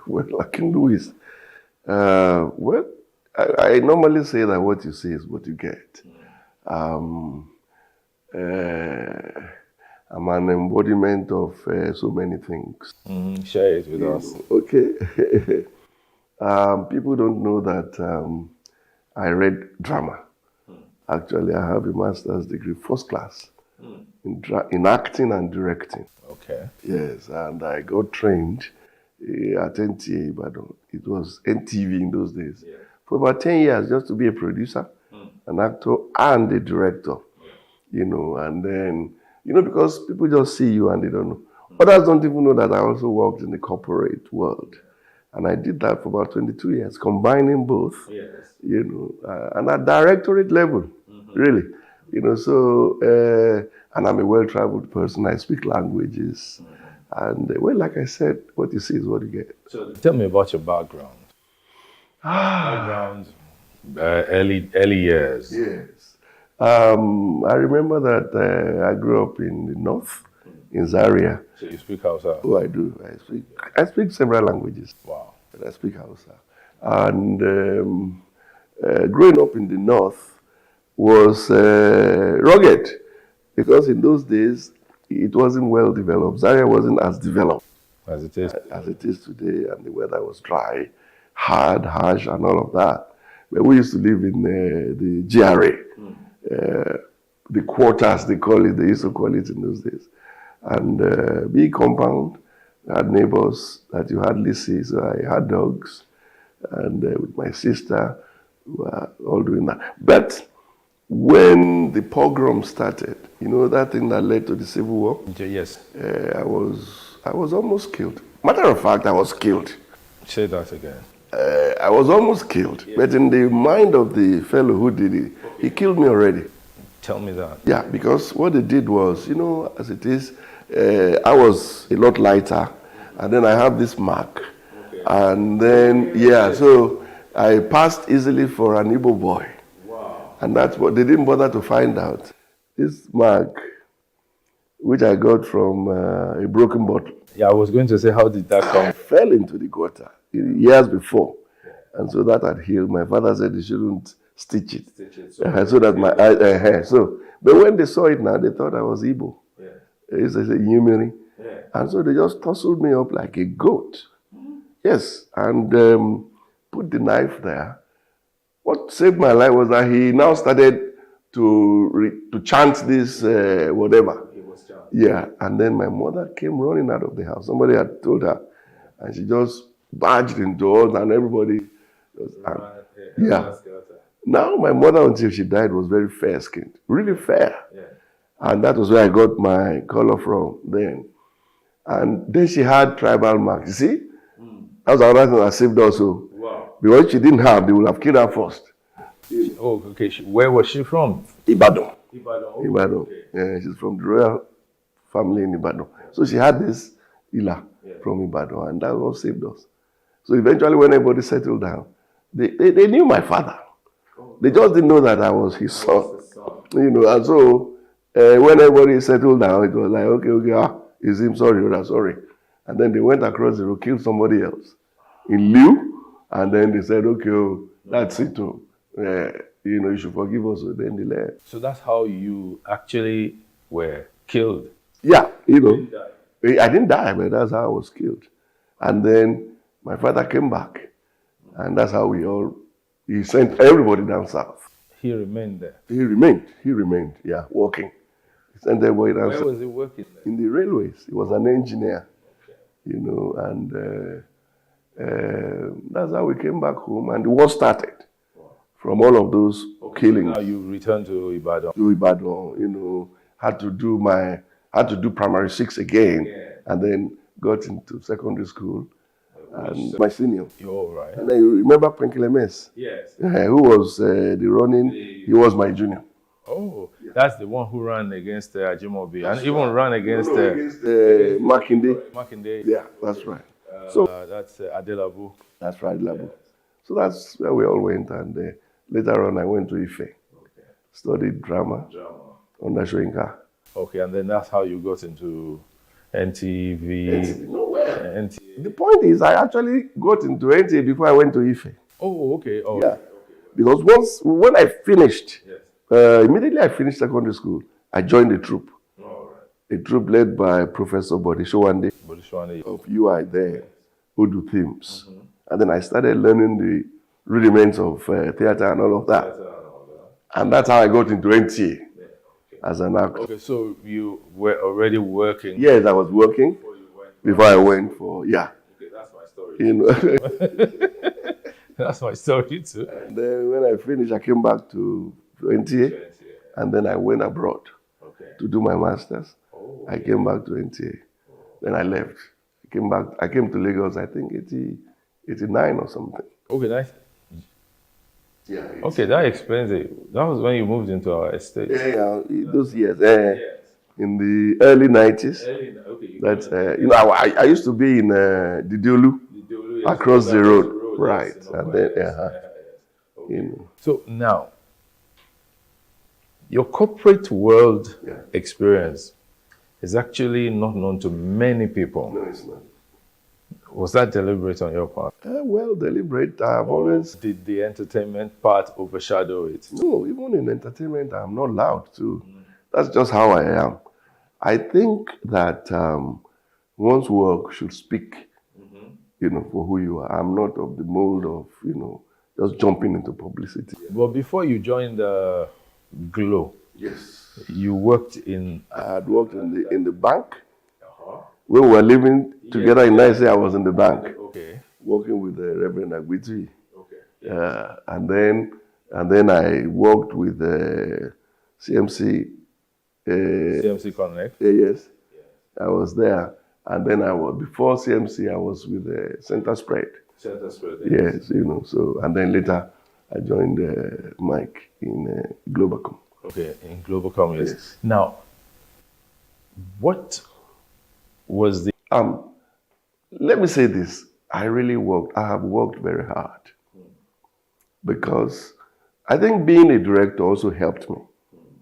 [SPEAKER 1] Well, Akin Louis, well, I normally say that what you see is what you get. I'm an embodiment of so many things.
[SPEAKER 18] Share it with us.
[SPEAKER 1] Okay. People don't know that I read drama. Actually, I have a master's degree, first class, in acting and directing.
[SPEAKER 18] Okay.
[SPEAKER 1] Yes, and I got trained at NTA Ibadan. It was NTV in those days. For about 10 years, just to be a producer, an actor, and a director. You know, and then, you know, because people just see you and they don't know. Others don't even know that I also worked in the corporate world. And I did that for about 22 years, combining both, you know, and at directorate level, really. You know, so, and I'm a well-traveled person. I speak languages. And, well, like I said, what you see is what you get.
[SPEAKER 18] So tell me about your background. Early years.
[SPEAKER 1] Yes. I remember that I grew up in the north, in Zaria.
[SPEAKER 18] So you speak Hausa?
[SPEAKER 1] Oh, I do. I speak several languages.
[SPEAKER 18] Wow.
[SPEAKER 1] But I speak Hausa. And growing up in the north was rugged, because in those days it wasn't well developed. Zaria wasn't as developed
[SPEAKER 18] as it is
[SPEAKER 1] today, and the weather was dry, hard, harsh, and all of that. But we used to live in the GRA. The quarters, they used to call it in those days. And big compound, I had neighbors that you hardly see, so I had dogs, and with my sister, we were all doing that. But when the pogrom started, you know, that thing that led to the Civil War?
[SPEAKER 18] Yes.
[SPEAKER 1] I was almost killed. Matter of fact, I was killed.
[SPEAKER 18] Say that again.
[SPEAKER 1] I was almost killed, but in the mind of the fellow who did it, he killed me already.
[SPEAKER 18] Tell me that.
[SPEAKER 1] Yeah, because what they did was, you know, as it is, I was a lot lighter, and then I have this mark. And then, yeah, so I passed easily for an Igbo boy. Wow. And that's what they didn't bother to find out. This mark, which I got from a broken bottle.
[SPEAKER 18] Yeah, I was going to say, how did that come?
[SPEAKER 1] I fell into the gutter years before. And so that had healed. My father said he shouldn't stitch it. So that my hair. But when they saw it now, they thought I was Igbo. They said, Yumiri. And so they just tousled me up like a goat. Yes, and put the knife there. What saved my life was that he now started to chant this whatever. Yeah, and then my mother came running out of the house. Somebody had told her, and she just barged into us, and everybody was, yeah. Now my mother, until she died, was very fair-skinned, really fair. And that was where I got my color from then. And then she had tribal marks. You see? That was another thing that saved us. So, because she didn't have, they would have killed her first.
[SPEAKER 18] Oh, okay. Where was she from?
[SPEAKER 1] Ibadan.
[SPEAKER 18] Ibadan.
[SPEAKER 1] Okay. Yeah, she's from the royal family in Ibadan. So she had this Ila from Ibadan, and that was saved us. So eventually, when everybody settled down, they knew my father. They just didn't know that I was his son. You know, and so when everybody settled down, it was like, okay, it's him, sorry. And then they went across the road, killed somebody else. In lieu, And then they said, okay, oh, that's it. Oh. You should forgive us. So then they left.
[SPEAKER 18] So that's how you actually were killed.
[SPEAKER 1] Yeah, I didn't die, but that's how I was killed. And then my father came back, and that's how he sent everybody down south.
[SPEAKER 18] He remained there?
[SPEAKER 1] He remained, yeah, working. He sent everybody down south.
[SPEAKER 18] Where was he working?
[SPEAKER 1] In the railways. He was an engineer, and that's how we came back home, and the war started from all of those killings.
[SPEAKER 18] Now you returned to Ibadan.
[SPEAKER 1] To Ibadan, had to do primary 6 again, and then got into secondary school. And my senior.
[SPEAKER 18] You're all right.
[SPEAKER 1] And then you remember Penkile Mess?
[SPEAKER 18] Yes.
[SPEAKER 1] Who was he was my junior.
[SPEAKER 18] Oh, that's the one who ran against Ajimobi and even ran against
[SPEAKER 1] Makinde.
[SPEAKER 18] Makinde.
[SPEAKER 1] Yeah, that's right.
[SPEAKER 18] That's Adelabu.
[SPEAKER 1] That's right, Adelabu. So that's where we all went, and later on I went to Ife. Studied drama under Shoyinka.
[SPEAKER 18] Okay, and then that's how you got into NTV.
[SPEAKER 1] The point is, I actually got into NTA before I went to Ife.
[SPEAKER 18] Oh, okay. Oh,
[SPEAKER 1] yeah. Because when I finished, immediately I finished secondary school, I joined a troop. A troop led by Professor Bode Sowande of UI there, who do themes. And then I started learning the rudiments of theater and all of that. And that's how I got into NTA as an actor.
[SPEAKER 18] Okay, so you were already working?
[SPEAKER 1] Yes, I was working before I went for, yeah.
[SPEAKER 18] Okay, that's my story. That's my story too.
[SPEAKER 1] And then when I finished, I came back to NTA, and then I went abroad to do my master's. I came back to NTA. Then I left. I came to Lagos, I think 89 or something.
[SPEAKER 18] Okay, nice.
[SPEAKER 1] Yeah.
[SPEAKER 18] Okay, that explains it. That was when you moved into our estate.
[SPEAKER 1] Yeah, those years. In the early 90s. That's I used to be in Didiolu, across the road. Right. And then
[SPEAKER 18] So now, your corporate world experience is actually not known to many people.
[SPEAKER 1] No, it's not.
[SPEAKER 18] Was that deliberate on your part?
[SPEAKER 1] Well, deliberate. I've always...
[SPEAKER 18] Did the entertainment part overshadow it?
[SPEAKER 1] No, even in entertainment, I'm not loud too. That's just how I am. I think that one's work should speak, for who you are. I'm not of the mold of, just jumping into publicity.
[SPEAKER 18] Well, before you joined Glow,
[SPEAKER 1] yes,
[SPEAKER 18] you worked in...
[SPEAKER 1] I had worked in the bank. When we were living together in Nigeria, I was in the bank, working with Reverend Agwiti. And then I worked with CMC.
[SPEAKER 18] CMC Connect.
[SPEAKER 1] Yes, I was there. And then before CMC, I was with Center Spread.
[SPEAKER 18] Center Spread.
[SPEAKER 1] Yes, so, and then later I joined Mike in Globacom.
[SPEAKER 18] Okay, in Globacom,
[SPEAKER 1] yes.
[SPEAKER 18] Now, what was the...
[SPEAKER 1] Let me say this. I have worked very hard. Because I think being a director also helped me.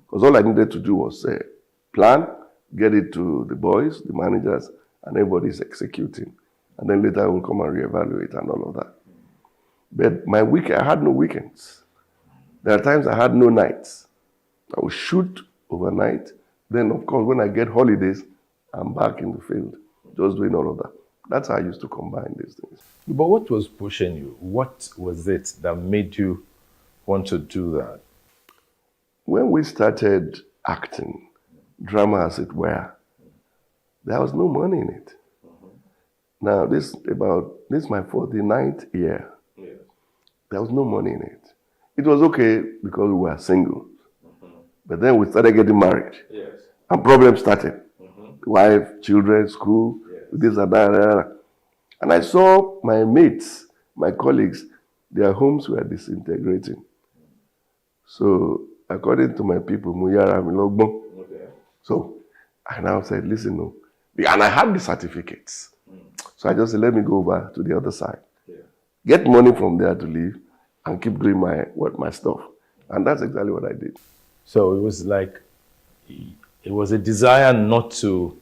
[SPEAKER 1] Because all I needed to do was plan, get it to the boys, the managers, and everybody's executing. And then later I will come and reevaluate and all of that. But I had no weekends. There are times I had no nights. I would shoot overnight. Then, of course, when I get holidays, I'm back in the field, just doing all of that. That's how I used to combine these things.
[SPEAKER 18] But what was pushing you? What was it that made you want to do that?
[SPEAKER 1] When we started acting, drama as it were, there was no money in it. Now, this is my 49th year. There was no money in it. It was okay because we were single. But then we started getting married. And problems started. Wife, children, school, this and that. And I saw my mates, my colleagues, their homes were disintegrating. So, according to my people, Muyara Milogbo. So, I now said, listen, no. And I had the certificates. So I just said, let me go over to the other side. Get money from there to live and keep doing my stuff. And that's exactly what I did.
[SPEAKER 18] So it was like, it was a desire not to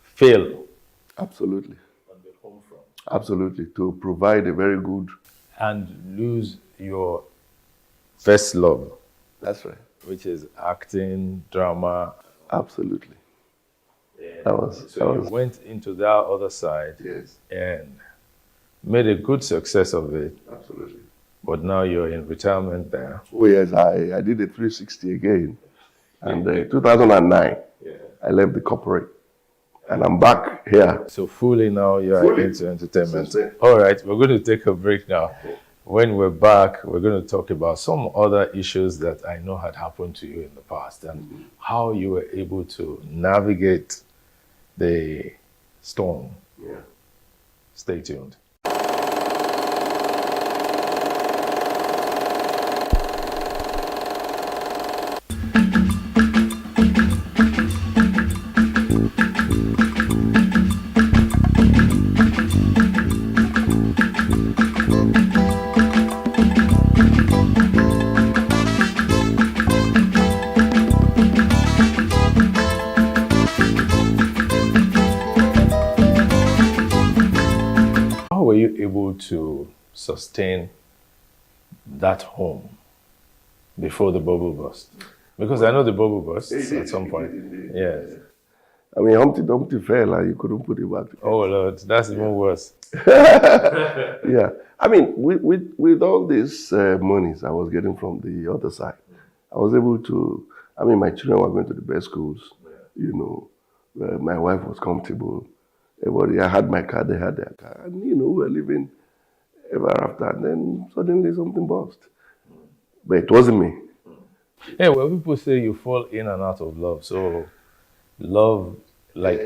[SPEAKER 18] fail.
[SPEAKER 1] Absolutely. Absolutely. To provide a very good
[SPEAKER 18] and lose your first love.
[SPEAKER 1] That's right.
[SPEAKER 18] Which is acting, drama.
[SPEAKER 1] Absolutely.
[SPEAKER 18] So you went into that other side.
[SPEAKER 1] Yes.
[SPEAKER 18] And made a good success of it.
[SPEAKER 1] Absolutely.
[SPEAKER 18] But now you're in retirement there.
[SPEAKER 1] Oh yes, I did a 360 again. And 2009, I left the corporate. And I'm back here.
[SPEAKER 18] So fully now you are into entertainment. All right, we're going to take a break now. When we're back, we're going to talk about some other issues that I know had happened to you in the past and how you were able to navigate the storm.
[SPEAKER 1] Yeah.
[SPEAKER 18] Stay tuned. How were you able to sustain that home before the bubble burst? Because I know the bubble burst at some point. Yes.
[SPEAKER 1] I mean, Humpty Dumpty fell and you couldn't put it back together.
[SPEAKER 18] Oh Lord, that's even worse.
[SPEAKER 1] Yeah. I mean, with all these monies I was getting from the other side, I was able to, I mean, my children were going to the best schools, you know, my wife was comfortable. Everybody, I had my car, they had their car. And, you know, we were living ever after. And then suddenly something burst. But it wasn't me.
[SPEAKER 18] Yeah, well, people say you fall in and out of love. So love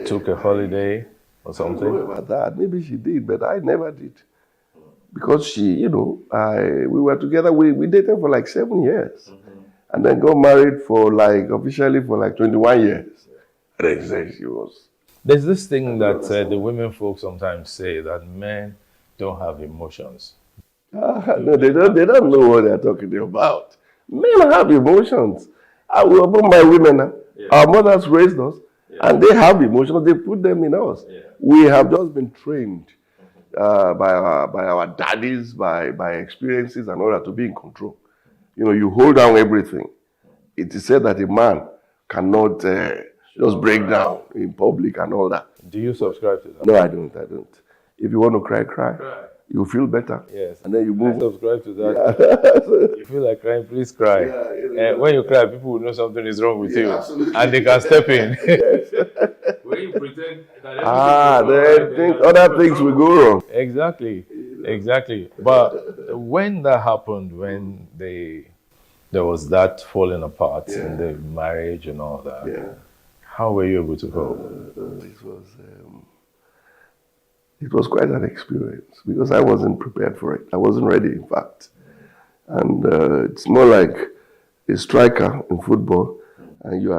[SPEAKER 18] took a holiday or something?
[SPEAKER 1] I don't know about that. Maybe she did, but I never did. Because she, you know, we were together, we dated for like 7 years. And then got married for officially for 21 years. And then she was...
[SPEAKER 18] There's this thing that the women folk sometimes say that men don't have emotions.
[SPEAKER 1] No, they don't know what they're talking about. Men have emotions. I will open my women. Our mothers raised us, and they have emotions. They put them in us. We have just been trained by our daddies, by experiences and all that to be in control. You know, you hold down everything. It is said that a man cannot just break down in public and all that.
[SPEAKER 18] Do you subscribe to that?
[SPEAKER 1] No, I don't. If you want to cry. You feel better.
[SPEAKER 18] Yes.
[SPEAKER 1] And then you move.
[SPEAKER 18] I subscribe to that. You feel like crying, please cry. When you cry, people will know something is wrong with you. Absolutely. And they can step in.
[SPEAKER 19] When you pretend that
[SPEAKER 1] they think other things will go wrong.
[SPEAKER 18] Exactly. But when that happened, when there was that falling apart in the marriage and all that, how were you able to cope?
[SPEAKER 1] It was quite an experience because I wasn't prepared for it. I wasn't ready, in fact. And it's more like a striker in football, and you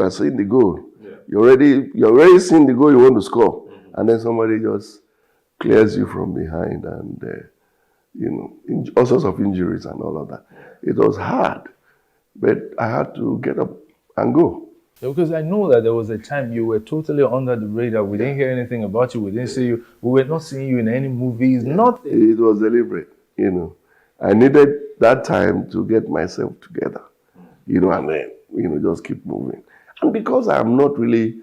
[SPEAKER 1] are seeing the goal. You're already seeing the goal you want to score, and then somebody just clears you from behind, and all sorts of injuries and all of that. It was hard, but I had to get up and go.
[SPEAKER 18] Because I know that there was a time you were totally under the radar. We didn't hear anything about you. We didn't see you. We were not seeing you in any movies. Nothing.
[SPEAKER 1] It was deliberate, you know. I needed that time to get myself together, you know, and then, just keep moving. And because I'm not really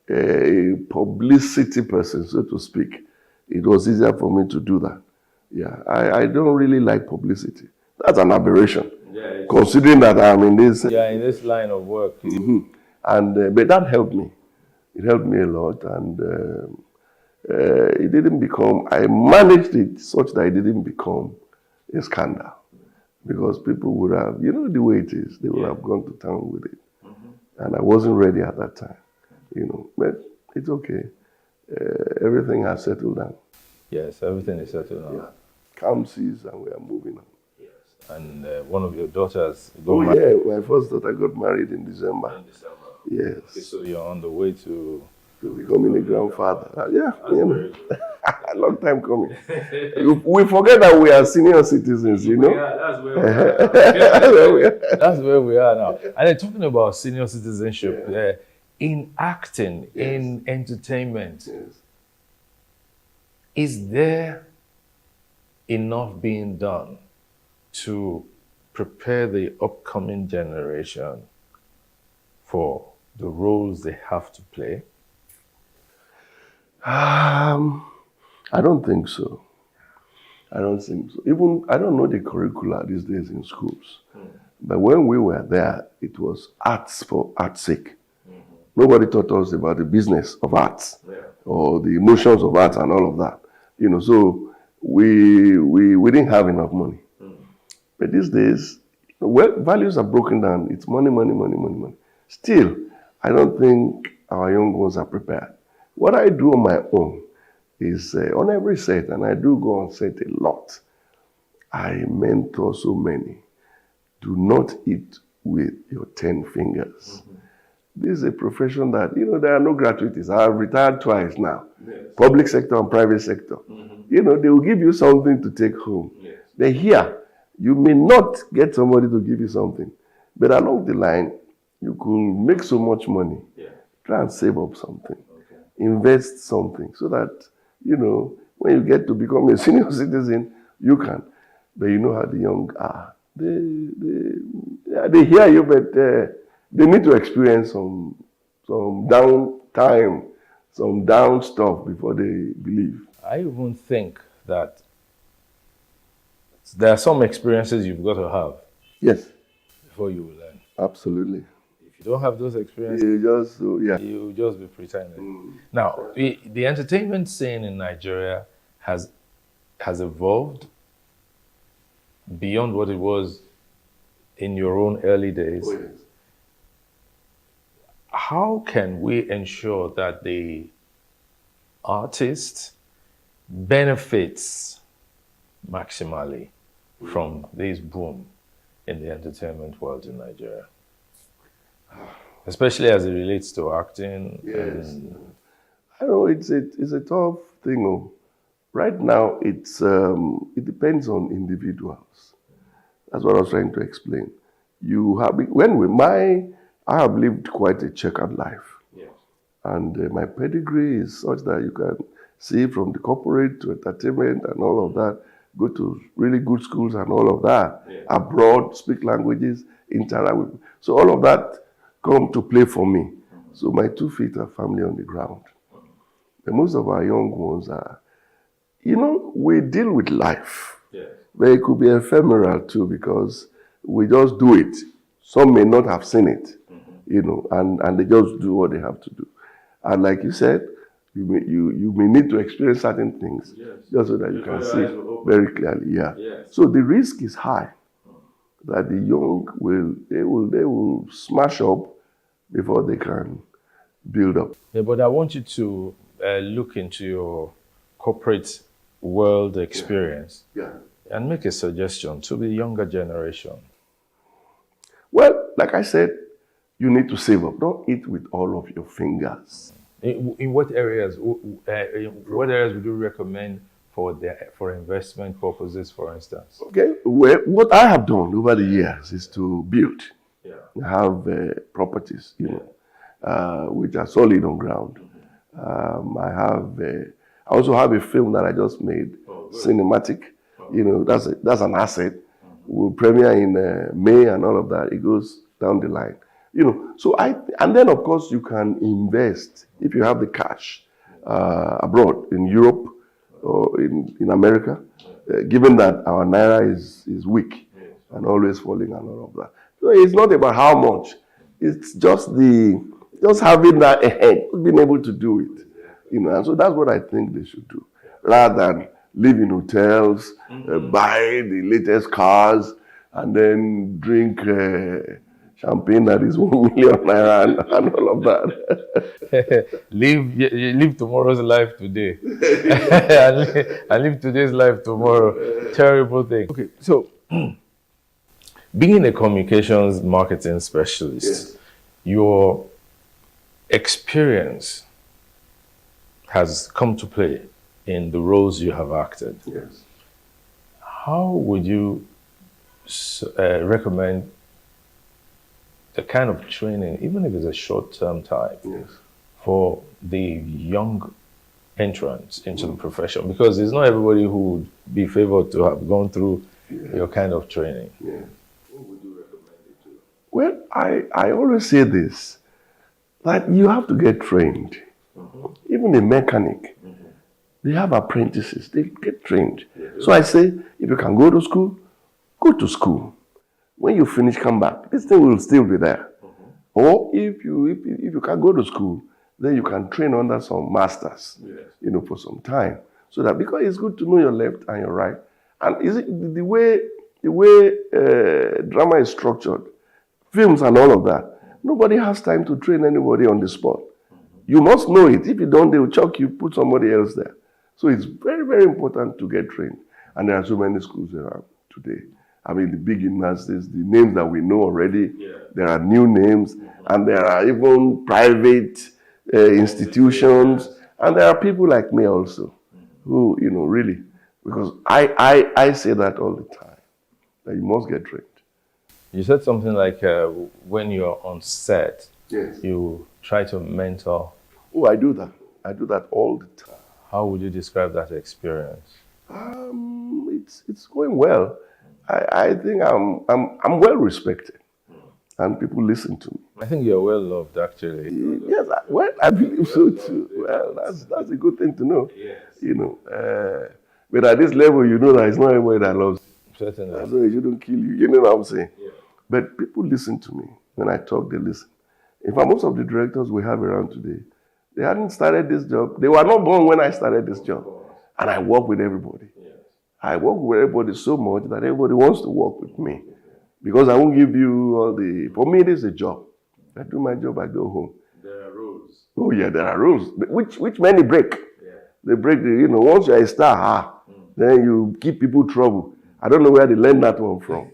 [SPEAKER 1] a publicity person, so to speak, it was easier for me to do that. Yeah, I don't really like publicity. That's an aberration, considering that I'm in this...
[SPEAKER 18] in this line of work.
[SPEAKER 1] And but that helped me. It helped me a lot, and it didn't become... I managed it such that it didn't become a scandal, because people would have, the way it is, they would have gone to town with it, and I wasn't ready at that time, But it's okay. Everything has settled down.
[SPEAKER 18] Yes, everything is settled down.
[SPEAKER 1] Yeah. Calm seas, and we are moving on.
[SPEAKER 18] And one of your daughters
[SPEAKER 1] my first daughter got married in December. Yes.
[SPEAKER 18] Okay, so you're on the way to
[SPEAKER 1] becoming a grandfather. A long time coming. We forget that we are senior citizens,
[SPEAKER 18] That's where we are. That's where we are now. And then talking about senior citizenship, in acting, in entertainment, is there enough being done to prepare the upcoming generation for the roles they have to play?
[SPEAKER 1] I don't think so. I don't think so. Even, I don't know the curricula these days in schools. But when we were there, it was arts for art's sake. Nobody taught us about the business of arts or the emotions of arts and all of that. You know, so we didn't have enough money. But these days, well, values are broken down. It's money, money, money, money, money. Still, I don't think our young ones are prepared. What I do on my own is on every set, and I do go on set a lot, I mentor so many. Do not eat with your 10 fingers. This is a profession that, you know, there are no gratuities. I've retired twice now. Public sector and private sector. You know, they will give you something to take home. Then here, you may not get somebody to give you something, but along the line, you could make so much money. Try and save up something. Invest something so that, you know, when you get to become a senior citizen, you can. But you know how the young are. They hear you, but they need to experience some down time, some down stuff before they believe.
[SPEAKER 18] I even think that there are some experiences you've got to have.
[SPEAKER 1] Yes.
[SPEAKER 18] Before you will learn.
[SPEAKER 1] Absolutely.
[SPEAKER 18] If you don't have those experiences, you'll just be pretending. Now, the entertainment scene in Nigeria has evolved beyond what it was in your own early days. How can we ensure that the artist benefits maximally from this boom in the entertainment world in Nigeria? Especially as it relates to acting.
[SPEAKER 1] Yes. I know it's a tough thing. Right now, it depends on individuals. That's what I was trying to explain. I have lived quite a checkered life. And my pedigree is such that you can see from the corporate to entertainment and all of that, go to really good schools and all of that, abroad, speak languages, interact with. So all of that come to play for me. So my 2 feet are firmly on the ground. But most of our young ones are, you know, we deal with life. But it could be ephemeral too, because we just do it. Some may not have seen it, you know, and they just do what they have to do. And like you said, you may need to experience certain things just so that you can see very clearly. So the risk is high that the young will smash up before they can build up.
[SPEAKER 18] Yeah, but I want you to look into your corporate world experience and make a suggestion to the younger generation.
[SPEAKER 1] Well, like I said, you need to save up. Don't eat with all of your fingers.
[SPEAKER 18] In what areas? What areas would you recommend for investment purposes, for instance?
[SPEAKER 1] Okay. Well, what I have done over the years is to build. I have properties, you know, which are solid on ground. I also have a film that I just made, cinematic. You know, that's an asset. We'll premiere in May and all of that. It goes down the line. You know, so and then of course you can invest if you have the cash abroad, in Europe or in America, given that our naira is weak and always falling and all of that. So it's not about how much. It's just having that ahead, being able to do it. You know, and so that's what I think they should do, rather than live in hotels, buy the latest cars, and then drink champagne that is 1 million naira and all of that.
[SPEAKER 18] Live tomorrow's life today. and live today's life tomorrow. Terrible thing. Okay, so being a communications marketing specialist, your experience has come to play in the roles you have acted. How would you recommend the kind of training, even if it's a short-term type, for the young entrance into the profession? Because it's not everybody who would be favored to have gone through your kind of training.
[SPEAKER 1] Yeah. What would you recommend it to? Well, I always say this, that you have to get trained. Even a mechanic, they have apprentices, they get trained. So I say, if you can go to school, go to school. When you finish, come back. This thing will still be there. Or if you can't go to school, then you can train under some masters, for some time. So that, because it's good to know your left and your right. And is it the way drama is structured, films and all of that, nobody has time to train anybody on the spot. You must know it. If you don't, they will chuck you, put somebody else there. So it's very, very important to get trained. And there are so many schools around today. I mean, the big universities, the names that we know already, there are new names, and there are even private institutions, and there are people like me also, who, really, because I say that all the time, that you must get trained.
[SPEAKER 18] You said something like when you're on set,
[SPEAKER 1] Yes.
[SPEAKER 18] you try to mentor.
[SPEAKER 1] Oh, I do that. I do that all the time.
[SPEAKER 18] How would you describe that experience?
[SPEAKER 1] It's going well. I think I'm well respected, and people listen to me.
[SPEAKER 18] I think you're well loved, actually.
[SPEAKER 1] Yes, I believe so too. Well, that's a good thing to know. But at this level, that it's not everybody that loves you.
[SPEAKER 18] Certainly.
[SPEAKER 1] So it shouldn't kill you. You know what I'm saying? But people listen to me. When I talk, they listen. In fact, most of the directors we have around today, they hadn't started this job. They were not born when I started this job. And I work with everybody. I work with everybody so much that everybody wants to work with me. Because I won't give you all the... For me, it is a job. I do my job, I go home.
[SPEAKER 18] There are rules.
[SPEAKER 1] Oh yeah, there are rules, which many break. They break once you're a star, then you give people trouble. I don't know where they learned that one from.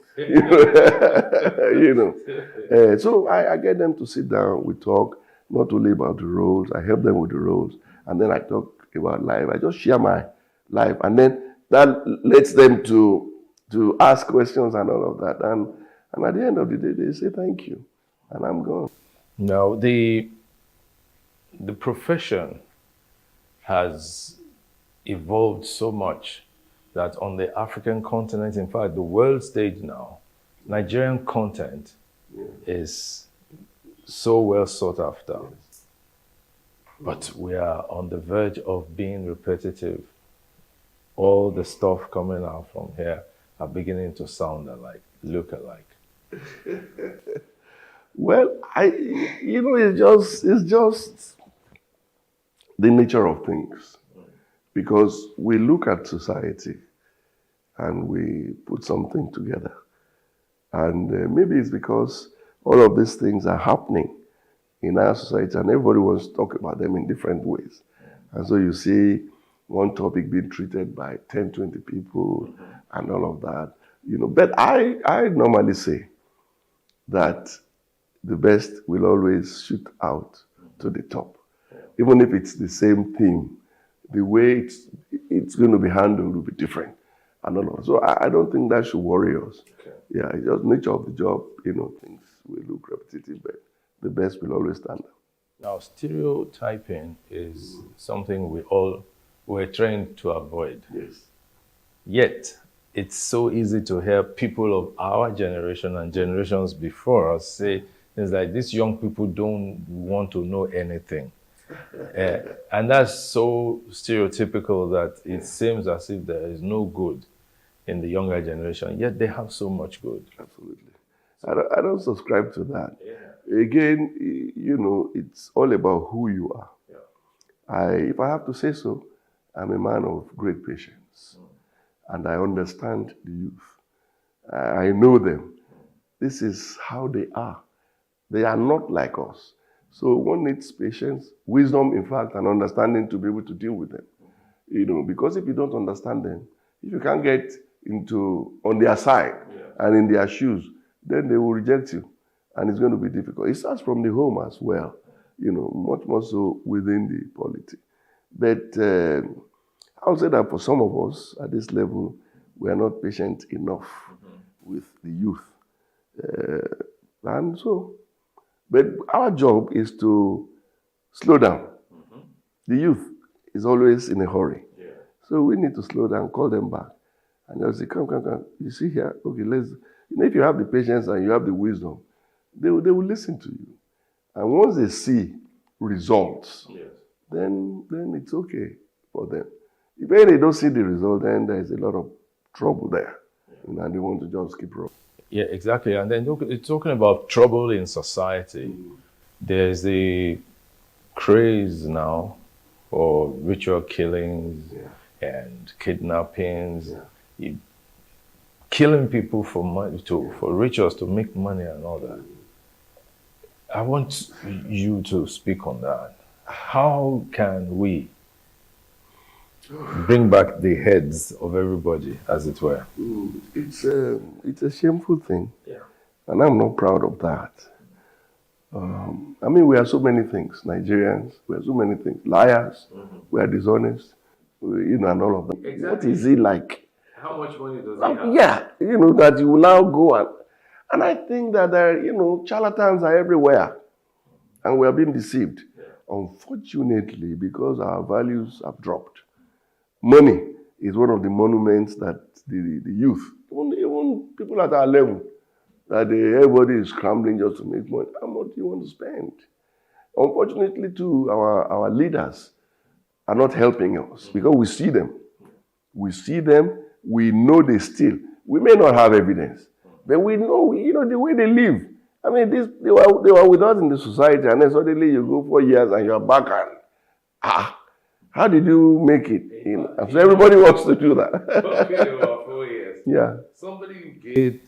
[SPEAKER 1] So I get them to sit down, we talk, not only about the roles, I help them with the roles, and then I talk about life. I just share my life, and then that lets them to ask questions and all of that. And at the end of the day, they say thank you, and I'm gone.
[SPEAKER 18] Now, the profession has evolved so much that on the African continent, in fact, the world stage now, Nigerian content is so well sought after. But we are on the verge of being repetitive. All the stuff coming out from here are beginning to sound alike, look alike.
[SPEAKER 1] Well, it's just the nature of things. Because we look at society and we put something together. And maybe it's because all of these things are happening in our society and everybody wants to talk about them in different ways. And so you see one topic being treated by 10, 20 people and all of that. But I normally say that the best will always shoot out to the top. Even if it's the same theme, the way it's going to be handled will be different. And all of. So I don't think that should worry us. Yeah, it's just nature of the job, things will look repetitive, but the best will always stand out.
[SPEAKER 18] Now, stereotyping is something we're trained to avoid.
[SPEAKER 1] Yes.
[SPEAKER 18] Yet, it's so easy to hear people of our generation and generations before us say things like, these young people don't want to know anything. And that's so stereotypical that it seems as if there is no good in the younger generation, yet they have so much good.
[SPEAKER 1] Absolutely. I don't subscribe to that. Again, it's all about who you are. If I have to say so, I'm a man of great patience. And I understand the youth. I know them. This is how they are. They are not like us. So one needs patience, wisdom, in fact, and understanding to be able to deal with them. Because if you don't understand them, if you can't get on their side and in their shoes, then they will reject you. And it's going to be difficult. It starts from the home as well, much more so within the polity. But I would say that for some of us at this level, we are not patient enough with the youth. But our job is to slow down. The youth, is always in a hurry. So we need to slow down, call them back. And they'll say, come. You see here? Okay, if you have the patience and you have the wisdom, they will listen to you. And once they see results, then it's okay for them. If they don't see the result, then there's a lot of trouble there. And they want to just keep rolling.
[SPEAKER 18] Yeah, exactly. And then it's talking about trouble in society. There's the craze now for ritual killings and kidnappings, killing people for money, for rituals to make money and all that. I want you to speak on that. How can we bring back the heads of everybody, as it were?
[SPEAKER 1] It's a shameful thing, and I'm not proud of that. I mean, we are so many things. Nigerians, we are so many things. Liars, we are dishonest, and all of them.
[SPEAKER 18] Exactly.
[SPEAKER 1] What is it like?
[SPEAKER 18] How much money does he have?
[SPEAKER 1] Yeah, that you will now go and I think that charlatans are everywhere, and we are being deceived. Unfortunately, because our values have dropped. Money is one of the monuments that the youth, even people at our level, that everybody is scrambling just to make money. How much do you want to spend? Unfortunately, too, our leaders are not helping us because we see them. We know they steal. We may not have evidence, but we know, the way they live. I mean, they were with us in the society, and then suddenly you go 4 years and you're back and, how did you make it? So everybody wants to do that.
[SPEAKER 18] Okay, about 4 years.
[SPEAKER 1] Yeah.
[SPEAKER 18] Somebody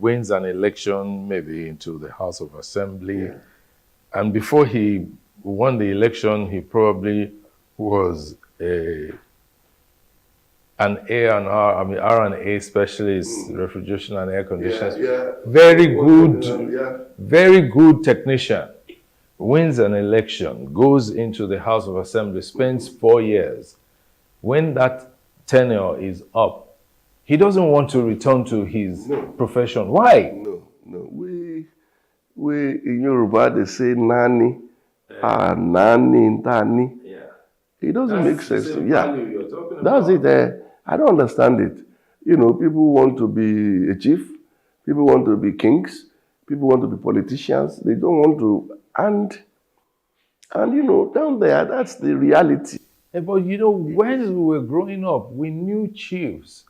[SPEAKER 18] wins an election, maybe into the House of Assembly, and before he won the election, he probably was an R&A specialist, refrigeration and air conditioners. Very good technician. Wins an election, goes into the House of Assembly, spends 4 years. When that tenure is up, he doesn't want to return to his profession. Why?
[SPEAKER 1] No. We in Yoruba, they say nani, nani. It doesn't make sense to me. That's it. I don't understand it. People want to be a chief. People want to be kings. People want to be politicians. They don't want to. And down there, that's the reality.
[SPEAKER 18] But when we were growing up, we knew chiefs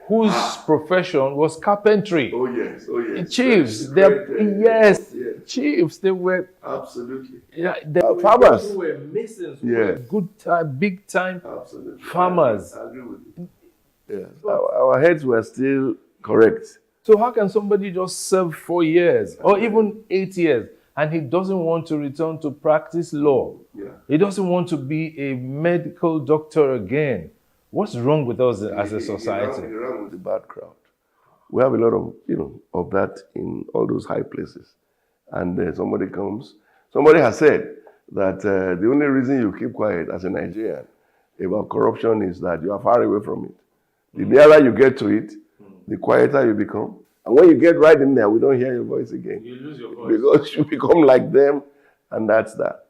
[SPEAKER 18] whose profession was carpentry.
[SPEAKER 1] Oh yes.
[SPEAKER 18] Chiefs, chiefs. They were
[SPEAKER 1] absolutely.
[SPEAKER 18] Farmers who were masons, good time, big time farmers.
[SPEAKER 1] I agree with you. Yes, our heads were still correct.
[SPEAKER 18] So how can somebody just serve 4 years or even 8 years? And he doesn't want to return to practice law. He doesn't want to be a medical doctor again. What's wrong with us as a society?
[SPEAKER 1] It's wrong with the bad crowd. We have a lot of, of that in all those high places. And somebody has said that the only reason you keep quiet as a Nigerian about corruption is that you are far away from it. The nearer you get to it, the quieter you become. And when you get right in there, we don't hear your voice again.
[SPEAKER 18] You lose your voice.
[SPEAKER 1] Because you become like them, and that's that.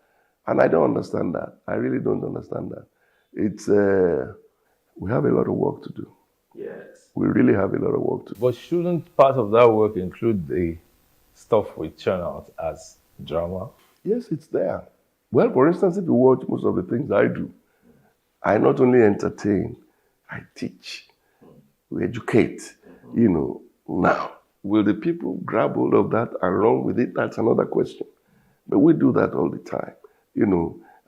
[SPEAKER 1] And I don't understand that. I really don't understand that. It's, we have a lot of work to do.
[SPEAKER 18] Yes.
[SPEAKER 1] We really have a lot of work to do.
[SPEAKER 18] But shouldn't part of that work include the stuff we churn out as drama?
[SPEAKER 1] Yes, it's there. Well, for instance, if you watch most of the things I do, I not only entertain, I teach, we educate, Now, will the people grab hold of that and run with it? That's another question. But we do that all the time.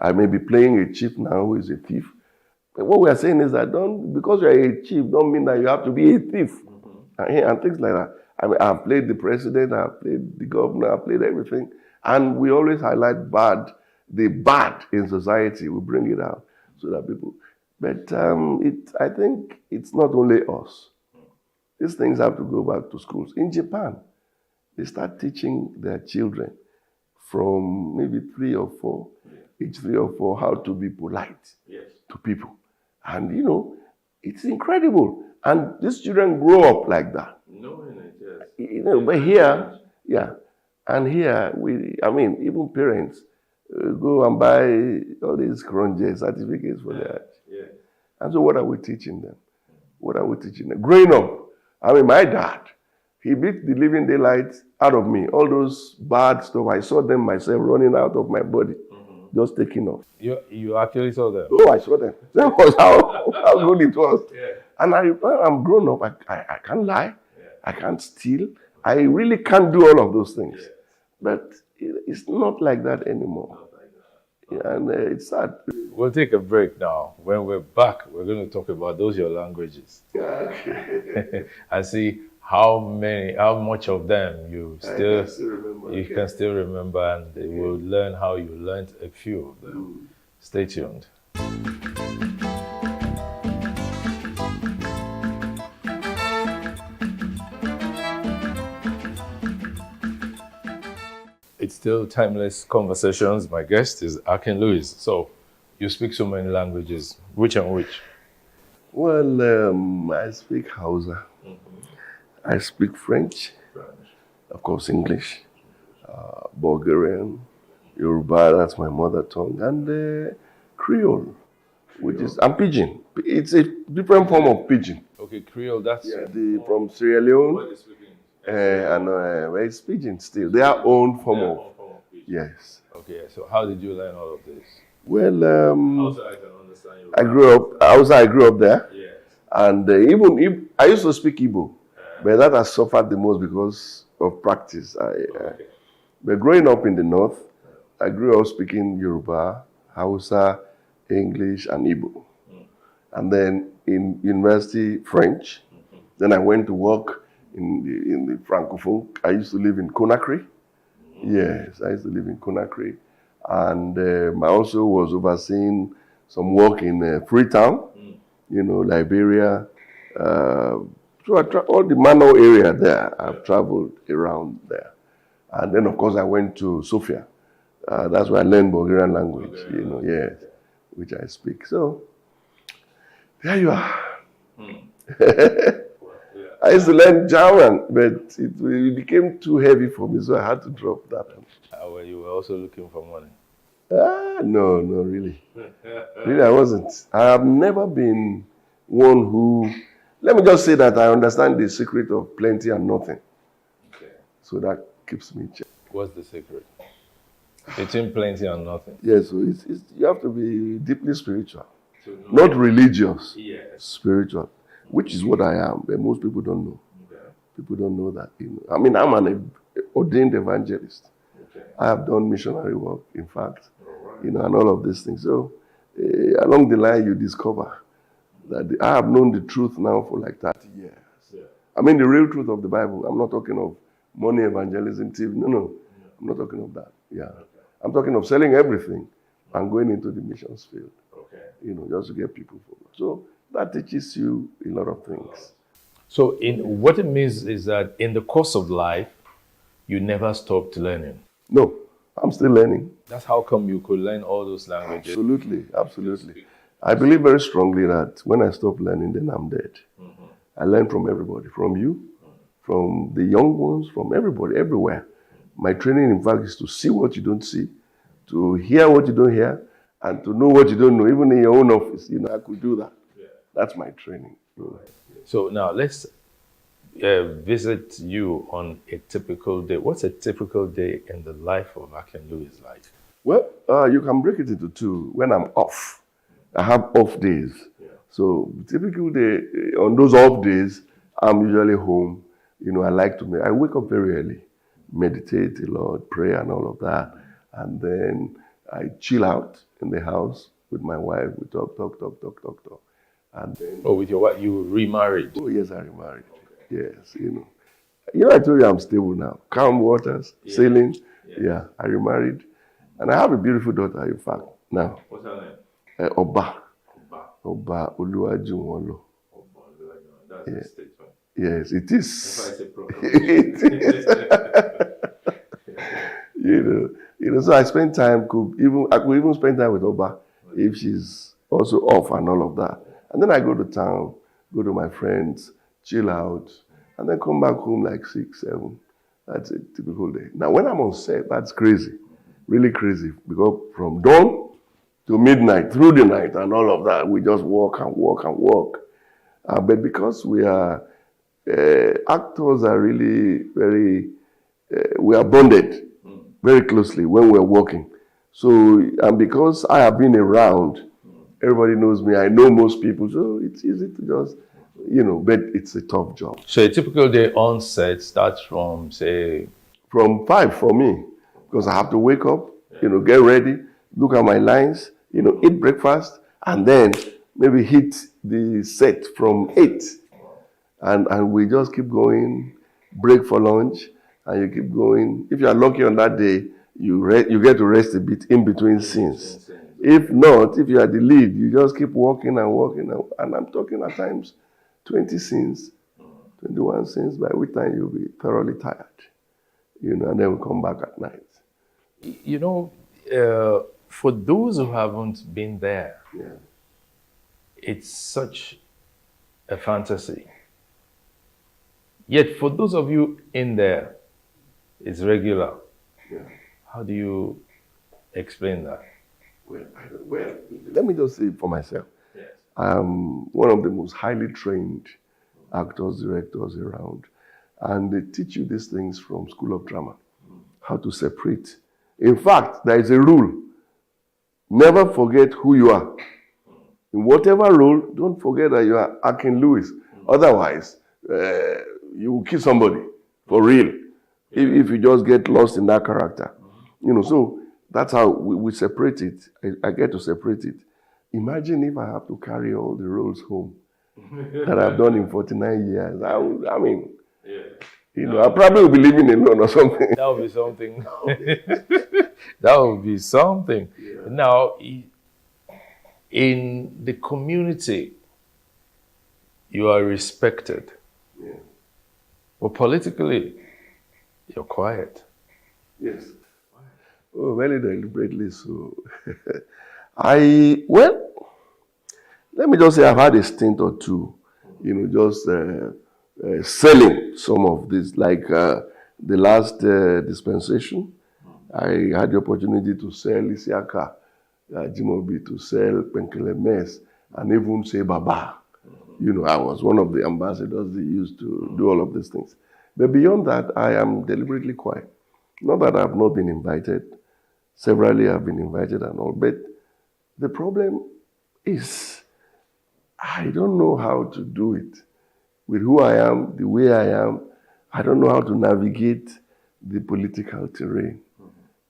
[SPEAKER 1] I may be playing a chief now who is a thief. But what we are saying is that because you're a chief, don't mean that you have to be a thief. And things like that. I mean, I've played the president, I've played the governor, I've played everything. And we always highlight the bad in society. We bring it out so that people... But I think it's not only us. These things have to go back to schools. In Japan, they start teaching their children from maybe 3 or 4, age 3 or 4, how to be polite to people. And, it's incredible. And these children grow up like that. But here, and here, even parents, go and buy all these cronje certificates for the Hajj.
[SPEAKER 18] Yeah.
[SPEAKER 1] And so what are we teaching them? What are we teaching them? Growing up, I mean, my dad, he beat the living daylights out of me. All those bad stuff, I saw them myself running out of my body, just taking off.
[SPEAKER 18] You actually saw them?
[SPEAKER 1] Oh, I saw them. That was how good it was. Yeah. And I'm grown up. I can't lie. Yeah. I can't steal. I really can't do all of those things. Yeah. But it's not like that anymore. And it's sad.
[SPEAKER 18] We'll take a break now. When we're back, we're going to talk about those your languages. And see how much of them you can still remember, and we'll learn how you learned a few of them. Stay tuned. It's still Timeless Conversations. My guest is Akin Lewis. So, you speak so many languages. Which and which?
[SPEAKER 1] Well, I speak Hausa. I speak French. Of course, English. Bulgarian. Yoruba, that's my mother tongue. And Creole, which is... And Pidgin. It's a different form of Pidgin.
[SPEAKER 18] Okay, Creole, that's...
[SPEAKER 1] Yeah, from Sierra Leone. It's Pidgin still. Their own form of... Yes.
[SPEAKER 18] Okay, so how did you learn all of this?
[SPEAKER 1] Well,
[SPEAKER 18] I can understand you.
[SPEAKER 1] I grew up there. Yes. And even I used to speak Igbo, but that has suffered the most because of practice. But growing up in the north, I grew up speaking Yoruba, Hausa, English, and Igbo. And then in university, French. Then I went to work in the Francophone. I used to live in Conakry. Yes, I used to live in Conakry. And I also was overseeing some work in Freetown, Liberia. So all the Mano area there, I've traveled around there. And then, of course, I went to Sofia. That's where I learned Bulgarian language, yes, which I speak. So, there you are. I used to learn German, but it became too heavy for me, so I had to drop that one.
[SPEAKER 18] Well, you were also looking for money?
[SPEAKER 1] No, really. Really, I wasn't. I have never been one who... Let me just say that I understand the secret of plenty and nothing. Okay. So that keeps me in check.
[SPEAKER 18] What's the secret? Between plenty and nothing?
[SPEAKER 1] Yes, so you have to be deeply spiritual. Not religious. Yes. Spiritual. Which is what I am, but most people don't know. Okay. People don't know that. I mean, I'm an ordained evangelist. Okay. I have done missionary work, in fact, and all of these things. So, along the line, you discover that I have known the truth now for like 30 years. Yeah. I mean, the real truth of the Bible. I'm not talking of money evangelism, TV. No. I'm not talking of that. Yeah. Okay. I'm talking of selling everything and going into the missions field. Okay. Just to get people focused. So, that teaches you a lot of things.
[SPEAKER 18] So what it means is that in the course of life, you never stopped learning.
[SPEAKER 1] No, I'm still learning.
[SPEAKER 18] That's how come you could learn all those languages.
[SPEAKER 1] Absolutely. I believe very strongly that when I stop learning, then I'm dead. Mm-hmm. I learn from everybody, from you, from the young ones, from everybody, everywhere. My training, in fact, is to see what you don't see, to hear what you don't hear, and to know what you don't know, even in your own office. I could do that. That's my training.
[SPEAKER 18] So now let's visit you on a typical day. What's a typical day in the life of Akin Lewis like?
[SPEAKER 1] Well, you can break it into two. When I'm off, I have off days. Yeah. So typical day, on those off days, I'm usually home. I wake up very early, meditate a lot, pray and all of that. And then I chill out in the house with my wife. We talk. And then,
[SPEAKER 18] with your wife, you remarried?
[SPEAKER 1] Oh, yes, I remarried. Okay. Yes, I told you I'm stable now. Calm waters, sailing. Yeah, I remarried. And I have a beautiful daughter, in fact, now.
[SPEAKER 18] What's her name?
[SPEAKER 1] Oba Oluwajunwolo.
[SPEAKER 18] That's a state, right?
[SPEAKER 1] Yes, it is. It is. So I spend time, I could even spend time with Oba if she's also off and all of that. And then I go to town, go to my friends, chill out, and then come back home like 6, 7. That's a typical day. Now, when I'm on set, that's crazy. really crazy because from dawn to midnight, through the night and all of that, we just walk and walk and walk. But because we are, actors are really very, we are bonded very closely when we're working. So, and because I have been around, everybody knows me, I know most people, so it's easy to just, but it's a tough job.
[SPEAKER 18] So a typical day on set starts from, say...
[SPEAKER 1] From 5 for me, because I have to wake up, get ready, look at my lines, eat breakfast, and then maybe hit the set from 8. And we just keep going, break for lunch, and you keep going. If you are lucky on that day, you get to rest a bit in between scenes. If not, if you are the lead, you just keep walking and walking. And I'm talking at times 20 scenes, 21 scenes, by which time you'll be thoroughly tired. And then we come back at night.
[SPEAKER 18] For those who haven't been there, it's such a fantasy. Yet for those of you in there, it's regular.
[SPEAKER 1] Yeah.
[SPEAKER 18] How do you explain that?
[SPEAKER 1] Well, let me just say for myself. Yes. I'm one of the most highly trained actors, directors around. And they teach you these things from School of Drama, how to separate. In fact, there is a rule. Never forget who you are. In whatever role, don't forget that you are Akin Lewis. Otherwise, you will kill somebody, for real, if you just get lost in that character. So that's how we separate it. I get to separate it. Imagine if I have to carry all the roles home that I've done in 49 years. I probably will be living alone or something.
[SPEAKER 18] That would be something. That would be something. Yeah. Now, in the community, you are respected.
[SPEAKER 1] Yeah.
[SPEAKER 18] But politically, you're quiet.
[SPEAKER 1] Yes. Oh, very deliberately so. Let me just say I've had a stint or two, just selling some of this, like the last dispensation. I had the opportunity to sell Isiaka, Jimobi, to sell Penkele Mess, and even say Baba. I was one of the ambassadors they used to do all of these things. But beyond that, I am deliberately quiet. Not that I've not been invited. Severally I've been invited and all. But the problem is, I don't know how to do it. With who I am, the way I am, I don't know how to navigate the political terrain.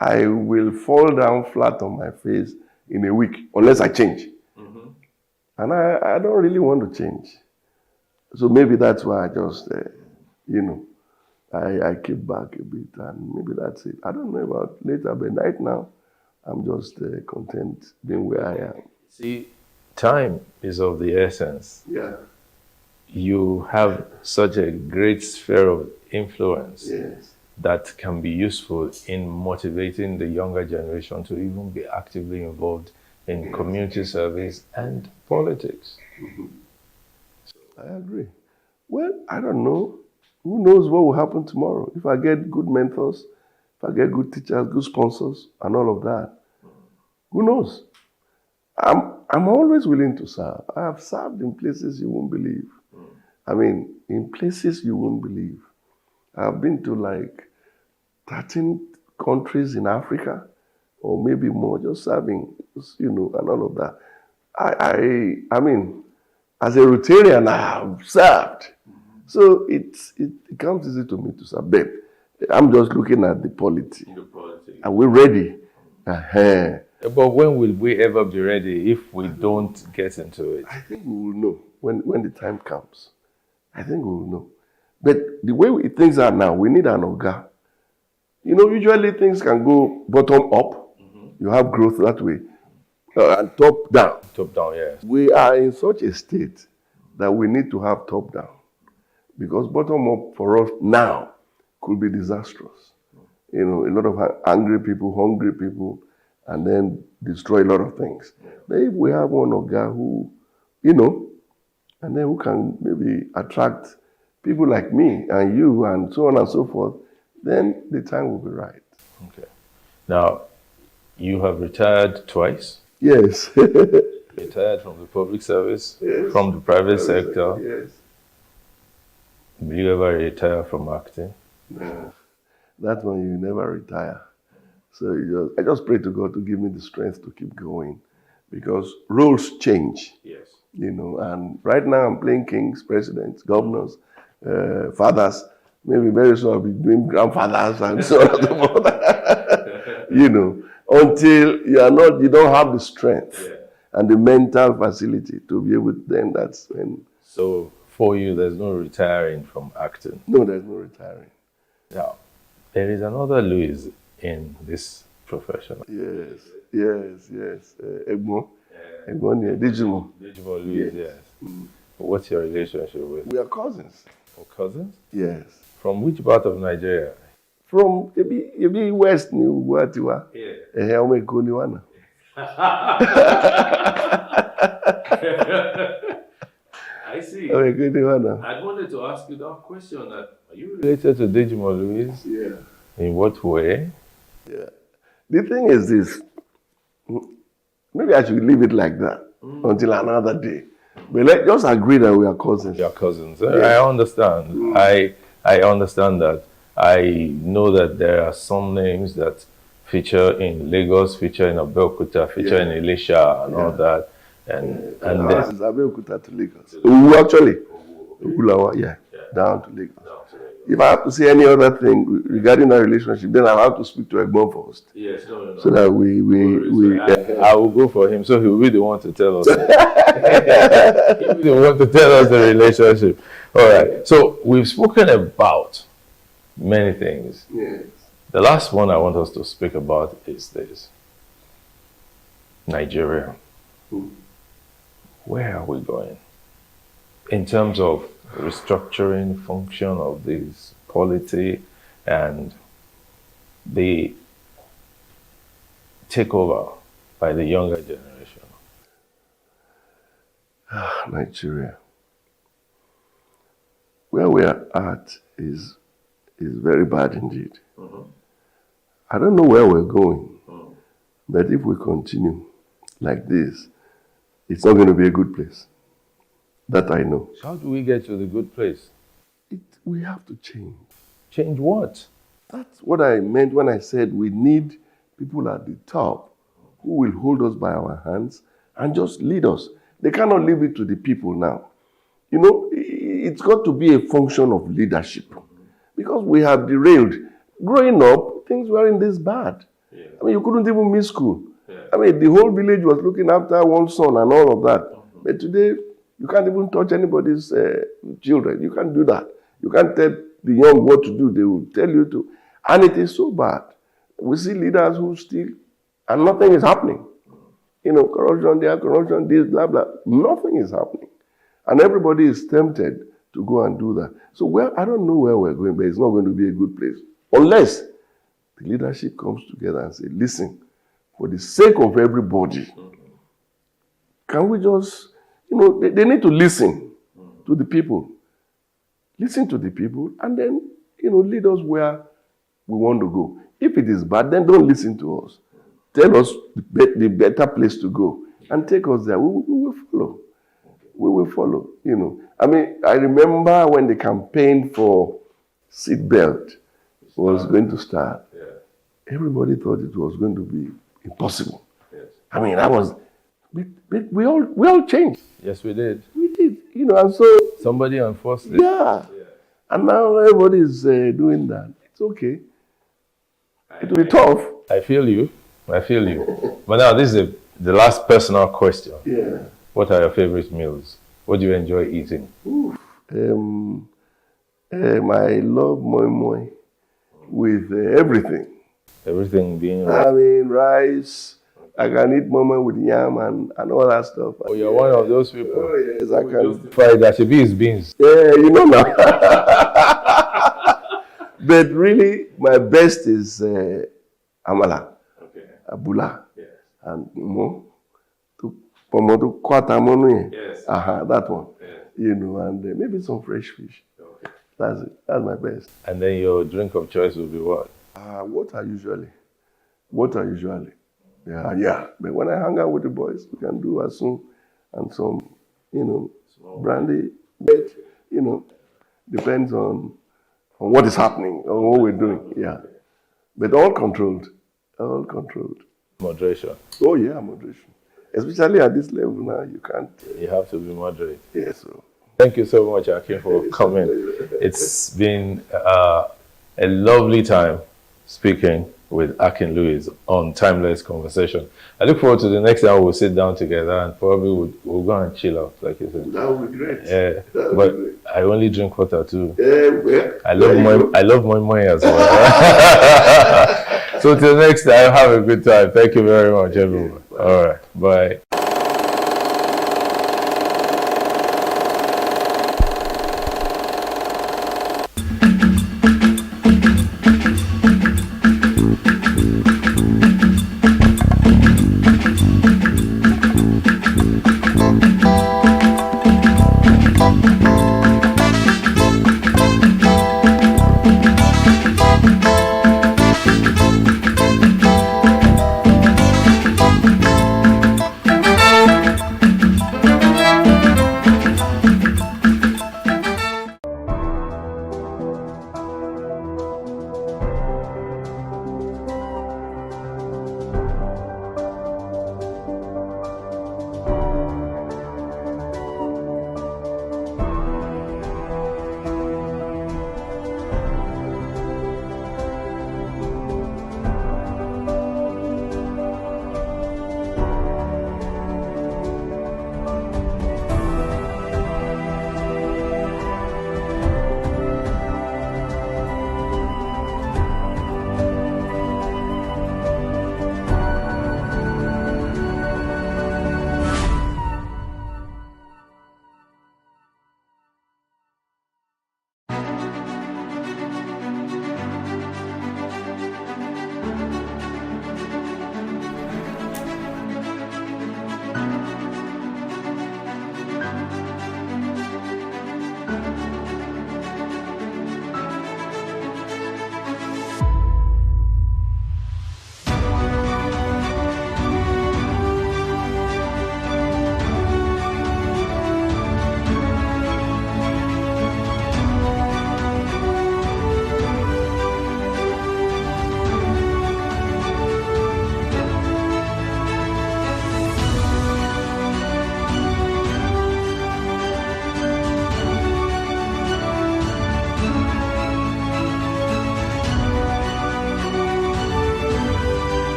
[SPEAKER 1] I will fall down flat on my face in a week unless I change. And I don't really want to change. So maybe that's why I just, I keep back a bit and maybe that's it. I don't know about later, but right now, I'm just content being where I am.
[SPEAKER 18] See, time is of the essence.
[SPEAKER 1] Yeah.
[SPEAKER 18] You have such a great sphere of influence.
[SPEAKER 1] Yes.
[SPEAKER 18] That can be useful in motivating the younger generation to even be actively involved in community service and politics.
[SPEAKER 1] I agree. Well, I don't know. Who knows what will happen tomorrow? If I get good mentors, if I get good teachers, good sponsors, and all of that, who knows? I'm always willing to serve. I have served in places you won't believe. In places you won't believe. I've been to like 13 countries in Africa, or maybe more, just serving, and all of that. I mean, as a Rotarian, I have served. So it comes easy to me to serve. But I'm just looking at the polity. Are we ready?
[SPEAKER 18] But when will we ever be ready if we don't get into it?
[SPEAKER 1] I think we will know when the time comes. I think we will know. But the way things are now, we need an Oga. Usually things can go bottom up. You have growth that way. And top down.
[SPEAKER 18] Top down, yes.
[SPEAKER 1] We are in such a state that we need to have top down. Because bottom up for us now could be disastrous. A lot of angry people, hungry people, and then destroy a lot of things. But if we have one Oga who, and then who can maybe attract people like me and you and so on and so forth, then the time will be right.
[SPEAKER 18] Okay. Now, You have retired twice.
[SPEAKER 1] Yes.
[SPEAKER 18] Retired from the public service,
[SPEAKER 1] Yes.
[SPEAKER 18] from the private sector.
[SPEAKER 1] Yes.
[SPEAKER 18] Will you ever retire from acting?
[SPEAKER 1] No. That one you never retire. So I just pray to God to give me the strength to keep going, because roles change.
[SPEAKER 18] Yes.
[SPEAKER 1] And right now I'm playing kings, presidents, governors, fathers. Maybe very soon I'll be doing grandfathers and so on and so forth. Until you don't have the strength and the mental facility to be able to, then that's when.
[SPEAKER 18] So for you, there's no retiring from acting?
[SPEAKER 1] No, there's no retiring.
[SPEAKER 18] Now, there is another Louis in this profession.
[SPEAKER 1] Yes. Egmont, Digimon.
[SPEAKER 18] Digimon Louis, yes. What's your relationship with?
[SPEAKER 1] We are cousins.
[SPEAKER 18] Oh, cousins?
[SPEAKER 1] Yes.
[SPEAKER 18] From which part of Nigeria?
[SPEAKER 1] From Ebi West, New Guatiwa.
[SPEAKER 18] Yeah. I see. I wanted to ask you that question. Are you related to Digimon Louis?
[SPEAKER 1] Yeah.
[SPEAKER 18] In what way?
[SPEAKER 1] Yeah. The thing is this. Maybe I should leave it like that until another day. But let's just agree that we are cousins.
[SPEAKER 18] You are cousins. I understand. I understand that. I know that there are some names that feature in Lagos, feature in Abeokuta, feature in Elisha and all that. And
[SPEAKER 1] ours is Abeokuta to Lagos. Actually, Ulawa, down to Lagos. If I have to say any other thing regarding our relationship, then I'll have to speak to Egmont first.
[SPEAKER 18] Yes, no.
[SPEAKER 1] So that we
[SPEAKER 18] I will go for him, so he will be the one to tell us. He will be the one to tell us the relationship. All right. So we've spoken about many things.
[SPEAKER 1] Yes.
[SPEAKER 18] The last one I want us to speak about is this. Nigeria. Where are we going? In terms of restructuring function of this polity and the takeover by the younger generation.
[SPEAKER 1] Nigeria. Where we are at is very bad indeed. I don't know where we're going, but if we continue like this, it's not going to be a good place. That I know.
[SPEAKER 18] So how do we get to the good place?
[SPEAKER 1] We have to change.
[SPEAKER 18] Change what?
[SPEAKER 1] That's what I meant when I said we need people at the top who will hold us by our hands and just lead us. They cannot leave it to the people now. It's got to be a function of leadership, because we have derailed. Growing up, things weren't this bad. Yeah. You couldn't even miss school. Yeah. The whole village was looking after one son and all of that. But today, you can't even touch anybody's children. You can't do that. You can't tell the young what to do. They will tell you to. And it is so bad. We see leaders who steal and nothing is happening. Corruption there, corruption this, blah, blah. Nothing is happening. And everybody is tempted to go and do that. So I don't know where we're going, but it's not going to be a good place. Unless the leadership comes together and say, listen, for the sake of everybody, can we just, they need to listen to the people. Listen to the people and then, lead us where we want to go. If it is bad, then don't listen to us. Tell us the better place to go and take us there. We will follow. We will follow, I remember when the campaign for seatbelt was going to start. Yeah. Everybody thought it was going to be impossible. Yes. That was, but we all changed.
[SPEAKER 18] Yes, we did.
[SPEAKER 1] We did, and so.
[SPEAKER 18] Somebody enforced it.
[SPEAKER 1] Yeah. And now everybody is doing that. It's okay. It will be tough.
[SPEAKER 18] I feel you. But now this is the last personal question.
[SPEAKER 1] Yeah.
[SPEAKER 18] What are your favorite meals? What do you enjoy eating?
[SPEAKER 1] I love moi moi with everything.
[SPEAKER 18] Everything being
[SPEAKER 1] rice. I can eat moi moi with yam and all that stuff.
[SPEAKER 18] Oh, you're one of those people.
[SPEAKER 1] Oh, yes, I can.
[SPEAKER 18] Fried that should be his beans.
[SPEAKER 1] Yeah, now. But really, my best is amala, abula, and yes. That one. Yes. And maybe some fresh fish. Okay. That's it. That's my best.
[SPEAKER 18] And then your drink of choice will be what?
[SPEAKER 1] Water usually. Yeah. But when I hang out with the boys, we can do Asun and some, brandy. But, depends on what is happening or what we're doing. Yeah. But all controlled. All controlled.
[SPEAKER 18] Moderation.
[SPEAKER 1] Oh, yeah, moderation. Especially at this level now, you can't.
[SPEAKER 18] You have to be moderate.
[SPEAKER 1] Yes, sir.
[SPEAKER 18] Thank you so much, Akin, for coming. It's been a lovely time speaking with Akin Lewis on Timeless Conversation. I look forward to the next time we'll sit down together and probably we'll go and chill out, like you said.
[SPEAKER 1] That would be great.
[SPEAKER 18] Yeah, but I only drink water too.
[SPEAKER 1] Yeah,
[SPEAKER 18] I love my as well. So till next time, have a good time. Thank you very much, everyone. All right, bye.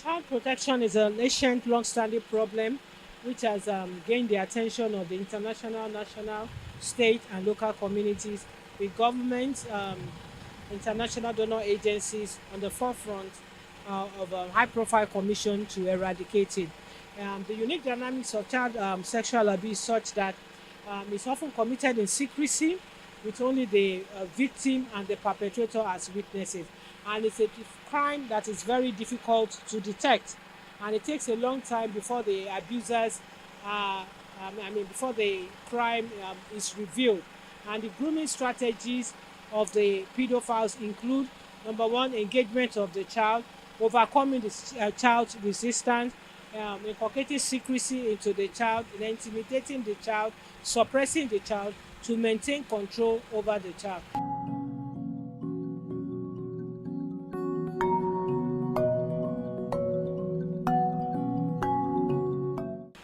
[SPEAKER 5] Child protection is an ancient, long-standing problem which has gained the attention of the international, national, state, and local communities, with governments, international donor agencies on the forefront of a high-profile commission to eradicate it. The unique dynamics of child sexual abuse such that it's often committed in secrecy, with only the victim and the perpetrator as witnesses. And it's a crime that is very difficult to detect. And it takes a long time before the abusers, before the crime is revealed. And the grooming strategies of the pedophiles include, number one, engagement of the child, overcoming the child's resistance, inculcating secrecy into the child, intimidating the child, suppressing the child to maintain control over the child.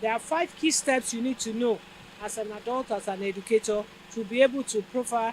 [SPEAKER 5] There are 5 key steps you need to know as an adult, as an educator, to be able to profile